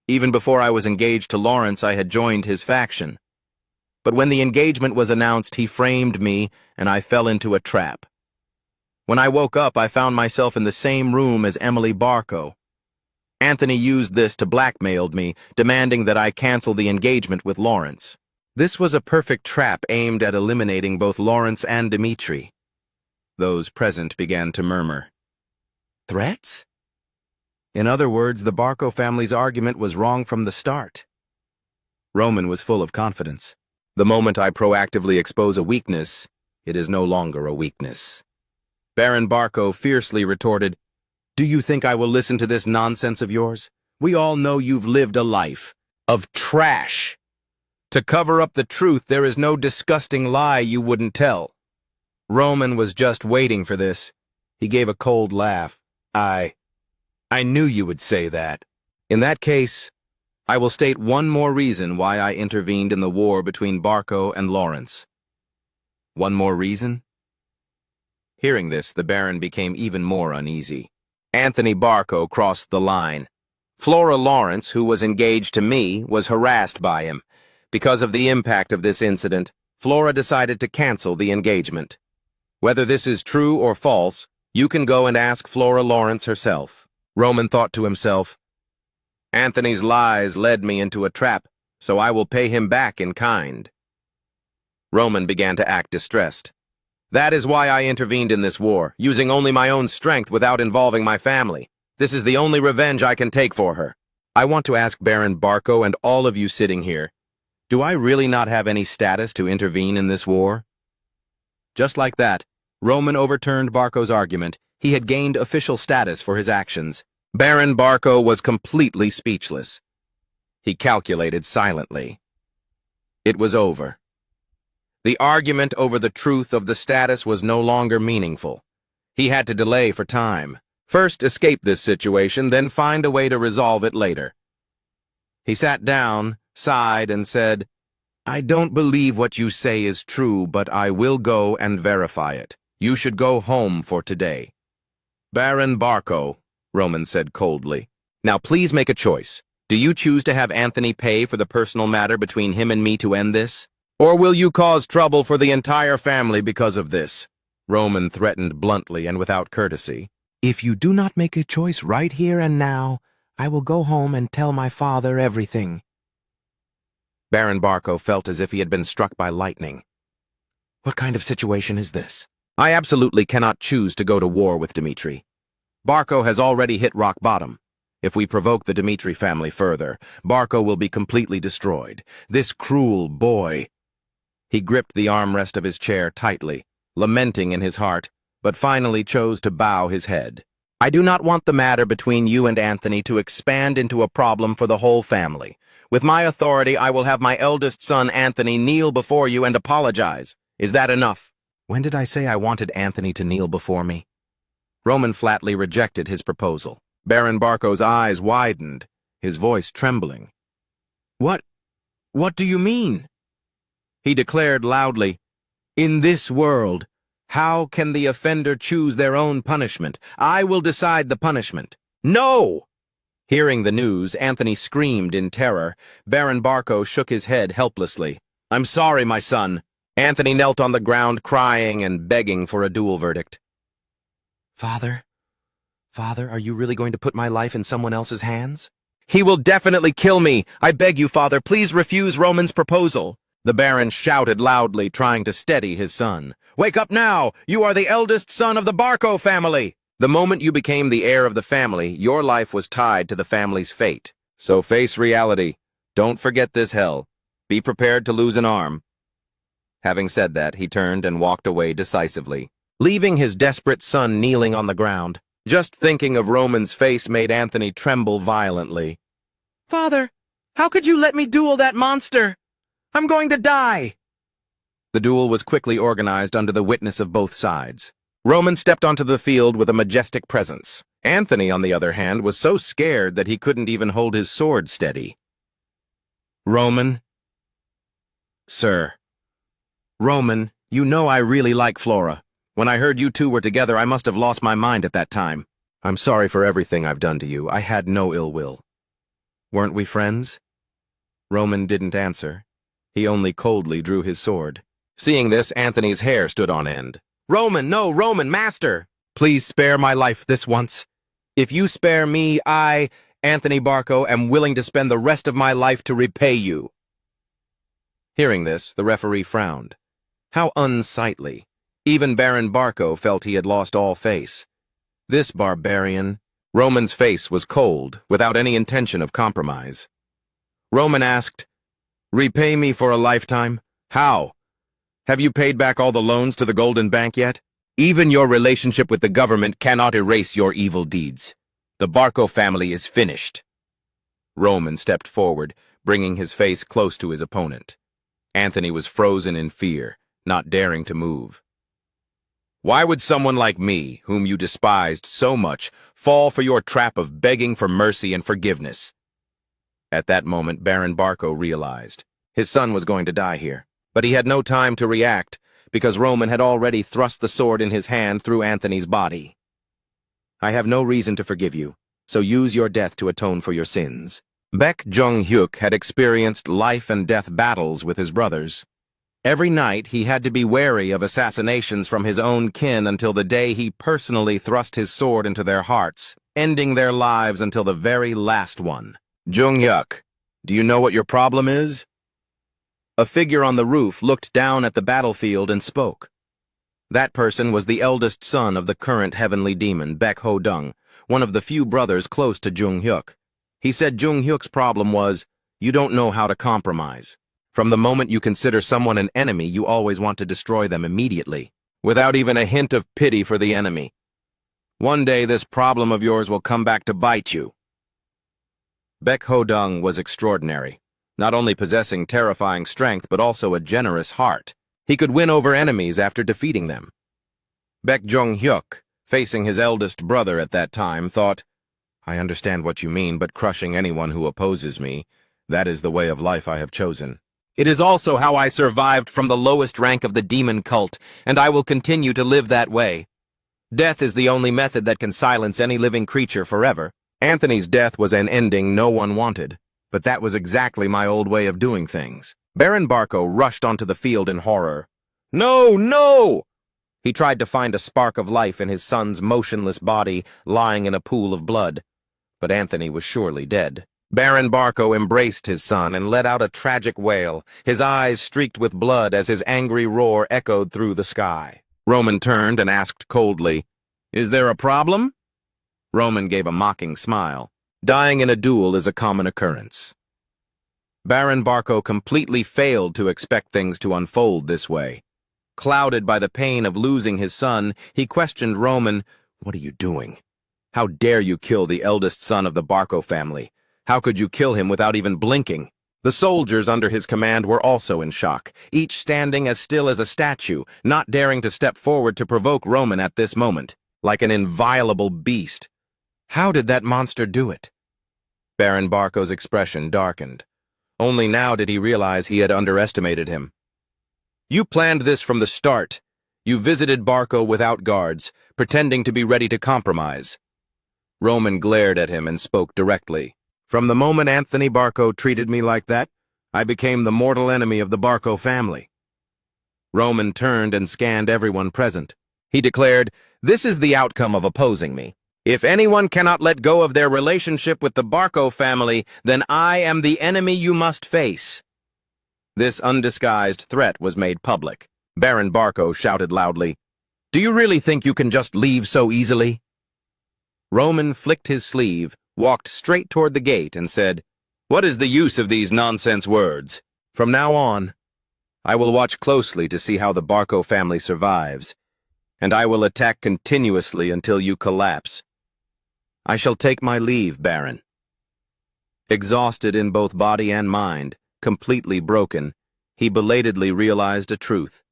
Even before I was engaged to Lawrence, I had joined his faction. But when the engagement was announced, he framed me, and I fell into a trap. When I woke up, I found myself in the same room as Emily Barco. Anthony used this to blackmail me, demanding that I cancel the engagement with Lawrence. This was a perfect trap aimed at eliminating both Lawrence and Dmitri. Those present began to murmur. Threats? In other words, the Barco family's argument was wrong from the start. Roman was full of confidence. The moment I proactively expose a weakness, it is no longer a weakness. Baron Barco fiercely retorted, Do you think I will listen to this nonsense of yours? We all know you've lived a life of trash. To cover up the truth, there is no disgusting lie you wouldn't tell. Roman was just waiting for this. He gave a cold laugh. I knew you would say that. In that case, I will state one more reason why I intervened in the war between Barco and Lawrence. One more reason? Hearing this, the Baron became even more uneasy. Anthony Barco crossed the line. Flora Lawrence, who was engaged to me, was harassed by him. Because of the impact of this incident, Flora decided to cancel the engagement. Whether this is true or false, you can go and ask Flora Lawrence herself. Roman thought to himself, Anthony's lies led me into a trap, so I will pay him back in kind. Roman began to act distressed. That is why I intervened in this war, using only my own strength without involving my family. This is the only revenge I can take for her. I want to ask Baron Barco and all of you sitting here, do I really not have any status to intervene in this war? Just like that, Roman overturned Barco's argument. He had gained official status for his actions. Baron Barco was completely speechless. He calculated silently. It was over. The argument over the truth of the status was no longer meaningful. He had to delay for time. First escape this situation, then find a way to resolve it later. He sat down, sighed, and said, "I don't believe what you say is true, but I will go and verify it. You should go home for today." "Baron Barco," Roman said coldly. "Now please make a choice. Do you choose to have Anthony pay for the personal matter between him and me to end this? Or will you cause trouble for the entire family because of this?" Roman threatened bluntly and without courtesy. "If you do not make a choice right here and now, I will go home and tell my father everything." Baron Barco felt as if he had been struck by lightning. What kind of situation is this? I absolutely cannot choose to go to war with Dmitri. Barco has already hit rock bottom. If we provoke the Dmitri family further, Barco will be completely destroyed. This cruel boy. He gripped the armrest of his chair tightly, lamenting in his heart, but finally chose to bow his head. "I do not want the matter between you and Anthony to expand into a problem for the whole family. With my authority, I will have my eldest son, Anthony, kneel before you and apologize. Is that enough?" When did I say I wanted Anthony to kneel before me? Roman flatly rejected his proposal. Baron Barco's eyes widened, his voice trembling. What do you mean?" He declared loudly, "In this world, how can the offender choose their own punishment? I will decide the punishment." "No!" Hearing the news, Anthony screamed in terror. Baron Barco shook his head helplessly. "I'm sorry, my son." Anthony knelt on the ground, crying and begging for a duel verdict. Father, are you really going to put my life in someone else's hands?" "He will definitely kill me. I beg you, father, please refuse Roman's proposal." The Baron shouted loudly, trying to steady his son. "Wake up now! You are the eldest son of the Barco family! The moment you became the heir of the family, your life was tied to the family's fate. So face reality. Don't forget this hell. Be prepared to lose an arm." Having said that, he turned and walked away decisively, leaving his desperate son kneeling on the ground. Just thinking of Roman's face made Anthony tremble violently. "Father, how could you let me duel that monster? I'm going to die!" The duel was quickly organized under the witness of both sides. Roman stepped onto the field with a majestic presence. Anthony, on the other hand, was so scared that he couldn't even hold his sword steady. "Roman." "Sir." "Roman, you know I really like Flora. When I heard you two were together, I must have lost my mind at that time. I'm sorry for everything I've done to you. I had no ill will." "Weren't we friends?" Roman didn't answer. He only coldly drew his sword. Seeing this, Anthony's hair stood on end. "Roman, no, Roman, master! Please spare my life this once. If you spare me, I, Anthony Barco, am willing to spend the rest of my life to repay you." Hearing this, the referee frowned. How unsightly. Even Baron Barco felt he had lost all face. This barbarian. Roman's face was cold, without any intention of compromise. Roman asked, "Repay me for a lifetime? How? Have you paid back all the loans to the Golden Bank yet? Even your relationship with the government cannot erase your evil deeds. The Barco family is finished." Roman stepped forward, bringing his face close to his opponent. Anthony was frozen in fear, not daring to move. "Why would someone like me, whom you despised so much, fall for your trap of begging for mercy and forgiveness?" At that moment, Baron Barco realized his son was going to die here. But he had no time to react, because Roman had already thrust the sword in his hand through Anthony's body. "I have no reason to forgive you, so use your death to atone for your sins." Baek Jung-hyuk had experienced life-and-death battles with his brothers. Every night he had to be wary of assassinations from his own kin until the day he personally thrust his sword into their hearts, ending their lives until the very last one. "Jung-hyuk, do you know what your problem is?" A figure on the roof looked down at the battlefield and spoke. That person was the eldest son of the current heavenly demon, Baek Ho-dung, one of the few brothers close to Jung-hyuk. He said Jung-hyuk's problem was, you don't know how to compromise. From the moment you consider someone an enemy, you always want to destroy them immediately, without even a hint of pity for the enemy. One day this problem of yours will come back to bite you. Baek Ho-dung was extraordinary, not only possessing terrifying strength but also a generous heart. He could win over enemies after defeating them. Baek Jong-hyuk, facing his eldest brother at that time, thought, "I understand what you mean, but crushing anyone who opposes me, that is the way of life I have chosen. It is also how I survived from the lowest rank of the demon cult, and I will continue to live that way. Death is the only method that can silence any living creature forever." Anthony's death was an ending no one wanted, but that was exactly my old way of doing things. Baron Barco rushed onto the field in horror. "No, no!" He tried to find a spark of life in his son's motionless body lying in a pool of blood, but Anthony was surely dead. Baron Barco embraced his son and let out a tragic wail, his eyes streaked with blood as his angry roar echoed through the sky. Roman turned and asked coldly, "Is there a problem?" Roman gave a mocking smile. "Dying in a duel is a common occurrence." Baron Barco completely failed to expect things to unfold this way. Clouded by the pain of losing his son, he questioned Roman, "What are you doing? How dare you kill the eldest son of the Barco family? How could you kill him without even blinking?" The soldiers under his command were also in shock, each standing as still as a statue, not daring to step forward to provoke Roman at this moment, like an inviolable beast. How did that monster do it? Baron Barco's expression darkened. Only now did he realize he had underestimated him. "You planned this from the start. You visited Barco without guards, pretending to be ready to compromise." Roman glared at him and spoke directly. "From the moment Anthony Barco treated me like that, I became the mortal enemy of the Barco family." Roman turned and scanned everyone present. He declared, "This is the outcome of opposing me. If anyone cannot let go of their relationship with the Barco family, then I am the enemy you must face." This undisguised threat was made public. Baron Barco shouted loudly, "Do you really think you can just leave so easily?" Roman flicked his sleeve, walked straight toward the gate, and said, "What is the use of these nonsense words? From now on, I will watch closely to see how the Barco family survives, and I will attack continuously until you collapse. I shall take my leave, Baron." Exhausted in both body and mind, completely broken, he belatedly realized a truth.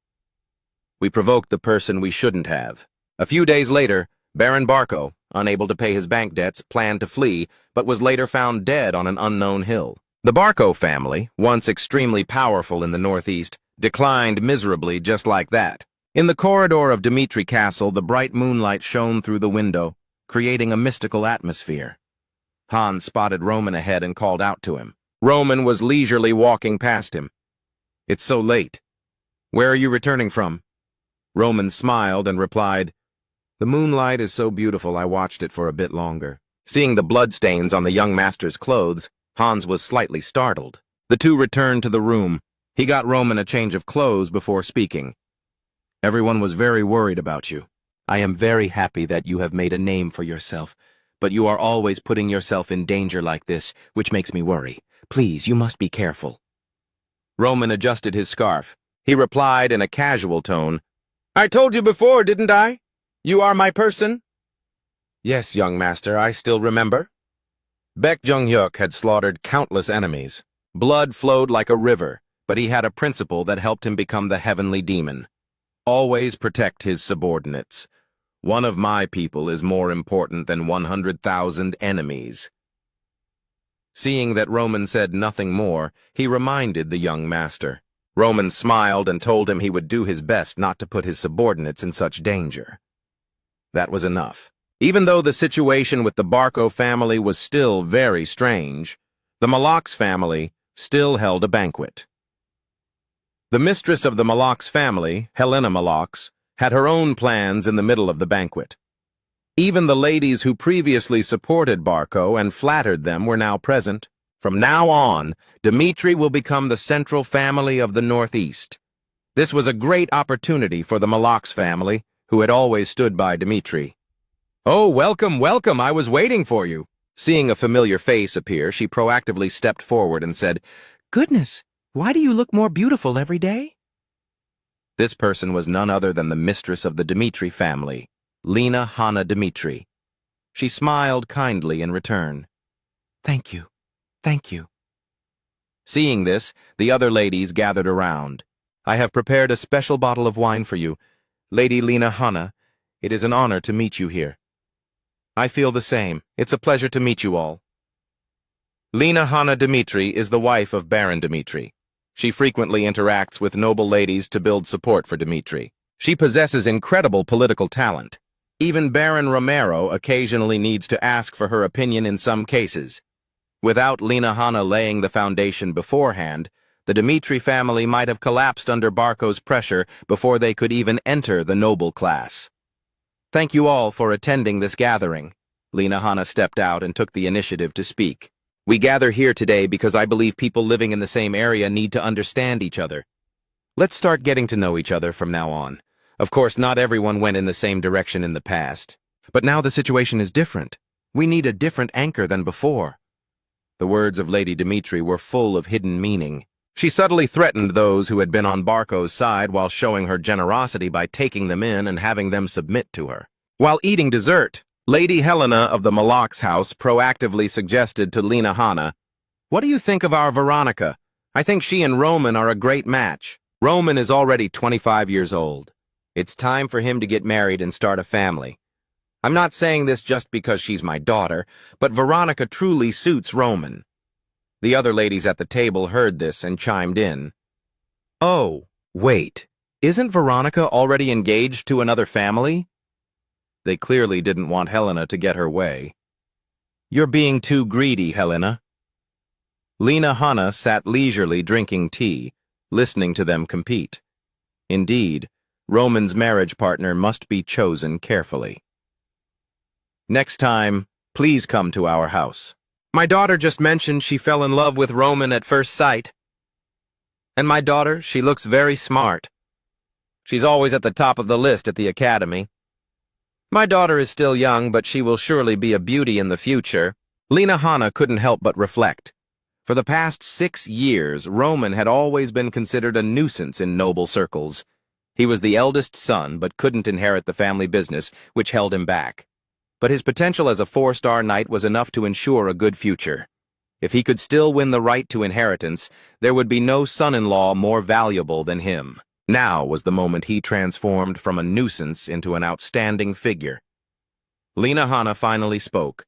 We provoked the person we shouldn't have. A few days later, Baron Barco, unable to pay his bank debts, planned to flee, but was later found dead on an unknown hill. The Barco family, once extremely powerful in the Northeast, declined miserably just like that. In the corridor of Dimitri Castle, the bright moonlight shone through the window, creating a mystical atmosphere. Hans spotted Roman ahead and called out to him. Roman was leisurely walking past him. "It's so late. Where are you returning from?" Roman smiled and replied, "The moonlight is so beautiful I watched it for a bit longer." Seeing the bloodstains on the young master's clothes, Hans was slightly startled. The two returned to the room. He got Roman a change of clothes before speaking. "Everyone was very worried about you. I am very happy that you have made a name for yourself, but you are always putting yourself in danger like this, which makes me worry. Please, you must be careful." Roman adjusted his scarf. He replied in a casual tone, "I told you before, didn't I? You are my person." "Yes, young master, I still remember." Baek Jong-hyuk had slaughtered countless enemies. Blood flowed like a river, but he had a principle that helped him become the heavenly demon. Always protect his subordinates. One of my people is more important than 100,000 enemies. Seeing that Roman said nothing more, he reminded the young master. Roman smiled and told him he would do his best not to put his subordinates in such danger. That was enough. Even though the situation with the Barco family was still very strange, the Malox family still held a banquet. The mistress of the Malox family, Helena Malox, had her own plans in the middle of the banquet. Even the ladies who previously supported Barco and flattered them were now present. From now on, Dimitri will become the central family of the Northeast. This was a great opportunity for the Malox family, who had always stood by Dimitri. "Oh, welcome, welcome, I was waiting for you." Seeing a familiar face appear, she proactively stepped forward and said, "Goodness, why do you look more beautiful every day?" This person was none other than the mistress of the Dimitri family, Lena Hanna Dmitri. She smiled kindly in return. Thank you. Thank you. Seeing this, the other ladies gathered around. I have prepared a special bottle of wine for you. Lady Lena Hanna, it is an honor to meet you here. I feel the same. It's a pleasure to meet you all. Lena Hanna Dmitri is the wife of Baron Dmitri. She frequently interacts with noble ladies to build support for Dmitri. She possesses incredible political talent. Even Baron Romero occasionally needs to ask for her opinion in some cases. Without Lena Hanna laying the foundation beforehand, the Dmitri family might have collapsed under Barco's pressure before they could even enter the noble class. Thank you all for attending this gathering. Lena Hanna stepped out and took the initiative to speak. We gather here today because I believe people living in the same area need to understand each other. Let's start getting to know each other from now on. Of course, not everyone went in the same direction in the past. But now the situation is different. We need a different anchor than before. The words of Lady Dmitri were full of hidden meaning. She subtly threatened those who had been on Barco's side while showing her generosity by taking them in and having them submit to her. While eating dessert, Lady Helena of the Malak's house proactively suggested to Lena Hanna, "What do you think of our Veronica? I think she and Roman are a great match. Roman is already 25 years old. It's time for him to get married and start a family. I'm not saying this just because she's my daughter, but Veronica truly suits Roman." The other ladies at the table heard this and chimed in. "Oh, wait, isn't Veronica already engaged to another family?" They clearly didn't want Helena to get her way. "You're being too greedy, Helena." Lena Hanna sat leisurely drinking tea, listening to them compete. Indeed, Roman's marriage partner must be chosen carefully. "Next time, please come to our house. My daughter just mentioned she fell in love with Roman at first sight. And my daughter, she looks very smart. She's always at the top of the list at the academy. My daughter is still young, but she will surely be a beauty in the future." Lena Hanna couldn't help but reflect. For the past 6 years, Roman had always been considered a nuisance in noble circles. He was the eldest son, but couldn't inherit the family business, which held him back. But his potential as a 4-star knight was enough to ensure a good future. If he could still win the right to inheritance, there would be no son-in-law more valuable than him. Now was the moment he transformed from a nuisance into an outstanding figure. Lena Hanna finally spoke.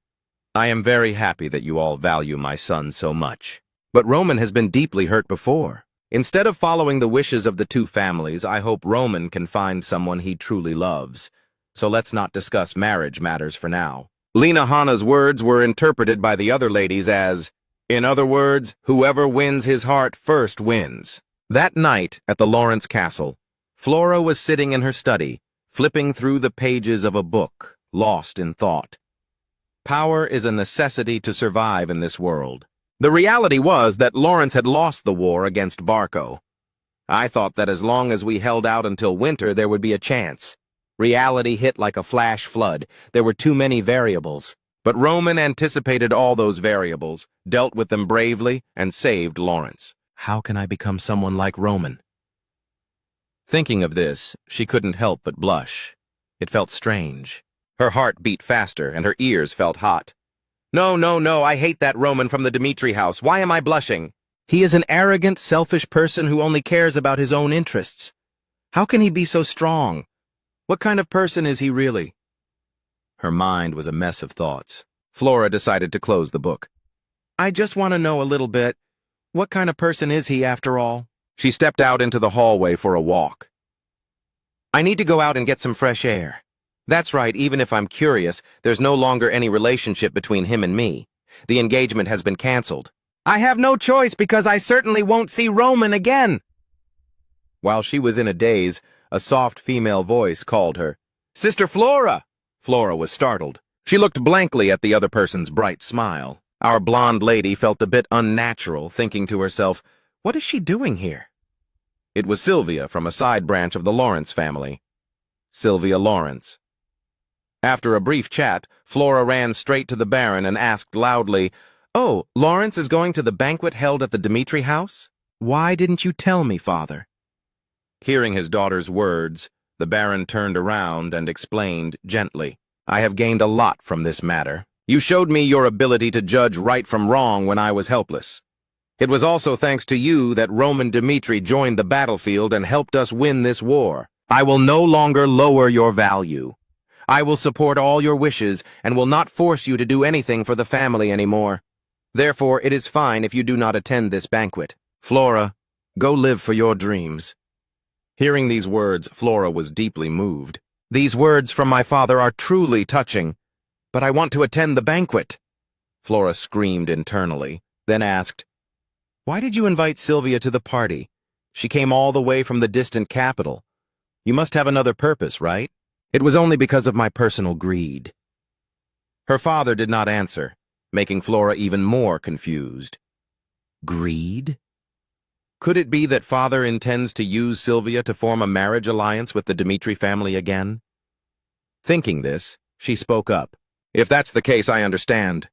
"I am very happy that you all value my son so much. But Roman has been deeply hurt before. Instead of following the wishes of the two families, I hope Roman can find someone he truly loves. So let's not discuss marriage matters for now." Lena Hanna's words were interpreted by the other ladies as, "In other words, whoever wins his heart first wins." That night at the Lawrence Castle, Flora was sitting in her study, flipping through the pages of a book, lost in thought. Power is a necessity to survive in this world. The reality was that Lawrence had lost the war against Barco. I thought that as long as we held out until winter, there would be a chance. Reality hit like a flash flood. There were too many variables. But Roman anticipated all those variables, dealt with them bravely, and saved Lawrence. How can I become someone like Roman? Thinking of this, she couldn't help but blush. It felt strange. Her heart beat faster, and her ears felt hot. No, I hate that Roman from the Dmitri house. Why am I blushing? He is an arrogant, selfish person who only cares about his own interests. How can he be so strong? What kind of person is he really? Her mind was a mess of thoughts. Flora decided to close the book. I just want to know a little bit. What kind of person is he, after all? She stepped out into the hallway for a walk. I need to go out and get some fresh air. That's right, even if I'm curious, there's no longer any relationship between him and me. The engagement has been canceled. I have no choice because I certainly won't see Roman again. While she was in a daze, a soft female voice called her. Sister Flora! Flora was startled. She looked blankly at the other person's bright smile. Our blonde lady felt a bit unnatural, thinking to herself, what is she doing here? It was Sylvia from a side branch of the Lawrence family. Sylvia Lawrence. After a brief chat, Flora ran straight to the Baron and asked loudly, Oh, Lawrence is going to the banquet held at the Dmitri house? Why didn't you tell me, father? Hearing his daughter's words, The Baron turned around and explained gently, "I have gained a lot from this matter. You showed me your ability to judge right from wrong when I was helpless. It was also thanks to you that Roman Dmitri joined the battlefield and helped us win this war. I will no longer lower your value. I will support all your wishes and will not force you to do anything for the family anymore. Therefore, it is fine if you do not attend this banquet. Flora, go live for your dreams." Hearing these words, Flora was deeply moved. "These words from my father are truly touching, but I want to attend the banquet," Flora screamed internally, then asked, "Why did you invite Sylvia to the party? She came all the way from the distant capital. You must have another purpose, right?" "It was only because of my personal greed." Her father did not answer, making Flora even more confused. Greed? Could it be that father intends to use Sylvia to form a marriage alliance with the Dmitri family again? Thinking this, she spoke up. "If that's the case, I understand.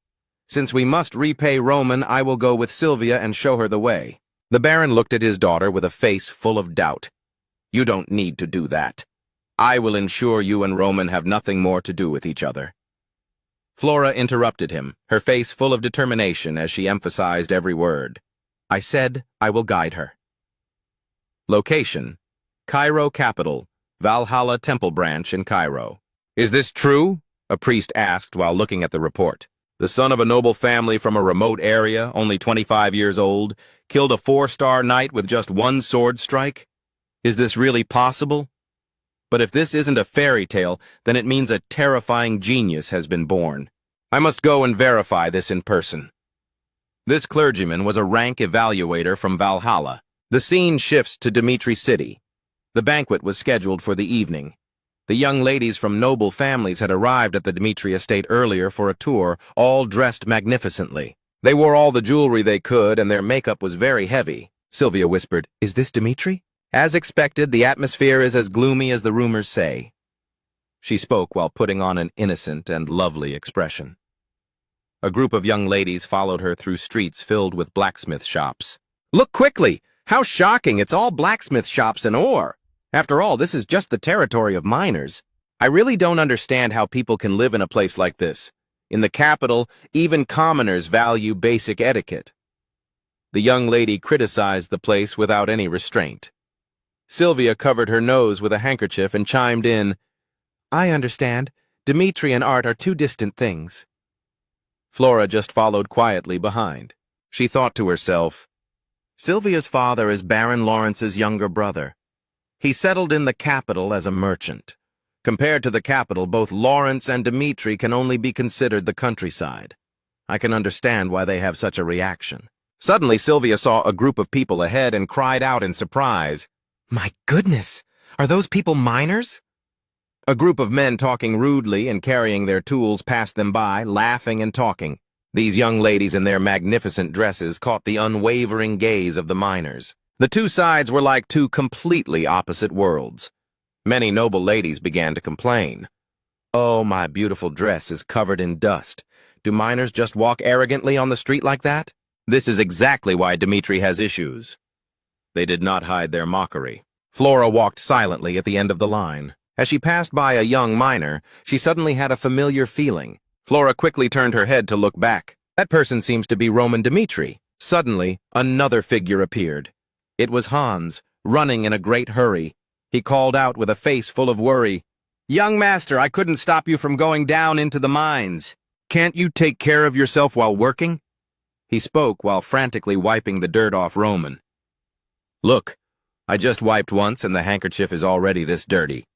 Since we must repay Roman, I will go with Sylvia and show her the way." The Baron looked at his daughter with a face full of doubt. "You don't need to do that. I will ensure you and Roman have nothing more to do with each other." Flora interrupted him, her face full of determination as she emphasized every word. "I said I will guide her." Location: Cairo capital, Valhalla Temple branch in Cairo. "Is this true?" a priest asked while looking at the report. "The son of a noble family from a remote area, only 25 years old, killed a 4-star knight with just one sword strike? Is this really possible? But if this isn't a fairy tale, then it means a terrifying genius has been born. I must go and verify this in person." This clergyman was a rank evaluator from Valhalla. The scene shifts to Dmitri City. The banquet was scheduled for the evening. The young ladies from noble families had arrived at the Dmitri estate earlier for a tour, all dressed magnificently. They wore all the jewelry they could, and their makeup was very heavy. Sylvia whispered, "Is this Dmitri?" "As expected, the atmosphere is as gloomy as the rumors say." She spoke while putting on an innocent and lovely expression. A group of young ladies followed her through streets filled with blacksmith shops. "Look quickly! How shocking! It's all blacksmith shops and ore! After all, this is just the territory of miners. I really don't understand how people can live in a place like this. In the capital, even commoners value basic etiquette." The young lady criticized the place without any restraint. Sylvia covered her nose with a handkerchief and chimed in, "I understand. Dmitri and art are two distant things." Flora just followed quietly behind. She thought to herself, Sylvia's father is Baron Lawrence's younger brother. He settled in the capital as a merchant. Compared to the capital, both Lawrence and Dmitri can only be considered the countryside. I can understand why they have such a reaction. Suddenly, Sylvia saw a group of people ahead and cried out in surprise, "My goodness! Are those people miners?" A group of men talking rudely and carrying their tools passed them by, laughing and talking. These young ladies in their magnificent dresses caught the unwavering gaze of the miners. The two sides were like two completely opposite worlds. Many noble ladies began to complain. "Oh, my beautiful dress is covered in dust. Do miners just walk arrogantly on the street like that?" This is exactly why Dmitri has issues. They did not hide their mockery. Flora walked silently at the end of the line. As she passed by a young miner, she suddenly had a familiar feeling. Flora quickly turned her head to look back. That person seems to be Roman Dmitri. Suddenly, another figure appeared. It was Hans, running in a great hurry. He called out with a face full of worry, "Young master, I couldn't stop you from going down into the mines. Can't you take care of yourself while working?" He spoke while frantically wiping the dirt off Roman. "Look, I just wiped once and the handkerchief is already this dirty."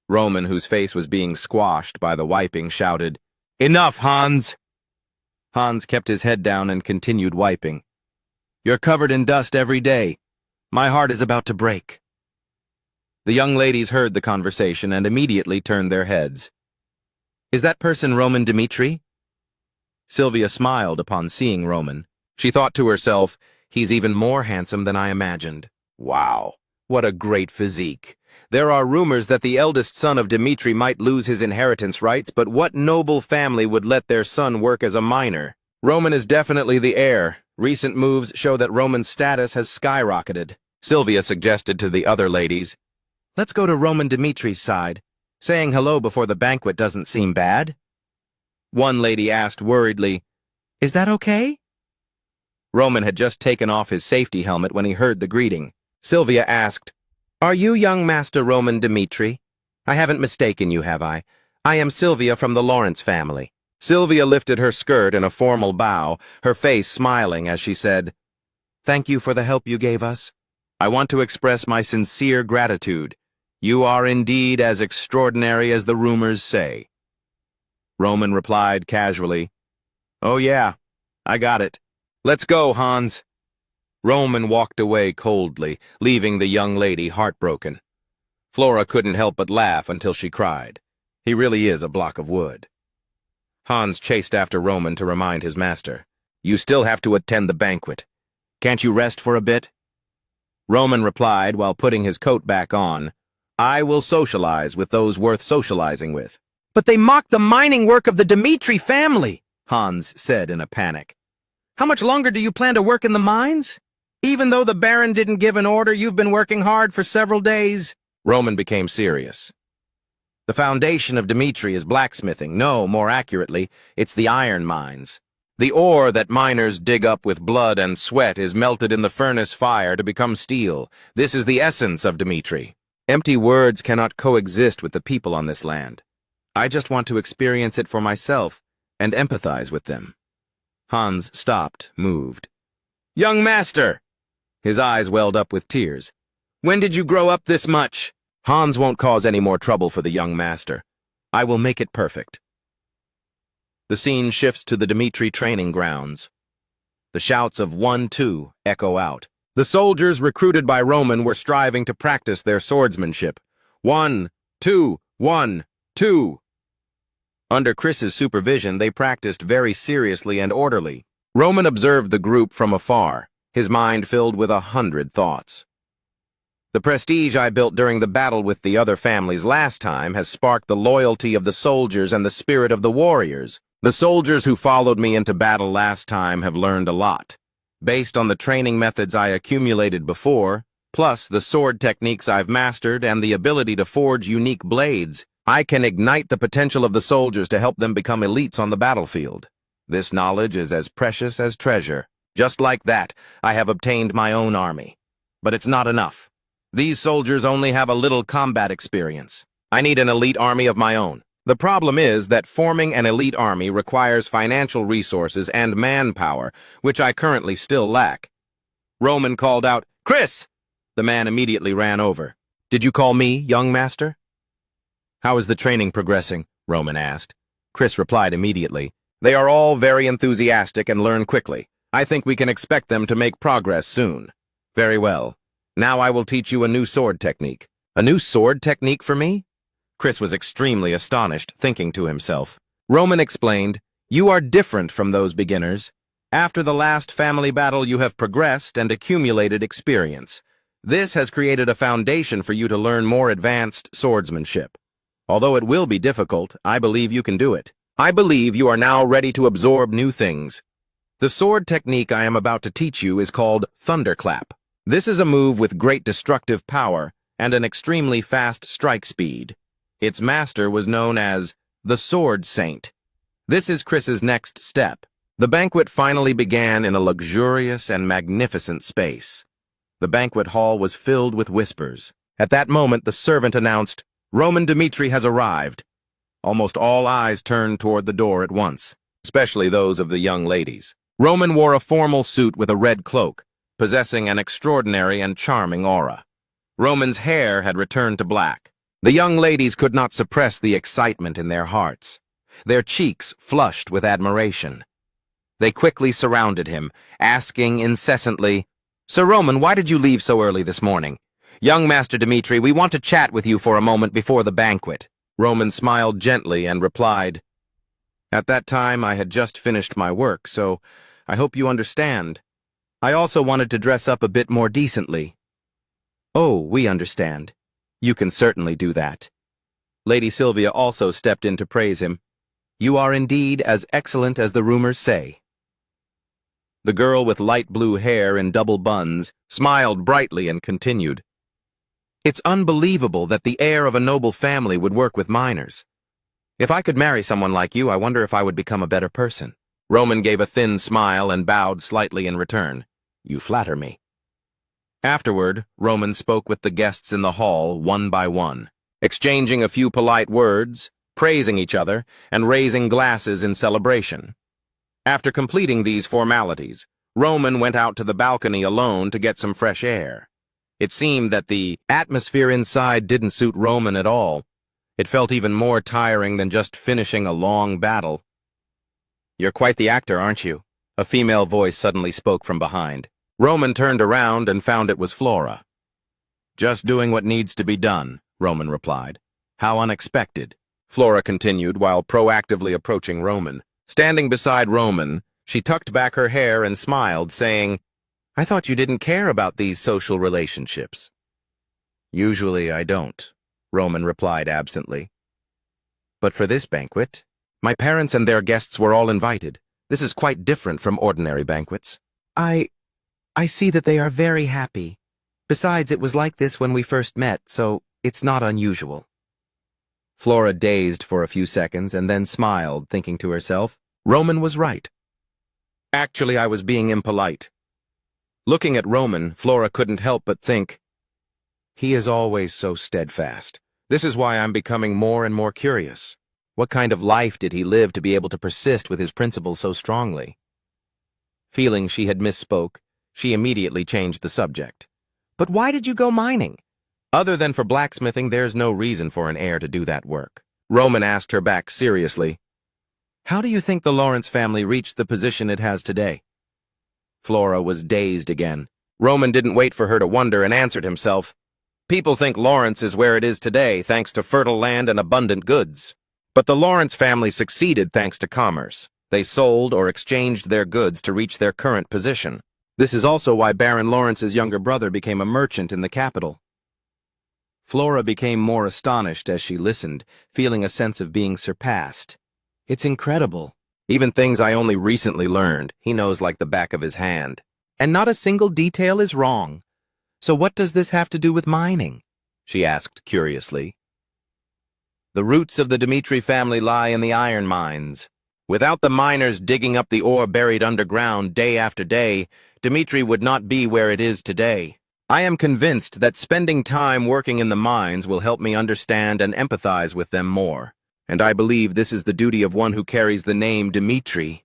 Roman, whose face was being squashed by the wiping, shouted, "Enough, Hans!" Hans kept his head down and continued wiping. "You're covered in dust every day. My heart is about to break." The young ladies heard the conversation and immediately turned their heads. "Is that person Roman Dmitri?" Sylvia smiled upon seeing Roman. She thought to herself, "He's even more handsome than I imagined. Wow, what a great physique. There are rumors that the eldest son of Dmitri might lose his inheritance rights, but what noble family would let their son work as a miner? Roman is definitely the heir. Recent moves show that Roman's status has skyrocketed." Sylvia suggested to the other ladies, Let's go to Roman Dimitri's side. Saying hello before the banquet doesn't seem bad. One lady asked worriedly, "Is that okay?" Roman had just taken off his safety helmet when he heard the greeting. Sylvia asked, "Are you young Master Roman Dimitri? I haven't mistaken you, have I? I am Sylvia from the Lawrence family." Sylvia lifted her skirt in a formal bow, her face smiling as she said, "Thank you for the help you gave us. I want to express my sincere gratitude. You are indeed as extraordinary as the rumors say." Roman replied casually, "Oh yeah, I got it. Let's go, Hans." Roman walked away coldly, leaving the young lady heartbroken. Flora couldn't help but laugh until she cried. He really is a block of wood. Hans chased after Roman to remind his master, "You still have to attend the banquet. Can't you rest for a bit?" Roman replied while putting his coat back on, "I will socialize with those worth socializing with." But they mock the mining work of the Dimitri family, Hans said in a panic. How much longer do you plan to work in the mines? Even though the Baron didn't give an order, you've been working hard for several days. Roman became serious. The foundation of Dimitri is blacksmithing. No, more accurately, it's the iron mines. The ore that miners dig up with blood and sweat is melted in the furnace fire to become steel. This is the essence of Dimitri. Empty words cannot coexist with the people on this land. I just want to experience it for myself and empathize with them. Hans stopped, moved. "Young master!" His eyes welled up with tears. "When did you grow up this much?" Hans won't cause any more trouble for the young master. I will make it perfect. The scene shifts to the Dimitri training grounds. The shouts of 1-2 echo out. The soldiers recruited by Roman were striving to practice their swordsmanship. 1, 2, 1, 2. Under Chris's supervision, they practiced very seriously and orderly. Roman observed the group from afar, his mind filled with 100 thoughts. The prestige I built during the battle with the other families last time has sparked the loyalty of the soldiers and the spirit of the warriors. The soldiers who followed me into battle last time have learned a lot. Based on the training methods I accumulated before, plus the sword techniques I've mastered and the ability to forge unique blades, I can ignite the potential of the soldiers to help them become elites on the battlefield. This knowledge is as precious as treasure. Just like that, I have obtained my own army. But it's not enough. These soldiers only have a little combat experience. I need an elite army of my own. The problem is that forming an elite army requires financial resources and manpower, which I currently still lack. Roman called out, "Chris!" The man immediately ran over. "Did you call me, young master?" "How is the training progressing?" Roman asked. Chris replied immediately, "They are all very enthusiastic and learn quickly. I think we can expect them to make progress soon." "Very well. Now I will teach you a new sword technique." "A new sword technique for me?" Chris was extremely astonished, thinking to himself. Roman explained, "You are different from those beginners. After the last family battle, you have progressed and accumulated experience. This has created a foundation for you to learn more advanced swordsmanship. Although it will be difficult, I believe you can do it. I believe you are now ready to absorb new things. The sword technique I am about to teach you is called Thunderclap. This is a move with great destructive power and an extremely fast strike speed. Its master was known as the Sword Saint. This is Chris's next step. The banquet finally began in a luxurious and magnificent space. The banquet hall was filled with whispers. At that moment, the servant announced, "Roman Dimitri has arrived." Almost all eyes turned toward the door at once, especially those of the young ladies. Roman wore a formal suit with a red cloak, possessing an extraordinary and charming aura. Roman's hair had returned to black. The young ladies could not suppress the excitement in their hearts. Their cheeks flushed with admiration. They quickly surrounded him, asking incessantly, "Sir Roman, why did you leave so early this morning? Young Master Dimitri, we want to chat with you for a moment before the banquet." Roman smiled gently and replied, "At that time I had just finished my work, so I hope you understand. I also wanted to dress up a bit more decently." "Oh, we understand. You can certainly do that." Lady Sylvia also stepped in to praise him. "You are indeed as excellent as the rumors say." The girl with light blue hair in double buns smiled brightly and continued, It's unbelievable that the heir of a noble family would work with miners. If I could marry someone like you, I wonder if I would become a better person. Roman gave a thin smile and bowed slightly in return. You flatter me. Afterward, Roman spoke with the guests in the hall one by one, exchanging a few polite words, praising each other, and raising glasses in celebration. After completing these formalities, Roman went out to the balcony alone to get some fresh air. It seemed that the atmosphere inside didn't suit Roman at all. It felt even more tiring than just finishing a long battle. You're quite the actor, aren't you? A female voice suddenly spoke from behind. Roman turned around and found it was Flora. Just doing what needs to be done, Roman replied. How unexpected. Flora continued while proactively approaching Roman. Standing beside Roman, she tucked back her hair and smiled, saying, I thought you didn't care about these social relationships. Usually I don't, Roman replied absently. But for this banquet, my parents and their guests were all invited. This is quite different from ordinary banquets. I see that they are very happy. Besides, it was like this when we first met, so it's not unusual. Flora dazed for a few seconds and then smiled, thinking to herself, Roman was right. Actually, I was being impolite. Looking at Roman, Flora couldn't help but think, he is always so steadfast. This is why I'm becoming more and more curious. What kind of life did he live to be able to persist with his principles so strongly? Feeling she had misspoke, she immediately changed the subject. But why did you go mining? Other than for blacksmithing, there's no reason for an heir to do that work. Roman asked her back seriously. How do you think the Lawrence family reached the position it has today? Flora was dazed again. Roman didn't wait for her to wonder and answered himself. People think Lawrence is where it is today thanks to fertile land and abundant goods. But the Lawrence family succeeded thanks to commerce. They sold or exchanged their goods to reach their current position. This is also why Baron Lawrence's younger brother became a merchant in the capital. Flora became more astonished as she listened, feeling a sense of being surpassed. It's incredible. Even things I only recently learned, he knows like the back of his hand. And not a single detail is wrong. So what does this have to do with mining? She asked curiously. The roots of the Dmitri family lie in the iron mines. Without the miners digging up the ore buried underground day after day, Dmitri would not be where it is today. I am convinced that spending time working in the mines will help me understand and empathize with them more. And I believe this is the duty of one who carries the name Dmitri.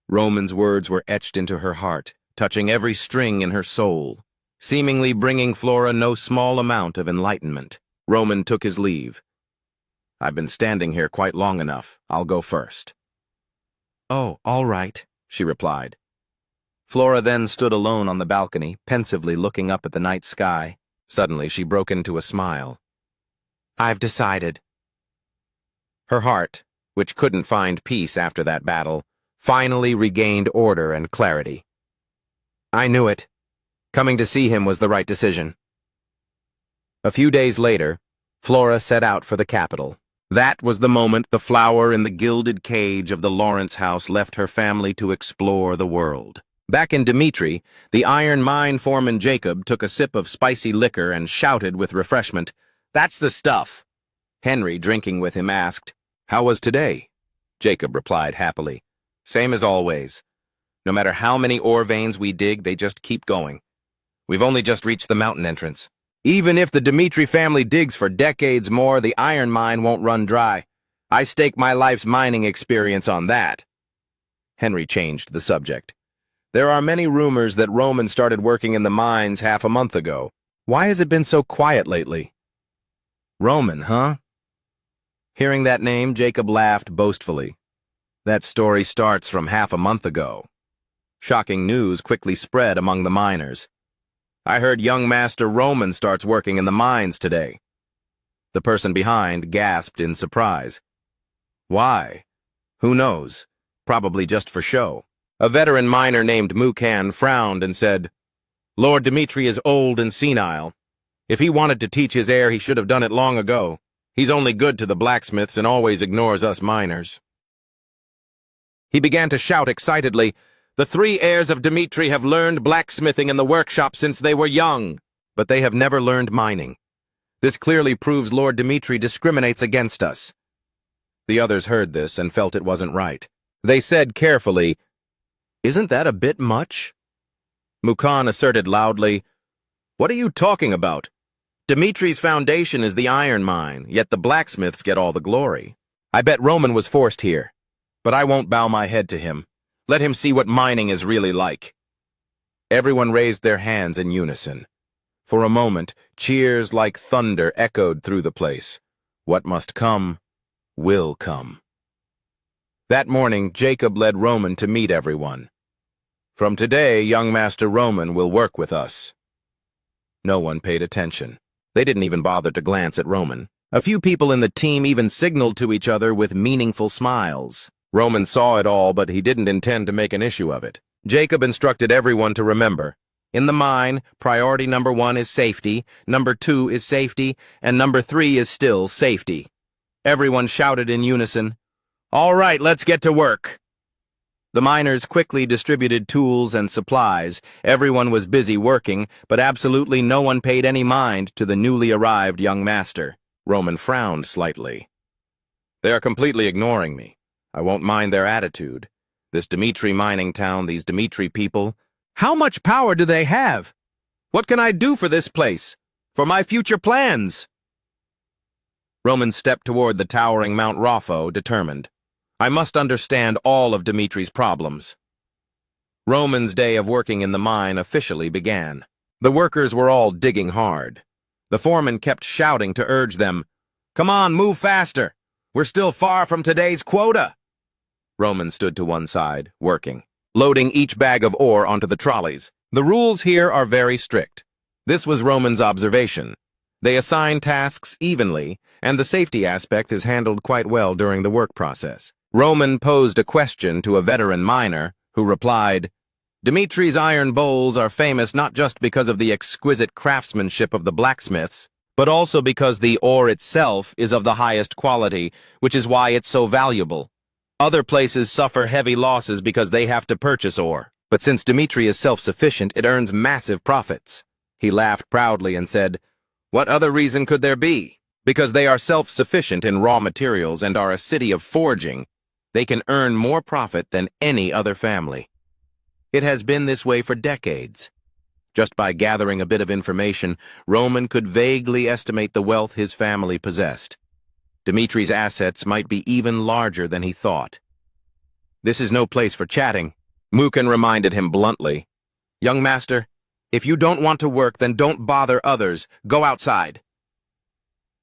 Roman's words were etched into her heart, touching every string in her soul, seemingly bringing Flora no small amount of enlightenment. Roman took his leave. I've been standing here quite long enough. I'll go first. Oh, all right, she replied. Flora then stood alone on the balcony, pensively looking up at the night sky. Suddenly, she broke into a smile. I've decided. Her heart, which couldn't find peace after that battle, finally regained order and clarity. I knew it. Coming to see him was the right decision. A few days later, Flora set out for the capital. That was the moment the flower in the gilded cage of the Lawrence house left her family to explore the world. Back in Dmitri, the iron mine foreman Jacob took a sip of spicy liquor and shouted with refreshment, "That's the stuff!" Henry, drinking with him, asked, "How was today?" Jacob replied happily, "Same as always. No matter how many ore veins we dig, they just keep going. We've only just reached the mountain entrance. Even if the Dmitri family digs for decades more, the iron mine won't run dry. I stake my life's mining experience on that." Henry changed the subject. "There are many rumors that Roman started working in the mines half a month ago. Why has it been so quiet lately?" "Roman, huh?" Hearing that name, Jacob laughed boastfully. "That story starts from half a month ago." Shocking news quickly spread among the miners. "I heard young Master Roman starts working in the mines today." The person behind gasped in surprise. "Why? Who knows? Probably just for show." A veteran miner named Mukan frowned and said, "Lord Dmitri is old and senile. If he wanted to teach his heir, he should have done it long ago. He's only good to the blacksmiths and always ignores us miners." He began to shout excitedly, "The 3 heirs of Dmitri have learned blacksmithing in the workshop since they were young. but they have never learned mining. This clearly proves Lord Dimitri discriminates against us." The others heard this and felt it wasn't right. They said carefully, "Isn't that a bit much?" Mukhan asserted loudly, "What are you talking about? Dimitri's foundation is the iron mine, yet the blacksmiths get all the glory. I bet Roman was forced here, but I won't bow my head to him. Let him see what mining is really like." Everyone raised their hands in unison. For a moment, cheers like thunder echoed through the place. What must come, will come. That morning, Jacob led Roman to meet everyone. "From today, young Master Roman will work with us." No one paid attention. They didn't even bother to glance at Roman. A few people in the team even signaled to each other with meaningful smiles. Roman saw it all, but he didn't intend to make an issue of it. Jacob instructed everyone to remember, in the mine, priority number 1 is safety, number 2 is safety, and number 3 is still safety. Everyone shouted in unison, "All right, let's get to work." The miners quickly distributed tools and supplies. Everyone was busy working, but absolutely no one paid any mind to the newly arrived young master. Roman frowned slightly. "They are completely ignoring me. I won't mind their attitude. This Dimitri mining town, these Dimitri people. How much power do they have? What can I do for this place? For my future plans?" Roman stepped toward the towering Mount Rapho, determined. "I must understand all of Dimitri's problems." Roman's day of working in the mine officially began. The workers were all digging hard. The foreman kept shouting to urge them, "Come on, move faster. We're still far from today's quota." Roman stood to one side, working, loading each bag of ore onto the trolleys. The rules here are very strict. This was Roman's observation. They assign tasks evenly, and the safety aspect is handled quite well during the work process. Roman posed a question to a veteran miner, who replied, "Dimitri's iron bowls are famous not just because of the exquisite craftsmanship of the blacksmiths, but also because the ore itself is of the highest quality, which is why it's so valuable. Other places suffer heavy losses because they have to purchase ore, but since Dimitri is self-sufficient, it earns massive profits." He laughed proudly and said, "What other reason could there be? Because they are self-sufficient in raw materials and are a city of forging, they can earn more profit than any other family. It has been this way for decades. Just by gathering a bit of information, Roman could vaguely estimate the wealth his family possessed. Dimitri's assets might be even larger than he thought." "This is no place for chatting," Mukhan reminded him bluntly. "Young master, if you don't want to work, then don't bother others. Go outside."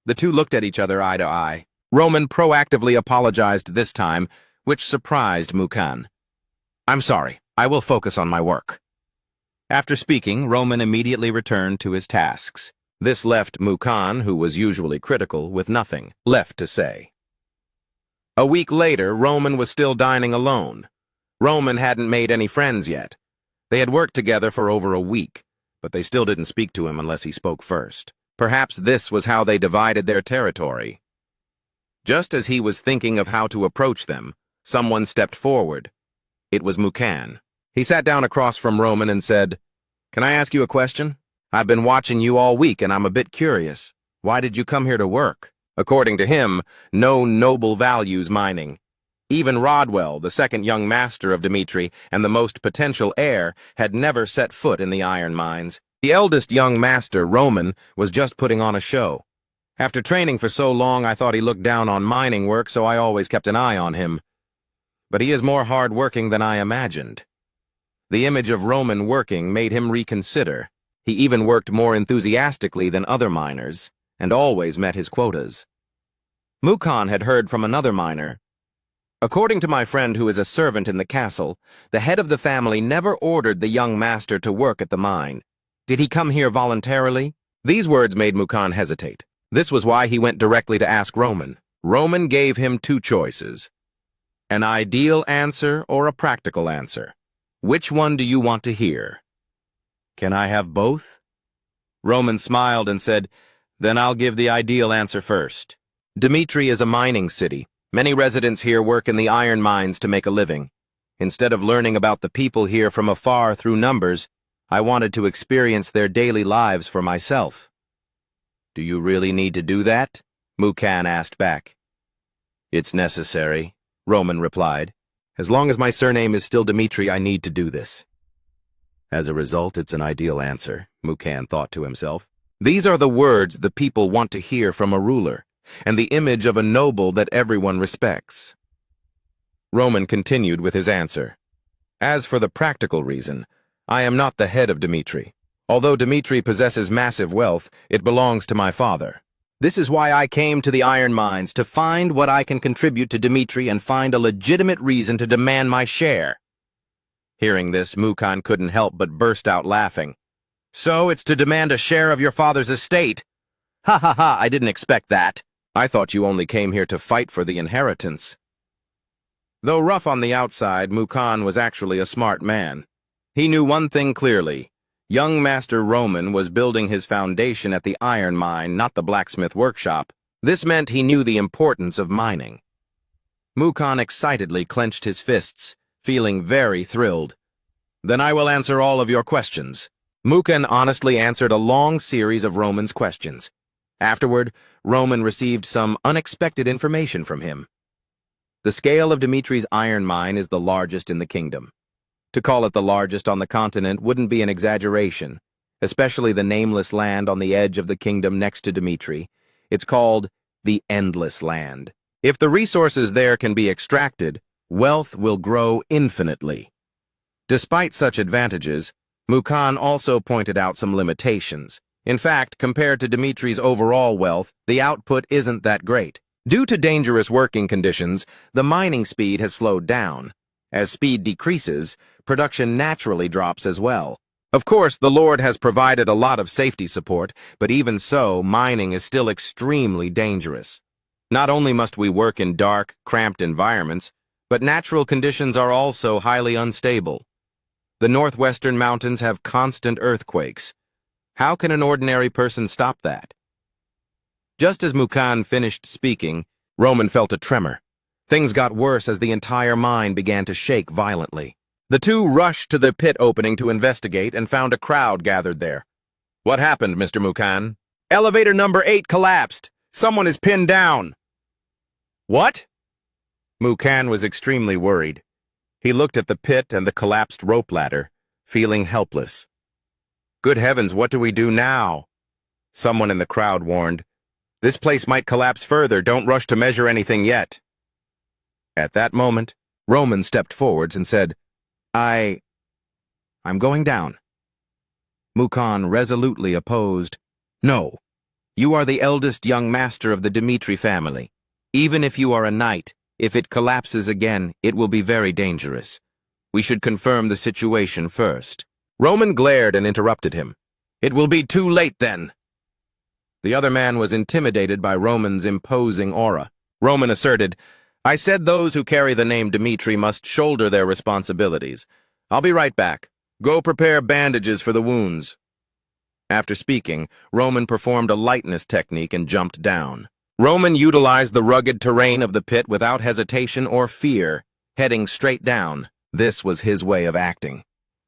The two looked at each other eye to eye. Roman proactively apologized this time, which surprised Mukhan. "I'm sorry. I will focus on my work." After speaking, Roman immediately returned to his tasks. This left Mukhan, who was usually critical, with nothing left to say. A week later, Roman was still dining alone. Roman hadn't made any friends yet. They had worked together for over a week, but they still didn't speak to him unless he spoke first. Perhaps this was how they divided their territory. Just as he was thinking of how to approach them, someone stepped forward. It was Mukhan. He sat down across from Roman and said, "Can I ask you a question? I've been watching you all week and I'm a bit curious. Why did you come here to work?" According to him, no noble values mining. Even Rodwell, the second young master of Dimitri and the most potential heir, had never set foot in the iron mines. The eldest young master, Roman, was just putting on a show. After training for so long, I thought he looked down on mining work, so I always kept an eye on him. But he is more hard-working than I imagined. The image of Roman working made him reconsider. He even worked more enthusiastically than other miners, and always met his quotas. Mukhan had heard from another miner. "According to my friend who is a servant in the castle, the head of the family never ordered the young master to work at the mine. Did he come here voluntarily?" These words made Mukhan hesitate. This was why he went directly to ask Roman. Roman gave him two choices: an ideal answer or a practical answer. Which one do you want to hear? "Can I have both?" Roman smiled and said, "Then I'll give the ideal answer first. Dimitri is a mining city. Many residents here work in the iron mines to make a living. Instead of learning about the people here from afar through numbers, I wanted to experience their daily lives for myself. Do you really need to do that? Mukhan asked back. It's necessary, Roman replied. As long as my surname is still Dmitri, I need to do this. As a result, it's an ideal answer, Mukhan thought to himself. These are the words the people want to hear from a ruler, and the image of a noble that everyone respects. Roman continued with his answer. As for the practical reason, I am not the head of Dmitri. Although Dmitri possesses massive wealth, it belongs to my father. This is why I came to the iron mines, to find what I can contribute to Dmitri and find a legitimate reason to demand my share. Hearing this, Mukhan couldn't help but burst out laughing. So it's to demand a share of your father's estate? Ha ha ha, I didn't expect that. I thought you only came here to fight for the inheritance. Though rough on the outside, Mukhan was actually a smart man. He knew one thing clearly. Young Master Roman was building his foundation at the iron mine, not the blacksmith workshop. This meant he knew the importance of mining. Mukhan excitedly clenched his fists, feeling very thrilled. Then I will answer all of your questions. Mukhan honestly answered a long series of Roman's questions. Afterward, Roman received some unexpected information from him. The scale of Dmitri's iron mine is the largest in the kingdom. To call it the largest on the continent wouldn't be an exaggeration, especially the nameless land on the edge of the kingdom next to Dmitri. It's called the Endless Land. If the resources there can be extracted, wealth will grow infinitely. Despite such advantages, Mukhan also pointed out some limitations. In fact, compared to Dmitri's overall wealth, the output isn't that great. Due to dangerous working conditions, the mining speed has slowed down. As speed decreases, production naturally drops as well. Of course, the Lord has provided a lot of safety support, but even so, mining is still extremely dangerous. Not only must we work in dark, cramped environments, but natural conditions are also highly unstable. The northwestern mountains have constant earthquakes. How can an ordinary person stop that? Just as Mukhan finished speaking, Roman felt a tremor. Things got worse as the entire mine began to shake violently. The two rushed to the pit opening to investigate and found a crowd gathered there. What happened, Mr. Mukhan? Elevator number 8 collapsed. Someone is pinned down. What? Mukhan was extremely worried. He looked at the pit and the collapsed rope ladder, feeling helpless. Good heavens, what do we do now? Someone in the crowd warned. This place might collapse further. Don't rush to measure anything yet. At that moment, Roman stepped forwards and said, I'm going down. Mukhan resolutely opposed. No, you are the eldest young master of the Dmitri family. Even if you are a knight, if it collapses again, it will be very dangerous. We should confirm the situation first. Roman glared and interrupted him. It will be too late then. The other man was intimidated by Roman's imposing aura. Roman asserted, I said those who carry the name Dmitri must shoulder their responsibilities. I'll be right back. Go prepare bandages for the wounds. After speaking, Roman performed a lightness technique and jumped down. Roman utilized the rugged terrain of the pit without hesitation or fear, heading straight down. This was his way of acting.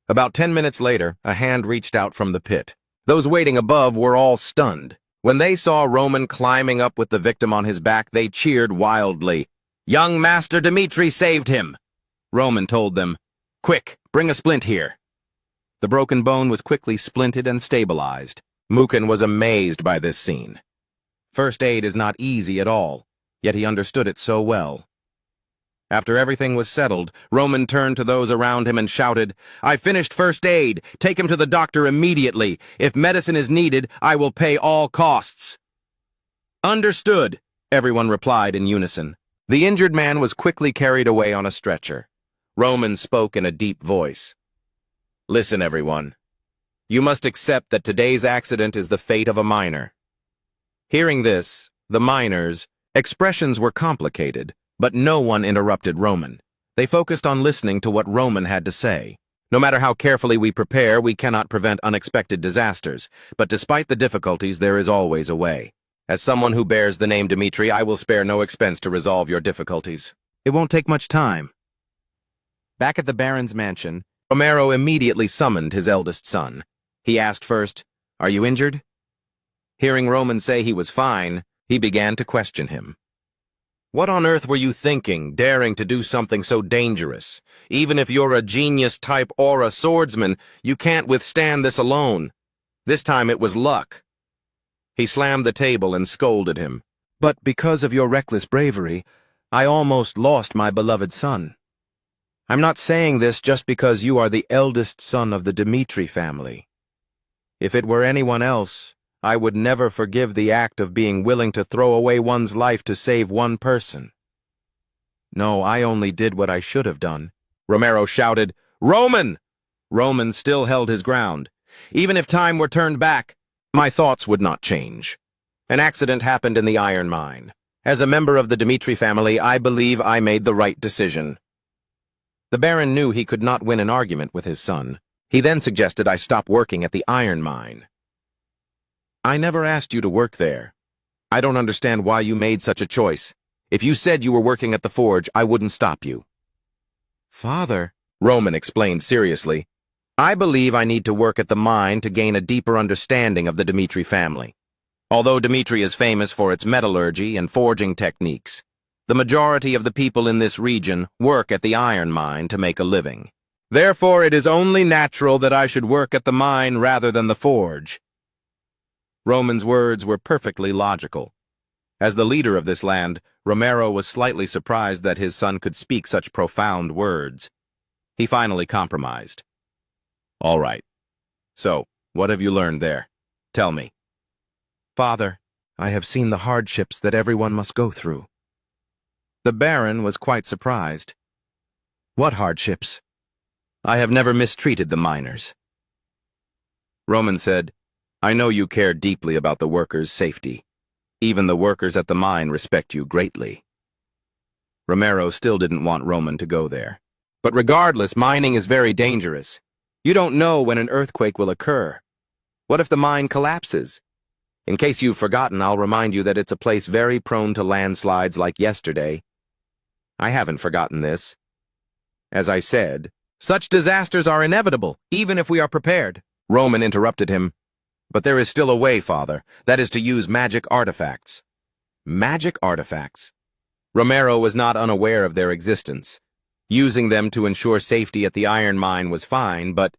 About 10 minutes later, a hand reached out from the pit. Those waiting above were all stunned. When they saw Roman climbing up with the victim on his back, they cheered wildly. Young Master Dmitri saved him, Roman told them. Quick, bring a splint here. The broken bone was quickly splinted and stabilized. Mukhan was amazed by this scene. First aid is not easy at all, yet he understood it so well. After everything was settled, Roman turned to those around him and shouted, I finished first aid. Take him to the doctor immediately. If medicine is needed, I will pay all costs. Understood, everyone replied in unison. The injured man was quickly carried away on a stretcher. Roman spoke in a deep voice. Listen, everyone. You must accept that today's accident is the fate of a miner. Hearing this, the miners' expressions were complicated, but no one interrupted Roman. They focused on listening to what Roman had to say. No matter how carefully we prepare, we cannot prevent unexpected disasters, but despite the difficulties, there is always a way. As someone who bears the name Dmitri, I will spare no expense to resolve your difficulties. It won't take much time. Back at the Baron's mansion, Romero immediately summoned his eldest son. He asked first, "Are you injured?" Hearing Roman say he was fine, he began to question him. "What on earth were you thinking, daring to do something so dangerous? Even if you're a genius-type aura swordsman, you can't withstand this alone. This time it was luck." He slammed the table and scolded him. "But because of your reckless bravery, I almost lost my beloved son. I'm not saying this just because you are the eldest son of the Dmitri family. If it were anyone else, I would never forgive the act of being willing to throw away one's life to save one person. No, I only did what I should have done." Romero shouted, "Roman!" Roman still held his ground. "Even if time were turned back, my thoughts would not change. An accident happened in the iron mine. As a member of the Dmitri family, I believe I made the right decision." The Baron knew he could not win an argument with his son. He then suggested I stop working at the iron mine. "I never asked you to work there. I don't understand why you made such a choice. If you said you were working at the forge, I wouldn't stop you." "Father," Roman explained seriously, "I believe I need to work at the mine to gain a deeper understanding of the Dmitri family. Although Dmitri is famous for its metallurgy and forging techniques, the majority of the people in this region work at the iron mine to make a living. Therefore, it is only natural that I should work at the mine rather than the forge." Roman's words were perfectly logical. As the leader of this land, Romero was slightly surprised that his son could speak such profound words. He finally compromised. "All right. So, what have you learned there? Tell me." "Father, I have seen the hardships that everyone must go through." The Baron was quite surprised. "What hardships?" "I have never mistreated the miners." Roman said, "I know you care deeply about the workers' safety. Even the workers at the mine respect you greatly." Romero still didn't want Roman to go there. "But regardless, mining is very dangerous. You don't know when an earthquake will occur. What if the mine collapses? In case you've forgotten, I'll remind you that it's a place very prone to landslides like yesterday." "I haven't forgotten this." "As I said, such disasters are inevitable, even if we are prepared." Roman interrupted him. "But there is still a way, Father. That is to use magic artifacts." Magic artifacts? Romero was not unaware of their existence. Using them to ensure safety at the iron mine was fine, but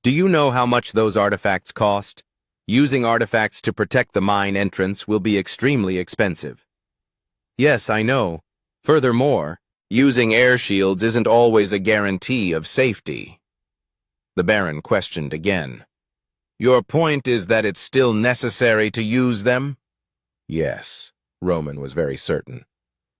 do you know how much those artifacts cost? Using artifacts to protect the mine entrance will be extremely expensive. "Yes, I know. Furthermore, using air shields isn't always a guarantee of safety." The Baron questioned again. "Your point is that it's still necessary to use them?" "Yes," Roman was very certain.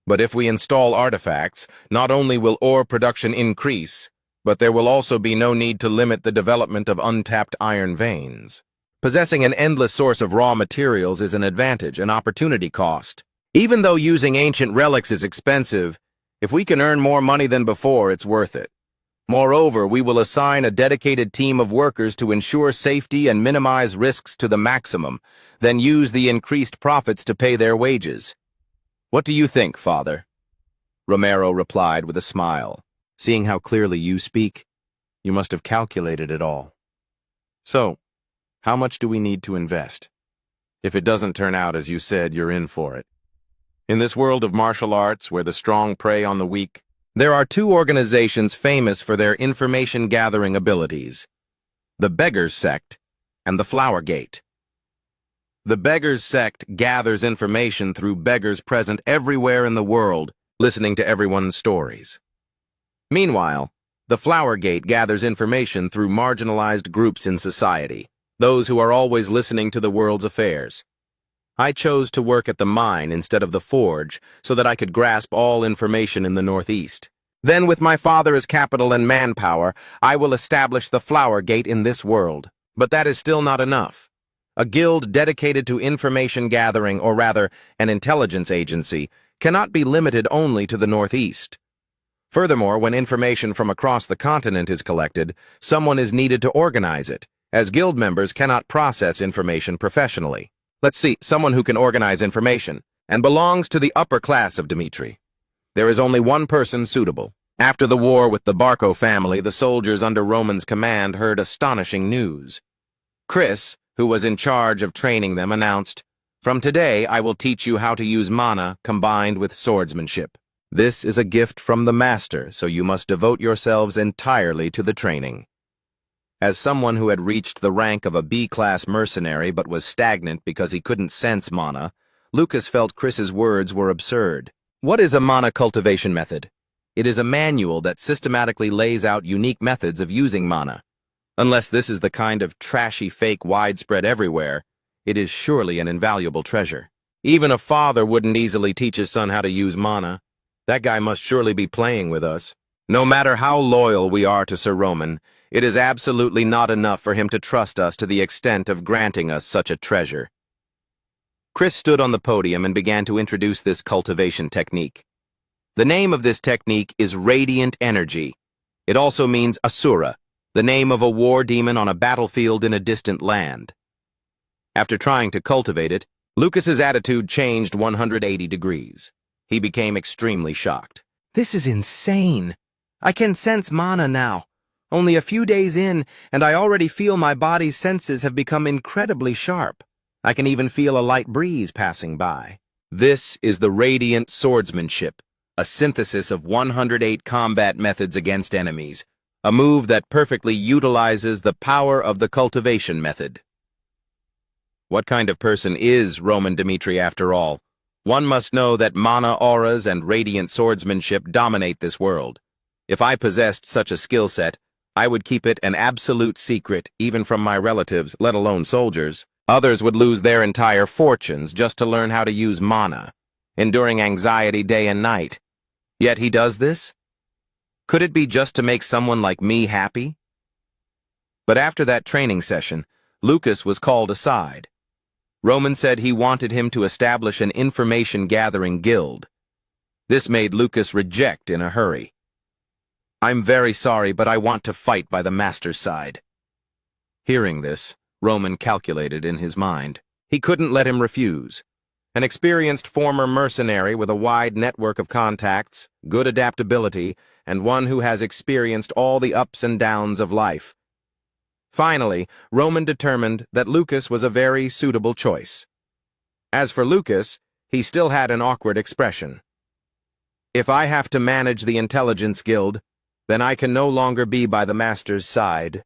"But if we install artifacts, not only will ore production increase, but there will also be no need to limit the development of untapped iron veins. Possessing an endless source of raw materials is an advantage, an opportunity cost. Even though using ancient relics is expensive, if we can earn more money than before, it's worth it. Moreover, we will assign a dedicated team of workers to ensure safety and minimize risks to the maximum, then use the increased profits to pay their wages. What do you think, Father?" Romero replied with a smile. "Seeing how clearly you speak, you must have calculated it all. So, how much do we need to invest? If it doesn't turn out as you said, you're in for it. In this world of martial arts, where the strong prey on the weak, there are two organizations famous for their information-gathering abilities: the Beggars Sect and the Flower Gate. The Beggars Sect gathers information through beggars present everywhere in the world, listening to everyone's stories. Meanwhile, the Flower Gate gathers information through marginalized groups in society, those who are always listening to the world's affairs. I chose to work at the mine instead of the forge so that I could grasp all information in the Northeast. Then, with my father as capital and manpower, I will establish the Flower Gate in this world. But that is still not enough. A guild dedicated to information gathering, or rather, an intelligence agency, cannot be limited only to the Northeast. Furthermore, when information from across the continent is collected, someone is needed to organize it, as guild members cannot process information professionally. Let's see, someone who can organize information, and belongs to the upper class of Dmitri. There is only one person suitable. After the war with the Barco family, the soldiers under Roman's command heard astonishing news. Chris, who was in charge of training them, announced, "From today, I will teach you how to use mana combined with swordsmanship. This is a gift from the master, so you must devote yourselves entirely to the training." As someone who had reached the rank of a B-class mercenary but was stagnant because he couldn't sense mana, Lucas felt Chris's words were absurd. What is a mana cultivation method? It is a manual that systematically lays out unique methods of using mana. Unless this is the kind of trashy fake widespread everywhere, it is surely an invaluable treasure. Even a father wouldn't easily teach his son how to use mana. That guy must surely be playing with us. No matter how loyal we are to Sir Roman, it is absolutely not enough for him to trust us to the extent of granting us such a treasure. Chris stood on the podium and began to introduce this cultivation technique. The name of this technique is Radiant Energy. It also means Asura, the name of a war demon on a battlefield in a distant land. After trying to cultivate it, Lucas's attitude changed 180 degrees. He became extremely shocked. This is insane. I can sense mana now. Only a few days in, and I already feel my body's senses have become incredibly sharp. I can even feel a light breeze passing by. This is the Radiant Swordsmanship, a synthesis of 108 combat methods against enemies, a move that perfectly utilizes the power of the cultivation method. What kind of person is Roman Dimitri after all? One must know that mana auras and radiant swordsmanship dominate this world. If I possessed such a skill set, I would keep it an absolute secret, even from my relatives, let alone soldiers. Others would lose their entire fortunes just to learn how to use mana, enduring anxiety day and night. Yet he does this? Could it be just to make someone like me happy? But after that training session, Lucas was called aside. Roman said he wanted him to establish an information-gathering guild. This made Lucas reject in a hurry. "I'm very sorry, but I want to fight by the master's side." Hearing this, Roman calculated in his mind. He couldn't let him refuse. An experienced former mercenary with a wide network of contacts, good adaptability, and one who has experienced all the ups and downs of life. Finally, Roman determined that Lucas was a very suitable choice. As for Lucas, he still had an awkward expression. "If I have to manage the intelligence guild, then I can no longer be by the master's side."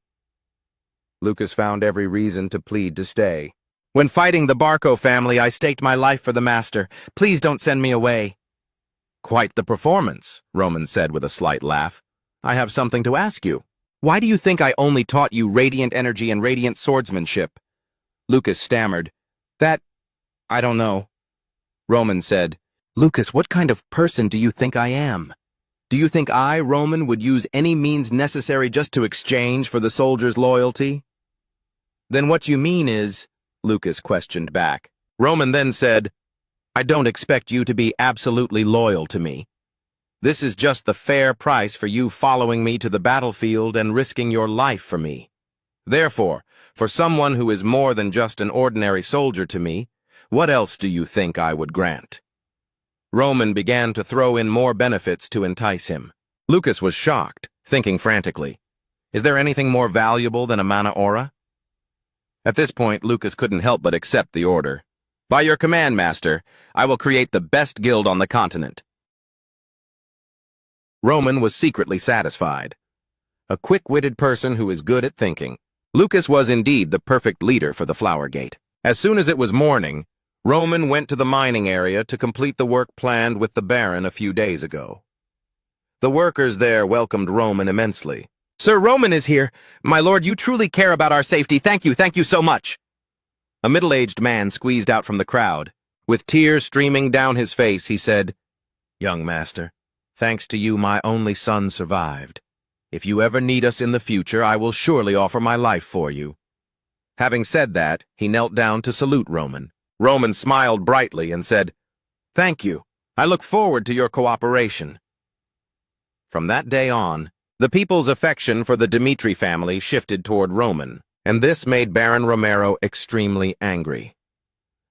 Lucas found every reason to plead to stay. "When fighting the Barco family, I staked my life for the master. Please don't send me away." "Quite the performance," Roman said with a slight laugh. "I have something to ask you. Why do you think I only taught you radiant energy and radiant swordsmanship?" Lucas stammered. I don't know." Roman said, "Lucas, what kind of person do you think I am? Do you think I, Roman, would use any means necessary just to exchange for the soldier's loyalty?" "Then what you mean is," Lucas questioned back. Roman then said, "I don't expect you to be absolutely loyal to me. This is just the fair price for you following me to the battlefield and risking your life for me. Therefore, for someone who is more than just an ordinary soldier to me, what else do you think I would grant?" Roman began to throw in more benefits to entice him. Lucas was shocked, thinking frantically, "Is there anything more valuable than a mana aura?" At this point, Lucas couldn't help but accept the order. "By your command, master, I will create the best guild on the continent." Roman was secretly satisfied. A quick-witted person who is good at thinking. Lucas was indeed the perfect leader for the Flower Gate. As soon as it was morning, Roman went to the mining area to complete the work planned with the Baron a few days ago. The workers there welcomed Roman immensely. "Sir Roman is here. My lord, you truly care about our safety. Thank you so much." A middle-aged man squeezed out from the crowd. With tears streaming down his face, he said, "Young master, thanks to you my only son survived. If you ever need us in the future, I will surely offer my life for you." Having said that, he knelt down to salute Roman. Roman smiled brightly and said, "Thank you. I look forward to your cooperation." From that day on, the people's affection for the Dimitri family shifted toward Roman, and this made Baron Romero extremely angry.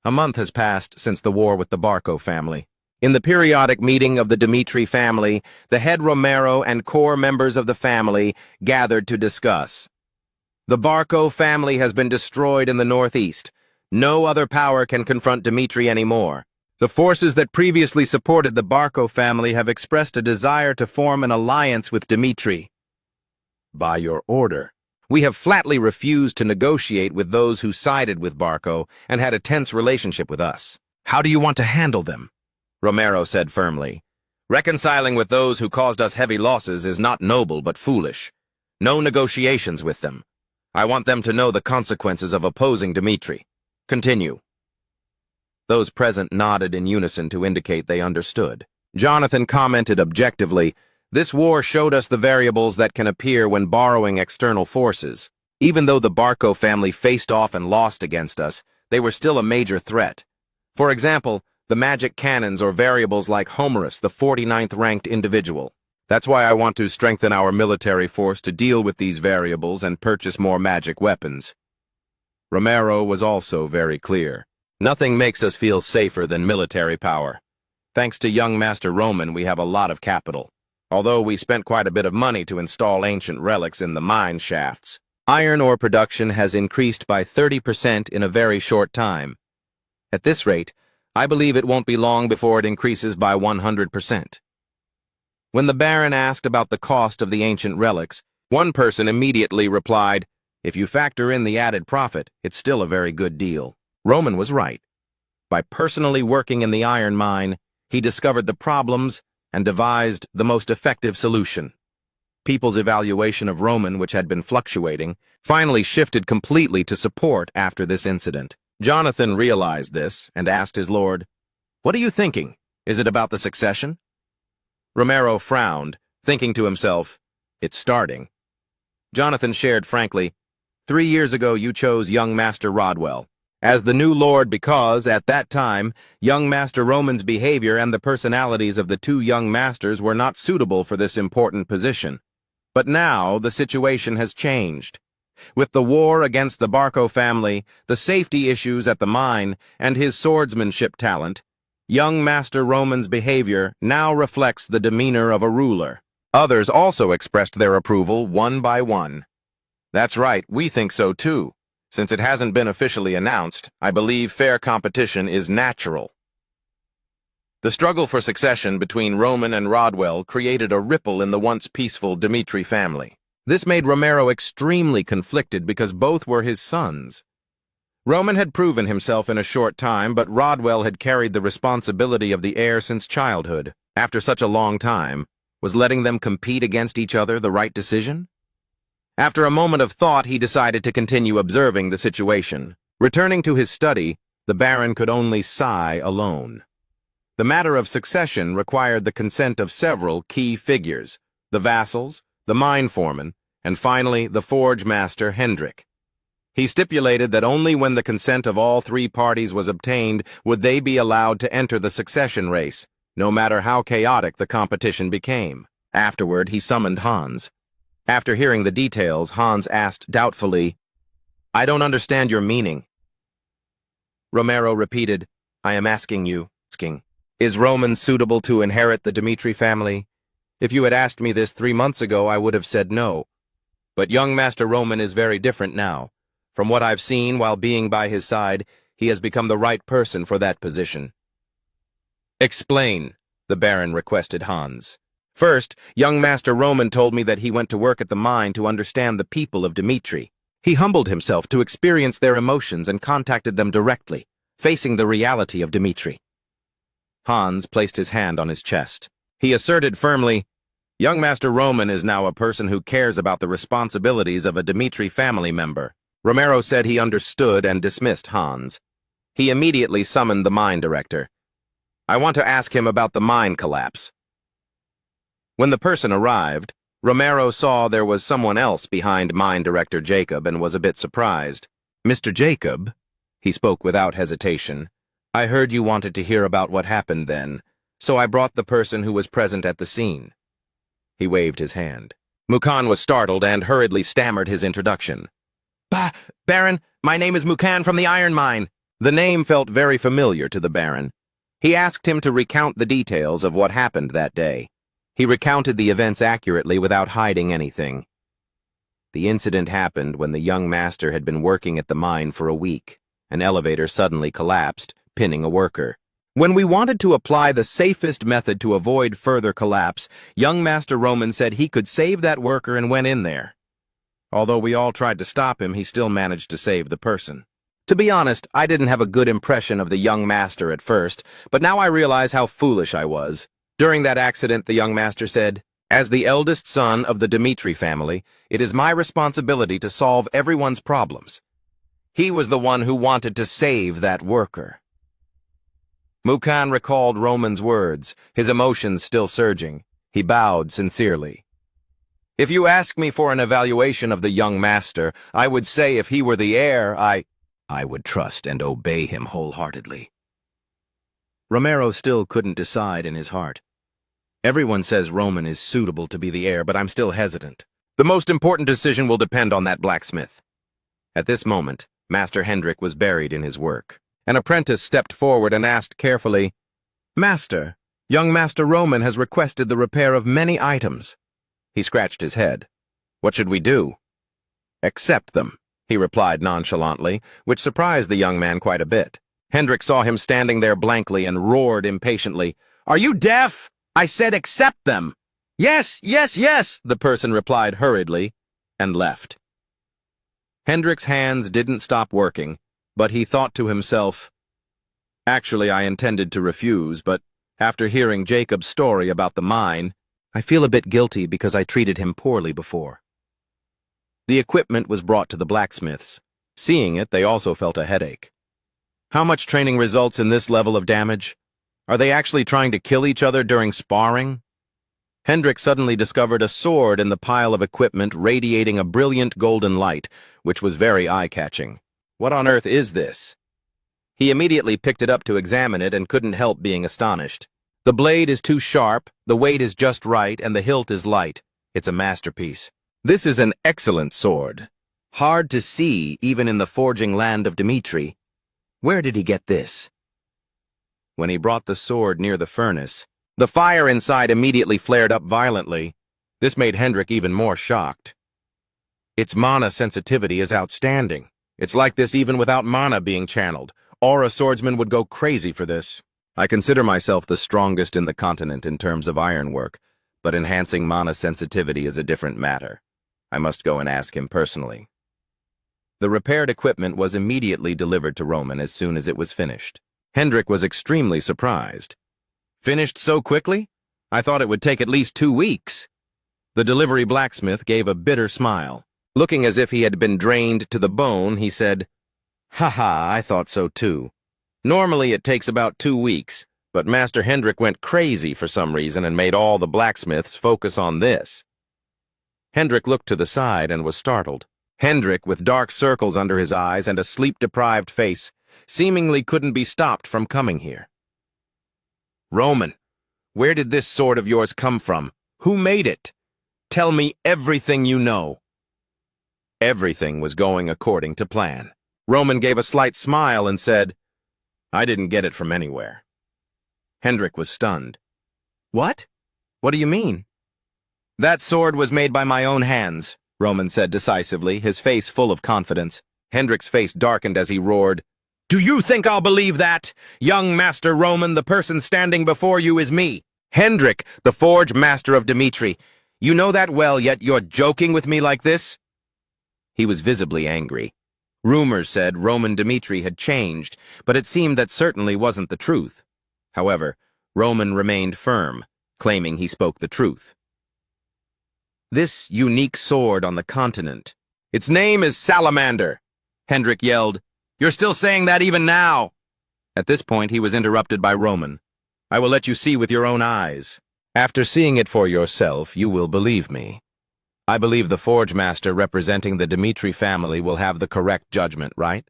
A month has passed since the war with the Barco family. In the periodic meeting of the Dmitri family, the head Romero and core members of the family gathered to discuss. The Barco family has been destroyed in the northeast. No other power can confront Dmitri anymore. The forces that previously supported the Barco family have expressed a desire to form an alliance with Dmitri. By your order. We have flatly refused to negotiate with those who sided with Barco and had a tense relationship with us. How do you want to handle them? Romero said firmly. Reconciling with those who caused us heavy losses is not noble but foolish. No negotiations with them. I want them to know the consequences of opposing Dmitri. Continue. Those present nodded in unison to indicate they understood. Jonathan commented objectively, "This war showed us the variables that can appear when borrowing external forces. Even though the Barco family faced off and lost against us, they were still a major threat. For example, the magic cannons or variables like Homerus, the 49th ranked individual. That's why I want to strengthen our military force to deal with these variables and purchase more magic weapons." Romero was also very clear. Nothing makes us feel safer than military power. Thanks to young Master Roman, we have a lot of capital. Although we spent quite a bit of money to install ancient relics in the mine shafts. Iron ore production has increased by 30% in a very short time. At this rate, I believe it won't be long before it increases by 100%. When the Baron asked about the cost of the ancient relics, one person immediately replied, "If you factor in the added profit, it's still a very good deal." Roman was right. By personally working in the iron mine, he discovered the problems and devised the most effective solution. People's evaluation of Roman, which had been fluctuating, finally shifted completely to support after this incident. Jonathan realized this and asked his lord, "What are you thinking? Is it about the succession?" Romero frowned, thinking to himself, "It's starting." Jonathan shared frankly, 3 years ago you chose young Master Rodwell as the new lord because, at that time, young Master Roman's behavior and the personalities of the two young masters were not suitable for this important position. But now the situation has changed. With the war against the Barco family, the safety issues at the mine, and his swordsmanship talent, young Master Roman's behavior now reflects the demeanor of a ruler. Others also expressed their approval one by one. "That's right, we think so too. Since it hasn't been officially announced, I believe fair competition is natural." The struggle for succession between Roman and Rodwell created a ripple in the once peaceful Dmitri family. This made Romero extremely conflicted because both were his sons. Roman had proven himself in a short time, but Rodwell had carried the responsibility of the heir since childhood. After such a long time, was letting them compete against each other the right decision? After a moment of thought, he decided to continue observing the situation. Returning to his study, the Baron could only sigh alone. The matter of succession required the consent of several key figures, the vassals, the mine foreman, and finally the forge master Hendrik. He stipulated that only when the consent of all three parties was obtained would they be allowed to enter the succession race, no matter how chaotic the competition became. Afterward, he summoned Hans. After hearing the details, Hans asked doubtfully, "I don't understand your meaning." Romero repeated, "I am asking you, is Roman suitable to inherit the Dmitri family? If you had asked me this 3 months ago, I would have said no. But young Master Roman is very different now. From what I've seen while being by his side, he has become the right person for that position." "Explain," the Baron requested Hans. "First, young Master Roman told me that he went to work at the mine to understand the people of Dmitri. He humbled himself to experience their emotions and contacted them directly, facing the reality of Dmitri." Hans placed his hand on his chest. He asserted firmly, "Young Master Roman is now a person who cares about the responsibilities of a Dmitri family member." Romero said he understood and dismissed Hans. He immediately summoned the mine director. "I want to ask him about the mine collapse." When the person arrived, Romero saw there was someone else behind mine director Jacob and was a bit surprised. "Mr. Jacob," he spoke without hesitation, "I heard you wanted to hear about what happened then, so I brought the person who was present at the scene." He waved his hand. Mukan was startled and hurriedly stammered his introduction. Baron, my name is Mukan from the iron mine." The name felt very familiar to the Baron. He asked him to recount the details of what happened that day. He recounted the events accurately without hiding anything. The incident happened when the young master had been working at the mine for a week. An elevator suddenly collapsed, pinning a worker. When we wanted to apply the safest method to avoid further collapse, young Master Roman said he could save that worker and went in there. Although we all tried to stop him, he still managed to save the person. To be honest, I didn't have a good impression of the young master at first, but now I realize how foolish I was. During that accident, the young master said, "As the eldest son of the Dmitri family, it is my responsibility to solve everyone's problems." He was the one who wanted to save that worker. Mukhan recalled Roman's words, his emotions still surging. He bowed sincerely. "If you ask me for an evaluation of the young master, I would say if he were the heir, I would trust and obey him wholeheartedly." Romero still couldn't decide in his heart. Everyone says Roman is suitable to be the heir, but I'm still hesitant. The most important decision will depend on that blacksmith. At this moment, Master Hendrik was buried in his work. An apprentice stepped forward and asked carefully, "Master, young Master Roman has requested the repair of many items." He scratched his head. "What should we do?" "Accept them," he replied nonchalantly, which surprised the young man quite a bit. Hendrik saw him standing there blankly and roared impatiently, "Are you deaf? I said accept them." "Yes, yes, yes," the person replied hurriedly, and left. Hendrik's hands didn't stop working, but he thought to himself, "Actually, I intended to refuse, but after hearing Jacob's story about the mine, I feel a bit guilty because I treated him poorly before." The equipment was brought to the blacksmiths. Seeing it, they also felt a headache. How much training results in this level of damage? Are they actually trying to kill each other during sparring? Hendrik suddenly discovered a sword in the pile of equipment radiating a brilliant golden light, which was very eye-catching. What on earth is this? He immediately picked it up to examine it and couldn't help being astonished. The blade is too sharp, the weight is just right, and the hilt is light. It's a masterpiece. This is an excellent sword. Hard to see even in the forging land of Dmitri. Where did he get this? When he brought the sword near the furnace, the fire inside immediately flared up violently. This made Hendrik even more shocked. Its mana sensitivity is outstanding. It's like this even without mana being channeled. Aura swordsmen would go crazy for this. I consider myself the strongest in the continent in terms of ironwork, but enhancing mana sensitivity is a different matter. I must go and ask him personally. The repaired equipment was immediately delivered to Roman as soon as it was finished. Hendrik was extremely surprised. "Finished so quickly? I thought it would take at least 2 weeks." The delivery blacksmith gave a bitter smile. Looking as if he had been drained to the bone, he said, "Haha, I thought so too. Normally it takes about 2 weeks, but Master Hendrik went crazy for some reason and made all the blacksmiths focus on this." Hendrik looked to the side and was startled. Hendrik, with dark circles under his eyes and a sleep-deprived face, seemingly couldn't be stopped from coming here. "Roman, where did this sword of yours come from? Who made it? Tell me everything you know." Everything was going according to plan. Roman gave a slight smile and said, "I didn't get it from anywhere." Hendrik was stunned. "What? What do you mean?" "That sword was made by my own hands," Roman said decisively, his face full of confidence. Hendrik's face darkened as he roared, "Do you think I'll believe that? Young Master Roman, the person standing before you is me, Hendrik, the forge master of Dmitri. You know that well, yet you're joking with me like this?" He was visibly angry. Rumors said Roman Dmitri had changed, but it seemed that certainly wasn't the truth. However, Roman remained firm, claiming he spoke the truth. "This unique sword on the continent. Its name is Salamander," Hendrik yelled. "You're still saying that even now?" At this point, he was interrupted by Roman. "I will let you see with your own eyes. After seeing it for yourself, you will believe me. I believe the forge master representing the Dmitri family will have the correct judgment, right?"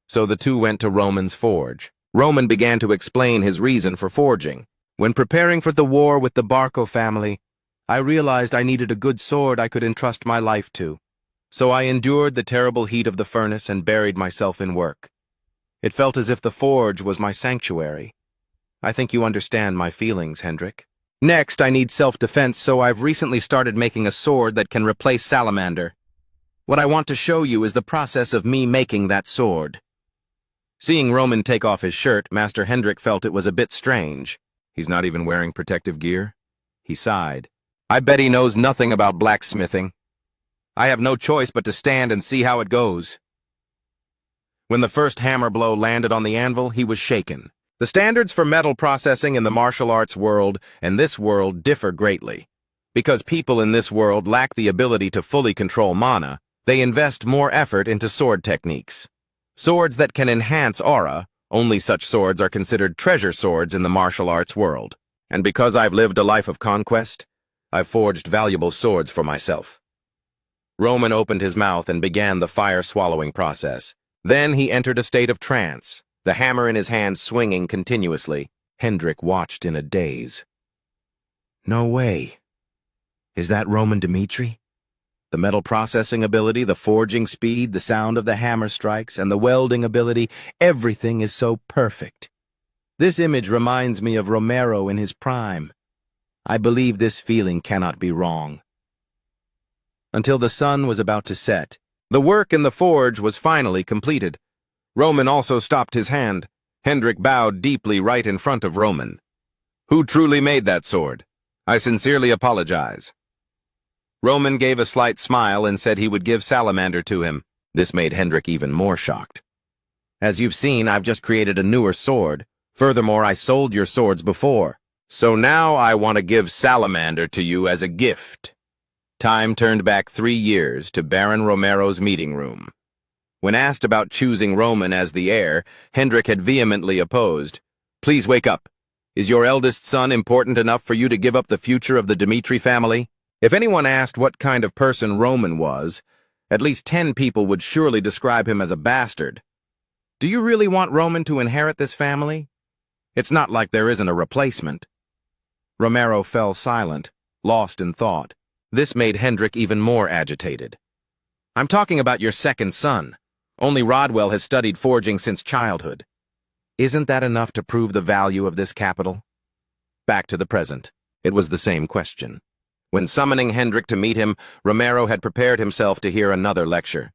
So the two went to Roman's forge. Roman began to explain his reason for forging. "When preparing for the war with the Barco family, I realized I needed a good sword I could entrust my life to. So I endured the terrible heat of the furnace and buried myself in work. It felt as if the forge was my sanctuary. I think you understand my feelings, Hendrik. Next, I need self-defense, so I've recently started making a sword that can replace Salamander. What I want to show you is the process of me making that sword. Seeing Roman take off his shirt, Master Hendrik felt it was a bit strange. He's not even wearing protective gear? He sighed. I bet he knows nothing about blacksmithing. I have no choice but to stand and see how it goes. When the first hammer blow landed on the anvil, he was shaken. The standards for metal processing in the martial arts world and this world differ greatly. Because people in this world lack the ability to fully control mana, they invest more effort into sword techniques. Swords that can enhance aura, only such swords are considered treasure swords in the martial arts world. And because I've lived a life of conquest, I've forged valuable swords for myself. Roman opened his mouth and began the fire-swallowing process. Then he entered a state of trance, the hammer in his hand swinging continuously. Hendrik watched in a daze. No way. Is that Roman Dmitri? The metal processing ability, the forging speed, the sound of the hammer strikes, and the welding ability, everything is so perfect. This image reminds me of Romero in his prime. I believe this feeling cannot be wrong. Until the sun was about to set, the work in the forge was finally completed. Roman also stopped his hand. Hendrik bowed deeply right in front of Roman. Who truly made that sword? I sincerely apologize. Roman gave a slight smile and said he would give Salamander to him. This made Hendrik even more shocked. As you've seen, I've just created a newer sword. Furthermore, I sold your swords before. So now I want to give Salamander to you as a gift. Time turned back 3 years to Baron Romero's meeting room. When asked about choosing Roman as the heir, Hendrik had vehemently opposed. Please wake up. Is your eldest son important enough for you to give up the future of the Dmitri family? If anyone asked what kind of person Roman was, at least 10 people would surely describe him as a bastard. Do you really want Roman to inherit this family? It's not like there isn't a replacement. Romero fell silent, lost in thought. This made Hendrik even more agitated. I'm talking about your second son. Only Rodwell has studied forging since childhood. Isn't that enough to prove the value of this capital? Back to the present. It was the same question. When summoning Hendrik to meet him, Romero had prepared himself to hear another lecture.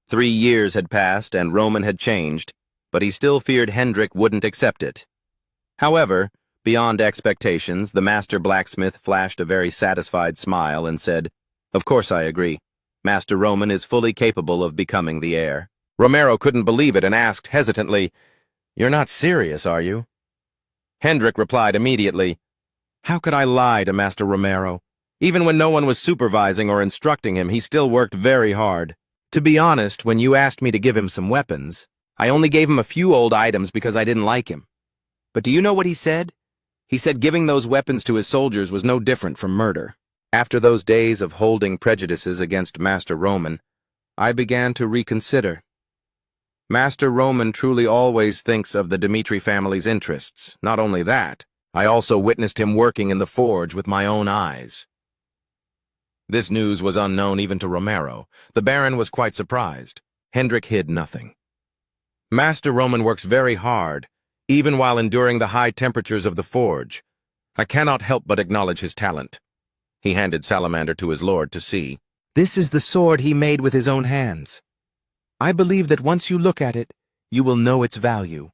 3 years had passed and Roman had changed, but he still feared Hendrik wouldn't accept it. However, beyond expectations, the master blacksmith flashed a very satisfied smile and said, Of course I agree. Master Roman is fully capable of becoming the heir. Romero couldn't believe it and asked hesitantly, You're not serious, are you? Hendrik replied immediately, How could I lie to Master Romero? Even when no one was supervising or instructing him, he still worked very hard. To be honest, when you asked me to give him some weapons, I only gave him a few old items because I didn't like him. But do you know what he said? He said giving those weapons to his soldiers was no different from murder. After those days of holding prejudices against Master Roman, I began to reconsider. Master Roman truly always thinks of the Dmitri family's interests. Not only that, I also witnessed him working in the forge with my own eyes. This news was unknown even to Romero. The Baron was quite surprised. Hendrik hid nothing. Master Roman works very hard, even while enduring the high temperatures of the forge. I cannot help but acknowledge his talent. He handed Salamander to his lord to see. This is the sword he made with his own hands. I believe that once you look at it, you will know its value.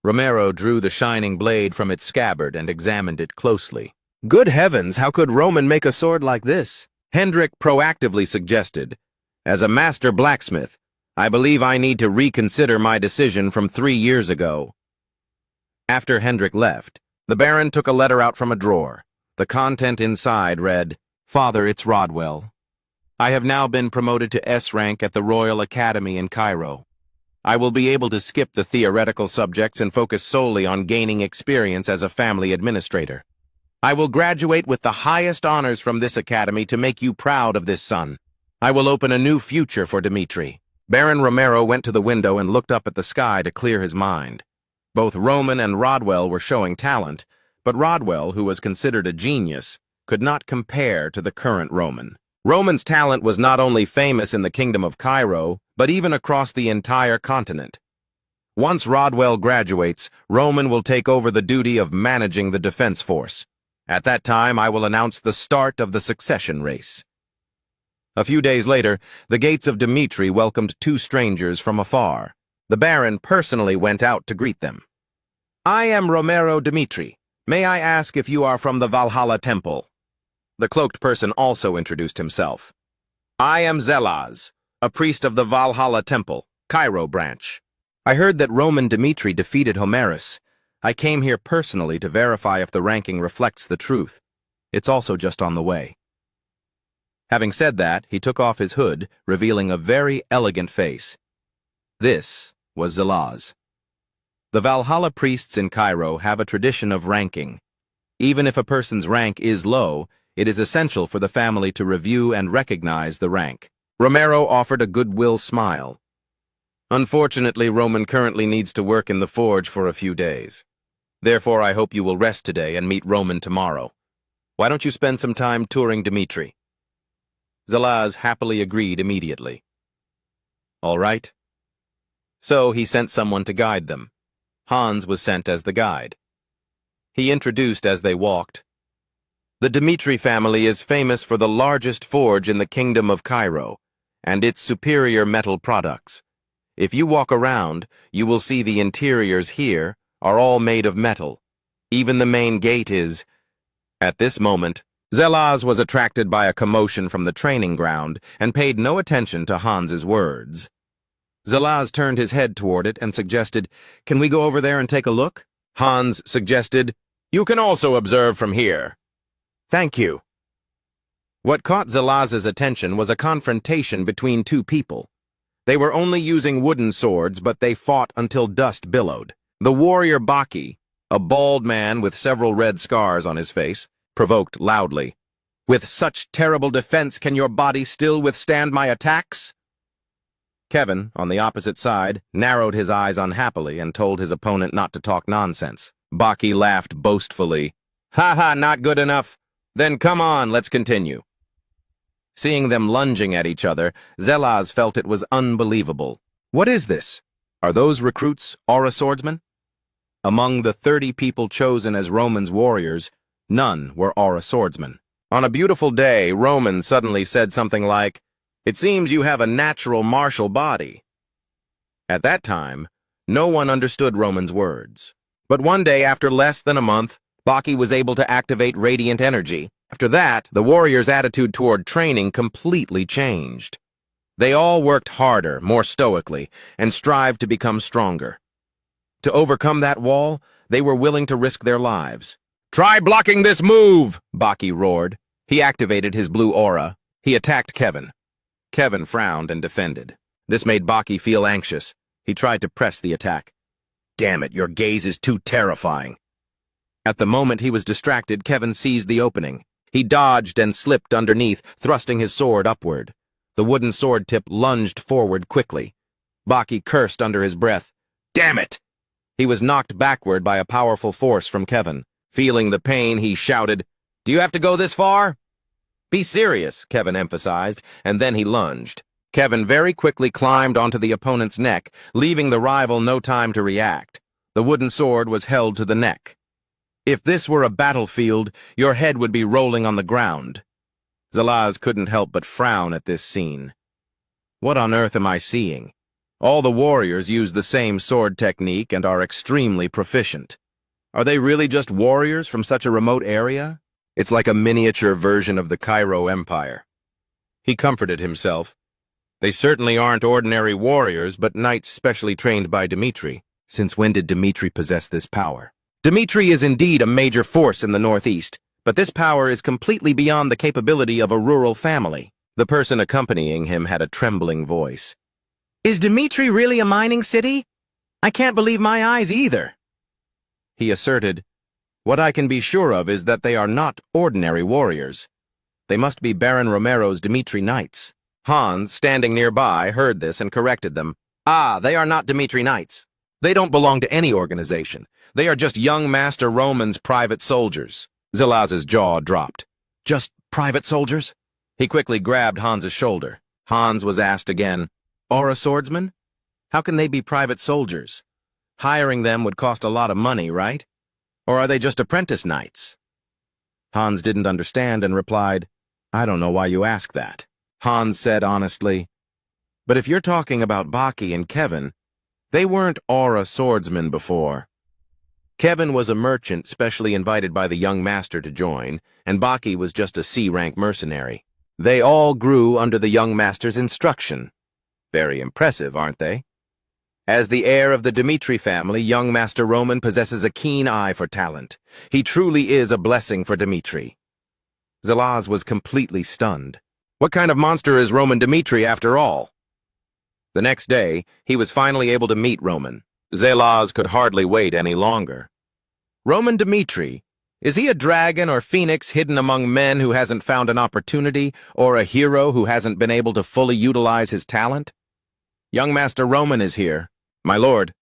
Romero drew the shining blade from its scabbard and examined it closely. Good heavens, how could Roman make a sword like this? Hendrik proactively suggested, As a master blacksmith, I believe I need to reconsider my decision from 3 years ago. After Hendrik left, the Baron took a letter out from a drawer. The content inside read, Father, it's Rodwell. I have now been promoted to S rank at the Royal Academy in Cairo. I will be able to skip the theoretical subjects and focus solely on gaining experience as a family administrator. I will graduate with the highest honors from this academy to make you proud of this son. I will open a new future for Dmitri. Baron Romero went to the window and looked up at the sky to clear his mind. Both Roman and Rodwell were showing talent, but Rodwell, who was considered a genius, could not compare to the current Roman. Roman's talent was not only famous in the Kingdom of Cairo, but even across the entire continent. Once Rodwell graduates, Roman will take over the duty of managing the defense force. At that time, I will announce the start of the succession race. A few days later, the gates of Dimitri welcomed two strangers from afar. The Baron personally went out to greet them. "I am Romero Dimitri. May I ask if you are from the Valhalla Temple?" The cloaked person also introduced himself. "I am Zelaz, a priest of the Valhalla Temple, Cairo branch. I heard that Roman Dimitri defeated Homerus. I came here personally to verify if the ranking reflects the truth. It's also just on the way." Having said that, he took off his hood, revealing a very elegant face. This was Zelaz. The Valhalla priests in Cairo have a tradition of ranking. Even if a person's rank is low, it is essential for the family to review and recognize the rank. Romero offered a goodwill smile. "Unfortunately, Roman currently needs to work in the forge for a few days. Therefore, I hope you will rest today and meet Roman tomorrow. Why don't you spend some time touring Dimitri?" Zelaz happily agreed immediately. All right. So he sent someone to guide them. Hans was sent as the guide. He introduced as they walked. "The Dimitri family is famous for the largest forge in the Kingdom of Cairo, and its superior metal products. If you walk around, you will see the interiors here are all made of metal. Even the main gate is..." At this moment, Zelaz was attracted by a commotion from the training ground and paid no attention to Hans's words. Zelaz turned his head toward it and suggested, "Can we go over there and take a look?" Hans suggested, "You can also observe from here." "Thank you." What caught Zelaz's attention was a confrontation between two people. They were only using wooden swords, but they fought until dust billowed. The warrior Baki, a bald man with several red scars on his face, provoked loudly, "With such terrible defense, can your body still withstand my attacks?" Kevin, on the opposite side, narrowed his eyes unhappily and told his opponent not to talk nonsense. Baki laughed boastfully. "Ha ha, not good enough? Then come on, let's continue." Seeing them lunging at each other, Zelaz felt it was unbelievable. What is this? Are those recruits aura swordsmen? Among the 30 people chosen as Roman's warriors, none were aura swordsmen. On a beautiful day, Roman suddenly said something like, "It seems you have a natural martial body." At that time, no one understood Roman's words. But one day, after less than a month, Baki was able to activate radiant energy. After that, the warriors' attitude toward training completely changed. They all worked harder, more stoically, and strived to become stronger. To overcome that wall, they were willing to risk their lives. "Try blocking this move!" Baki roared. He activated his blue aura. He attacked Kevin. Kevin frowned and defended. This made Baki feel anxious. He tried to press the attack. "Damn it, your gaze is too terrifying." At the moment he was distracted, Kevin seized the opening. He dodged and slipped underneath, thrusting his sword upward. The wooden sword tip lunged forward quickly. Baki cursed under his breath. "Damn it!" He was knocked backward by a powerful force from Kevin. Feeling the pain, he shouted, "Do you have to go this far?" "Be serious," Kevin emphasized, and then he lunged. Kevin very quickly climbed onto the opponent's neck, leaving the rival no time to react. The wooden sword was held to the neck. If this were a battlefield, your head would be rolling on the ground. Zelaz couldn't help but frown at this scene. What on earth am I seeing? All the warriors use the same sword technique and are extremely proficient. Are they really just warriors from such a remote area? It's like a miniature version of the Cairo Empire. He comforted himself. They certainly aren't ordinary warriors, but knights specially trained by Dimitri. Since when did Dimitri possess this power? Dimitri is indeed a major force in the Northeast, but this power is completely beyond the capability of a rural family. The person accompanying him had a trembling voice. "Is Dimitri really a mining city? I can't believe my eyes either." He asserted, "What I can be sure of is that they are not ordinary warriors. They must be Baron Romero's Dimitri Knights." Hans, standing nearby, heard this and corrected them. "Ah, they are not Dimitri Knights. They don't belong to any organization. They are just young Master Roman's private soldiers." Zelaz's jaw dropped. "Just private soldiers?" He quickly grabbed Hans's shoulder. Hans was asked again, "Aura swordsmen? How can they be private soldiers? Hiring them would cost a lot of money, right? Or are they just apprentice knights? Hans didn't understand and replied, I don't know why you ask that. Hans said honestly, but if you're talking about Baki and Kevin, they weren't aura swordsmen before. Kevin was a merchant specially invited by the young master to join, and Baki was just a C-rank mercenary. They all grew under the young master's instruction. Very impressive, aren't they? As the heir of the Dmitri family, young Master Roman possesses a keen eye for talent. He truly is a blessing for Dmitri. Zelaz was completely stunned. What kind of monster is Roman Dmitri after all? The next day, he was finally able to meet Roman. Zelaz could hardly wait any longer. Roman Dmitri, is he a dragon or phoenix hidden among men who hasn't found an opportunity, or a hero who hasn't been able to fully utilize his talent? Young Master Roman is here. My lord.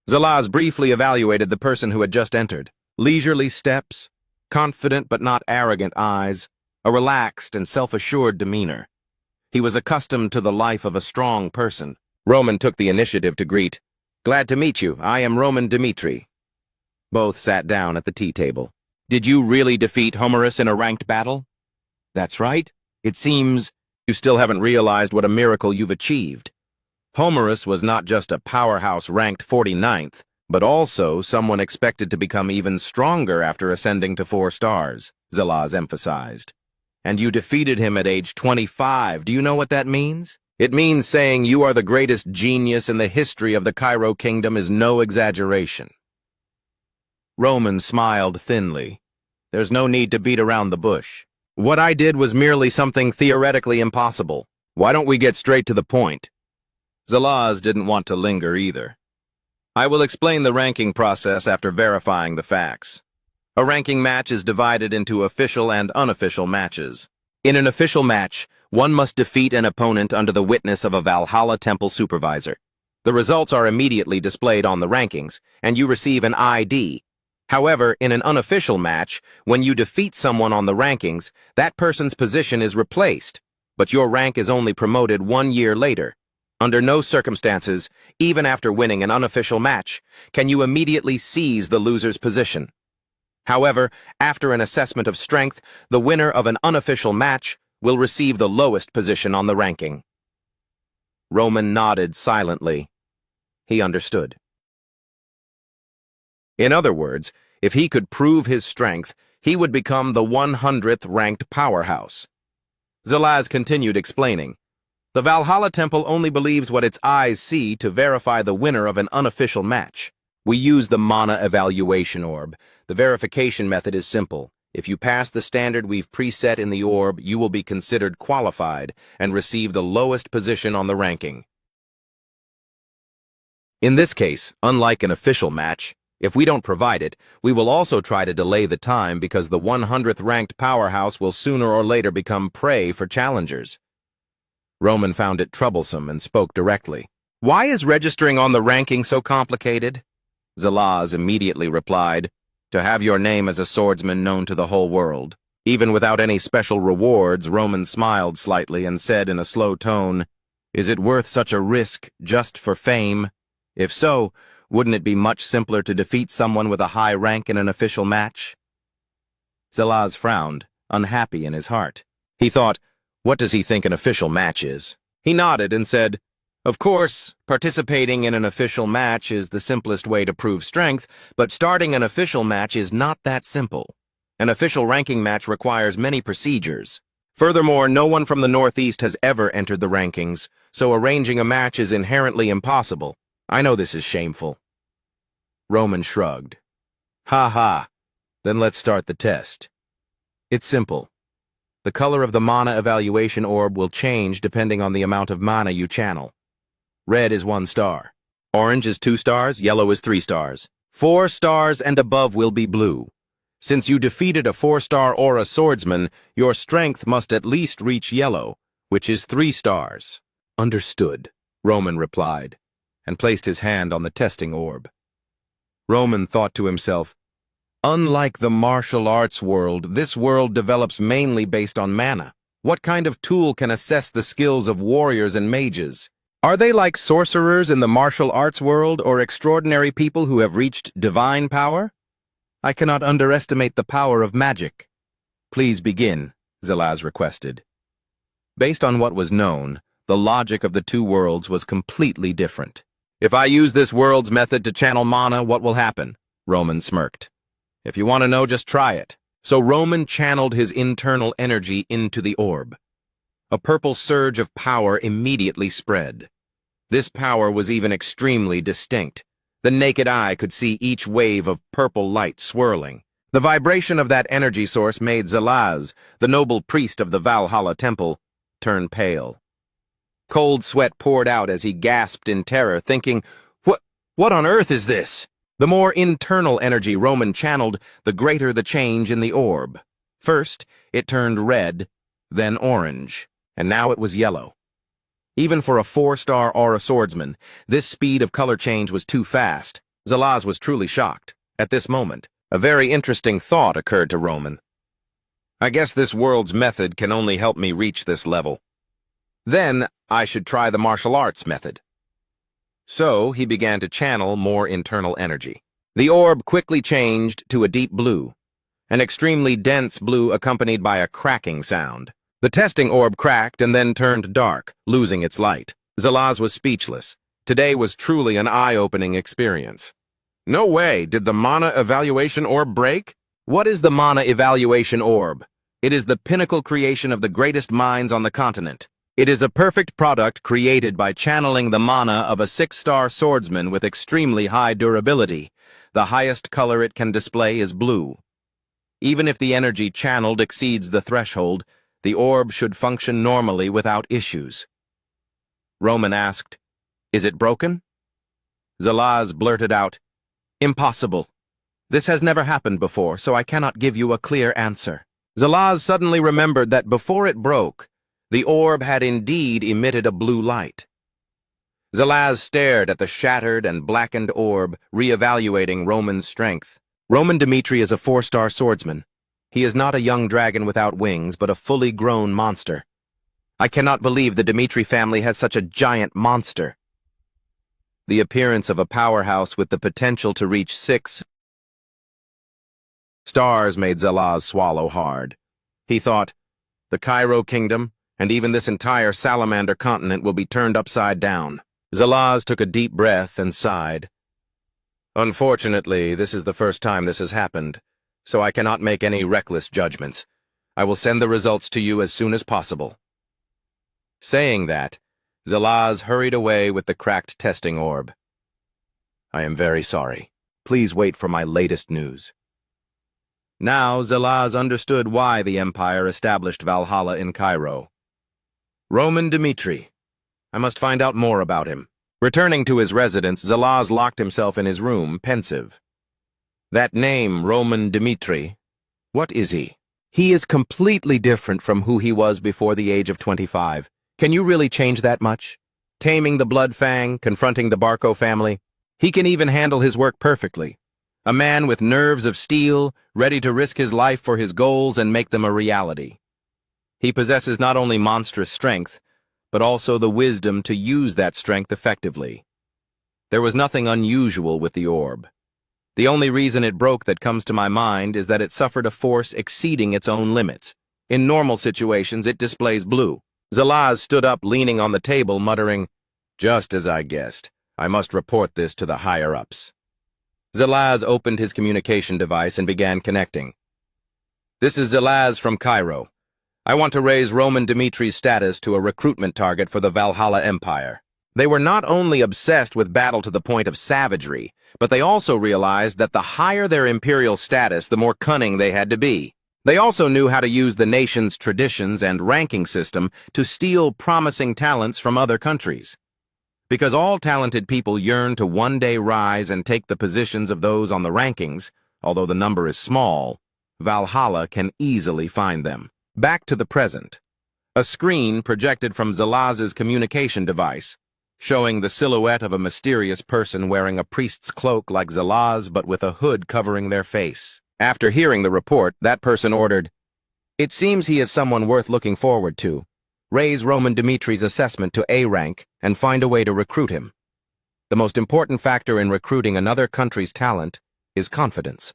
Zelaz briefly evaluated the person who had just entered. Leisurely steps, confident but not arrogant eyes, a relaxed and self-assured demeanor. He was accustomed to the life of a strong person. Roman took the initiative to greet. Glad to meet you. I am Roman Dmitri. Both sat down at the tea table. Did you really defeat Homerus in a ranked battle? That's right. It seems you still haven't realized what a miracle you've achieved. Homerus was not just a powerhouse ranked 49th, but also someone expected to become even stronger after ascending to 4 stars, Zelaz emphasized. And you defeated him at age 25. Do you know what that means? It means saying you are the greatest genius in the history of the Cairo Kingdom is no exaggeration. Roman smiled thinly. There's no need to beat around the bush. What I did was merely something theoretically impossible. Why don't we get straight to the point? Zelaz didn't want to linger either. I will explain the ranking process after verifying the facts. A ranking match is divided into official and unofficial matches. In an official match, one must defeat an opponent under the witness of a Valhalla Temple supervisor. The results are immediately displayed on the rankings, and you receive an ID. However, in an unofficial match, when you defeat someone on the rankings, that person's position is replaced, but your rank is only promoted 1 year later. Under no circumstances, even after winning an unofficial match, can you immediately seize the loser's position. However, after an assessment of strength, the winner of an unofficial match will receive the lowest position on the ranking. Roman nodded silently. He understood. In other words, if he could prove his strength, he would become the 100th ranked powerhouse. Zelaz continued explaining. The Valhalla Temple only believes what its eyes see to verify the winner of an unofficial match. We use the mana evaluation orb. The verification method is simple. If you pass the standard we've preset in the orb, you will be considered qualified and receive the lowest position on the ranking. In this case, unlike an official match, if we don't provide it, we will also try to delay the time because the 100th ranked powerhouse will sooner or later become prey for challengers. Roman found it troublesome and spoke directly. Why is registering on the ranking so complicated? Zelaz immediately replied, to have your name as a swordsman known to the whole world. Even without any special rewards, Roman smiled slightly and said in a slow tone, Is it worth such a risk just for fame? If so, wouldn't it be much simpler to defeat someone with a high rank in an official match? Zelaz frowned, unhappy in his heart. He thought, what does he think an official match is? He nodded and said, Of course, participating in an official match is the simplest way to prove strength, but starting an official match is not that simple. An official ranking match requires many procedures. Furthermore, no one from the Northeast has ever entered the rankings, so arranging a match is inherently impossible. I know this is shameful. Roman shrugged. Ha ha, then let's start the test. It's simple. The color of the mana evaluation orb will change depending on the amount of mana you channel. Red is 1 star. Orange is 2 stars, yellow is 3 stars. 4 stars and above will be blue. Since you defeated a 4-star aura swordsman, your strength must at least reach yellow, which is 3 stars. Understood, Roman replied, and placed his hand on the testing orb. Roman thought to himself, unlike the martial arts world, this world develops mainly based on mana. What kind of tool can assess the skills of warriors and mages? Are they like sorcerers in the martial arts world or extraordinary people who have reached divine power? I cannot underestimate the power of magic. Please begin, Zalaz requested. Based on what was known, the logic of the two worlds was completely different. If I use this world's method to channel mana, what will happen? Roman smirked. If you want to know, just try it. So Roman channeled his internal energy into the orb. A purple surge of power immediately spread. This power was even extremely distinct. The naked eye could see each wave of purple light swirling. The vibration of that energy source made Zalaz, the noble priest of the Valhalla temple, turn pale. Cold sweat poured out as he gasped in terror, thinking, What on earth is this? The more internal energy Roman channeled, the greater the change in the orb. First, it turned red, then orange, and now it was yellow. Even for a 4-star aura swordsman, this speed of color change was too fast. Zalaz was truly shocked. At this moment, a very interesting thought occurred to Roman. I guess this world's method can only help me reach this level. Then, I should try the martial arts method. So, he began to channel more internal energy. The orb quickly changed to a deep blue, an extremely dense blue accompanied by a cracking sound. The testing orb cracked and then turned dark, losing its light. Zalaz was speechless. Today was truly an eye-opening experience. No way! Did the mana evaluation orb break? What is the mana evaluation orb? It is the pinnacle creation of the greatest minds on the continent. It is a perfect product created by channeling the mana of a 6-star swordsman with extremely high durability. The highest color it can display is blue. Even if the energy channeled exceeds the threshold, the orb should function normally without issues. Roman asked, Is it broken? Zalaz blurted out, Impossible. This has never happened before, so I cannot give you a clear answer. Zalaz suddenly remembered that before it broke, the orb had indeed emitted a blue light. Zalaz stared at the shattered and blackened orb, re-evaluating Roman's strength. Roman Dmitri is a 4-star swordsman. He is not a young dragon without wings, but a fully grown monster. I cannot believe the Dmitri family has such a giant monster. The appearance of a powerhouse with the potential to reach 6 stars made Zalaz swallow hard. He thought, the Cairo kingdom, and even this entire salamander continent will be turned upside down. Zalaz took a deep breath and sighed. Unfortunately, this is the first time this has happened, so I cannot make any reckless judgments. I will send the results to you as soon as possible. Saying that, Zalaz hurried away with the cracked testing orb. I am very sorry. Please wait for my latest news. Now Zalaz understood why the Empire established Valhalla in Cairo. Roman Dmitri. I must find out more about him. Returning to his residence, Zalaz locked himself in his room, pensive. That name, Roman Dmitri, what is he? He is completely different from who he was before the age of 25. Can you really change that much? Taming the Blood Fang, confronting the Barco family. He can even handle his work perfectly. A man with nerves of steel, ready to risk his life for his goals and make them a reality. He possesses not only monstrous strength, but also the wisdom to use that strength effectively. There was nothing unusual with the orb. The only reason it broke that comes to my mind is that it suffered a force exceeding its own limits. In normal situations, it displays blue. Zalaz stood up, leaning on the table, muttering, Just as I guessed. I must report this to the higher-ups. Zalaz opened his communication device and began connecting. This is Zalaz from Cairo. I want to raise Roman Dmitri's status to a recruitment target for the Valhalla Empire. They were not only obsessed with battle to the point of savagery, but they also realized that the higher their imperial status, the more cunning they had to be. They also knew how to use the nation's traditions and ranking system to steal promising talents from other countries. Because all talented people yearn to one day rise and take the positions of those on the rankings, although the number is small, Valhalla can easily find them. Back to the present. A screen projected from Zalaz's communication device, showing the silhouette of a mysterious person wearing a priest's cloak like Zalaz but with a hood covering their face. After hearing the report, that person ordered, It seems he is someone worth looking forward to. raise Roman Dimitri's assessment to A rank, and find a way to recruit him. The most important factor in recruiting another country's talent is confidence.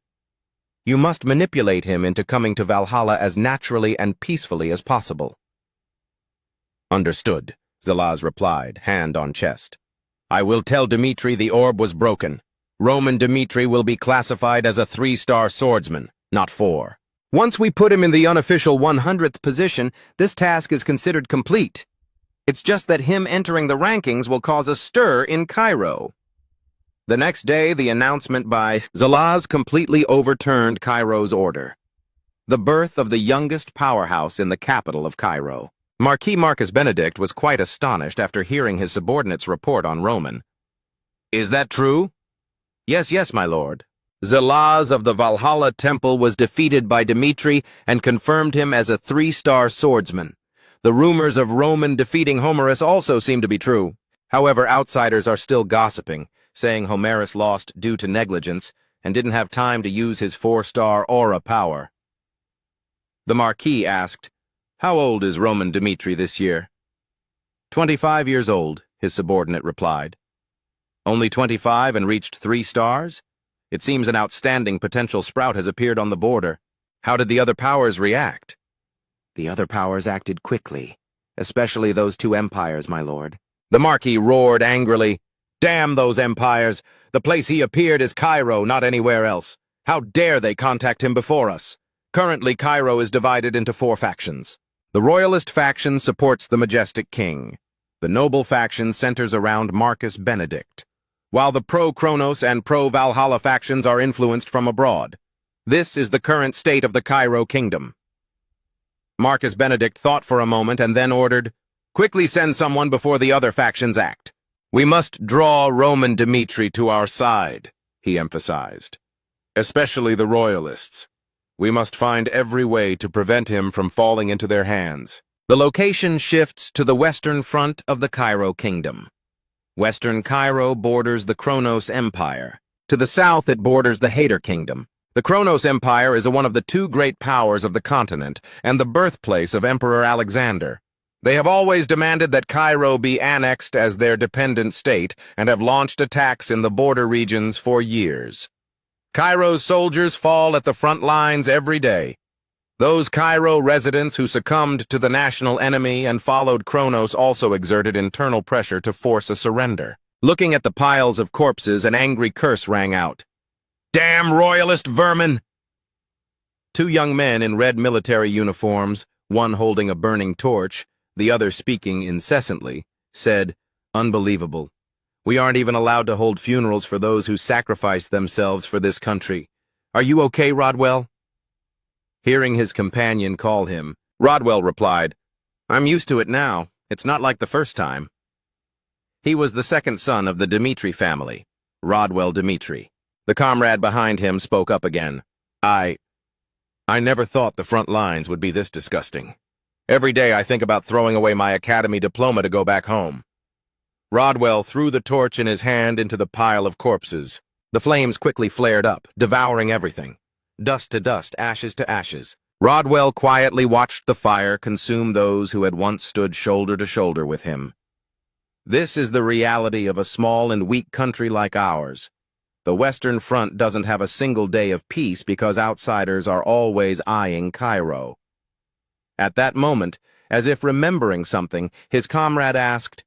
You must manipulate him into coming to Valhalla as naturally and peacefully as possible. Understood, Zalaz replied, hand on chest. I will tell Dimitri the orb was broken. Roman Dimitri will be classified as a 3-star swordsman, not 4. Once we put him in the unofficial 100th position, this task is considered complete. It's just that him entering the rankings will cause a stir in Cairo. The next day, the announcement by Zalaz completely overturned Cairo's order. The birth of the youngest powerhouse in the capital of Cairo. Marquis Marcus Benedict was quite astonished after hearing his subordinate's report on Roman. Is that true? Yes, my lord. Zalaz of the Valhalla Temple was defeated by Dimitri and confirmed him as a 3-star swordsman. The rumors of Roman defeating Homerus also seem to be true. However, outsiders are still gossiping, saying Homerus lost due to negligence and didn't have time to use his 4-star aura power. The Marquis asked, How old is Roman Dimitri this year? 25 years old, his subordinate replied. Only 25 and reached 3 stars? It seems an outstanding potential sprout has appeared on the border. How did the other powers react? The other powers acted quickly, especially those 2 empires, my lord. The Marquis roared angrily. Damn those empires! The place he appeared is Cairo, not anywhere else. How dare they contact him before us? Currently, Cairo is divided into 4 factions. The Royalist faction supports the majestic king. The noble faction centers around Marcus Benedict, while the pro-Kronos and pro-Valhalla factions are influenced from abroad. This is the current state of the Cairo kingdom. Marcus Benedict thought for a moment and then ordered, Quickly send someone before the other factions act. We must draw Roman Dimitri to our side, he emphasized. Especially the Royalists. We must find every way to prevent him from falling into their hands. The location shifts to the western front of the Cairo kingdom. Western Cairo borders the Kronos Empire. To the south, it borders the Hader Kingdom. The Kronos Empire is one of the 2 great powers of the continent and the birthplace of Emperor Alexander. They have always demanded that Cairo be annexed as their dependent state and have launched attacks in the border regions for years. Cairo's soldiers fall at the front lines every day. Those Cairo residents who succumbed to the national enemy and followed Kronos also exerted internal pressure to force a surrender. Looking at the piles of corpses, an angry curse rang out. Damn royalist vermin! 2 young men in red military uniforms, one holding a burning torch, the other speaking incessantly, said, Unbelievable. We aren't even allowed to hold funerals for those who sacrificed themselves for this country. Are you okay, Rodwell? Hearing his companion call him, Rodwell replied, I'm used to it now. It's not like the first time. He was the 2nd son of the Dimitri family, Rodwell Dimitri. The comrade behind him spoke up again. I never thought the front lines would be this disgusting. Every day I think about throwing away my academy diploma to go back home. Rodwell threw the torch in his hand into the pile of corpses. The flames quickly flared up, devouring everything. Dust to dust, ashes to ashes. Rodwell quietly watched the fire consume those who had once stood shoulder to shoulder with him. This is the reality of a small and weak country like ours. The Western Front doesn't have a single day of peace because outsiders are always eyeing Cairo. At that moment, as if remembering something, his comrade asked,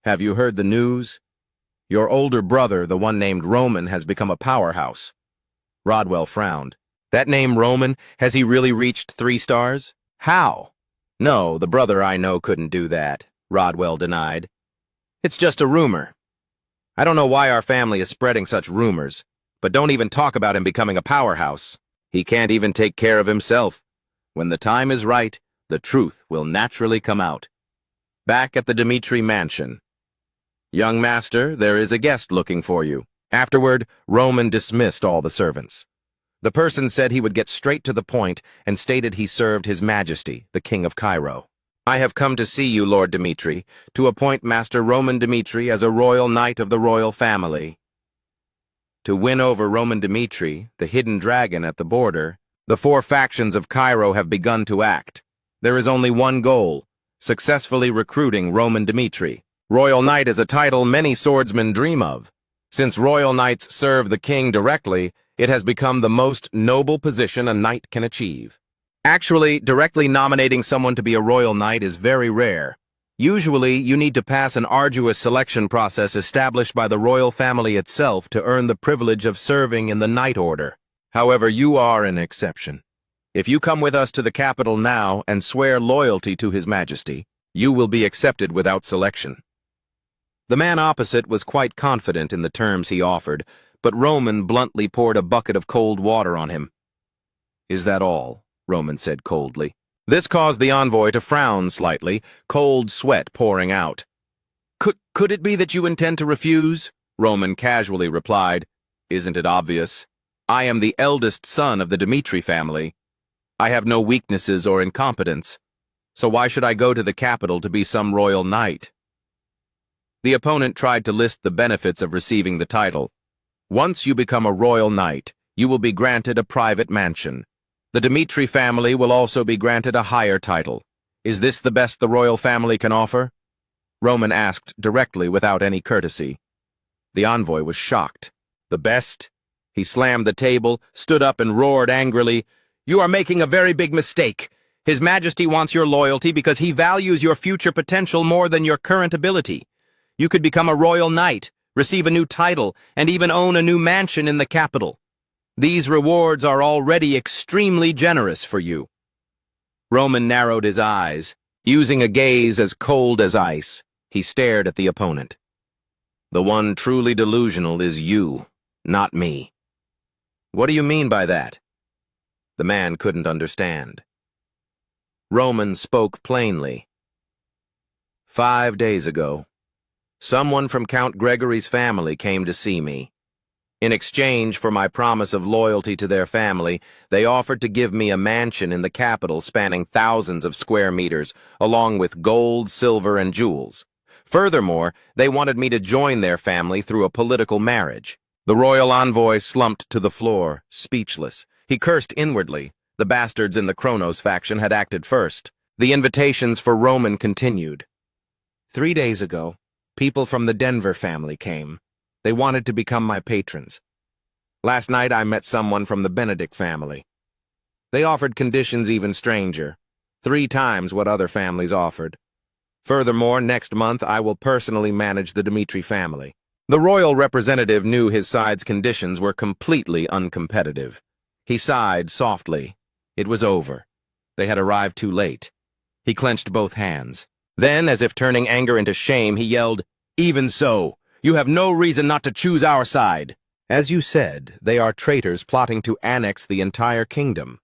Have you heard the news? Your older brother, the one named Roman, has become a powerhouse. Rodwell frowned. That name Roman, has he really reached 3 stars? How? No, the brother I know couldn't do that, Rodwell denied. It's just a rumor. I don't know why our family is spreading such rumors, but don't even talk about him becoming a powerhouse. He can't even take care of himself. When the time is right, the truth will naturally come out. Back at the Dimitri mansion. Young master, there is a guest looking for you. Afterward, Roman dismissed all the servants. The person said he would get straight to the point and stated he served His Majesty, the King of Cairo. I have come to see you, Lord Dimitri, to appoint Master Roman Dimitri as a royal knight of the royal family. To win over Roman Dimitri, the hidden dragon at the border, the 4 factions of Cairo have begun to act. There is only one goal: successfully recruiting Roman Dmitri. Royal Knight is a title many swordsmen dream of. Since Royal Knights serve the king directly, it has become the most noble position a knight can achieve. Actually, directly nominating someone to be a Royal Knight is very rare. Usually, you need to pass an arduous selection process established by the royal family itself to earn the privilege of serving in the Knight Order. However, you are an exception. If you come with us to the capital now and swear loyalty to His Majesty, you will be accepted without selection. The man opposite was quite confident in the terms he offered, but Roman bluntly poured a bucket of cold water on him. "Is that all?" Roman said coldly. This caused the envoy to frown slightly, cold sweat pouring out. Could it be that you intend to refuse?" Roman casually replied. "Isn't it obvious? I am the eldest son of the Dmitri family. I have no weaknesses or incompetence, so why should I go to the capital to be some royal knight?" The opponent tried to list the benefits of receiving the title. Once you become a royal knight, you will be granted a private mansion. The Dmitri family will also be granted a higher title. Is this the best the royal family can offer? Roman asked directly without any courtesy. The envoy was shocked. The best? He slammed the table, stood up and roared angrily, "You are making a very big mistake. His Majesty wants your loyalty because he values your future potential more than your current ability. You could become a royal knight, receive a new title, and even own a new mansion in the capital. These rewards are already extremely generous for you." Roman narrowed his eyes. Using a gaze as cold as ice, he stared at the opponent. "The one truly delusional is you, not me." "What do you mean by that?" The man couldn't understand. Roman spoke plainly. 5 days ago, someone from Count Gregory's family came to see me. In exchange for my promise of loyalty to their family, they offered to give me a mansion in the capital spanning thousands of square meters, along with gold, silver, and jewels. Furthermore, they wanted me to join their family through a political marriage. The royal envoy slumped to the floor, speechless. He cursed inwardly. The bastards in the Kronos faction had acted first. The invitations for Roman continued. 3 days ago, people from the Denver family came. They wanted to become my patrons. Last night I met someone from the Benedict family. They offered conditions even stranger, 3 times what other families offered. Furthermore, next month I will personally manage the Dmitri family. The royal representative knew his side's conditions were completely uncompetitive. He sighed softly. It was over. They had arrived too late. He clenched both hands. Then, as if turning anger into shame, he yelled, "Even so! You have no reason not to choose our side. As you said, they are traitors plotting to annex the entire kingdom.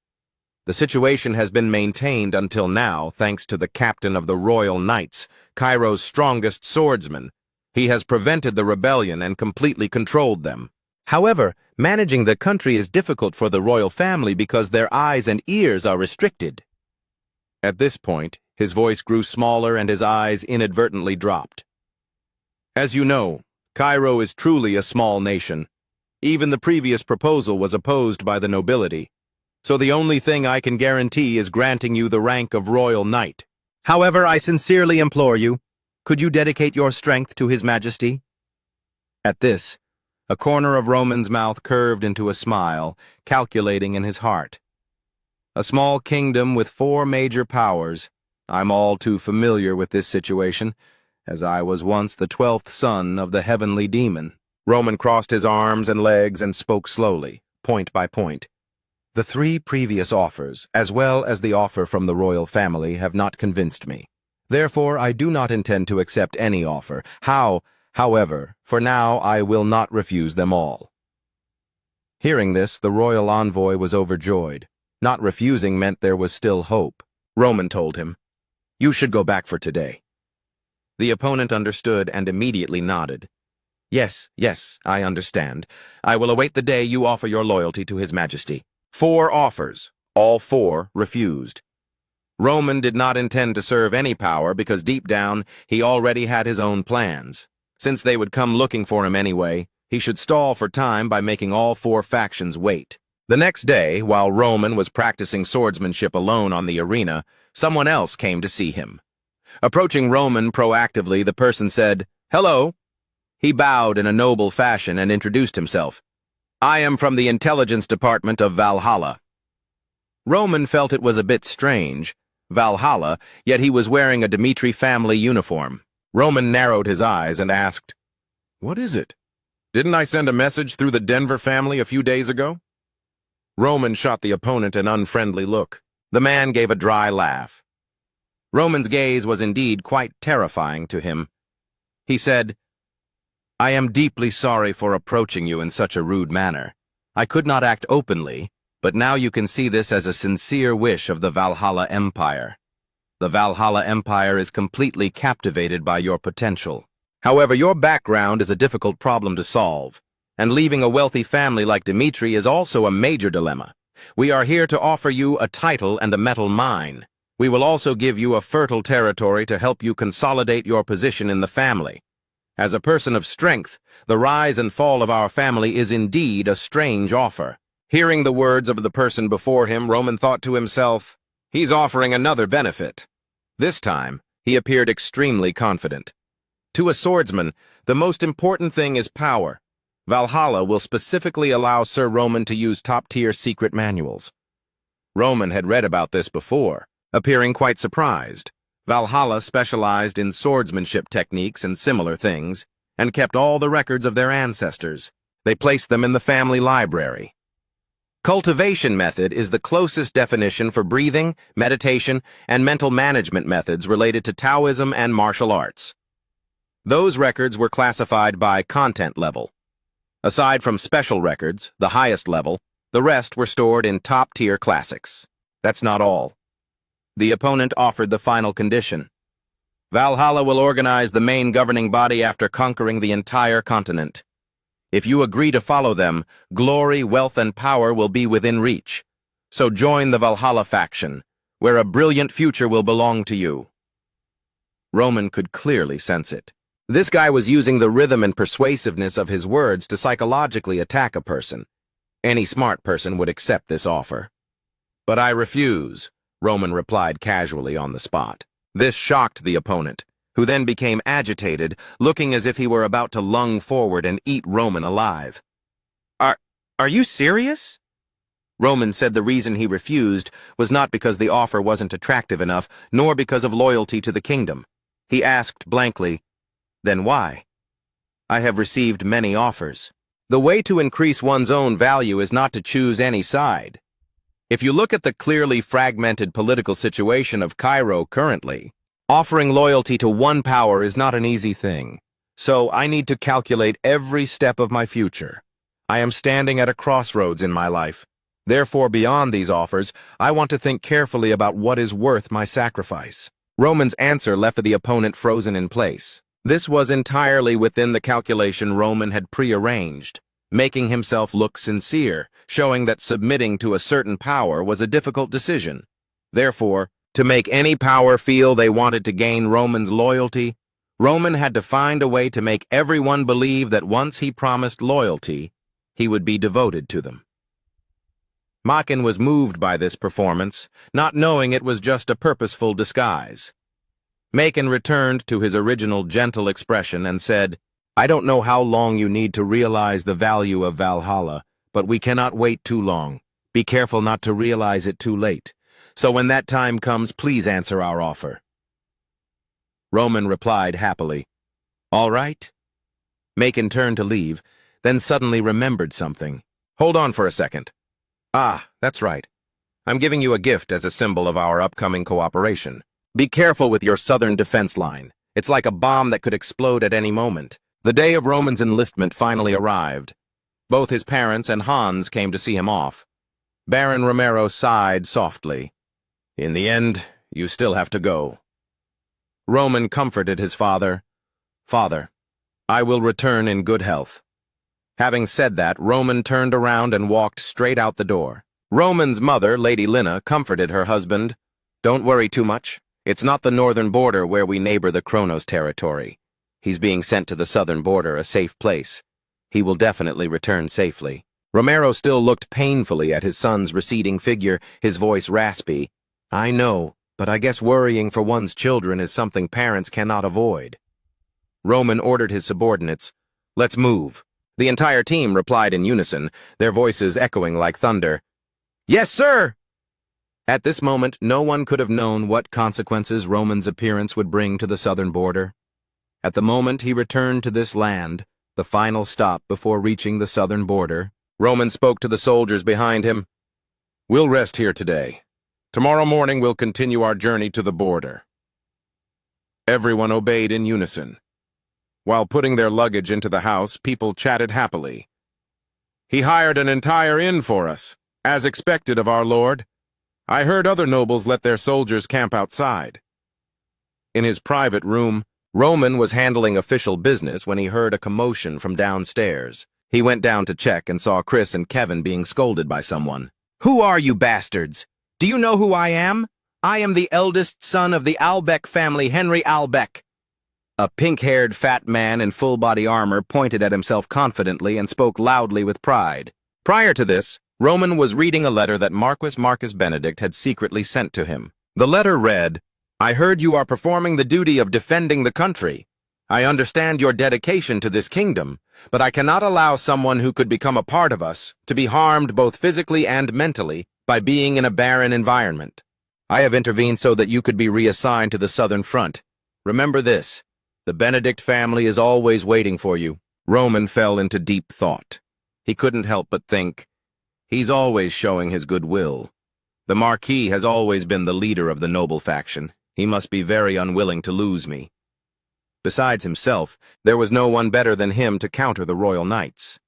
The situation has been maintained until now thanks to the captain of the Royal Knights, Cairo's strongest swordsman. He has prevented the rebellion and completely controlled them. However, managing the country is difficult for the royal family because their eyes and ears are restricted." At this point, his voice grew smaller and his eyes inadvertently dropped. "As you know, Cairo is truly a small nation. Even the previous proposal was opposed by the nobility. So the only thing I can guarantee is granting you the rank of Royal Knight. However, I sincerely implore you, could you dedicate your strength to His Majesty?" At this, a corner of Roman's mouth curved into a smile, calculating in his heart. A small kingdom with 4 major powers. I'm all too familiar with this situation, as I was once the 12th son of the heavenly demon. Roman crossed his arms and legs and spoke slowly, point by point. The 3 previous offers, as well as the offer from the royal family, have not convinced me. Therefore, I do not intend to accept any offer. However, for now I will not refuse them all. Hearing this, the royal envoy was overjoyed. Not refusing meant there was still hope. Roman told him, "You should go back for today." The opponent understood and immediately nodded. Yes, I understand. I will await the day you offer your loyalty to His Majesty." 4 offers. All 4 refused. Roman did not intend to serve any power because deep down he already had his own plans. Since they would come looking for him anyway, he should stall for time by making all 4 factions wait. The next day, while Roman was practicing swordsmanship alone on the arena, someone else came to see him. Approaching Roman proactively, the person said, "Hello." He bowed in a noble fashion and introduced himself. "I am from the intelligence department of Valhalla." Roman felt it was a bit strange, Valhalla, yet he was wearing a Dmitri family uniform. Roman narrowed his eyes and asked, "What is it? Didn't I send a message through the Denver family a few days ago?" Roman shot the opponent an unfriendly look. The man gave a dry laugh. Roman's gaze was indeed quite terrifying to him. He said, "I am deeply sorry for approaching you in such a rude manner. I could not act openly, but now you can see this as a sincere wish of the Valhalla Empire. The Valhalla Empire is completely captivated by your potential. However, your background is a difficult problem to solve, and leaving a wealthy family like Dmitri is also a major dilemma. We are here to offer you a title and a metal mine. We will also give you a fertile territory to help you consolidate your position in the family. As a person of strength, the rise and fall of our family is indeed a strange offer." Hearing the words of the person before him, Roman thought to himself, "He's offering another benefit." This time, he appeared extremely confident. To a swordsman, the most important thing is power. Valhalla will specifically allow Sir Roman to use top-tier secret manuals. Roman had read about this before, appearing quite surprised. Valhalla specialized in swordsmanship techniques and similar things, and kept all the records of their ancestors. They placed them in the family library. Cultivation method is the closest definition for breathing, meditation, and mental management methods related to Taoism and martial arts. Those records were classified by content level. Aside from special records, the highest level, the rest were stored in top-tier classics. That's not all. The opponent offered the final condition. Valhalla will organize the main governing body after conquering the entire continent. If you agree to follow them, glory, wealth, and power will be within reach. So join the Valhalla faction, where a brilliant future will belong to you. Roman could clearly sense it. This guy was using the rhythm and persuasiveness of his words to psychologically attack a person. Any smart person would accept this offer. "But I refuse," Roman replied casually on the spot. This shocked the opponent, who then became agitated, looking as if he were about to lung forward and eat Roman alive. Are you serious?" Roman said the reason he refused was not because the offer wasn't attractive enough, nor because of loyalty to the kingdom. He asked blankly, "Then why?" "I have received many offers. The way to increase one's own value is not to choose any side. If you look at the clearly fragmented political situation of Cairo currently, offering loyalty to one power is not an easy thing. So I need to calculate every step of my future. I am standing at a crossroads in my life. Therefore, beyond these offers, I want to think carefully about what is worth my sacrifice." Roman's answer left the opponent frozen in place. This was entirely within the calculation Roman had prearranged, making himself look sincere, showing that submitting to a certain power was a difficult decision. Therefore, to make any power feel they wanted to gain Roman's loyalty, Roman had to find a way to make everyone believe that once he promised loyalty, he would be devoted to them. Makin was moved by this performance, not knowing it was just a purposeful disguise. Makin returned to his original gentle expression and said, "I don't know how long you need to realize the value of Valhalla, but we cannot wait too long. Be careful not to realize it too late. So when that time comes, please answer our offer." Roman replied happily, "All right." Makin turned to leave, then suddenly remembered something. "Hold on for a second. Ah, that's right. I'm giving you a gift as a symbol of our upcoming cooperation. Be careful with your southern defense line. It's like a bomb that could explode at any moment." The day of Roman's enlistment finally arrived. Both his parents and Hans came to see him off. Baron Romero sighed softly. "In the end, you still have to go." Roman comforted his father. "Father, I will return in good health." Having said that, Roman turned around and walked straight out the door. Roman's mother, Lady Lina, comforted her husband. "Don't worry too much. It's not the northern border where we neighbor the Kronos territory. He's being sent to the southern border, a safe place. He will definitely return safely." Romero still looked painfully at his son's receding figure, his voice raspy. "I know, but I guess worrying for one's children is something parents cannot avoid. Roman ordered his subordinates, "Let's move." The entire team replied in unison, their voices echoing like thunder. "Yes, sir!" At this moment, no one could have known what consequences Roman's appearance would bring to the southern border. At the moment he returned to this land, the final stop before reaching the southern border, Roman spoke to the soldiers behind him. "We'll rest here today. Tomorrow morning we'll continue our journey to the border." Everyone obeyed in unison. While putting their luggage into the house, people chatted happily. "He hired an entire inn for us, as expected of our lord. I heard other nobles let their soldiers camp outside." In his private room, Roman was handling official business when he heard a commotion from downstairs. He went down to check and saw Chris and Kevin being scolded by someone. "Who are you bastards? Do you know who I am? I am the eldest son of the Albeck family, Henry Albeck." A pink-haired fat man in full-body armor pointed at himself confidently and spoke loudly with pride. Prior to this, Roman was reading a letter that Marquis Marcus Benedict had secretly sent to him. The letter read, "I heard you are performing the duty of defending the country. I understand your dedication to this kingdom, but I cannot allow someone who could become a part of us to be harmed both physically and mentally by being in a barren environment. I have intervened so that you could be reassigned to the southern front. Remember this, the Benedict family is always waiting for you." Roman fell into deep thought. He couldn't help but think, he's always showing his goodwill. The Marquis has always been the leader of the noble faction. He must be very unwilling to lose me. Besides himself, there was no one better than him to counter the royal knights.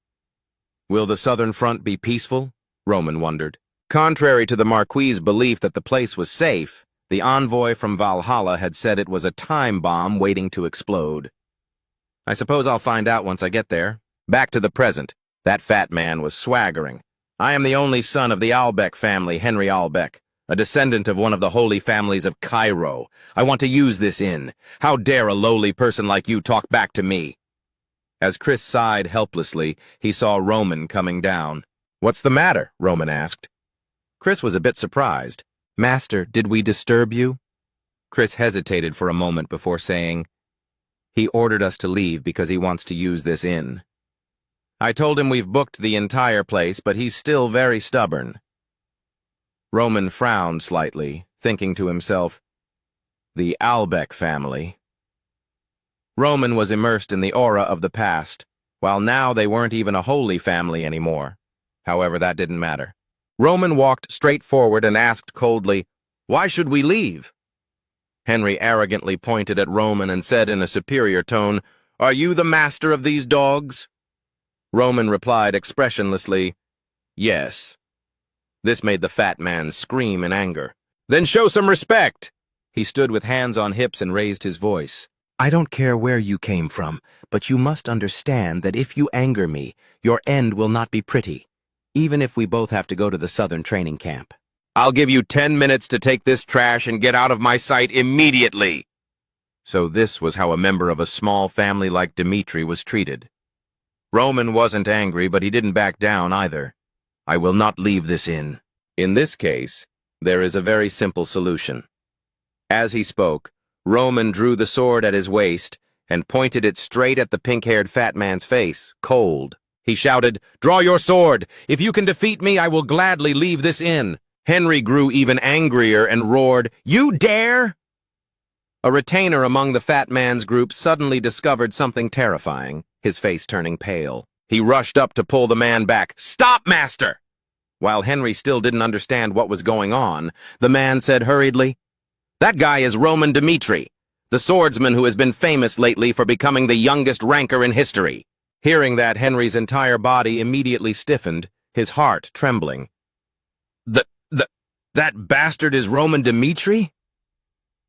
Will the southern front be peaceful? Roman wondered. Contrary to the Marquis's belief that the place was safe, the envoy from Valhalla had said it was a time bomb waiting to explode. I suppose I'll find out once I get there. Back to the present. That fat man was swaggering. I am the only son of the Albeck family, Henry Albeck, a descendant of one of the holy families of Cairo. I want to use this inn. How dare a lowly person like you talk back to me? As Chris sighed helplessly, he saw Roman coming down. What's the matter? Roman asked. Chris was a bit surprised. Master, did we disturb you? Chris hesitated for a moment before saying, He ordered us to leave because he wants to use this inn. I told him we've booked the entire place, but he's still very stubborn. Roman frowned slightly, thinking to himself, the Albeck family. Roman was immersed in the aura of the past, while now they weren't even a holy family anymore. However, that didn't matter. Roman walked straight forward and asked coldly, Why should we leave? Henry arrogantly pointed at Roman and said in a superior tone, Are you the master of these dogs? Roman replied expressionlessly, Yes. This made the fat man scream in anger. Then show some respect! He stood with hands on hips and raised his voice. I don't care where you came from, but you must understand that if you anger me, your end will not be pretty, even if we both have to go to the southern training camp. I'll give you 10 minutes to take this trash and get out of my sight immediately. So this was how a member of a small family like Dmitri was treated. Roman wasn't angry, but he didn't back down either. I will not leave this inn. In this case, there is a very simple solution. As he spoke, Roman drew the sword at his waist and pointed it straight at the pink-haired fat man's face, cold. He shouted, Draw your sword! If you can defeat me, I will gladly leave this inn. Henry grew even angrier and roared, You dare! A retainer among the fat man's group suddenly discovered something terrifying, his face turning pale. He rushed up to pull the man back. Stop, master! While Henry still didn't understand what was going on, the man said hurriedly, That guy is Roman Dmitri, the swordsman who has been famous lately for becoming the youngest ranker in history. Hearing that, Henry's entire body immediately stiffened, his heart trembling. That bastard is Roman Dmitri?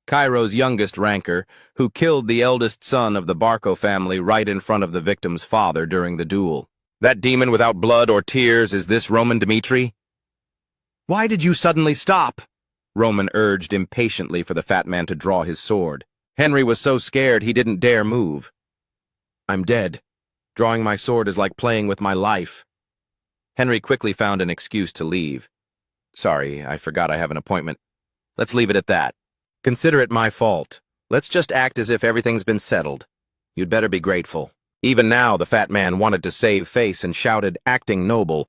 Cairo's youngest ranker, who killed the eldest son of the Barco family right in front of the victim's father during the duel. That demon without blood or tears, is this Roman Dmitri? Why did you suddenly stop? Roman urged impatiently for the fat man to draw his sword. Henry was so scared he didn't dare move. I'm dead. Drawing my sword is like playing with my life. Henry quickly found an excuse to leave. Sorry, I forgot I have an appointment. Let's leave it at that. Consider it my fault. Let's just act as if everything's been settled. You'd better be grateful. Even now, the fat man wanted to save face and shouted, acting noble,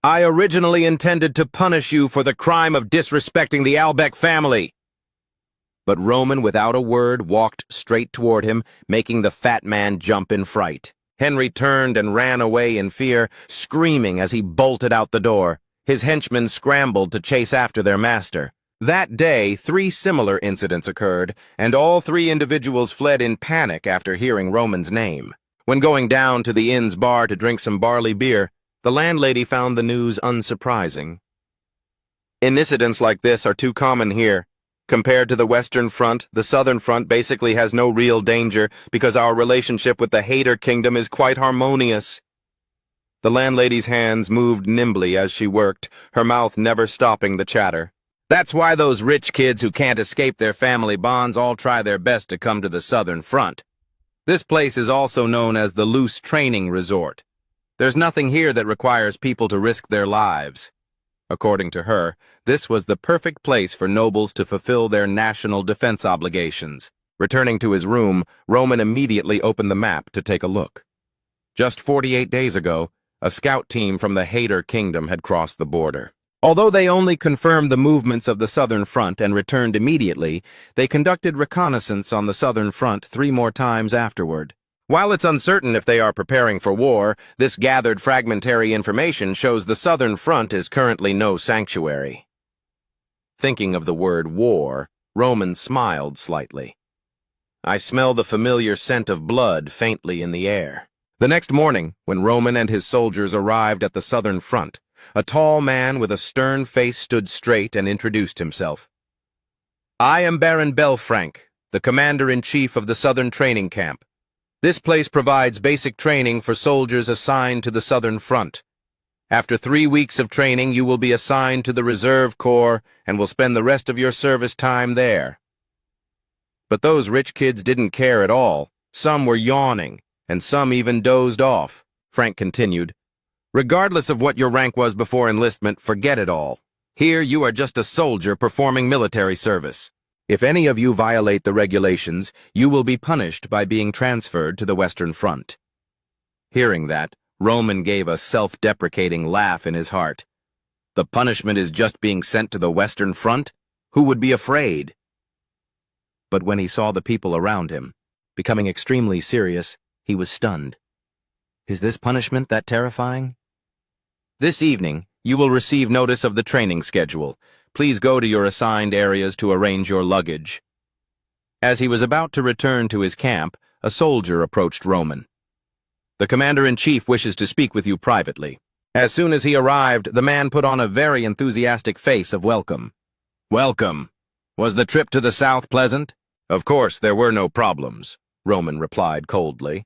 I originally intended to punish you for the crime of disrespecting the Albeck family. But Roman, without a word, walked straight toward him, making the fat man jump in fright. Henry turned and ran away in fear, screaming as he bolted out the door. His henchmen scrambled to chase after their master. That day, 3 similar incidents occurred, and all 3 individuals fled in panic after hearing Roman's name. When going down to the inn's bar to drink some barley beer, the landlady found the news unsurprising. Incidents like this are too common here. Compared to the Western Front, the Southern Front basically has no real danger because our relationship with the Hater Kingdom is quite harmonious. The landlady's hands moved nimbly as she worked, her mouth never stopping the chatter. That's why those rich kids who can't escape their family bonds all try their best to come to the Southern Front. This place is also known as the Loose Training Resort. There's nothing here that requires people to risk their lives. According to her, this was the perfect place for nobles to fulfill their national defense obligations. Returning to his room, Roman immediately opened the map to take a look. Just 48 days ago, a scout team from the Hater Kingdom had crossed the border. Although they only confirmed the movements of the Southern Front and returned immediately, they conducted reconnaissance on the Southern Front 3 more times afterward. While it's uncertain if they are preparing for war, this gathered fragmentary information shows the Southern Front is currently no sanctuary. Thinking of the word war, Roman smiled slightly. I smell the familiar scent of blood faintly in the air. The next morning, when Roman and his soldiers arrived at the Southern Front, a tall man with a stern face stood straight and introduced himself. I am Baron Belfrank, the commander-in-chief of the Southern Training Camp. This place provides basic training for soldiers assigned to the Southern Front. After 3 weeks of training, you will be assigned to the Reserve Corps and will spend the rest of your service time there. But those rich kids didn't care at all. Some were yawning, and some even dozed off. Frank continued, regardless of what your rank was before enlistment, forget it all. Here you are just a soldier performing military service. If any of you violate the regulations, you will be punished by being transferred to the Western Front. Hearing that, Roman gave a self-deprecating laugh in his heart. The punishment is just being sent to the Western Front? Who would be afraid? But when he saw the people around him, becoming extremely serious, he was stunned. Is this punishment that terrifying? This evening, you will receive notice of the training schedule. Please go to your assigned areas to arrange your luggage. As he was about to return to his camp, a soldier approached Roman. The commander-in-chief wishes to speak with you privately. As soon as he arrived, the man put on a very enthusiastic face of welcome. Welcome. Was the trip to the south pleasant? Of course, there were no problems, Roman replied coldly.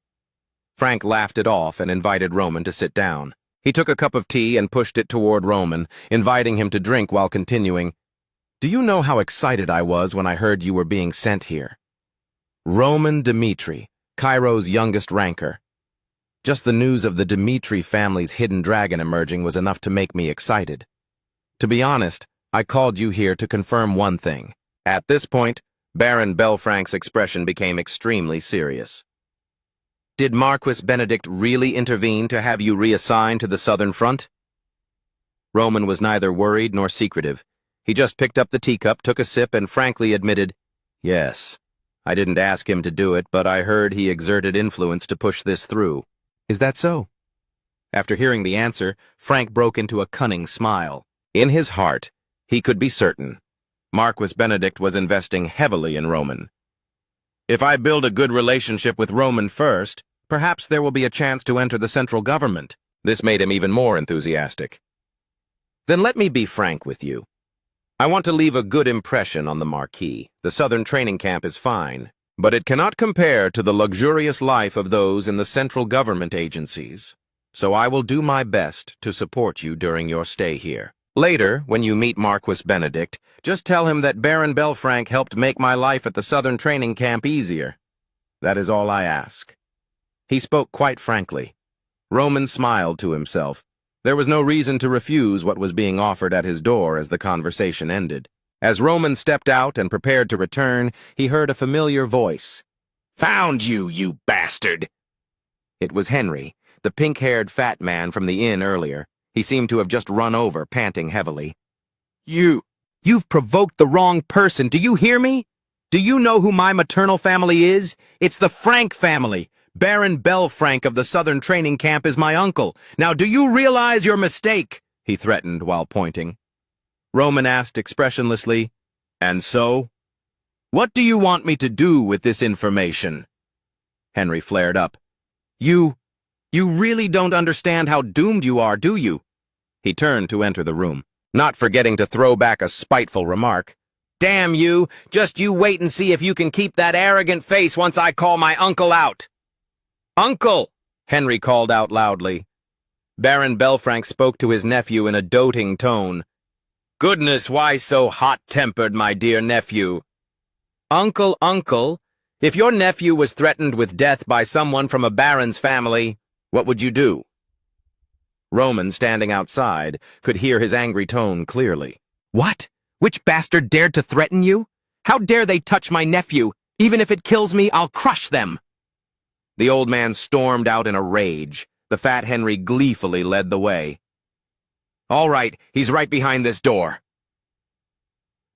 Frank laughed it off and invited Roman to sit down. He took a cup of tea and pushed it toward Roman, inviting him to drink while continuing, Do you know how excited I was when I heard you were being sent here? Roman Dmitri, Cairo's youngest ranker. Just the news of the Dmitri family's hidden dragon emerging was enough to make me excited. To be honest, I called you here to confirm one thing. At this point, Baron Belfrank's expression became extremely serious. Did Marquis Benedict really intervene to have you reassigned to the Southern Front? Roman was neither worried nor secretive. He just picked up the teacup, took a sip, and frankly admitted, Yes, I didn't ask him to do it, but I heard he exerted influence to push this through. Is that so? After hearing the answer, Frank broke into a cunning smile. In his heart, he could be certain. Marquis Benedict was investing heavily in Roman. If I build a good relationship with Roman first, perhaps there will be a chance to enter the central government. This made him even more enthusiastic. Then let me be frank with you. I want to leave a good impression on the Marquis. The Southern Training Camp is fine, but it cannot compare to the luxurious life of those in the central government agencies. So I will do my best to support you during your stay here. Later, when you meet Marquis Benedict, just tell him that Baron Belfrank helped make my life at the Southern Training Camp easier. That is all I ask. He spoke quite frankly. Roman smiled to himself. There was no reason to refuse what was being offered at his door as the conversation ended. As Roman stepped out and prepared to return, he heard a familiar voice. Found you, you bastard! It was Henry, the pink-haired fat man from the inn earlier. He seemed to have just run over, panting heavily. You've provoked the wrong person. Do you hear me? Do you know who my maternal family is? It's the Frank family. Baron Bell Frank of the Southern Training Camp is my uncle. Now do you realize your mistake? He threatened while pointing. Roman asked expressionlessly, And so? What do you want me to do with this information? Henry flared up. You really don't understand how doomed you are, do you? He turned to enter the room, not forgetting to throw back a spiteful remark. Damn you! Just you wait and see if you can keep that arrogant face once I call my uncle out. Uncle! Henry called out loudly. Baron Belfrank spoke to his nephew in a doting tone. Goodness, why so hot-tempered, my dear nephew? Uncle, if your nephew was threatened with death by someone from a baron's family, what would you do? Roman, standing outside, could hear his angry tone clearly. What? Which bastard dared to threaten you? How dare they touch my nephew? Even if it kills me, I'll crush them. The old man stormed out in a rage. The fat Henry gleefully led the way. All right, he's right behind this door.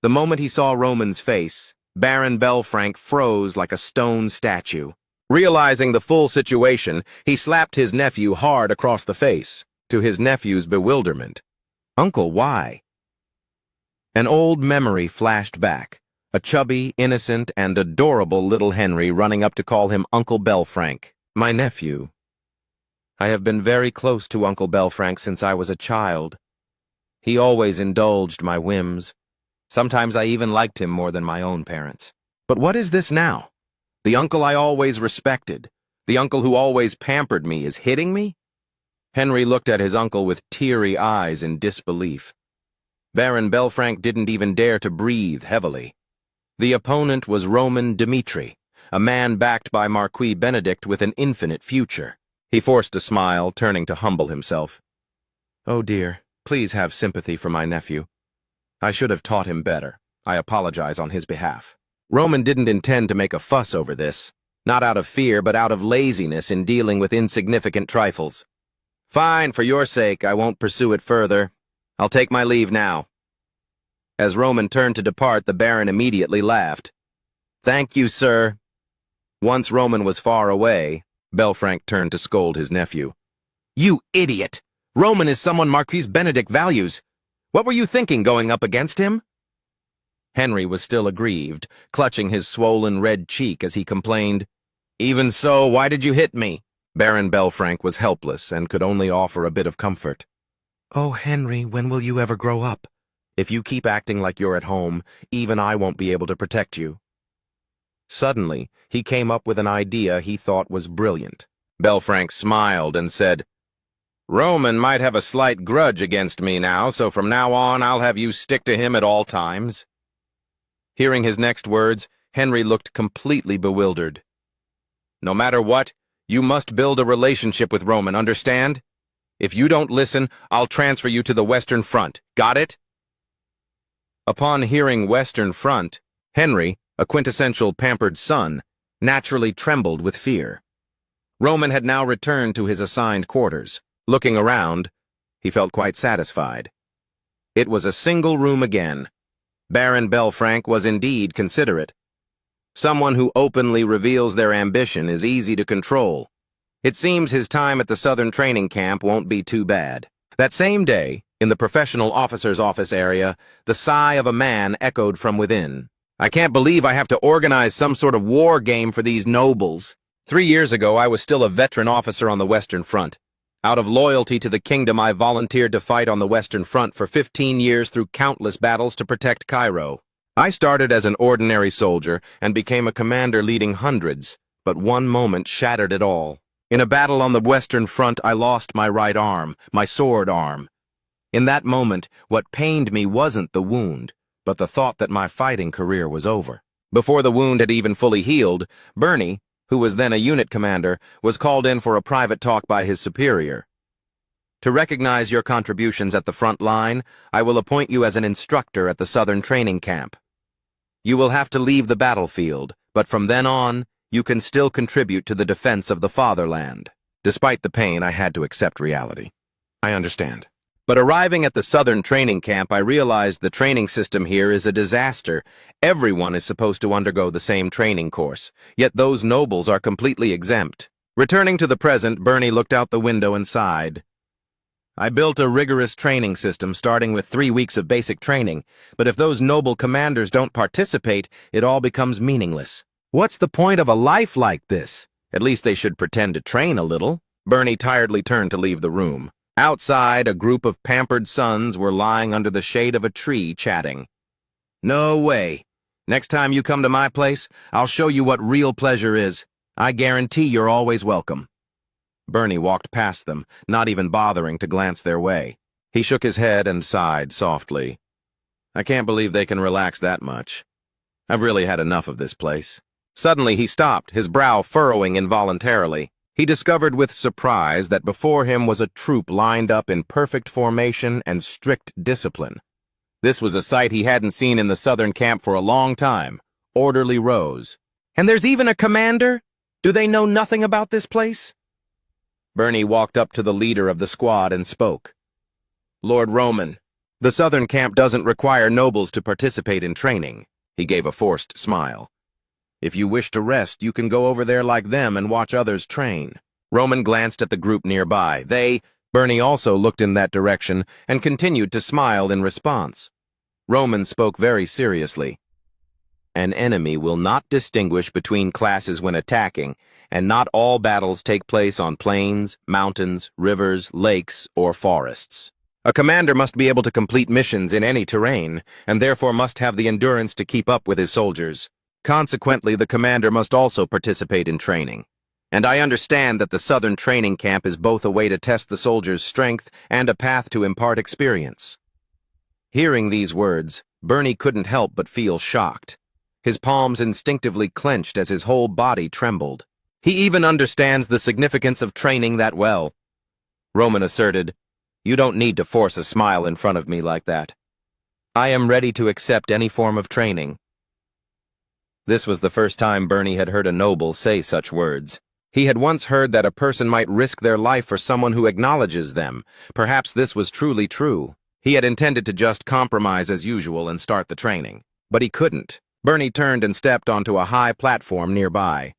The moment he saw Roman's face, Baron Belfrank froze like a stone statue. Realizing the full situation, he slapped his nephew hard across the face, to his nephew's bewilderment. Uncle, why? An old memory flashed back, a chubby, innocent, and adorable little Henry running up to call him Uncle Belfrank. My nephew. I have been very close to Uncle Belfrank since I was a child. He always indulged my whims. Sometimes I even liked him more than my own parents. But what is this now? The uncle I always respected, the uncle who always pampered me, is hitting me? Henry looked at his uncle with teary eyes in disbelief. Baron Belfrank didn't even dare to breathe heavily. The opponent was Roman Dmitri, a man backed by Marquis Benedict with an infinite future. He forced a smile, turning to humble himself. Oh dear, please have sympathy for my nephew. I should have taught him better. I apologize on his behalf. Roman didn't intend to make a fuss over this, not out of fear but out of laziness in dealing with insignificant trifles. Fine, for your sake, I won't pursue it further. I'll take my leave now. As Roman turned to depart, the Baron immediately laughed. Thank you, sir. Once Roman was far away, Belfrank turned to scold his nephew. You idiot! Roman is someone Marquis Benedict values. What were you thinking, going up against him? Henry was still aggrieved, clutching his swollen red cheek as he complained, Even so, why did you hit me? Baron Belfrank was helpless and could only offer a bit of comfort. Oh, Henry, when will you ever grow up? If you keep acting like you're at home, even I won't be able to protect you. Suddenly, he came up with an idea he thought was brilliant. Belfrank smiled and said, Roman might have a slight grudge against me now, so from now on I'll have you stick to him at all times. Hearing his next words, Henry looked completely bewildered. No matter what, you must build a relationship with Roman, understand? If you don't listen, I'll transfer you to the Western Front. Got it? Upon hearing Western Front, Henry, a quintessential pampered son, naturally trembled with fear. Roman had now returned to his assigned quarters. Looking around, he felt quite satisfied. It was a single room again. Baron Belfrank was indeed considerate. Someone who openly reveals their ambition is easy to control. It seems his time at the Southern Training Camp won't be too bad. That same day, in the professional officer's office area, the sigh of a man echoed from within. I can't believe I have to organize some sort of war game for these nobles. 3 years ago, I was still a veteran officer on the Western Front. Out of loyalty to the kingdom, I volunteered to fight on the Western Front for 15 years through countless battles to protect Cairo. I started as an ordinary soldier and became a commander leading hundreds, but one moment shattered it all. In a battle on the Western Front, I lost my right arm, my sword arm. In that moment, what pained me wasn't the wound, but the thought that my fighting career was over. Before the wound had even fully healed, Bernie, who was then a unit commander, was called in for a private talk by his superior. To recognize your contributions at the front line, I will appoint you as an instructor at the Southern Training Camp. You will have to leave the battlefield, but from then on, you can still contribute to the defense of the fatherland. Despite the pain, I had to accept reality. I understand. But arriving at the Southern Training Camp, I realized the training system here is a disaster. Everyone is supposed to undergo the same training course, yet those nobles are completely exempt. Returning to the present, Bernie looked out the window and sighed. I built a rigorous training system starting with 3 weeks of basic training, but if those noble commanders don't participate, it all becomes meaningless. What's the point of a life like this? At least they should pretend to train a little. Bernie tiredly turned to leave the room. Outside, a group of pampered sons were lying under the shade of a tree chatting. No way. Next time you come to my place, I'll show you what real pleasure is. I guarantee you're always welcome. Bernie walked past them, not even bothering to glance their way. He shook his head and sighed softly. I can't believe they can relax that much. I've really had enough of this place. Suddenly he stopped, his brow furrowing involuntarily. He discovered with surprise that before him was a troop lined up in perfect formation and strict discipline. This was a sight he hadn't seen in the Southern camp for a long time. Orderly rows. And there's even a commander? Do they know nothing about this place? Bernie walked up to the leader of the squad and spoke. Lord Roman, the Southern camp doesn't require nobles to participate in training. He gave a forced smile. If you wish to rest, you can go over there like them and watch others train. Roman glanced at the group nearby. Bernie also looked in that direction and continued to smile in response. Roman spoke very seriously. An enemy will not distinguish between classes when attacking, and not all battles take place on plains, mountains, rivers, lakes, or forests. A commander must be able to complete missions in any terrain, and therefore must have the endurance to keep up with his soldiers. Consequently, the commander must also participate in training. And I understand that the Southern Training Camp is both a way to test the soldier's strength and a path to impart experience. Hearing these words, Bernie couldn't help but feel shocked. His palms instinctively clenched as his whole body trembled. He even understands the significance of training that well. Roman asserted, You don't need to force a smile in front of me like that. I am ready to accept any form of training. This was the first time Bernie had heard a noble say such words. He had once heard that a person might risk their life for someone who acknowledges them. Perhaps this was truly true. He had intended to just compromise as usual and start the training. But he couldn't. Bernie turned and stepped onto a high platform nearby.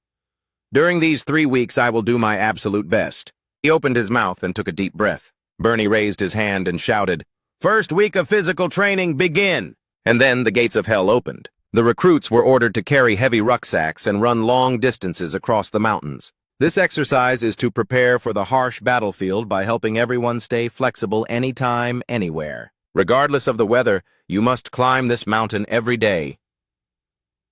During these 3 weeks, I will do my absolute best. He opened his mouth and took a deep breath. Bernie raised his hand and shouted, First week of physical training, begin! And then the gates of hell opened. The recruits were ordered to carry heavy rucksacks and run long distances across the mountains. This exercise is to prepare for the harsh battlefield by helping everyone stay flexible anytime, anywhere. Regardless of the weather, you must climb this mountain every day.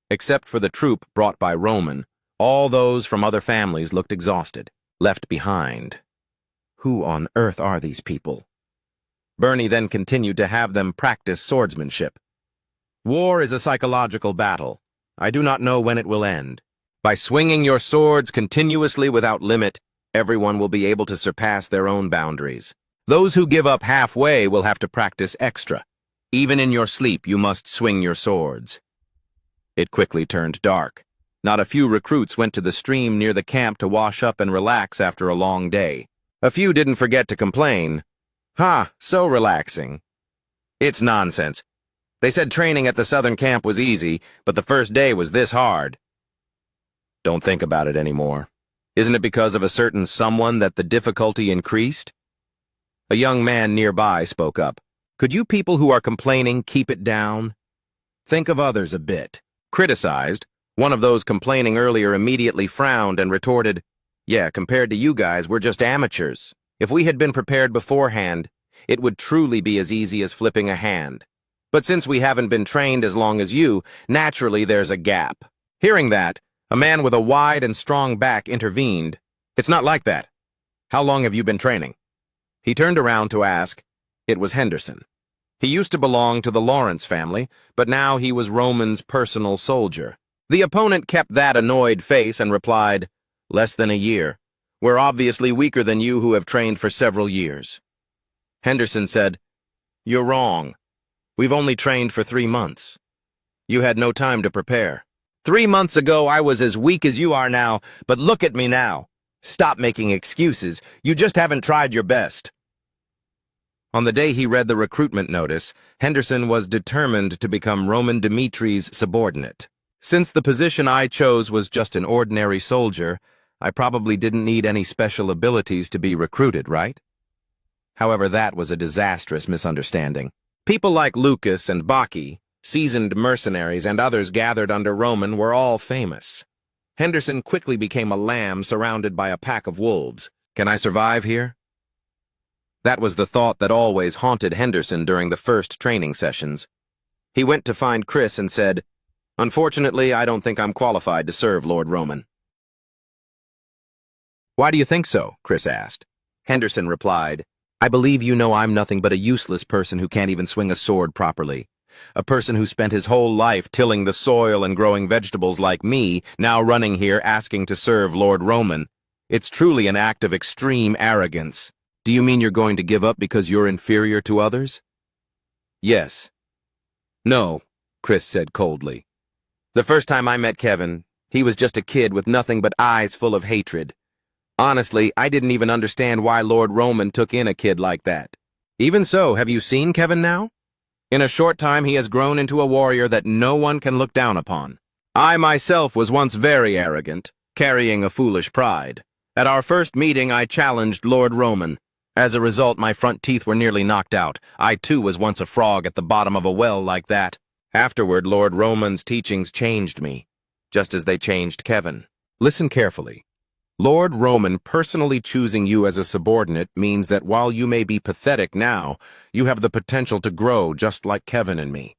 Except for the troop brought by Roman, all those from other families looked exhausted, left behind. Who on earth are these people? Bernie then continued to have them practice swordsmanship. War is a psychological battle. I do not know when it will end. By swinging your swords continuously without limit, everyone will be able to surpass their own boundaries. Those who give up halfway will have to practice extra. Even in your sleep, you must swing your swords. It quickly turned dark. Not a few recruits went to the stream near the camp to wash up and relax after a long day. A few didn't forget to complain. So relaxing. It's nonsense. They said training at the Southern camp was easy, but the first day was this hard. Don't think about it anymore. Isn't it because of a certain someone that the difficulty increased? A young man nearby spoke up. Could you people who are complaining keep it down? Think of others a bit. Criticized, one of those complaining earlier immediately frowned and retorted, Yeah, compared to you guys, we're just amateurs. If we had been prepared beforehand, it would truly be as easy as flipping a hand. But since we haven't been trained as long as you, naturally there's a gap. Hearing that, a man with a wide and strong back intervened. It's not like that. How long have you been training? He turned around to ask. It was Henderson. He used to belong to the Lawrence family, but now he was Roman's personal soldier. The opponent kept that annoyed face and replied, Less than a year. We're obviously weaker than you who have trained for several years. Henderson said, "You're wrong. We've only trained for 3 months. You had no time to prepare. 3 months ago, I was as weak as you are now, but look at me now. Stop making excuses. You just haven't tried your best." On the day he read the recruitment notice, Henderson was determined to become Roman Dimitri's subordinate. Since the position I chose was just an ordinary soldier, I probably didn't need any special abilities to be recruited, right? However, that was a disastrous misunderstanding. People like Lucas and Baki, seasoned mercenaries, and others gathered under Roman were all famous. Henderson quickly became a lamb surrounded by a pack of wolves. Can I survive here? That was the thought that always haunted Henderson during the first training sessions. He went to find Chris and said, "Unfortunately, I don't think I'm qualified to serve Lord Roman." "Why do you think so?" Chris asked. Henderson replied, "I believe you know I'm nothing but a useless person who can't even swing a sword properly. A person who spent his whole life tilling the soil and growing vegetables like me, now running here asking to serve Lord Roman. It's truly an act of extreme arrogance. Do you mean you're going to give up because you're inferior to others?" "Yes." "No," Chris said coldly. "The first time I met Kevin, he was just a kid with nothing but eyes full of hatred. Honestly, I didn't even understand why Lord Roman took in a kid like that. Even so, have you seen Kevin now? In a short time, he has grown into a warrior that no one can look down upon. I myself was once very arrogant, carrying a foolish pride. At our first meeting, I challenged Lord Roman. As a result, my front teeth were nearly knocked out. I too was once a frog at the bottom of a well like that. Afterward, Lord Roman's teachings changed me, just as they changed Kevin. Listen carefully. Lord Roman personally choosing you as a subordinate means that while you may be pathetic now, you have the potential to grow just like Kevin and me.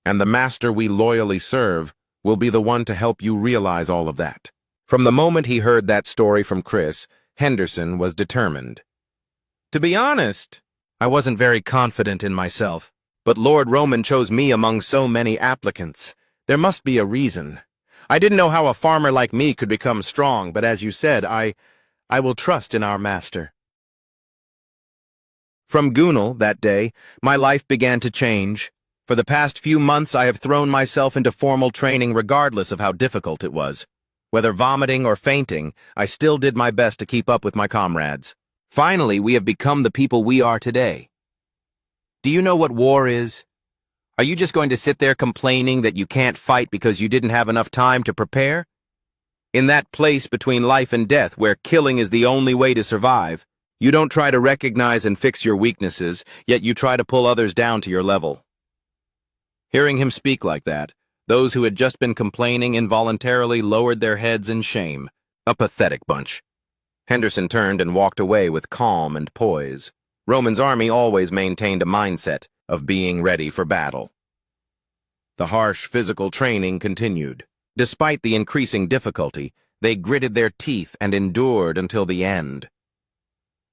And the master we loyally serve will be the one to help you realize all of that." From the moment he heard that story from Chris, Henderson was determined. "To be honest, I wasn't very confident in myself, but Lord Roman chose me among so many applicants. There must be a reason. I didn't know how a farmer like me could become strong, but as you said, I will trust in our master." From Gunal, that day, my life began to change. For the past few months, I have thrown myself into formal training regardless of how difficult it was. Whether vomiting or fainting, I still did my best to keep up with my comrades. Finally, we have become the people we are today. Do you know what war is? Are you just going to sit there complaining that you can't fight because you didn't have enough time to prepare? In that place between life and death where killing is the only way to survive, you don't try to recognize and fix your weaknesses, yet you try to pull others down to your level. Hearing him speak like that, those who had just been complaining involuntarily lowered their heads in shame. A pathetic bunch. Henderson turned and walked away with calm and poise. Roman's army always maintained a mindset of being ready for battle. The harsh physical training continued. Despite the increasing difficulty, they gritted their teeth and endured until the end.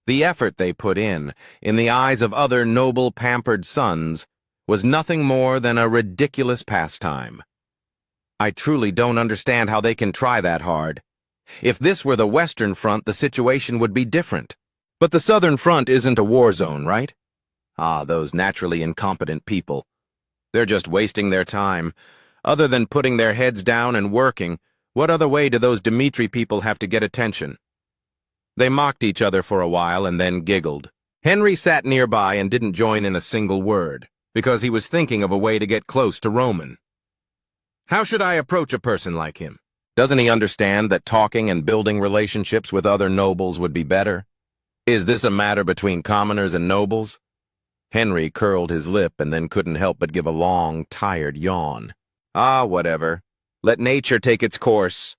The effort they put in the eyes of other noble, pampered sons, was nothing more than a ridiculous pastime. I truly don't understand how they can try that hard. If this were the Western Front, the situation would be different. But the Southern Front isn't a war zone, right? Ah, those naturally incompetent people. They're just wasting their time. Other than putting their heads down and working, what other way do those Dimitri people have to get attention? They mocked each other for a while and then giggled. Henry sat nearby and didn't join in a single word, because he was thinking of a way to get close to Roman. How should I approach a person like him? Doesn't he understand that talking and building relationships with other nobles would be better? Is this a matter between commoners and nobles? Henry curled his lip and then couldn't help but give a long, tired yawn. Ah, whatever. Let nature take its course.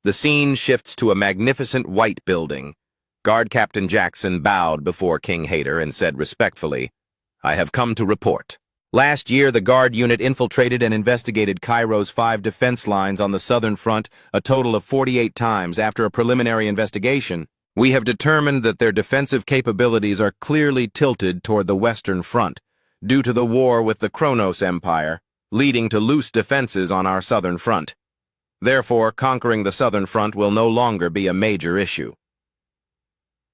The scene shifts to a magnificent white building. Guard Captain Jackson bowed before King Hayter and said respectfully, "I have come to report. Last year, the Guard unit infiltrated and investigated Cairo's 5 defense lines on the southern front a total of 48 times. After a preliminary investigation, we have determined that their defensive capabilities are clearly tilted toward the Western Front, due to the war with the Kronos Empire, leading to loose defenses on our southern front. Therefore, conquering the southern front will no longer be a major issue."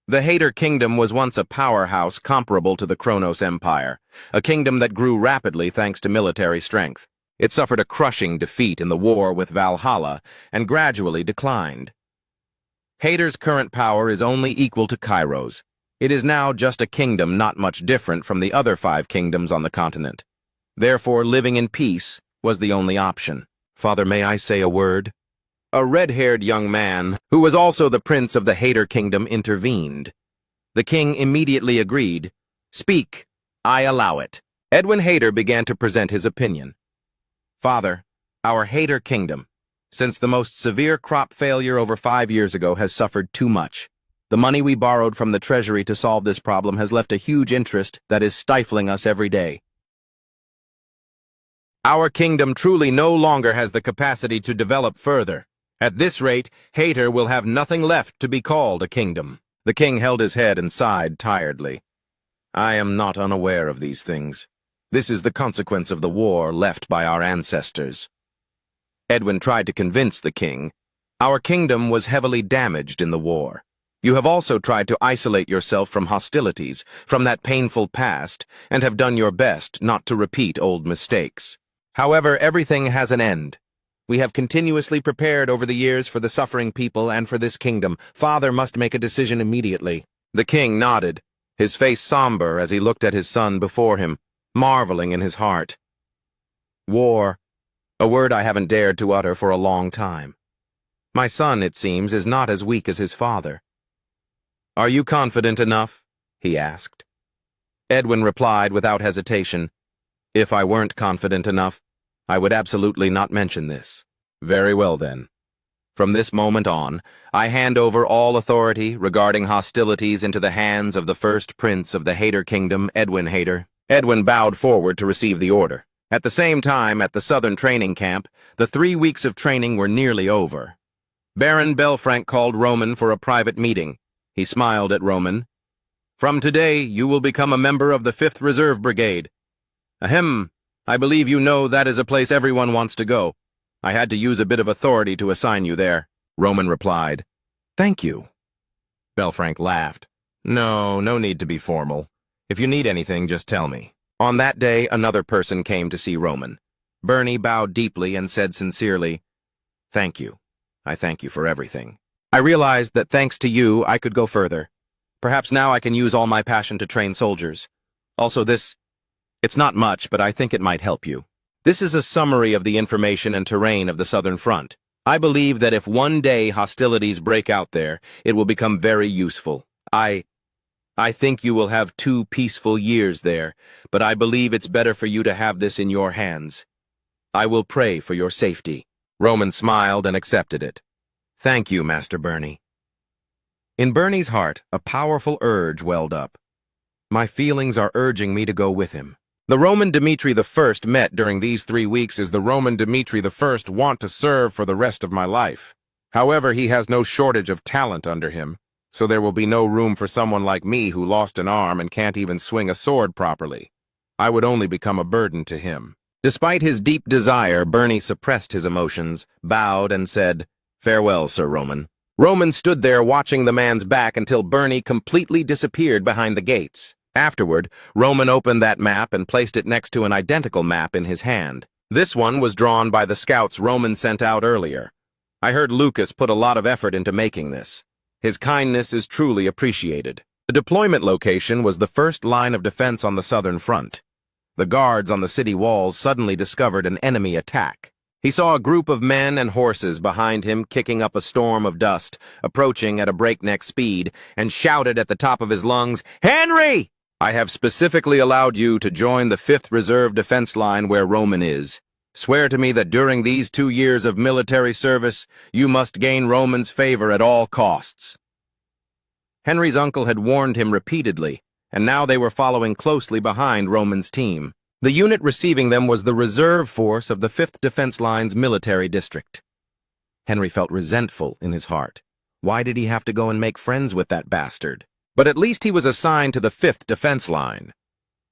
The Hader Kingdom was once a powerhouse comparable to the Kronos Empire, a kingdom that grew rapidly thanks to military strength. It suffered a crushing defeat in the war with Valhalla and gradually declined. Hader's current power is only equal to Cairo's. It is now just a kingdom not much different from the other 5 kingdoms on the continent. Therefore, living in peace was the only option. Father, may I say a word? A red-haired young man, who was also the prince of the Hader Kingdom, intervened. The king immediately agreed. "Speak. I allow it." Edwin Hader began to present his opinion. "Father, our Hader Kingdom, since the most severe crop failure over 5 years ago, has suffered too much. The money we borrowed from the treasury to solve this problem has left a huge interest that is stifling us every day. Our kingdom truly no longer has the capacity to develop further. At this rate, Hader will have nothing left to be called a kingdom." The king held his head and sighed tiredly. "I am not unaware of these things. This is the consequence of the war left by our ancestors." Edwin tried to convince the king. "Our kingdom was heavily damaged in the war. You have also tried to isolate yourself from hostilities, from that painful past, and have done your best not to repeat old mistakes. However, everything has an end. We have continuously prepared over the years for the suffering people and for this kingdom. Father must make a decision immediately." The king nodded, his face somber as he looked at his son before him, marveling in his heart. "War, a word I haven't dared to utter for a long time. My son, it seems, is not as weak as his father." "Are you confident enough?" he asked. Edwin replied without hesitation, "If I weren't confident enough, I would absolutely not mention this." "Very well, then. From this moment on, I hand over all authority regarding hostilities into the hands of the first prince of the Hader Kingdom, Edwin Hader." Edwin bowed forward to receive the order. At the same time, at the southern training camp, the 3 weeks of training were nearly over. Baron Belfranc called Roman for a private meeting. He smiled at Roman. "From today, you will become a member of the 5th Reserve Brigade. Ahem. I believe you know that is a place everyone wants to go. I had to use a bit of authority to assign you there." Roman replied. "Thank you." Belfranc laughed. No need to be formal. If you need anything, just tell me." On that day, another person came to see Roman. Bernie bowed deeply and said sincerely, "Thank you. I thank you for everything. I realized that thanks to you, I could go further. Perhaps now I can use all my passion to train soldiers. Also it's not much, but I think it might help you. This is a summary of the information and terrain of the Southern Front. I believe that if one day hostilities break out there, it will become very useful. I think you will have 2 peaceful years there, but I believe it's better for you to have this in your hands. I will pray for your safety." Roman smiled and accepted it. "Thank you, Master Bernie." In Bernie's heart, a powerful urge welled up. My feelings are urging me to go with him. The Roman Dmitri I met during these 3 weeks is the Roman Dmitri I want to serve for the rest of my life. However, he has no shortage of talent under him, so there will be no room for someone like me who lost an arm and can't even swing a sword properly. I would only become a burden to him. Despite his deep desire, Bernie suppressed his emotions, bowed, and said, "Farewell, Sir Roman." Roman stood there watching the man's back until Bernie completely disappeared behind the gates. Afterward, Roman opened that map and placed it next to an identical map in his hand. This one was drawn by the scouts Roman sent out earlier. I heard Lucas put a lot of effort into making this. His kindness is truly appreciated. The deployment location was the first line of defense on the southern front. The guards on the city walls suddenly discovered an enemy attack. He saw a group of men and horses behind him kicking up a storm of dust, approaching at a breakneck speed, and shouted at the top of his lungs, "Henry! I have specifically allowed you to join the 5th Reserve Defense Line where Roman is. Swear to me that during these 2 years of military service, you must gain Roman's favor at all costs." Henry's uncle had warned him repeatedly, and now they were following closely behind Roman's team. The unit receiving them was the reserve force of the 5th Defense Line's military district. Henry felt resentful in his heart. Why did he have to go and make friends with that bastard? But at least he was assigned to the 5th Defense Line.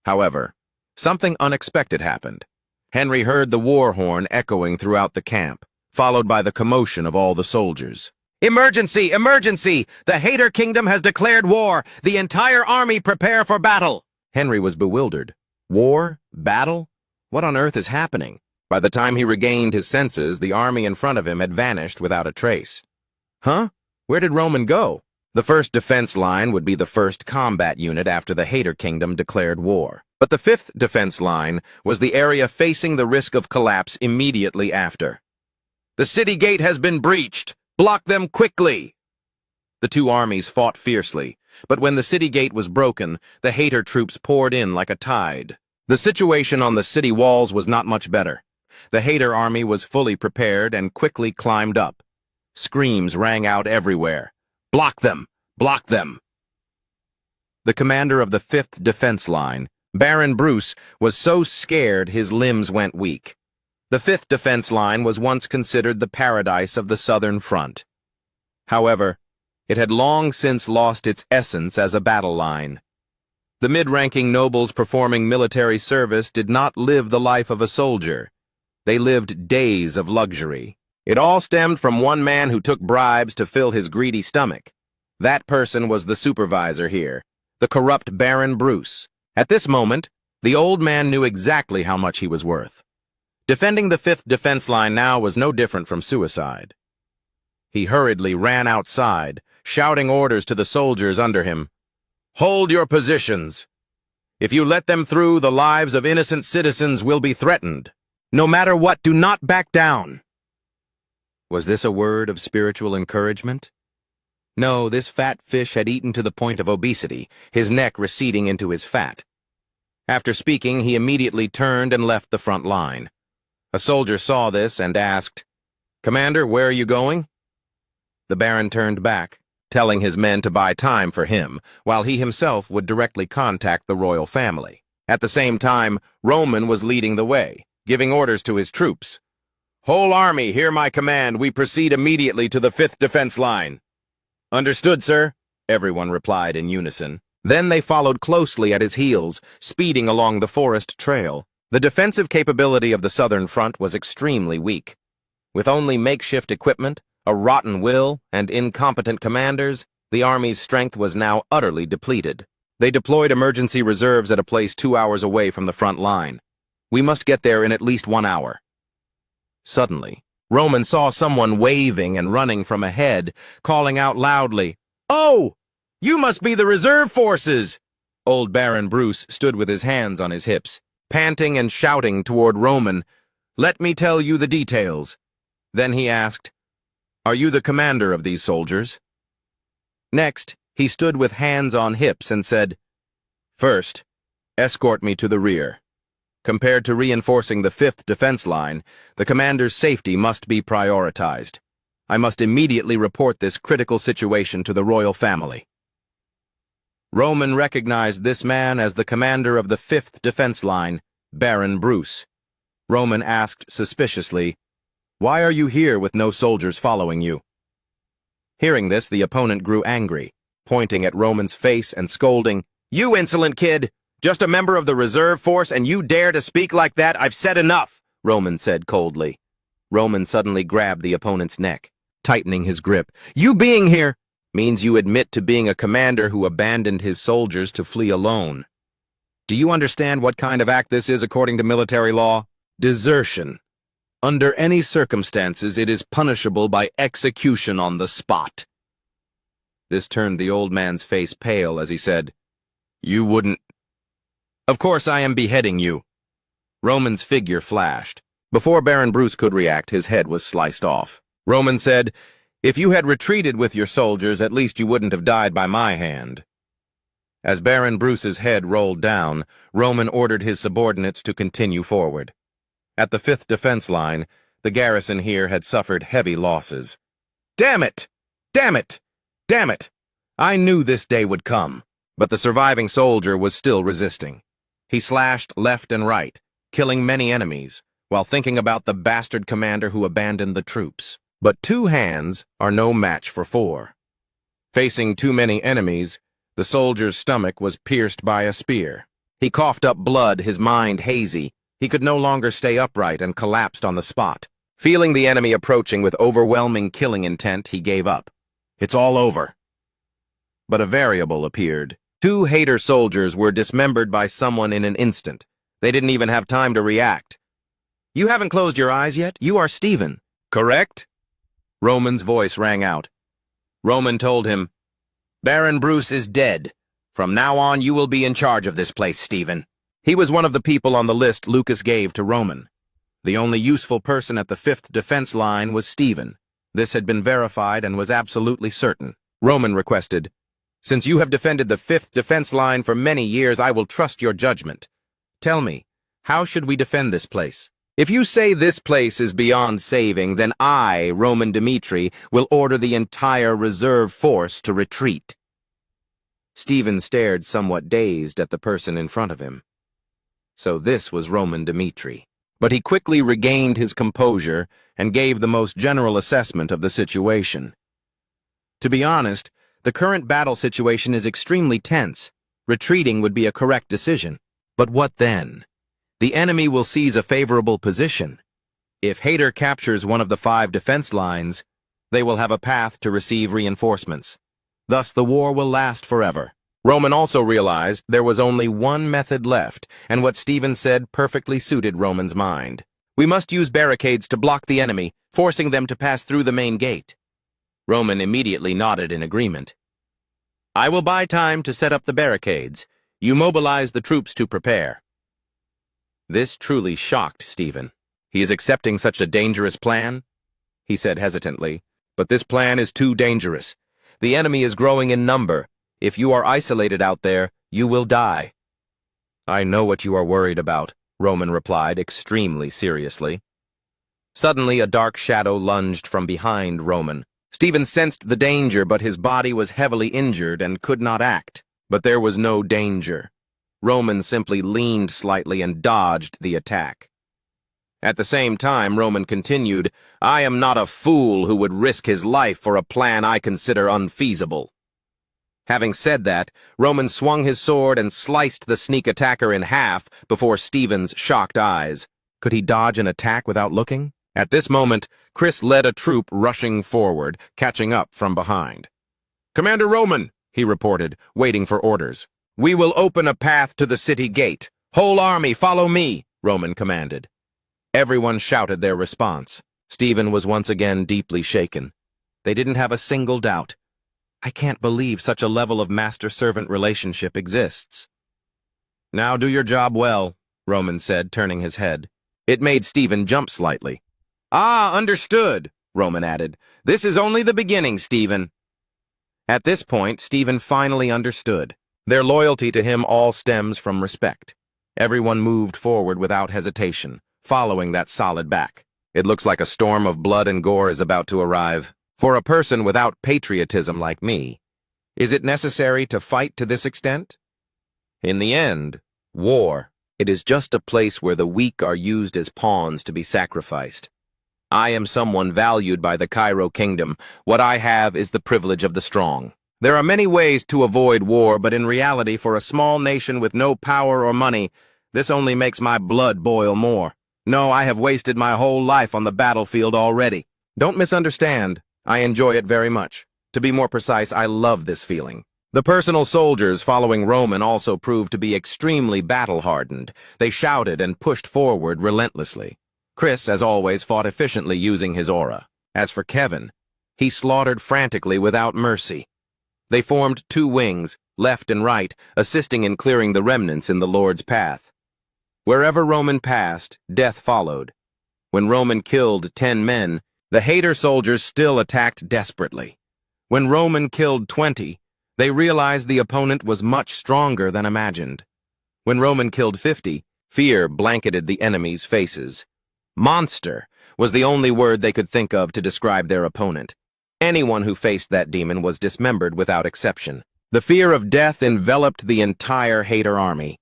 However, something unexpected happened. Henry heard the war horn echoing throughout the camp, followed by the commotion of all the soldiers. Emergency! Emergency! The Hater Kingdom has declared war! The entire army prepare for battle! Henry was bewildered. War? Battle? What on earth is happening? By the time he regained his senses, the army in front of him had vanished without a trace. Huh? Where did Roman go? The first defense line would be the first combat unit after the Hater Kingdom declared war. But the fifth defense line was the area facing the risk of collapse immediately after. The city gate has been breached! Block them quickly! The two armies fought fiercely, but when the city gate was broken, the Hater troops poured in like a tide. The situation on the city walls was not much better. The Hater army was fully prepared and quickly climbed up. Screams rang out everywhere. Block them! Block them! The commander of the 5th defense line, Baron Bruce, was so scared his limbs went weak. The 5th defense line was once considered the paradise of the Southern Front. However, it had long since lost its essence as a battle line. The mid-ranking nobles performing military service did not live the life of a soldier. They lived days of luxury. It all stemmed from one man who took bribes to fill his greedy stomach. That person was the supervisor here, the corrupt Baron Bruce. At this moment, the old man knew exactly how much he was worth. Defending the 5th defense line now was no different from suicide. He hurriedly ran outside, shouting orders to the soldiers under him. Hold your positions. If you let them through, the lives of innocent citizens will be threatened. No matter what, do not back down. Was this a word of spiritual encouragement? No, this fat fish had eaten to the point of obesity, his neck receding into his fat. After speaking, he immediately turned and left the front line. A soldier saw this and asked, Commander, where are you going? The Baron turned back, telling his men to buy time for him, while he himself would directly contact the royal family. At the same time, Roman was leading the way, giving orders to his troops. Whole army, hear my command. We proceed immediately to the 5th defense line. Understood, sir, everyone replied in unison. Then they followed closely at his heels, speeding along the forest trail. The defensive capability of the Southern Front was extremely weak. With only makeshift equipment, a rotten will, and incompetent commanders, the army's strength was now utterly depleted. They deployed emergency reserves at a place 2 hours away from the front line. We must get there in at least 1 hour. Suddenly, Roman saw someone waving and running from ahead, calling out loudly, Oh! You must be the reserve forces! Old Baron Bruce stood with his hands on his hips, panting and shouting toward Roman, Let me tell you the details. Then he asked, Are you the commander of these soldiers? Next, he stood with hands on hips and said, First, escort me to the rear. Compared to reinforcing the 5th defense line, the commander's safety must be prioritized. I must immediately report this critical situation to the royal family. Roman recognized this man as the commander of the 5th defense line, Baron Bruce. Roman asked suspiciously, Why are you here with no soldiers following you? Hearing this, the opponent grew angry, pointing at Roman's face and scolding, You insolent kid! Just a member of the reserve force and you dare to speak like that? I've said enough, Roman said coldly. Roman suddenly grabbed the opponent's neck, tightening his grip. You being here means you admit to being a commander who abandoned his soldiers to flee alone. Do you understand what kind of act this is according to military law? Desertion. Under any circumstances, it is punishable by execution on the spot. This turned the old man's face pale as he said, You wouldn't... Of course I am beheading you. Roman's figure flashed. Before Baron Bruce could react, his head was sliced off. Roman said, If you had retreated with your soldiers, at least you wouldn't have died by my hand. As Baron Bruce's head rolled down, Roman ordered his subordinates to continue forward. At the 5th defense line, the garrison here had suffered heavy losses. Damn it! Damn it! Damn it! I knew this day would come. But the surviving soldier was still resisting. He slashed left and right, killing many enemies, while thinking about the bastard commander who abandoned the troops. But 2 hands are no match for 4. Facing too many enemies, the soldier's stomach was pierced by a spear. He coughed up blood, his mind hazy. He could no longer stay upright and collapsed on the spot. Feeling the enemy approaching with overwhelming killing intent, he gave up. It's all over. But a variable appeared. 2 hater soldiers were dismembered by someone in an instant. They didn't even have time to react. You haven't closed your eyes yet? You are Stephen, correct? Roman's voice rang out. Roman told him, Baron Bruce is dead. From now on, you will be in charge of this place, Stephen. He was one of the people on the list Lucas gave to Roman. The only useful person at the 5th defense line was Stephen. This had been verified and was absolutely certain. Roman requested, Since you have defended the 5th defense line for many years, I will trust your judgment. Tell me, how should we defend this place? If you say this place is beyond saving, then I, Roman Dmitri, will order the entire reserve force to retreat. Stephen stared somewhat dazed at the person in front of him. So this was Roman Dmitri. But he quickly regained his composure and gave the most general assessment of the situation. To be honest, the current battle situation is extremely tense. Retreating would be a correct decision. But what then? The enemy will seize a favorable position. If Hader captures one of the 5 defense lines, they will have a path to receive reinforcements. Thus, the war will last forever. Roman also realized there was only one method left, and what Stephen said perfectly suited Roman's mind. We must use barricades to block the enemy, forcing them to pass through the main gate. Roman immediately nodded in agreement. I will buy time to set up the barricades. You mobilize the troops to prepare. This truly shocked Stephen. He is accepting such a dangerous plan? He said hesitantly, but this plan is too dangerous. The enemy is growing in number. If you are isolated out there, you will die. I know what you are worried about, Roman replied extremely seriously. Suddenly, a dark shadow lunged from behind Roman. Stephen sensed the danger, but his body was heavily injured and could not act. But there was no danger. Roman simply leaned slightly and dodged the attack. At the same time, Roman continued, I am not a fool who would risk his life for a plan I consider unfeasible. Having said that, Roman swung his sword and sliced the sneak attacker in half before Stephen's shocked eyes. Could he dodge an attack without looking? At this moment, Chris led a troop rushing forward, catching up from behind. Commander Roman, he reported, waiting for orders. We will open a path to the city gate. Whole army, follow me, Roman commanded. Everyone shouted their response. Stephen was once again deeply shaken. They didn't have a single doubt. I can't believe such a level of master-servant relationship exists. Now do your job well, Roman said, turning his head. It made Stephen jump slightly. Ah, understood, Roman added. This is only the beginning, Stephen. At this point, Stephen finally understood. Their loyalty to him all stems from respect. Everyone moved forward without hesitation, following that solid back. It looks like a storm of blood and gore is about to arrive. For a person without patriotism like me, is it necessary to fight to this extent? In the end, war, it is just a place where the weak are used as pawns to be sacrificed. I am someone valued by the Cairo kingdom. What I have is the privilege of the strong. There are many ways to avoid war, but in reality, for a small nation with no power or money, this only makes my blood boil more. No, I have wasted my whole life on the battlefield already. Don't misunderstand. I enjoy it very much. To be more precise, I love this feeling. The personal soldiers following Roman also proved to be extremely battle-hardened. They shouted and pushed forward relentlessly. Chris, as always, fought efficiently using his aura. As for Kevin, he slaughtered frantically without mercy. They formed 2 wings, left and right, assisting in clearing the remnants in the Lord's path. Wherever Roman passed, death followed. When Roman killed 10 men, the hater soldiers still attacked desperately. When Roman killed 20, they realized the opponent was much stronger than imagined. When Roman killed 50, fear blanketed the enemy's faces. Monster was the only word they could think of to describe their opponent. Anyone who faced that demon was dismembered without exception. The fear of death enveloped the entire hater army.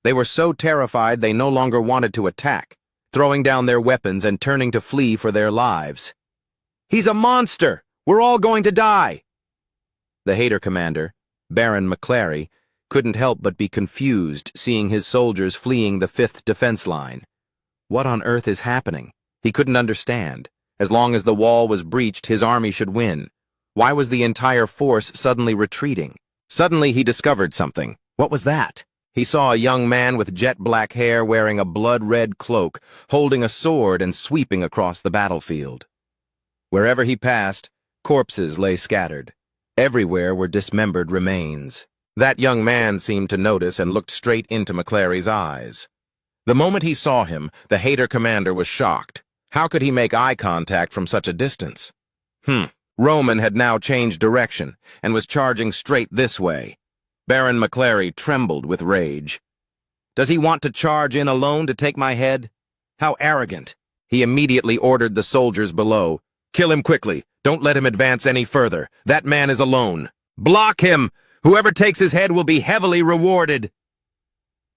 They were so terrified they no longer wanted to attack, throwing down their weapons and turning to flee for their lives. He's a monster! We're all going to die! The hater commander, Baron McClary, couldn't help but be confused seeing his soldiers fleeing the 5th defense line. What on earth is happening? He couldn't understand. As long as the wall was breached, his army should win. Why was the entire force suddenly retreating? Suddenly he discovered something. What was that? He saw a young man with jet-black hair wearing a blood-red cloak, holding a sword and sweeping across the battlefield. Wherever he passed, corpses lay scattered. Everywhere were dismembered remains. That young man seemed to notice and looked straight into McClary's eyes. The moment he saw him, the Hater commander was shocked. How could he make eye contact from such a distance? Roman had now changed direction and was charging straight this way. Baron McClary trembled with rage. Does he want to charge in alone to take my head? How arrogant! He immediately ordered the soldiers below. Kill him quickly. Don't let him advance any further. That man is alone. Block him! Whoever takes his head will be heavily rewarded.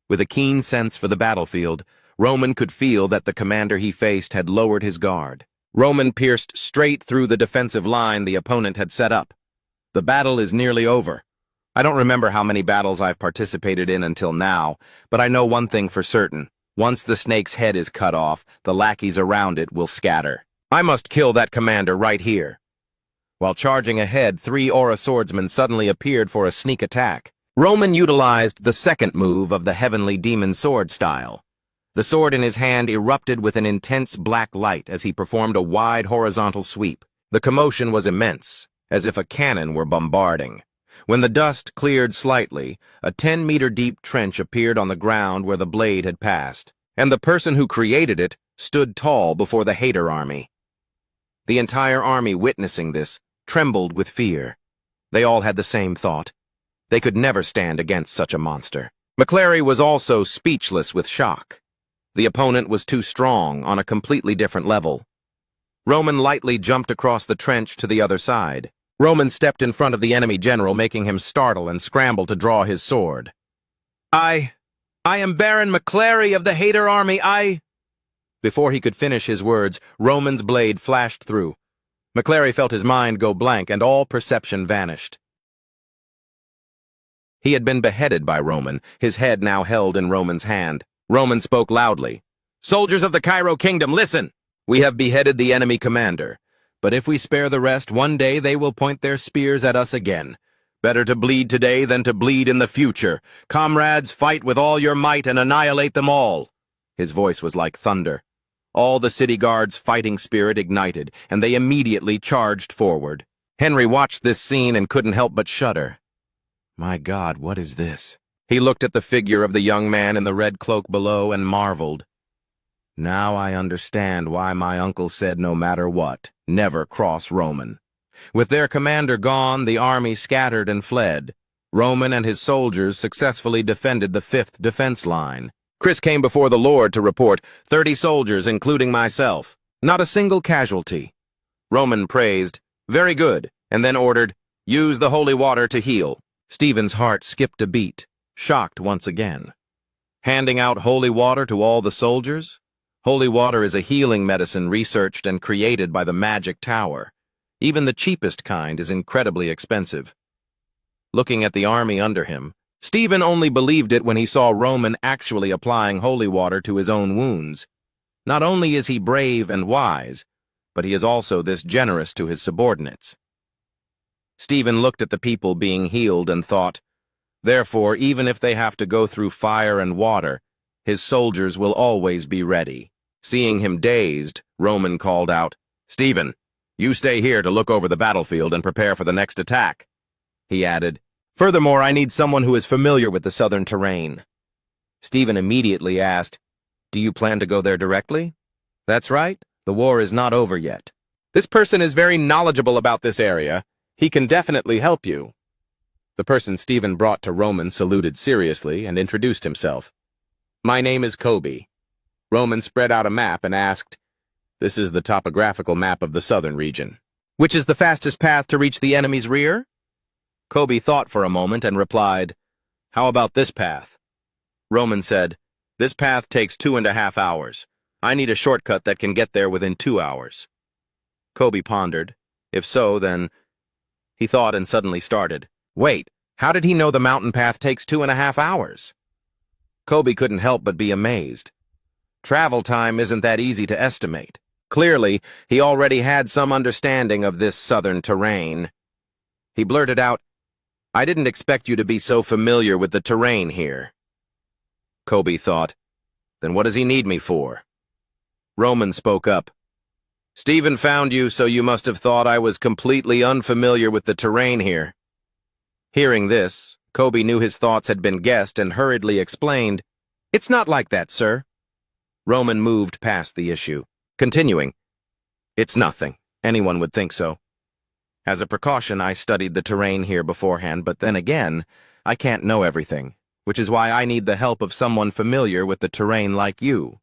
With a keen sense for the battlefield, Roman could feel that the commander he faced had lowered his guard. Roman pierced straight through the defensive line the opponent had set up. The battle is nearly over. I don't remember how many battles I've participated in until now, but I know one thing for certain. Once the snake's head is cut off, the lackeys around it will scatter. I must kill that commander right here. While charging ahead, 3 Aura swordsmen suddenly appeared for a sneak attack. Roman utilized the second move of the Heavenly Demon Sword style. The sword in his hand erupted with an intense black light as he performed a wide horizontal sweep. The commotion was immense, as if a cannon were bombarding. When the dust cleared slightly, a 10-meter-deep trench appeared on the ground where the blade had passed, and the person who created it stood tall before the Hater army. The entire army, witnessing this, trembled with fear. They all had the same thought. They could never stand against such a monster. McClary was also speechless with shock. The opponent was too strong, on a completely different level. Roman lightly jumped across the trench to the other side. Roman stepped in front of the enemy general, making him startle and scramble to draw his sword. I am Baron McClary of the Hater army, Before he could finish his words, Roman's blade flashed through. McClary felt his mind go blank and all perception vanished. He had been beheaded by Roman, his head now held in Roman's hand. Roman spoke loudly. Soldiers of the Cairo Kingdom, listen! We have beheaded the enemy commander. But if we spare the rest, one day they will point their spears at us again. Better to bleed today than to bleed in the future. Comrades, fight with all your might and annihilate them all. His voice was like thunder. All the city guards' fighting spirit ignited, and they immediately charged forward. Henry watched this scene and couldn't help but shudder. My God, what is this? He looked at the figure of the young man in the red cloak below and marveled. Now I understand why my uncle said no matter what, never cross Roman. With their commander gone, the army scattered and fled. Roman and his soldiers successfully defended the 5th defense line. Chris came before the Lord to report 30 soldiers, including myself. Not a single casualty. Roman praised, very good, and then ordered, use the holy water to heal. Stephen's heart skipped a beat, shocked once again. Handing out holy water to all the soldiers? Holy water is a healing medicine researched and created by the Magic Tower. Even the cheapest kind is incredibly expensive. Looking at the army under him, Stephen only believed it when he saw Roman actually applying holy water to his own wounds. Not only is he brave and wise, but he is also this generous to his subordinates. Stephen looked at the people being healed and thought, therefore, even if they have to go through fire and water, his soldiers will always be ready. Seeing him dazed, Roman called out, Stephen, you stay here to look over the battlefield and prepare for the next attack. He added, furthermore, I need someone who is familiar with the southern terrain. Stephen immediately asked, do you plan to go there directly? That's right, the war is not over yet. This person is very knowledgeable about this area. He can definitely help you. The person Stephen brought to Roman saluted seriously and introduced himself. My name is Kobe. Roman spread out a map and asked, this is the topographical map of the southern region. Which is the fastest path to reach the enemy's rear? Kobe thought for a moment and replied, how about this path? Roman said, this path takes 2.5 hours. I need a shortcut that can get there within 2 hours. Kobe pondered. If so, then... He thought and suddenly started. Wait, how did he know the mountain path takes 2.5 hours? Kobe couldn't help but be amazed. Travel time isn't that easy to estimate. Clearly, he already had some understanding of this southern terrain. He blurted out, "I didn't expect you to be so familiar with the terrain here." Kobe thought, "Then what does he need me for?" Roman spoke up. "Stephen found you, so you must have thought I was completely unfamiliar with the terrain here." Hearing this, Kobe knew his thoughts had been guessed and hurriedly explained, "It's not like that, sir." Roman moved past the issue, continuing, "It's nothing. Anyone would think so. As a precaution, I studied the terrain here beforehand, but then again, I can't know everything, which is why I need the help of someone familiar with the terrain like you."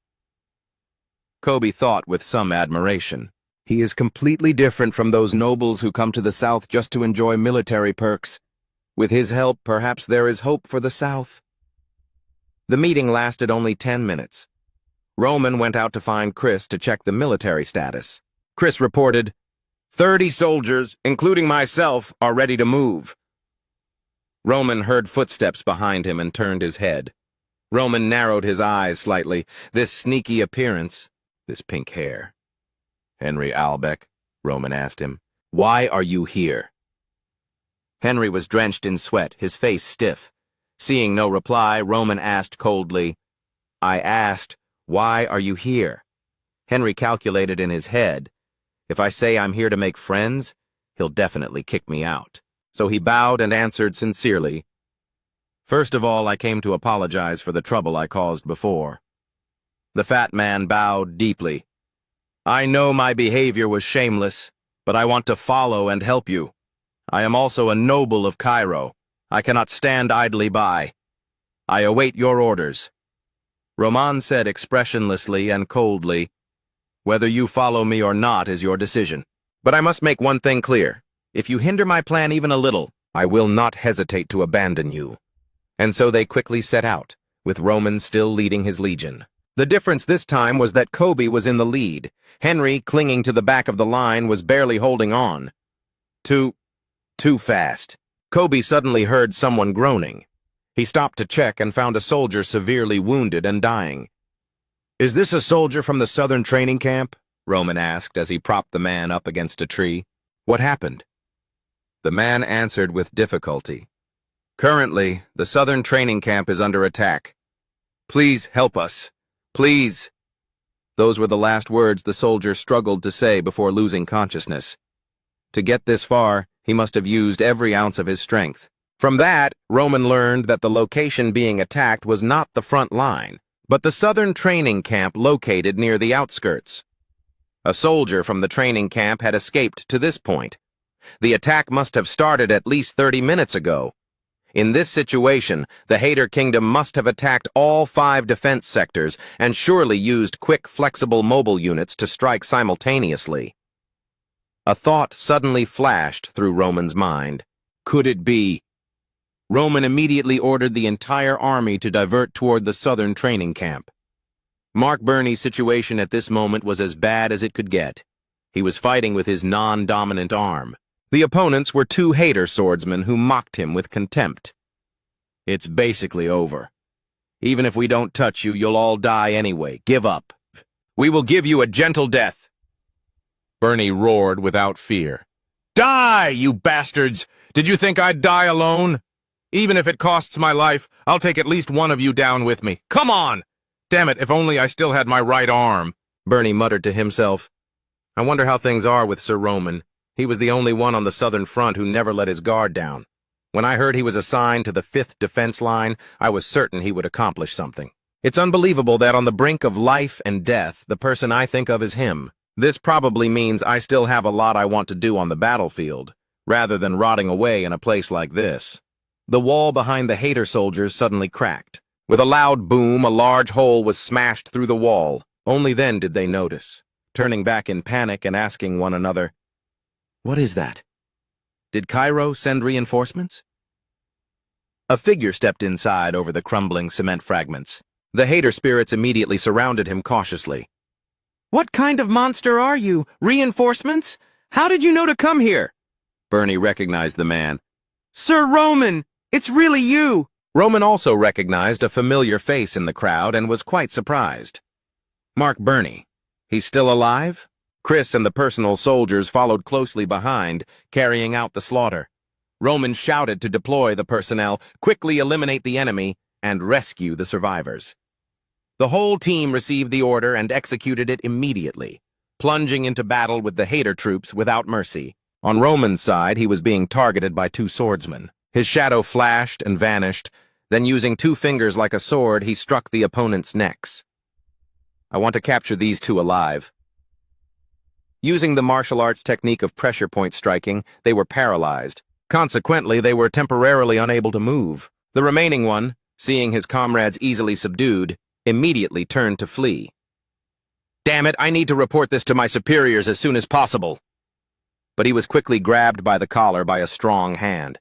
Kobe thought with some admiration. He is completely different from those nobles who come to the South just to enjoy military perks. With his help, perhaps there is hope for the South. The meeting lasted only 10 minutes. Roman went out to find Chris to check the military status. Chris reported, 30 soldiers, including myself, are ready to move." Roman heard footsteps behind him and turned his head. Roman narrowed his eyes slightly. This sneaky appearance, this pink hair. "Henry Albeck," Roman asked him, "why are you here?" Henry was drenched in sweat, his face stiff. Seeing no reply, Roman asked coldly, "I asked, why are you here?" Henry calculated in his head, "If I say I'm here to make friends, he'll definitely kick me out." So he bowed and answered sincerely, "First of all, I came to apologize for the trouble I caused before." The fat man bowed deeply. "I know my behavior was shameless, but I want to follow and help you. I am also a noble of Cairo. I cannot stand idly by. I await your orders." Roman said expressionlessly and coldly, "Whether you follow me or not is your decision. But I must make one thing clear. If you hinder my plan even a little, I will not hesitate to abandon you." And so they quickly set out, with Roman still leading his legion. The difference this time was that Kobe was in the lead. Henry, clinging to the back of the line, was barely holding on. Too fast. Kobe suddenly heard someone groaning. He stopped to check and found a soldier severely wounded and dying. "Is this a soldier from the southern training camp?" Roman asked as he propped the man up against a tree. "What happened?" The man answered with difficulty. "Currently, the southern training camp is under attack. Please help us. Please." Those were the last words the soldier struggled to say before losing consciousness. To get this far, he must have used every ounce of his strength. From that, Roman learned that the location being attacked was not the front line, but the southern training camp located near the outskirts. A soldier from the training camp had escaped to this point. The attack must have started at least 30 minutes ago. In this situation, the Hater Kingdom must have attacked all 5 defense sectors and surely used quick, flexible mobile units to strike simultaneously. A thought suddenly flashed through Roman's mind. Could it be? Roman immediately ordered the entire army to divert toward the southern training camp. Mark Burney's situation at this moment was as bad as it could get. He was fighting with his non-dominant arm. The opponents were 2 Hater swordsmen who mocked him with contempt. "It's basically over. Even if we don't touch you, you'll all die anyway. Give up. We will give you a gentle death." Burney roared without fear. "Die, you bastards! Did you think I'd die alone? Even if it costs my life, I'll take at least one of you down with me. Come on! Damn it, if only I still had my right arm." Burney muttered to himself. "I wonder how things are with Sir Roman. He was the only one on the southern front who never let his guard down. When I heard he was assigned to the 5th defense line, I was certain he would accomplish something. It's unbelievable that on the brink of life and death, the person I think of is him. This probably means I still have a lot I want to do on the battlefield, rather than rotting away in a place like this." The wall behind the Hater soldiers suddenly cracked. With a loud boom, a large hole was smashed through the wall. Only then did they notice, turning back in panic and asking one another, "What is that? Did Cairo send reinforcements?" A figure stepped inside over the crumbling cement fragments. The Hater spirits immediately surrounded him cautiously. "What kind of monster are you? Reinforcements? How did you know to come here?" Burney recognized the man. "Sir Roman, it's really you!" Roman also recognized a familiar face in the crowd and was quite surprised. "Mark Burney. He's still alive?" Chris and the personal soldiers followed closely behind, carrying out the slaughter. Roman shouted to deploy the personnel, quickly eliminate the enemy, and rescue the survivors. The whole team received the order and executed it immediately, plunging into battle with the Hader troops without mercy. On Roman's side, he was being targeted by 2 swordsmen. His shadow flashed and vanished, then using 2 fingers like a sword, he struck the opponent's necks. I want to capture these 2 alive. Using the martial arts technique of pressure point striking, they were paralyzed. Consequently, they were temporarily unable to move. The remaining one, seeing his comrades easily subdued, immediately turned to flee. Damn it, I need to report this to my superiors as soon as possible. But he was quickly grabbed by the collar by a strong hand.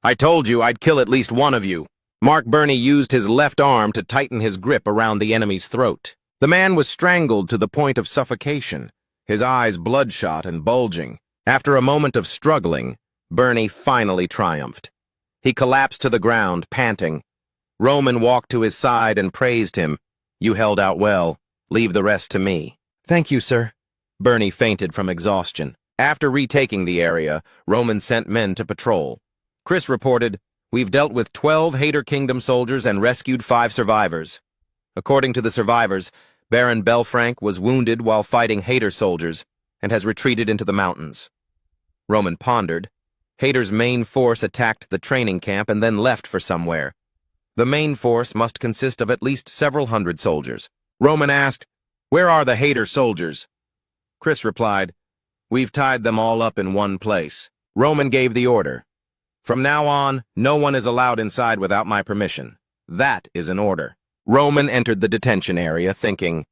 I told you I'd kill at least one of you. Mark Burney used his left arm to tighten his grip around the enemy's throat. The man was strangled to the point of suffocation, his eyes bloodshot and bulging. After a moment of struggling, Burney finally triumphed. He collapsed to the ground, panting. Roman walked to his side and praised him. You held out well. Leave the rest to me. Thank you, sir. Burney fainted from exhaustion. After retaking the area, Roman sent men to patrol. Chris reported, We've dealt with 12 Hader Kingdom soldiers and rescued 5 survivors. According to the survivors, Baron Belfrank was wounded while fighting Hader soldiers and has retreated into the mountains. Roman pondered. Hader's main force attacked the training camp and then left for somewhere. The main force must consist of at least several hundred soldiers. Roman asked, Where are the Hader soldiers? Chris replied, We've tied them all up in one place. Roman gave the order. From now on, no one is allowed inside without my permission. That is an order. Roman entered the detention area, thinking,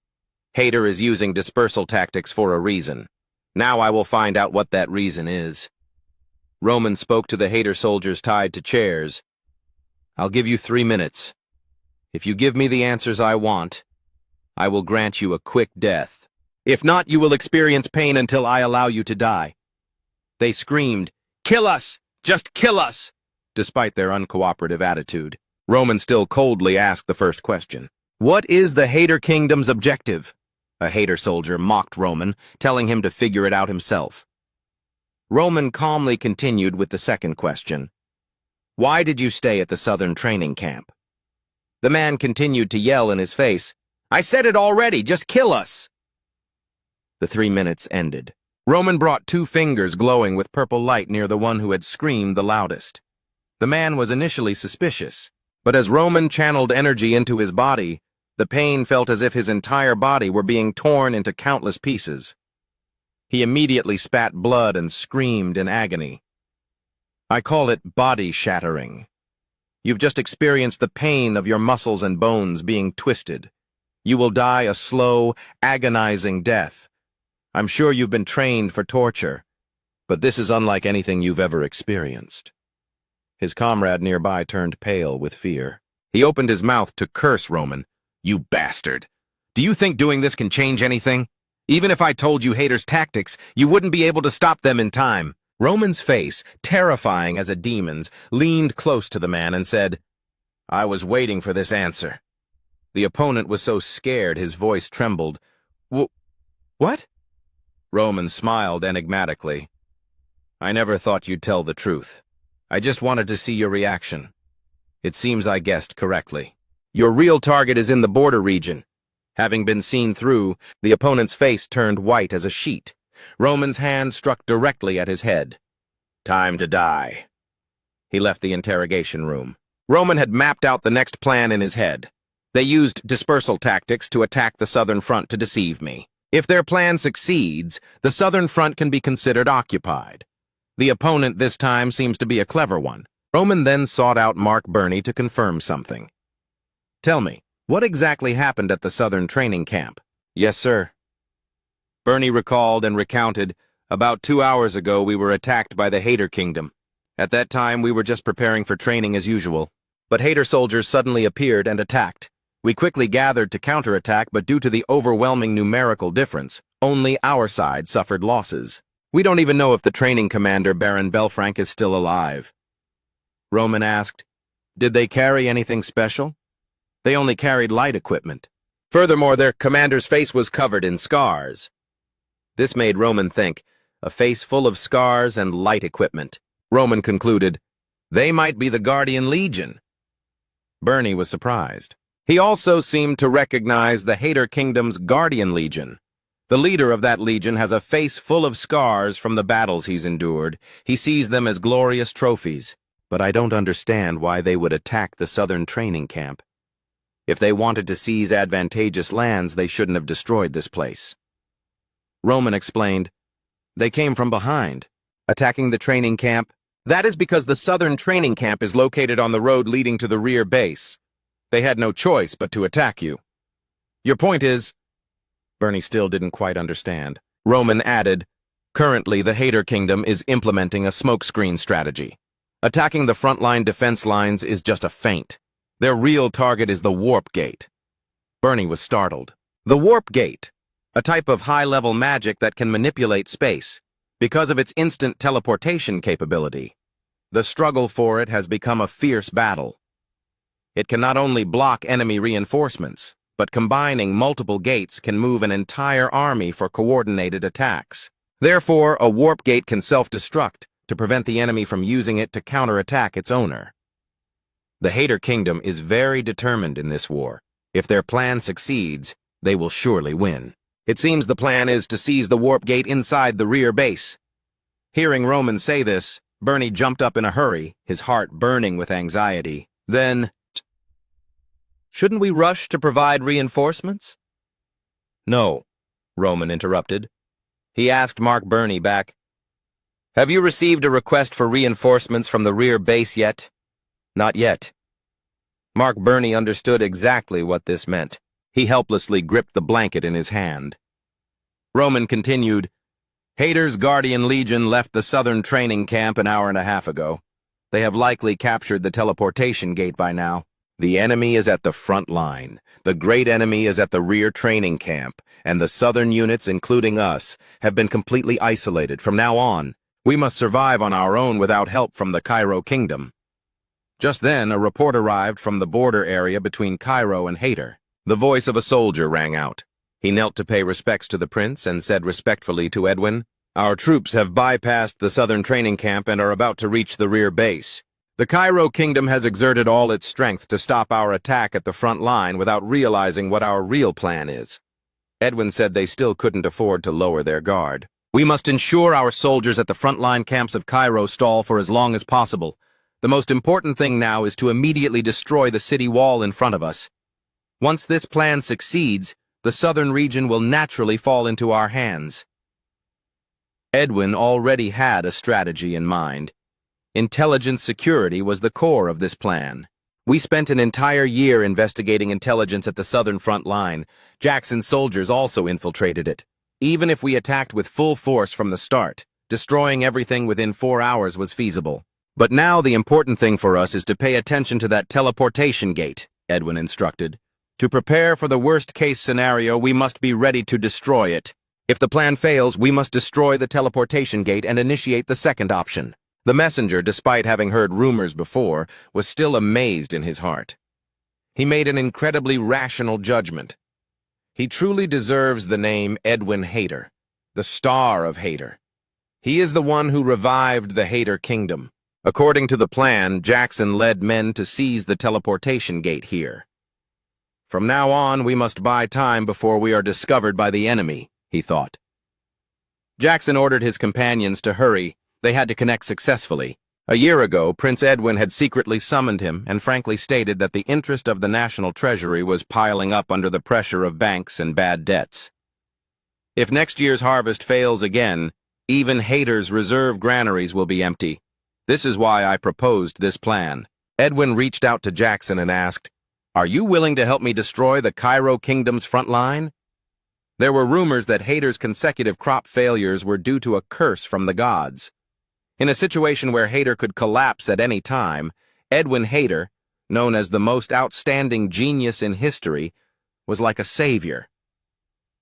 Hader is using dispersal tactics for a reason. Now I will find out what that reason is. Roman spoke to the Hader soldiers tied to chairs. I'll give you 3 minutes. If you give me the answers I want, I will grant you a quick death. If not, you will experience pain until I allow you to die. They screamed, Kill us! Just kill us! Despite their uncooperative attitude, Roman still coldly asked the first question. What is the Hader Kingdom's objective? A Hader soldier mocked Roman, telling him to figure it out himself. Roman calmly continued with the second question. Why did you stay at the southern training camp? The man continued to yell in his face, I said it already, just kill us! The 3 minutes ended. Roman brought 2 fingers glowing with purple light near the one who had screamed the loudest. The man was initially suspicious, but as Roman channeled energy into his body, the pain felt as if his entire body were being torn into countless pieces. He immediately spat blood and screamed in agony. I call it body shattering. You've just experienced the pain of your muscles and bones being twisted. You will die a slow, agonizing death. I'm sure you've been trained for torture, but this is unlike anything you've ever experienced. His comrade nearby turned pale with fear. He opened his mouth to curse Roman. You bastard! Do you think doing this can change anything? Even if I told you Hader's tactics, you wouldn't be able to stop them in time. Roman's face, terrifying as a demon's, leaned close to the man and said, I was waiting for this answer. The opponent was so scared his voice trembled. What? Roman smiled enigmatically. I never thought you'd tell the truth. I just wanted to see your reaction. It seems I guessed correctly. Your real target is in the border region. Having been seen through, the opponent's face turned white as a sheet. Roman's hand struck directly at his head. Time to die. He left the interrogation room. Roman had mapped out the next plan in his head. They used dispersal tactics to attack the southern front to deceive me. If their plan succeeds, the southern front can be considered occupied. The opponent this time seems to be a clever one. Roman then sought out Mark Burney to confirm something. Tell me, what exactly happened at the southern training camp? Yes, sir. Burney recalled and recounted, about 2 hours ago we were attacked by the Hader Kingdom. At that time we were just preparing for training as usual. But Hader soldiers suddenly appeared and attacked. We quickly gathered to counterattack, but due to the overwhelming numerical difference, only our side suffered losses. We don't even know if the training commander, Baron Belfrank, is still alive. Roman asked, Did they carry anything special? They only carried light equipment. Furthermore, their commander's face was covered in scars. This made Roman think, a face full of scars and light equipment. Roman concluded, they might be the Guardian Legion. Bernie was surprised. He also seemed to recognize the Hater Kingdom's Guardian Legion. The leader of that legion has a face full of scars from the battles he's endured. He sees them as glorious trophies. But I don't understand why they would attack the southern training camp. If they wanted to seize advantageous lands, they shouldn't have destroyed this place. Roman explained, they came from behind, attacking the training camp. That is because the southern training camp is located on the road leading to the rear base. They had no choice but to attack you. Your point is... Bernie still didn't quite understand. Roman added, currently the Hater Kingdom is implementing a smokescreen strategy. Attacking the frontline defense lines is just a feint. Their real target is the Warp Gate. Bernie was startled. The Warp Gate, a type of high-level magic that can manipulate space, because of its instant teleportation capability. The struggle for it has become a fierce battle. It can not only block enemy reinforcements, but combining multiple gates can move an entire army for coordinated attacks. Therefore, a warp gate can self-destruct to prevent the enemy from using it to counterattack its owner. The Hater Kingdom is very determined in this war. If their plan succeeds, they will surely win. It seems the plan is to seize the warp gate inside the rear base. Hearing Roman say this, Bernie jumped up in a hurry, his heart burning with anxiety. Then, shouldn't we rush to provide reinforcements? No, Roman interrupted. He asked Mark Bernie back, have you received a request for reinforcements from the rear base yet? Not yet. Mark Bernie understood exactly what this meant. He helplessly gripped the blanket in his hand. Roman continued, Hater's Guardian Legion left the southern training camp an hour and a half ago. They have likely captured the teleportation gate by now. The enemy is at the front line. The great enemy is at the rear training camp, and the southern units, including us, have been completely isolated. From now on, we must survive on our own without help from the Cairo Kingdom. Just then, a report arrived from the border area between Cairo and Hater. The voice of a soldier rang out. He knelt to pay respects to the prince and said respectfully to Edwin, our troops have bypassed the southern training camp and are about to reach the rear base. The Cairo Kingdom has exerted all its strength to stop our attack at the front line without realizing what our real plan is. Edwin said they still couldn't afford to lower their guard. We must ensure our soldiers at the front-line camps of Cairo stall for as long as possible. The most important thing now is to immediately destroy the city wall in front of us. Once this plan succeeds, the southern region will naturally fall into our hands. Edwin already had a strategy in mind. Intelligence security was the core of this plan. We spent an entire year investigating intelligence at the southern front line. Jackson's soldiers also infiltrated it. Even if we attacked with full force from the start, destroying everything within 4 hours was feasible. But now the important thing for us is to pay attention to that teleportation gate, Edwin instructed. To prepare for the worst-case scenario, we must be ready to destroy it. If the plan fails, we must destroy the teleportation gate and initiate the second option. The messenger, despite having heard rumors before, was still amazed in his heart. He made an incredibly rational judgment. He truly deserves the name Edwin Hater, the Star of Hater. He is the one who revived the Hater Kingdom. According to the plan, Jackson led men to seize the teleportation gate here. From now on, we must buy time before we are discovered by the enemy, he thought. Jackson ordered his companions to hurry. They had to connect successfully. A year ago, Prince Edwin had secretly summoned him and frankly stated that the interest of the national treasury was piling up under the pressure of banks and bad debts. If next year's harvest fails again, even Hater's reserve granaries will be empty. This is why I proposed this plan. Edwin reached out to Jackson and asked, are you willing to help me destroy the Cairo Kingdom's front line? There were rumors that Hater's consecutive crop failures were due to a curse from the gods. In a situation where Hater could collapse at any time, Edwin Hater, known as the most outstanding genius in history, was like a savior.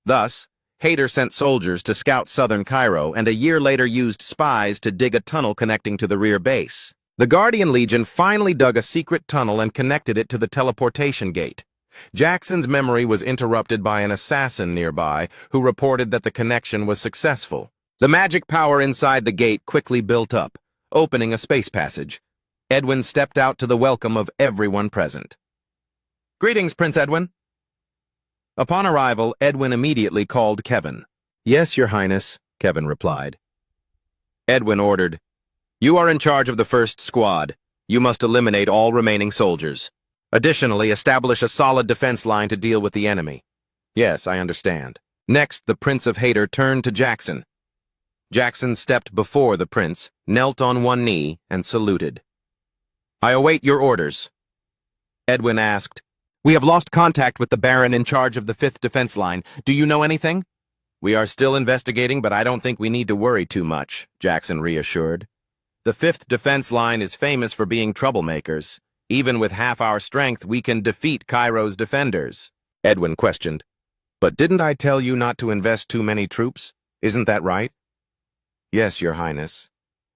Thus, Hater sent soldiers to scout southern Cairo and a year later used spies to dig a tunnel connecting to the rear base. The Guardian Legion finally dug a secret tunnel and connected it to the teleportation gate. Jackson's memory was interrupted by an assassin nearby who reported that the connection was successful. The magic power inside the gate quickly built up, opening a space passage. Edwin stepped out to the welcome of everyone present. "Greetings, Prince Edwin." Upon arrival, Edwin immediately called Kevin. "Yes, Your Highness," Kevin replied. Edwin ordered, "You are in charge of the first squad. You must eliminate all remaining soldiers. Additionally, establish a solid defense line to deal with the enemy." "Yes, I understand." Next, the Prince of Hater turned to Jackson. Jackson stepped before the prince, knelt on one knee, and saluted. "I await your orders." Edwin asked, "We have lost contact with the Baron in charge of the 5th defense line. Do you know anything?" "We are still investigating, but I don't think we need to worry too much," Jackson reassured. "The 5th defense line is famous for being troublemakers. Even with half our strength, we can defeat Cairo's defenders." Edwin questioned, "But didn't I tell you not to invest too many troops? Isn't that right?" "Yes, Your Highness.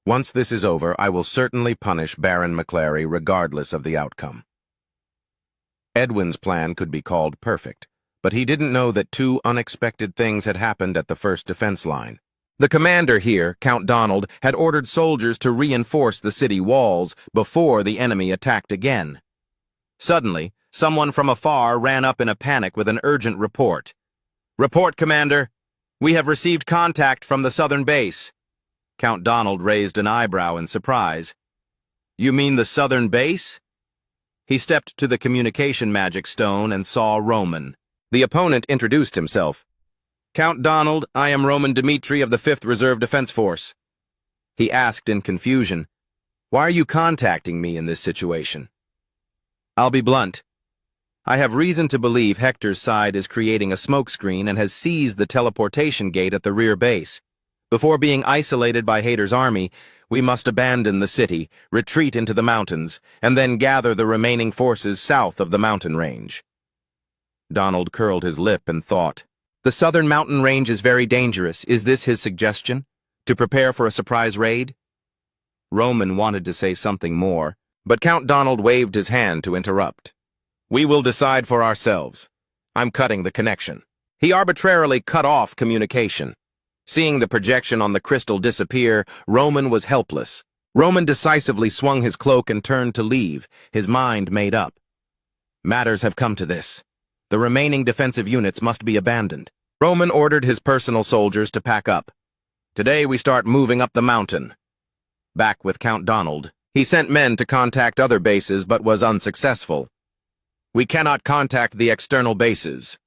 Once this is over, I will certainly punish Baron McClary regardless of the outcome." Edwin's plan could be called perfect, but he didn't know that two unexpected things had happened at the 1st defense line. The commander here, Count Donald, had ordered soldiers to reinforce the city walls before the enemy attacked again. Suddenly, someone from afar ran up in a panic with an urgent report. "Report, Commander. We have received contact from the southern base." Count Donald raised an eyebrow in surprise. "You mean the southern base?" He stepped to the communication magic stone and saw Roman. The opponent introduced himself. "Count Donald, I am Roman Dmitri of the 5th Reserve Defense Force." He asked in confusion, "Why are you contacting me in this situation?" "I'll be blunt. I have reason to believe Hector's side is creating a smokescreen and has seized the teleportation gate at the rear base. Before being isolated by Hater's army, we must abandon the city, retreat into the mountains, and then gather the remaining forces south of the mountain range." Donald curled his lip and thought. The southern mountain range is very dangerous. Is this his suggestion? To prepare for a surprise raid? Roman wanted to say something more, but Count Donald waved his hand to interrupt. "We will decide for ourselves. I'm cutting the connection." He arbitrarily cut off communication. Seeing the projection on the crystal disappear, Roman was helpless. Roman decisively swung his cloak and turned to leave, his mind made up. Matters have come to this. The remaining defensive units must be abandoned. Roman ordered his personal soldiers to pack up. "Today we start moving up the mountain." Back with Count Donald, he sent men to contact other bases but was unsuccessful. "We cannot contact the external bases."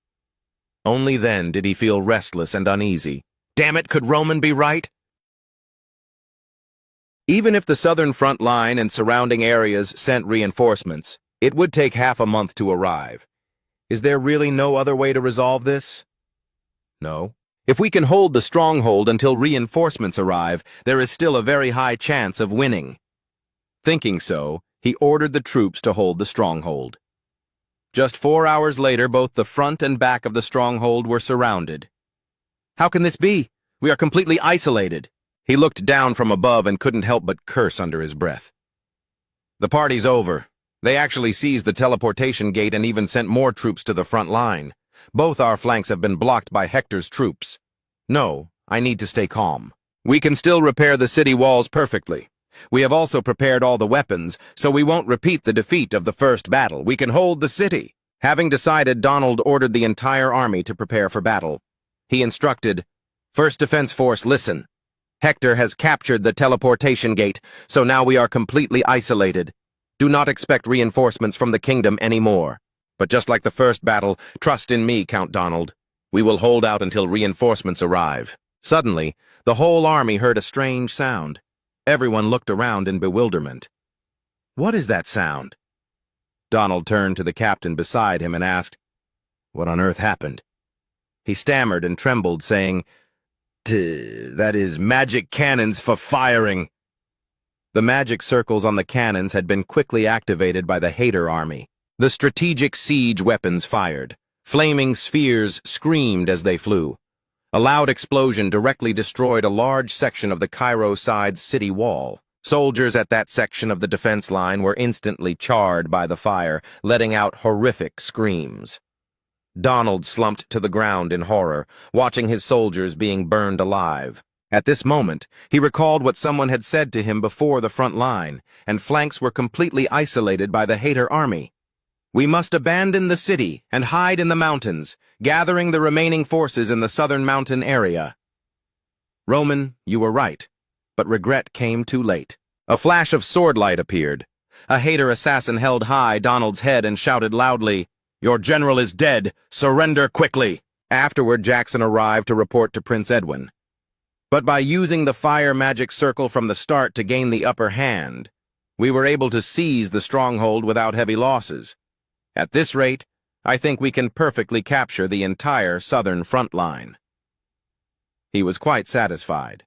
Only then did he feel restless and uneasy. Damn it, could Roman be right? Even if the southern front line and surrounding areas sent reinforcements, it would take half a month to arrive. Is there really no other way to resolve this? No. If we can hold the stronghold until reinforcements arrive, there is still a very high chance of winning. Thinking so, he ordered the troops to hold the stronghold. Just 4 hours later, both the front and back of the stronghold were surrounded. "How can this be? We are completely isolated." He looked down from above and couldn't help but curse under his breath. "The party's over. They actually seized the teleportation gate and even sent more troops to the front line. Both our flanks have been blocked by Hector's troops. No, I need to stay calm. We can still repair the city walls perfectly. We have also prepared all the weapons, so we won't repeat the defeat of the first battle. We can hold the city." Having decided, Donald ordered the entire army to prepare for battle. He instructed, "First Defense Force, listen. Hector has captured the teleportation gate, so now we are completely isolated. Do not expect reinforcements from the kingdom anymore. But just like the first battle, trust in me, Count Donald. We will hold out until reinforcements arrive." Suddenly, the whole army heard a strange sound. Everyone looked around in bewilderment. "What is that sound?" Donald turned to the captain beside him and asked, "What on earth happened?" He stammered and trembled, saying, "That is magic cannons for firing." The magic circles on the cannons had been quickly activated by the Hater army. The strategic siege weapons fired. Flaming spheres screamed as they flew. A loud explosion directly destroyed a large section of the Cairo side's city wall. Soldiers at that section of the defense line were instantly charred by the fire, letting out horrific screams. Donald slumped to the ground in horror, watching his soldiers being burned alive. At this moment, he recalled what someone had said to him before the front line, and flanks were completely isolated by the Hater army. "We must abandon the city and hide in the mountains, gathering the remaining forces in the southern mountain area." Roman, you were right, but regret came too late. A flash of swordlight appeared. A Hater assassin held high Donald's head and shouted loudly, "Your general is dead! Surrender quickly!" Afterward, Jackson arrived to report to Prince Edwin. But by using the fire magic circle from the start to gain the upper hand, we were able to seize the stronghold without heavy losses. At this rate, I think we can perfectly capture the entire southern front line. He was quite satisfied.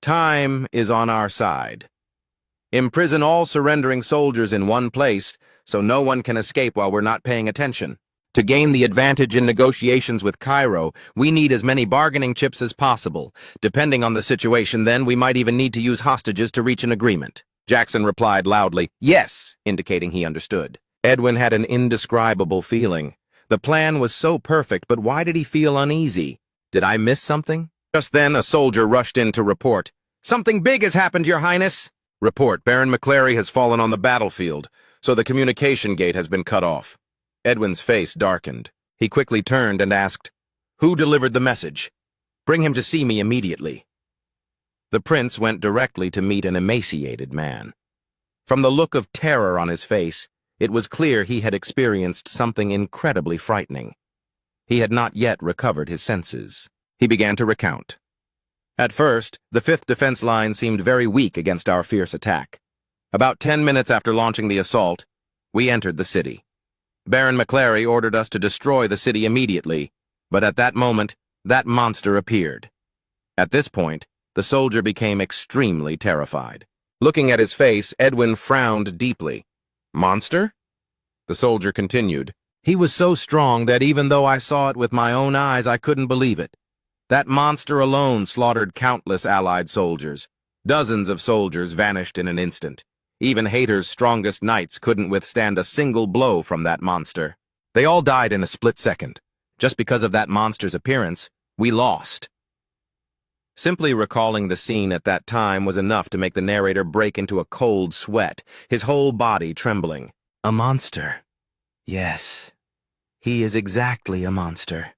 Time is on our side. Imprison all surrendering soldiers in one place so no one can escape while we're not paying attention. To gain the advantage in negotiations with Cairo, we need as many bargaining chips as possible. Depending on the situation, then, we might even need to use hostages to reach an agreement. Jackson replied loudly, "Yes," indicating he understood. Edwin had an indescribable feeling. The plan was so perfect, but why did he feel uneasy? Did I miss something? Just then, a soldier rushed in to report. "Something big has happened, Your Highness." "Report, Baron McClary has fallen on the battlefield, so the communication gate has been cut off." Edwin's face darkened. He quickly turned and asked, "Who delivered the message? Bring him to see me immediately." The prince went directly to meet an emaciated man. From the look of terror on his face, it was clear he had experienced something incredibly frightening. He had not yet recovered his senses. He began to recount. At first, the 5th defense line seemed very weak against our fierce attack. About 10 minutes after launching the assault, we entered the city. Baron McClary ordered us to destroy the city immediately, but at that moment, that monster appeared. At this point, the soldier became extremely terrified. Looking at his face, Edwin frowned deeply. "Monster?" The soldier continued. "He was so strong that even though I saw it with my own eyes, I couldn't believe it. That monster alone slaughtered countless Allied soldiers. Dozens of soldiers vanished in an instant. Even Hater's strongest knights couldn't withstand a single blow from that monster. They all died in a split second. Just because of that monster's appearance, we lost." Simply recalling the scene at that time was enough to make the narrator break into a cold sweat, his whole body trembling. "A monster. Yes, he is exactly a monster."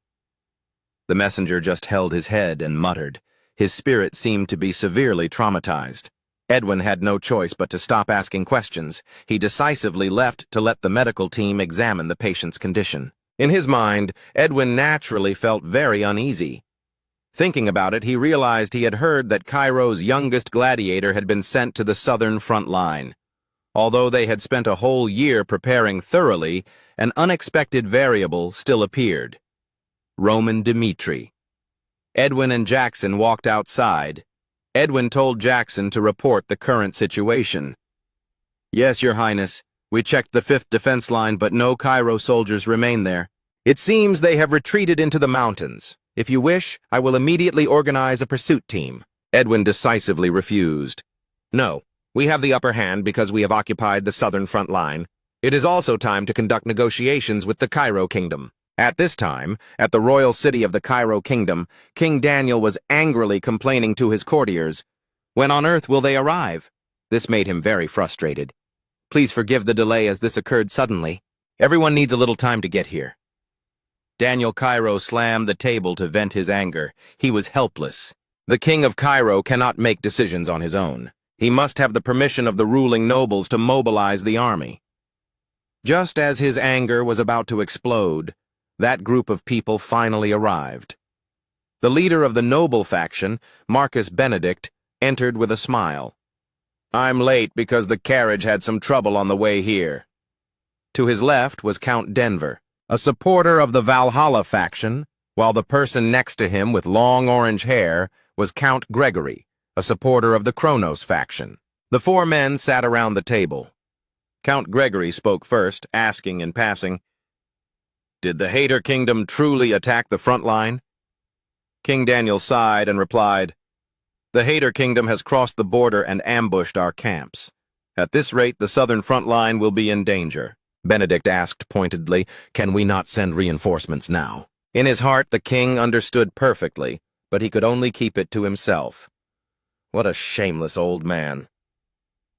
The messenger just held his head and muttered. His spirit seemed to be severely traumatized. Edwin had no choice but to stop asking questions. He decisively left to let the medical team examine the patient's condition. In his mind, Edwin naturally felt very uneasy. Thinking about it, he realized he had heard that Cairo's youngest gladiator had been sent to the southern front line. Although they had spent a whole year preparing thoroughly, an unexpected variable still appeared. Roman Dmitri. Edwin and Jackson walked outside. Edwin told Jackson to report the current situation. "Yes, Your Highness. We checked the 5th defense line, but no Cairo soldiers remain there. It seems they have retreated into the mountains. If you wish, I will immediately organize a pursuit team." Edwin decisively refused. "No, we have the upper hand because we have occupied the southern front line. It is also time to conduct negotiations with the Cairo kingdom." At this time, at the royal city of the Cairo kingdom, King Daniel was angrily complaining to his courtiers, "When on earth will they arrive?" This made him very frustrated. "Please forgive the delay as this occurred suddenly. Everyone needs a little time to get here." Daniel Cairo slammed the table to vent his anger. He was helpless. The king of Cairo cannot make decisions on his own. He must have the permission of the ruling nobles to mobilize the army. Just as his anger was about to explode, that group of people finally arrived. The leader of the noble faction, Marcus Benedict, entered with a smile. "I'm late because the carriage had some trouble on the way here." To his left was Count Denver, a supporter of the Valhalla faction, while the person next to him with long orange hair was Count Gregory, a supporter of the Kronos faction. The 4 men sat around the table. Count Gregory spoke first, asking in passing, "Did the Hater kingdom truly attack the front line?" King Daniel sighed and replied, The Hater Kingdom has crossed the border and ambushed our camps. At this rate, the southern front line will be in danger. Benedict asked pointedly, "Can we not send reinforcements now?" In his heart, the king understood perfectly, but he could only keep it to himself. What a shameless old man.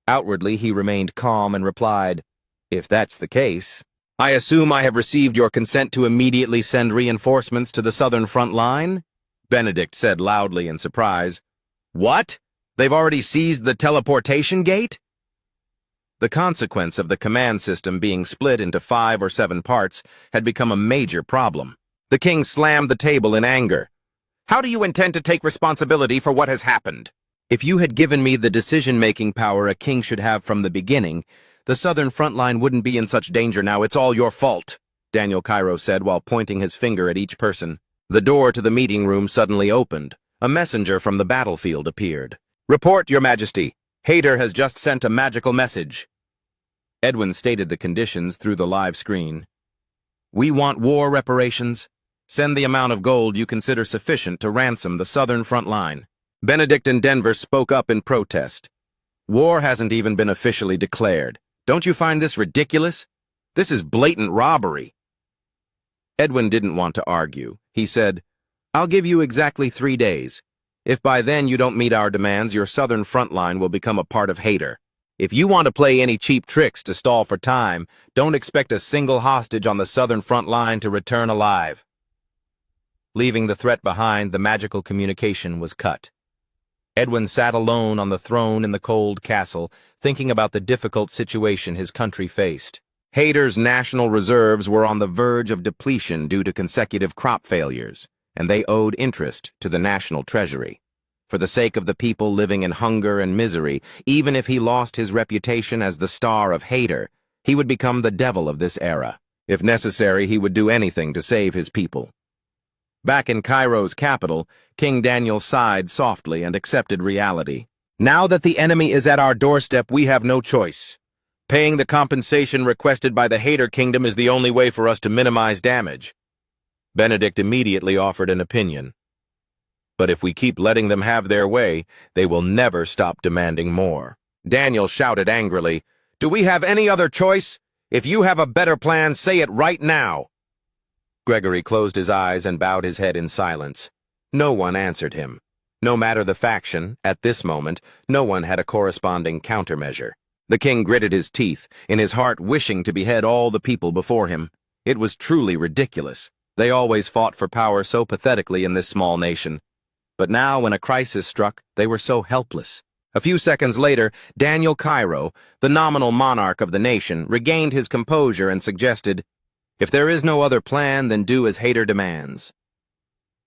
Outwardly, he remained calm and replied, "If that's the case, I assume I have received your consent to immediately send reinforcements to the southern front line?" Benedict said loudly in surprise. "What? They've already seized the teleportation gate?" The consequence of the command system being split into 5 or 7 parts had become a major problem. The king slammed the table in anger. "How do you intend to take responsibility for what has happened? If you had given me the decision-making power a king should have from the beginning, the southern front line wouldn't be in such danger now. It's all your fault," Daniel Cairo said while pointing his finger at each person. The door to the meeting room suddenly opened. A messenger from the battlefield appeared. "Report, Your Majesty. Hater has just sent a magical message." Edwin stated the conditions through the live screen. "We want war reparations. Send the amount of gold you consider sufficient to ransom the southern front line." Benedict and Denver spoke up in protest. "War hasn't even been officially declared. Don't you find this ridiculous? This is blatant robbery." Edwin didn't want to argue. He said, "I'll give you exactly 3 days. If by then you don't meet our demands, your southern front line will become a part of Hater. If you want to play any cheap tricks to stall for time, don't expect a single hostage on the southern front line to return alive." Leaving the threat behind, the magical communication was cut. Edwin sat alone on the throne in the cold castle, thinking about the difficult situation his country faced. Hater's national reserves were on the verge of depletion due to consecutive crop failures, and they owed interest to the national treasury. For the sake of the people living in hunger and misery, even if he lost his reputation as the star of Hater, he would become the devil of this era. If necessary, he would do anything to save his people. Back in Cairo's capital, King Daniel sighed softly and accepted reality. "Now that the enemy is at our doorstep, we have no choice. Paying the compensation requested by the Hater Kingdom is the only way for us to minimize damage." Benedict immediately offered an opinion. "But if we keep letting them have their way, they will never stop demanding more." Daniel shouted angrily, "Do we have any other choice? If you have a better plan, say it right now." Gregory closed his eyes and bowed his head in silence. No one answered him. No matter the faction, at this moment, no one had a corresponding countermeasure. The king gritted his teeth, in his heart wishing to behead all the people before him. It was truly ridiculous. They always fought for power so pathetically in this small nation. But now, when a crisis struck, they were so helpless. A few seconds later, Daniel Cairo, the nominal monarch of the nation, regained his composure and suggested, "If there is no other plan, then do as Hater demands."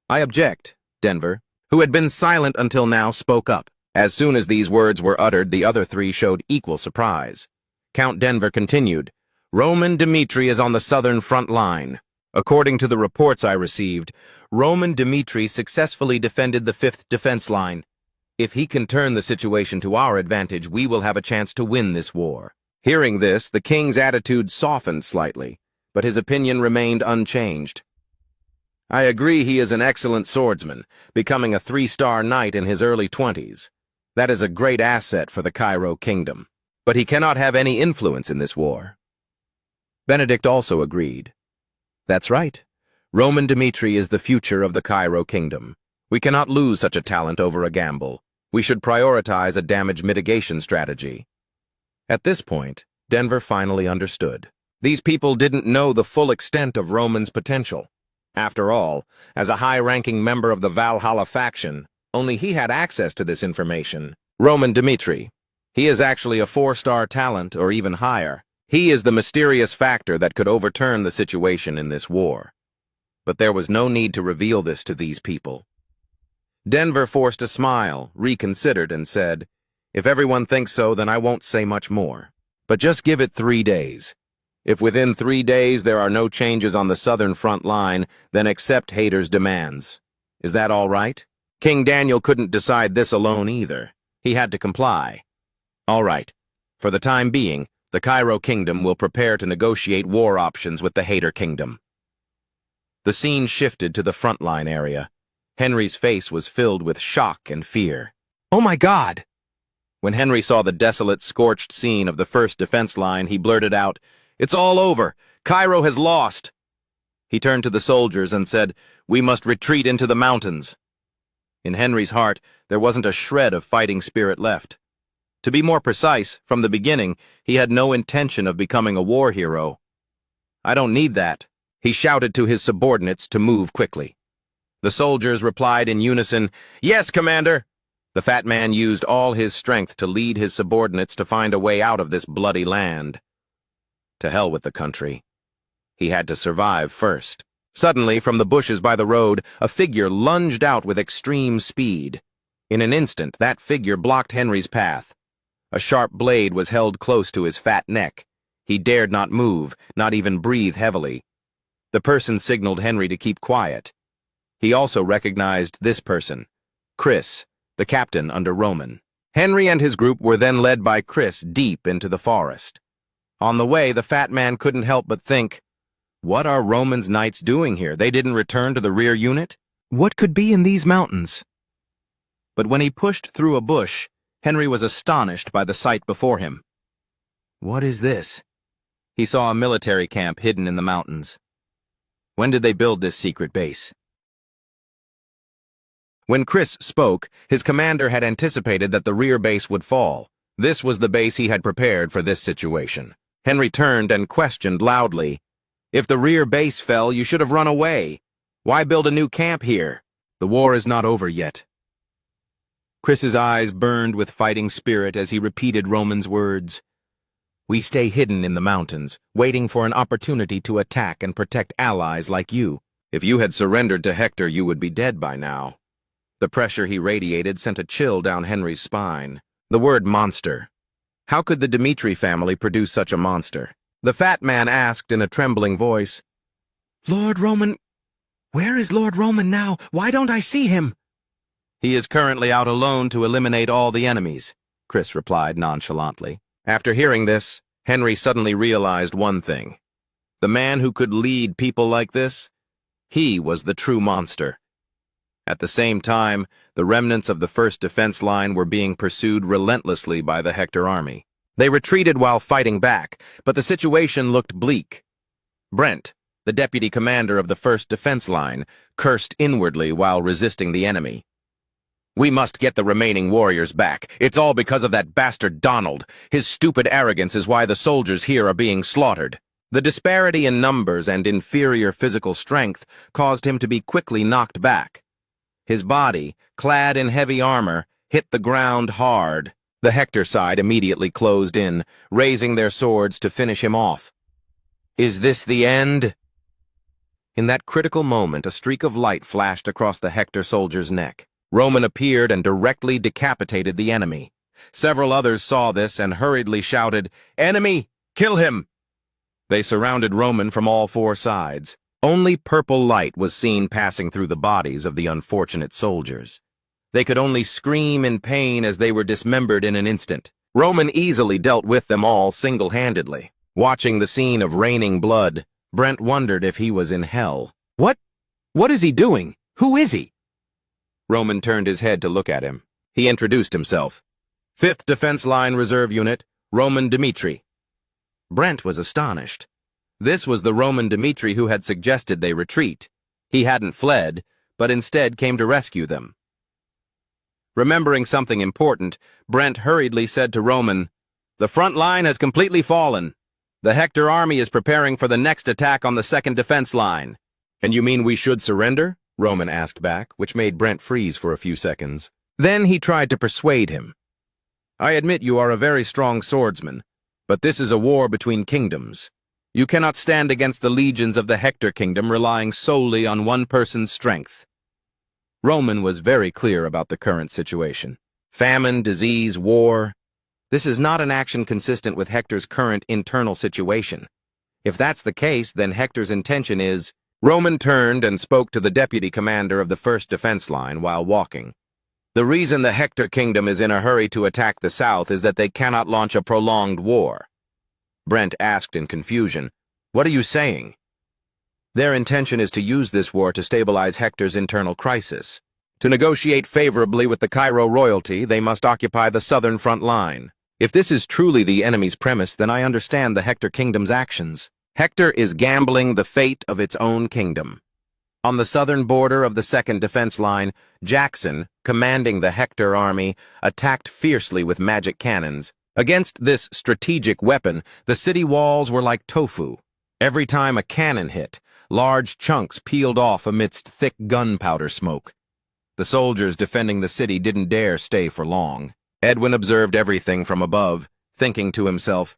"I object," Denver, who had been silent until now, spoke up. As soon as these words were uttered, the other 3 showed equal surprise. Count Denver continued, "Roman Dmitri is on the southern front line. According to the reports I received, Roman Dmitri successfully defended the 5th defense line. If he can turn the situation to our advantage, we will have a chance to win this war." Hearing this, the king's attitude softened slightly, but his opinion remained unchanged. "I agree he is an excellent swordsman, becoming a 3-star knight in his early 20s. That is a great asset for the Cairo kingdom. But he cannot have any influence in this war." Benedict also agreed. "That's right. Roman Dmitri is the future of the Cairo kingdom. We cannot lose such a talent over a gamble. We should prioritize a damage mitigation strategy." At this point, Denver finally understood. These people didn't know the full extent of Roman's potential. After all, as a high-ranking member of the Valhalla faction, only he had access to this information. Roman Dmitri. He is actually a 4-star talent or even higher. He is the mysterious factor that could overturn the situation in this war. But there was no need to reveal this to these people. Denver forced a smile, reconsidered, and said, "If everyone thinks so, then I won't say much more. But just give it 3 days. If within 3 days there are no changes on the southern front line, then accept Hater's demands. Is that all right?" King Daniel couldn't decide this alone either. He had to comply. "All right. For the time being, the Cairo Kingdom will prepare to negotiate war options with the Hater Kingdom." The scene shifted to the frontline area. Henry's face was filled with shock and fear. Oh my God! When Henry saw the desolate, scorched scene of the first defense line, he blurted out, "It's all over! Cairo has lost!" He turned to the soldiers and said, "We must retreat into the mountains." In Henry's heart, there wasn't a shred of fighting spirit left. To be more precise, from the beginning, he had no intention of becoming a war hero. "I don't need that," he shouted to his subordinates to move quickly. The soldiers replied in unison, "Yes, Commander!" The fat man used all his strength to lead his subordinates to find a way out of this bloody land. To hell with the country. He had to survive first. Suddenly, from the bushes by the road, a figure lunged out with extreme speed. In an instant, that figure blocked Henry's path. A sharp blade was held close to his fat neck. He dared not move, not even breathe heavily. The person signaled Henry to keep quiet. He also recognized this person, Chris, the captain under Roman. Henry and his group were then led by Chris deep into the forest. On the way, the fat man couldn't help but think, what are Roman's knights doing here? They didn't return to the rear unit? What could be in these mountains? But when he pushed through a bush, Henry was astonished by the sight before him. What is this? He saw a military camp hidden in the mountains. When did they build this secret base? When Chris spoke, his commander had anticipated that the rear base would fall. This was the base he had prepared for this situation. Henry turned and questioned loudly, "If the rear base fell, you should have run away. Why build a new camp here? The war is not over yet." Chris's eyes burned with fighting spirit as he repeated Roman's words. "We stay hidden in the mountains, waiting for an opportunity to attack and protect allies like you. If you had surrendered to Hector, you would be dead by now." The pressure he radiated sent a chill down Henry's spine. The word monster. How could the Dmitri family produce such a monster? The fat man asked in a trembling voice, Lord Roman, where is Lord Roman now? Why don't I see him? "He is currently out alone to eliminate all the enemies," Chris replied nonchalantly. After hearing this, Henry suddenly realized one thing. The man who could lead people like this, he was the true monster. At the same time, the remnants of the first defense line were being pursued relentlessly by the Hector army. They retreated while fighting back, but the situation looked bleak. Brent, the deputy commander of the first defense line, cursed inwardly while resisting the enemy. "We must get the remaining warriors back. It's all because of that bastard Donald. His stupid arrogance is why the soldiers here are being slaughtered." The disparity in numbers and inferior physical strength caused him to be quickly knocked back. His body, clad in heavy armor, hit the ground hard. The Hector side immediately closed in, raising their swords to finish him off. "Is this the end?" In that critical moment, a streak of light flashed across the Hector soldier's neck. Roman appeared and directly decapitated the enemy. Several others saw this and hurriedly shouted, "Enemy! Kill him!" They surrounded Roman from all four sides. Only purple light was seen passing through the bodies of the unfortunate soldiers. They could only scream in pain as they were dismembered in an instant. Roman easily dealt with them all single-handedly. Watching the scene of raining blood, Brent wondered if he was in hell. What is he doing? Who is he? Roman turned his head to look at him. He introduced himself. "5th Defense Line Reserve Unit, Roman Dmitri." Brent was astonished. This was the Roman Dmitri who had suggested they retreat. He hadn't fled, but instead came to rescue them. Remembering something important, Brent hurriedly said to Roman, "The front line has completely fallen. The Hector army is preparing for the next attack on the 2nd defense line." "And you mean we should surrender?" Roman asked back, which made Brent freeze for a few seconds. Then he tried to persuade him. "I admit you are a very strong swordsman, but this is a war between kingdoms. You cannot stand against the legions of the Hector kingdom relying solely on one person's strength." Roman was very clear about the current situation. Famine, disease, war. This is not an action consistent with Hector's current internal situation. If that's the case, then Hector's intention is... Roman turned and spoke to the deputy commander of the 1st defense line while walking. "The reason the Hector kingdom is in a hurry to attack the south is that they cannot launch a prolonged war." Brent asked in confusion, "What are you saying?" "Their intention is to use this war to stabilize Hector's internal crisis. To negotiate favorably with the Cairo royalty, they must occupy the southern front line. If this is truly the enemy's premise, then I understand the Hector kingdom's actions. Hector is gambling the fate of its own kingdom. On the southern border of the second defense line, Jackson, commanding the Hector army, attacked fiercely with magic cannons. Against this strategic weapon, the city walls were like tofu. Every time a cannon hit, large chunks peeled off amidst thick gunpowder smoke. The soldiers defending the city didn't dare stay for long. Edwin observed everything from above, thinking to himself,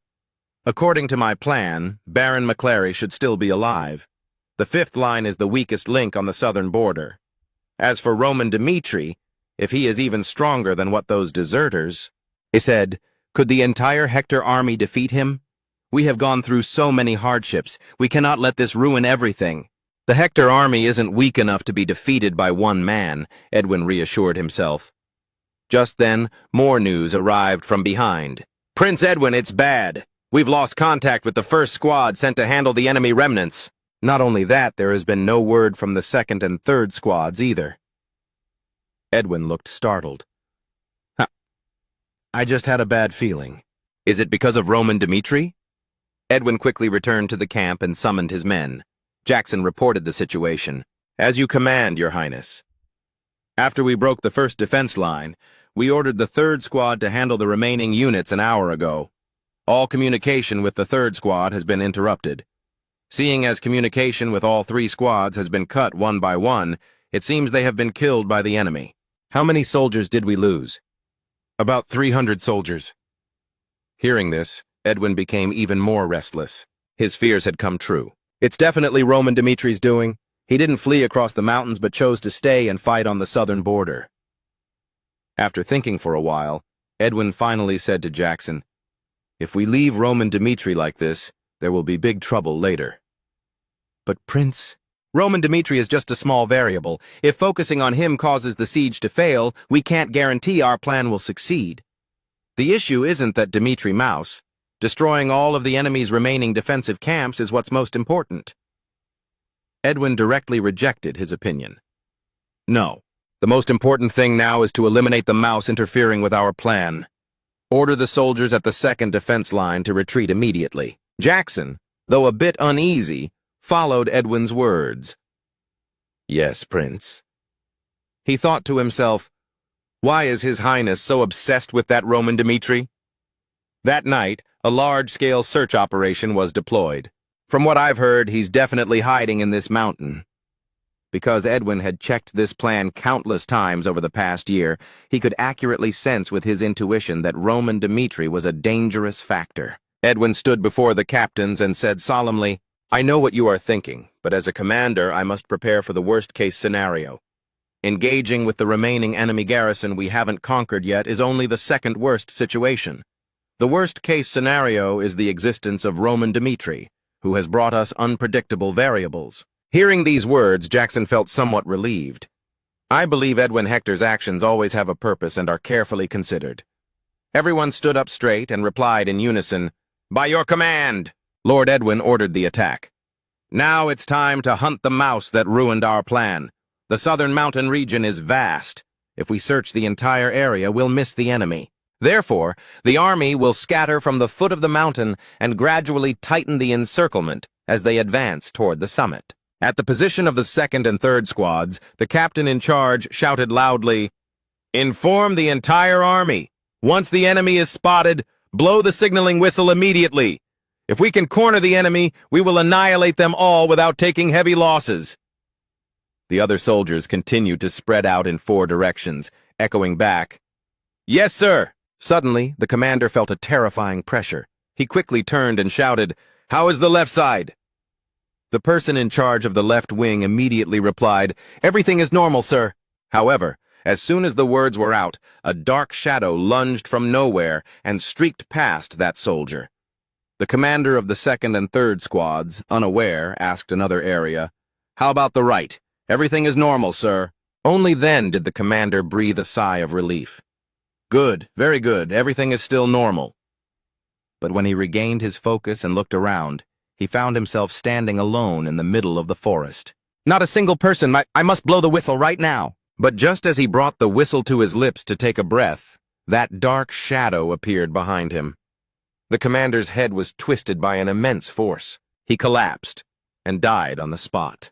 "According to my plan, Baron McClary should still be alive. The fifth line is the weakest link on the southern border. As for Roman Dmitri, if he is even stronger than what those deserters—" He said, "Could the entire Hector army defeat him? We have gone through so many hardships. We cannot let this ruin everything." "The Hector army isn't weak enough to be defeated by one man," Edwin reassured himself. Just then, more news arrived from behind. "Prince Edwin, it's bad. We've lost contact with the first squad sent to handle the enemy remnants. Not only that, there has been no word from the second and third squads either." Edwin looked startled. "I just had a bad feeling." "Is it because of Roman Dmitri?" Edwin quickly returned to the camp and summoned his men. Jackson reported the situation. "As you command, Your Highness. After we broke the first defense line, we ordered the third squad to handle the remaining units an hour ago. All communication with the third squad has been interrupted. Seeing as communication with all three squads has been cut one by one, it seems they have been killed by the enemy." "How many soldiers did we lose?" "About 300 soldiers." Hearing this, Edwin became even more restless. His fears had come true. "It's definitely Roman Dmitri's doing. He didn't flee across the mountains but chose to stay and fight on the southern border." After thinking for a while, Edwin finally said to Jackson, "If we leave Roman Dmitri like this, there will be big trouble later." "But Prince, Roman Dmitri is just a small variable. If focusing on him causes the siege to fail, we can't guarantee our plan will succeed. The issue isn't that Dmitri Mouse. Destroying all of the enemy's remaining defensive camps is what's most important." Edwin directly rejected his opinion. "No. The most important thing now is to eliminate the Mouse interfering with our plan. Order the soldiers at the second defense line to retreat immediately." Jackson, though a bit uneasy, followed Edwin's words. "Yes, Prince." He thought to himself, "Why is His Highness so obsessed with that Roman Dmitri?" That night, a large-scale search operation was deployed. From what I've heard, he's definitely hiding in this mountain. Because Edwin had checked this plan countless times over the past year, he could accurately sense with his intuition that Roman Dmitri was a dangerous factor. Edwin stood before the captains and said solemnly, "I know what you are thinking, but as a commander, I must prepare for the worst-case scenario. Engaging with the remaining enemy garrison we haven't conquered yet is only the second-worst situation. The worst-case scenario is the existence of Roman Dmitri, who has brought us unpredictable variables." Hearing these words, Jackson felt somewhat relieved. "I believe Edwin Hector's actions always have a purpose and are carefully considered." Everyone stood up straight and replied in unison, "By your command!" Lord Edwin ordered the attack. "Now it's time to hunt the mouse that ruined our plan. The southern mountain region is vast. If we search the entire area, we'll miss the enemy. Therefore, the army will scatter from the foot of the mountain and gradually tighten the encirclement as they advance toward the summit." At the position of the second and third squads, the captain in charge shouted loudly, "Inform the entire army. Once the enemy is spotted, blow the signaling whistle immediately. If we can corner the enemy, we will annihilate them all without taking heavy losses." The other soldiers continued to spread out in 4 directions, echoing back, "Yes, sir." Suddenly, the commander felt a terrifying pressure. He quickly turned and shouted, "How is the left side?" The person in charge of the left wing immediately replied, "Everything is normal, sir." However, as soon as the words were out, a dark shadow lunged from nowhere and streaked past that soldier. The commander of the second and third squads, unaware, asked another area, "How about the right? Everything is normal, sir." Only then did the commander breathe a sigh of relief. "Good, very good, everything is still normal." But when he regained his focus and looked around, he found himself standing alone in the middle of the forest. "Not a single person. I must blow the whistle right now." But just as he brought the whistle to his lips to take a breath, that dark shadow appeared behind him. The commander's head was twisted by an immense force. He collapsed and died on the spot.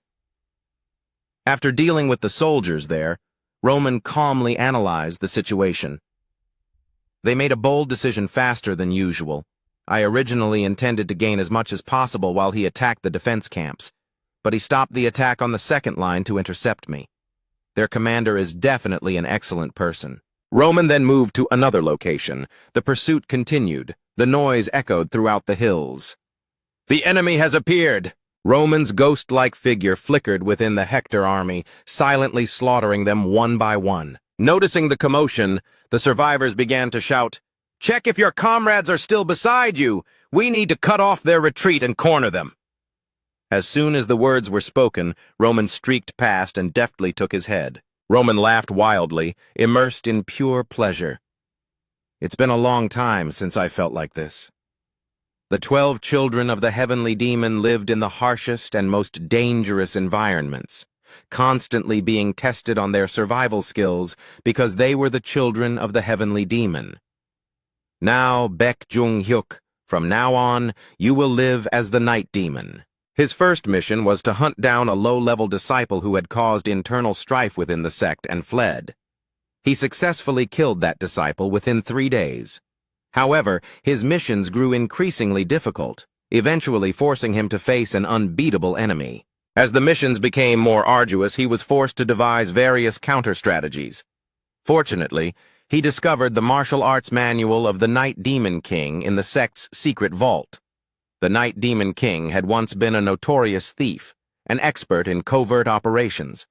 After dealing with the soldiers there, Roman calmly analyzed the situation. They made a bold decision faster than usual. I originally intended to gain as much as possible while he attacked the defense camps, but he stopped the attack on the second line to intercept me. Their commander is definitely an excellent person. Roman then moved to another location. The pursuit continued. The noise echoed throughout the hills. "The enemy has appeared!" Roman's ghost-like figure flickered within the Hector army, silently slaughtering them one by one. Noticing the commotion, the survivors began to shout, "Check if your comrades are still beside you! We need to cut off their retreat and corner them!" As soon as the words were spoken, Roman streaked past and deftly took his head. Roman laughed wildly, immersed in pure pleasure. It's been a long time since I felt like this. The 12 children of the heavenly demon lived in the harshest and most dangerous environments, constantly being tested on their survival skills because they were the children of the heavenly demon. Now, Baek Jung-hyuk, from now on, you will live as the night demon. His first mission was to hunt down a low-level disciple who had caused internal strife within the sect and fled. He successfully killed that disciple within 3 days. However, his missions grew increasingly difficult, eventually forcing him to face an unbeatable enemy. As the missions became more arduous, he was forced to devise various counter-strategies. Fortunately, he discovered the martial arts manual of the Night Demon King in the sect's secret vault. The Night Demon King had once been a notorious thief, an expert in covert operations.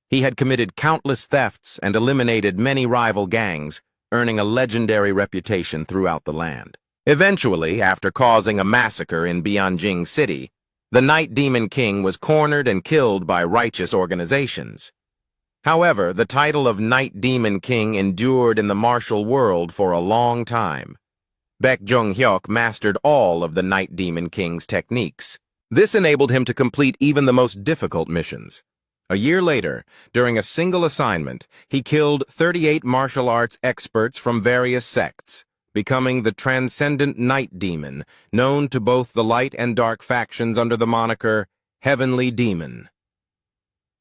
He had committed countless thefts and eliminated many rival gangs, earning a legendary reputation throughout the land. Eventually, after causing a massacre in Bianjing City, the Night Demon King was cornered and killed by righteous organizations. However, the title of Night Demon King endured in the martial world for a long time. Baek Jung-hyuk mastered all of the Night Demon King's techniques. This enabled him to complete even the most difficult missions. A year later, during a single assignment, he killed 38 martial arts experts from various sects, becoming the transcendent Night Demon, known to both the light and dark factions under the moniker Heavenly Demon.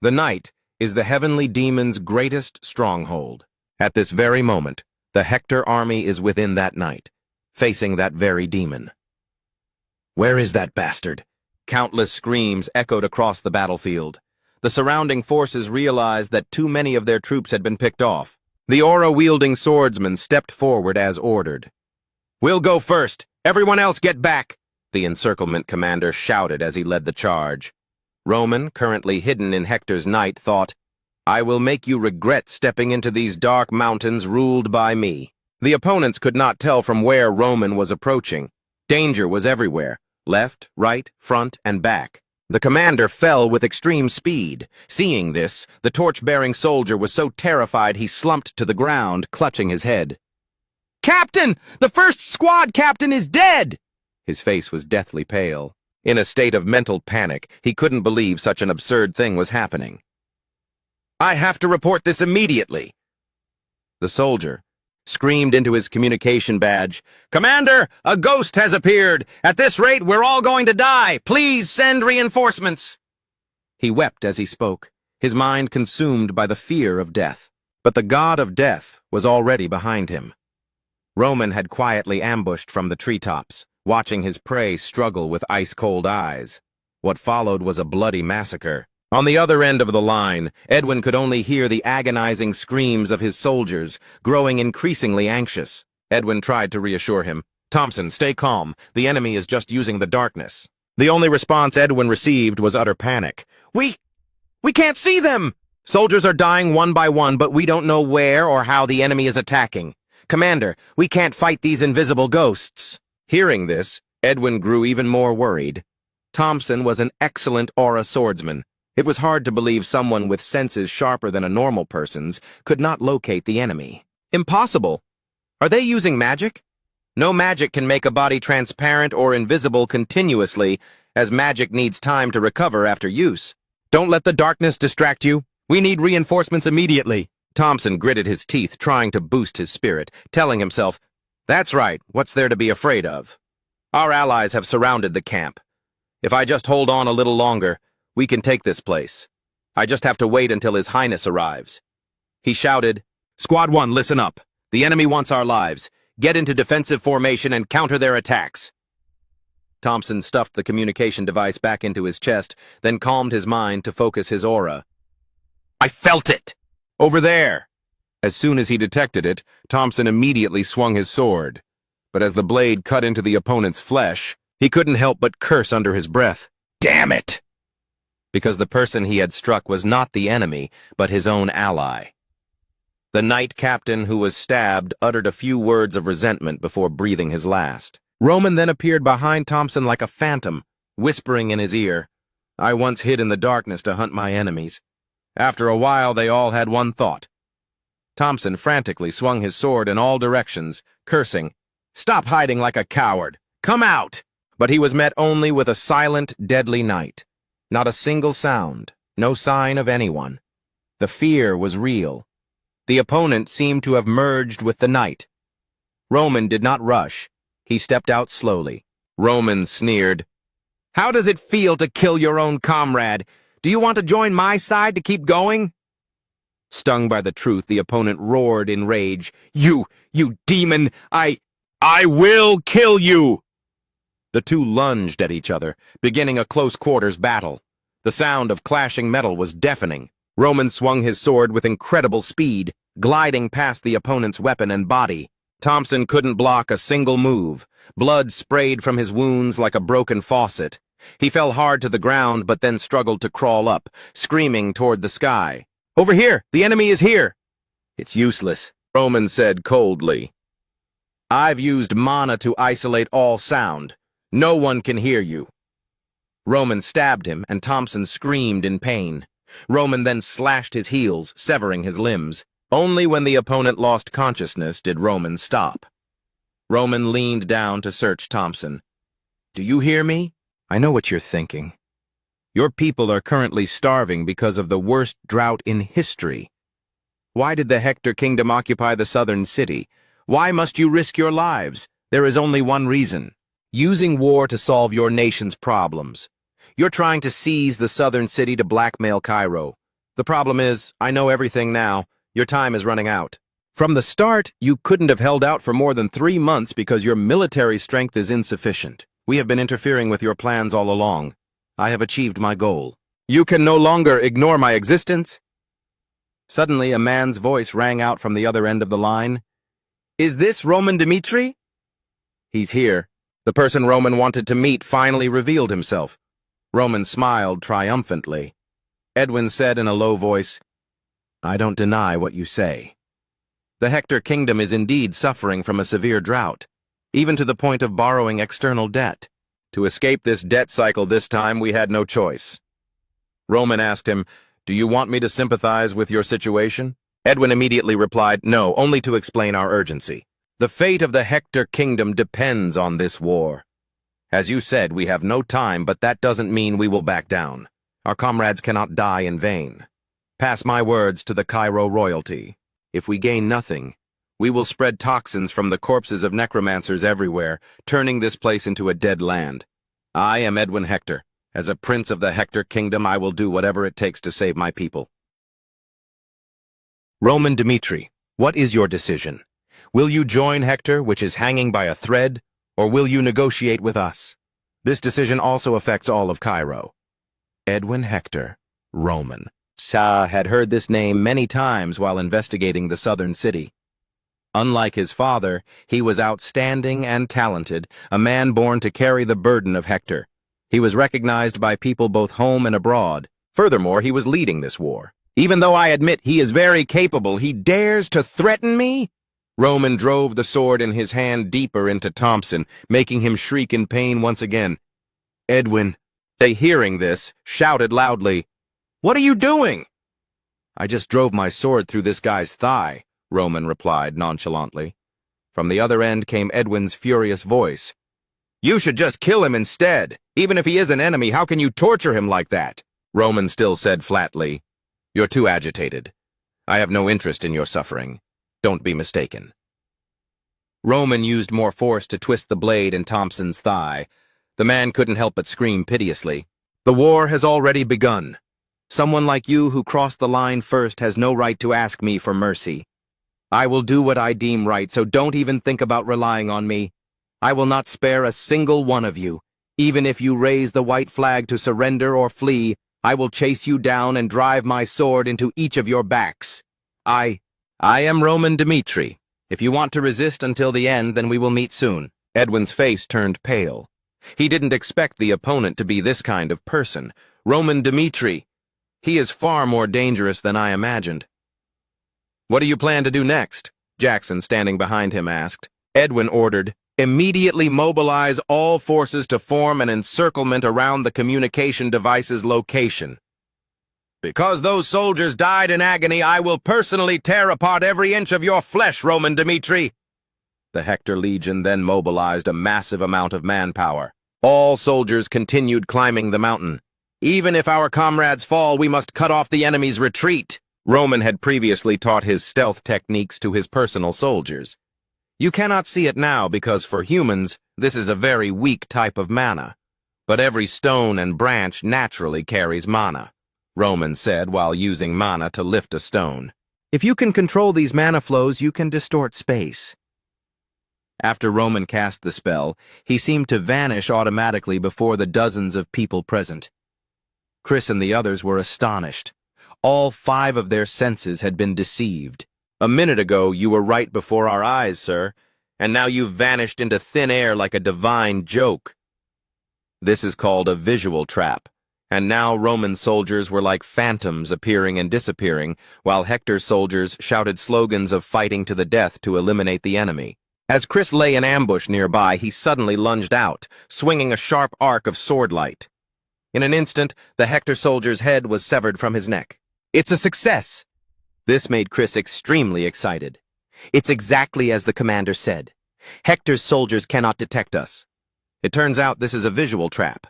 The Night is the Heavenly Demon's greatest stronghold. At this very moment, the Hector army is within that night, facing that very demon. "Where is that bastard?" Countless screams echoed across the battlefield. The surrounding forces realized that too many of their troops had been picked off. The aura-wielding swordsman stepped forward as ordered. "We'll go first! Everyone else get back!" the encirclement commander shouted as he led the charge. Roman, currently hidden in Hector's night, thought, "I will make you regret stepping into these dark mountains ruled by me." The opponents could not tell from where Roman was approaching. Danger was everywhere, left, right, front, and back. The commander fell with extreme speed. Seeing this, the torch-bearing soldier was so terrified he slumped to the ground, clutching his head. "Captain! The first squad captain is dead!" His face was deathly pale. In a state of mental panic, he couldn't believe such an absurd thing was happening. "I have to report this immediately." The soldier screamed into his communication badge, "Commander, a ghost has appeared! At this rate, we're all going to die! Please send reinforcements!" He wept as he spoke, his mind consumed by the fear of death. But the god of death was already behind him. Roman had quietly ambushed from the treetops, watching his prey struggle with ice-cold eyes. What followed was a bloody massacre. On the other end of the line, Edwin could only hear the agonizing screams of his soldiers, growing increasingly anxious. Edwin tried to reassure him. "Thompson, stay calm. The enemy is just using the darkness." The only response Edwin received was utter panic. We can't see them! Soldiers are dying one by one, but we don't know where or how the enemy is attacking. Commander, we can't fight these invisible ghosts." Hearing this, Edwin grew even more worried. Thompson was an excellent aura swordsman. It was hard to believe someone with senses sharper than a normal person's could not locate the enemy. Impossible! Are they using magic? No magic can make a body transparent or invisible continuously, as magic needs time to recover after use. Don't let the darkness distract you. We need reinforcements immediately. Thompson gritted his teeth, trying to boost his spirit, telling himself, "That's right, what's there to be afraid of? Our allies have surrounded the camp. If I just hold on a little longer, we can take this place. I just have to wait until His Highness arrives." He shouted, "Squad 1, listen up. The enemy wants our lives. Get into defensive formation and counter their attacks." Thompson stuffed the communication device back into his chest, then calmed his mind to focus his aura. "I felt it! Over there!" As soon as he detected it, Thompson immediately swung his sword. But as the blade cut into the opponent's flesh, he couldn't help but curse under his breath. Damn it! Because the person he had struck was not the enemy, but his own ally. The knight captain who was stabbed uttered a few words of resentment before breathing his last. Roman then appeared behind Thompson like a phantom, whispering in his ear, "I once hid in the darkness to hunt my enemies." After a while, they all had one thought. Thompson frantically swung his sword in all directions, cursing, "Stop hiding like a coward! Come out!" But he was met only with a silent, deadly night. Not a single sound, no sign of anyone. The fear was real. The opponent seemed to have merged with the night. Roman did not rush. He stepped out slowly. Roman sneered, "How does it feel to kill your own comrade? Do you want to join my side to keep going?" Stung by the truth, the opponent roared in rage, You demon! I will kill you!" The two lunged at each other, beginning a close-quarters battle. The sound of clashing metal was deafening. Roman swung his sword with incredible speed, gliding past the opponent's weapon and body. Thompson couldn't block a single move. Blood sprayed from his wounds like a broken faucet. He fell hard to the ground, but then struggled to crawl up, screaming toward the sky. "Over here! The enemy is here!" "It's useless," Roman said coldly. "I've used mana to isolate all sound. No one can hear you." Roman stabbed him, and Thompson screamed in pain. Roman then slashed his heels, severing his limbs. Only when the opponent lost consciousness did Roman stop. Roman leaned down to search Thompson. "Do you hear me? I know what you're thinking. Your people are currently starving because of the worst drought in history. Why did the Hector Kingdom occupy the southern city? Why must you risk your lives? There is only one reason. Using war to solve your nation's problems. You're trying to seize the southern city to blackmail Cairo. The problem is, I know everything now. Your time is running out. From the start, you couldn't have held out for more than 3 months because your military strength is insufficient. We have been interfering with your plans all along. I have achieved my goal. You can no longer ignore my existence." Suddenly, a man's voice rang out from the other end of the line. "Is this Roman Dmitri?" "He's here." The person Roman wanted to meet finally revealed himself. Roman smiled triumphantly. Edwin said in a low voice, "I don't deny what you say. The Hector Kingdom is indeed suffering from a severe drought, even to the point of borrowing external debt. To escape this debt cycle this time, we had no choice." Roman asked him, "Do you want me to sympathize with your situation?" Edwin immediately replied, "No, only to explain our urgency. The fate of the Hector Kingdom depends on this war. As you said, we have no time, but that doesn't mean we will back down. Our comrades cannot die in vain. Pass my words to the Cairo royalty. If we gain nothing, we will spread toxins from the corpses of necromancers everywhere, turning this place into a dead land. I am Edwin Hector. As a prince of the Hector Kingdom, I will do whatever it takes to save my people." Roman Dmitri, what is your decision? Will you join Hector, which is hanging by a thread, or will you negotiate with us? This decision also affects all of Cairo. Edwin Hector, Roman. Shah had heard this name many times while investigating the southern city. Unlike his father, he was outstanding and talented, a man born to carry the burden of Hector. He was recognized by people both home and abroad. Furthermore, he was leading this war. Even though I admit he is very capable, he dares to threaten me? Roman drove the sword in his hand deeper into Thompson, making him shriek in pain once again. Edwin, they hearing this, shouted loudly, "What are you doing?" "I just drove my sword through this guy's thigh," Roman replied nonchalantly. From the other end came Edwin's furious voice. "You should just kill him instead. Even if he is an enemy, how can you torture him like that?" Roman still said flatly, You're too agitated. I have no interest in your suffering. Don't be mistaken. Roman used more force to twist the blade in Thompson's thigh. The man couldn't help but scream piteously. The war has already begun. Someone like you who crossed the line first has no right to ask me for mercy. I will do what I deem right, so don't even think about relying on me. I will not spare a single one of you. Even if you raise the white flag to surrender or flee, I will chase you down and drive my sword into each of your backs. I am Roman Dmitri. If you want to resist until the end, then we will meet soon. Edwin's face turned pale. He didn't expect the opponent to be this kind of person. Roman Dmitri. He is far more dangerous than I imagined. What do you plan to do next? Jackson, standing behind him, asked. Edwin ordered, immediately mobilize all forces to form an encirclement around the communication device's location. Because those soldiers died in agony, I will personally tear apart every inch of your flesh, Roman Dmitri. The Hector Legion then mobilized a massive amount of manpower. All soldiers continued climbing the mountain. Even if our comrades fall, we must cut off the enemy's retreat. Roman had previously taught his stealth techniques to his personal soldiers. You cannot see it now because for humans, this is a very weak type of mana. But every stone and branch naturally carries mana, Roman said while using mana to lift a stone. If you can control these mana flows, you can distort space. After Roman cast the spell, he seemed to vanish automatically before the dozens of people present. Chris and the others were astonished. All 5 of their senses had been deceived. A minute ago, you were right before our eyes, sir, and now you've vanished into thin air like a divine joke. This is called a visual trap, and now Roman soldiers were like phantoms appearing and disappearing, while Hector's soldiers shouted slogans of fighting to the death to eliminate the enemy. As Chris lay in ambush nearby, he suddenly lunged out, swinging a sharp arc of swordlight. In an instant, the Hector soldier's head was severed from his neck. It's a success! This made Chris extremely excited. It's exactly as the commander said. Hector's soldiers cannot detect us. It turns out this is a visual trap.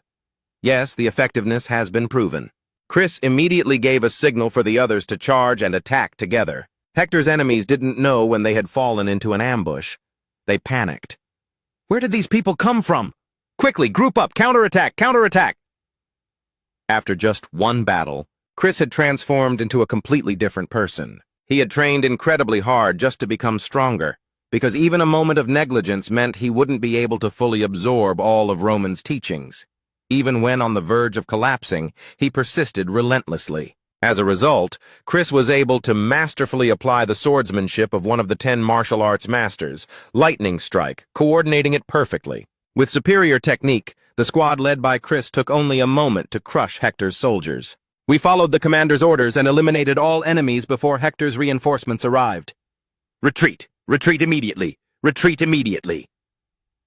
Yes, the effectiveness has been proven. Chris immediately gave a signal for the others to charge and attack together. Hector's enemies didn't know when they had fallen into an ambush. They panicked. Where did these people come from? Quickly, group up, counterattack, counterattack! After just one battle, Chris had transformed into a completely different person. He had trained incredibly hard just to become stronger, because even a moment of negligence meant he wouldn't be able to fully absorb all of Roman's teachings. Even when on the verge of collapsing, he persisted relentlessly. As a result, Chris was able to masterfully apply the swordsmanship of one of the 10 martial arts masters, lightning strike, coordinating it perfectly. With superior technique, the squad led by Chris took only a moment to crush Hector's soldiers. We followed the commander's orders and eliminated all enemies before Hector's reinforcements arrived. Retreat! Retreat immediately! Retreat immediately!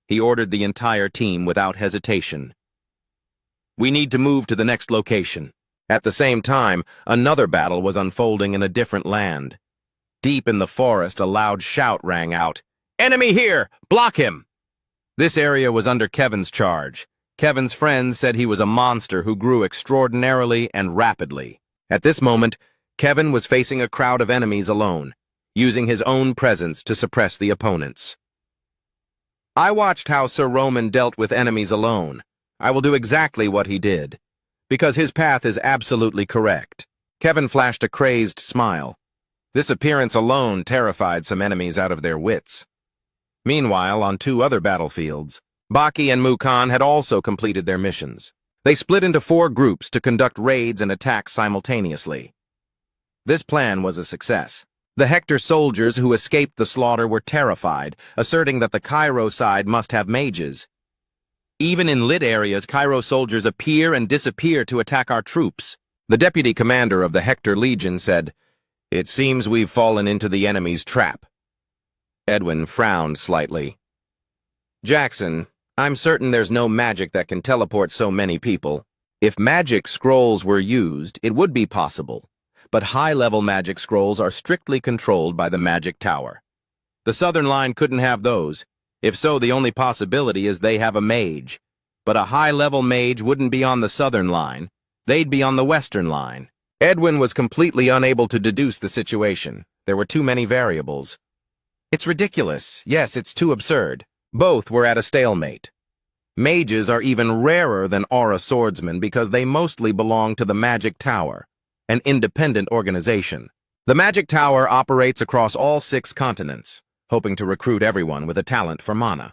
He ordered the entire team without hesitation. We need to move to the next location. At the same time, another battle was unfolding in a different land. Deep in the forest, a loud shout rang out. Enemy here! Block him! This area was under Kevin's charge. Kevin's friends said he was a monster who grew extraordinarily and rapidly. At this moment, Kevin was facing a crowd of enemies alone, using his own presence to suppress the opponents. I watched how Sir Roman dealt with enemies alone. I will do exactly what he did, because his path is absolutely correct. Kevin flashed a crazed smile. This appearance alone terrified some enemies out of their wits. Meanwhile, on 2 other battlefields, Baki and Mukan had also completed their missions. They split into 4 groups to conduct raids and attacks simultaneously. This plan was a success. The Hector soldiers who escaped the slaughter were terrified, asserting that the Cairo side must have mages. Even in lit areas, Cairo soldiers appear and disappear to attack our troops. The deputy commander of the Hector Legion said, "It seems we've fallen into the enemy's trap." Edwin frowned slightly. Jackson, I'm certain there's no magic that can teleport so many people. If magic scrolls were used, it would be possible, but high-level magic scrolls are strictly controlled by the magic tower. The southern line couldn't have those. If so, the only possibility is they have a mage. But a high-level mage wouldn't be on the southern line. They'd be on the western line. Edwin was completely unable to deduce the situation. There were too many variables. It's ridiculous. Yes, it's too absurd. Both were at a stalemate. Mages are even rarer than aura swordsmen because they mostly belong to the Magic Tower, an independent organization. The Magic Tower operates across all 6 continents, hoping to recruit everyone with a talent for mana.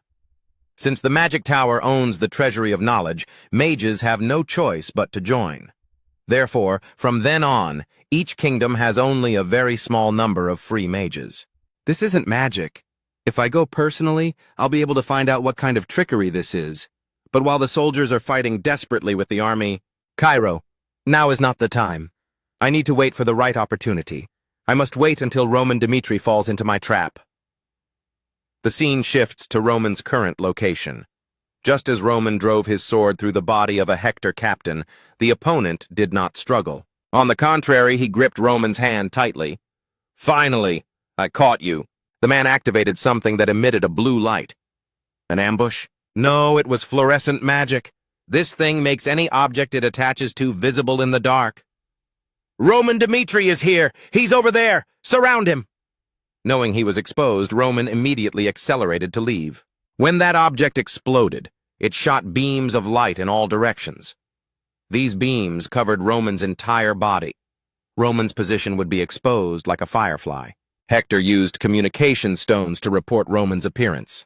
Since the Magic Tower owns the Treasury of Knowledge, mages have no choice but to join. Therefore, from then on, each kingdom has only a very small number of free mages. This isn't magic. If I go personally, I'll be able to find out what kind of trickery this is. But while the soldiers are fighting desperately with the army, Cairo, now is not the time. I need to wait for the right opportunity. I must wait until Roman Dmitri falls into my trap. The scene shifts to Roman's current location. Just as Roman drove his sword through the body of a Hector captain, the opponent did not struggle. On the contrary, he gripped Roman's hand tightly. Finally, I caught you. The man activated something that emitted a blue light. An ambush? No, it was fluorescent magic. This thing makes any object it attaches to visible in the dark. Roman Dmitri is here! He's over there! Surround him! Knowing he was exposed, Roman immediately accelerated to leave. When that object exploded, it shot beams of light in all directions. These beams covered Roman's entire body. Roman's position would be exposed like a firefly. Hector used communication stones to report Roman's appearance.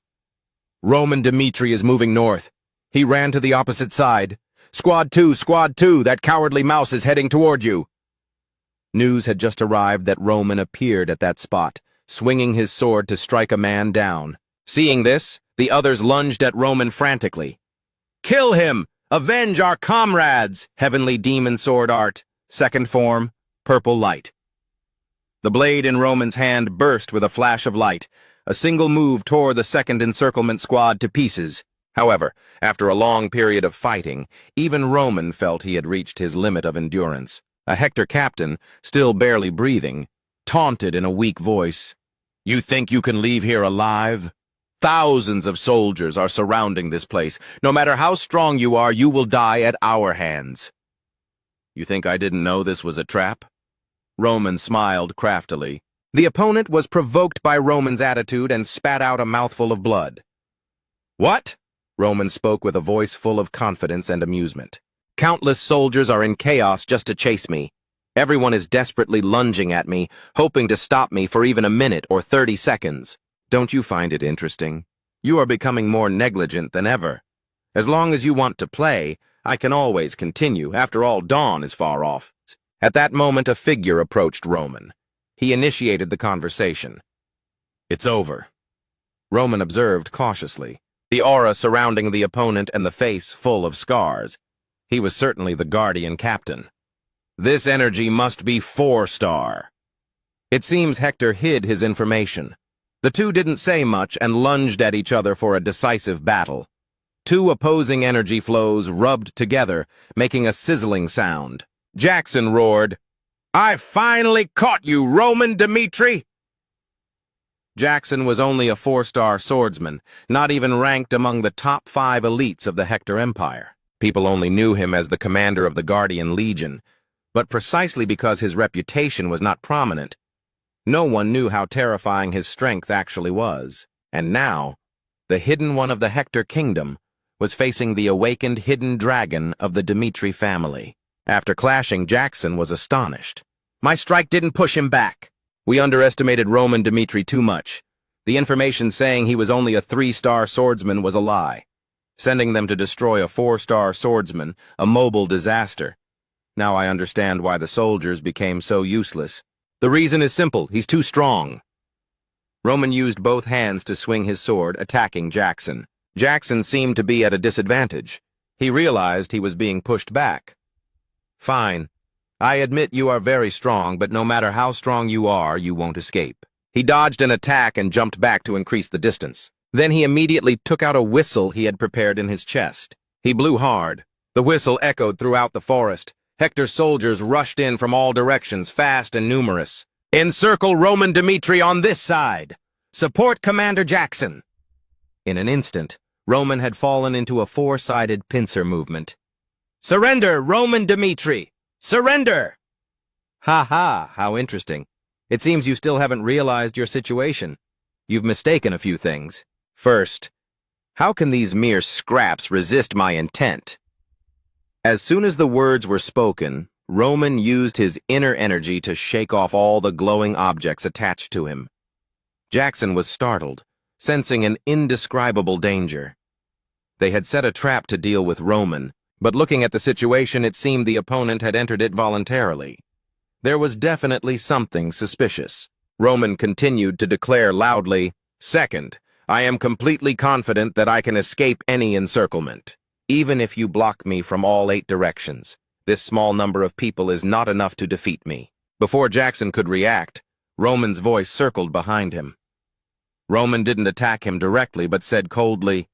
Roman Dmitri is moving north. He ran to the opposite side. Squad 2, that cowardly mouse is heading toward you. News had just arrived that Roman appeared at that spot, swinging his sword to strike a man down. Seeing this, the others lunged at Roman frantically. Kill him! Avenge our comrades! Heavenly demon sword art. Second form, purple light. The blade in Roman's hand burst with a flash of light. A single move tore the second encirclement squad to pieces. However, after a long period of fighting, even Roman felt he had reached his limit of endurance. A Hector captain, still barely breathing, taunted in a weak voice. You think you can leave here alive? Thousands of soldiers are surrounding this place. No matter how strong you are, you will die at our hands. You think I didn't know this was a trap? Roman smiled craftily. The opponent was provoked by Roman's attitude and spat out a mouthful of blood. What? Roman spoke with a voice full of confidence and amusement. Countless soldiers are in chaos just to chase me. Everyone is desperately lunging at me, hoping to stop me for even a minute or 30 seconds. Don't you find it interesting? You are becoming more negligent than ever. As long as you want to play, I can always continue. After all, dawn is far off. At that moment, a figure approached Roman. He initiated the conversation. It's over. Roman observed cautiously, the aura surrounding the opponent and the face full of scars. He was certainly the guardian captain. This energy must be 4-star. It seems Hector hid his information. The two didn't say much and lunged at each other for a decisive battle. Two opposing energy flows rubbed together, making a sizzling sound. Jackson roared, I finally caught you, Roman Dmitri! Jackson was only a 4-star swordsman, not even ranked among the top 5 elites of the Hector Empire. People only knew him as the commander of the Guardian Legion, but precisely because his reputation was not prominent, no one knew how terrifying his strength actually was. And now, the hidden one of the Hector Kingdom was facing the awakened hidden dragon of the Dmitri family. After clashing, Jackson was astonished. My strike didn't push him back. We underestimated Roman Dmitri too much. The information saying he was only a 3-star swordsman was a lie. Sending them to destroy a 4-star swordsman, a mobile disaster. Now I understand why the soldiers became so useless. The reason is simple, he's too strong. Roman used both hands to swing his sword, attacking Jackson. Jackson seemed to be at a disadvantage. He realized he was being pushed back. Fine. I admit you are very strong, but no matter how strong you are, you won't escape. He dodged an attack and jumped back to increase the distance. Then he immediately took out a whistle he had prepared in his chest. He blew hard. The whistle echoed throughout the forest. Hector's soldiers rushed in from all directions, fast and numerous. Encircle Roman Dmitri on this side. Support Commander Jackson. In an instant, Roman had fallen into a 4-sided pincer movement. Surrender, Roman Dmitri! Surrender! Ha ha, how interesting. It seems you still haven't realized your situation. You've mistaken a few things. First, how can these mere scraps resist my intent? As soon as the words were spoken, Roman used his inner energy to shake off all the glowing objects attached to him. Jackson was startled, sensing an indescribable danger. They had set a trap to deal with Roman, but looking at the situation, it seemed the opponent had entered it voluntarily. There was definitely something suspicious. Roman continued to declare loudly, "Second, I am completely confident that I can escape any encirclement. Even if you block me from all 8 directions, this small number of people is not enough to defeat me." Before Jackson could react, Roman's voice circled behind him. Roman didn't attack him directly, but said coldly,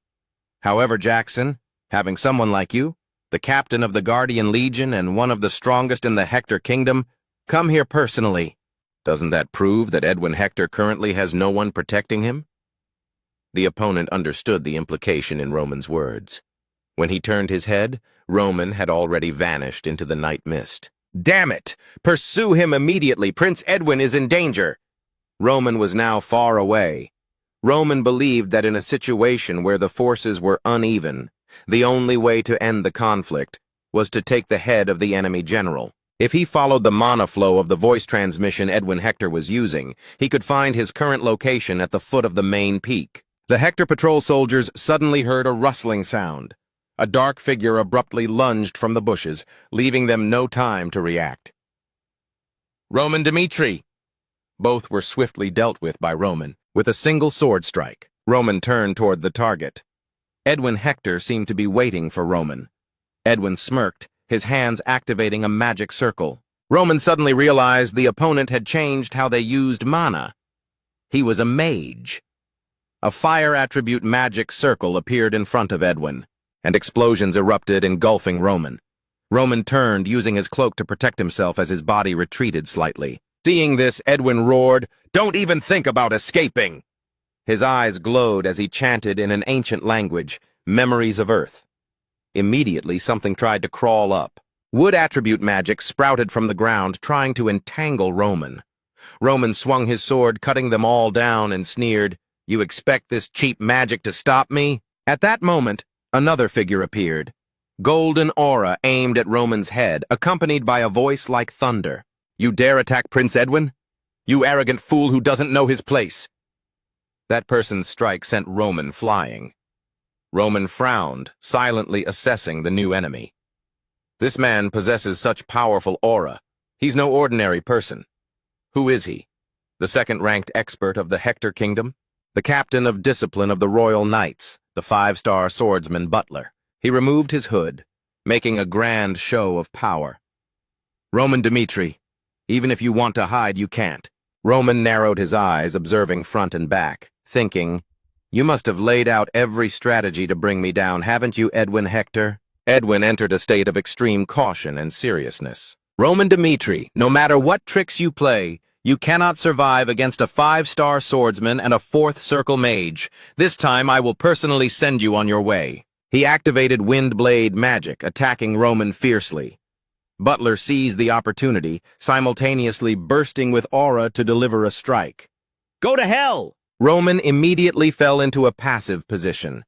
"However, Jackson, having someone like you, the captain of the Guardian Legion and one of the strongest in the Hector Kingdom, come here personally. Doesn't that prove that Edwin Hector currently has no one protecting him?" The opponent understood the implication in Roman's words. When he turned his head, Roman had already vanished into the night mist. "Damn it! Pursue him immediately! Prince Edwin is in danger!" Roman was now far away. Roman believed that in a situation where the forces were uneven, the only way to end the conflict was to take the head of the enemy general. If he followed the mana flow of the voice transmission Edwin Hector was using, he could find his current location at the foot of the main peak. The Hector patrol soldiers suddenly heard a rustling sound. A dark figure abruptly lunged from the bushes, leaving them no time to react. "Roman Dmitri!" Both were swiftly dealt with by Roman. With a single sword strike, Roman turned toward the target. Edwin Hector seemed to be waiting for Roman. Edwin smirked, his hands activating a magic circle. Roman suddenly realized the opponent had changed how they used mana. He was a mage. A fire attribute magic circle appeared in front of Edwin, and explosions erupted, engulfing Roman. Roman turned, using his cloak to protect himself as his body retreated slightly. Seeing this, Edwin roared, "Don't even think about escaping!" His eyes glowed as he chanted in an ancient language, "Memories of Earth." Immediately, something tried to crawl up. Wood attribute magic sprouted from the ground, trying to entangle Roman. Roman swung his sword, cutting them all down, and sneered, "You expect this cheap magic to stop me?" At that moment, another figure appeared. Golden aura aimed at Roman's head, accompanied by a voice like thunder. "You dare attack Prince Edwin? You arrogant fool who doesn't know his place!" That person's strike sent Roman flying. Roman frowned, silently assessing the new enemy. This man possesses such powerful aura. He's no ordinary person. Who is he? The second-ranked expert of the Hector Kingdom? The captain of discipline of the Royal Knights, the 5-star swordsman Butler. He removed his hood, making a grand show of power. "Roman Dmitri, even if you want to hide, you can't." Roman narrowed his eyes, observing front and back, thinking, "You must have laid out every strategy to bring me down, haven't you, Edwin Hector?" Edwin entered a state of extreme caution and seriousness. "Roman Dmitri, no matter what tricks you play, you cannot survive against a 5-star swordsman and a 4th circle mage. This time I will personally send you on your way." He activated Wind Blade magic, attacking Roman fiercely. Butler seized the opportunity, simultaneously bursting with aura to deliver a strike. "Go to hell!" Roman immediately fell into a passive position.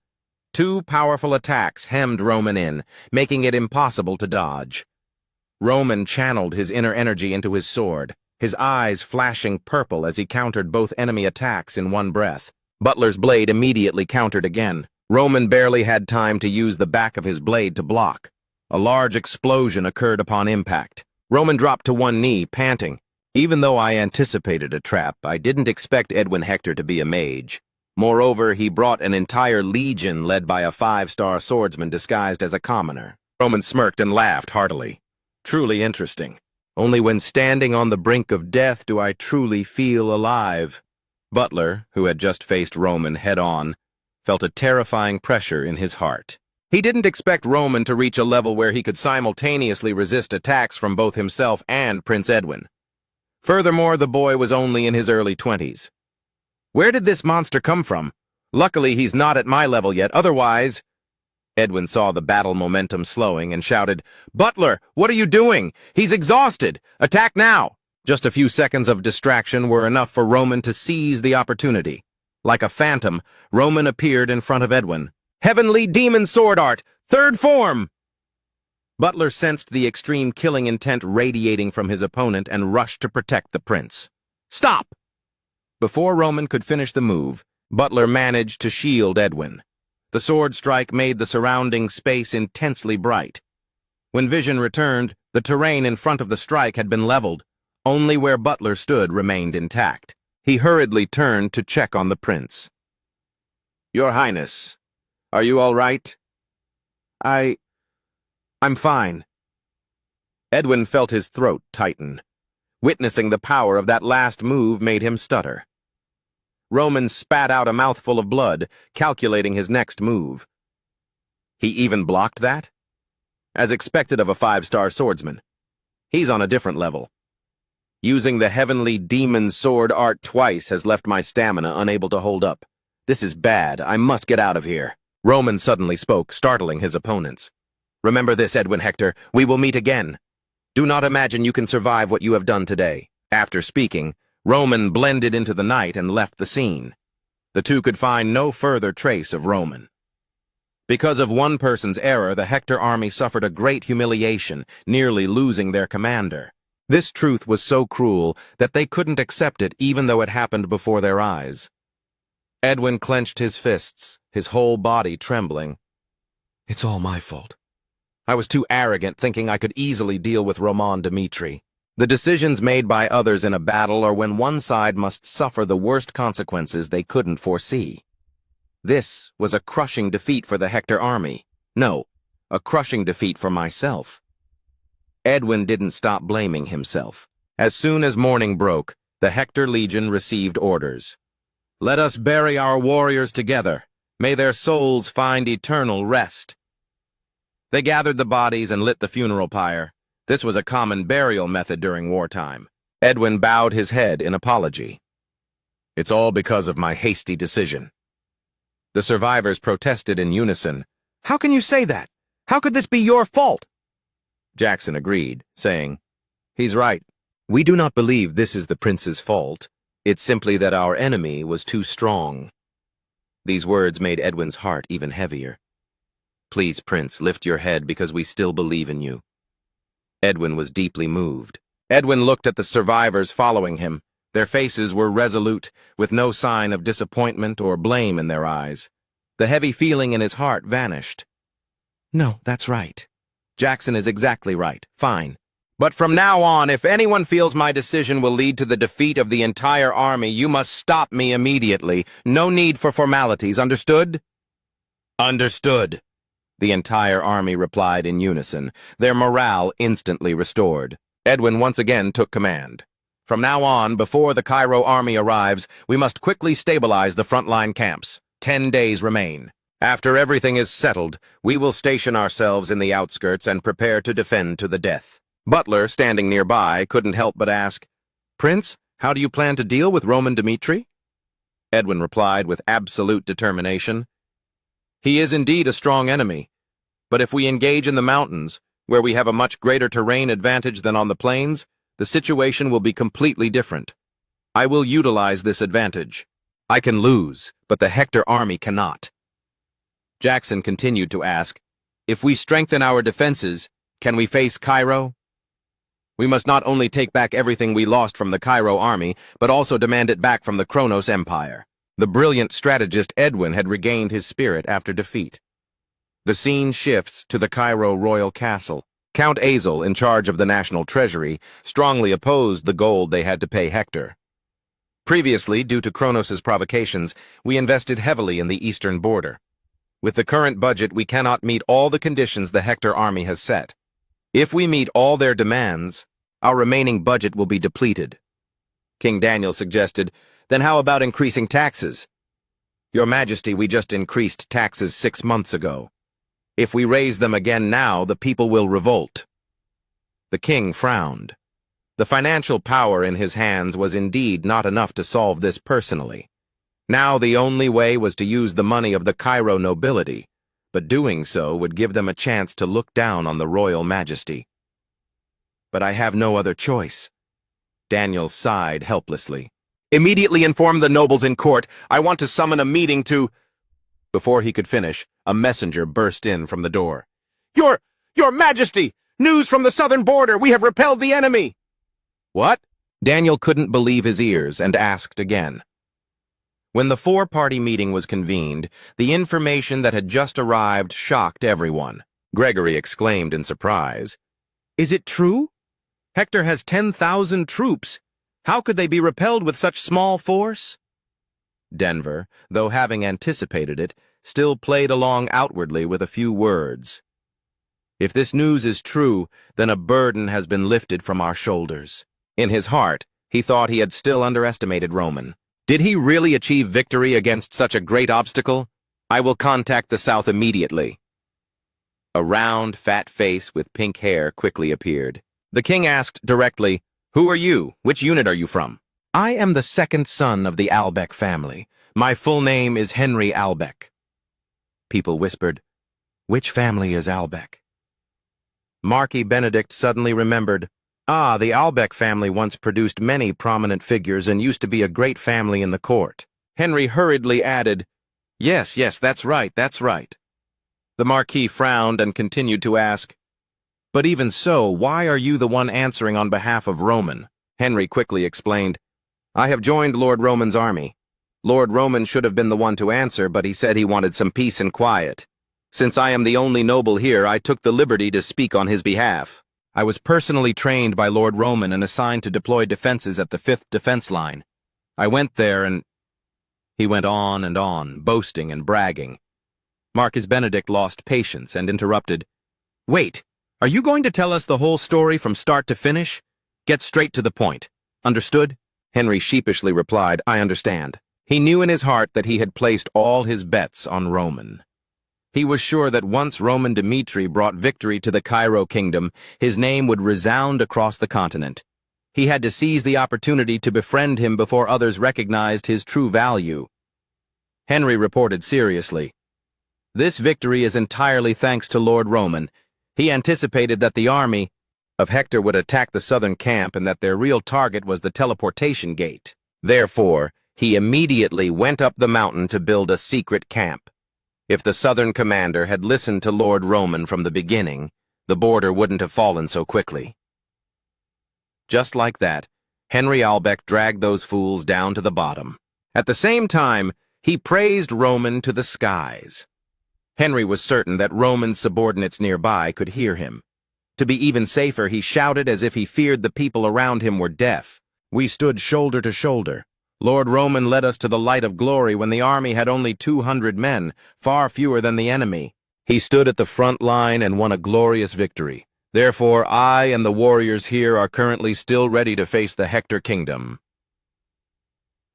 2 powerful attacks hemmed Roman in, making it impossible to dodge. Roman channeled his inner energy into his sword, his eyes flashing purple as he countered both enemy attacks in one breath. Butler's blade immediately countered again. Roman barely had time to use the back of his blade to block. A large explosion occurred upon impact. Roman dropped to one knee, panting. "Even though I anticipated a trap, I didn't expect Edwin Hector to be a mage. Moreover, he brought an entire legion led by a 5-star swordsman disguised as a commoner." Roman smirked and laughed heartily. "Truly interesting. Only when standing on the brink of death do I truly feel alive." Butler, who had just faced Roman head-on, felt a terrifying pressure in his heart. He didn't expect Roman to reach a level where he could simultaneously resist attacks from both himself and Prince Edwin. Furthermore, the boy was only in his early 20s. "Where did this monster come from? Luckily, he's not at my level yet, otherwise—" Edwin saw the battle momentum slowing and shouted, "Butler, what are you doing? He's exhausted! Attack now!" Just a few seconds of distraction were enough for Roman to seize the opportunity. Like a phantom, Roman appeared in front of Edwin. "Heavenly Demon Sword Art! Third form!" Butler sensed the extreme killing intent radiating from his opponent and rushed to protect the prince. "Stop!" Before Roman could finish the move, Butler managed to shield Edwin. The sword strike made the surrounding space intensely bright. When vision returned, the terrain in front of the strike had been leveled. Only where Butler stood remained intact. He hurriedly turned to check on the prince. "Your Highness, are you all right?" I'm fine." Edwin felt his throat tighten. Witnessing the power of that last move made him stutter. Roman spat out a mouthful of blood, calculating his next move. He even blocked that? As expected of a 5-star swordsman. He's on a different level. Using the heavenly demon sword art twice has left my stamina unable to hold up. This is bad. I must get out of here. Roman suddenly spoke, startling his opponents. "Remember this, Edwin Hector. We will meet again. Do not imagine you can survive what you have done today." After speaking, Roman blended into the night and left the scene. The two could find no further trace of Roman. Because of one person's error, the Hector army suffered a great humiliation, nearly losing their commander. This truth was so cruel that they couldn't accept it even though it happened before their eyes. Edwin clenched his fists, his whole body trembling. "It's all my fault. I was too arrogant, thinking I could easily deal with Roman Dmitri. The decisions made by others in a battle are when one side must suffer the worst consequences they couldn't foresee. This was a crushing defeat for the Hector army. No, a crushing defeat for myself." Edwin didn't stop blaming himself. As soon as morning broke, the Hector Legion received orders. "Let us bury our warriors together. May their souls find eternal rest." They gathered the bodies and lit the funeral pyre. This was a common burial method during wartime. Edwin bowed his head in apology. "It's all because of my hasty decision." The survivors protested in unison. "How can you say that? How could this be your fault?" Jackson agreed, saying, "He's right. We do not believe this is the prince's fault. It's simply that our enemy was too strong." These words made Edwin's heart even heavier. "Please, Prince, lift your head because we still believe in you." Edwin was deeply moved. Edwin looked at the survivors following him. Their faces were resolute, with no sign of disappointment or blame in their eyes. The heavy feeling in his heart vanished. "No, that's right. Jackson is exactly right. Fine. But from now on, if anyone feels my decision will lead to the defeat of the entire army, you must stop me immediately. No need for formalities, understood?" "Understood," the entire army replied in unison, their morale instantly restored. Edwin once again took command. "From now on, before the Cairo army arrives, we must quickly stabilize the frontline camps. 10 days remain. After everything is settled, we will station ourselves in the outskirts and prepare to defend to the death." Butler, standing nearby, couldn't help but ask, "Prince, how do you plan to deal with Roman Dmitri?" Edwin replied with absolute determination, "He is indeed a strong enemy, but if we engage in the mountains, where we have a much greater terrain advantage than on the plains, the situation will be completely different. I will utilize this advantage. I can lose, but the Hector army cannot." Jackson continued to ask, "If we strengthen our defenses, can we face Cairo?" "We must not only take back everything we lost from the Cairo army, but also demand it back from the Kronos Empire." The brilliant strategist Edwin had regained his spirit after defeat. The scene shifts to the Cairo royal castle. Count Azel, in charge of the national treasury, strongly opposed the gold they had to pay Hector. Previously, due to Kronos' provocations, we invested heavily in the eastern border. With the current budget, we cannot meet all the conditions the Hector army has set. If we meet all their demands, our remaining budget will be depleted. King Daniel suggested, "Then how about increasing taxes?" "Your Majesty, we just increased taxes 6 months ago. If we raise them again now, the people will revolt." The king frowned. The financial power in his hands was indeed not enough to solve this personally. Now the only way was to use the money of the Cairo nobility, but doing so would give them a chance to look down on the royal majesty. But I have no other choice. Daniel sighed helplessly. Immediately inform the nobles in court. I want to summon a meeting to... Before he could finish, a messenger burst in from the door. Your Majesty! News from the southern border! We have repelled the enemy! What? Daniel couldn't believe his ears and asked again. When the four-party meeting was convened, the information that had just arrived shocked everyone. Gregory exclaimed in surprise. Is it true? Hector has 10,000 troops. How could they be repelled with such small force? Denver, though having anticipated it, still played along outwardly with a few words. If this news is true, then a burden has been lifted from our shoulders. In his heart, he thought he had still underestimated Roman. Did he really achieve victory against such a great obstacle? I will contact the South immediately. A round, fat face with pink hair quickly appeared. The king asked directly, Who are you? Which unit are you from? I am the second son of the Albeck family. My full name is Henry Albeck. People whispered, Which family is Albeck? Marquis Benedict suddenly remembered, the Albeck family once produced many prominent figures and used to be a great family in the court. Henry hurriedly added, Yes, that's right. The Marquis frowned and continued to ask, But even so, why are you the one answering on behalf of Roman? Henry quickly explained, I have joined Lord Roman's army. Lord Roman should have been the one to answer, but he said he wanted some peace and quiet. Since I am the only noble here, I took the liberty to speak on his behalf. I was personally trained by Lord Roman and assigned to deploy defenses at the 5th defense line. I went there and... He went on and on, boasting and bragging. Marquis Benedict lost patience and interrupted. Wait, are you going to tell us the whole story from start to finish? Get straight to the point. Understood? Henry sheepishly replied, I understand. He knew in his heart that he had placed all his bets on Roman. He was sure that once Roman Dmitri brought victory to the Cairo kingdom, his name would resound across the continent. He had to seize the opportunity to befriend him before others recognized his true value. Henry reported seriously, This victory is entirely thanks to Lord Roman. He anticipated that the army of Hector would attack the southern camp and that their real target was the teleportation gate. Therefore, he immediately went up the mountain to build a secret camp. If the southern commander had listened to Lord Roman from the beginning, the border wouldn't have fallen so quickly. Just like that, Henry Albeck dragged those fools down to the bottom. At the same time, he praised Roman to the skies. Henry was certain that Roman's subordinates nearby could hear him. To be even safer, he shouted as if he feared the people around him were deaf. We stood shoulder to shoulder. Lord Roman led us to the light of glory when the army had only 200 men, far fewer than the enemy. He stood at the front line and won a glorious victory. Therefore, I and the warriors here are currently still ready to face the Hector kingdom.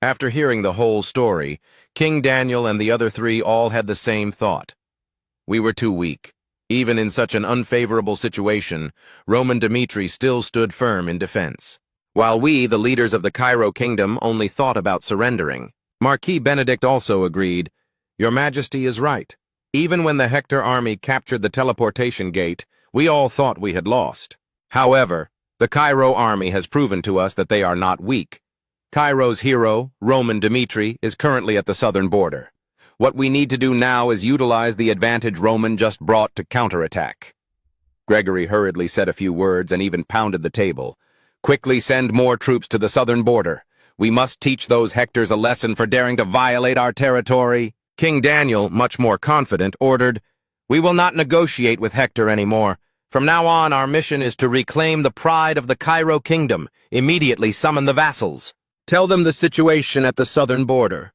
After hearing the whole story, King Daniel and the other three all had the same thought. We were too weak. Even in such an unfavorable situation, Roman Dmitri still stood firm in defense. While we, the leaders of the Cairo kingdom, only thought about surrendering. Marquis Benedict also agreed, Your Majesty is right. Even when the Hector army captured the teleportation gate, we all thought we had lost. However, the Cairo army has proven to us that they are not weak. Cairo's hero, Roman Dmitri, is currently at the southern border. What we need to do now is utilize the advantage Roman just brought to counterattack. Gregory hurriedly said a few words and even pounded the table. Quickly send more troops to the southern border. We must teach those Hectors a lesson for daring to violate our territory. King Daniel, much more confident, ordered, We will not negotiate with Hector anymore. From now on, our mission is to reclaim the pride of the Cairo kingdom. Immediately summon the vassals. Tell them the situation at the southern border.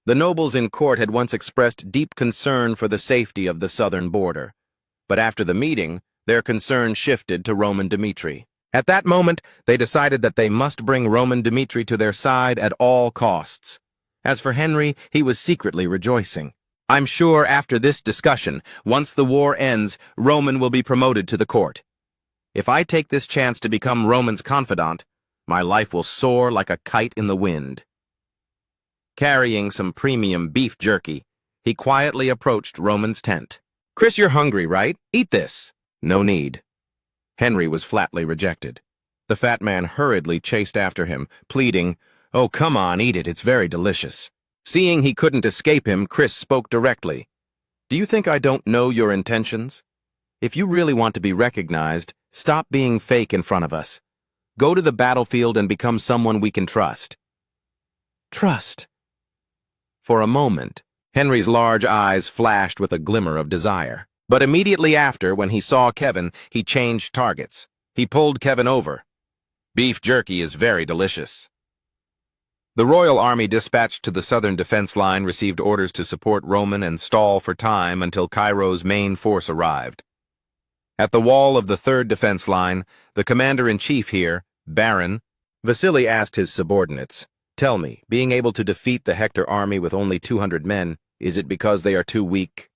The nobles in court had once expressed deep concern for the safety of the southern border. But after the meeting, their concern shifted to Roman Dmitri. At that moment, they decided that they must bring Roman Dmitri to their side at all costs. As for Henry, he was secretly rejoicing. I'm sure after this discussion, once the war ends, Roman will be promoted to the court. If I take this chance to become Roman's confidant, my life will soar like a kite in the wind. Carrying some premium beef jerky, He quietly approached Roman's tent. "Chris, you're hungry, right? Eat this." "No need." Henry was flatly rejected. The fat man hurriedly chased after him, pleading, "Oh, come on, eat it, it's very delicious." Seeing he couldn't escape him, Chris spoke directly. "Do you think I don't know your intentions? If you really want to be recognized, stop being fake in front of us. Go to the battlefield and become someone we can trust." Trust. For a moment, Henry's large eyes flashed with a glimmer of desire. But immediately after, when he saw Kevin, he changed targets. He pulled Kevin over. "Beef jerky is very delicious." The Royal Army dispatched to the southern defense line received orders to support Roman and stall for time until Cairo's main force arrived. At the wall of the third defense line, the commander-in-chief here, Baron Vasily, asked his subordinates, "Tell me, being able to defeat the Hector army with only 200 men, is it because they are too weak?"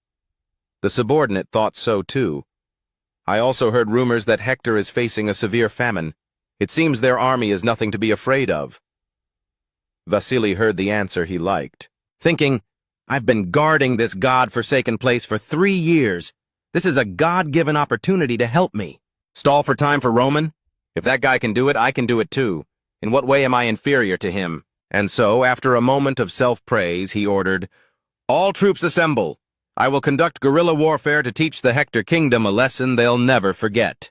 The subordinate thought so too. "I also heard rumors that Hector is facing a severe famine. It seems their army is nothing to be afraid of." Vasily heard the answer he liked, thinking, "I've been guarding this god-forsaken place for 3 years. This is a God-given opportunity to help me. Stall for time for Roman? If that guy can do it, I can do it too. In what way am I inferior to him?" And so, after a moment of self-praise, he ordered, "All troops assemble. I will conduct guerrilla warfare to teach the Hector kingdom a lesson they'll never forget."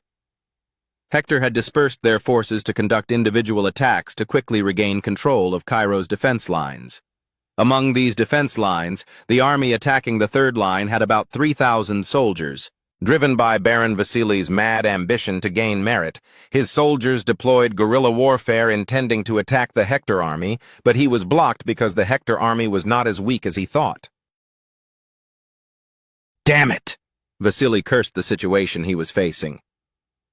Hector had dispersed their forces to conduct individual attacks to quickly regain control of Cairo's defense lines. Among these defense lines, the army attacking the third line had about 3,000 soldiers. Driven by Baron Vasily's mad ambition to gain merit, his soldiers deployed guerrilla warfare intending to attack the Hector army, but he was blocked because the Hector army was not as weak as he thought. "Damn it!" Vasily cursed the situation he was facing.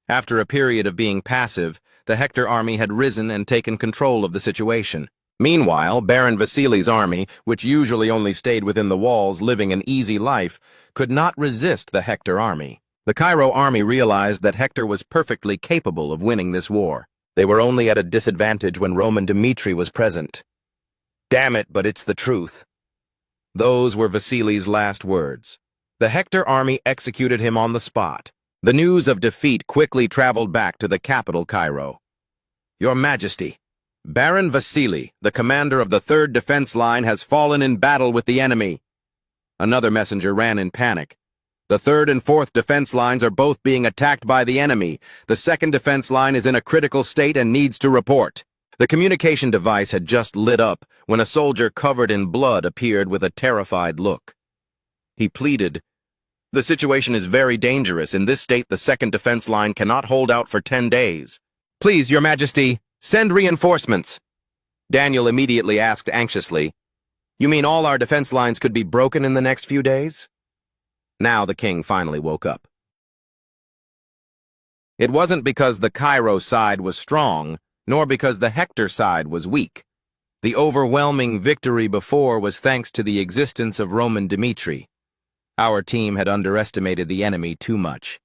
After a period of being passive, the Hector army had risen and taken control of the situation. Meanwhile, Baron Vasily's army, which usually only stayed within the walls living an easy life, could not resist the Hector army. The Cairo army realized that Hector was perfectly capable of winning this war. They were only at a disadvantage when Roman Dmitri was present. "Damn it, but it's the truth." Those were Vasily's last words. The Hector army executed him on the spot. The news of defeat quickly traveled back to the capital, Cairo. "Your Majesty, Baron Vasily, the commander of the third defense line, has fallen in battle with the enemy." Another messenger ran in panic. "The third and fourth defense lines are both being attacked by the enemy. The second defense line is in a critical state and needs to report." The communication device had just lit up when a soldier covered in blood appeared with a terrified look. He pleaded, "The situation is very dangerous. In this state, the second defense line cannot hold out for 10 days. Please, Your Majesty, send reinforcements." Daniel immediately asked anxiously, "You mean all our defense lines could be broken in the next few days?" Now the king finally woke up. It wasn't because the Cairo side was strong, nor because the Hector side was weak. The overwhelming victory before was thanks to the existence of Roman Dmitri. Our team had underestimated the enemy too much.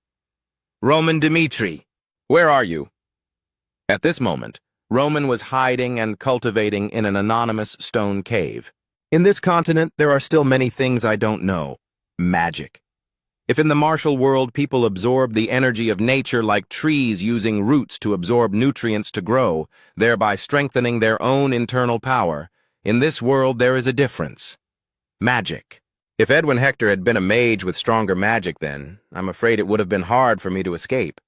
"Roman Dmitri, where are you?" At this moment, Roman was hiding and cultivating in an anonymous stone cave. In this continent, there are still many things I don't know. Magic. If in the martial world people absorb the energy of nature like trees using roots to absorb nutrients to grow, thereby strengthening their own internal power, in this world there is a difference. Magic. If Edwin Hector had been a mage with stronger magic then, I'm afraid it would have been hard for me to escape.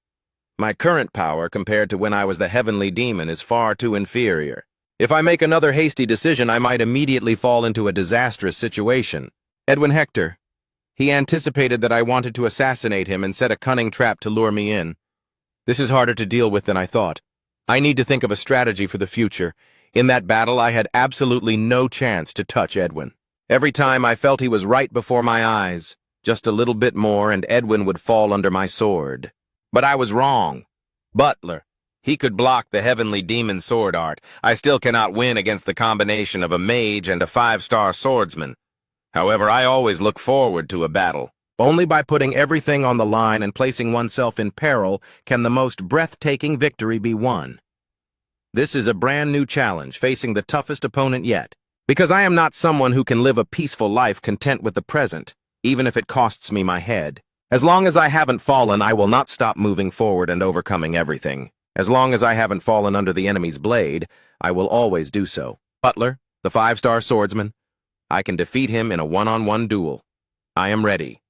My current power compared to when I was the heavenly demon is far too inferior. If I make another hasty decision, I might immediately fall into a disastrous situation. Edwin Hector. He anticipated that I wanted to assassinate him and set a cunning trap to lure me in. This is harder to deal with than I thought. I need to think of a strategy for the future. In that battle, I had absolutely no chance to touch Edwin. Every time I felt he was right before my eyes. Just a little bit more and Edwin would fall under my sword. But I was wrong. Butler. He could block the heavenly demon sword art. I still cannot win against the combination of a mage and a 5-star swordsman. However, I always look forward to a battle. Only by putting everything on the line and placing oneself in peril can the most breathtaking victory be won. This is a brand new challenge facing the toughest opponent yet. Because I am not someone who can live a peaceful life content with the present, even if it costs me my head. As long as I haven't fallen, I will not stop moving forward and overcoming everything. As long as I haven't fallen under the enemy's blade, I will always do so. Butler, the 5-star swordsman, I can defeat him in a one-on-one duel. I am ready.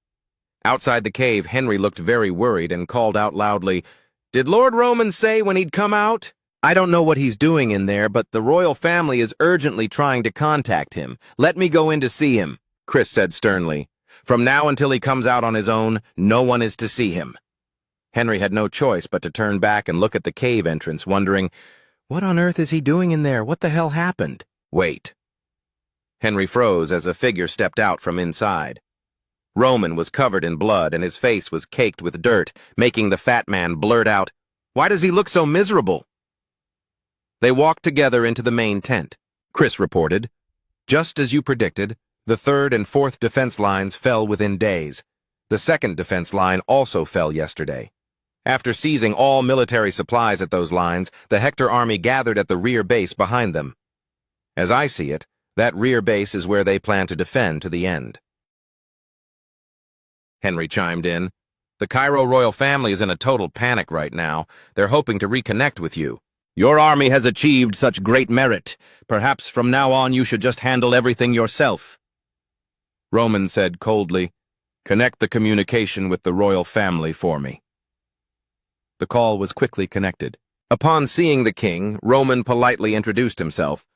Outside the cave, Henry looked very worried and called out loudly, "Did Lord Roman say when he'd come out?" I don't know what he's doing in there, but the royal family is urgently trying to contact him. Let me go in to see him, Chris said sternly. From now until he comes out on his own, no one is to see him. Henry had no choice but to turn back and look at the cave entrance, wondering, what on earth is he doing in there? What the hell happened? Wait. Henry froze as a figure stepped out from inside. Roman was covered in blood and his face was caked with dirt, making the fat man blurt out, "Why does he look so miserable?" They walked together into the main tent. Chris reported, "Just as you predicted, the 3rd and 4th defense lines fell within days. The 2nd defense line also fell yesterday. After seizing all military supplies at those lines, the Hector army gathered at the rear base behind them. As I see it, that rear base is where they plan to defend to the end." Henry chimed in, "The Cairo royal family is in a total panic right now. They're hoping to reconnect with you. Your army has achieved such great merit. Perhaps from now on you should just handle everything yourself." Roman said coldly, "Connect the communication with the royal family for me." The call was quickly connected. Upon seeing the king, Roman politely introduced himself.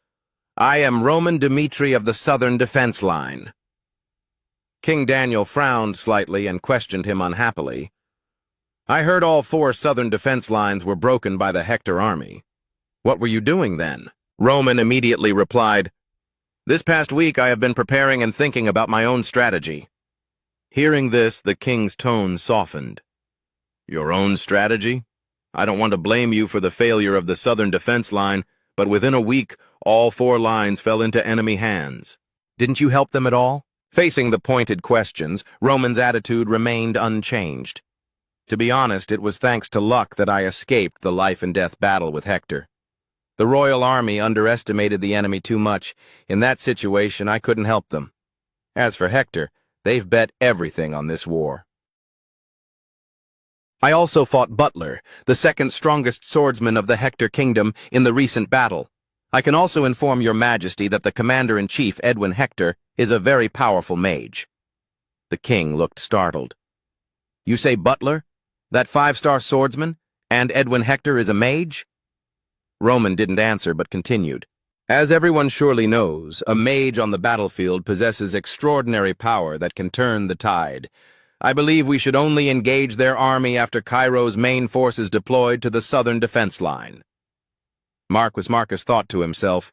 "I am Roman Dmitri of the Southern Defense Line." King Daniel frowned slightly and questioned him unhappily. "I heard all 4 southern defense lines were broken by the Hector army. What were you doing then?" Roman immediately replied, "This past week I have been preparing and thinking about my own strategy." Hearing this, the king's tone softened. "Your own strategy? I don't want to blame you for the failure of the southern defense line, but within a week, all 4 lines fell into enemy hands. Didn't you help them at all?" Facing the pointed questions, Roman's attitude remained unchanged. "To be honest, it was thanks to luck that I escaped the life-and-death battle with Hector. The royal army underestimated the enemy too much. In that situation, I couldn't help them. As for Hector, they've bet everything on this war." "I also fought Butler, the 2nd strongest swordsman of the Hector kingdom, in the recent battle. I can also inform your majesty that the commander-in-chief, Edwin Hector, is a very powerful mage." The king looked startled. "You say Butler? That 5-star swordsman? And Edwin Hector is a mage?" Roman didn't answer but continued. "As everyone surely knows, a mage on the battlefield possesses extraordinary power that can turn the tide. I believe we should only engage their army after Cairo's main force is deployed to the southern defense line." Marcus thought to himself,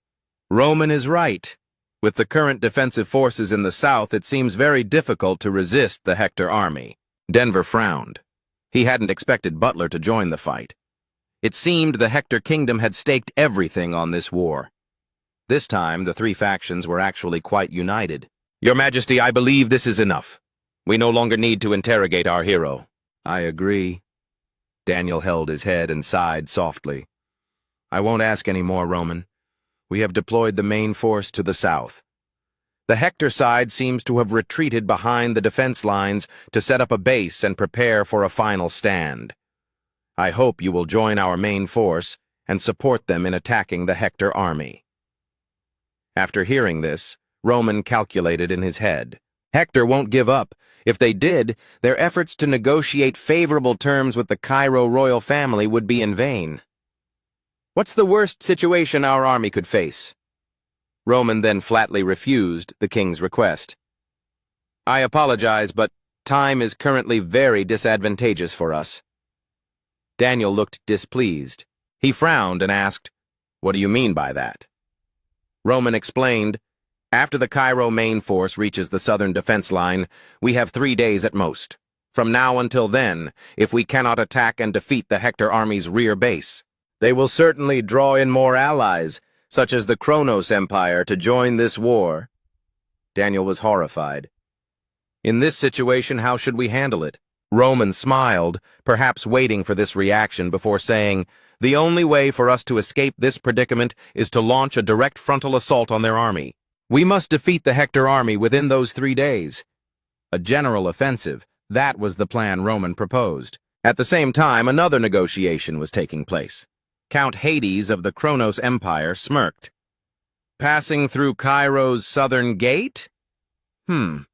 "Roman is right. With the current defensive forces in the south, it seems very difficult to resist the Hector army." Denver frowned. He hadn't expected Butler to join the fight. It seemed the Hector kingdom had staked everything on this war. This time, the 3 factions were actually quite united. "Your Majesty, I believe this is enough. We no longer need to interrogate our hero." "I agree." Daniel held his head and sighed softly. "I won't ask any more, Roman. We have deployed the main force to the south. The Hector side seems to have retreated behind the defense lines to set up a base and prepare for a final stand. I hope you will join our main force and support them in attacking the Hector army." After hearing this, Roman calculated in his head. Hector won't give up. If they did, their efforts to negotiate favorable terms with the Cairo royal family would be in vain. "What's the worst situation our army could face?" Roman then flatly refused the king's request. "I apologize, but time is currently very disadvantageous for us." Daniel looked displeased. He frowned and asked, "What do you mean by that?" Roman explained, "After the Cairo main force reaches the southern defense line, we have 3 days at most. From now until then, if we cannot attack and defeat the Hector army's rear base, they will certainly draw in more allies, such as the Kronos Empire, to join this war." Daniel was horrified. "In this situation, how should we handle it?" Roman smiled, perhaps waiting for this reaction before saying, "The only way for us to escape this predicament is to launch a direct frontal assault on their army. We must defeat the Hector army within those 3 days. A general offensive, that was the plan Roman proposed. At the same time, another negotiation was taking place. Count Hades of the Kronos Empire smirked. Passing through Cairo's southern gate? An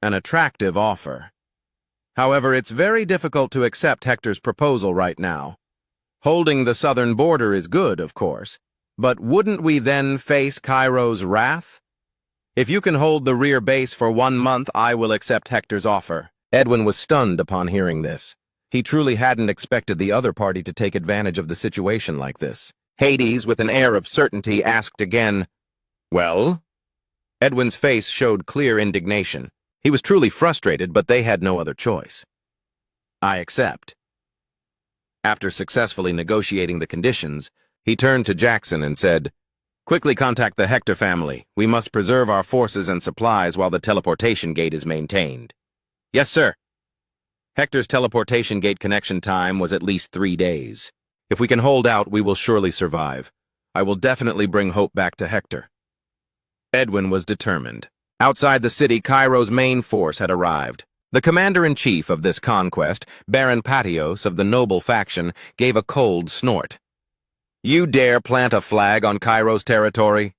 attractive offer. However, it's very difficult to accept Hector's proposal right now. Holding the southern border is good, of course, but wouldn't we then face Cairo's wrath? If you can hold the rear base for 1 month, I will accept Hector's offer. Edwin was stunned upon hearing this. He truly hadn't expected the other party to take advantage of the situation like this. Hades, with an air of certainty, asked again, "Well?" Edwin's face showed clear indignation. He was truly frustrated, but they had no other choice. "I accept." After successfully negotiating the conditions, he turned to Jackson and said, "Quickly contact the Hector family. We must preserve our forces and supplies while the teleportation gate is maintained." "Yes, sir." Hector's teleportation gate connection time was at least 3 days. If we can hold out, we will surely survive. I will definitely bring hope back to Hector. Edwin was determined. Outside the city, Cairo's main force had arrived. The commander-in-chief of this conquest, Baron Patios of the noble faction, gave a cold snort. "You dare plant a flag on Cairo's territory?"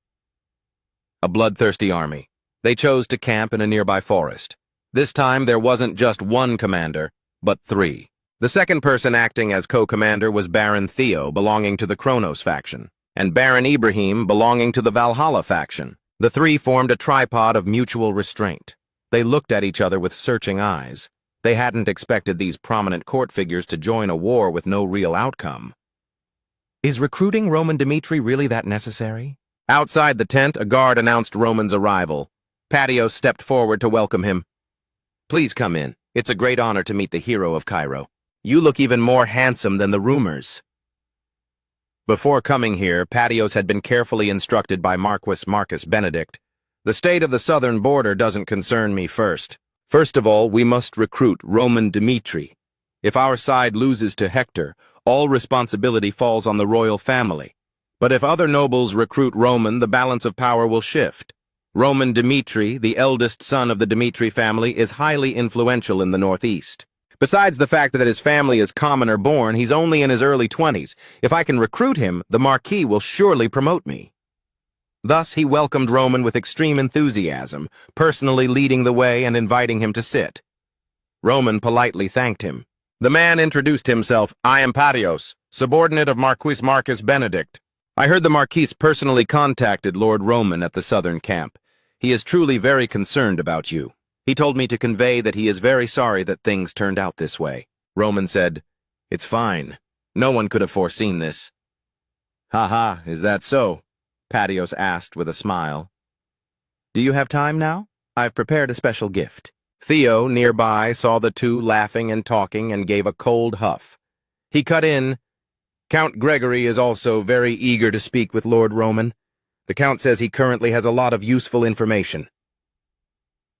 A bloodthirsty army. They chose to camp in a nearby forest. This time there wasn't just one commander, but 3. The second person acting as co-commander was Baron Theo, belonging to the Kronos faction, and Baron Ibrahim, belonging to the Valhalla faction. The 3 formed a tripod of mutual restraint. They looked at each other with searching eyes. They hadn't expected these prominent court figures to join a war with no real outcome. Is recruiting Roman Dmitri really that necessary? Outside the tent, a guard announced Roman's arrival. Patios stepped forward to welcome him. "Please come in. It's a great honor to meet the hero of Cairo. You look even more handsome than the rumors." Before coming here, Patios had been carefully instructed by Marquis Marcus Benedict. "The state of the southern border doesn't concern me first. First of all, we must recruit Roman Dmitri. If our side loses to Hector, all responsibility falls on the royal family. But if other nobles recruit Roman, the balance of power will shift. Roman Dmitri, the eldest son of the Dmitri family, is highly influential in the northeast. Besides the fact that his family is commoner-born, he's only in his early 20s. If I can recruit him, the Marquis will surely promote me." Thus he welcomed Roman with extreme enthusiasm, personally leading the way and inviting him to sit. Roman politely thanked him. The man introduced himself. "I am Patios, subordinate of Marquis Marcus Benedict. I heard the Marquis personally contacted Lord Roman at the southern camp. He is truly very concerned about you. He told me to convey that he is very sorry that things turned out this way." Roman said, "It's fine. No one could have foreseen this." "Ha, is that so?" Patios asked with a smile. "Do you have time now? I've prepared a special gift." Theo, nearby, saw the two laughing and talking and gave a cold huff. He cut in, "Count Gregory is also very eager to speak with Lord Roman. The Count says he currently has a lot of useful information."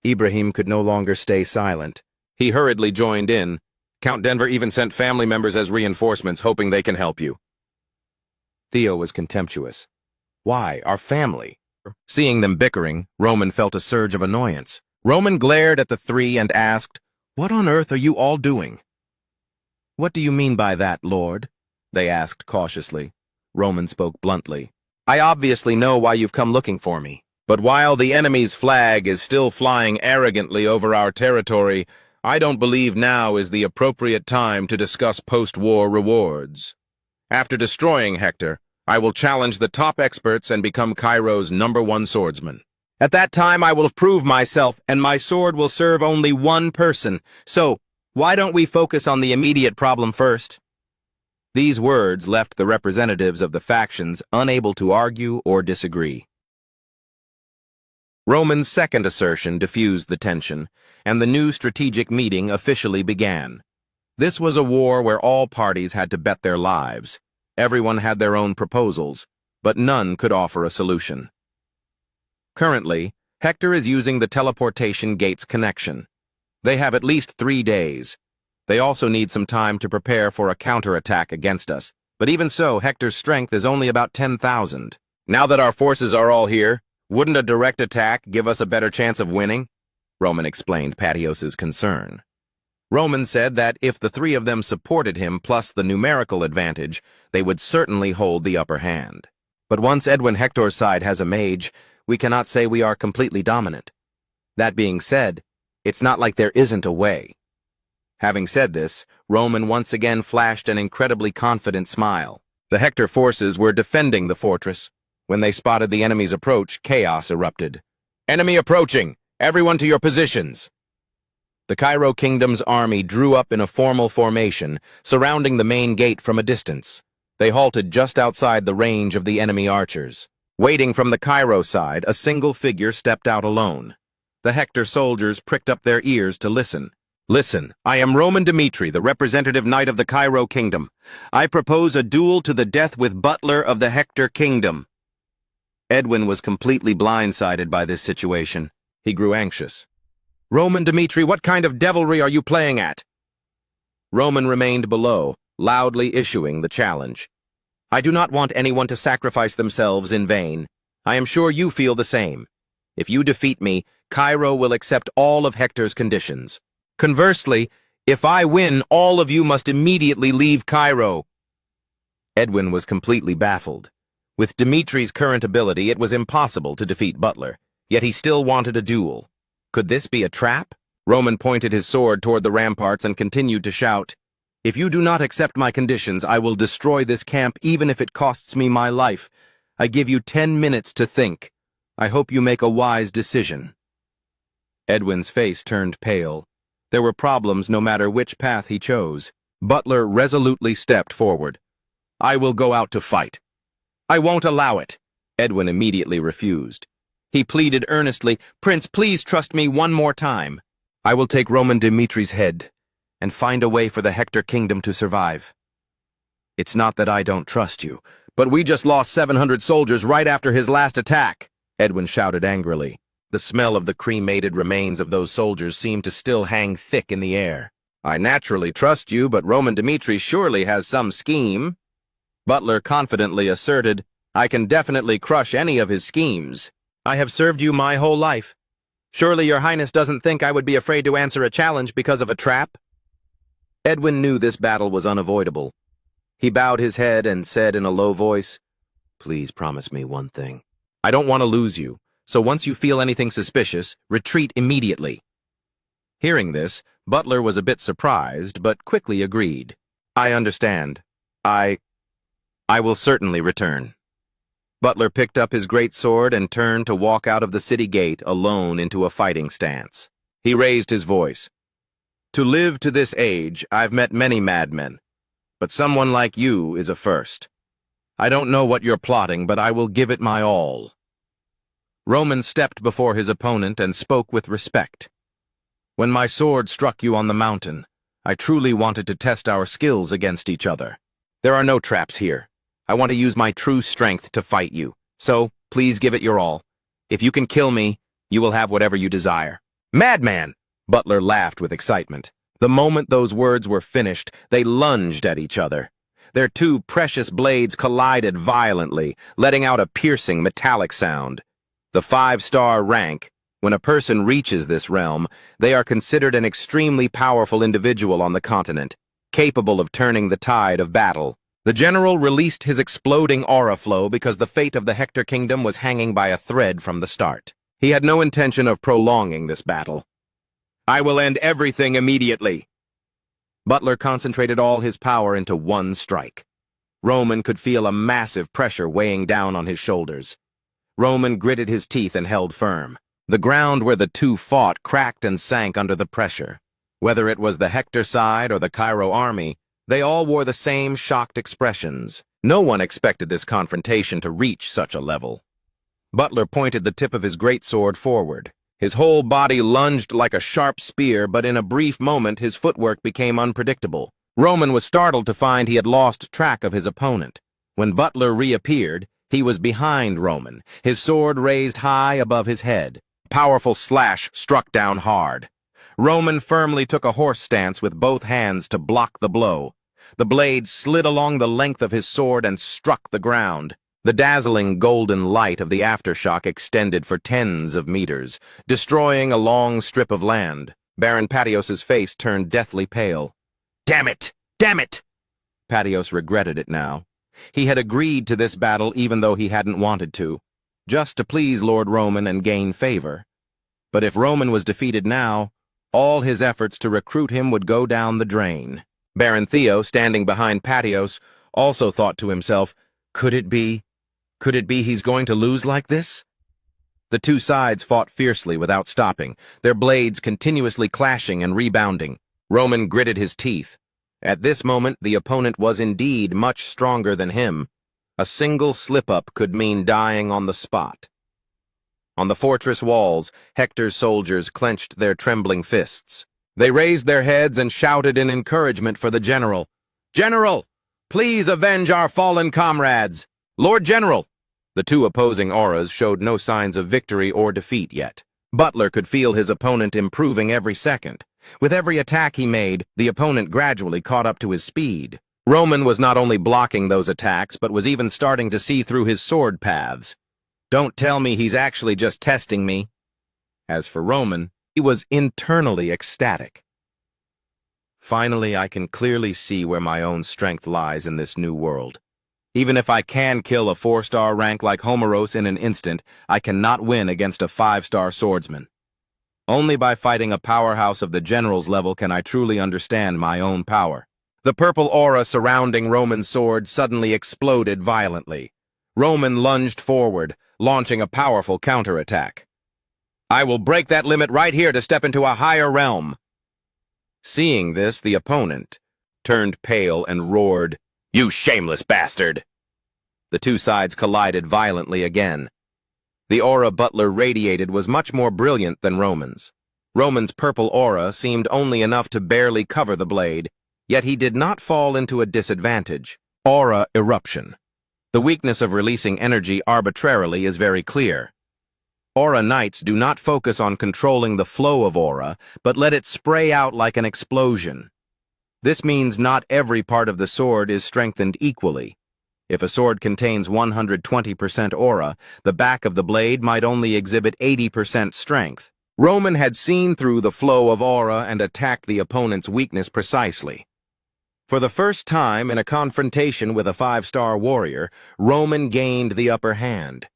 Ibrahim could no longer stay silent. He hurriedly joined in. "Count Denver even sent family members as reinforcements, hoping they can help you." Theo was contemptuous. "Why, our family?" Seeing them bickering, Roman felt a surge of annoyance. Roman glared at the 3 and asked, "What on earth are you all doing?" "What do you mean by that, Lord?" they asked cautiously. Roman spoke bluntly. "I obviously know why you've come looking for me. But while the enemy's flag is still flying arrogantly over our territory, I don't believe now is the appropriate time to discuss post-war rewards. After destroying Hector, I will challenge the top experts and become Cairo's #1 swordsman. At that time, I will have proved myself, and my sword will serve only one person. So, why don't we focus on the immediate problem first?" These words left the representatives of the factions unable to argue or disagree. Roman's second assertion diffused the tension, and the new strategic meeting officially began. This was a war where all parties had to bet their lives. Everyone had their own proposals, but none could offer a solution. Currently, Hector is using the teleportation gate's connection. They have at least 3 days. They also need some time to prepare for a counterattack against us, but even so, Hector's strength is only about 10,000. Now that our forces are all here, Wouldn't a direct attack give us a better chance of winning? Roman explained Patios's concern. Roman said that if the three of them supported him plus the numerical advantage, they would certainly hold the upper hand. But once Edwin Hector's side has a mage, we cannot say we are completely dominant. That being said, it's not like there isn't a way. Having said this, Roman once again flashed an incredibly confident smile. The Hector forces were defending the fortress. When they spotted the enemy's approach, chaos erupted. "Enemy approaching! Everyone to your positions!" The Cairo Kingdom's army drew up in a formal formation, surrounding the main gate from a distance. They halted just outside the range of the enemy archers. Waiting from the Cairo side, a single figure stepped out alone. The Hector soldiers pricked up their ears to listen. "Listen, I am Roman Dimitri, the representative knight of the Cairo Kingdom. I propose a duel to the death with Butler of the Hector Kingdom." Edwin was completely blindsided by this situation. He grew anxious. "Roman Dimitri, what kind of devilry are you playing at?" Roman remained below, loudly issuing the challenge. "I do not want anyone to sacrifice themselves in vain. I am sure you feel the same. If you defeat me, Cairo will accept all of Hector's conditions. Conversely, if I win, all of you must immediately leave Cairo." Edwin was completely baffled. With Dimitri's current ability, it was impossible to defeat Butler, yet he still wanted a duel. Could this be a trap? Roman pointed his sword toward the ramparts and continued to shout, "If you do not accept my conditions, I will destroy this camp even if it costs me my life. I give you 10 minutes to think. I hope you make a wise decision." Edwin's face turned pale. There were problems no matter which path he chose. Butler resolutely stepped forward. "I will go out to fight." "I won't allow it." Edwin immediately refused. He pleaded earnestly, "Prince, please trust me one more time. I will take Roman Dimitri's head and find a way for the Hector Kingdom to survive." "It's not that I don't trust you, but we just lost 700 soldiers right after his last attack," Edwin shouted angrily. The smell of the cremated remains of those soldiers seemed to still hang thick in the air. "I naturally trust you, but Roman Dimitri surely has some scheme." Butler confidently asserted, "I can definitely crush any of his schemes. I have served you my whole life. Surely your Highness doesn't think I would be afraid to answer a challenge because of a trap?" Edwin knew this battle was unavoidable. He bowed his head and said in a low voice, "Please promise me one thing. I don't want to lose you, so once you feel anything suspicious, retreat immediately." Hearing this, Butler was a bit surprised, but quickly agreed. "I understand. I will certainly return." Butler picked up his great sword and turned to walk out of the city gate alone into a fighting stance. He raised his voice. "To live to this age, I've met many madmen, but someone like you is a first. I don't know what you're plotting, but I will give it my all." Roman stepped before his opponent and spoke with respect. "When my sword struck you on the mountain, I truly wanted to test our skills against each other. There are no traps here. I want to use my true strength to fight you, so please give it your all. If you can kill me, you will have whatever you desire." "Madman!" Butler laughed with excitement. The moment those words were finished, they lunged at each other. Their two precious blades collided violently, letting out a piercing metallic sound. The 5-star rank. When a person reaches this realm, they are considered an extremely powerful individual on the continent, capable of turning the tide of battle. The general released his exploding aura flow because the fate of the Hector Kingdom was hanging by a thread from the start. He had no intention of prolonging this battle. "I will end everything immediately." Butler concentrated all his power into one strike. Roman could feel a massive pressure weighing down on his shoulders. Roman gritted his teeth and held firm. The ground where the two fought cracked and sank under the pressure. Whether it was the Hector side or the Cairo army, they all wore the same shocked expressions. No one expected this confrontation to reach such a level. Butler pointed the tip of his greatsword forward. His whole body lunged like a sharp spear, but in a brief moment his footwork became unpredictable. Roman was startled to find he had lost track of his opponent. When Butler reappeared, he was behind Roman, his sword raised high above his head. A powerful slash struck down hard. Roman firmly took a horse stance with both hands to block the blow. The blade slid along the length of his sword and struck the ground. The dazzling golden light of the aftershock extended for tens of meters, destroying a long strip of land. Baron Patios's face turned deathly pale. Damn it! Damn it! Patios regretted it now. He had agreed to this battle even though he hadn't wanted to, just to please Lord Roman and gain favor. But if Roman was defeated now, all his efforts to recruit him would go down the drain. Baron Theo, standing behind Patios, also thought to himself, Could it be he's going to lose like this? The two sides fought fiercely without stopping, their blades continuously clashing and rebounding. Roman gritted his teeth. At this moment, the opponent was indeed much stronger than him. A single slip-up could mean dying on the spot. On the fortress walls, Hector's soldiers clenched their trembling fists. They raised their heads and shouted in encouragement for the general. General, please avenge our fallen comrades! Lord General! The two opposing auras showed no signs of victory or defeat yet. Butler could feel his opponent improving every second. With every attack he made, the opponent gradually caught up to his speed. Roman was not only blocking those attacks, but was even starting to see through his sword paths. Don't tell me he's actually just testing me. As for Roman, he was internally ecstatic. Finally, I can clearly see where my own strength lies in this new world. Even if I can kill a 4-star rank like Homeros in an instant, I cannot win against a 5-star swordsman. Only by fighting a powerhouse of the general's level can I truly understand my own power. The purple aura surrounding Roman's sword suddenly exploded violently. Roman lunged forward, launching a powerful counterattack. I will break that limit right here to step into a higher realm. Seeing this, the opponent turned pale and roared, You shameless bastard! The two sides collided violently again. The aura Butler radiated was much more brilliant than Roman's. Roman's purple aura seemed only enough to barely cover the blade, yet he did not fall into a disadvantage. Aura eruption. The weakness of releasing energy arbitrarily is very clear. Aura Knights do not focus on controlling the flow of aura, but let it spray out like an explosion. This means not every part of the sword is strengthened equally. If a sword contains 120% aura, the back of the blade might only exhibit 80% strength. Roman had seen through the flow of aura and attacked the opponent's weakness precisely. For the first time in a confrontation with a 5-star warrior, Roman gained the upper hand.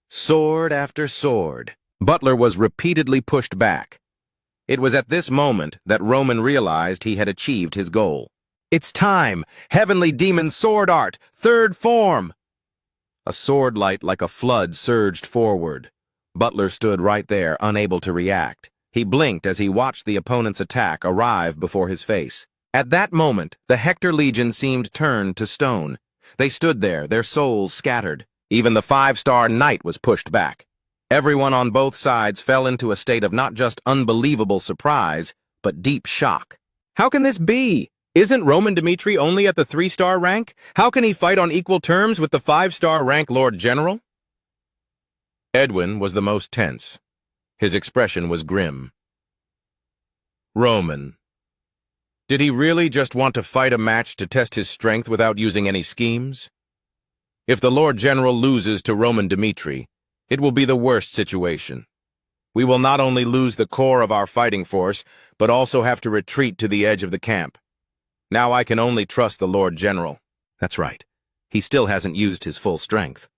Sword after sword, Butler was repeatedly pushed back. It was at this moment that Roman realized he had achieved his goal. It's time! Heavenly Demon Sword Art, third form! A sword light like a flood surged forward. Butler stood right there, unable to react. He blinked as he watched the opponent's attack arrive before his face. At that moment, the Hector Legion seemed turned to stone. They stood there, their souls scattered. Even the 5-star knight was pushed back. Everyone on both sides fell into a state of not just unbelievable surprise, but deep shock. How can this be? Isn't Roman Dmitri only at the 3-star rank? How can he fight on equal terms with the 5-star rank Lord General? Edwin was the most tense. His expression was grim. Roman. Did he really just want to fight a match to test his strength without using any schemes? If the Lord General loses to Roman Dmitri, it will be the worst situation. We will not only lose the core of our fighting force, but also have to retreat to the edge of the camp. Now I can only trust the Lord General. That's right. He still hasn't used his full strength.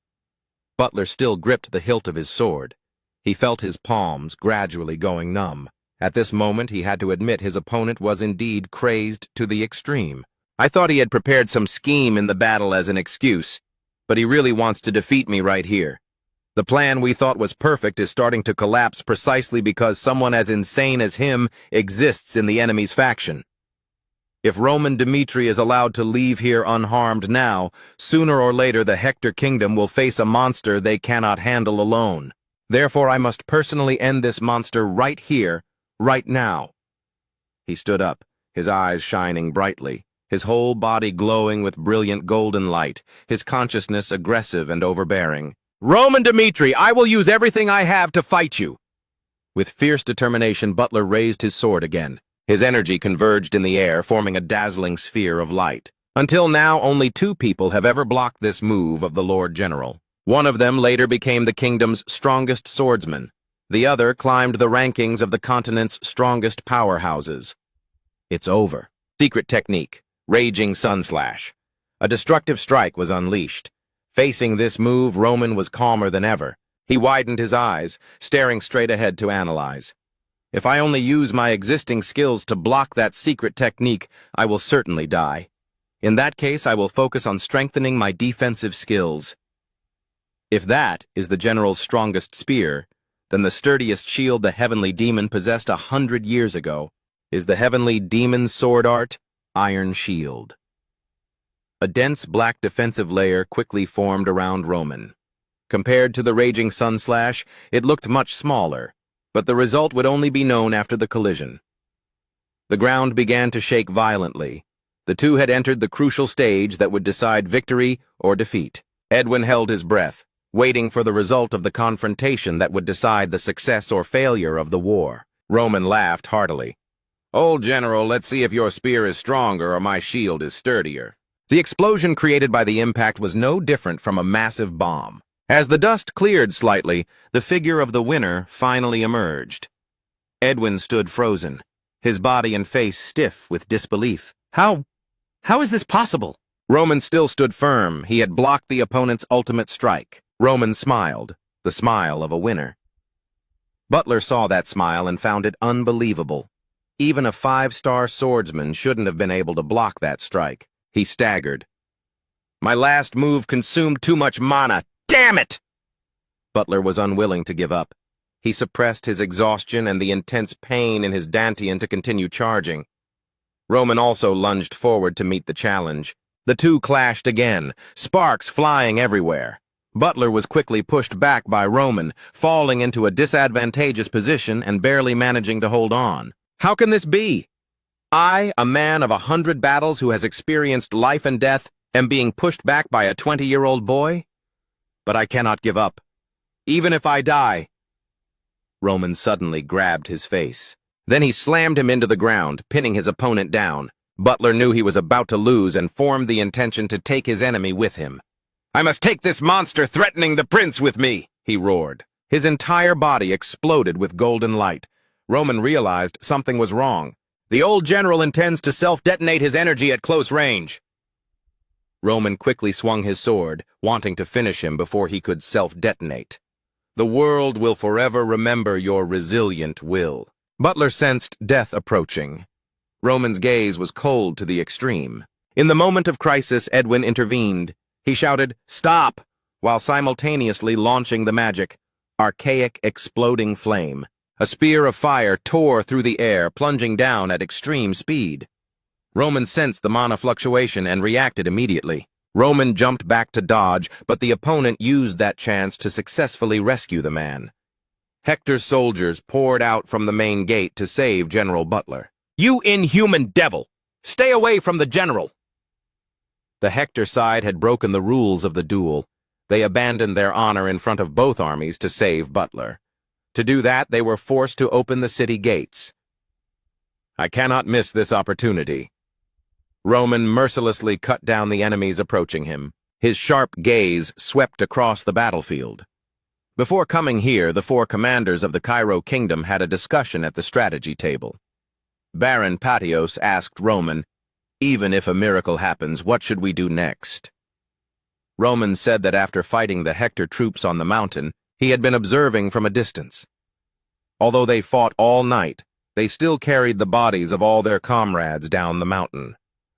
Butler still gripped the hilt of his sword. He felt his palms gradually going numb. At this moment, he had to admit his opponent was indeed crazed to the extreme. I thought he had prepared some scheme in the battle as an excuse, but he really wants to defeat me right here. The plan we thought was perfect is starting to collapse precisely because someone as insane as him exists in the enemy's faction. If Roman Dmitri is allowed to leave here unharmed now, sooner or later the Hector Kingdom will face a monster they cannot handle alone. Therefore, I must personally end this monster right here, right now. He stood up, his eyes shining brightly, his whole body glowing with brilliant golden light, his consciousness aggressive and overbearing. Roman Dmitri, I will use everything I have to fight you. With fierce determination, Butler raised his sword again. His energy converged in the air, forming a dazzling sphere of light. Until now, only 2 people have ever blocked this move of the Lord General. One of them later became the kingdom's strongest swordsman. The other climbed the rankings of the continent's strongest powerhouses. It's over. Secret technique. Raging Sun Slash. A destructive strike was unleashed. Facing this move, Roman was calmer than ever. He widened his eyes, staring straight ahead to analyze. If I only use my existing skills to block that secret technique, I will certainly die. In that case, I will focus on strengthening my defensive skills. If that is the general's strongest spear, then the sturdiest shield the heavenly demon possessed 100 years ago is the heavenly demon's sword art, Iron Shield. A dense black defensive layer quickly formed around Roman. Compared to the Raging Sun Slash, it looked much smaller, but the result would only be known after the collision. The ground began to shake violently. The two had entered the crucial stage that would decide victory or defeat. Edwin held his breath, waiting for the result of the confrontation that would decide the success or failure of the war. Roman laughed heartily. "Old General, let's see if your spear is stronger or my shield is sturdier." The explosion created by the impact was no different from a massive bomb. As the dust cleared slightly, the figure of the winner finally emerged. Edwin stood frozen, his body and face stiff with disbelief. How is this possible? Roman still stood firm. He had blocked the opponent's ultimate strike. Roman smiled, the smile of a winner. Butler saw that smile and found it unbelievable. Even a 5-star swordsman shouldn't have been able to block that strike. He staggered. "My last move consumed too much mana. Damn it!" Butler was unwilling to give up. He suppressed his exhaustion and the intense pain in his dantian to continue charging. Roman also lunged forward to meet the challenge. The two clashed again, sparks flying everywhere. Butler was quickly pushed back by Roman, falling into a disadvantageous position and barely managing to hold on. How can this be? I, a man of 100 battles who has experienced life and death, am being pushed back by a 20-year-old boy? But I cannot give up. Even if I die. Roman suddenly grabbed his face. Then he slammed him into the ground, pinning his opponent down. Butler knew he was about to lose and formed the intention to take his enemy with him. "I must take this monster threatening the prince with me," he roared. His entire body exploded with golden light. Roman realized something was wrong. The old general intends to self-detonate his energy at close range. Roman quickly swung his sword, wanting to finish him before he could self-detonate. The world will forever remember your resilient will. Butler sensed death approaching. Roman's gaze was cold to the extreme. In the moment of crisis, Edwin intervened. He shouted, "Stop!" while simultaneously launching the magic, archaic exploding flame. A spear of fire tore through the air, plunging down at extreme speed. Roman sensed the mana fluctuation and reacted immediately. Roman jumped back to dodge, but the opponent used that chance to successfully rescue the man. Hector's soldiers poured out from the main gate to save General Butler. "You inhuman devil! Stay away from the general!" The Hector side had broken the rules of the duel. They abandoned their honor in front of both armies to save Butler. To do that, they were forced to open the city gates. "I cannot miss this opportunity." Roman mercilessly cut down the enemies approaching him. His sharp gaze swept across the battlefield. Before coming here, the 4 commanders of the Cairo kingdom had a discussion at the strategy table. Baron Patios asked Roman, "Even if a miracle happens, what should we do next?" Roman said that after fighting the Hector troops on the mountain, he had been observing from a distance. Although they fought all night, they still carried the bodies of all their comrades down the mountain.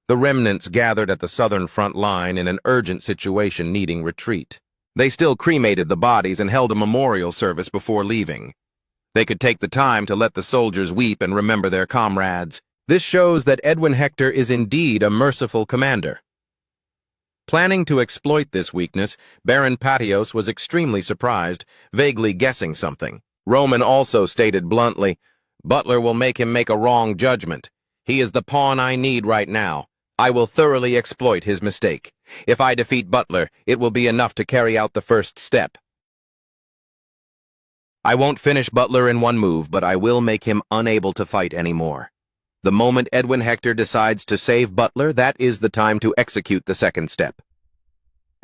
The remnants gathered at the southern front line in an urgent situation needing retreat. They still cremated the bodies and held a memorial service before leaving. They could take the time to let the soldiers weep and remember their comrades. This shows that Edwin Hector is indeed a merciful commander. Planning to exploit this weakness, Baron Patios was extremely surprised, vaguely guessing something. Roman also stated bluntly, "Butler will make him make a wrong judgment. He is the pawn I need right now. I will thoroughly exploit his mistake. If I defeat Butler, it will be enough to carry out the first step. I won't finish Butler in one move, but I will make him unable to fight anymore. The moment Edwin Hector decides to save Butler, that is the time to execute the second step.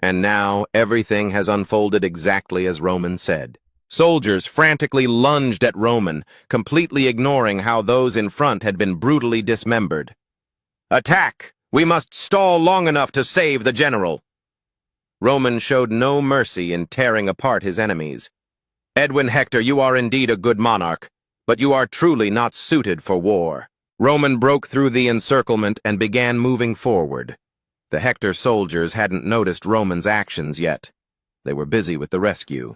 And now everything has unfolded exactly as Roman said. Soldiers frantically lunged at Roman, completely ignoring how those in front had been brutally dismembered. "Attack! We must stall long enough to save the general." Roman showed no mercy in tearing apart his enemies. "Edwin Hector, you are indeed a good monarch, but you are truly not suited for war." Roman broke through the encirclement and began moving forward. The Hector soldiers hadn't noticed Roman's actions yet. They were busy with the rescue.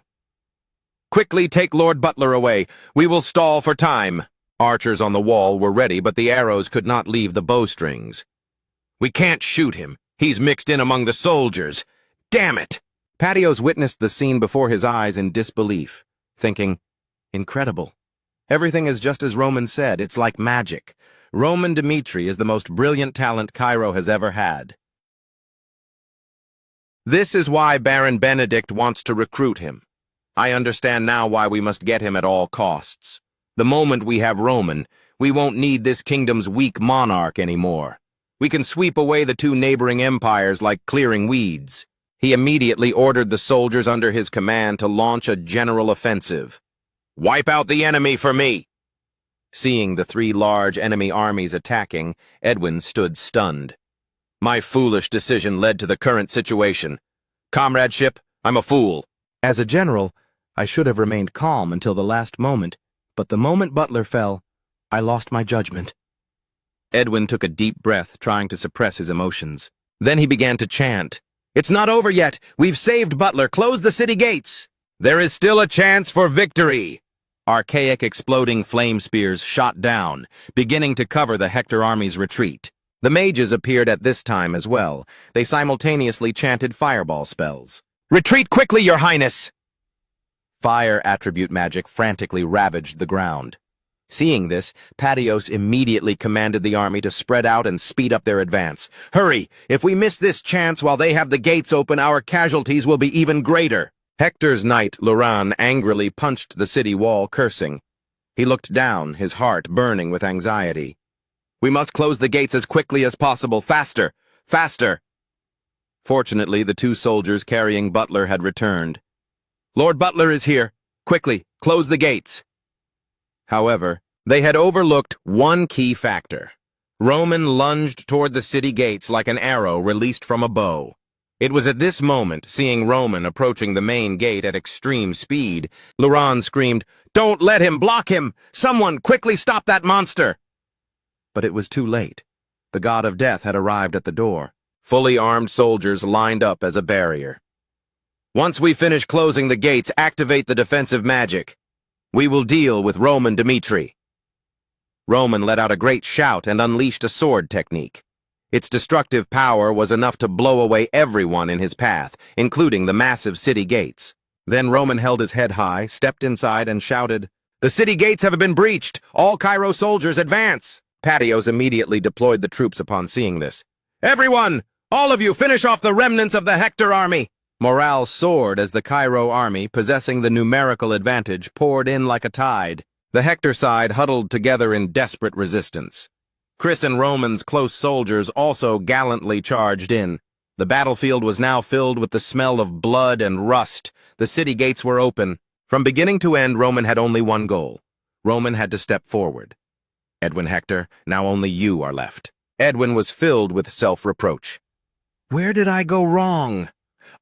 "Quickly take Lord Butler away. We will stall for time." Archers on the wall were ready, but the arrows could not leave the bowstrings. "We can't shoot him. He's mixed in among the soldiers. Damn it!" Patios witnessed the scene before his eyes in disbelief, thinking, "Incredible. Everything is just as Roman said. It's like magic. Roman Dmitri is the most brilliant talent Cairo has ever had. This is why Baron Benedict wants to recruit him. I understand now why we must get him at all costs. The moment we have Roman, we won't need this kingdom's weak monarch anymore. We can sweep away the two neighboring empires like clearing weeds." He immediately ordered the soldiers under his command to launch a general offensive. "Wipe out the enemy for me!" Seeing the three large enemy armies attacking, Edwin stood stunned. "My foolish decision led to the current situation. Comradeship, I'm a fool." As a general, I should have remained calm until the last moment, but the moment Butler fell, I lost my judgment. Edwin took a deep breath, trying to suppress his emotions. Then he began to chant. "It's not over yet. We've saved Butler. Close the city gates. There is still a chance for victory." Archaic exploding flame spears shot down, beginning to cover the Hector army's retreat. The mages appeared at this time as well. They simultaneously chanted fireball spells. "Retreat quickly, your highness!" Fire attribute magic frantically ravaged the ground. Seeing this, Patios immediately commanded the army to spread out and speed up their advance. "Hurry! If we miss this chance while they have the gates open, our casualties will be even greater." Hector's knight, Laurent, angrily punched the city wall, cursing. He looked down, his heart burning with anxiety. "We must close the gates as quickly as possible. Faster! Faster!" Fortunately, the two soldiers carrying Butler had returned. "Lord Butler is here. Quickly, close the gates." However, they had overlooked one key factor. Roman lunged toward the city gates like an arrow released from a bow. It was at this moment, seeing Roman approaching the main gate at extreme speed, Laurent screamed, "Don't let him! Block him! Someone quickly stop that monster!" But it was too late. The god of death had arrived at the door. Fully armed soldiers lined up as a barrier. "Once we finish closing the gates, activate the defensive magic. We will deal with Roman Dmitri." Roman let out a great shout and unleashed a sword technique. Its destructive power was enough to blow away everyone in his path, including the massive city gates. Then Roman held his head high, stepped inside, and shouted, "The city gates have been breached! All Cairo soldiers advance!" Patios immediately deployed the troops upon seeing this. "Everyone! All of you, finish off the remnants of the Hector army!" Morale soared as the Cairo army, possessing the numerical advantage, poured in like a tide. The Hector side huddled together in desperate resistance. Chris and Roman's close soldiers also gallantly charged in. The battlefield was now filled with the smell of blood and rust. The city gates were open. From beginning to end, Roman had only one goal. Roman had to step forward. "Edwin Hector, now only you are left." Edwin was filled with self-reproach. "Where did I go wrong?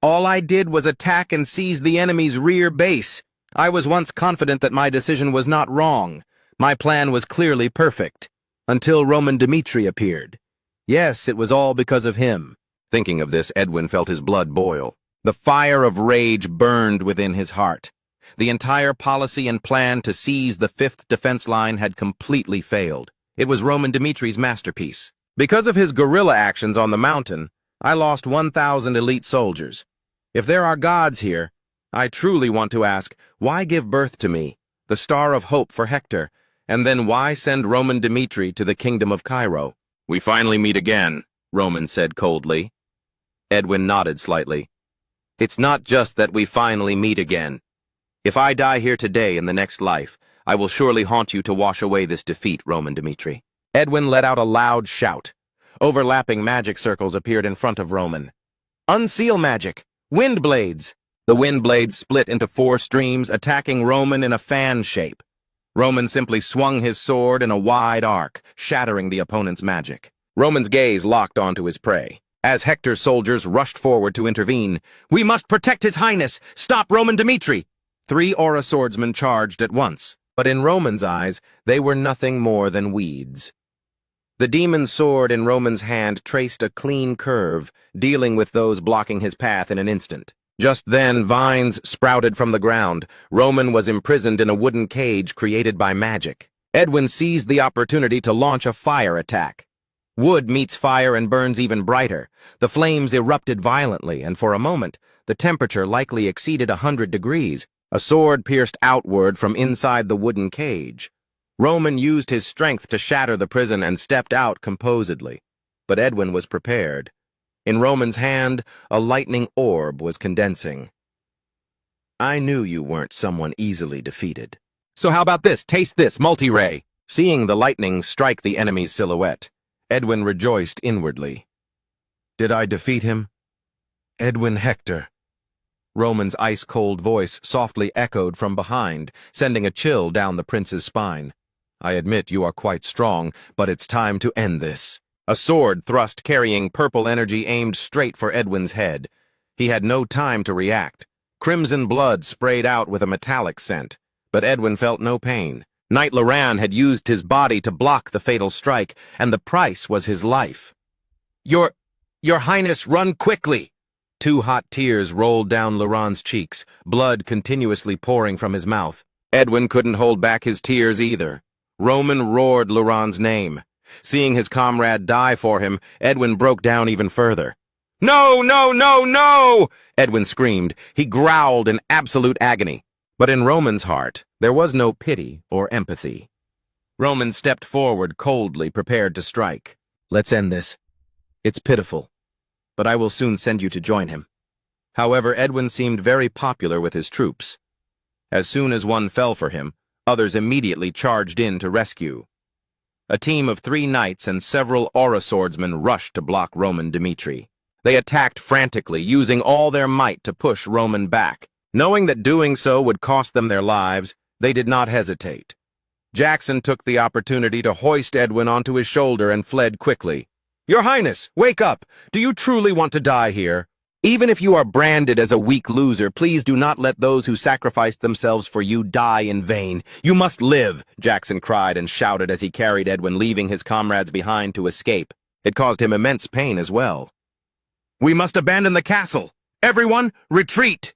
All I did was attack and seize the enemy's rear base. I was once confident that my decision was not wrong. My plan was clearly perfect. Until Roman Dmitri appeared. Yes, it was all because of him." Thinking of this, Edwin felt his blood boil. The fire of rage burned within his heart. The entire policy and plan to seize the fifth defense line had completely failed. It was Roman Dmitri's masterpiece. Because of his guerrilla actions on the mountain, I lost 1,000 elite soldiers. If there are gods here, I truly want to ask, why give birth to me, the star of hope for Hector, and then why send Roman Dmitri to the kingdom of Cairo? "We finally meet again," Roman said coldly. Edwin nodded slightly. "It's not just that we finally meet again. If I die here today in the next life, I will surely haunt you to wash away this defeat, Roman Dmitri. Edwin let out a loud shout. Overlapping magic circles appeared in front of Roman. Unseal magic! Wind blades! The wind blades split into 4 streams, attacking Roman in a fan shape. Roman simply swung his sword in a wide arc, shattering the opponent's magic. Roman's gaze locked onto his prey. As Hector's soldiers rushed forward to intervene, "We must protect His Highness! Stop Roman Dimitri!" 3 aura swordsmen charged at once, but in Roman's eyes, they were nothing more than weeds. The demon's sword in Roman's hand traced a clean curve, dealing with those blocking his path in an instant. Just then, vines sprouted from the ground. Roman was imprisoned in a wooden cage created by magic. Edwin seized the opportunity to launch a fire attack. Wood meets fire and burns even brighter. The flames erupted violently, and for a moment, the temperature likely exceeded 100 degrees. A sword pierced outward from inside the wooden cage. Roman used his strength to shatter the prison and stepped out composedly. But Edwin was prepared. In Roman's hand, a lightning orb was condensing. "I knew you weren't someone easily defeated. So how about this? Taste this, multi-ray." Seeing the lightning strike the enemy's silhouette, Edwin rejoiced inwardly. "Did I defeat him? Edwin Hector." Roman's ice-cold voice softly echoed from behind, sending a chill down the prince's spine. "I admit you are quite strong, but it's time to end this." A sword thrust carrying purple energy aimed straight for Edwin's head. He had no time to react. Crimson blood sprayed out with a metallic scent, but Edwin felt no pain. Knight Loran had used his body to block the fatal strike, and the price was his life. Your Highness, run quickly!" 2 hot tears rolled down Loran's cheeks, blood continuously pouring from his mouth. Edwin couldn't hold back his tears either. Roman roared Loran's name. Seeing his comrade die for him, Edwin broke down even further. "No, no, no, no!" Edwin screamed. He growled in absolute agony. But in Roman's heart, there was no pity or empathy. Roman stepped forward coldly, prepared to strike. "Let's end this. It's pitiful, but I will soon send you to join him." However, Edwin seemed very popular with his troops. As soon as one fell for him, others immediately charged in to rescue. A team of 3 knights and several aura swordsmen rushed to block Roman Dimitri. They attacked frantically, using all their might to push Roman back. Knowing that doing so would cost them their lives, they did not hesitate. Jackson took the opportunity to hoist Edwin onto his shoulder and fled quickly. "Your Highness, wake up! Do you truly want to die here? Even if you are branded as a weak loser, please do not let those who sacrificed themselves for you die in vain. You must live," Jackson cried and shouted as he carried Edwin, leaving his comrades behind to escape. It caused him immense pain as well. "We must abandon the castle! Everyone, retreat!"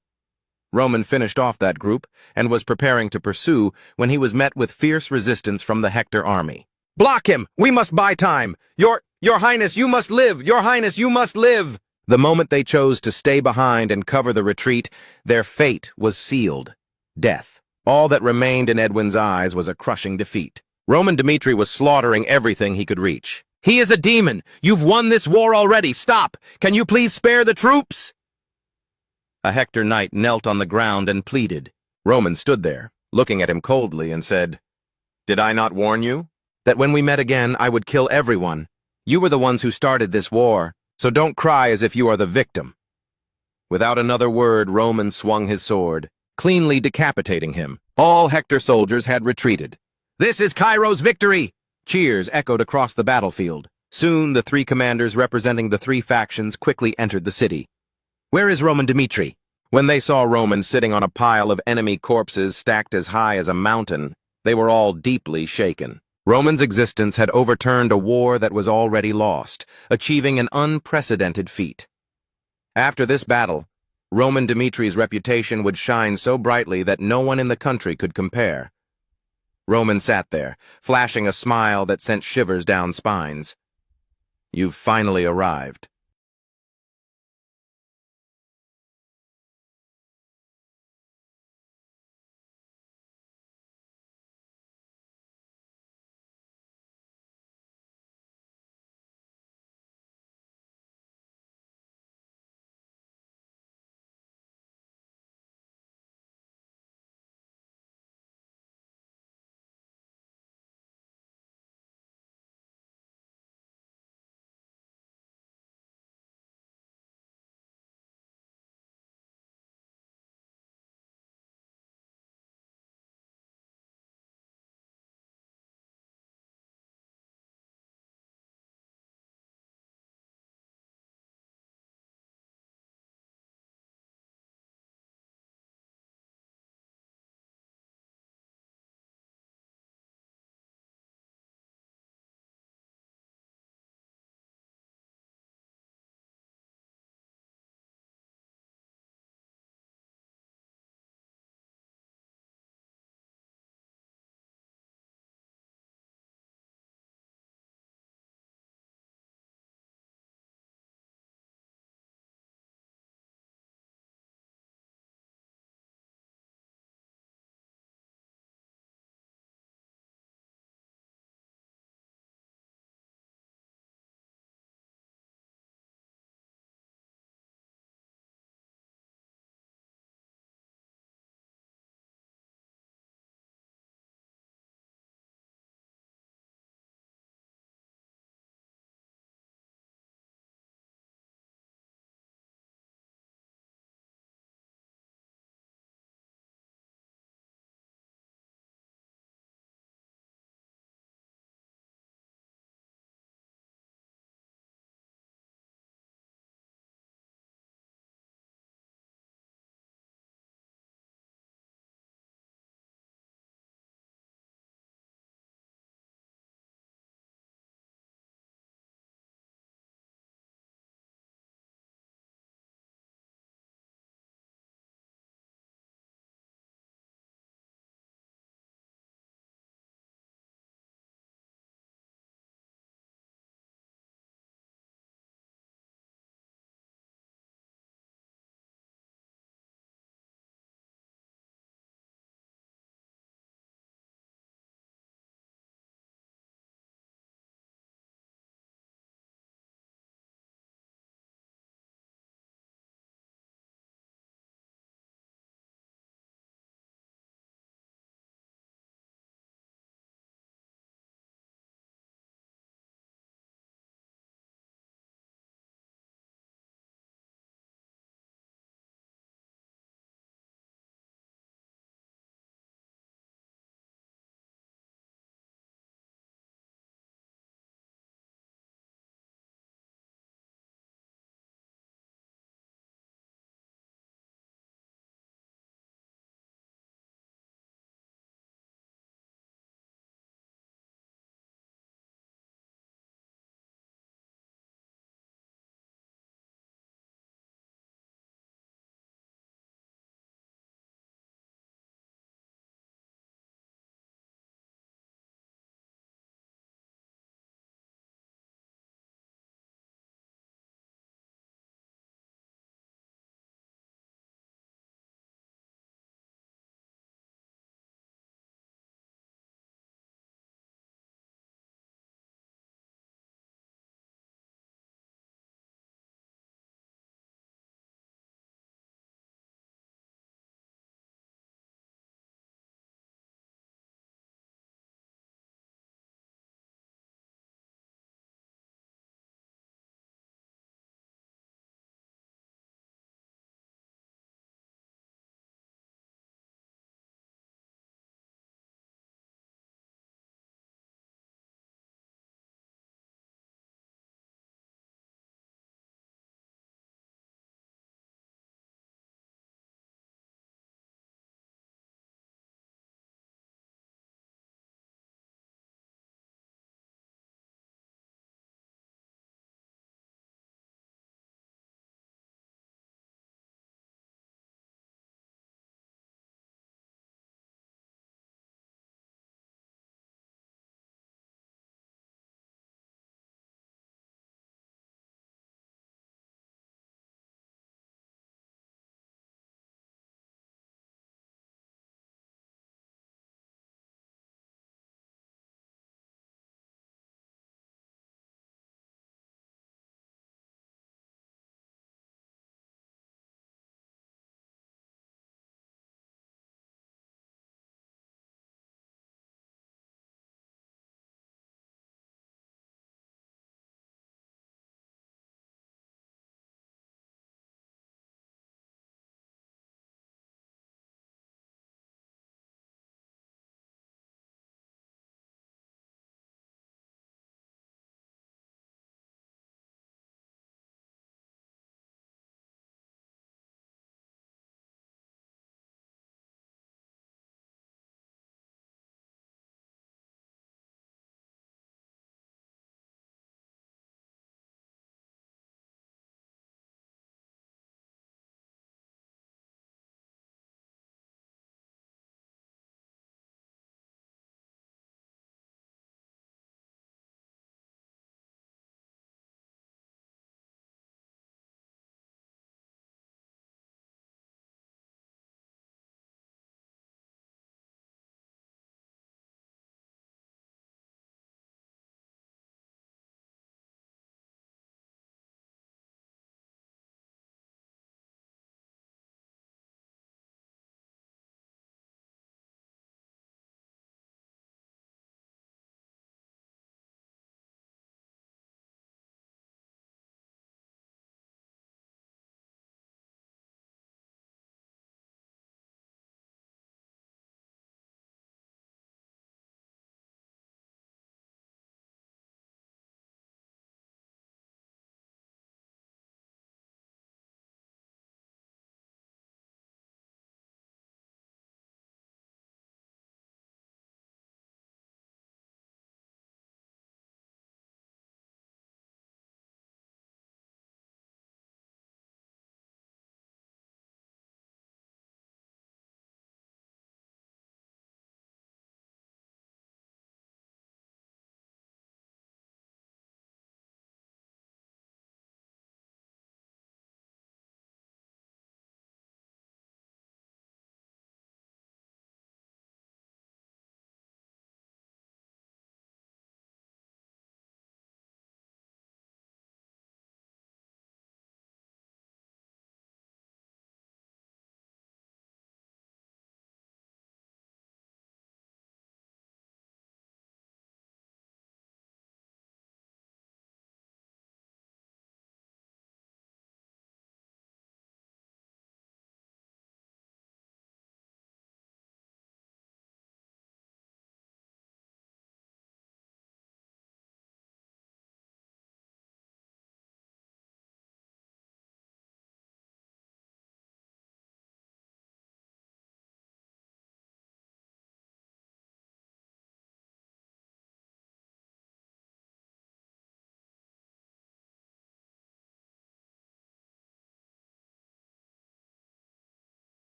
Roman finished off that group and was preparing to pursue when he was met with fierce resistance from the Hector army. "Block him! We must buy time! Your Highness, you must live! Your Highness, you must live!" The moment they chose to stay behind and cover the retreat, their fate was sealed. Death. All that remained in Edwin's eyes was a crushing defeat. Roman Dimitri was slaughtering everything he could reach. "He is a demon! You've won this war already! Stop! Can you please spare the troops?" A Hector knight knelt on the ground and pleaded. Roman stood there, looking at him coldly, and said, "Did I not warn you? That when we met again, I would kill everyone. You were the ones who started this war. So don't cry as if you are the victim." Without another word, Roman swung his sword, cleanly decapitating him. All Hector soldiers had retreated. "This is Cairo's victory!" Cheers echoed across the battlefield. Soon the 3 commanders representing the 3 factions quickly entered the city. "Where is Roman Dimitri?" When they saw Roman sitting on a pile of enemy corpses stacked as high as a mountain, they were all deeply shaken. Roman's existence had overturned a war that was already lost, achieving an unprecedented feat. After this battle, Roman Dimitri's reputation would shine so brightly that no one in the country could compare. Roman sat there, flashing a smile that sent shivers down spines. "You've finally arrived."